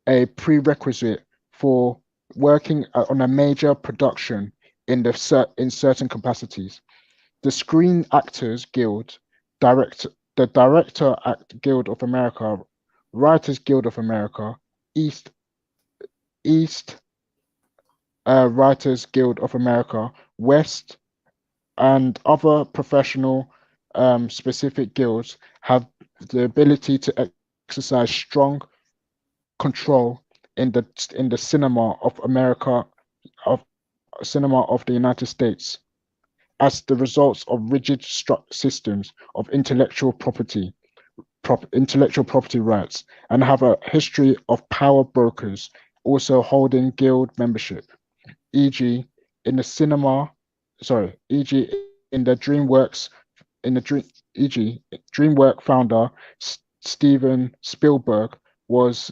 a prerequisite for working on a major production in certain capacities. The Screen Actors Guild, the Director Act Guild of America, Writers Guild of America, East Writers Guild of America, West, and other professional specific guilds have the ability to exercise strong control in the cinema of America of cinema of the United States as the results of rigid systems of intellectual property rights, and have a history of power brokers also holding guild membership, e.g., in the cinema, e.g., in the DreamWorks, in the Dream, e.g., DreamWorks founder Steven Spielberg was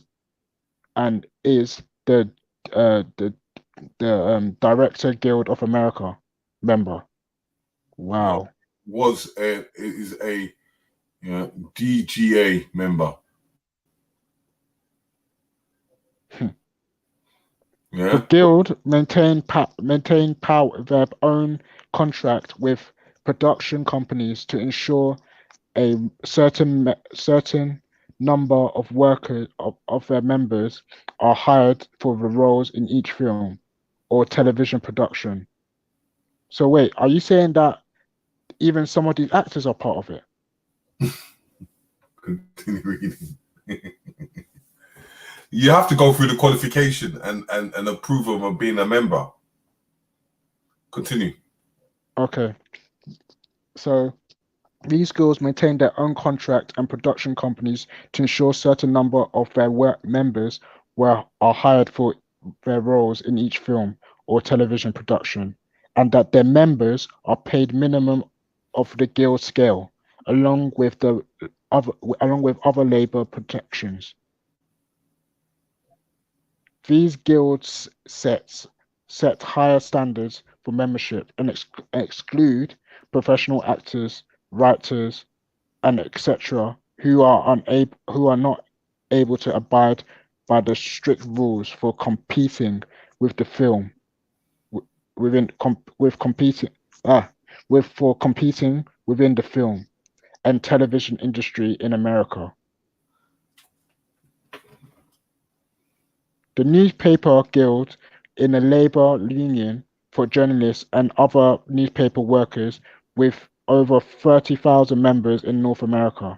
and is uh, the Director Guild of America member. Wow. Is a DGA member. Yeah. The guild maintain power their own contract with production companies to ensure a certain number of workers of their members are hired for the roles in each film or television production. So wait, are you saying that even some of these actors are part of it? Continue reading. You have to go through the qualification and approve of being a member. Continue. Okay. So these guilds maintain their own contract and production companies to ensure certain number of their members are hired for their roles in each film or television production, and that their members are paid minimum of the guild scale, along with other labor protections. These guilds set higher standards for membership and exclude professional actors, writers, and etc. who are not able to abide by the strict rules for competing with the film within with competing with for competing within the film and television industry in America. The Newspaper Guild in a labor union for journalists and other newspaper workers with over 30,000 members in North America.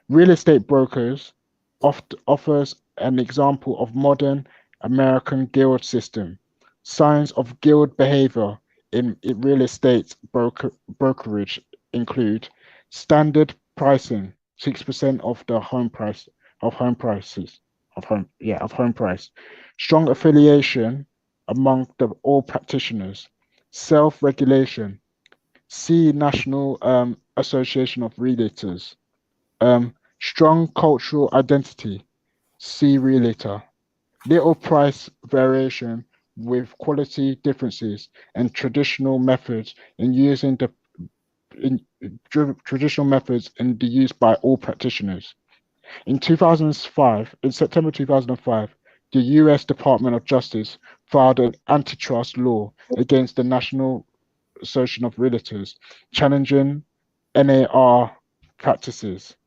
Real estate brokers offers an example of modern American guild system. Signs of guild behavior in real estate brokerage include standard pricing, 6% of the home price of home prices of home price, strong affiliation among all practitioners, self-regulation. See National Association of Realtors. Strong cultural identity. See Realtor. Little price variation with quality differences and traditional methods in traditional methods in the use by all practitioners. In September 2005, the U.S. Department of Justice filed an antitrust law against the National Association of Realtors, challenging NAR practices.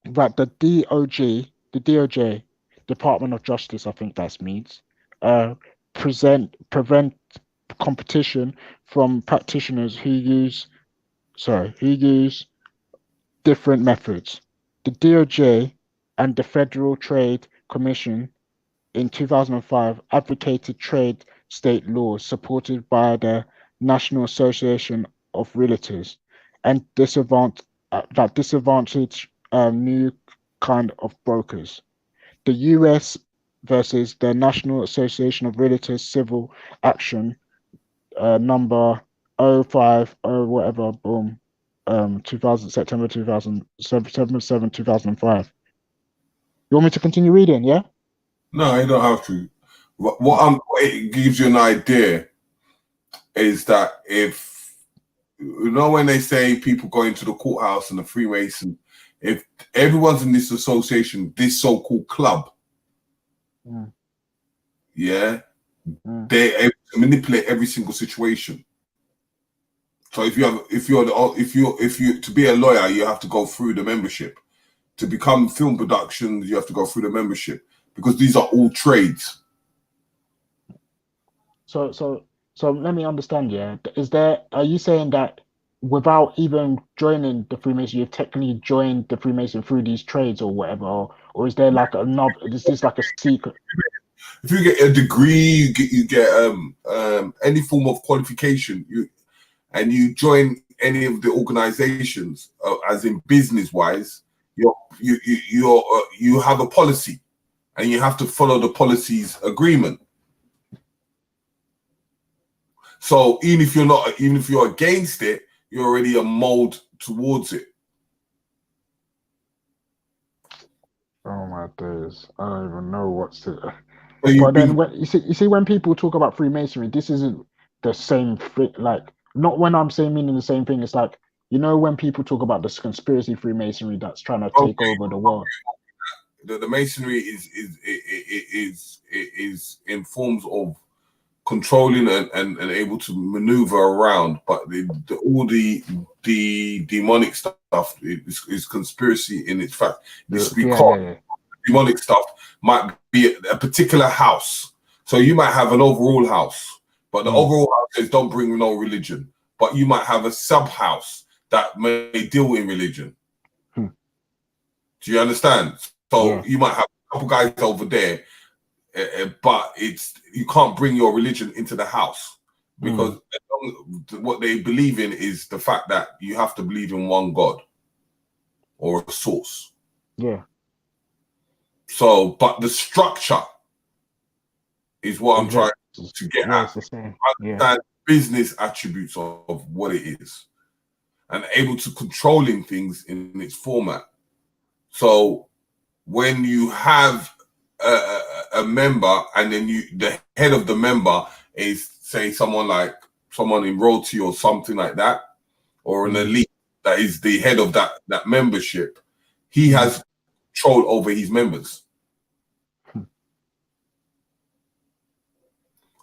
That the DOJ, Department of Justice, I think that means, prevent competition from practitioners who use different methods. The DOJ and the Federal Trade Commission in 2005 advocated trade state laws supported by the National Association of realtors, and disadvantage new kind of brokers. The U.S. versus the National Association of Realtors Civil Action number 050 whatever boom 2000 September 2005. You want me to continue reading? Yeah. No, you don't have to. It gives you an idea is that if you know when they say people go into the courthouse and the Freemason, if everyone's in this association, this so-called club, yeah, they're able to manipulate every single situation. So if you to be a lawyer, you have to go through the membership. To become film production, you have to go through the membership because these are all trades. So let me understand. Yeah, are you saying that without even joining the Freemason, you've technically joined the Freemason through these trades or whatever, or is there like another? Is this like a secret? If you get a degree, you get any form of qualification, and you join any of the organizations, as in business wise, you have a policy, and you have to follow the policy's agreement. So even if you're against it, you're already a mold towards it. Oh my days! I don't even know what's to. So But then when you see when people talk about Freemasonry, this isn't the same thing. Like not when I'm saying meaning the same thing. It's like when people talk about this conspiracy Freemasonry that's trying to take over the world. The masonry is in forms of controlling and able to maneuver around, but all the demonic stuff is conspiracy in its fact. Demonic stuff might be a particular house. So you might have an overall house, but the overall house says don't bring no religion. But you might have a sub house that may deal in religion. Do you understand? So you might have a couple guys over there, but you can't bring your religion into the house because what they believe in is the fact that you have to believe in one God or a source. Yeah. So, but the structure is what I'm trying to get at. Understand business attributes of what it is and able to controlling things in its format. So when you have a member and then the head of the member is say someone in royalty or something like that, or an elite that is the head of that membership, he has control over his members.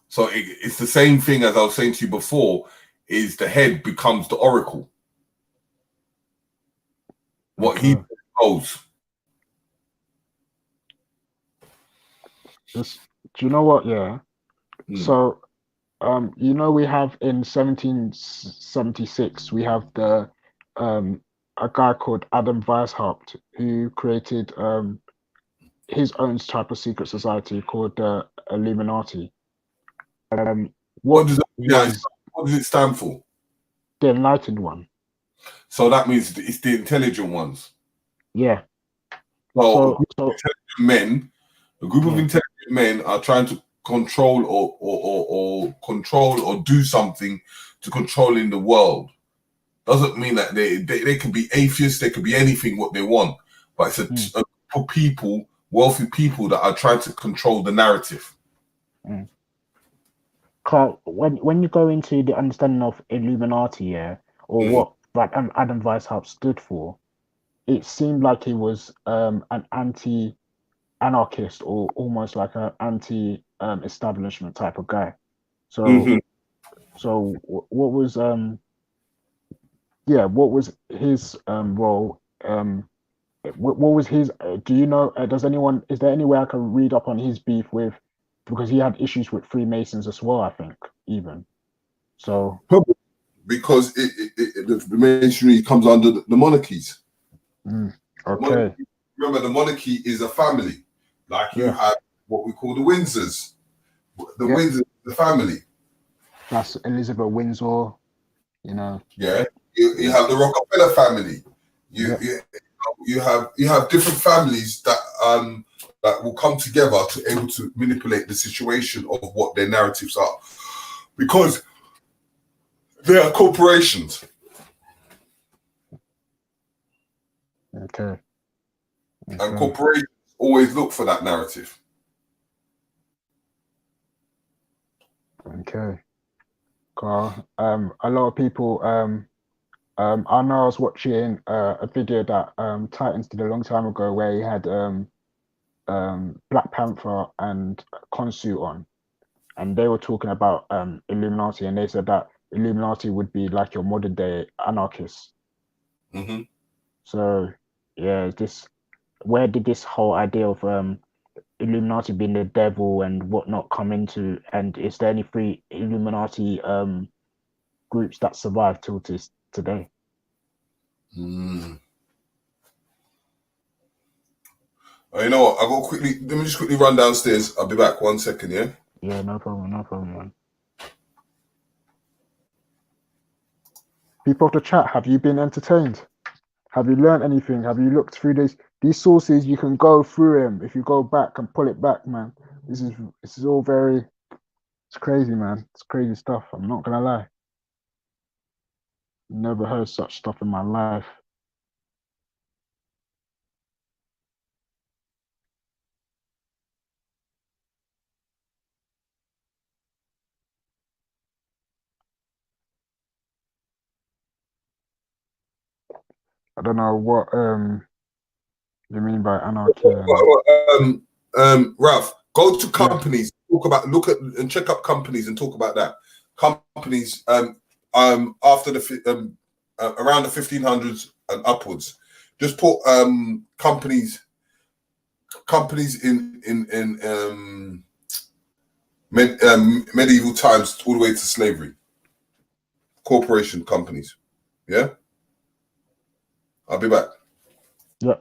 So it's the same thing as I was saying to you before, is the head becomes the oracle. What he knows. Do you know what? Yeah. So, we have in 1776, we have a guy called Adam Weishaupt who created his own type of secret society called the Illuminati. What does it stand for? The enlightened one. So that means it's the intelligent ones. Yeah. So a group of intelligent men are trying to control or do something to controlling the world. Doesn't mean that they can be atheists, they could be anything what they want, but it's a group of people, wealthy people that are trying to control the narrative. Carl, when you go into the understanding of Illuminati, or what Adam Weishaupt stood for, it seemed like he was an anti-anarchist or almost like an anti-establishment type of guy. So, what was his role? What was his? Do you know? Is there any way I can read up on his beef with? Because he had issues with Freemasons as well, I think, even. So probably because the Masonry comes under the monarchies. Okay. Remember, the monarchy is a family. Like you have what we call the Windsors. The Windsors, the family. That's Elizabeth Windsor. You know. Yeah, you have the Rockefeller family. Yeah. You have different families that will come together to able to manipulate the situation of what their narratives are, because they are corporations. Okay. And corporations always look for that narrative. Okay. Carl. A lot of people. I know I was watching a video that Titans did a long time ago where he had Black Panther and Khonshu on, and they were talking about Illuminati, and they said that Illuminati would be like your modern day anarchists. Mm-hmm. So yeah, where did this whole idea of Illuminati being the devil and whatnot come into? And is there any free Illuminati groups that survive till this today? Mm. You know what? Let me just quickly run downstairs. I'll be back 1 second, yeah? Yeah, no problem, man. People of the chat, have you been entertained? Have you learned anything? Have you looked through these sources? You can go through them if you go back and pull it back, man. This is all it's crazy, man. It's crazy stuff. I'm not gonna lie. Never heard such stuff in my life. I don't know what you mean by anarchy. Ralph, go to companies, look at and check up companies and talk about that. Companies after the around the 1500s and upwards. Just put companies in medieval times all the way to slavery. Corporation companies. Yeah? I'll be back. Yeah.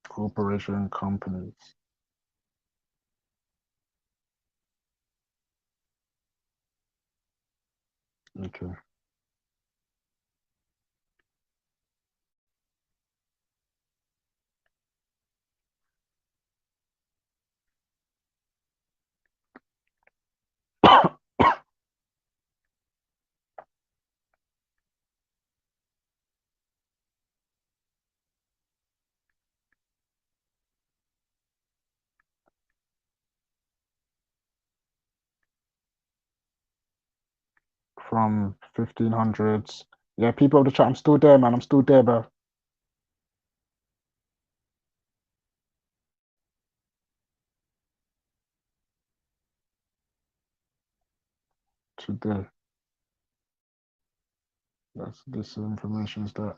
Corporation companies. Okay. From 1500s. Yeah, people of the chat, I'm still there, man. I'm still there, bro. Today. That's this information is that.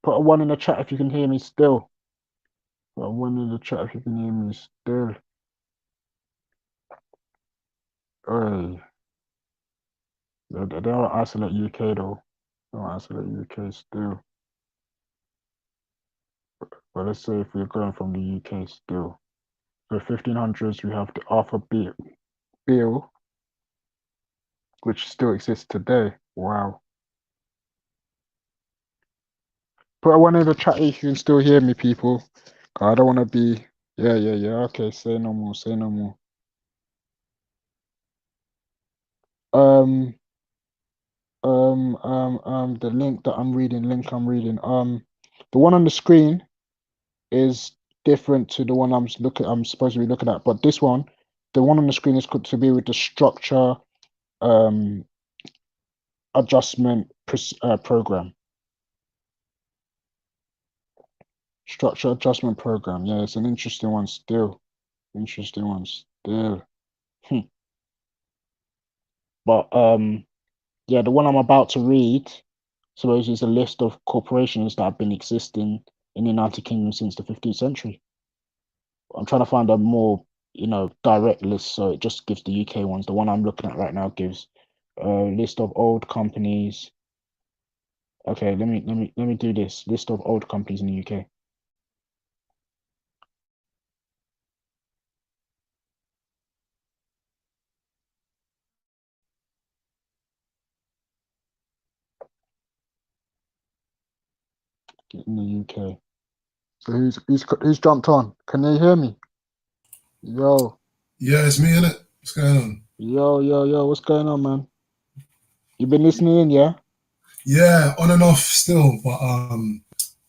Put a 1 in the chat if you can hear me still. Put a 1 in the chat if you can hear me still. Hey. They don't isolate UK though. They don't isolate UK still. But let's say if we're going from the UK still. So 1500s we have the Arthur Beale, which still exists today. Wow. Put a 1 in the chat if you can still hear me, people. I don't want to be. Yeah. Okay, say no more. Say no more. The link I'm reading. The one on the screen is different to the one I'm supposed to be looking at. But this one, the one on the screen is to be with the structure adjustment program. Structure adjustment program. Yeah, it's an interesting one still. Interesting one still. But yeah, the one I'm about to read, suppose is a list of corporations that have been existing in the United Kingdom since the 15th century. I'm trying to find a more, direct list, so it just gives the UK ones. The one I'm looking at right now gives a list of old companies Okay, let me do this list of old companies in the UK. In the UK. So who's jumped on? Can they hear me? Yo, Yeah, it's me, innit? What's going on? yo, what's going on, man? You been listening in, yeah? Yeah, on and off still, but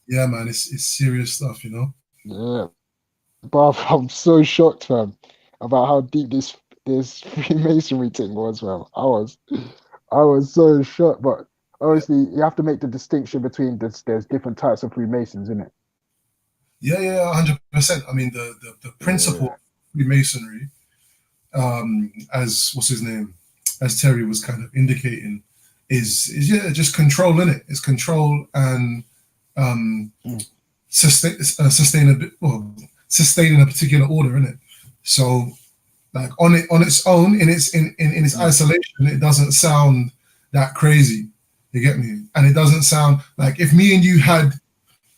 yeah, man, it's serious stuff, you know. Yeah, but I'm so shocked, fam, about how deep this Freemasonry thing was, fam. I was so shocked, but obviously you have to make the distinction between there's different types of Freemasons, isn't it? Yeah, 100%. I mean, the principle Yeah. of Freemasonry, as what's his name, as Terry was kind of indicating, is yeah, just control in it. It's control and sustaining a particular order in it. So like on its own, in its isolation, it doesn't sound that crazy. You get me? And it doesn't sound like if me and you had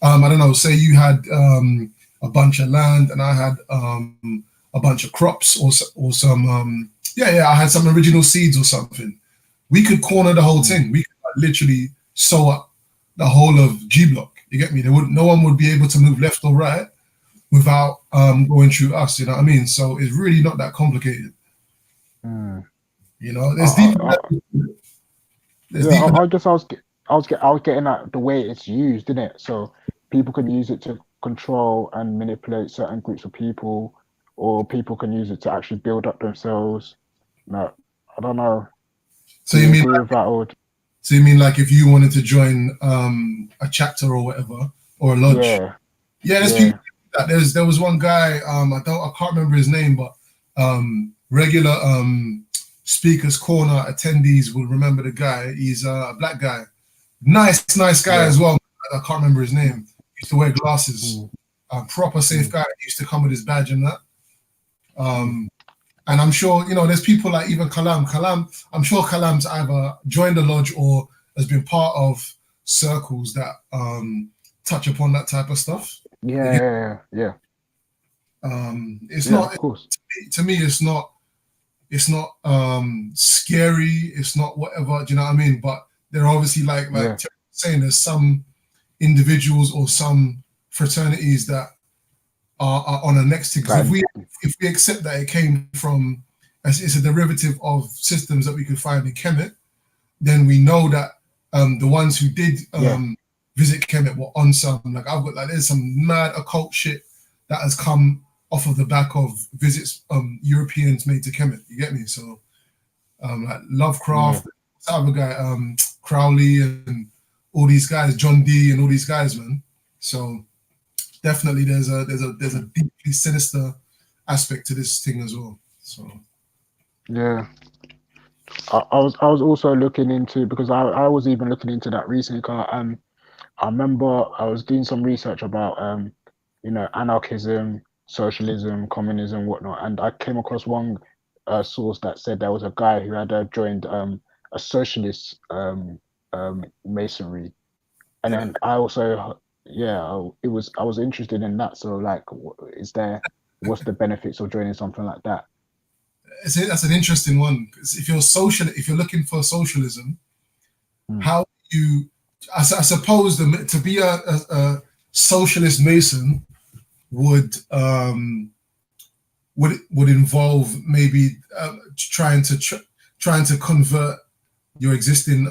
I don't know, say you had a bunch of land and I had a bunch of crops or some I had some original seeds or something. We could corner the whole thing. We could literally sew up the whole of G Block. You get me? No one would be able to move left or right without going through us. You know what I mean? So it's really not that complicated. You know, there's deep. There's Yeah, deeper. I guess I was getting at the way it's used, didn't it? So people can use it to control and manipulate certain groups of people, or people can use it to actually build up themselves. No, I don't know. So Do you you mean agree like, with that, or so you mean like if you wanted to join a chapter or whatever or a lodge? yeah, Yeah, there's yeah, people like that. There was one guy, I can't remember his name, but regular speakers corner attendees will remember the guy. He's a black guy. Nice guy yeah, as well. I can't remember his name. He used to wear glasses. Proper safe guy. He used to come with his badge and that. And I'm sure, you know, there's people like even Kalam. I'm sure Kalam's either joined a lodge or has been part of circles that touch upon that type of stuff. yeah. It's Yeah, not of course. to me. It's not scary. It's not whatever. Do you know what I mean? But there are obviously like Yeah, Terry was saying, there's some individuals or some fraternities that are on the next thing. Because like if we accept that it came from it's a derivative of systems that we could find in Kemet, then we know that the ones who did yeah, visit Kemet were on some like there's some mad occult shit that has come off of the back of visits Europeans made to Kemet. You get me? So like Lovecraft, what's the other guy, Crowley, and all these guys, John Dee, and all these guys, man. So definitely, there's a deeply sinister aspect to this thing as well. So yeah. I was also looking into because I was even looking into that recently. 'Cause, I remember I was doing some research about anarchism, socialism, communism, whatnot, and I came across one source that said there was a guy who had joined a socialist masonry, and yeah, then I also I was interested in that. So like, what's the benefits of joining something like that? that's an interesting one. 'Cause if you're looking for socialism, how you, I suppose to be a socialist mason would would involve maybe trying to convert your existing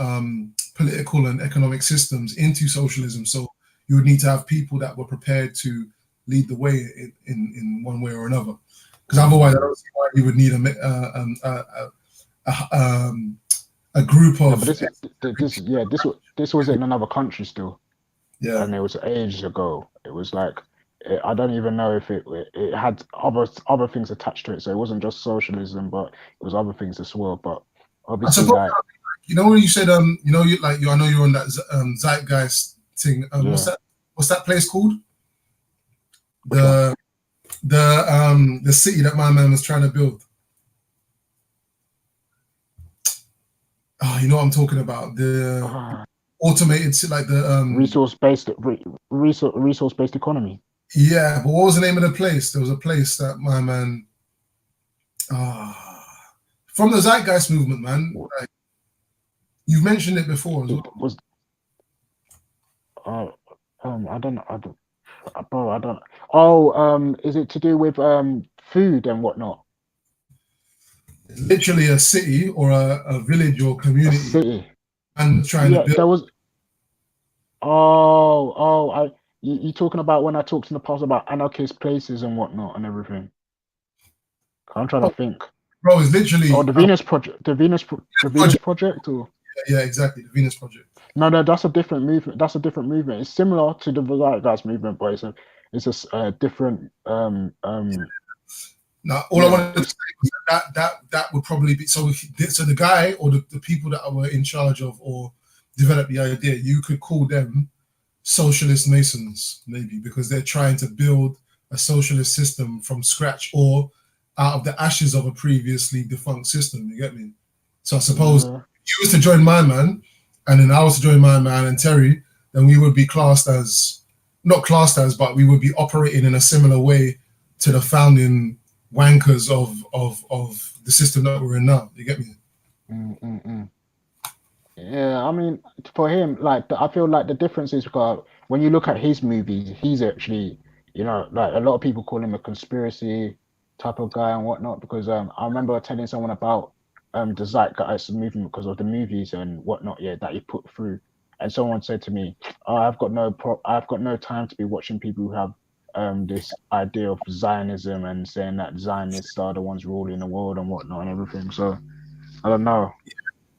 political and economic systems into socialism. So you would need to have people that were prepared to lead the way in one way or another. Because otherwise, I don't see why you would need a group No, of but this was in another country still, yeah. and it was ages ago. It was like I don't even know if it had other things attached to it. So it wasn't just socialism, but it was other things as well. But I obviously, suppose like you know when you said I know you're on that zeitgeist thing. yeah, What's that place called? which one? The city that my man was trying to build. Oh, you know what I'm talking about. The automated, like the resource-based economy. Yeah, but what was the name of the place? There was a place that my man, from the Zeitgeist movement, man. Like, you've mentioned it before as well. I don't know. Bro, I don't. Oh, is it to do with food and whatnot? It's literally a city or a village or community. A city. And trying to build. There was. You talking about when I talked in the past about anarchist places and whatnot and everything? I'm trying to think. Bro, it's literally. Oh, the Venus Project. The Venus Project, or. Yeah, exactly. The Venus Project. No, that's a different movement. That's a different movement. It's similar to the Zeitgeist movement, but it's a different. Now, all I wanted to say was that would probably be so. So the guy or the people that were in charge of or developed the idea, you could call them socialist masons, maybe, because they're trying to build a socialist system from scratch or out of the ashes of a previously defunct system. You get me? So I suppose if you was to join my man, and then I was to join my man and Terry, then we would be classed as, not classed as, but we would be operating in a similar way to the founding wankers of the system that we're in now. You get me? Yeah, I mean, for him, like I feel like the difference is when you look at his movies, he's actually, like a lot of people call him a conspiracy type of guy and whatnot. Because I remember telling someone about the Zeitgeist movement because of the movies and whatnot, that he put through. And someone said to me, "Oh, I've got no time to be watching people who have this idea of Zionism and saying that Zionists are the ones ruling the world and whatnot and everything." So I don't know.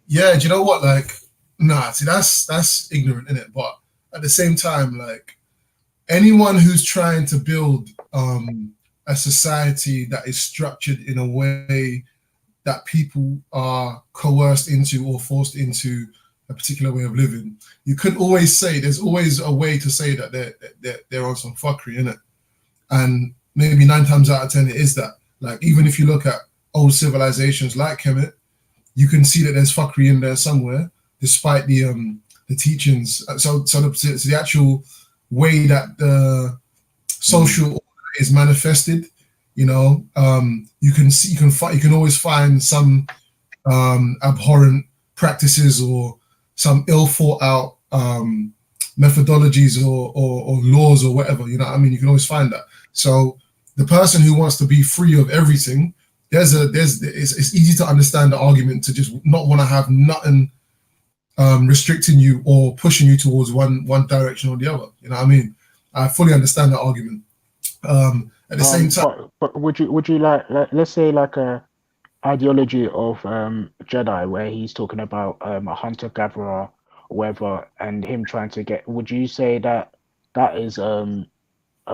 Yeah, do you know what? Like, nah, see, that's ignorant, innit? But at the same time, like, anyone who's trying to build a society that is structured in a way that people are coerced into or forced into a particular way of living, you could always say there's always a way to say that they're on some fuckery, innit? And maybe 9 times out of 10 it is that. Like, even if you look at old civilizations like Kemet, you can see that there's fuckery in there somewhere, despite the teachings. So the actual way that the social order is manifested, you can always find some abhorrent practices or some ill thought out methodologies or laws or whatever. You know what I mean? You can always find that. So the person who wants to be free of everything, it's easy to understand the argument to just not want to have nothing restricting you or pushing you towards one direction or the other. You know what I mean? I fully understand that argument. At the same time, but would you like let's say like a ideology of Jedi where he's talking about a hunter gatherer or whatever, and him trying to get? Would you say that is a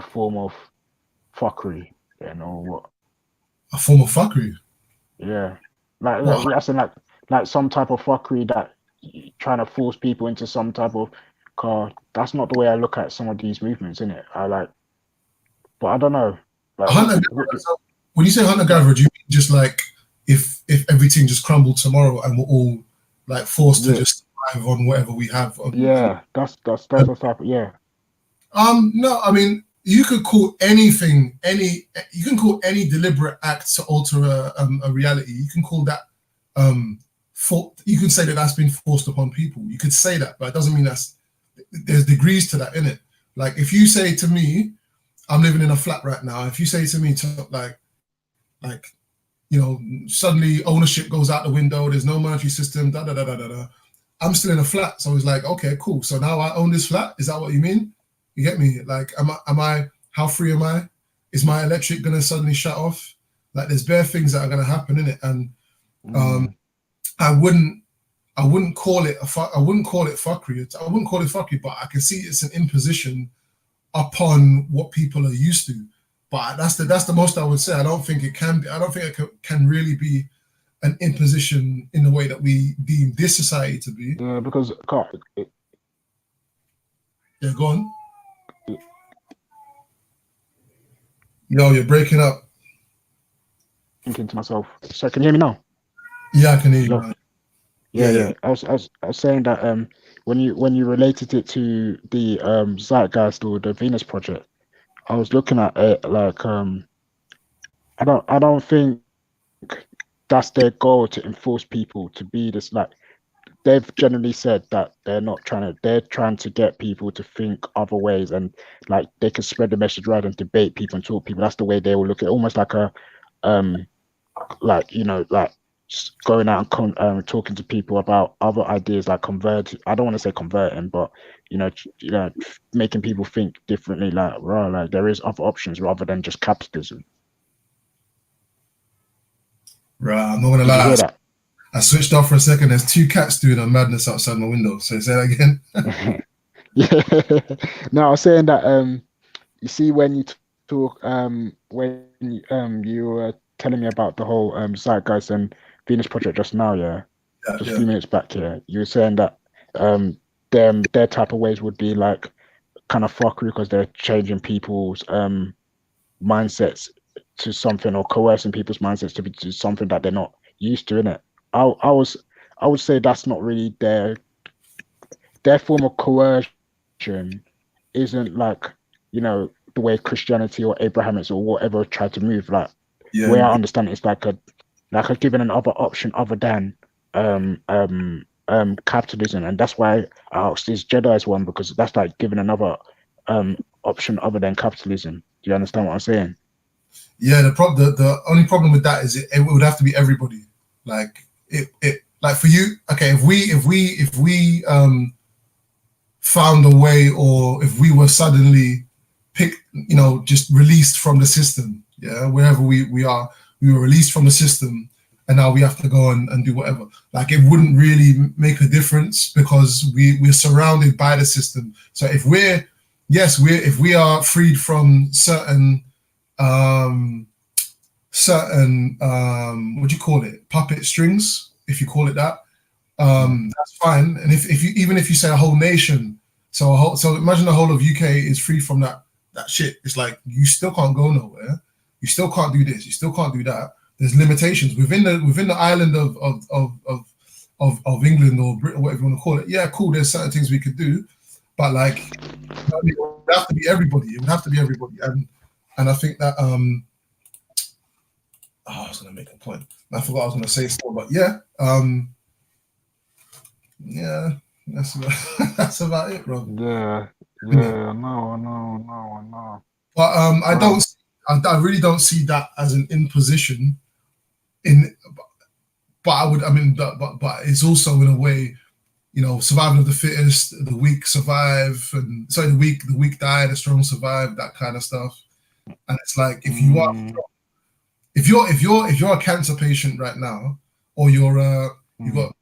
form of fuckery, or what? A form of fuckery. Yeah, like some type of fuckery that trying to force people into some type of car. That's not the way I look at some of these movements, innit? But I don't know. Like, when you say hunter gatherer, do you mean just like if everything just crumbled tomorrow and we're all like forced to just survive on whatever we have? That's the type of, yeah. No, I mean, you could call anything you can call any deliberate act to alter a reality. You can call that you could say that that's been forced upon people. You could say that, but it doesn't mean there's degrees to that, innit? Like, if you say to me, I'm living in a flat right now, if you say to me suddenly ownership goes out the window, there's no monetary system, I'm still in a flat. So it's like, okay, cool, so now I own this flat. Is that what you mean? You get me? Like, am I how free am I? Is my electric gonna suddenly shut off? Like, there's bare things that are gonna happen in it, and I wouldn't call it fuckery. I wouldn't call it fuckery, but I can see it's an imposition upon what people are used to. But that's the most I would say. I don't think it can be. I don't think it can really be an imposition in the way that we deem this society to be. Yeah, because yeah, go on. Yo, you're breaking up. Thinking to myself. So can you hear me now? Yeah, I can hear you. Yeah. I was saying that when you related it to the Zeitgeist or the Venus Project, I was looking at it like I don't think that's their goal to enforce people to be this like they've generally said that they're trying to get people to think other ways and like they can spread the message rather than debate people and talk people. That's the way they will look at it, almost like a like like going out and talking to people about other ideas like convert. I don't want to say converting, but making people think differently. Like, right, like there is other options rather than just capitalism. Right, I'm not gonna Did you lie. hear that? I switched off for a second. There's two cats doing a madness outside my window. So say that again. Yeah. No, I was saying that you see when you talk when you were telling me about the whole Zeitgeist and Venus Project just now, yeah, just a few minutes back here, you were saying that their type of ways would be like kind of fuckery because they're changing people's mindsets to something or coercing people's mindsets to something that they're not used to, innit? I would say that's not really their form of coercion isn't like the way Christianity or Abrahamics or whatever tried to move. Like the way I understand it, it's like a giving another option other than capitalism, and that's why I asked this Jedi's one because that's like giving another option other than capitalism. Do you understand what I'm saying? Yeah, the only problem with that is it would have to be everybody. Like it like for you, okay, if we found a way, or if we were suddenly just released from the system, yeah, wherever we are, we were released from the system, and now we have to go and do whatever. Like it wouldn't really make a difference because we're surrounded by the system. So if we are freed from certain what do you call it, puppet strings, if you call it that, that's fine. And if you even if you say a whole nation, so imagine the whole of UK is free from that shit. It's like you still can't go nowhere, you still can't do this, you still can't do that. There's limitations within the island of England or Britain, whatever you want to call it. Yeah, cool, there's certain things we could do, but like it would have to be everybody. It would have to be everybody. And I think that I was gonna make a point. I forgot I was gonna say still, but yeah, yeah, that's about, that's about it, bro. Yeah, no. But I really don't see that as an imposition. But I would, I mean, but it's also in a way, survival of the fittest, the weak survive, and sorry, the weak die, the strong survive, that kind of stuff. And it's like if you're a cancer patient right now, or you've got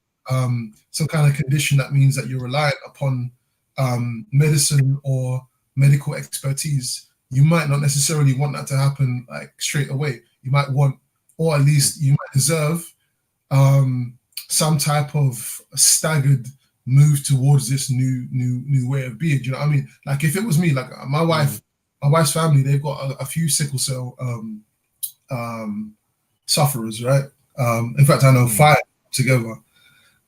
some kind of condition that means that you're reliant upon medicine or medical expertise, you might not necessarily want that to happen like straight away. You might want, or at least you might deserve some type of staggered move towards this new way of being. Do you know what I mean? Like if it was me, like my wife's family, they've got a few sickle cell sufferers, right? In fact, I know 5 together,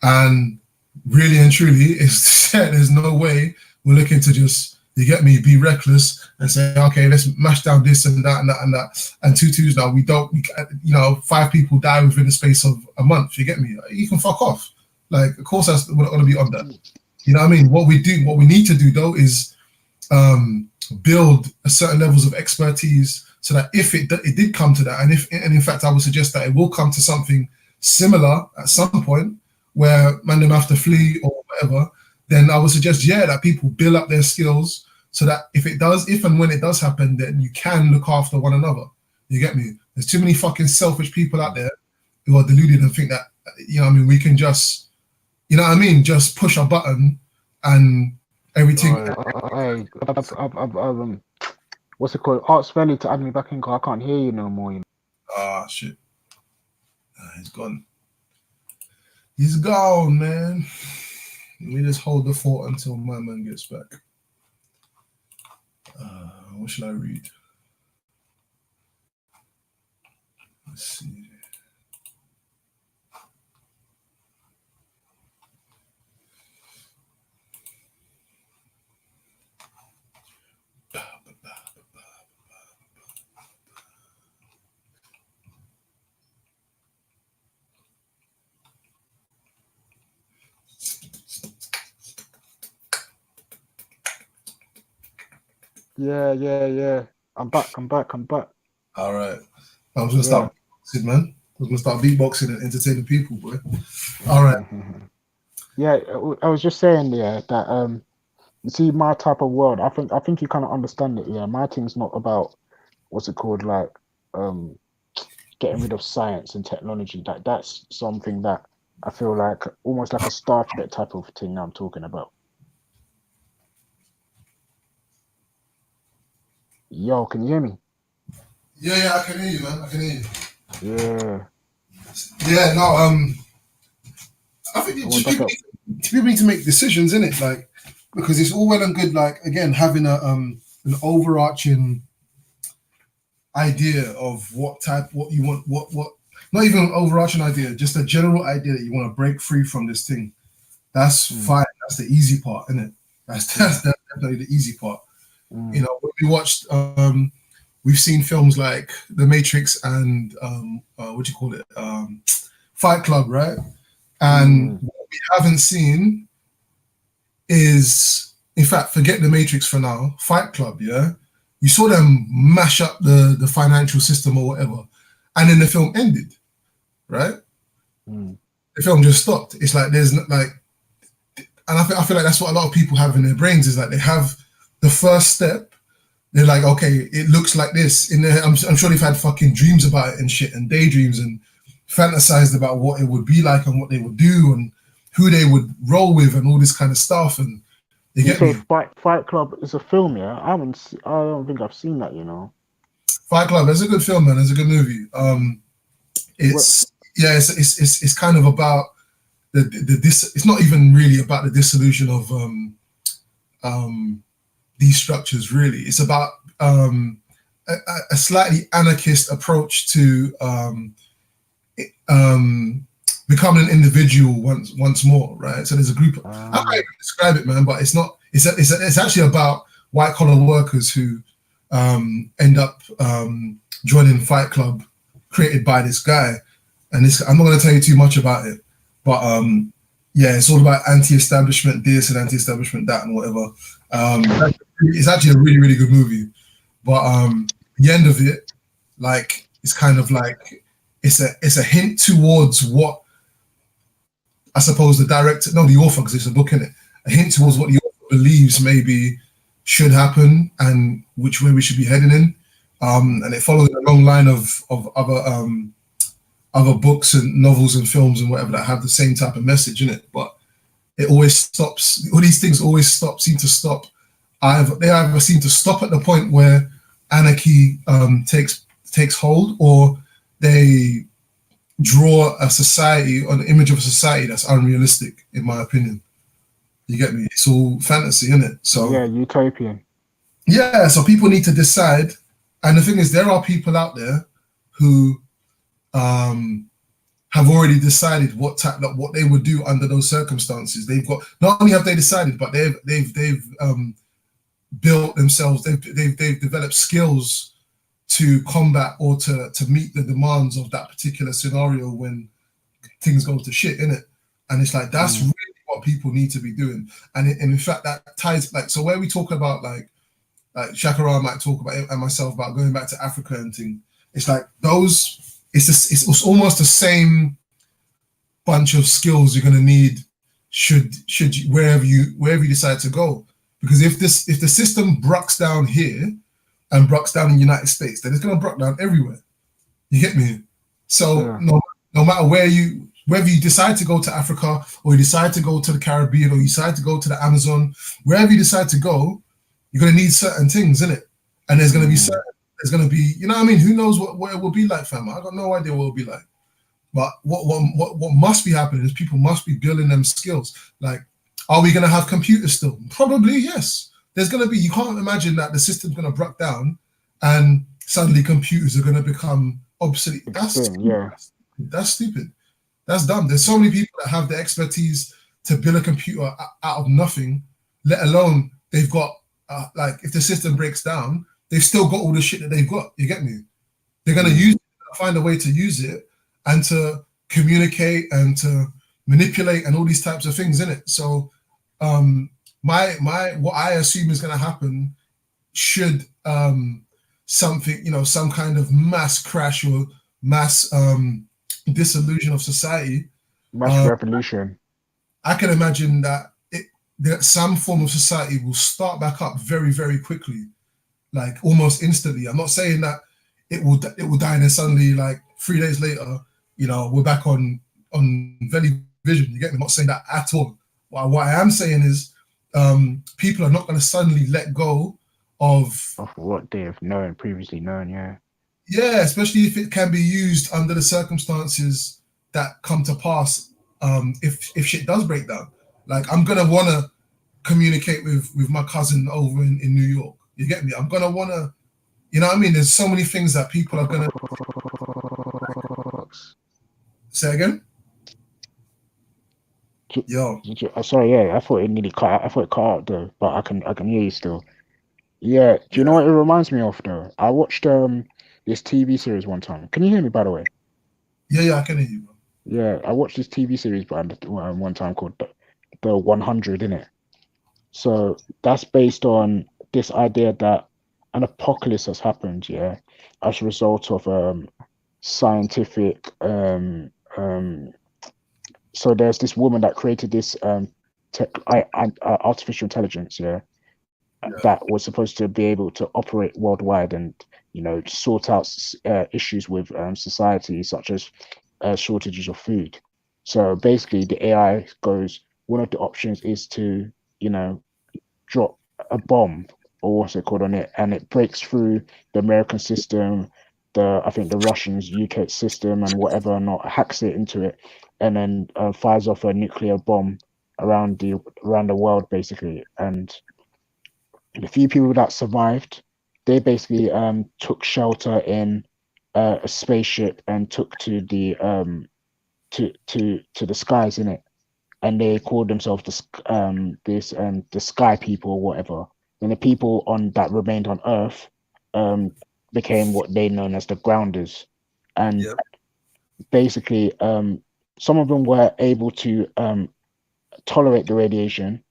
and really and truly, there's no way we're looking to just, you get me, be reckless and say, okay, let's mash down this and that and that and that. And tutus now, we 5 people die within the space of a month. You get me? You can fuck off. Like, of course, we're not going to be on that. You know what I mean? What we need to do though is build a certain levels of expertise so that if it did come to that, and in fact, I would suggest that it will come to something similar at some point where man them have to flee or whatever, then I would suggest, that people build up their skills so that if and when it does happen, then you can look after one another. You get me? There's too many fucking selfish people out there who are deluded and think that, we can just, just push a button and everything. What's it called? Arts Valley to add me back in, 'cause I can't hear you no more. Ah, shit. He's gone. He's gone, man. Let me just hold the fort until my man gets back. What should I read? Let's see. Yeah. I'm back. All right. I was gonna Yeah. start beatboxing, man. I was gonna start beatboxing and entertaining people, boy. All right. Yeah, I was just saying, yeah, that you see my type of world. I think you kind of understand it. Yeah, my thing's not about what's it called, like um getting rid of science and technology. That's something that I feel like almost like a Star Trek type of thing I'm talking about. Yo, can you hear me? Yeah, I can hear you, man. I can hear you. Yeah. Yeah, no, I think I just want like people need to make decisions in it, like, because it's all well and good, like, again, having an overarching idea of what you want, what not even an overarching idea, just a general idea that you want to break free from this thing. That's fine. That's the easy part, isn't it? That's definitely the easy part. You know, when we watched, we've seen films like The Matrix and what do you call it, Fight Club, right? And what we haven't seen is, in fact, forget The Matrix for now. Fight Club, yeah. You saw them mash up the financial system or whatever, and then the film ended, right? The film just stopped. It's like there's like, and I feel like that's what a lot of people have in their brains is like they have the first step. They're like, okay, it looks like this. In there, I'm sure they've had fucking dreams about it and shit and daydreams and fantasized about what it would be like and what they would do and who they would roll with and all this kind of stuff. And you You get me? say Fight Club is a film, yeah? I don't think I've seen that, you know. Fight Club, it's a good film, man. It's a good movie. It's kind of about it's not even really about the dissolution of these structures, really. It's about a slightly anarchist approach to becoming an individual once more, right? So there's a group. I can't even describe it, man, but it's not. It's actually about white collar workers who end up joining Fight Club, created by this guy. And this, I'm not going to tell you too much about it, but yeah, it's all about anti-establishment this and anti-establishment that and whatever. It's actually a really, really good movie. But the end of it, like, it's kind of like it's a hint towards what I suppose the director, no, the author, because it's a book in it, a hint towards what the author believes maybe should happen and which way we should be heading in. And it follows a long line of other books and novels and films and whatever that have the same type of message in it, but it always stops. All these things always seem to stop. They either seem to stop at the point where anarchy takes hold, or they draw a society, or an image of a society that's unrealistic, in my opinion. You get me? It's all fantasy, isn't it? So yeah, utopian. Yeah, so people need to decide. And the thing is, there are people out there who have already decided what they would do under those circumstances. They've got, not only have they decided, but they've built themselves. They've developed skills to combat or to meet the demands of that particular scenario when things go to shit, innit? And it's like that's really what people need to be doing. And in fact, that ties, like, so where we talk about like Shakara might talk about it, and myself about going back to Africa and thing. It's like those. It's almost the same bunch of skills you're gonna need should you, wherever you decide to go. Because if the system brucks down here and brucks down in the United States, then it's gonna bruck down everywhere. You get me? So no matter whether you decide to go to Africa or you decide to go to the Caribbean or you decide to go to the Amazon, wherever you decide to go, you're gonna need certain things in it, and there's gonna be certain. There's going to be, you know what I mean? Who knows what it will be like, fam? I got no idea what it will be like. But what must be happening is people must be building them skills. Like, are we going to have computers still? Probably, yes. There's going to be, you can't imagine that the system's going to break down and suddenly computers are going to become obsolete. That's stupid. That's stupid. That's dumb. There's so many people that have the expertise to build a computer out of nothing, let alone they've got, like, if the system breaks down, they've still got all the shit that they've got. You get me? They're gonna find a way to use it and to communicate and to manipulate and all these types of things in it. So, what I assume is gonna happen should something, some kind of mass crash or mass dissolution of society, Mass revolution. I can imagine that some form of society will start back up very, very quickly, like almost instantly. I'm not saying that it will die and then suddenly, like 3 days later, we're back on Valley Vision. You get me? I'm not saying that at all. What I am saying is, people are not going to suddenly let go of what they have previously known. Yeah, especially if it can be used under the circumstances that come to pass. If shit does break down, like I'm gonna want to communicate with my cousin over in New York. You get me? I'm gonna want to, you know what I mean? There's so many things that people are gonna say again. Yo, Sorry, yeah, I thought it nearly cut out. I thought it cut out though, but I can hear you still. Yeah, do you know what it reminds me of though? I watched this TV series one time. Can you hear me, by the way? Yeah, I can hear you, bro. Yeah, I watched this TV series one time called the 100, innit? So that's based on this idea that an apocalypse has happened, yeah, as a result of scientific so there's this woman that created this artificial intelligence, yeah, that was supposed to be able to operate worldwide and sort out issues with society, such as shortages of food. So basically, the AI goes. One of the options is to drop a bomb or what's it called on it, and it breaks through the American system, I think the Russians UK system and whatever, not hacks it into it, and then fires off a nuclear bomb around the world basically. And the few people that survived, they basically took shelter in a spaceship and took to the to the skies in it, and they called themselves the sky people or whatever. And the people that remained on Earth became what they known as the grounders, and basically some of them were able to tolerate the radiation,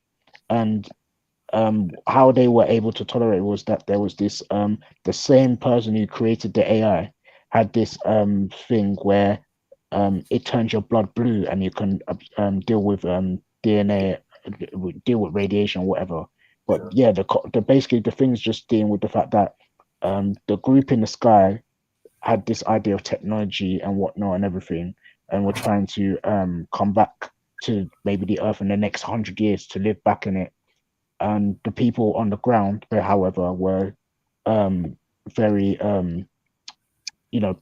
and how they were able to tolerate was that there was this the same person who created the AI had this thing where it turns your blood blue and you can deal with DNA, deal with radiation, whatever. But yeah, the basically the thing's just dealing with the fact that the group in the sky had this idea of technology and whatnot and everything, and we're trying to come back to maybe the Earth in the next 100 years to live back in it. And the people on the ground, however, were very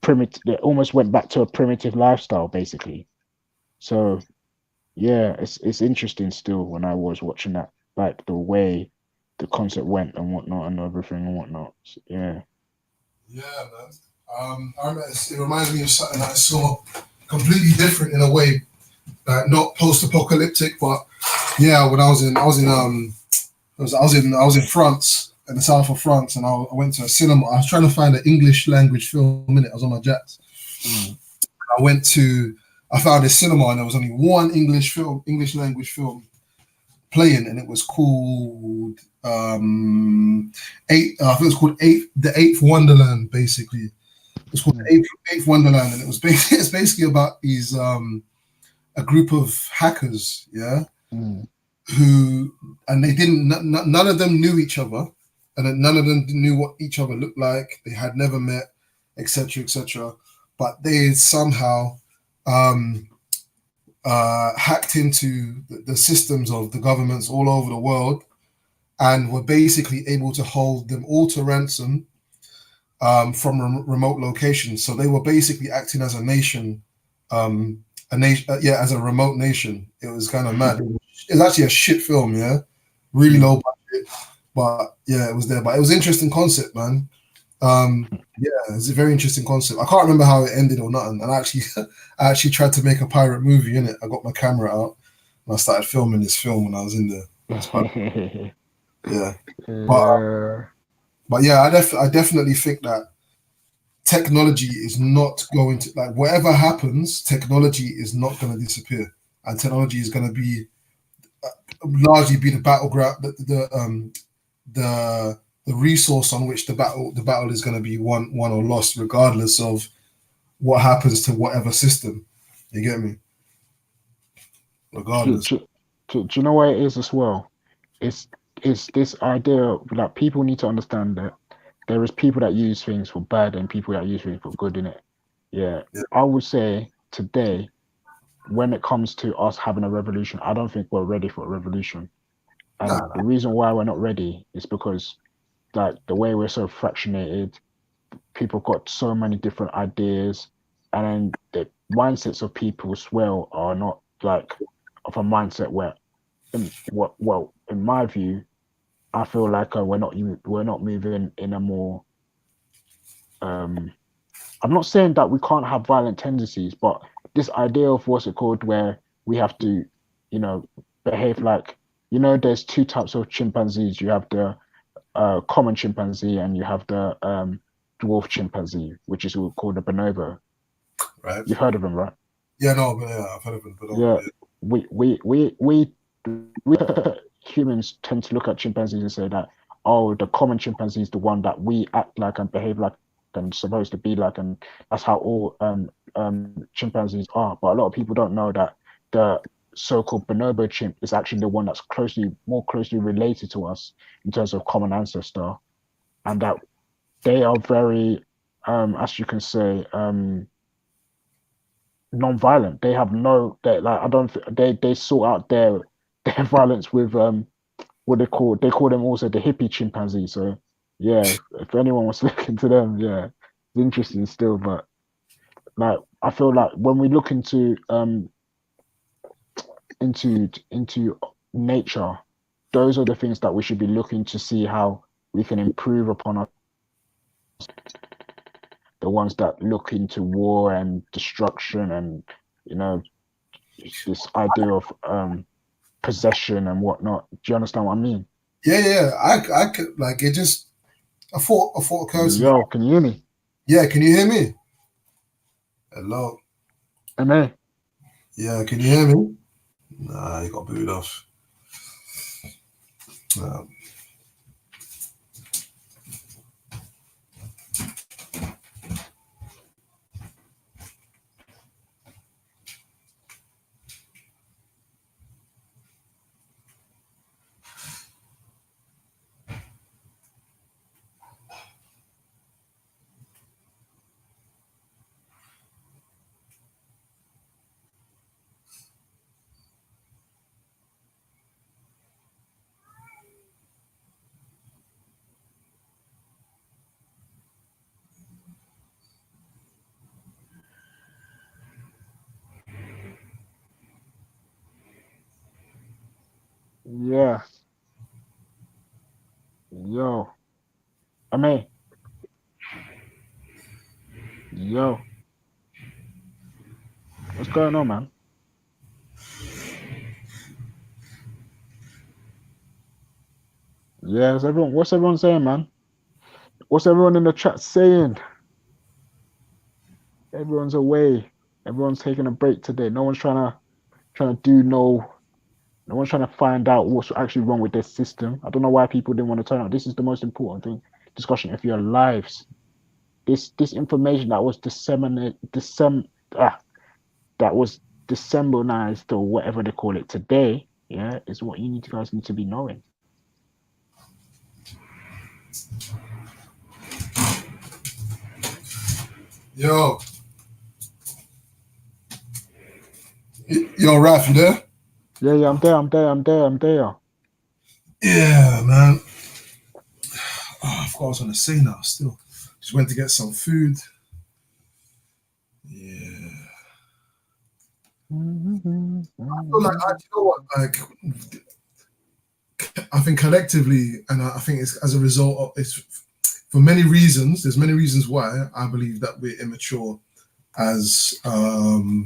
primitive. They almost went back to a primitive lifestyle, basically. So yeah, it's interesting still when I was watching that, like the way the concept went and whatnot and everything and whatnot. So, yeah. Yeah, man. I remember it reminds me of something that I saw completely different in a way, not post-apocalyptic, but yeah, when I was in France, in the south of France, and I went to a cinema. I was trying to find an English language film in it. I was on my jets. I found a cinema, and there was only one English language film playing, and it was called I think it was called The Eighth Wonderland. Basically, it's called The Eighth Wonderland, and it's basically about these a group of hackers, yeah, who, and they didn't, none of them knew each other, and none of them knew what each other looked like. They had never met, etc., etc. But they somehow hacked into the systems of the governments all over the world, and were basically able to hold them all to ransom from remote locations. So they were basically acting as a nation, as a remote nation. It was kind of mad. It was actually a shit film, yeah, really low budget, but yeah, it was there. But it was an interesting concept, man. Yeah, it's a very interesting concept. I can't remember how it ended or nothing. And I actually tried to make a pirate movie in it. I got my camera out and I started filming this film when I was in there. Yeah, but yeah, I definitely think that technology is not going to, like, whatever happens, technology is not going to disappear, and technology is going to be largely be the battleground, the the resource on which the battle is going to be won or lost, regardless of what happens to whatever system. You get me? Regardless. Do you know what it is as well? It's this idea that people need to understand that there is people that use things for bad and people that use things for good in it. Yeah. I would say today, when it comes to us having a revolution, I don't think we're ready for a revolution. And the reason why we're not ready is because like the way we're so fractionated, people got so many different ideas, and then the mindsets of people as well are not like of a mindset where in my view, I feel like we're not moving in a more I'm not saying that we can't have violent tendencies, but this idea of what's it called, where we have to, behave like, there's two types of chimpanzees. You have the common chimpanzee and you have the dwarf chimpanzee, which is called the bonobo. Right. You've heard of them, right? Yeah, no, but yeah, I've heard of them. But Yeah, we humans tend to look at chimpanzees and say that, oh, the common chimpanzee is the one that we act like and behave like and supposed to be like, and that's how all chimpanzees are. But a lot of people don't know that the so-called bonobo chimp is actually the one that's more closely related to us in terms of common ancestor, and that they are very, as you can say, non-violent. They have they sort out their violence with what they call them also the hippie chimpanzee. So yeah, if anyone wants to look into them, yeah, it's interesting still. But like I feel like when we look into nature, those are the things that we should be looking to see how we can improve upon us. The ones that look into war and destruction and this idea of possession and whatnot. Do you understand what I mean? Yeah. I could like it. Just a thought occurs to me. Yo, can you hear me? Yeah, can you hear me? Hello. MA. Yeah, can you hear me? Nah, you got booed off. Yeah. Yo. MA. Yo. What's going on, man? Yeah, what's everyone saying, man? What's everyone in the chat saying? Everyone's away. Everyone's taking a break today. No one's trying to do no one's trying to find out what's actually wrong with their system. I don't know why people didn't want to turn out. This is the most important thing. Discussion of your lives. This information that was that was disseminated or whatever they call it today, yeah, is what you guys need to be knowing. Yo, Raf, you there? Yeah, I'm there. Yeah, man. Oh, I forgot what I was going to say now. Still, just went to get some food. Yeah. I feel like, you know what? Like, I think collectively, and I think it's as a result of it's for many reasons. There's many reasons why I believe that we're immature as how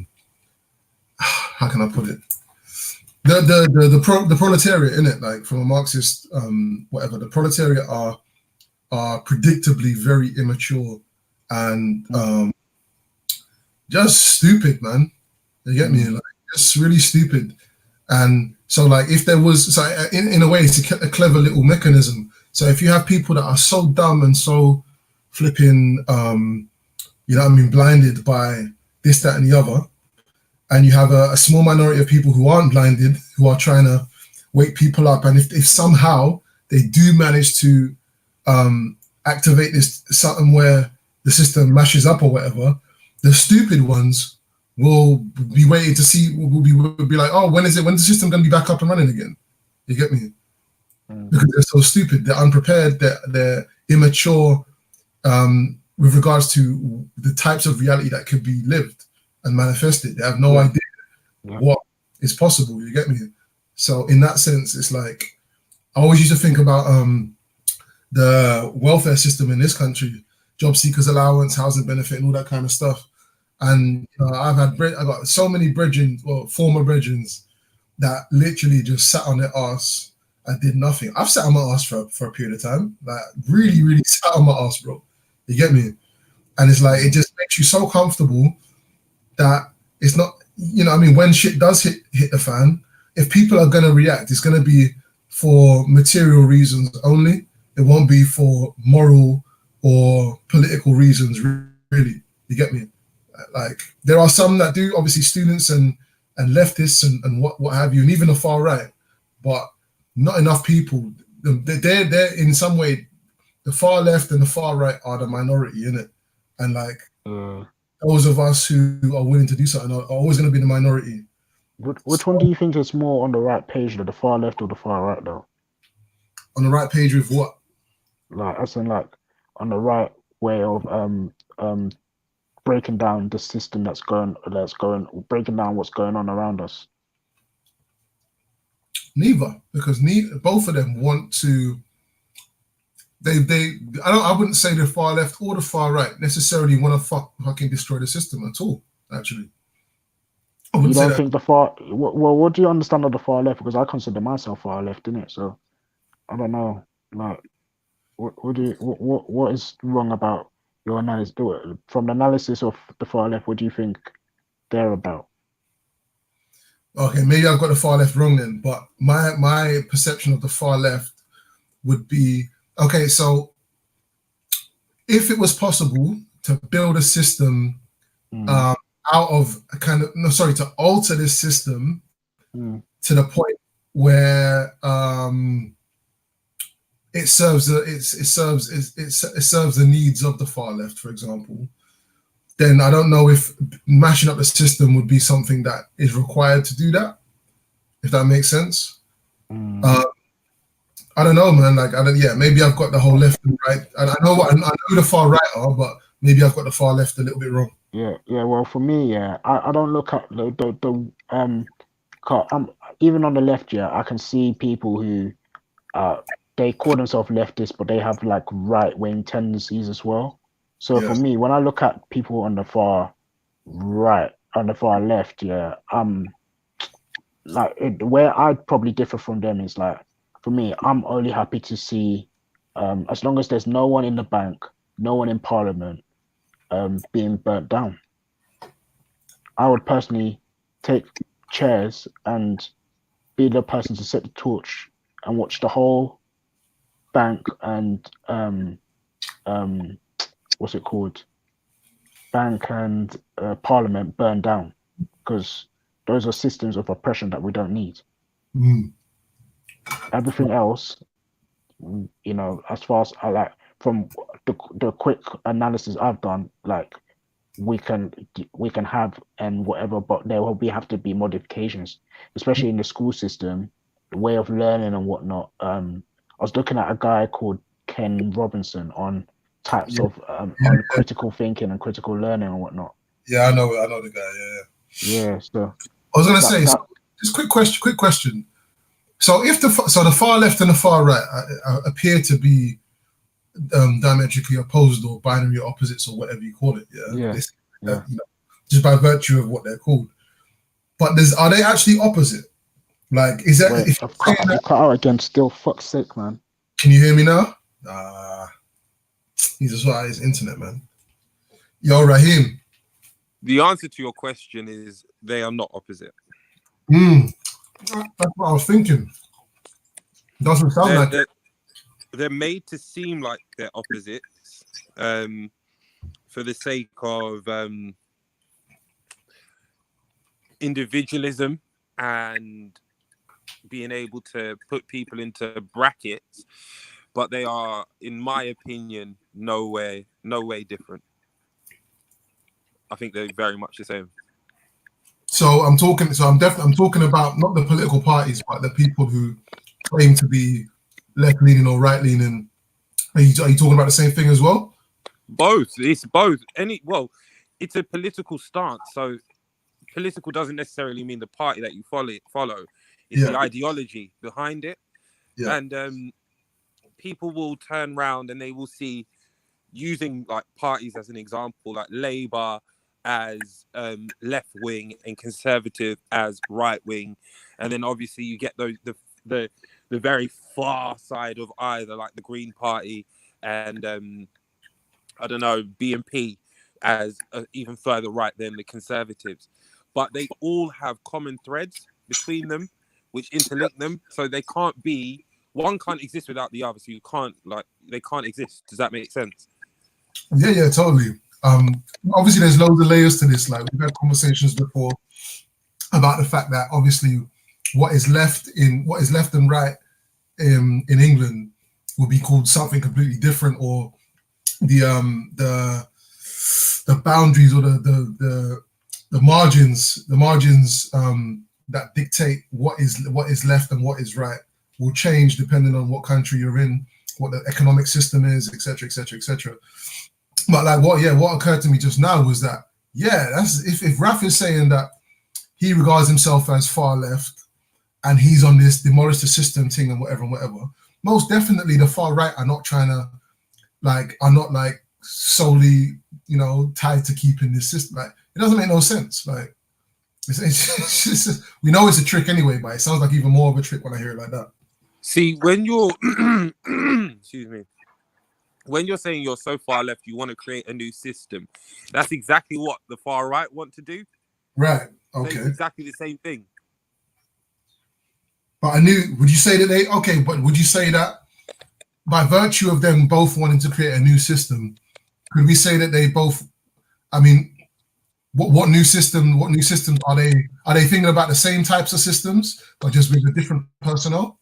can I put it? The proletariat, in it, like from a Marxist whatever, the proletariat are predictably very immature and just stupid, man. You get me? Like just really stupid. And so, like, if there was, so in a way, it's a clever little mechanism So if you have people that are so dumb and so flipping, you know what I mean, blinded by this, that, and the other, and you have a small minority of people who aren't blinded, who are trying to wake people up, and if somehow they do manage to activate this something where the system mashes up or whatever, the stupid ones will be waiting to see, will be like, oh, when's the system going to be back up and running again? You get me? Because they're so stupid, they're unprepared, they're immature with regards to the types of reality that could be lived and manifested. They have no idea what is possible. You get me? So in that sense, it's like I always used to think about the welfare system in this country, job seekers allowance, housing benefit, and all that kind of stuff. And I got so many former brethren that literally just sat on their ass and did nothing. I've sat on my ass for a period of time, like really, really sat on my ass, bro. You get me? And it's like it just makes you so comfortable that it's not, you know what I mean, when shit does hit the fan, if people are gonna react, it's gonna be for material reasons only. It won't be for moral or political reasons, really. You get me? Like there are some that do, obviously students and leftists and what have you, and even the far right, but not enough people. They're in some way, the far left and the far right are the minority in it, and like those of us who are willing to do something are always going to be the minority. Which one do you think is more on the right page, the far left or the far right, though? On the right page with what? Like, as in, like, on the right way of breaking down the system breaking down what's going on around us. Neither, because both of them want to. I wouldn't say the far left or the far right necessarily want to fucking destroy the system at all. Actually, You don't think the far? Well, what do you understand of the far left? Because I consider myself far left, innit? So I don't know. Like, what is wrong about your analysis? From the analysis of the far left, what do you think they're about? Okay, maybe I've got the far left wrong then, but my perception of the far left would be, okay, so if it was possible to build a system out of to alter this system to the point where it serves the needs of the far left, for example, then I don't know if mashing up the system would be something that is required to do that, if that makes sense. I don't know, man. Like, maybe I've got the whole left and right. And I know who the far right are, but maybe I've got the far left a little bit wrong. Yeah. Well, for me, I don't look at even on the left. I can see people who they call themselves leftists, but they have like right wing tendencies as well. So for me, when I look at people on the far right, on the far left, where I'd probably differ from them is like, for me, I'm only happy to see, as long as there's no one in the bank, no one in parliament, being burnt down. I would personally take chairs and be the person to set the torch and watch the whole bank and what's it called? Bank and parliament burn down, because those are systems of oppression that we don't need. Everything else, as far as I like, from the quick analysis I've done, like we can have and whatever, but there will have to be modifications, especially in the school system, the way of learning and whatnot. I was looking at a guy called Ken Robinson on types of on critical thinking and critical learning and whatnot. Yeah, I know the guy. Yeah. So I was gonna say, just quick question. So if the far left and the far right appear to be diametrically opposed or binary opposites or whatever you call it, just by virtue of what they're called. But are they actually opposite? Like, is that? Wait, I've cut out again. Still, fuck's sake, man. Can you hear me now? He's just out his internet, man. Yo, Raheem. The answer to your question is they are not opposite. That's what I was thinking. Doesn't sound like it. they're made to seem like they're opposites, for the sake of individualism and being able to put people into brackets, but they are, in my opinion, no way different. I think they're very much the same. So I'm talking. So I'm talking about not the political parties, but the people who claim to be left leaning or right leaning. Are you talking about the same thing as well? Both. It's both. It's a political stance. So political doesn't necessarily mean the party that you follow. It's the Yeah. ideology behind it. Yeah. And people will turn around and they will see, using like parties as an example, like Labour as left wing and Conservative as right wing, and then obviously you get the very far side of either, like the Green Party and I don't know, BNP as even further right than the Conservatives, but they all have common threads between them which interlink them, so they can't be, one can't exist without the other, so they can't exist. Does that make sense? Yeah, totally. Obviously, there's loads of layers to this. Like, we've had conversations before about the fact that obviously what is left and right in England will be called something completely different, or the boundaries or the margins that dictate what is left and what is right will change depending on what country you're in, what the economic system is, etc., etc., etc. But like what occurred to me just now was that that's if Raf is saying that he regards himself as far left and he's on this demolish the system thing and whatever, most definitely the far right are not solely tied to keeping this system. Like, it doesn't make no sense. Like, it's just, we know it's a trick anyway, but it sounds like even more of a trick when I hear it like that. See, when you're excuse me, when you're saying you're so far left, you want to create a new system, that's exactly what the far right want to do. Right. So Okay. it's exactly the same thing. But would you say that by virtue of them both wanting to create a new system, could we say that they both, I mean, what new systems are they thinking about the same types of systems, or just with a different personnel?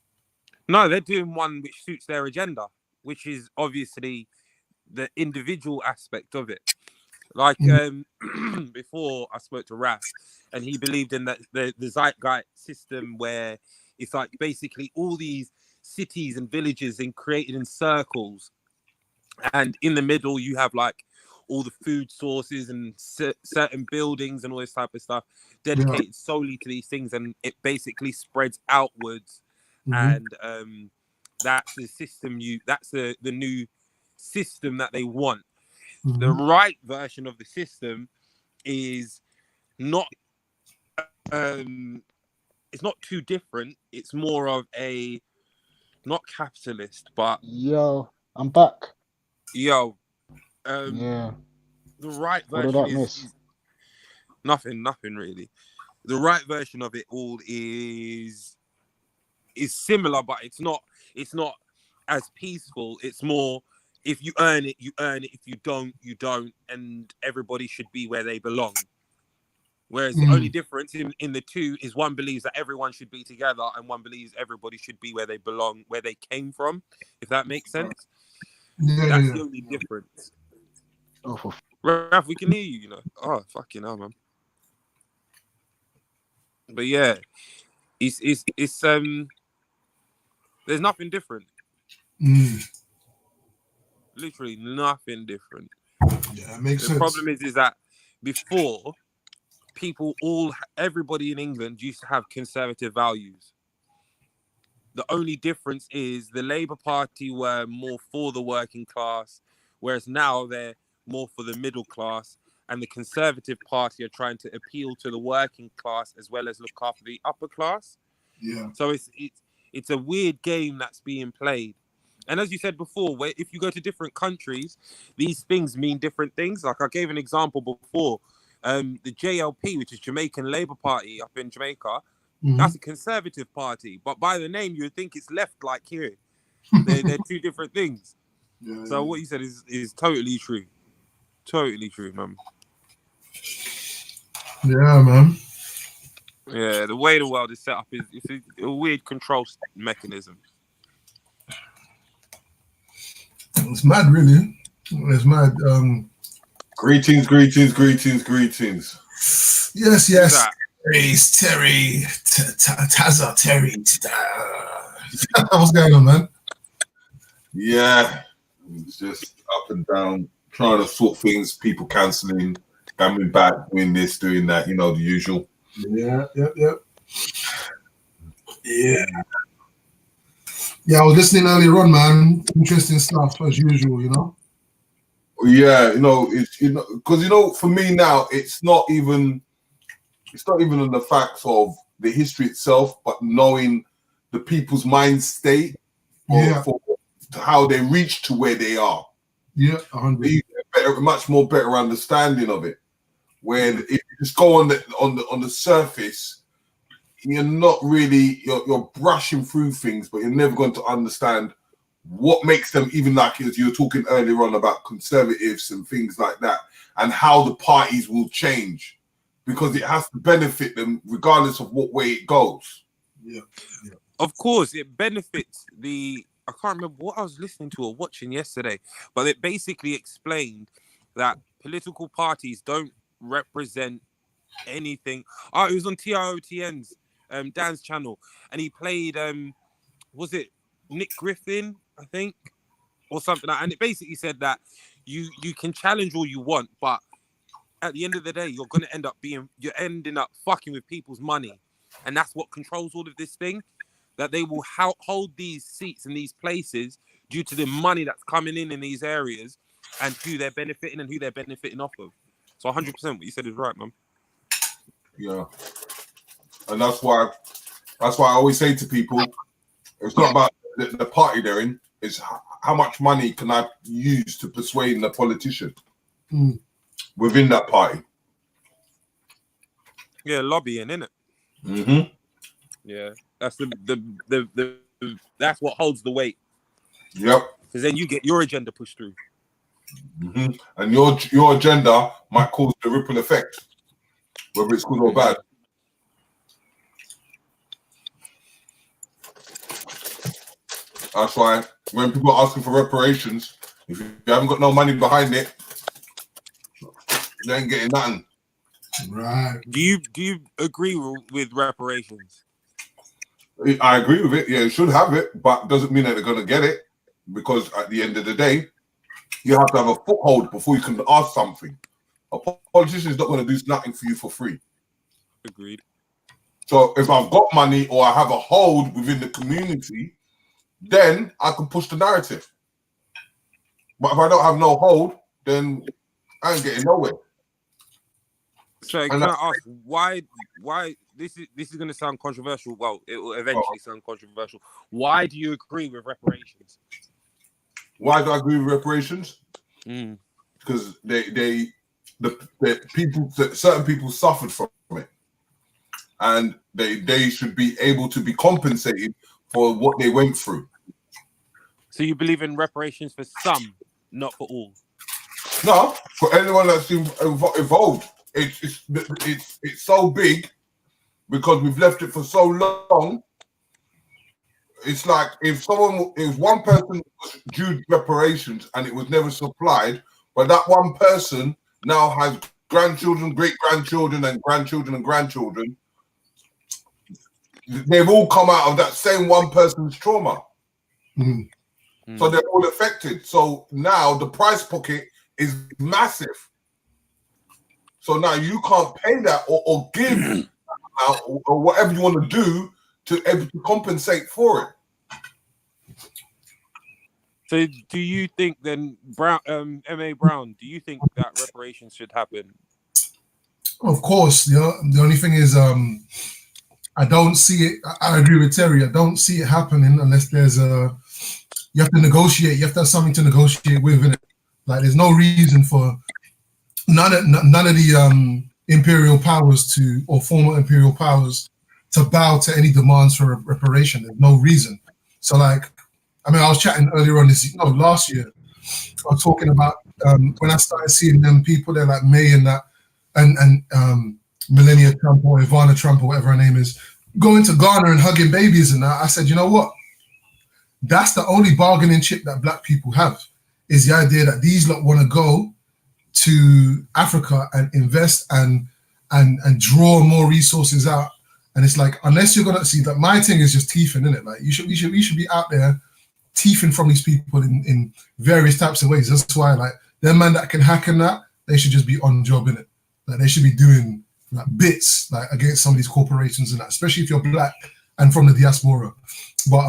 No, they're doing one which suits their agenda, which is obviously the individual aspect of it. Like before, I spoke to Raf, and he believed in that the Zeitgeist system, where it's like basically all these cities and villages created in circles, and in the middle you have like all the food sources and certain buildings and all this type of stuff dedicated solely to these things, and it basically spreads outwards. And that's the system that's the new system that they want. The right version of the system is not it's not too different. It's more of a, not capitalist, but I'm back. The right What did version I miss? is nothing really. The right version of it all is similar, but it's not as peaceful. It's more, if you earn it, you earn it. If you don't, you don't, and everybody should be where they belong. Whereas the only difference in the two is one believes that everyone should be together, and one believes everybody should be where they belong, where they came from, if that makes sense. That's the only difference. Raf, we can hear you, you know. Oh, fucking hell, man. But yeah, it's there's nothing different. Literally nothing different. Yeah, it makes sense. The problem is that before, everybody in England used to have conservative values. The only difference is the Labour Party were more for the working class, whereas now they're more for the middle class, and the Conservative Party are trying to appeal to the working class as well as look after the upper class. Yeah. So it's a weird game that's being played. And as you said before, if you go to different countries, these things mean different things. Like I gave an example before, the JLP, which is Jamaican Labour Party up in Jamaica, that's a conservative party. But by the name, you would think it's left like here. They're two different things. Yeah, So what you said is totally true. Totally true, man. yeah, man. Yeah, the way the world is set up is it's a weird control mechanism. It's mad, really. It's mad. Greetings, greetings, greetings, greetings. Yes, Who's yes. that? It's Terry. Tazza, Terry. What's going on, man? Yeah, it's just up and down, trying to sort things, people cancelling, coming back, doing this, doing that, you know, the usual. Yeah. Yeah, I was listening earlier on, man. Interesting stuff as usual, you know. Yeah, you know, it's because for me now, it's not even on the facts of the history itself, but knowing the people's mind state for how they reach to where they are. Yeah, 100. You get a much more better understanding of it. When if you just go on the surface, you're not really you're brushing through things, but you're never going to understand what makes them, even like as you were talking earlier on about conservatives and things like that, and how the parties will change, because it has to benefit them regardless of what way it goes. Yeah. Of course, it benefits the. I can't remember what I was listening to or watching yesterday, but it basically explained that political parties don't represent anything. Oh, it was on TROTN's Dan's channel, and he played was it Nick Griffin, I think, or something like that. And it basically said that you can challenge all you want, but at the end of the day, you're ending up fucking with people's money, and that's what controls all of this thing. That they will hold these seats in these places due to the money that's coming in these areas and who they're benefiting and who they're benefiting off of. So 100% what you said is right, man. Yeah, and that's why I always say to people, it's not about the party they're in. It's how much money can I use to persuade the politician within that party. Yeah, lobbying, innit? Mm-hmm. Yeah, that's the that's what holds the weight. Yep. Because then you get your agenda pushed through. Mm-hmm. And your agenda might cause the ripple effect, whether it's good or bad. That's why when people are asking for reparations, if you haven't got no money behind it, you ain't getting nothing. Right. Do you agree with reparations? I agree with it. Yeah, you should have it, but doesn't mean that they're going to get it, because at the end of the day, you have to have a foothold before you can ask something. A politician is not going to do nothing for you for free. Agreed. So if I've got money or I have a hold within the community, then I can push the narrative. But if I don't have no hold, then I ain't getting nowhere. So can I ask why this is going to sound controversial? Well, it will eventually sound controversial. Why do you agree with reparations? Why do I agree with reparations? Because the people, certain people suffered from it, and they should be able to be compensated for what they went through. So you believe in reparations for some, not for all? No, for anyone that's involved. It's so big because we've left it for so long. It's like if one person was due reparations and it was never supplied, but that one person now has grandchildren, great-grandchildren, and grandchildren and grandchildren. They've all come out of that same one person's trauma. So they're all affected. So now the price pocket is massive. So now you can't pay that or give or whatever you want to do to able to compensate for it. So do you think then, M.A. Brown, do you think that reparations should happen? Of course. The only thing is, I don't see it. I agree with Terry. I don't see it happening unless there's you have to negotiate. You have to have something to negotiate with, innit? Like there's no reason for none of the imperial powers or former imperial powers to bow to any demands for reparation. There's no reason. So like, I mean, I was chatting earlier on last year. I was talking about when I started seeing them people, they're like May and that, and Melania Trump or Ivana Trump or whatever her name is, going to Ghana and hugging babies and that. I said, you know what? That's the only bargaining chip that black people have, is the idea that these lot want to go to Africa and invest and draw more resources out. And it's like, unless you're gonna see that, my thing is just teething, innit? Like we should be out there teething from these people in various types of ways. That's why, like, them man that can hack and that, they should just be on job, innit? Like they should be doing like bits like against some of these corporations and that, especially if you're black and from the diaspora. But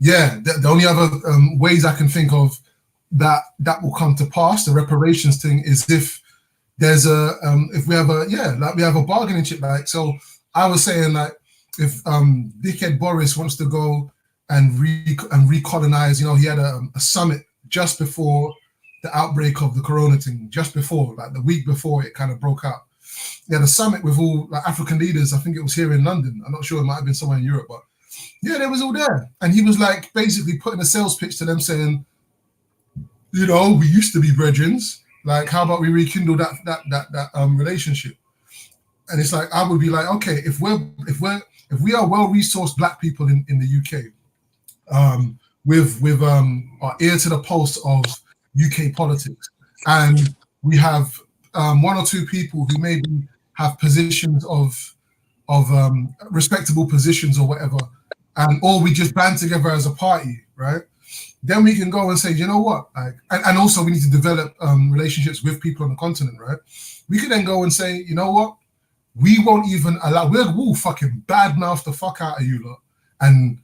yeah, the only other ways I can think of that will come to pass, the reparations thing, is if there's if we have a bargaining chip. Like, so I was saying, like, if dickhead Boris wants to go and recolonize, you know, he had a summit just before the outbreak of the corona thing, just before, like the week before it kind of broke out. He had a summit with all like African leaders. I think it was here in London. I'm not sure, it might have been somewhere in Europe, but yeah, they was all there. And he was like basically putting a sales pitch to them saying, you know, we used to be brethrens. Like, how about we rekindle that relationship? And it's like, I would be like, okay, if we are well-resourced black people in the UK, with our ear to the pulse of UK politics, and we have one or two people who maybe have positions of respectable positions or whatever, and or we just band together as a party, right? Then we can go and say, you know what, like, and also we need to develop relationships with people on the continent, right? We can then go and say, you know what, we won't even allow, we'll fucking badmouth the fuck out of you lot and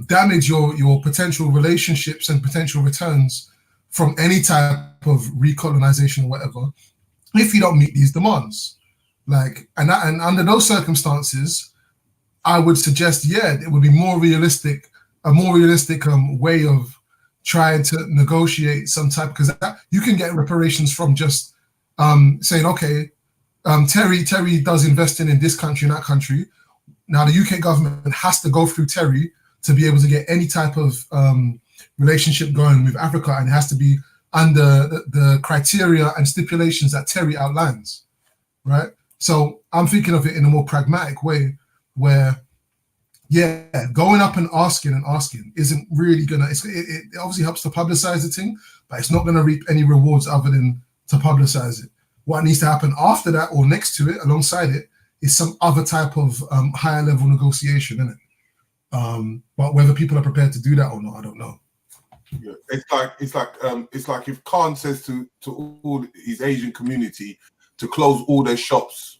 damage your potential relationships and potential returns from any type of recolonization or whatever if you don't meet these demands. Like, and under those circumstances, I would suggest, yeah, it would be a more realistic way of trying to negotiate some type, because you can get reparations from just saying, okay, Terry does investing in this country and that country. Now the UK government has to go through Terry to be able to get any type of relationship going with Africa, and it has to be under the criteria and stipulations that Terry outlines, right? So I'm thinking of it in a more pragmatic way, where, yeah, going up and asking isn't really gonna. It obviously helps to publicize the thing, but it's not gonna reap any rewards other than to publicize it. What needs to happen after that, or next to it, alongside it, is some other type of higher level negotiation, isn't it? But whether people are prepared to do that or not, I don't know. Yeah, it's like if Khan says to all his Asian community to close all their shops,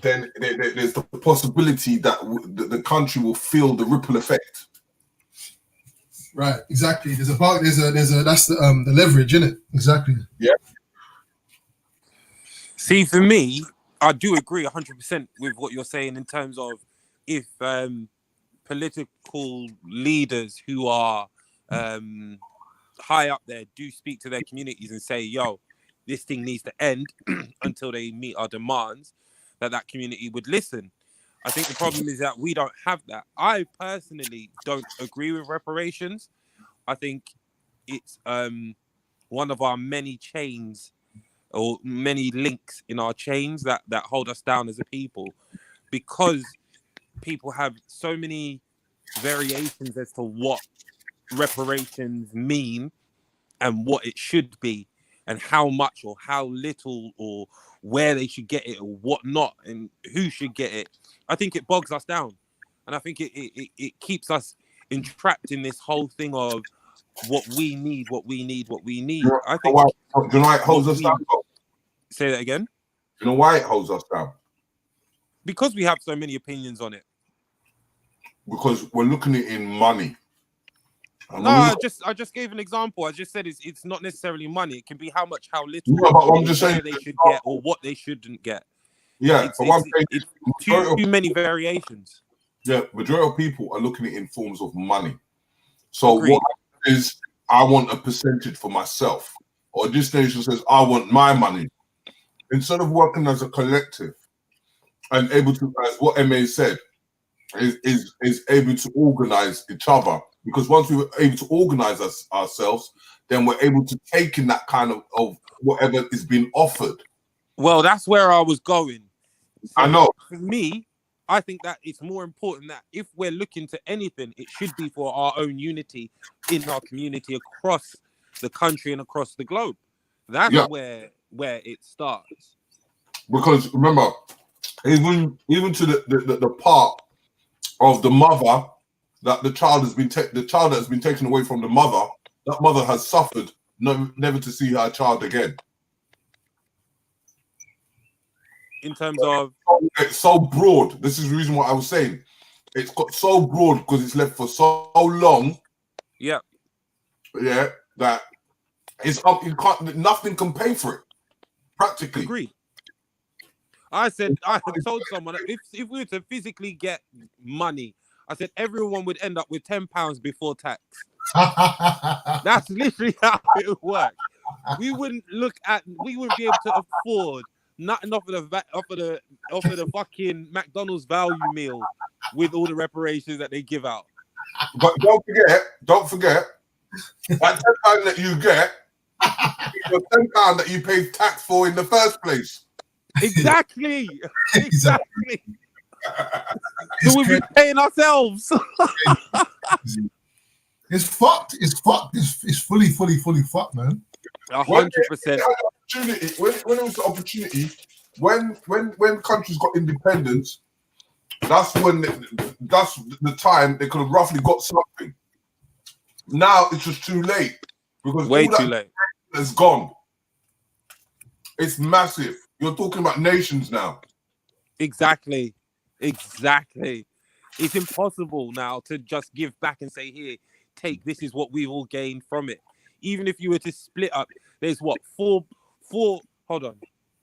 then there's the possibility that the country will feel the ripple effect. Right, exactly. That's the leverage, isn't it? Exactly. Yeah. See, for me, I do agree 100% with what you're saying in terms of if political leaders who are high up there do speak to their communities and say, yo, this thing needs to end until they meet our demands, that community would listen. I think the problem is that we don't have that. I personally don't agree with reparations. I think it's one of our many chains or many links in our chains that hold us down as a people, because people have so many variations as to what reparations mean and what it should be and how much or how little or where they should get it or what not and who should get it. I think it bogs us down, and I think it keeps us entrapped in this whole thing of what we need. I think Do you know why it holds us down? Say that again. Do you know why it holds us down? Because we have so many opinions on it. Because we're looking at it in money. No, I just gave an example. I just said it's not necessarily money. It can be how much, how little, Yeah, but I'm or just where saying they should get or what they shouldn't get. Yeah, it's, but what I'm saying it's is too many variations. Yeah, majority of people are looking at it in forms of money. So Agreed. what is, I want a percentage for myself, or this nation says I want my money. Instead of working as a collective and able to, as what MA said, is able to organize each other, because once we were able to organize ourselves, then we're able to take in that kind of whatever is being offered. Well, that's where I was going. So I know. for me, I think that it's more important that if we're looking to anything, it should be for our own unity in our community across the country and across the globe. That's Yeah. where it starts. Because remember, even to the part of the mother that the child has been the child that has been taken away from the mother, that mother has suffered never to see her child again. In terms of, it's so broad. This is the reason why I was saying it's got so broad, because it's left for so long. Yeah. Yeah, that it's up. You can't. Nothing can pay for it. Practically. Agree. I said, I had told someone that if we were to physically get money, I said everyone would end up with £10 before tax. That's literally how it works. We wouldn't be able to afford nothing off of the fucking McDonald's value meal with all the reparations that they give out. But don't forget, that £10 that you get, the £10 that you pay tax for in the first place. Exactly. So we'll be paying ourselves. It's fucked. It's fucked. It's fully fucked, man. 100%. When it was the opportunity, when countries got independence, that's the time they could have roughly got something. Now it's just too late, because way all too that late has gone. It's massive. You're talking about nations now. Exactly. It's impossible now to just give back and say, here, take, this is what we've all gained from it. Even if you were to split up, there's what, hold on,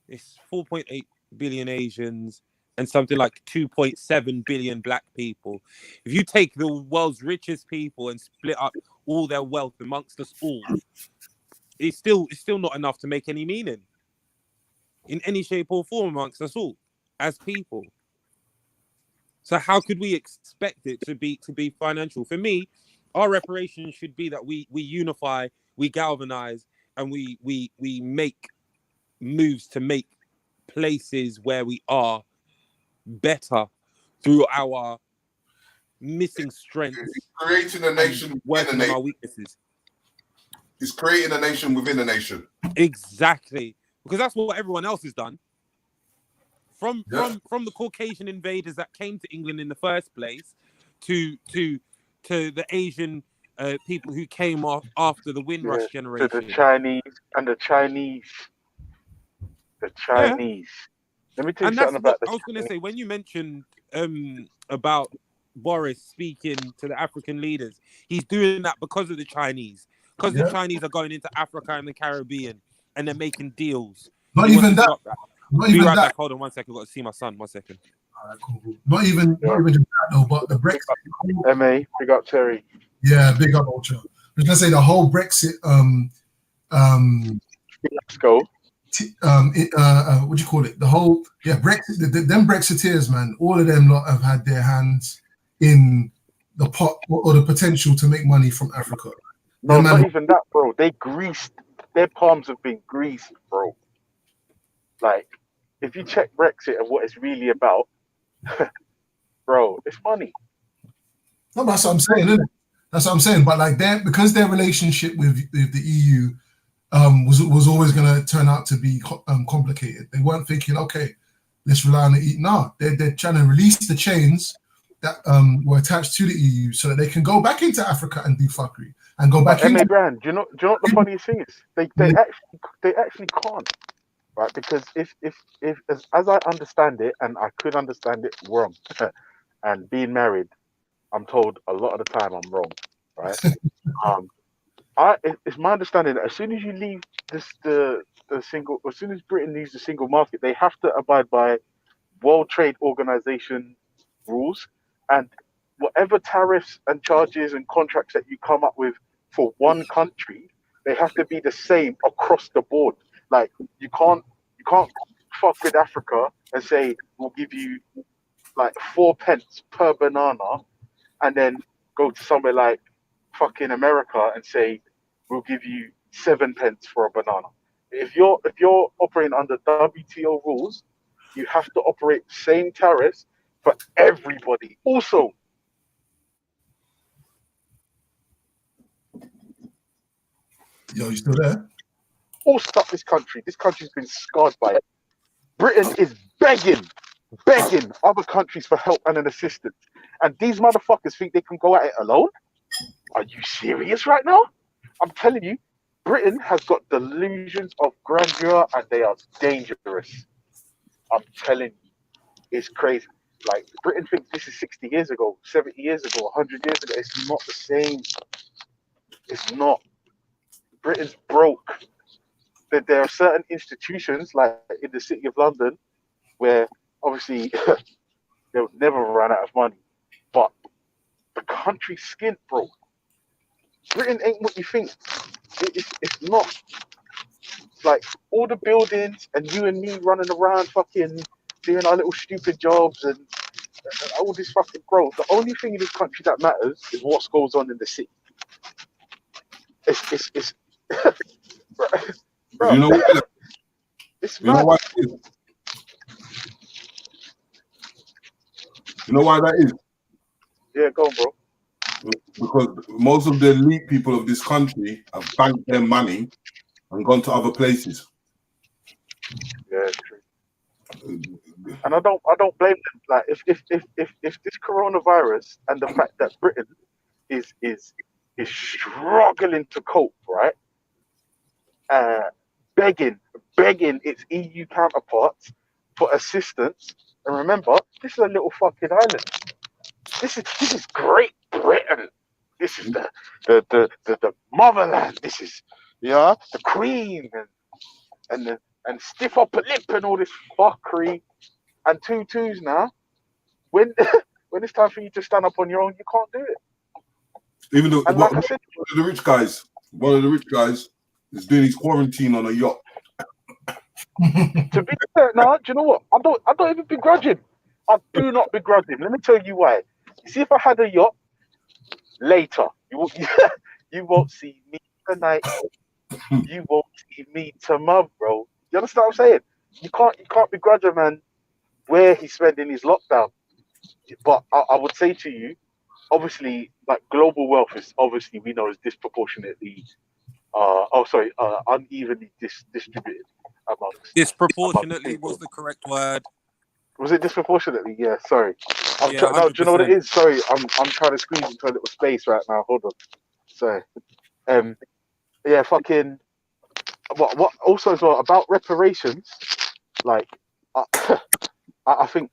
it's 4.8 billion Asians and something like 2.7 billion black people. If you take the world's richest people and split up all their wealth amongst us all, it's still not enough to make any meaning in any shape or form amongst us all as people. So how could we expect it to be financial? For me, our reparations should be that we unify, we galvanize, and we make moves to make places where we are better through our missing strengths. It's creating a nation working within a on our nation. weaknesses. It's creating a nation within a nation. Exactly, because that's what everyone else has done. From the Caucasian invaders that came to England in the first place, to the Asian people who came off after the Windrush To generation, the Chinese and the Chinese. Yeah. Let me tell you And that's something what about the I was going to Chinese. say when you mentioned about Boris speaking to the African leaders. He's doing that because of the Chinese, because the Chinese are going into Africa and the Caribbean and they're making deals. Not He wants even to that. stop that. Not Be even right that. back. Hold on 1 second. I've got to see my son. 1 second. Not even just that though, but the Brexit. MA, big up Terry. Yeah, big up Ultra. I was gonna say the whole Brexit. Let's go. What do you call it? The whole Brexit. Them Brexiteers, man. All of them lot have had their hands in the pot or the potential to make money from Africa. No, Them not man, even that, bro. They greased. Their palms have been greased, bro. Like, if you check Brexit and what it's really about, bro, it's money. No, that's what I'm saying, isn't it? That's what I'm saying. But like because their relationship with the EU was always going to turn out to be complicated. They weren't thinking, okay, let's rely on the EU. No, they're trying to release the chains that were attached to the EU so that they can go back into Africa and do fuckery and go back But MA into. Brand, do you know what the funniest thing is? They actually can't, right? Because if as I understand it, and I could understand it wrong, and being married, I'm told a lot of the time I'm wrong, right? It's my understanding that as soon as you leave the single, as soon as Britain leaves the single market, they have to abide by World Trade Organization rules, and whatever tariffs and charges and contracts that you come up with for one country, they have to be the same across the board. Like you can't fuck with Africa and say we'll give you like 4 pence per banana, and then go to somewhere like fucking America and say we'll give you 7 pence for a banana. If you're operating under WTO rules, you have to operate the same tariffs for everybody. Also, Yo, you still there? also up this country. This country's been scarred by it. Britain is begging other countries for help and an assistance. And these motherfuckers think they can go at it alone? Are you serious right now? I'm telling you, Britain has got delusions of grandeur and they are dangerous. I'm telling you, it's crazy. Like, Britain thinks this is 60 years ago, 70 years ago, 100 years ago. It's not the same. It's not. Britain's broke. There are certain institutions, like in the City of London, where obviously they'll never run out of money. But the country's skint, bro. Britain ain't what you think. It's not. Like, all the buildings and you and me running around fucking doing our little stupid jobs and all this fucking growth. The only thing in this country that matters is what goes on in the city. It's bro, You know why? it's You know mad. why that is? You know why that is? Yeah, go on, bro. Because most of the elite people of this country have banked their money and gone to other places. Yeah, it's true. And I don't blame them. Like, if this coronavirus and the fact that Britain is struggling to cope, right? Begging its EU counterparts for assistance. And remember, this is a little fucking island. This is Great Britain. This is the motherland. This is the Queen and stiff upper lip and all this fuckery and tutus now. When when it's time for you to stand up on your own, you can't do it. Even though And like I said, one of the rich guys is doing his quarantine on a yacht. to be fair, no, do you know what? I don't even begrudge him. I do not begrudge him. Let me tell you why. You see, if I had a yacht later, you won't see me tonight. You won't see me tomorrow. You understand what I'm saying? You can't begrudge a man where he's spending his lockdown. But I would say to you, obviously, like, global wealth is obviously, we know, is disproportionately unevenly distributed amongst Disproportionately was people. the correct word. Was it disproportionately? Yeah, sorry. Yeah, No, do you know what it 100%. is? Sorry, I'm trying to squeeze into a little space right now. Hold on. Sorry. Yeah, fucking. What also as well about reparations? Like, I think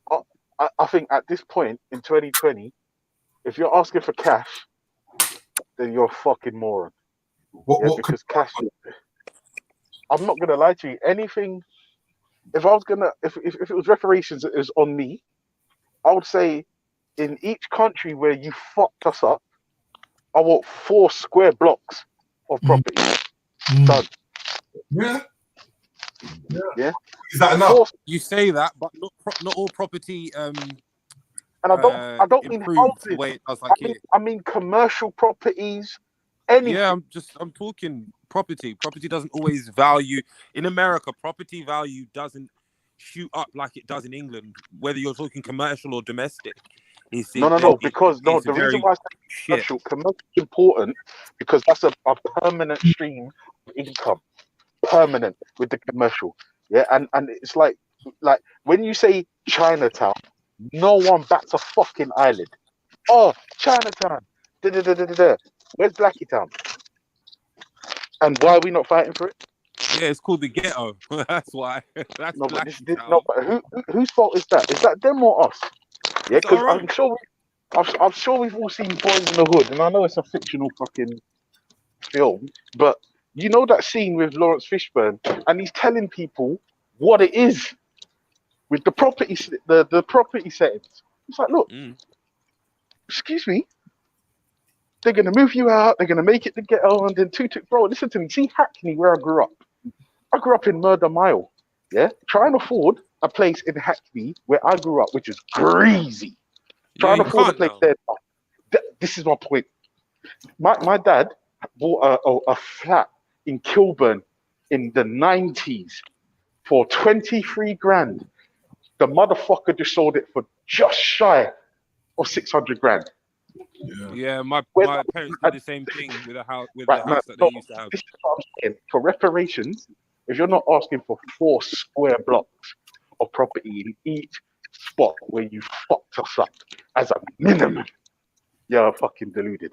I think at this point in 2020, if you're asking for cash, then you're a fucking moron. Because cash. I'm not gonna lie to you. Anything. If it was reparations, it was on me. I would say, in each country where you fucked us up, I want 4 square blocks of property. Done. Yeah. Yeah. Is that enough? You say that, but not all property And I don't mean improves the houses. way it does like here. I mean commercial properties. Anything. Yeah, I'm talking property. Property doesn't always value in America. Property value doesn't shoot up like it does in England, whether you're talking commercial or domestic. No. Because it's the reason very why I say commercial is important because that's a permanent stream of income, permanent with the commercial. Yeah, and it's like when you say Chinatown, no one bats a fucking eyelid. Oh, Chinatown. Da. Where's Blackie Town? And why are we not fighting for it? Yeah, it's called the ghetto. That's why. That's No, but Blackie Town. no, but whose fault is that? Is that them or us? Yeah, because I'm sure we've all seen Boys in the Hood, and I know it's a fictional fucking film, but you know that scene with Lawrence Fishburne, and he's telling people what it is with the property, the property settings. It's like, look, excuse me, they're gonna move you out, they're gonna make it the ghetto, and then bro, listen to me. See Hackney, where I grew up. I grew up in Murder Mile. Yeah, try and afford a place in Hackney where I grew up, which is greasy. Yeah, Trying you to afford a can't place now. there. This is my point. My dad bought a flat in Kilburn in the 90s for 23 grand. The motherfucker just sold it for just shy of 600 grand. Yeah, my When parents did the same thing with the right, house that they used to have. this is what I'm saying. For reparations, if you're not asking for 4 square blocks of property in each spot where you fucked us up as a minimum, you're fucking deluded.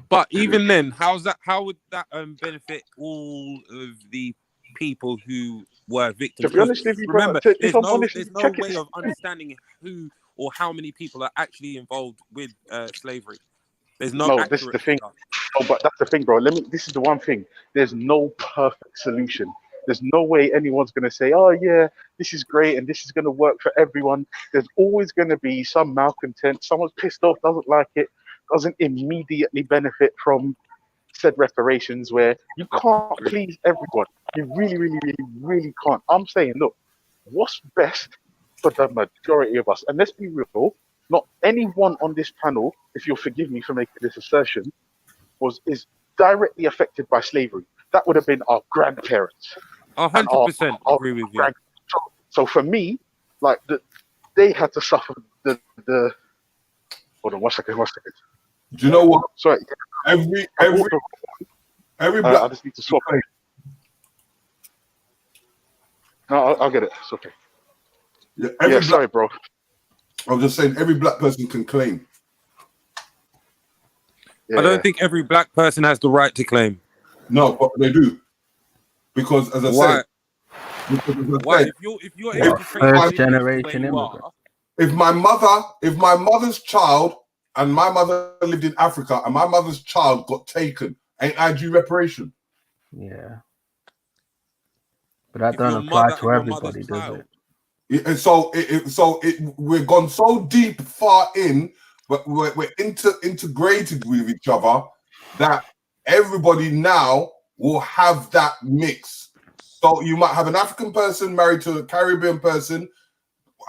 But even then, how would that benefit all of the people who were victims? To be honest with you, brother, Remember, if I'm honest with there's you, no check it. way of understanding who or how many people are actually involved with slavery. There's no No, this is accurate the thing. figure. Oh, but that's the thing, bro. This is the one thing. There's no perfect solution. There's no way anyone's gonna say, "Oh yeah, this is great and this is gonna work for everyone." There's always gonna be some malcontent. Someone's pissed off, doesn't like it, doesn't immediately benefit from said reparations. Where you can't please everyone. You really, really, really, really can't. I'm saying, look, what's best for the majority of us? And let's be real. Not anyone on this panel, if you'll forgive me for making this assertion, is directly affected by slavery. That would have been our grandparents. 100% agree with you. So for me, like they had to suffer the. Hold on, one second. Do you know what? Sorry. Every I black. just need to swap it. No, I'll get it. It's okay. Yeah, sorry, bro. I was just saying, every black person can claim. I don't think every black person has the right to claim. No, but they do, because as I said, Why? If you're able to trace First your lineage to generation where you immigrant. are, if my mother's child and my mother lived in Africa and my mother's child got taken, ain't I due reparation? Yeah. But that if don't your apply mother to and your everybody, mother's does child. it? We've gone so deep, far in, but we're integrated with each other that everybody now will have that mix. So you might have an African person married to a Caribbean person,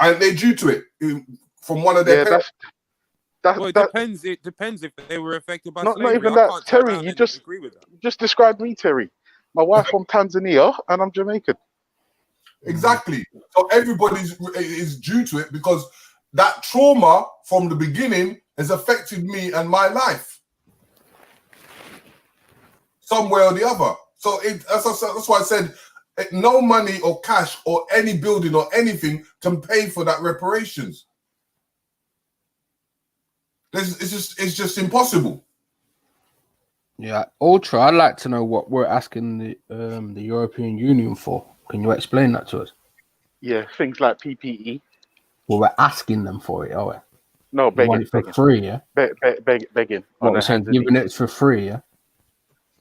and they're due to it from one of their parents. Well, it depends. It depends if they were affected by Not slavery. even I that, can't turn Terry. around You and just agree with that. described me, Terry. My wife from Tanzania, and I'm Jamaican. Exactly. So everybody is due to it because that trauma from the beginning has affected me and my life, some way or the other. So that's why I said no money or cash or any building or anything can pay for that reparations. It's just impossible. Yeah, Ultra, I'd like to know what we're asking the European Union for. Can you explain that to us? Yeah, things like PPE. Well, we're asking them for it, are we? No, We want begging, it for begging. free, yeah? Begging. What On we're the saying, hands and giving knees. it for free, yeah?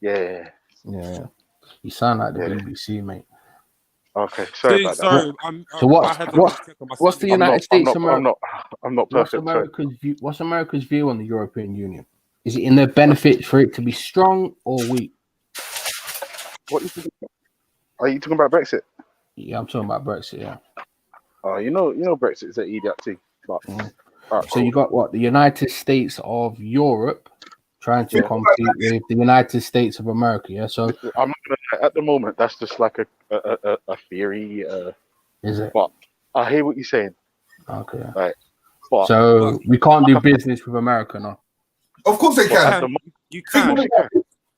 Yeah. Yeah. You sound like the Yeah. BBC, mate. Okay, sorry about that. Sorry, So I had to double check on my what's the sound. United States America? I'm not perfect. What's America's view on the European Union? Is it in their benefit for it to be strong or weak? What you talking about? Are you talking about Brexit? Yeah, I'm talking about Brexit. Yeah. Oh, you know, Brexit is an idiot thing. But So you got what? The United States of Europe trying to compete with the United States of America. Yeah. So I'm not gonna, at the moment, that's just like a theory. Is it? But I hear what you're saying. Okay. Right. But so we can't do business with America now. Of course they can. You can.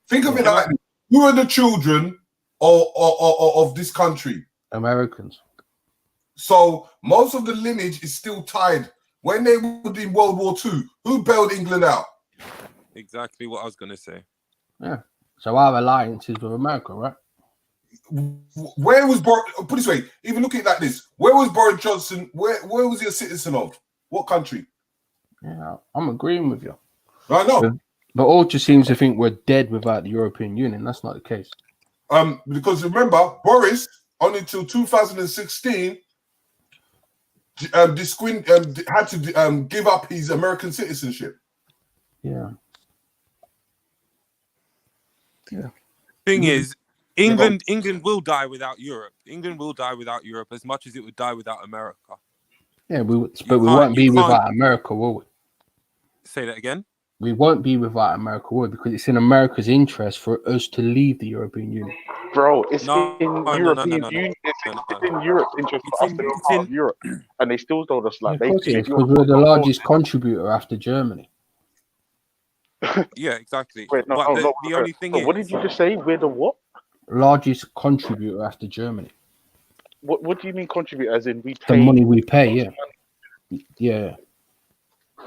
Think of it like this. Who are the children of this country? Americans. So most of the lineage is still tied. When they were in World War II, who bailed England out? Exactly what I was going to say. Yeah. So our alliance is with America, right? Where was Boris? Put it this way, even look at it like this. Where was Boris Johnson? Where was he a citizen of? What country? Yeah, I'm agreeing with you. I know. But Ultra seems to think we're dead without the European Union. That's not the case. Because remember, Boris, only until 2016, had to give up his American citizenship. Yeah. Yeah. Thing is, England will die without Europe. England will die without Europe as much as it would die without America. Yeah, but we won't be without America, will we? Say that again. We won't be without America, will we? Because it's in America's interest for us to leave the European Union. Bro, it's No, in no, European no. Union. It's in Europe's interest for us to be part of Europe, and they still told us Yeah, like of they course it paid is, because we're the largest contributor after Germany. Yeah, exactly. Wait, no, But no, the only thing what is, did you just say? We're the what? Largest contributor after Germany. What do you mean contribute? As in we The pay money we pay, yeah.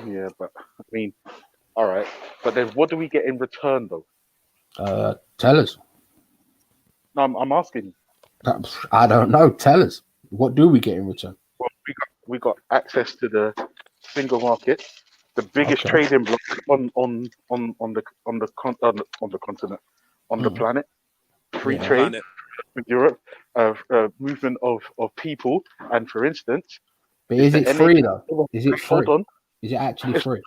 Yeah, but I mean, all right. But then what do we get in return though? Tell us. No, I'm asking. I don't know. Tell us. What do we get in return? Well, we got access to the single market, the biggest Okay. trading block on the continent, on the planet. Free Yeah. trade with Europe, movement of people, and for instance, But is it free though? Is it free? Hold on. Is it actually It's free?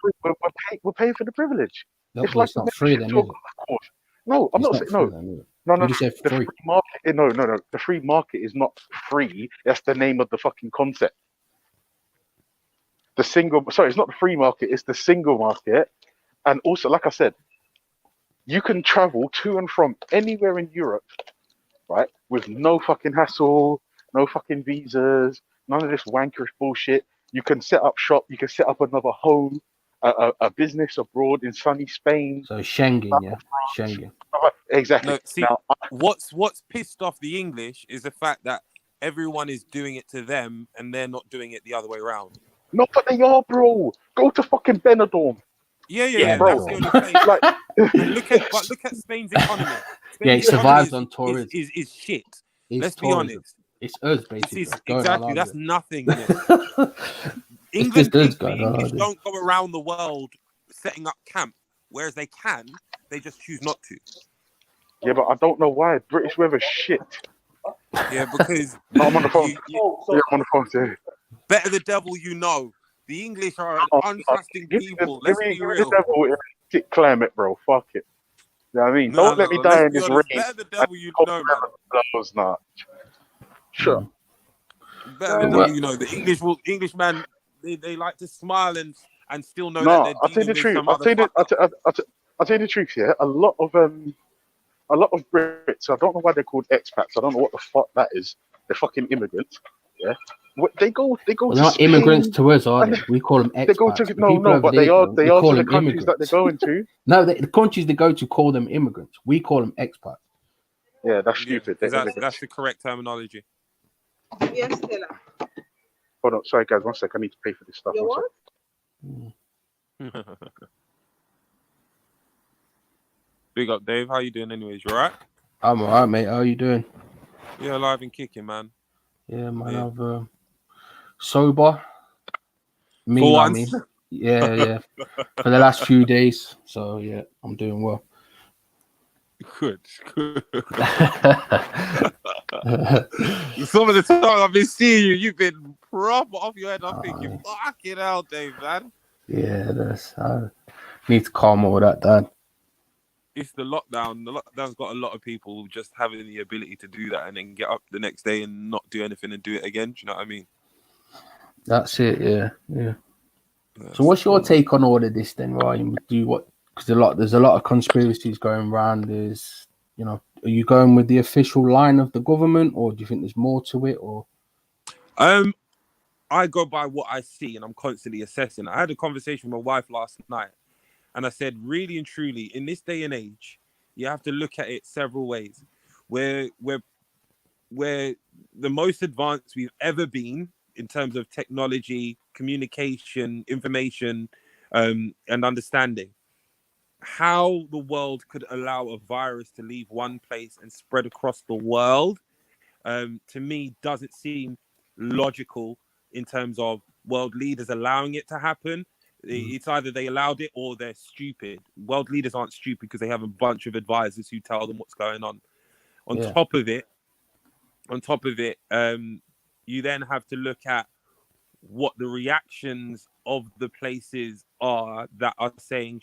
we're paying for the privilege. No, It's but like it's the not free membership then, to a is it? golf course. No, I'm It's not not saying free no. then, is it? No. You just said The free. free market. No. The free market is not free. That's the name of the fucking concept. It's not the free market. It's the single market. And also, like I said, you can travel to and from anywhere in Europe, right, with no fucking hassle, no fucking visas, none of this wankerish bullshit. You can set up shop. You can set up another home, a business abroad in sunny Spain. So Schengen, yeah, Schengen. Exactly. no. See, Now, what's pissed off the English is the fact that everyone is doing it to them and they're not doing it the other way around. no, but they are, bro. Go to fucking Benidorm. Yeah. bro. That's the only place. Like, And look at Spain's economy. Yeah, it Spain's survives economy on tourism. is shit. It's Let's be tourism. honest. It's us basically. This is going exactly around that's it. nothing. Innit? England, It's just the going English around it. don't go around the world setting up camp, whereas they can. They just choose not to. yeah, but I don't know why. British weather shit. Yeah, because I'm on the phone. Yeah, I'm on the phone too. better the devil you know. The English are an untrusting people. Give Let's me be the real. devil in a shit climate, bro. Fuck it. You know what I mean? Don't let me die let's in be this honest. rain. Better the devil you know, man. Blows not. Sure. Better the devil you know. The Englishman, they like to smile and still know that No, they're I'll tell you dealing the with truth. some I'll other tell you fucker. I'll tell you the truth. Yeah, a lot of Brits. I don't know why they're called expats. I don't know what the fuck that is. They're fucking immigrants. Yeah, they go Well, to they're not Spain, immigrants to us, are and they? We call them they go expats. to The people over but there, they are we to call the them countries that immigrants. they're going to. No, the countries they go to call them immigrants. We call them expats. Yeah, that's Yeah, stupid. because They're that's immigrants. the correct terminology. Yes, Stella. Hold on, sorry guys, one sec. I need to pay for this stuff. You One what? sec. Big up, Dave. How you doing, anyways? You alright? I'm alright, mate. How you doing? Yeah, alive and kicking, man. Yeah, man. Yeah. I've sober. Me, For I once. mean. Yeah. For the last few days. So yeah, I'm doing well. Good. Some of the time I've been seeing you, you've been proper off your head. I'm thinking, fucking hell, Dave, man. Yeah, I need to calm all that down. It's the lockdown. The lockdown's got a lot of people just having the ability to do that and then get up the next day and not do anything and do it again. Do you know what I mean? That's it. Yeah. So, what's your take on all of this then, Ryan? Because there's a lot of conspiracies going around. There's, are you going with the official line of the government, or do you think there's more to it? Or I go by what I see, and I'm constantly assessing. I had a conversation with my wife last night, and I said, really and truly, in this day and age, you have to look at it several ways. We're the most advanced we've ever been in terms of technology, communication, information, and understanding. How the world could allow a virus to leave one place and spread across the world, to me, doesn't seem logical in terms of world leaders allowing it to happen. It's either they allowed it or they're stupid. World leaders aren't stupid because they have a bunch of advisors who tell them what's going on. On top of it, you then have to look at what the reactions of the places are that are saying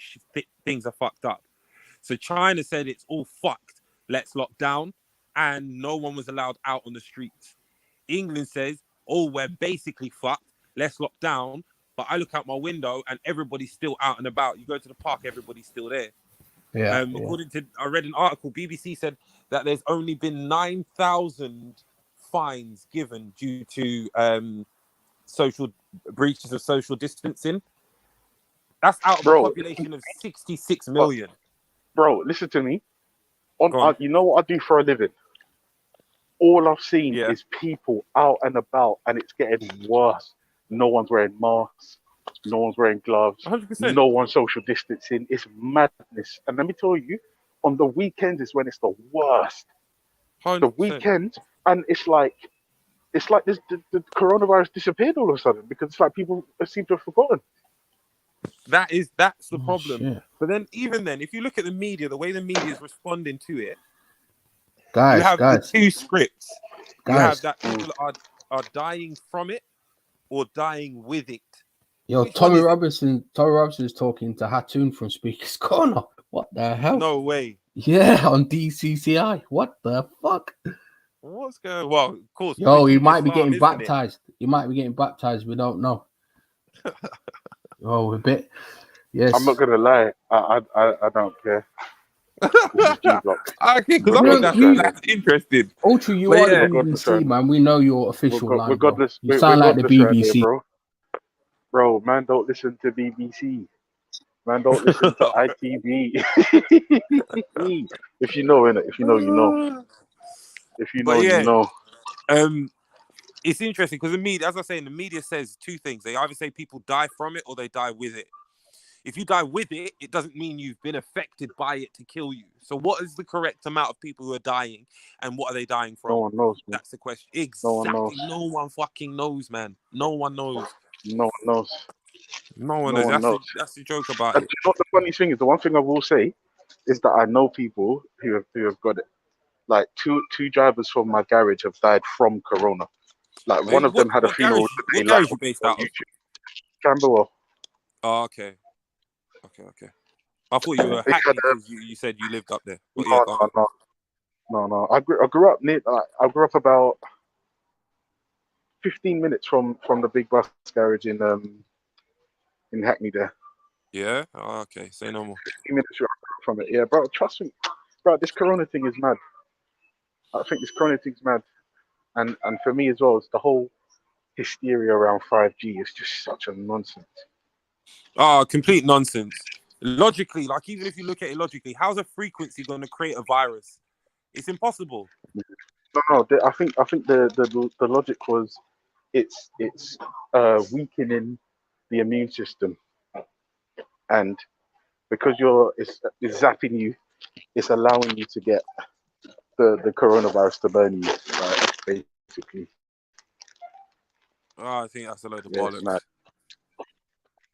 things are fucked up. So China said it's all fucked. Let's lock down. and no one was allowed out on the streets. England says, oh, we're basically fucked. Let's lock down. But I look out my window and everybody's still out and about. You go to the park, everybody's still there. Yeah. According to, I read an article, BBC said that there's only been 9,000 fines given due to social breaches of social distancing. That's out of a population of 66 million. Bro, listen to me. You know what I do for a living? All I've seen is people out and about, and it's getting worse. No one's wearing masks. No one's wearing gloves. 100%. No one's social distancing. It's madness. And let me tell you, on the weekends is when it's the worst. 100%. The weekend, and it's like this, the coronavirus disappeared all of a sudden because it's like people seem to have forgotten. That's the problem. Shit. But then, even then, if you look at the media, the way the media is responding to it, Guys, you have the two scripts. You have Guys. that people are dying from it or dying with it. Yo, Which Tommy one is it? Robinson is talking to Hattoon from Speaker's Corner. What the hell? No way. Yeah, on DCCI. What the fuck? What's going? Well, of course. Yo, he British might be Islam, getting isn't it? baptized. He might be getting baptized. We don't know. Oh, a bit. Yes. I'm not gonna lie. I don't care. This is G-Block. Okay, because I think that's interesting. Ultra, you But are yeah. the BBC, man. We know your official line. Bro. Regardless, You sound like the regardless BBC. right there, bro, man, don't listen to BBC. Man, don't listen to ITV. If you know, innit? If you know, you know. If you know, you know. It's interesting because the media, as I say, the media says two things. They either say people die from it or they die with it. If you die with it, it doesn't mean you've been affected by it to kill you. So what is the correct amount of people who are dying and what are they dying from? No one knows, man. That's the question. Exactly. No one knows. No one fucking knows, man. No one knows. No one knows. No one No knows. one knows. That's the joke about And it. you know what the funny thing is? The one thing I will say is that I know people who have got it. Like two drivers from my garage have died from corona. Like one of them had a funeral. What garage you based out of? Camberwell. Oh, okay. Okay. I thought you were happy because you said you lived up there. But yeah, go on. No. I grew up near. I grew up about 15 minutes from the big bus garage in Hackney there. Yeah. Oh, okay. Say no more. 15 minutes from it. Yeah, bro. Trust me, bro. This corona thing is mad. I think this corona thing's mad, and for me as well, it's the whole hysteria around 5G is just such a nonsense. Oh, complete nonsense. Logically, like even if you look at it logically, how's a frequency going to create a virus? It's impossible. No. I think the logic was it's weakening the immune system, and because it's zapping you, it's allowing you to get the coronavirus to burn you, right, basically. Oh, I think that's a load of Yeah, bollocks. it's mad.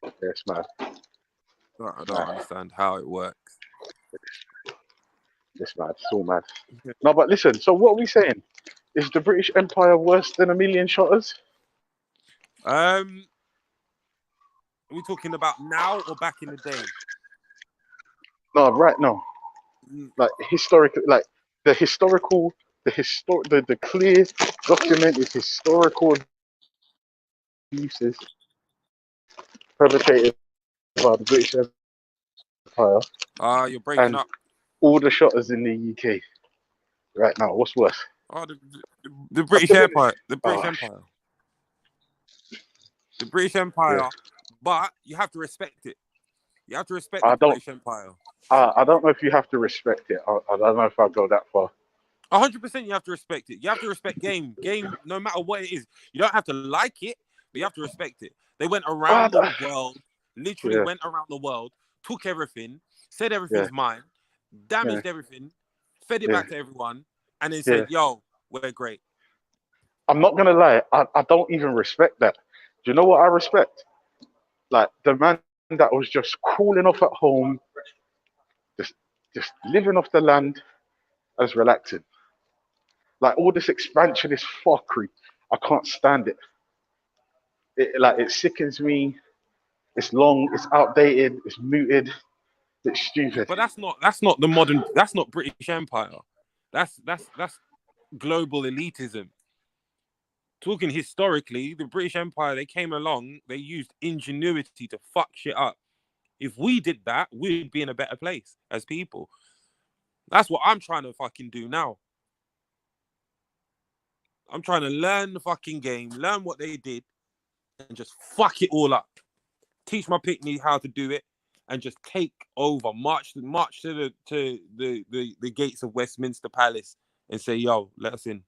Yeah, it's mad. I don't understand how it works. It's mad. It's all mad. No, but listen. So what are we saying? Is the British Empire worse than a million Shottas? Are we talking about now or back in the day? No, right now. Like historically, like the clear documented historical abuses perpetrated by the British Empire. You're breaking up. All the Shottas in the UK right now. What's worse? Oh, the British Empire. The British Empire. The British Empire. Yeah. But you have to respect it. You have to respect the British Empire. I don't know if you have to respect it. I don't know if I'll go that far. 100% you have to respect it. You have to respect game. Game, no matter what it is. You don't have to like it, but you have to respect it. They went around the world, literally went around the world, took everything, said everything's mine, damaged everything, fed it back to everyone, and then said, yo, we're great. I'm not going to lie. I don't even respect that. Do you know what I respect? Like the man that was just cooling off at home, just living off the land as relaxing. Like all this expansion is fuckery. I can't stand it. It sickens me. It's long. It's outdated. It's muted. It's stupid. But that's not the modern. That's not British Empire. That's global elitism. Talking historically, the British Empire, they came along, they used ingenuity to fuck shit up. If we did that, we'd be in a better place as people. That's what I'm trying to fucking do now. I'm trying to learn the fucking game, learn what they did, and just fuck it all up. Teach my picnic how to do it, and just take over. March to the gates of Westminster Palace and say, "Yo, let us in."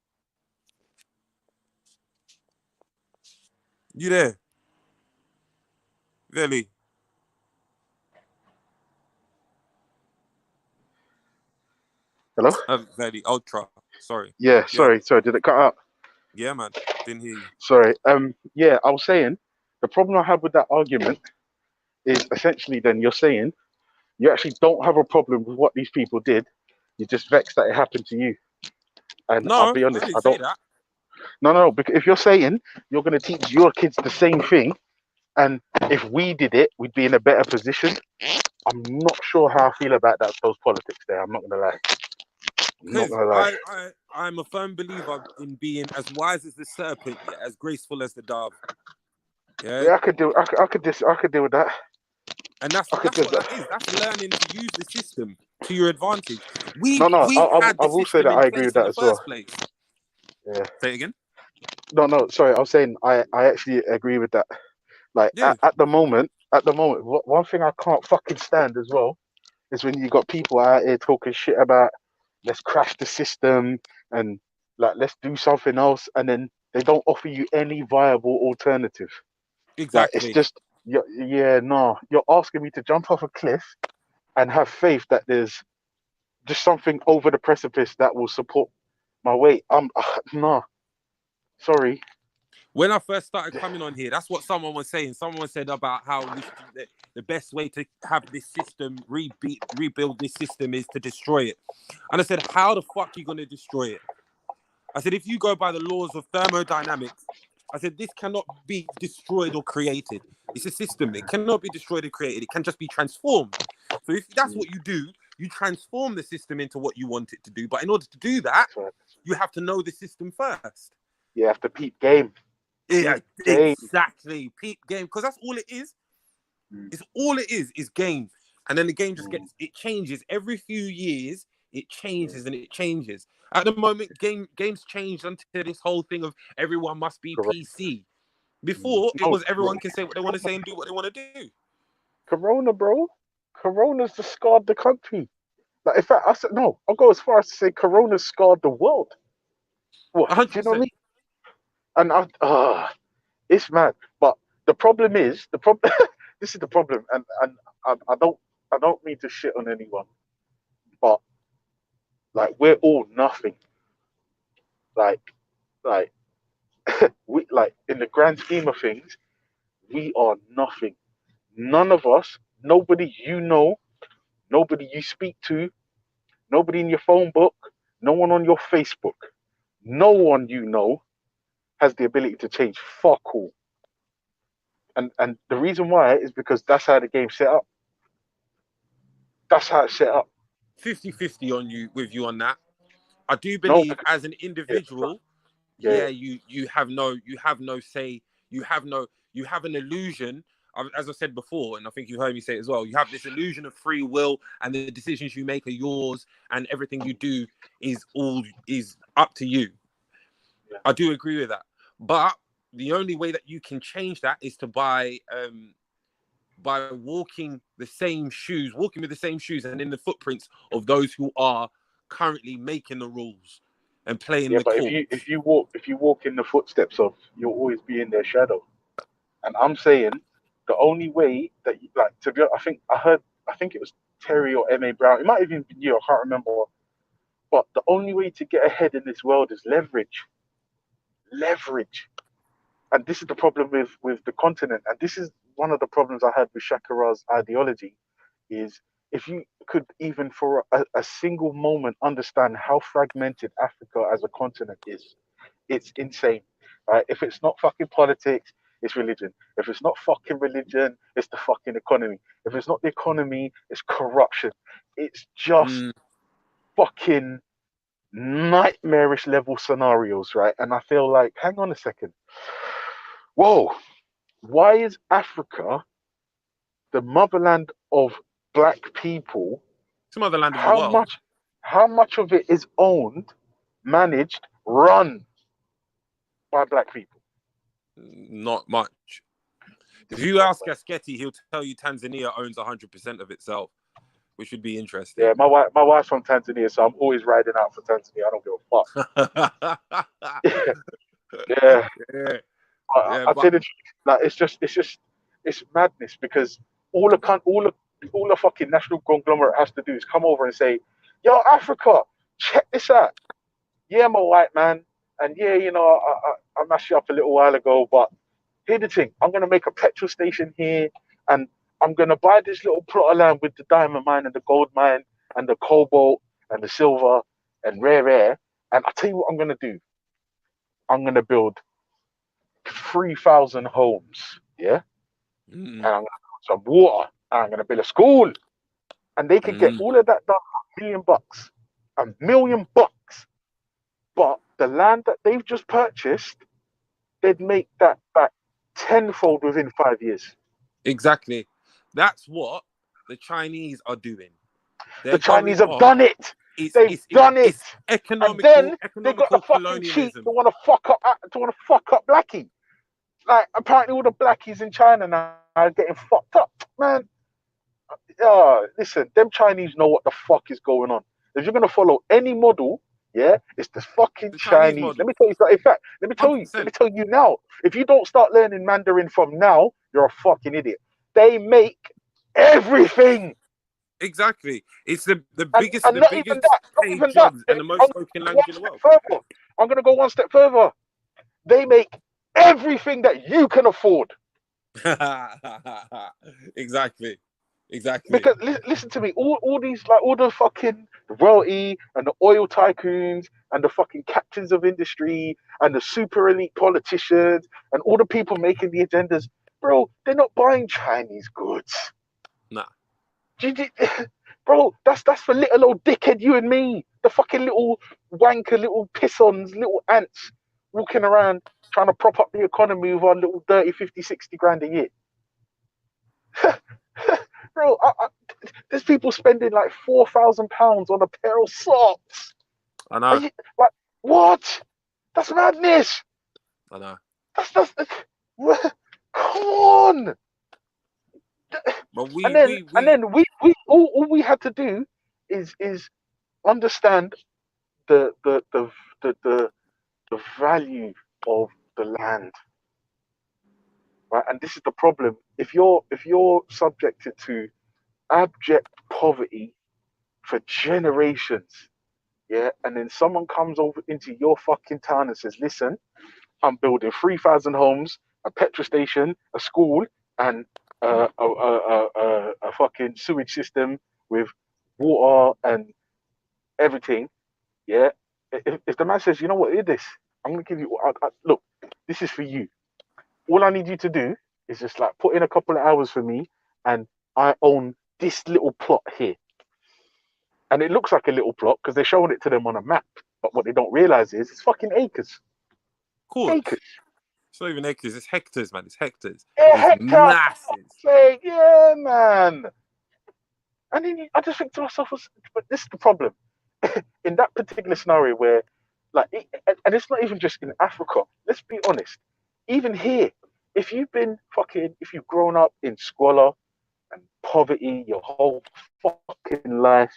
You there, Veli? Hello? Veli, Ultra. Sorry. Yeah, sorry, did it cut out? Yeah, man. Didn't hear you. Sorry. Yeah, I was saying the problem I have with that argument is essentially then you're saying you actually don't have a problem with what these people did. You're just vexed that it happened to you. And I'll No, be I honest, didn't I say don't. that. No, because if you're saying you're going to teach your kids the same thing, and if we did it, we'd be in a better position. I'm not sure how I feel about those politics there. I'm not going to lie. I'm not Because going to lie. I'm a firm believer in being as wise as the serpent, yet as graceful as the dove. Yeah, Yeah, I could deal with that. and that's what that is. That's learning to use the system to your advantage. We No, had I the will say system that in I agree place with in that the as well. first place. Yeah. Say it again. No, sorry. I was saying I actually agree with that. Like Yeah. at the moment, one thing I can't fucking stand as well is when you got people out here talking shit about let's crash the system and like let's do something else, and then they don't offer you any viable alternative. Like it's Exactly. just no, you're asking me to jump off a cliff and have faith that there's just something over the precipice that will support my weight. No, sorry. When I first started coming on here, that's what someone was saying. Someone said about how the best way to have this system rebuild this system is to destroy it. And I said, how the fuck are you going to destroy it? I said, if you go by the laws of thermodynamics, I said, this cannot be destroyed or created. It's a system. It cannot be destroyed or created. It can just be transformed. So if that's what you do, you transform the system into what you want it to do. But in order to do that, you have to know the system first. You have to peep game. Yeah, game. exactly. Peep game, because that's all it is. It's all it is game. And then the game just it changes every few years. It changes and it changes. At the moment, games changed into this whole thing of everyone must be PC. Before it was everyone can say what they want to say and do what they want to do. Corona, bro. Corona's just scarred the country. Like, in fact, I said no. I'll go as far as to say Corona scarred the world. What? 100%. Do you know what I mean? And it's mad. But the problem is this is the problem, and I don't mean to shit on anyone, but like we're all nothing. Like we like in the grand scheme of things, we are nothing. None of us, nobody you know, nobody you speak to, nobody in your phone book, no one on your Facebook, no one you know has the ability to change fuck all. And the reason why is because that's how the game's set up. That's how it's set up. 50-50 on you with you on that. I do No, believe as an individual, you have no say, you have an illusion. As I said before, and I think you heard me say it as well, you have this illusion of free will, and the decisions you make are yours, and everything you do is up to you. I do agree with that, but the only way that you can change that is to by walking with the same shoes and in the footprints of those who are currently making the rules and playing the but court. if you walk in the footsteps of, you'll always be in their shadow. And I'm saying the only way that you, like, to be honest, I think it was Terry or M.A. Brown. It might have even been you. I can't remember. But the only way to get ahead in this world is leverage. Leverage. And this is the problem with the continent. And this is one of the problems I had with Shakira's ideology is if you could even for a single moment understand how fragmented Africa as a continent is, it's insane. Right? If it's not fucking politics, it's religion. If it's not fucking religion, it's the fucking economy. If it's not the economy, it's corruption. It's just fucking nightmarish level scenarios, right? And I feel like, hang on a second. Whoa, why is Africa the motherland of black people? It's the motherland of the How world. much of it is owned, managed, run by black people? Not much. If you ask Gaschetti, he'll tell you Tanzania owns 100% of itself, which would be interesting. Yeah, my wife's from Tanzania, so I'm always riding out for Tanzania. I don't give a fuck. Yeah. Yeah. I tell you, like it's madness because all the fucking national conglomerate has to do is come over and say, "Yo, Africa, check this out. Yeah, I'm a white man, and yeah, I mashed you up a little while ago, but here's the thing: I'm gonna make a petrol station here, and I'm gonna buy this little plot of land with the diamond mine and the gold mine and the cobalt and the silver and rare air, and I tell you what I'm gonna do. I'm gonna build 3,000 homes, yeah, and I'm gonna put some water, and I'm gonna build a school, and they could get all of that done for $1 million, but the land that they've just purchased, they'd make that back tenfold within 5 years. Exactly. That's what the Chinese are doing. The Chinese have done it. They've done it. It's economical, and then they got the fucking colonialism. cheat to want to fuck up Blackie. Like apparently all the Blackies in China now are getting fucked up, man. Listen, them Chinese know what the fuck is going on. If you're gonna follow any model, yeah, it's the fucking Chinese. Let me tell you something. In fact, let me tell you now. If you don't start learning Mandarin from now, you're a fucking idiot. They make everything. Exactly. It's the biggest, and the not biggest even that, not paid even that. jobs and the most spoken language in the world. I'm gonna go one step further. They make everything that you can afford. Exactly. Because listen to me, all these like all the fucking royalty and the oil tycoons and the fucking captains of industry and the super elite politicians and all the people making the agendas, bro, they're not buying Chinese goods. Nah. Bro, that's for little old dickhead you and me, the fucking little wanker, little pissons, little ants walking around trying to prop up the economy with our little 30, 50, 60 grand a year. Bro, there's people spending like £4,000 on a pair of socks. I know. Like, what? That's madness. I know. That's come on. But and then we all we had to do is understand the value of the land, right? And this is the problem. If you're subjected to abject poverty for generations, yeah, and then someone comes over into your fucking town and says, "Listen, I'm building 3,000 homes, a petrol station, a school, and a fucking sewage system with water and everything." Yeah, if the man says, "You know what, hear this, I'm gonna give you look, this is for you. All I need you to do is just like put in a couple of hours for me, and I own this little plot here." And it looks like a little plot because they're showing it to them on a map, but what they don't realize is it's fucking acres. Cool. Acres. It's not even acres, it's hectares, man. It's hectares. Yeah, It's hectares. massive. Say, yeah, man. And then I just think to myself, but this is the problem. In that particular scenario where, like, and it's not even just in Africa. Let's be honest. Even here, if you've grown up in squalor and poverty your whole fucking life,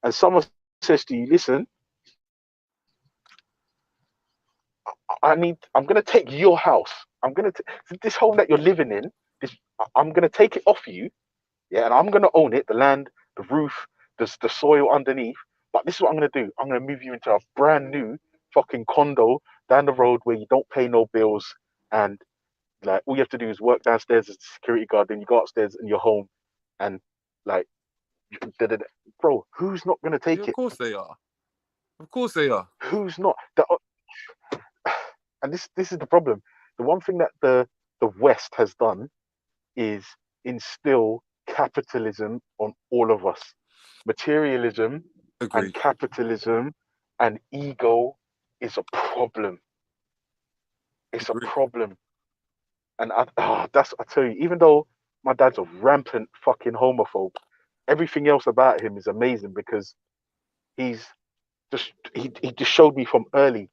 and someone says to you, "Listen, I'm gonna take your house. This home that you're living in. I'm gonna take it off you, yeah, and I'm gonna own it, the land, the roof, the soil underneath. But this is what I'm gonna do. I'm gonna move you into a brand new fucking condo down the road where you don't pay no bills, and like all you have to do is work downstairs as a security guard. Then you go upstairs in your home, and like, bro, who's not gonna take Of it? course they are. Of course they are. Who's not? And this is the problem. The one thing that the West has done is instill capitalism on all of us. Materialism Agreed. and capitalism and ego is a problem. It's a problem. And I tell you, even though my dad's a rampant fucking homophobe, everything else about him is amazing because he's he just showed me from early.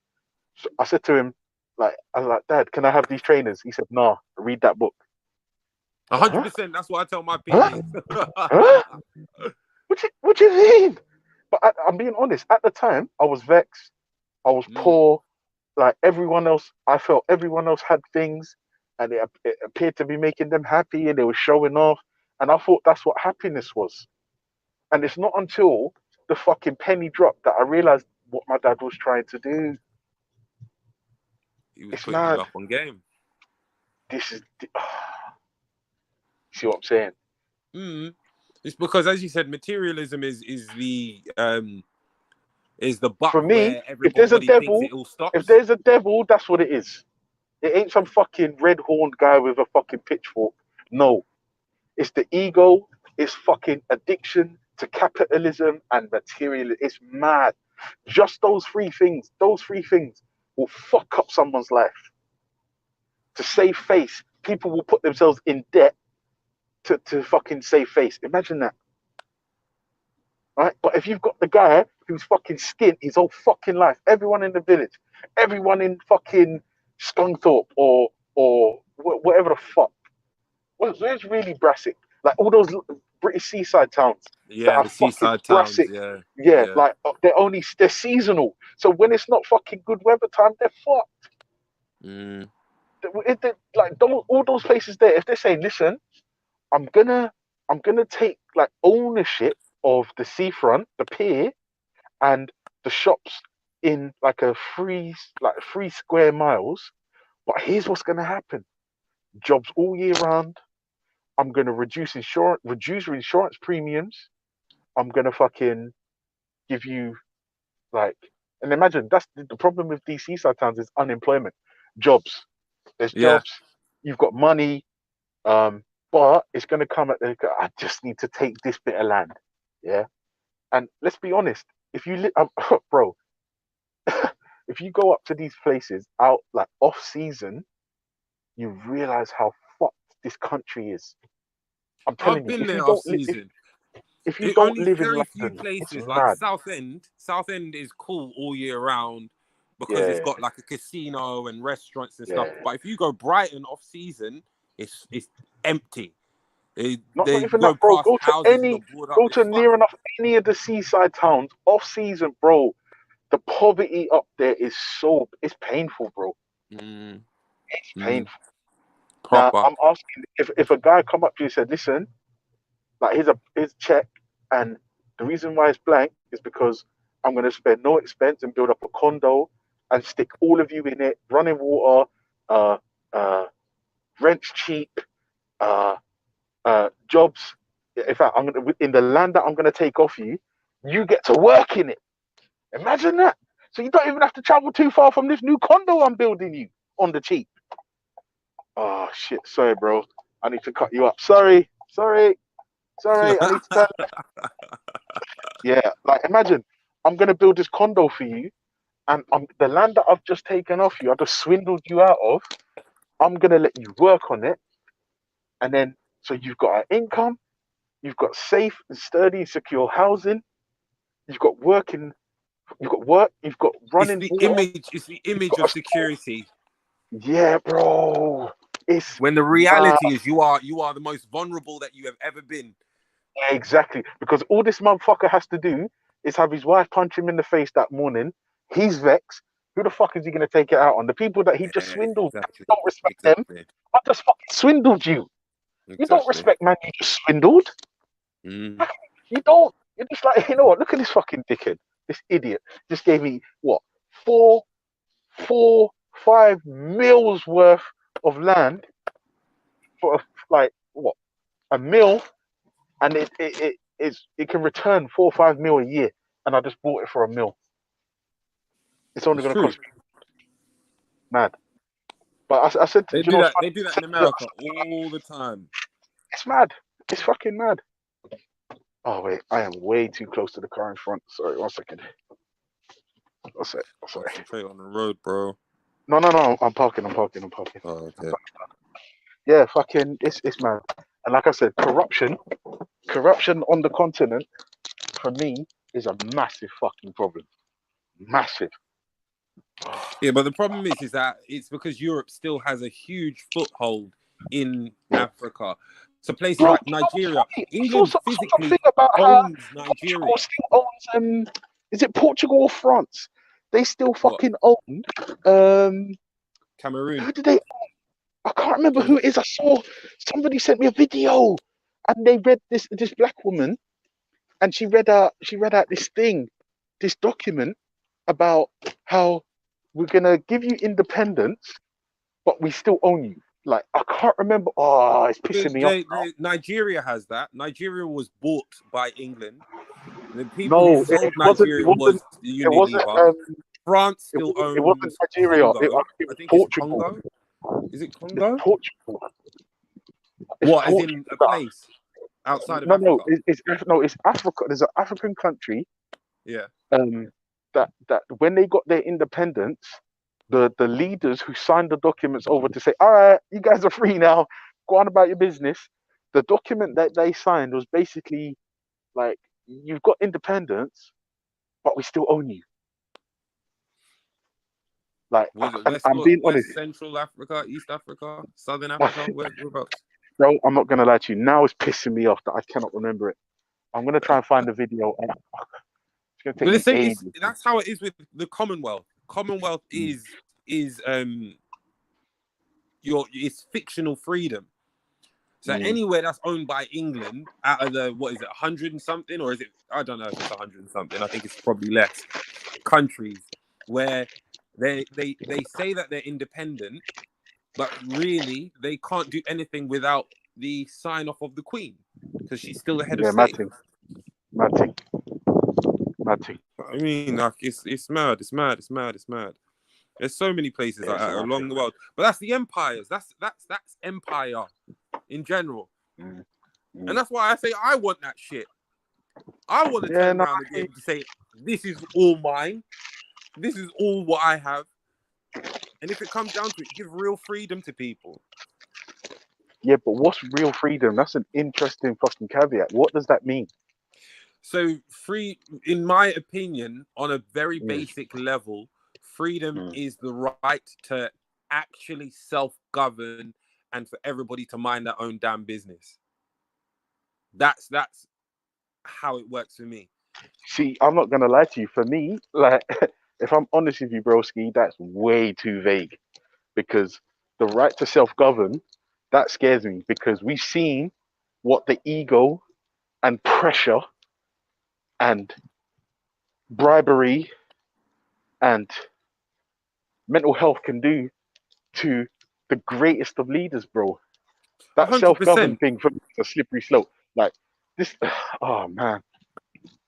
So I said to him, like, I was like, Dad, can I have these trainers? He said, Nah, read that book. 100%. That's what I tell my Huh? PDs. Huh? What do you mean? But I'm being honest. At the time, I was vexed. I was poor. Like everyone else, I felt everyone else had things, and it appeared to be making them happy, and they were showing off. And I thought that's what happiness was. And it's not until the fucking penny dropped that I realized what my dad was trying to do. He was It's putting you mad. up on game. This is. See what I'm saying? It's because, as you said, materialism is the buck For me, where if there's a everybody thinks devil, it all if stops. there's a devil, that's what it is. It ain't some fucking red horned guy with a fucking pitchfork. No, it's the ego. It's fucking addiction to capitalism and materialism. It's mad. Just those three things. Those three things will fuck up someone's life. To save face, people will put themselves in debt to fucking save face. Imagine that. Right? But if you've got the guy who's fucking skint his whole fucking life, everyone in the village, everyone in fucking Scunthorpe or whatever the fuck, where's really Brassic? Like all those British seaside towns that Yeah, are the fucking seaside towns. Brassic. Yeah, Yeah, yeah. like they're seasonal. So when it's not fucking good weather time, they're fucked. Like all those places there, if they're saying, listen, I'm gonna take like ownership of the seafront, the pier, and the shops in like three square miles. But here's what's gonna happen: jobs all year round. I'm gonna reduce your insurance premiums. I'm gonna fucking give you like, and imagine that's the problem with these seaside towns is unemployment, jobs. There's Yeah. jobs. You've got money. But it's going to come at I just need to take this bit of land, yeah. And let's be honest, if you bro, if you go up to these places out like off season, you realize how fucked this country is. I'm I've telling you, been there off season. if you It don't only live in very few London, it's places like mad. Southend. Southend is cool all year round because it's Yeah, got like a casino and restaurants and stuff. yeah. But if you go Brighton off season, it's empty. Not They even go that, bro. past houses and are boarded up. Go It's to fucked. near enough any of the seaside towns off season, bro. The poverty up there is it's painful, bro. It's painful. Now Proper. I'm asking if a guy come up to you and said, listen, like here's a check, and the reason why it's blank is because I'm gonna spend no expense and build up a condo and stick all of you in it, running water, uh, uh, rent's cheap, uh, jobs. In fact, I'm gonna in the land that I'm gonna take off you, you get to work in it. Imagine that. So you don't even have to travel too far from this new condo I'm building you on the cheap. Oh shit, sorry, bro. I need to cut you up. Sorry. I need to turn. Yeah, like imagine I'm gonna build this condo for you, and the land that I've just taken off you, I just swindled you out of. I'm gonna let you work on it, and then so you've got an income, you've got safe and sturdy, secure housing, you've got working, you've got work, you've got running water. It's the image of security. Yeah, bro. It's when the mad. reality is you are the most vulnerable that you have ever been. Yeah, exactly. Because all this motherfucker has to do is have his wife punch him in the face that morning. He's vexed. Who the fuck is he going to take it out on? The people that he just swindled. Exactly. Don't respect them. I just fucking swindled you. You don't respect man you just swindled. You don't. You're just like, you know what? Look at this fucking dickhead. This idiot just gave me what? 5 mils worth of land for like what? A mil, and it can return 4 or 5 mil a year, and I just bought it for a mil. It's only going to cost me mad. But I said, They do you do know that. what's They funny? do that in America all the time. It's mad. It's fucking mad. Oh wait, I am way too close to the car in front. Sorry, 1 second. Sorry. Concentrate on the road, bro. No. I'm parking. Oh, okay. Yeah, fucking, it's mad. And like I said, corruption on the continent, for me, is a massive fucking problem. Massive. Yeah, but the problem is that it's because Europe still has a huge foothold in Africa. So places Bro, like Nigeria, I England saw physically something about how owns Portugal Nigeria. still owns, is it Portugal or France? They still What? fucking own, Cameroon. who did they own? I can't remember who it is. I saw somebody sent me a video, and they read this black woman, and she read out this document about how we're gonna give you independence, but we still own you. Like, I can't remember. Oh, it's pissing me off. Nigeria has that. Nigeria was bought by England. The people No, who sold it wasn't. Nigeria was It wasn't. Unilever. France still It wasn't owns Nigeria. Congo. It was I think Portugal. it's Congo. Is it Congo? Portugal. What, as in a place outside of No, Africa? it's Africa. There's an African country. Yeah. That when they got their independence, the leaders who signed the documents over to say, all right, you guys are free now, go on about your business. The document that they signed was basically like, you've got independence, but we still own you. Like, I'm being honest. West Central Africa, East Africa, Southern Africa, whereabouts? No, I'm not gonna lie to you. Now it's pissing me off that I cannot remember it. I'm gonna try and find the video. It's gonna take But me say ages. that's how it is with the Commonwealth. Commonwealth is it's fictional freedom. So anywhere that's owned by England, out of the 100 and something, or is it? I don't know if it's 100 and something. I think it's probably less countries where they say that they're independent, but really they can't do anything without the sign off of the Queen because she's still the head of state. Matting. I mean, like it's mad. There's so many places like that along the world, but that's the empires. That's empire in general, and that's why I say I want that shit. I want to turn around and be able to say, "This is all mine. This is all what I have." And if it comes down to it, give real freedom to people. Yeah, but what's real freedom? That's an interesting fucking caveat. What does that mean? So free, in my opinion, on a very basic level, freedom is the right to actually self-govern and for everybody to mind their own damn business. That's how it works for me. See, I'm not gonna lie to you. For me, like, if I'm honest with you, broski, that's way too vague. Because the right to self-govern, that scares me. Because we've seen what the ego and pressure and bribery and mental health can do to the greatest of leaders, bro. That 100%. self-govern thing for me is a slippery slope. Like this, oh man.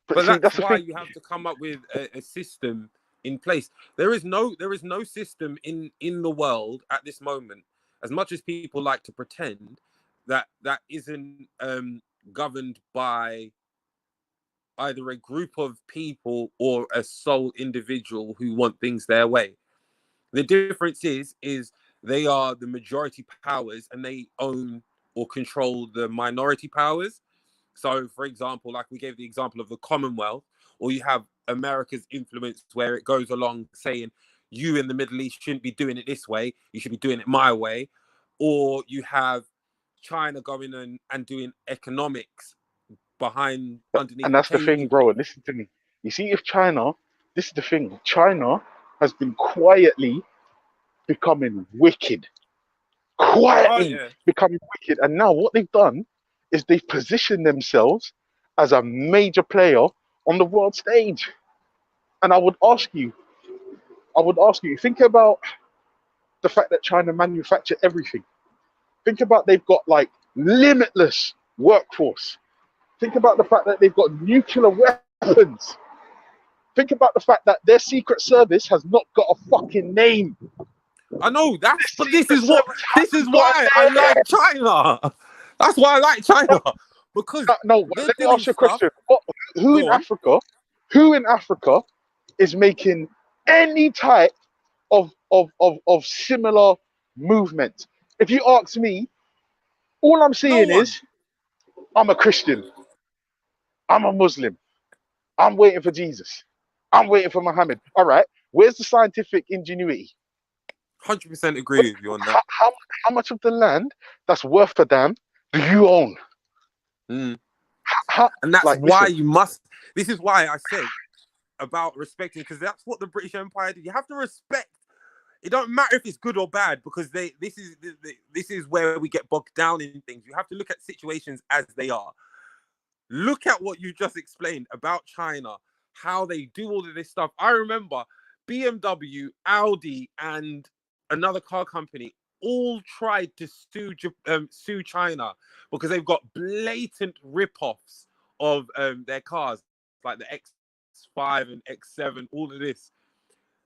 But see, that's the why thing. you have to come up with a system in place. There is no system in the world at this moment, as much as people like to pretend, that isn't governed by either a group of people or a sole individual who want things their way. The difference is they are the majority powers and they own or control the minority powers. So, for example, like we gave the example of the Commonwealth, or you have America's influence where it goes along saying, you in the Middle East shouldn't be doing it this way, you should be doing it my way. Or you have China going in and doing economics underneath. And that's the thing, bro. Listen to me. You see, if China, this is the thing, China has been quietly becoming wicked. Becoming wicked. And now what they've done is they've positioned themselves as a major player on the world stage. And I would ask you, think about the fact that China manufacture everything. Think about they've got like limitless workforce. Think about the fact that they've got nuclear weapons. Think about the fact that their secret service has not got a fucking name. I know but this is why I like China. That's why I like China. Because let me ask you a question. Who in Africa is making any type of similar movement. If you ask me, all I'm No seeing one. is I'm a Christian, I'm a Muslim, I'm waiting for Jesus, I'm waiting for Muhammad. All right, where's the scientific ingenuity? 100% agree with you on that. How much of the land that's worth a damn do you own? Mm. How, And that's like, why listen, you must. This is why I said about respecting, because that's what the British Empire did. You have to respect. It don't matter if it's good or bad, because this is where we get bogged down in things. You have to look at situations as they are. Look at what you just explained about China, how they do all of this stuff. I remember BMW, Audi, and another car company all tried to sue China because they've got blatant rip-offs of their cars, like the X5 and X7, all of this.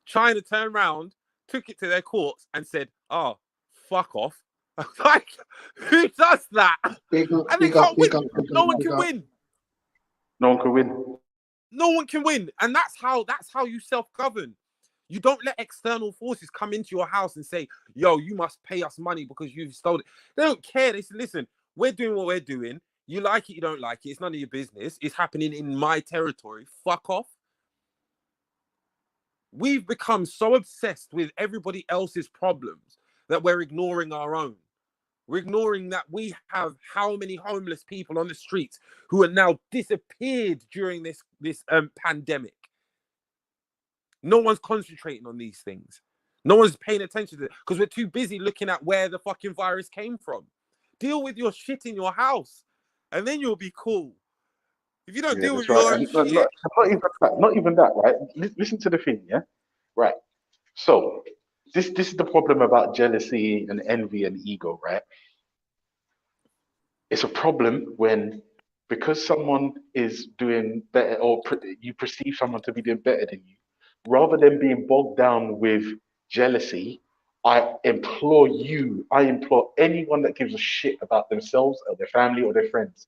China turned around, took it to their courts, and said, "Oh, fuck off." Like, who does that? Big up, And they big up, can't big win. up, big No up, one big can up. win. no one can win. No one can win. And that's how you self-govern. You don't let external forces come into your house and say, "Yo, you must pay us money because you've stolen it." They don't care. They say, "Listen, we're doing what we're doing. You like it, you don't like it. It's none of your business. It's happening in my territory. Fuck off." We've become so obsessed with everybody else's problems that we're ignoring our own. We're ignoring that we have how many homeless people on the streets who are now disappeared during this pandemic. No one's concentrating on these things. No one's paying attention to it because we're too busy looking at where the fucking virus came from. Deal with your shit in your house, and then you'll be cool. If you don't Yeah, deal that's with right. your own And shit, not even that, right? Listen to the thing, yeah? Right. So this is the problem about jealousy and envy and ego, right? It's a problem when, because someone is doing better, or you perceive someone to be doing better than you, rather than being bogged down with jealousy, I implore anyone that gives a shit about themselves or their family or their friends,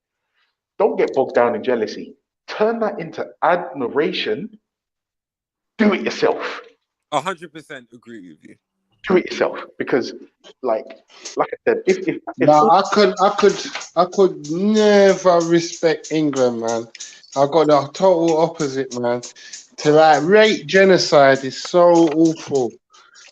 don't get bogged down in jealousy. Turn that into admiration. Do it yourself. 100% agree with you. Do it yourself, because, like I said, if No, I could never respect England, man. I got the total opposite, man. To like rate genocide is so awful.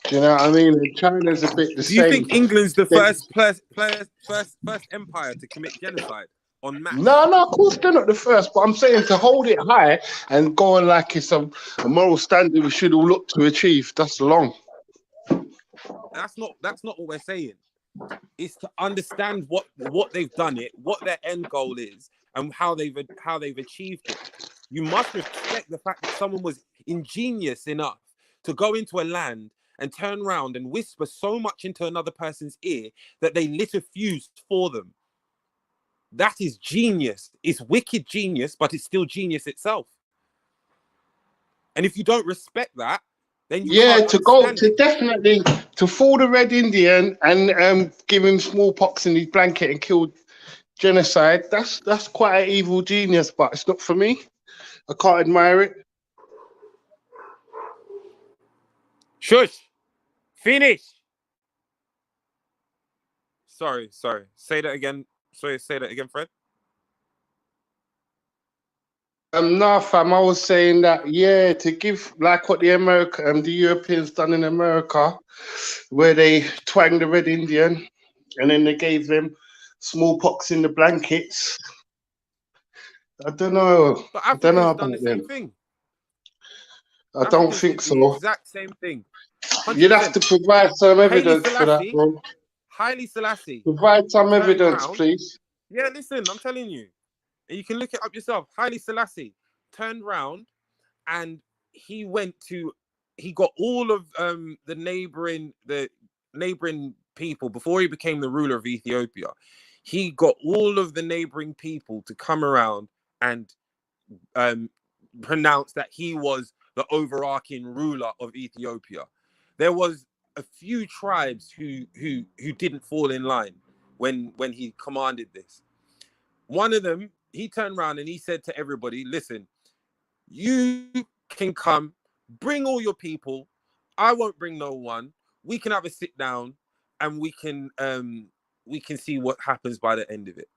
Do you know what I mean? And China's a bit the Do you same. think England's the They- first empire to commit genocide on mass? No, of course they're not the first, but I'm saying to hold it high and go on like it's a moral standard we should all look to achieve. That's long. That's not what we're saying. It's to understand what they've done it, what their end goal is, and how they've achieved it. You must respect the fact that someone was ingenious enough to go into a land and turn around and whisper so much into another person's ear that they lit a fuse for them. That is genius. It's wicked genius, but it's still genius itself. And if you don't respect that, then you Yeah, can't to go understand to it. definitely to fool the Red Indian and give him smallpox in his blanket and kill genocide. That's quite an evil genius, but it's not for me. I can't admire it. Shush. Finish. Sorry. Say that again. Sorry, say that again, Fred. No, fam, I was saying that, yeah, to give like what the Europeans done in America, where they twanged the Red Indian and then they gave them smallpox in the blankets. I don't know. But I don't know Africans done about the same them. thing. I don't Africans think did the so. exact same thing. You'd have 100%. to provide some Haile evidence for that, Selassie, bro. Haile Selassie Provide some turned evidence, round. please. Yeah, listen, I'm telling you. And you can look it up yourself. Haile Selassie turned round and he got all of the neighboring people before he became the ruler of Ethiopia. He got all of the neighboring people to come around and pronounce that he was the overarching ruler of Ethiopia. There was a few tribes who didn't fall in line when he commanded this. One of them, he turned around and he said to everybody, "Listen, you can come bring all your people. I won't bring no one. We can have a sit down, and we can see what happens by the end of it.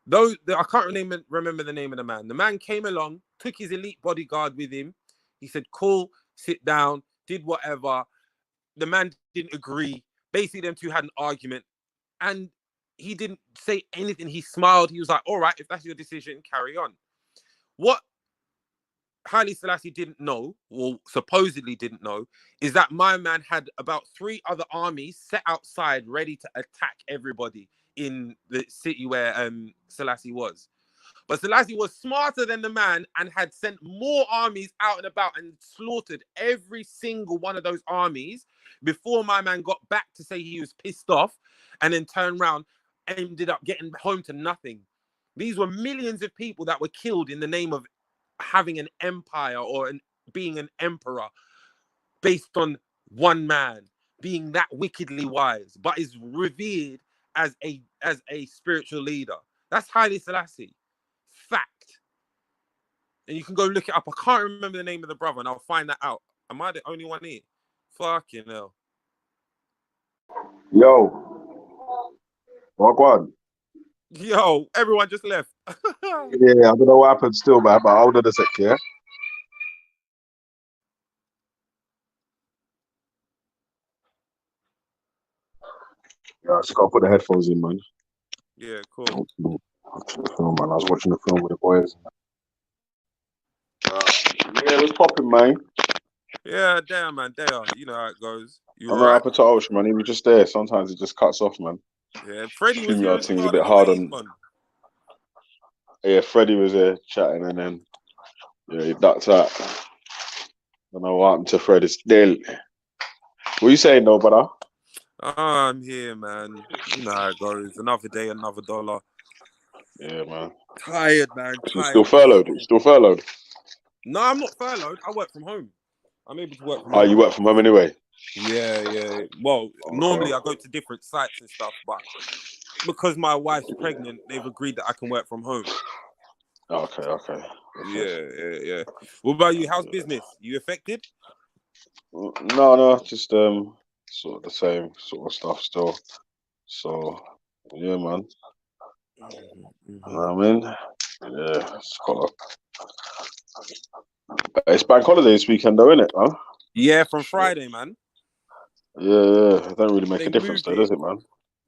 Though I can't remember the name of the man. The man came along, took his elite bodyguard with him. He said, "Cool, sit down," did whatever. The man didn't agree. Basically, them two had an argument, and he didn't say anything. He smiled. He was like, "All right, if that's your decision, carry on." What Haile Selassie didn't know, or supposedly didn't know, is that my man had about 3 other armies set outside ready to attack everybody in the city where Selassie was. But Selassie was smarter than the man and had sent more armies out and about and slaughtered every single one of those armies before my man got back to say he was pissed off, and then turned around and ended up getting home to nothing. These were millions of people that were killed in the name of having an empire or being an emperor based on one man being that wickedly wise, but is revered as a spiritual leader. That's Haile Selassie. Fact. And you can go look it up. I can't remember the name of the brother, and I'll find that out. Am I the only one here? Fucking hell. Yo, Wagwan. Yo, everyone just left. Yeah, I don't know what happened still, man, but hold on a sec, yeah? Yeah, I just gotta put the headphones in, man. Yeah, cool. Watching the film, man. I was watching the film with the boys. Yeah, it was popping, man. Yeah, damn, man. There, you know how it goes. You I'm all not right? up at all, man. He was just there. Sometimes it just cuts off, man. Yeah, Freddie was here StreamYard as thing's well. a bit Look where hard he's on. gone. Yeah, Freddie was there chatting, and then he ducked out. I don't know what happened to Freddie. Still, what you saying, though, brother? I'm here, man. You know how it goes. Another day, another dollar. Yeah, man. Tired, man. So Tired. still furloughed? Still furloughed? No, I'm not furloughed. I work from home. I'm able to work from Oh, home. you work from home anyway? Yeah. Well, normally I go to different sites and stuff, but because my wife's pregnant, they've agreed that I can work from home. Okay. Yeah. What about you? How's business? You affected? No, just sort of the same sort of stuff still. So yeah, man. I mean, yeah, it's bank holiday this weekend, though, isn't it, man? Yeah, from Friday, man. Yeah. It don't really make They a difference, though, does it, man?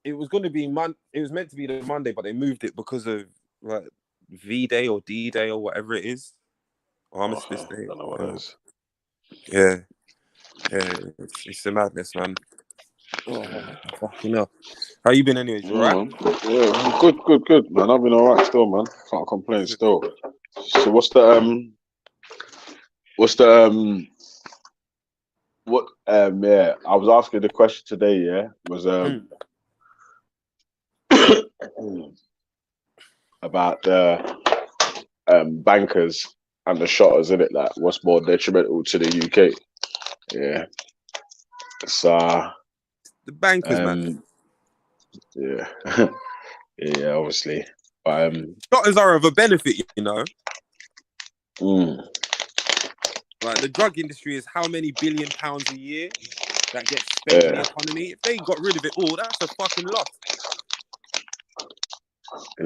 It was going to be It was meant to be the Monday, but they moved it because of like V-Day or D-Day or whatever it is. Armistice Day. I don't know what it is. Yeah. It's a madness, man. Fucking hell. How you been, anyways? You alright? Yeah, good, man. I've been alright still, man. Can't complain still. So what yeah, I was asking the question today, yeah, was about the bankers and the Shottas, isn't it? Like, what's more detrimental to the UK? Yeah. So the bankers, man. Yeah. Yeah, obviously. But Shottas are of a benefit, you know. Like the drug industry is how many billion pounds a year that gets spent in the economy. If they got rid of it all, that's a fucking lot.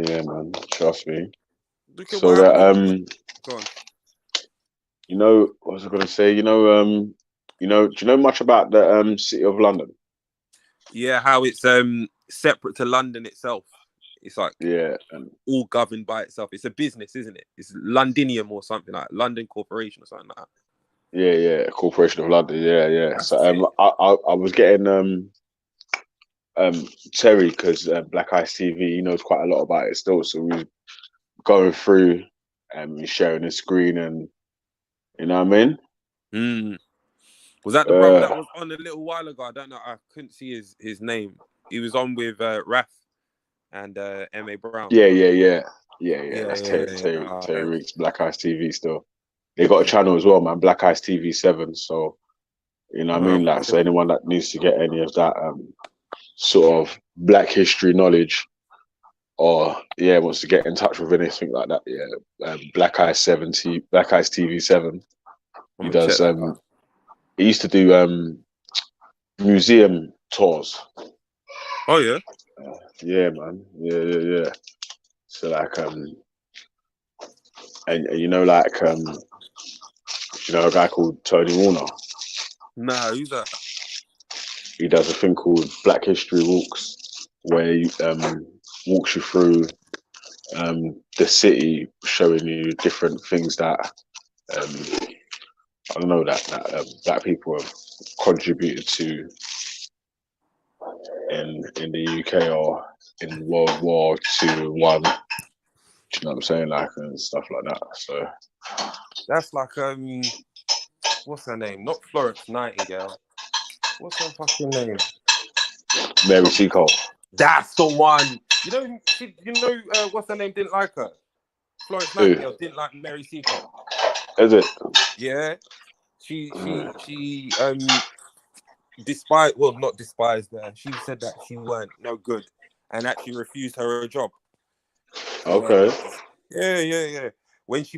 Yeah, man. Trust me. Look at So what that Go on. you know, what was I gonna say? You know, do you know much about the City of London? Yeah, how it's separate to London itself. It's like all governed by itself. It's a business, isn't it? It's Londinium or something like London Corporation or something like that. Yeah, Corporation of London. Yeah. So I was getting Terry, because Black Ice TV, he knows quite a lot about it still. So we was going through and sharing the screen, and you know what I mean. Was that the brother that was on a little while ago? I don't know. I couldn't see his name. He was on with Raf and M.A. Brown. Yeah. That's Terry Reeks, Black Ice TV still. They got a channel as well, man, Black Ice TV 7. So you know what I mean? Like, so anyone that needs to get any of that sort of Black history knowledge, or wants to get in touch with anything like that, Black Ice TV 7. I'm He gonna does. check that out. He used to do museum tours. Oh yeah. Yeah, man. Yeah. So like and you know like you know a guy called Tony Warner. Nah, who's that? He does a thing called Black History Walks, where he walks you through the city, showing you different things that I don't know that black people have contributed to in the UK or in World War II, One. Do you know what I'm saying? Like and stuff like that. So That's like what's her name? Not Florence Nightingale. What's her fucking name? Mary Seacole. That's the one. What's her name? Didn't like her. Florence Who? Nightingale didn't like Mary Seacole. Is it? Yeah, she not despised her. She said that she weren't no good, and actually refused her a job. Okay. Yeah.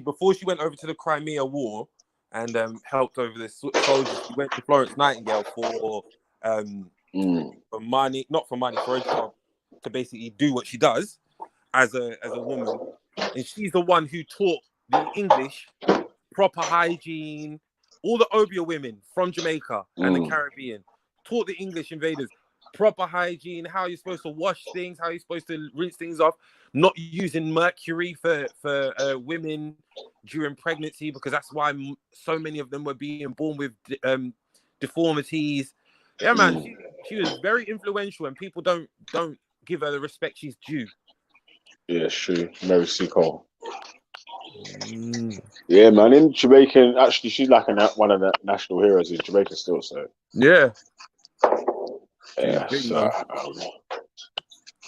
Before she went over to the Crimea War and helped over the soldiers, she went to Florence Nightingale for money, not for money, for a job to basically do what she does as a woman, and she's the one who taught the English proper hygiene. All the Obia women from Jamaica and the Caribbean taught the English invaders proper hygiene, how you're supposed to wash things, how you're supposed to rinse things off, not using mercury for women during pregnancy, because that's why so many of them were being born with deformities. Yeah, man, she was very influential, and people don't give her the respect she's due. Yeah, true. Mary Seacole. Yeah, man. In Jamaican, actually, she's like one of the national heroes in Jamaica still. So yeah. Yeah. Big, So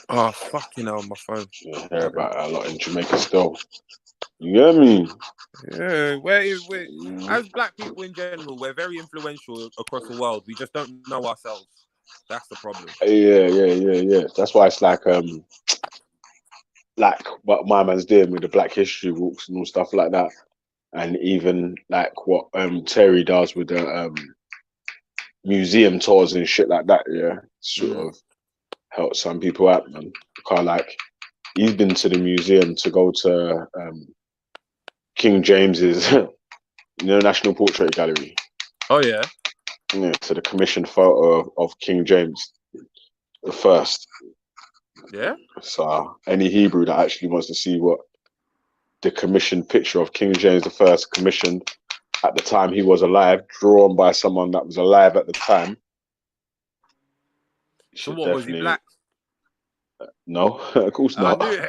oh fucking hell, my phone. you hear about her a lot in Jamaica still. You get me? Yeah, we're as black people in general, we're very influential across the world. We just don't know ourselves. That's the problem. Yeah. That's why it's like what my man's doing with the Black History Walks and all stuff like that, and even like what Terry does with the museum tours and shit like that. Yeah, sort of help some people out, man. Because like he's been to the museum to go to King James's National Portrait Gallery. Oh yeah. Yeah, to the commissioned photo of King James the First. Yeah. So any Hebrew that actually wants to see what the commissioned picture of King James the First commissioned at the time he was alive, drawn by someone that was alive at the time. So what, was he black? No, of course not. I knew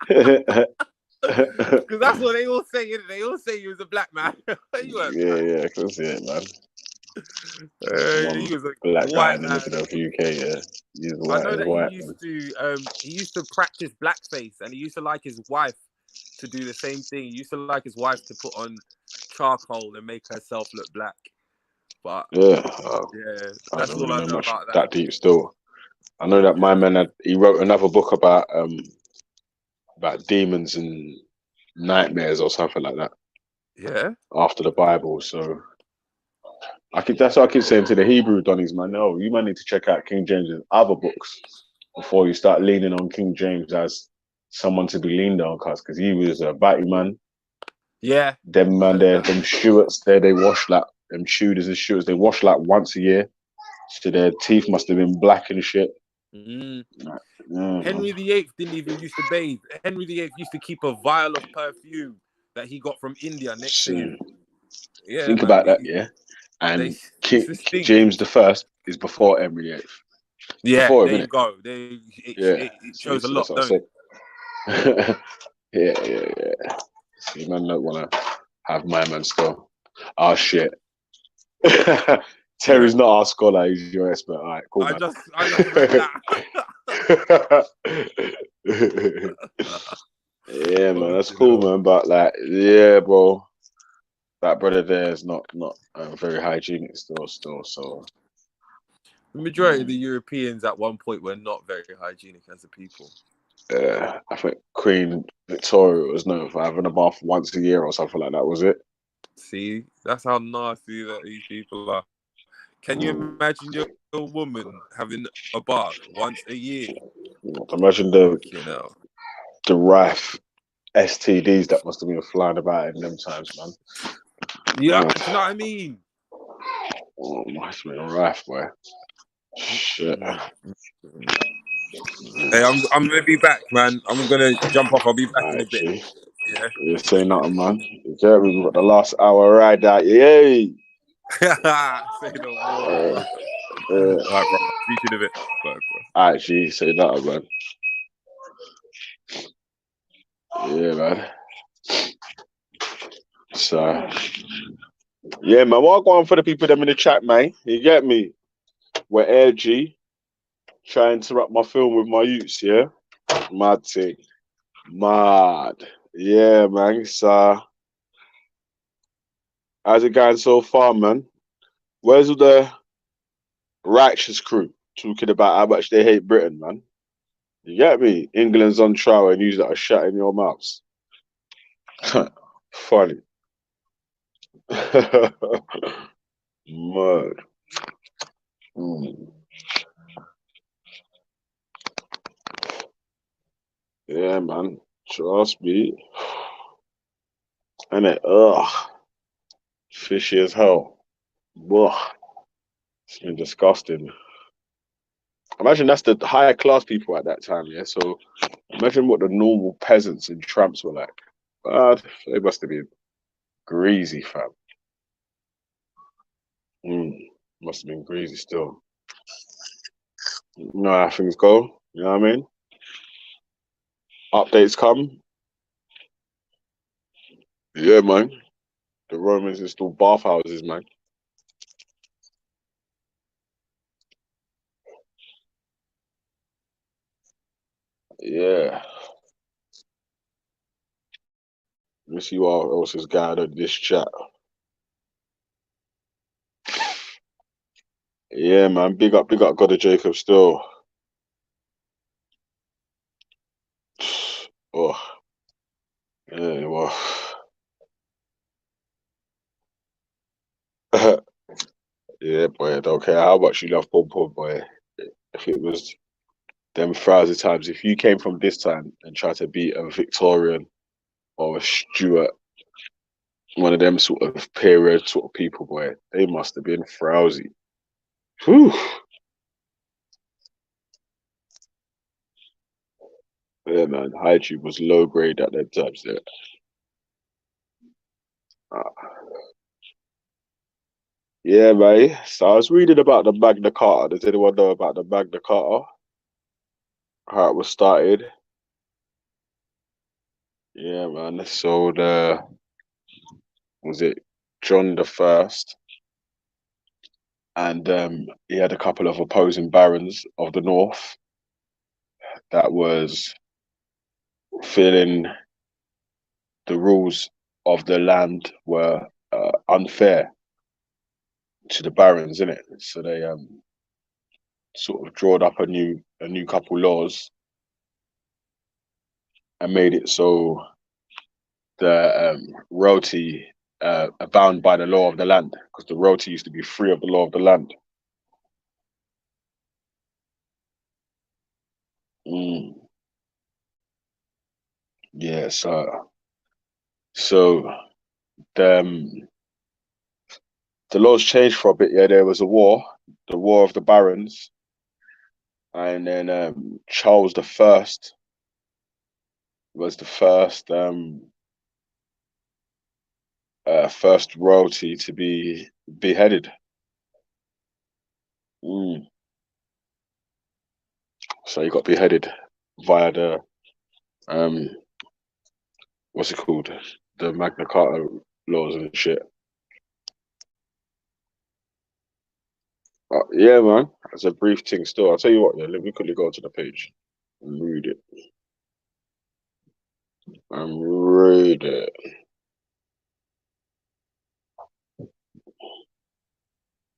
it. Because that's what they all say, isn't it? They all say he was a black man. Yeah, of course, yeah, man. He was a black guy white in the man. middle of UK. Yeah, he was I white. know that White, he used to practice blackface, and he used to like his wife to do the same thing. He used to like his wife to put on charcoal and make herself look black. But yeah, that's all I know about that deep still. I know that my man he wrote another book about demons and nightmares or something like that. Yeah. After the Bible, so that's what I keep saying to the Hebrew Donnies, man. No, you might need to check out King James's other books before you start leaning on King James as someone to be leaned on, because he was a batty man. Yeah. Them man there, them Stewarts there, they wash like them Tudors and Stewarts, they wash like once a year. So their teeth must have been black and shit. Henry VIII didn't even used to bathe. Henry VIII used to keep a vial of perfume that he got from India next to him. Yeah, think about that, yeah. And King James the First is before Henry VIII. Yeah, before there you go. It shows a lot, don't it? Yeah. See, man, don't want to have my man still. Oh shit. Terry's not our scholar, he's your expert. All right, cool. I man. just read that. Yeah, man, that's cool, man. But like, yeah, bro, that brother there is not very hygienic still. So the majority of the Europeans at one point were not very hygienic as a people. I think Queen Victoria was known for having a bath once a year or something like that. Was it? See, that's how nasty that these people are. Can you imagine your woman having a bath once a year? Imagine the You know. rife STDs that must have been flying about in them times, man. Yeah, do you know what I mean? Oh, must have been rife, boy. Shit. Hey, I'm gonna be back, man. I'm gonna jump off. I'll be back in a Alright, bit. G. Yeah. You say nothing, man. You get me? We've got the last hour ride out. Yay! Say no more. All right, bro. Speak to you in a bit. Bye, bro. Alright, G. Say nothing, man. Yeah, man. So, yeah, man. What going for the people them in the chat, man? You get me? We're Air G. Trying to interrupt my film with my youths, yeah? Mad thing. Mad. Yeah, man. So, how's it going so far, man? Where's all the righteous crew talking about how much they hate Britain, man? You get me? England's on trial and you that are shut in your mouths. Funny. Mad. Yeah, man. Trust me. And it, fishy as hell. Ugh. It's been disgusting. Imagine that's the higher class people at that time, yeah? So imagine what the normal peasants and tramps were like. God, they must have been greasy, fam. Must have been greasy still. You know how things go, you know what I mean? Updates come. Yeah, man. The Romans installed bathhouses, man. Yeah. Let me see what else is gathered in this chat. Yeah, man. Big up, God Jacob still. Oh. Yeah, well. Yeah, boy. I don't care how much you love Pom Pom, boy. If it was them thousand times, if you came from this time and tried to beat a Victorian or a Stuart, one of them sort of period sort of people, boy, they must have been frowsy. Whew. Yeah, man. Hygiene was low grade at them times there. Yeah, man. So I was reading about the Magna Carta. Does anyone know about the Magna Carta? How it was started? Yeah, man. So was it John the First? And he had a couple of opposing barons of the north that was feeling the rules of the land were unfair to the barons, innit? So they sort of drawed up a new couple laws and made it so the royalty are bound by the law of the land, because the royalty used to be free of the law of the land. Yeah, so the laws changed for a bit. Yeah, there was a war, the War of the Barons, and then Charles the First was the first first royalty to be beheaded. So he got beheaded via the what's it called? The Magna Carta laws and shit. Yeah, man. As a brief thing still. I'll tell you what, yeah, let me quickly go to the page and read it.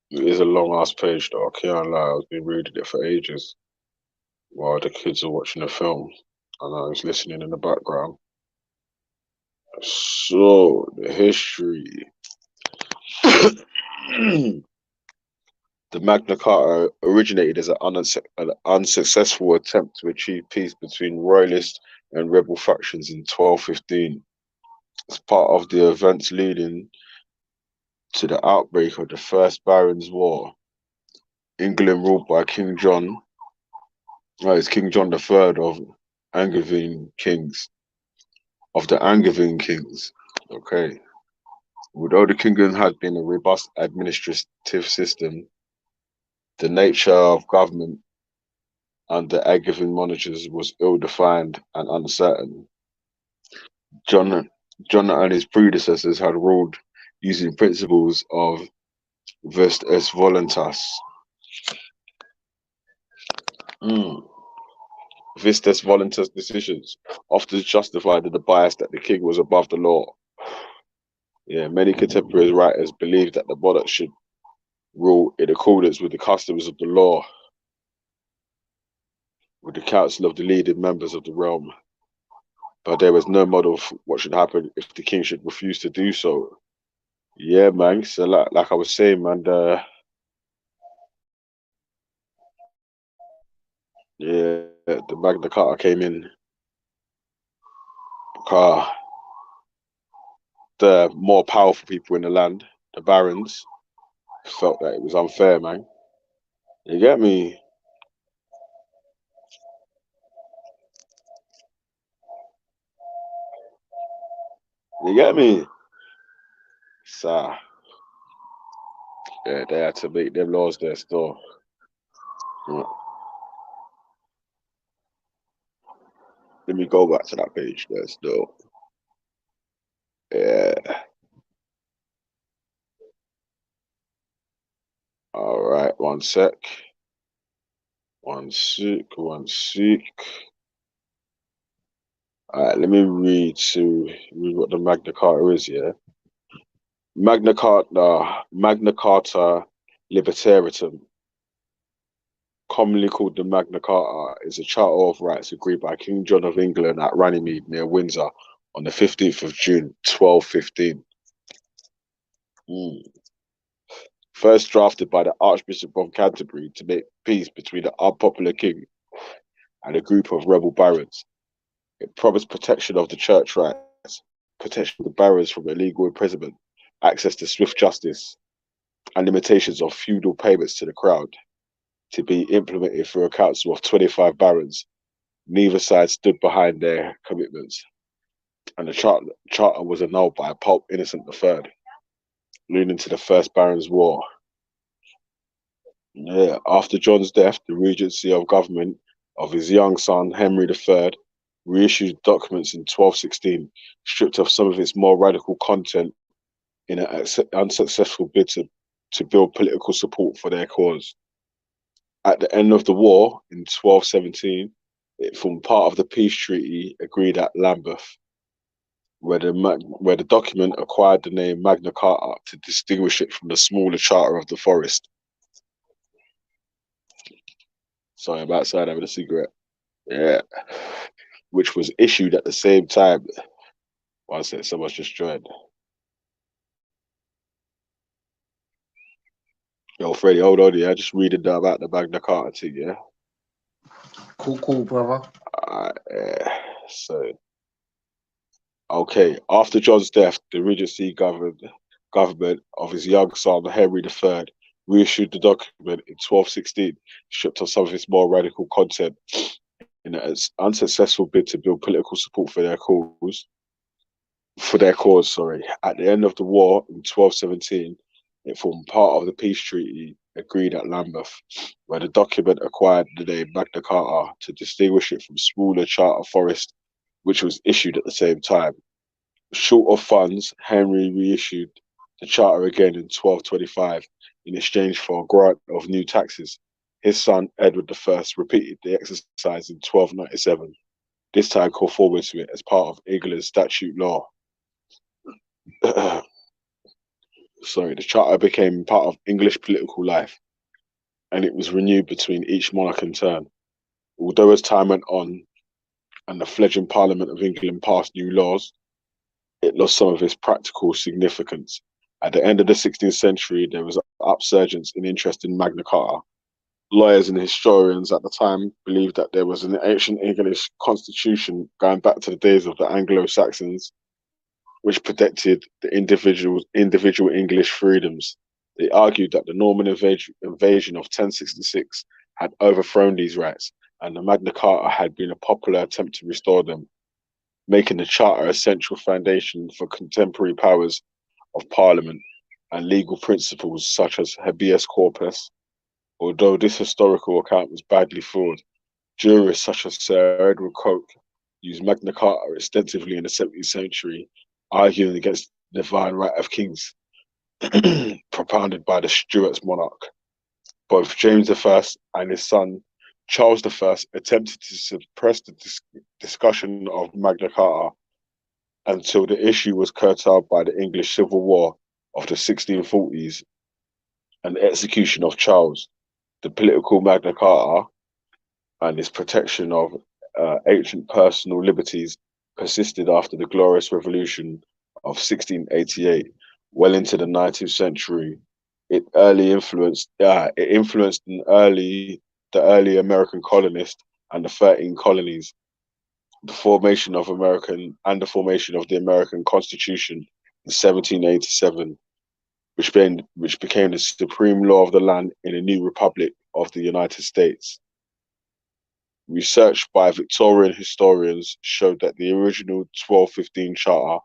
It is a long ass page though, I can't lie. I've been reading it for ages while the kids are watching the film and I was listening in the background. So, the history. The Magna Carta originated as an unsuccessful attempt to achieve peace between royalist and rebel factions in 1215. As part of the events leading to the outbreak of the First Barons' War, England ruled by King John, it's King John III of Angevin Kings, Okay. Although the kingdom had been a robust administrative system, the nature of government under Angevin monarchs was ill-defined and uncertain. John and his predecessors had ruled using principles of vis est voluntas. Vistas voluntas decisions, often justified in the bias that the king was above the law. Yeah, many contemporary writers believed that the monarch should rule in accordance with the customs of the law, with the council of the leading members of the realm. But there was no model for what should happen if the king should refuse to do so. Yeah, man. So like I was saying, man, the Magna Carta came in. The more powerful people in the land, the barons, felt that it was unfair, man. You get me? You get me? So, yeah, they had to make them laws there still. Yeah. Let me go back to that page there still. Yeah. All right, one sec. One sec. All right, let me read what the Magna Carta is, yeah? Magna Carta Libertatum, commonly called the Magna Carta, is a charter of rights agreed by King John of England at Runnymede near Windsor on the 15th of June, 1215. First drafted by the Archbishop of Canterbury to make peace between the unpopular king and a group of rebel barons. It promised protection of the church rights, protection of the barons from illegal imprisonment, access to swift justice, and limitations of feudal payments to the crown, to be implemented through a council of 25 barons. Neither side stood behind their commitments, and the charter was annulled by Pope Innocent III, leading to the First Barons' War. Yeah, after John's death, the regency of government of his young son Henry III reissued documents in 1216, stripped of some of its more radical content in an unsuccessful bid to build political support for their cause. At the end of the war in 1217, it formed part of the peace treaty agreed at Lambeth, where the document acquired the name Magna Carta to distinguish it from the smaller Charter of the Forest. Sorry, I'm outside having a cigarette. Yeah. Which was issued at the same time. One sec, someone's just joined. Yo, Freddie, hold on, yeah. Just reading about the Magna Carta thing, yeah. Cool, brother. So, okay. After John's death, the regency government of his young son Henry III reissued the document in 1216, stripped of some of its more radical content in an unsuccessful bid to build political support for their cause. At the end of the war in 1217, it formed part of the peace treaty agreed at Lambeth, where the document acquired the name Magna Carta to distinguish it from smaller Charter Forest, which was issued at the same time. Short of funds, Henry reissued the charter again in 1225 in exchange for a grant of new taxes. His son, Edward I, repeated the exercise in 1297, this time conforming to it as part of England's statute law. The charter became part of English political life, and it was renewed between each monarch in turn. Although as time went on and the fledgling Parliament of England passed new laws, it lost some of its practical significance At the end of the 16th century, there was an upsurgence in interest in Magna Carta. Lawyers and historians at the time believed that there was an ancient English constitution going back to the days of the Anglo-Saxons, which protected the individual English freedoms. They argued that the Norman invasion of 1066 had overthrown these rights, and the Magna Carta had been a popular attempt to restore them, making the Charter a central foundation for contemporary powers of Parliament and legal principles such as habeas corpus. Although this historical account was badly flawed, jurists such as Sir Edward Coke used Magna Carta extensively in the 17th century, arguing against the divine right of kings propounded by the Stuart monarch. Both James I and his son Charles I attempted to suppress the discussion of Magna Carta until the issue was curtailed by the English Civil War of the 1640s and the execution of Charles. The political Magna Carta and its protection of ancient personal liberties persisted after the Glorious Revolution of 1688, well into the 19th century. It influenced the early American colonists and the 13 colonies. The formation of the American Constitution in 1787, which became the supreme law of the land in a new republic of the United States. Research by Victorian historians showed that the original 1215 Charter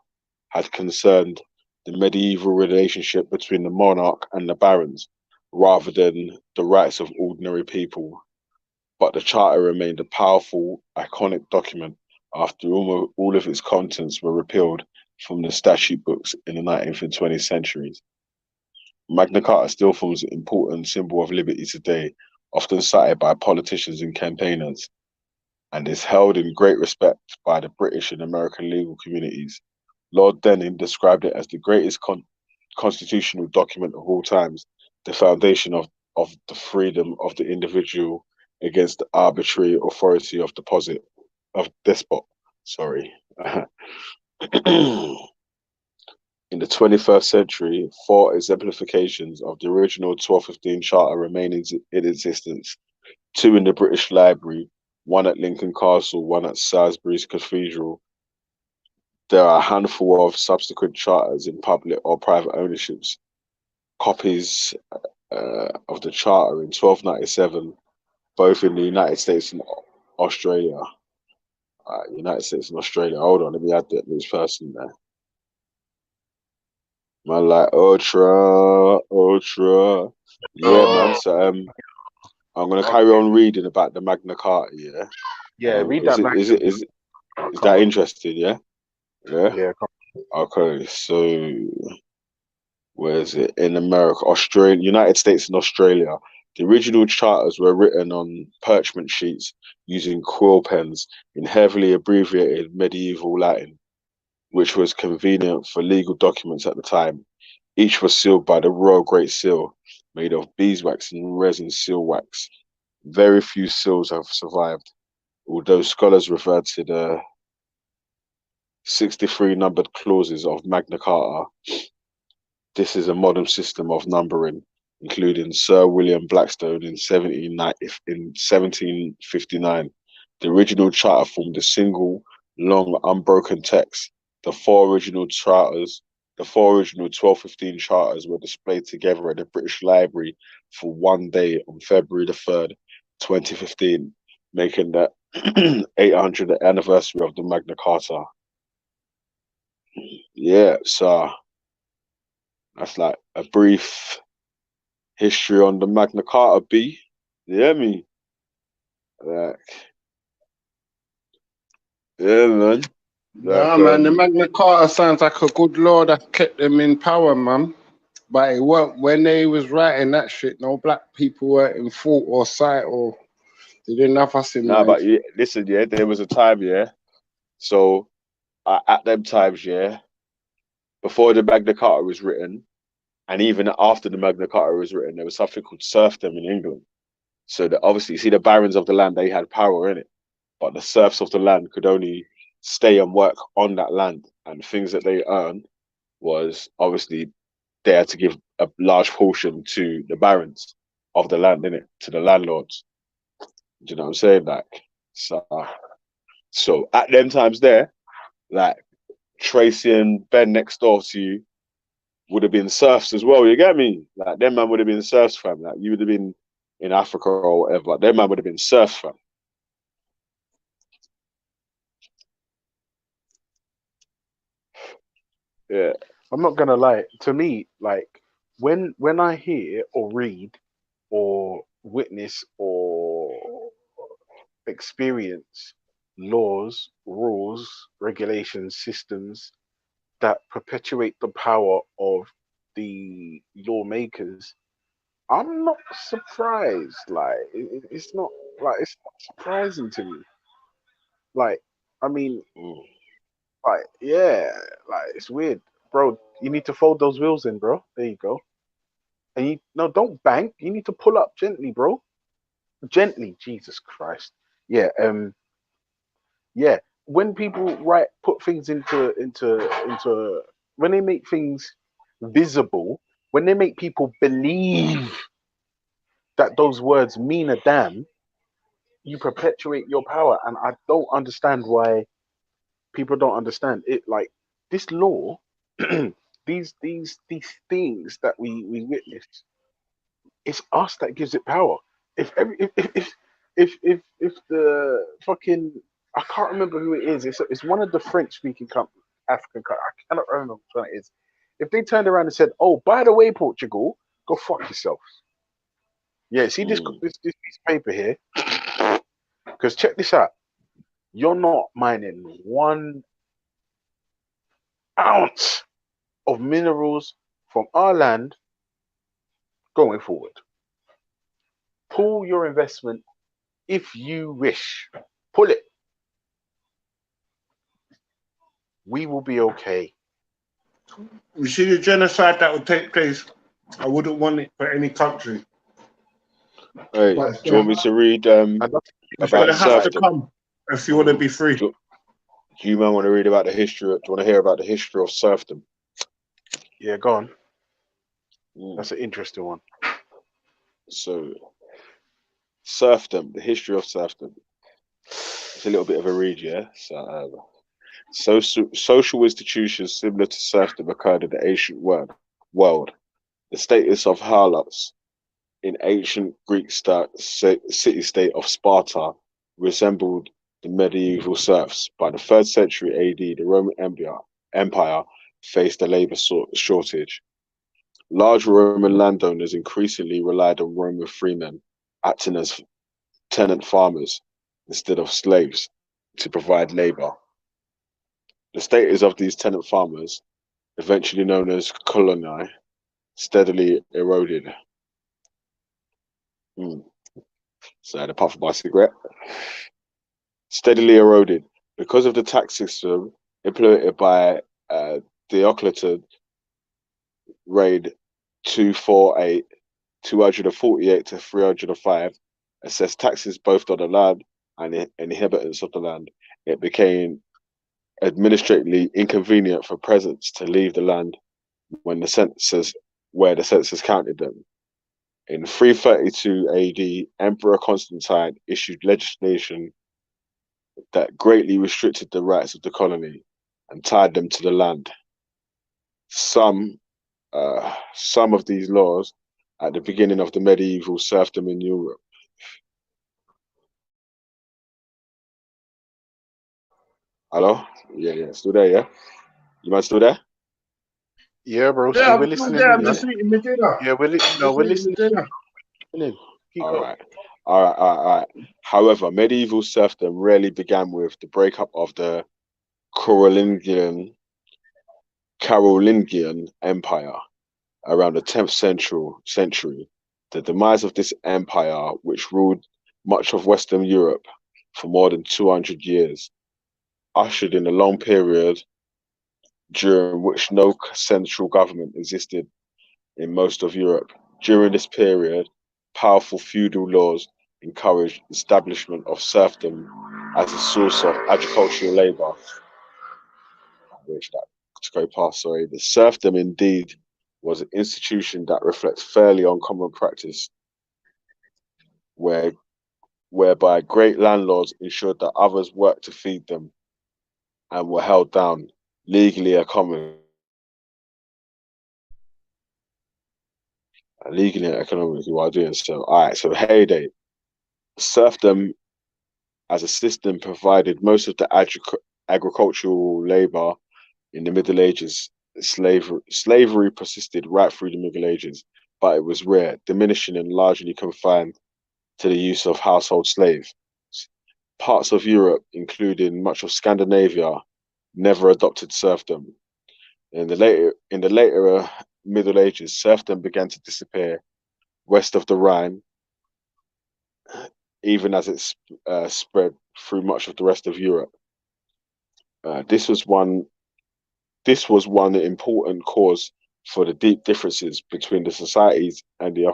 had concerned the medieval relationship between the monarch and the barons, rather than the rights of ordinary people. But the Charter remained a powerful, iconic document after all of its contents were repealed from the statute books in the 19th and 20th centuries. Magna Carta still forms an important symbol of liberty today, often cited by politicians and campaigners, and is held in great respect by the British and American legal communities. Lord Denning described it as the greatest constitutional document of all times, the foundation of the freedom of the individual against the arbitrary authority of despot. Sorry. In the 21st century, 4 exemplifications of the original 1215 Charter remain in existence, 2 in the British Library, 1 at Lincoln Castle, 1 at Salisbury's Cathedral. There are a handful of subsequent charters in public or private ownerships. Copies of the Charter in 1297, both in the United States and Australia. United States and Australia. Hold on, let me add this person there. Man, like ultra. Yeah, man. So I'm gonna carry on reading about the Magna Carta. Yeah. Yeah, read that back. Is that interesting? Yeah. Yeah. Yeah. Okay. So where is it? In America, Australia, United States, and Australia. The original charters were written on parchment sheets using quill pens in heavily abbreviated medieval Latin, which was convenient for legal documents at the time. Each was sealed by the Royal Great Seal, made of beeswax and resin seal wax. Very few seals have survived, although scholars refer to the 63 numbered clauses of Magna Carta. This is a modern system of numbering, including Sir William Blackstone in 1759. The original charter formed a single, long, unbroken text. The four original 1215 charters were displayed together at the British Library for one day on February the 3rd, 2015, making the 800th anniversary of the Magna Carta. Yeah, so that's like a brief history on the Magna Carta, B. You hear me? Like, yeah, man. Nah, man, the Magna Carta sounds like a good law that kept them in power, man. But it weren't, when they was writing that shit, no black people weren't in fault or sight, or they didn't have us in mind. But listen, there was a time, so at them times, before the Magna Carta was written, and even after the Magna Carta was written, there was something called serfdom in England. So that obviously, you see, the barons of the land, they had power in it, but the serfs of the land could only stay and work on that land, and things that they earned was obviously they had to give a large portion to the barons of the land, innit? To the landlords. Do you know what I'm saying? Like, so at them times there, like Tracy and Ben next door to you would have been serfs as well. You get me? Like them man would have been serfs, fam. Like you would have been in Africa or whatever. Them man would have been serfs, fam. Yeah. I'm not gonna lie. To me, like when I hear or read or witness or experience laws, rules, regulations, systems that perpetuate the power of the lawmakers, I'm not surprised. Like it's not like it's not surprising to me. Like I mean, like yeah, like it's weird, bro. You need to fold those wheels in, bro. There you go. And you no, don't bank. You need to pull up gently, bro. Gently, Jesus Christ. Yeah, yeah. When people put things into when they make things visible, when they make people believe that those words mean a damn, you perpetuate your power. And I don't understand why people don't understand it. Like this law, these things that we witness, it's us that gives it power. If the fucking I can't remember who it is. It's one of the French speaking African countries. I cannot remember which one it is. If they turned around and said, "Oh, by the way, Portugal, go fuck yourself." Yeah, see this piece of paper here. Because check this out. You're not mining 1 ounce of minerals from our land going forward. Pull your investment if you wish. Pull it. We will be okay. You see the genocide that would take place. I wouldn't want it for any country. Hey, But do you want me to read it's about gonna have to serfdom? come if you want to be free. Do you man want to read about the history? Do you want to hear about the history of serfdom? Yeah, go on. That's an interesting one. So, serfdom, the history of serfdom. It's a little bit of a read, yeah. So, social institutions similar to serfdom occurred in the ancient world. The status of harlots in ancient Greek city-state of Sparta resembled the medieval serfs. By the 3rd century AD, the Roman Empire faced a labor shortage. Large Roman landowners increasingly relied on Roman freemen, acting as tenant farmers instead of slaves, to provide labor. The status of these tenant farmers, eventually known as coloni, steadily eroded. So I had a puff of my cigarette. Steadily eroded because of the tax system implemented by Diocletian, reigned 248 to 305, assessed taxes both on the land and the inhabitants of the land. It became administratively inconvenient for peasants to leave the land where the census counted them. In 332 AD, Emperor Constantine issued legislation that greatly restricted the rights of the colony and tied them to the land. Some of these laws at the beginning of the medieval serfdom in Europe. Hello? Yeah, still there, yeah? You man still there? Yeah, bro. Yeah, We're I'm still listening there. in. I'm just eating my dinner. Yeah, we're listening in. Keep going. All right. However, medieval serfdom rarely began with the breakup of the Carolingian Empire around the 10th century. The demise of this empire, which ruled much of Western Europe for more than 200 years, ushered in a long period during which no central government existed in most of Europe. During this period, powerful feudal laws encouraged establishment of serfdom as a source of agricultural labor. The serfdom indeed was an institution that reflects fairly on common practice, whereby great landlords ensured that others worked to feed them and were held down legally and economically while doing so. All right, so heyday. Serfdom as a system provided most of the agricultural labor in the Middle Ages. Slavery persisted right through the Middle Ages, but it was rare, diminishing and largely confined to the use of household slaves. Parts of Europe, including much of Scandinavia, never adopted serfdom. In the later Middle Ages, serfdom began to disappear west of the Rhine, even as it spread through much of the rest of Europe. This was one important cause for the deep differences between the societies and the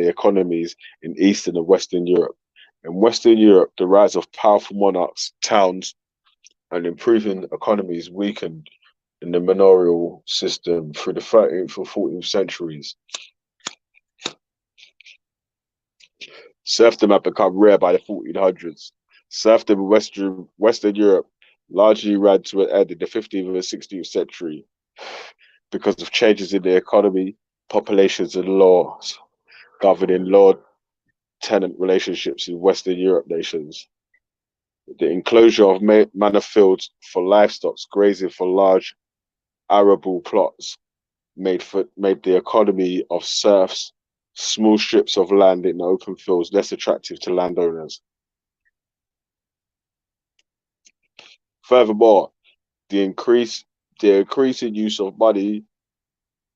economies in Eastern and Western Europe. In Western Europe, the rise of powerful monarchs, towns, and improving economies weakened in the manorial system through the 13th and 14th centuries. Serfdom had become rare by the 1400s. Serfdom in Western Europe largely ran to an end in the 15th and 16th century because of changes in the economy, populations, and laws governing lord-tenant relationships in Western Europe nations. The enclosure of manor fields for livestock grazing for large arable plots made the economy of serfs, small strips of land in open fields, less attractive to landowners. Furthermore, the increasing use of money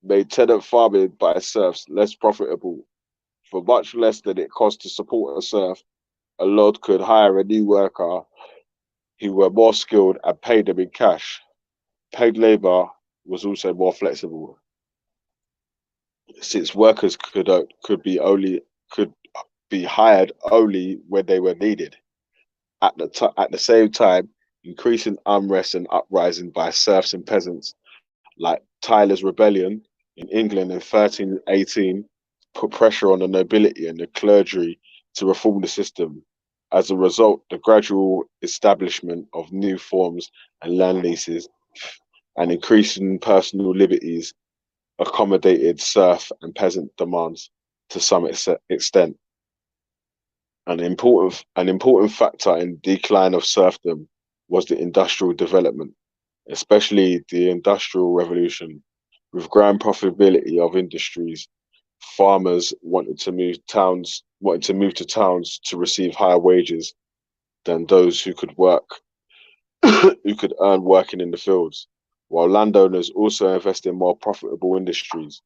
made tenant farming by serfs less profitable. For much less than it cost to support a serf, a lord could hire a new worker who were more skilled and pay them in cash. Paid labor was also more flexible, since workers could be hired only when they were needed. At the same time, increasing unrest and uprising by serfs and peasants, like Tyler's Rebellion in England in 1318, put pressure on the nobility and the clergy to reform the system. As a result, the gradual establishment of new forms and land leases and increasing personal liberties accommodated serf and peasant demands to some extent. An important factor in the decline of serfdom was the industrial development, especially the Industrial Revolution. With growing profitability of industries, farmers wanted to move to towns to receive higher wages than those who could earn working in the fields, while landowners also invest in more profitable industries.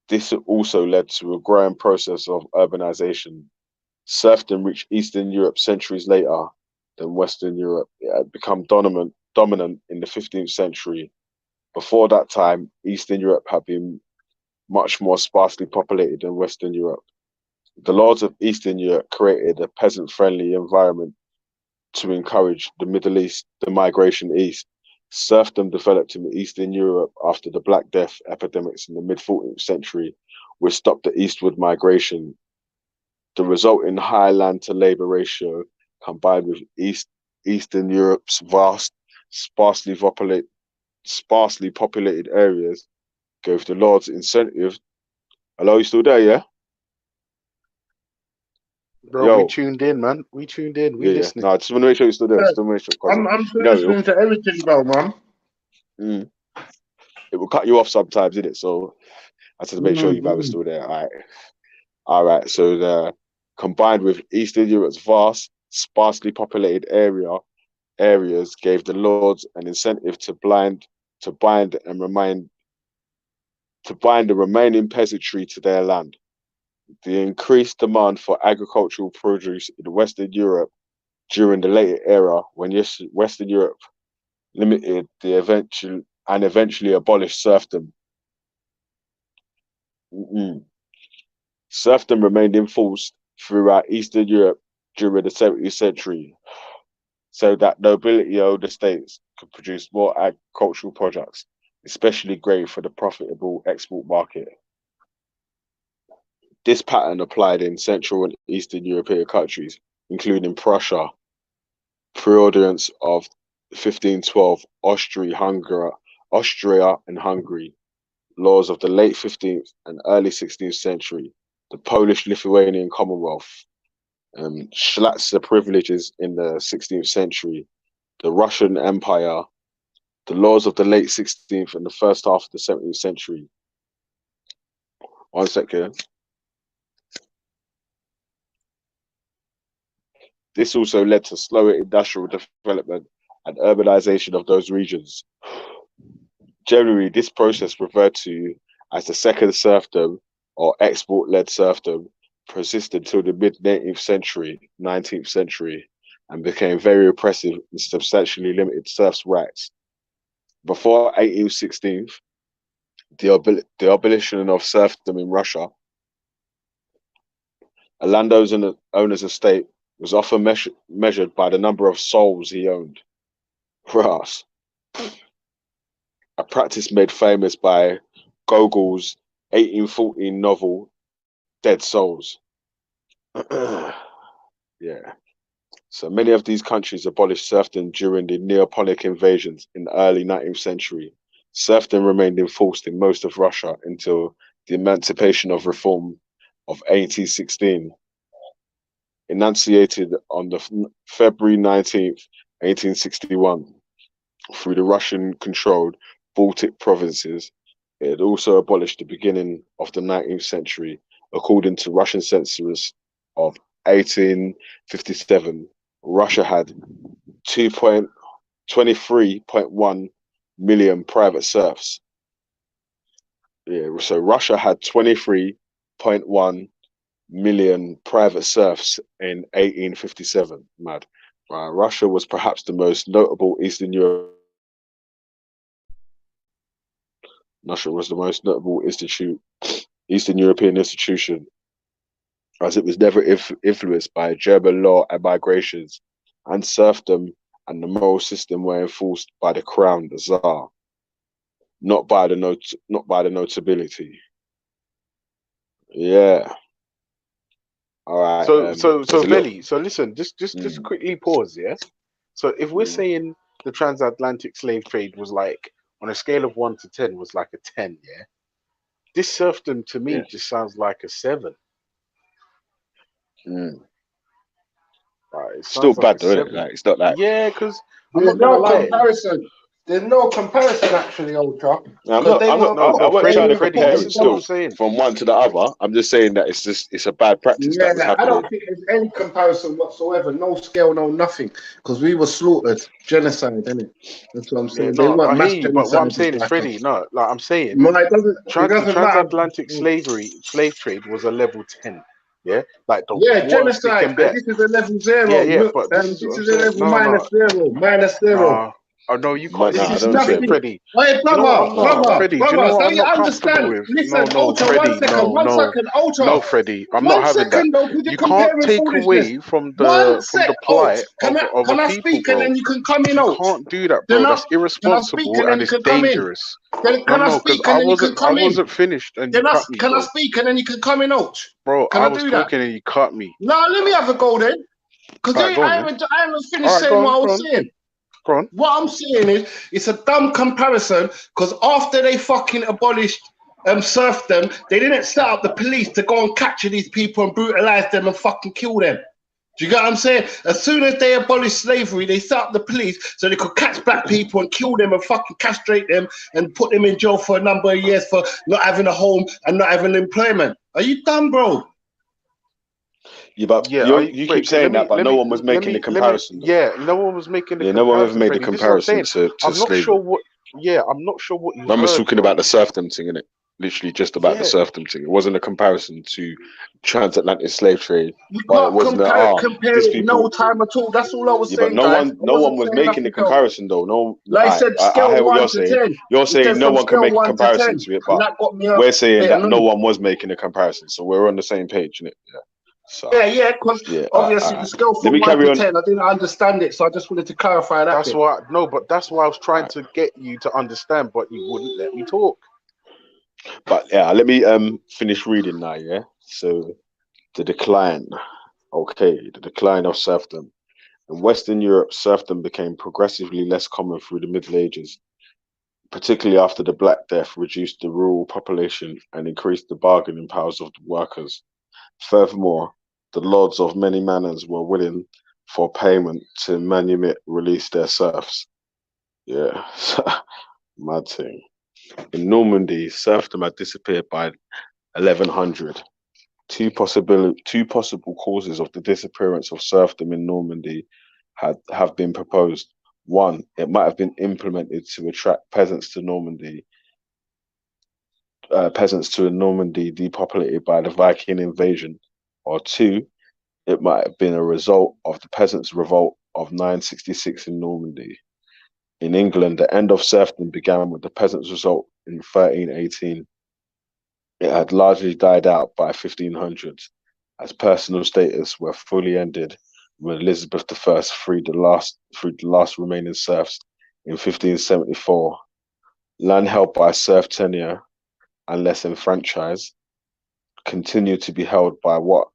This also led to a growing process of urbanization. Serfdom reached Eastern Europe centuries later than Western Europe. It had become dominant in the 15th century. Before that time, Eastern Europe had been much more sparsely populated than Western Europe. The lords of Eastern Europe created a peasant-friendly environment to encourage the migration east. Serfdom developed in Eastern Europe after the Black Death epidemics in the mid-14th century, which stopped the eastward migration. The resulting high land-to-labor ratio, combined with Eastern Europe's vast, sparsely populated areas, gave the lords incentive. Hello, you still there? Yeah. Bro, we Yo. tuned in, man. We tuned in. We Yeah. listening. No, I just want to make sure you're still there. Still make sure, because I'm still listening to everything, though, man. It will cut you off sometimes, innit? So I had to make sure you guys were still there. All right. So combined with Eastern Europe's vast, sparsely populated areas gave the lords an incentive to bind the remaining peasantry to their land. The increased demand for agricultural produce in Western Europe during the later era, when Western Europe limited eventually abolished serfdom. Serfdom remained in force throughout Eastern Europe during the 17th century, so that nobility-owned estates could produce more agricultural products. especially grain for the profitable export market. This pattern applied in Central and Eastern European countries, including Prussia, preordinance of 1512, Austria and Hungary, laws of the late 15th and early 16th century, the Polish-Lithuanian Commonwealth, Schlachta privileges in the 16th century, the Russian Empire, the laws of the late 16th and the first half of the 17th century. One second. This also led to slower industrial development and urbanization of those regions. Generally, this process referred to as the second serfdom or export-led serfdom persisted until the mid-19th century, and became very oppressive and substantially limited serfs' rights. Before 1816, the abolition of serfdom in Russia, a landowner's estate was often measured by the number of souls he owned. Ras, a practice made famous by Gogol's 1814 novel Dead Souls. Yeah. So many of these countries abolished serfdom during the Neapolitan invasions in the early 19th century. Serfdom remained enforced in most of Russia until the Emancipation of Reform of 1816. Enunciated on the February 19th, 1861, through the Russian-controlled Baltic provinces. It had also abolished the beginning of the 19th century, according to Russian census of 1857. Russia had 23.1 million private serfs. Yeah, so Russia had 23.1 million private serfs in 1857. Mad. Russia was perhaps the most notable Eastern Europe. Russia was the most notable Eastern European institution, as it was never influenced by German law and migrations, and serfdom and the moral system were enforced by the crown, the Tsar, not by the notability. Yeah. All right. So Veli, so listen, just quickly pause, yeah? So if we're saying the transatlantic slave trade was like, on a scale of 1 to 10, was like a 10, yeah? This serfdom to me just sounds like a 7. Right, it Still sounds like bad a though, isn't it? 7. Like, it's not like Yeah, because I'm There's not gonna no lie. comparison. There's no comparison actually, Ultra. I'm Because not. I but wasn't Freddie, trying to Freddie, compare this it is what I'm still saying. from one to the other. I'm just saying that it's a bad practice that was Yeah, I happening. don't think there's any comparison whatsoever. No scale, no nothing. Because we were slaughtered, genocide, innit? That's what I'm Yeah, saying. They no, weren't I hear mass you, but what I'm genocide. It's saying is, like Freddie, no, like I'm saying, no, it the doesn't matter. transatlantic slave trade was a level 10. Yeah, like the Yeah, worst it genocide. can And get. this is a level Yeah, zero. yeah, Look, but this is this what I'm is a saying. level minus zero. Minus zero. No, oh no, you can't. But See, This no, I is this is don't the say thing, that. nothing. Freddie. Hey, Do you know what I'm not, Freddie? Do you know what I'm don't you not comfortable understand? with? Listen, No, Ultra, Freddie, one no, second, Ultra. Freddie. I'm not 1 having that. second though, because you're You can't comparing take foolishness. away from 1 the sec, Ult. plight Can of a I people, speak and bro. then you can come in, You Ult? can't do that, Can bro. I, That's can I speak irresponsible and then and you it's can come in? dangerous. Can I No, because speak and then you can I come in? wasn't finished and you cut me, Can I bro. speak and then you can come in, Ult? Bro, Can I I was do that? talking and you cut me. No, let me have a go then. Because All right, go on I then. haven't All finished right, saying what I go was on. saying. Go on. What I'm saying is, it's a dumb comparison because after they fucking abolished serfdom, they didn't set up the police to go and capture these people and brutalize them and fucking kill them. Do you get what I'm saying? As soon as they abolished slavery, they set up the police so they could catch black people and kill them and fucking castrate them and put them in jail for a number of years for not having a home and not having employment. Are you dumb, bro? Yeah, but you keep saying that, but no one was making the comparison. Yeah, no one was making the Yeah, comparison. no one ever made the Freddie. This is what I'm comparison saying. to I'm not slavery. sure what. Yeah, I'm not sure what you Man was heard, talking bro. about the serfdom thing, innit? Literally just about the Yeah. serfdom thing. It wasn't a comparison to transatlantic slave trade, You but it can't wasn't compare these it no people. time at all. That's all I was Yeah, but saying, guys. I no one wasn't was saying making the nothing else. comparison though. No, Like I said, I scale hear what 1 you're to saying. 10. You're It saying says no from one can scale make a 1 to comparison 10. to it, And but that got me we're saying bit that no annoyed. one was making a comparison. So we're on the same page, innit? Yeah. So Yeah, because yeah, obviously the scale let from me 1 carry to on. 10, I didn't understand it, so I just wanted to clarify that That's bit. why but that's why I was trying to get you to understand, but you wouldn't let me talk. But yeah, let me finish reading now. Yeah. So the decline. Okay, the decline of serfdom. In Western Europe, serfdom became progressively less common through the Middle Ages, particularly after the Black Death reduced the rural population and increased the bargaining powers of the workers. Furthermore, the lords of many manors were willing, for payment to manumit, release their serfs. Yeah, mad thing. In Normandy, serfdom had disappeared by 1100. Two possible causes of the disappearance of serfdom in Normandy have been proposed. One, it might have been implemented to attract peasants to a Normandy depopulated by the Viking invasion. Or two, it might have been a result of the peasants' revolt of 966 in Normandy. In England, the end of serfdom began with the peasants' revolt in 1318. It had largely died out by 1500s, as personal status were fully ended when Elizabeth I freed the last remaining serfs in 1574. Land held by serf tenure, unless enfranchised, continued to be held by what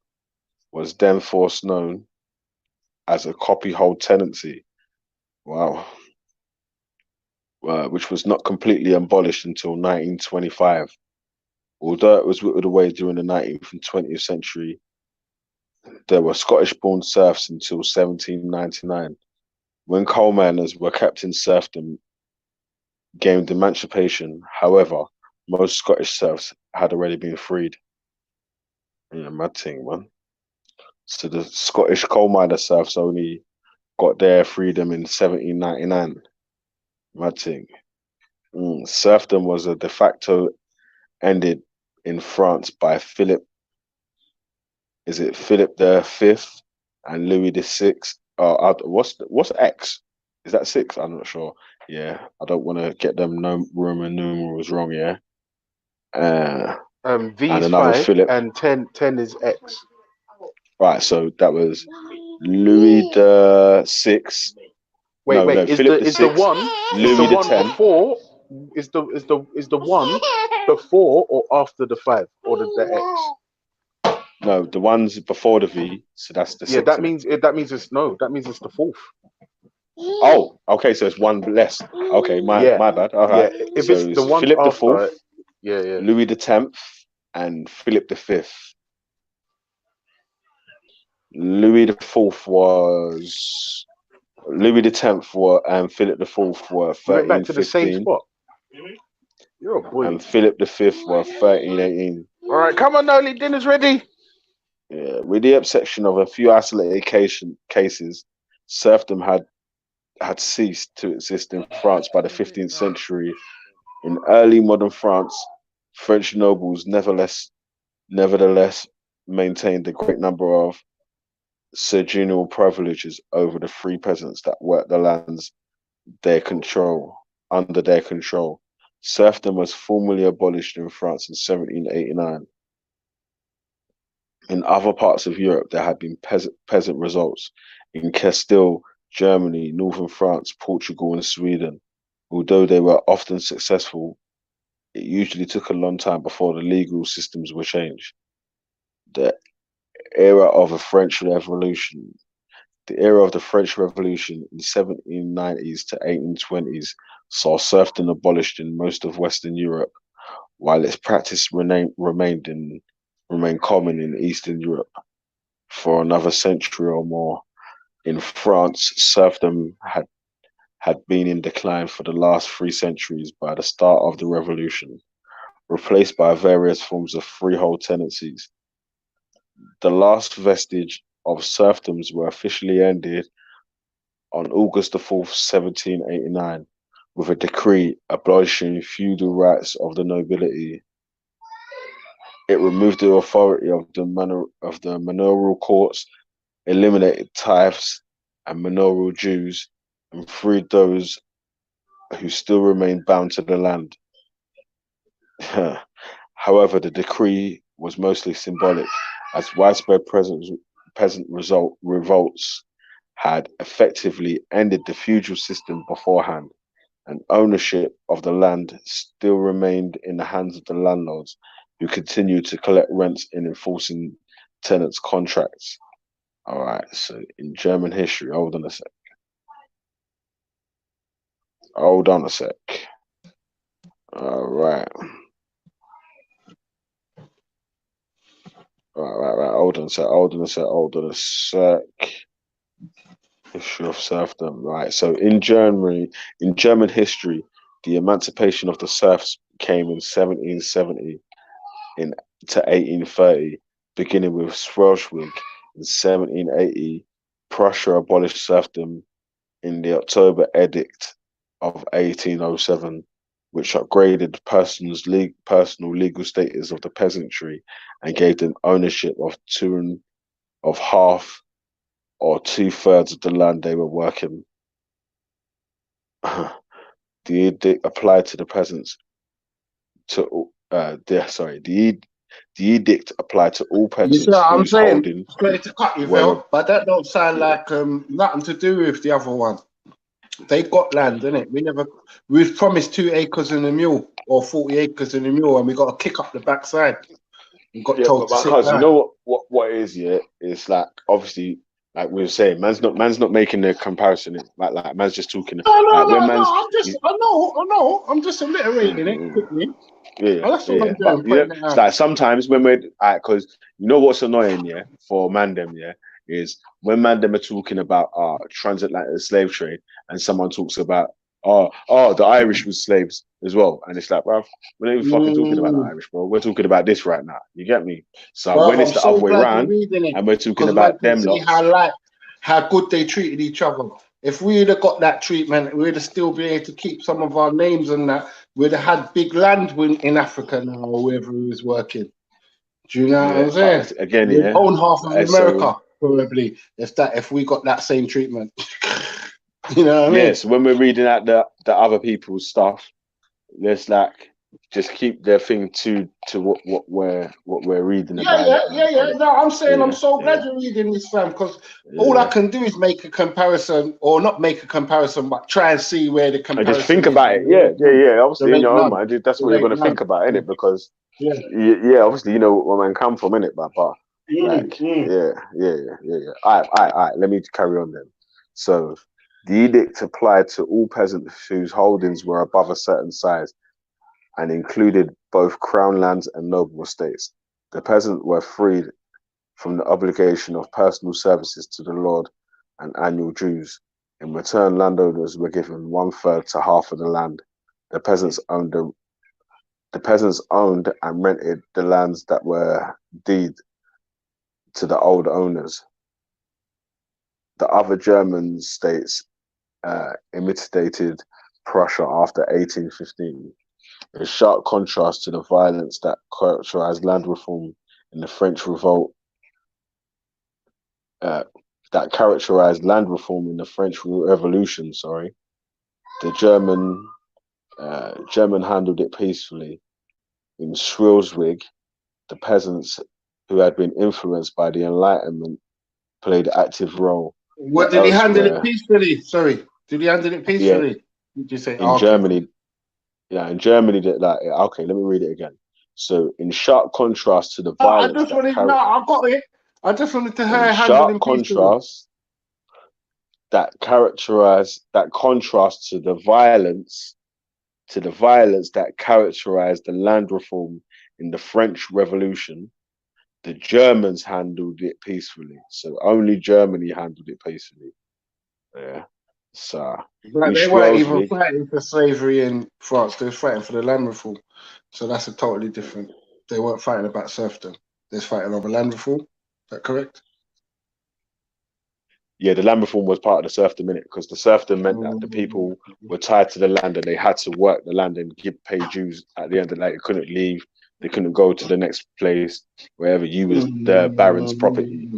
was then force known as a copyhold tenancy. Wow. Which was not completely abolished until 1925. Although it was whittled away during the 19th and 20th century, there were Scottish-born serfs until 1799, when coal miners were kept in serfdom, gained emancipation. However, most Scottish serfs had already been freed. Yeah, mad thing, man. So the Scottish coal miner serfs only got their freedom in 1799. Mad thing. Serfdom was a de facto ended in France by Philip the Fifth and Louis the Sixth? What's X? Is that six? I'm not sure. Yeah, I don't want to get them Roman numerals wrong. Yeah, V and is another 5 Philip. and 10 is X. Right, so that was Louis the Sixth. Wait, No, is Philip the the is the Sixth, one Louis the Tenth. before is the one before or after the 5 or the X? No, the ones before the V, so that's the Yeah, six. that means it's the fourth. Oh, okay, so it's one less. Okay, my Yeah, bad. All yeah. right, If so it's the it's ones Philip the after, Fourth, yeah. Louis the Tenth, and Philip the Fifth. Louis the Fourth was Louis the Tenth and Philip the Fourth were You went back to the same 1315, spot. You're a bully. and Philip the Fifth were 1318. All right, come on, Nolly, dinner's ready. Yeah, with the exception of a few isolated cases, serfdom had ceased to exist in France by the 15th century. In early modern France, French nobles nevertheless maintained a great number of seignorial privileges over the free peasants that worked the lands under their control. Serfdom was formally abolished in France in 1789. In other parts of Europe, there had been peasant revolts in Castile, Germany, northern France, Portugal, and Sweden. Although they were often successful, it usually took a long time before the legal systems were changed. The era of the French Revolution. The era of the French Revolution in 1790s to 1820s saw serfdom abolished in most of Western Europe, while its practice remained common in Eastern Europe. For another century or more, in France, serfdom had been in decline for the last 3 centuries by the start of the Revolution, replaced by various forms of freehold tenancies. The last vestige of serfdoms were officially ended on August the 4th, 1789, with a decree abolishing feudal rights of the nobility. It removed the authority of the manorial courts, eliminated tithes and manorial dues, and freed those who still remained bound to the land. However, the decree was mostly symbolic, as widespread peasant revolts had effectively ended the feudal system beforehand, and ownership of the land still remained in the hands of the landlords, who continued to collect rents in enforcing tenants' contracts. All right, so in German history, hold on a sec. Hold on a sec. All right. Right. Hold on a sec. History of serfdom. Right. So in German history, the emancipation of the serfs came in 1770 to 1830, beginning with Schleswig in 1780. Prussia abolished serfdom in the October Edict of 1807, which upgraded personal legal status of the peasantry and gave them ownership of half or 2/3 of the land they were working. The edict applied to the peasants. The edict applied to all You see peasants what I'm whose saying? holding Sorry to cut you, were Phil, but that don't sound like nothing to do with the other one. They got land, innit? We was promised 2 acres and a mule or 40 acres and a mule, and we got to kick up the backside. We got yeah, told but to sit because you down. know what it is, yeah, it's like obviously like we were saying, man's not making the comparison. Like man's just talking like when man's I know. I'm just alliterating it quickly. Yeah, Oh, that's all I'm but doing, you know, putting it it's out. like sometimes when we're because you know what's annoying, yeah, for Mandem, yeah, is when Mandem are talking about transatlantic slave trade, and someone talks about the Irish was slaves as well, and it's like, bro, we're not even fucking talking about the Irish, bro. We're talking about this right now. You get me? So Bruv, when I'm it's the so other way glad you're around, reading it and we're talking because man about can them see lots, how good they treated each other. If we'd have got that treatment, we'd have still been able to keep some of our names and that. We'd have had big land in Africa now or wherever we was working. Do you know what yeah. I'm saying? But again, We'd yeah. own half of So America probably if we got that same treatment. You know what I mean? yeah, so when we're reading out the other people's stuff, let's like just keep their thing to what we're reading about it, man. Yeah. No, I'm saying I'm Yeah, so glad yeah, you're reading this, fam, because all I yeah. can do is make a comparison, or not make a comparison, but try and see where the And just think comparison is. about it. Yeah, yeah. Obviously, There in ain't your own none. mind, that's what There you're ain't gonna none. think about, innit? Because Yeah. yeah, obviously, you know where man come from, innit? But like, yeah. All right. Let me carry on then. So, the edict applied to all peasants whose holdings were above a certain size and included both crown lands and noble estates. The peasants were freed from the obligation of personal services to the lord and annual dues. In return, landowners were given 1/3 to half of the land. The peasants owned and rented the lands that were deed to the old owners. The other German states imitated Prussia after 1815. In sharp contrast to the violence that characterized land reform in the French Revolt, Revolution. Sorry, the German handled it peacefully. In Schleswig, the peasants who had been influenced by the Enlightenment played an active role. What But did he handle it elsewhere, peacefully? Sorry, did he handle it yeah, peacefully? Did you say? in Oh, okay, cool. Germany, okay, let me read it again. So, in sharp contrast to the I violence just wanted to know. I got it. I just wanted to in handle sharp him peacefully. contrast that contrast to the violence that characterized the land reform in the French Revolution, the Germans handled it peacefully. So only Germany handled it peacefully. Yeah. So Like in they weren't even Schleswig, fighting for slavery in France. They were fighting for the land reform. So that's a totally different. They weren't fighting about serfdom. They're fighting over land reform. Is that correct? yeah, the land reform was part of the serfdom in it because the serfdom meant that the people were tied to the land and they had to work the land and pay dues at the end of the night. They couldn't leave. They couldn't go to the next place wherever you was the baron's property.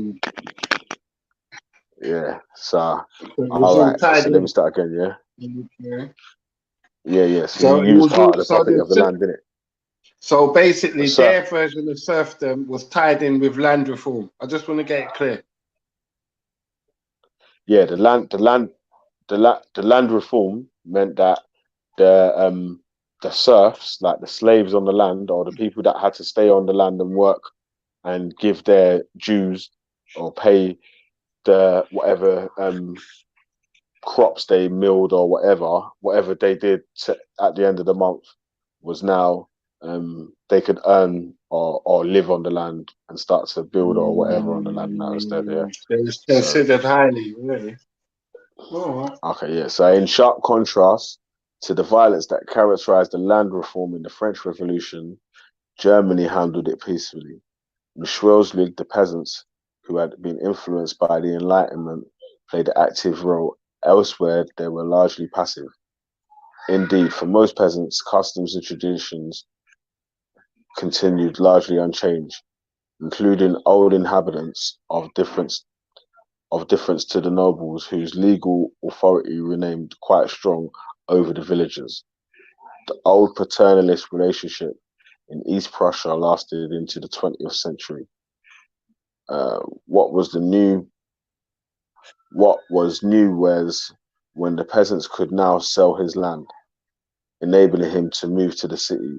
Yeah. So It was all all right. tied So let me in. start again. Yeah. Okay. Yeah. So So it you was was part all of the so property the of the land, didn't it? So basically, So their version of serfdom was tied in with land reform. I just want to get it clear. yeah, the land reform meant that the serfs, like the slaves on the land, or the people that had to stay on the land and work and give their dues or pay the whatever crops they milled or whatever they did at the end of the month was now they could earn or live on the land and start to build or whatever on the land that was there. Yeah. They was So considered highly, really. Oh, okay, yeah. So in sharp contrast to the violence that characterized the land reform in the French Revolution, Germany handled it peacefully. In Schwelzlig, the peasants, who had been influenced by the Enlightenment, played an active role. Elsewhere, they were largely passive. Indeed, for most peasants, customs and traditions continued largely unchanged, including old inhabitants of difference to the nobles, whose legal authority remained quite strong over the villagers. The old paternalist relationship in East Prussia lasted into the 20th century. What was new was when the peasants could now sell his land, enabling him to move to the city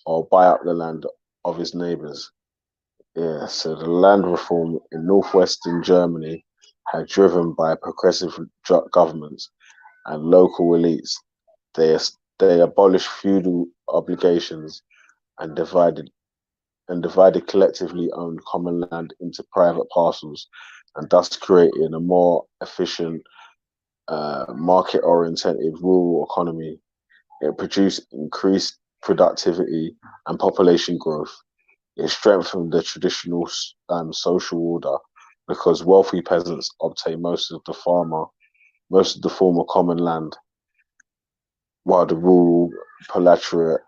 or buy up the land of his neighbors. Yeah, so the land reform in northwestern Germany had driven by progressive governments and local elites. They they abolished feudal obligations and divided collectively owned common land into private parcels, and thus creating a more efficient, market-oriented rural economy. It produced increased productivity and population growth. It strengthened the traditional social order because wealthy peasants obtained most of the former common land, while the rural proletariat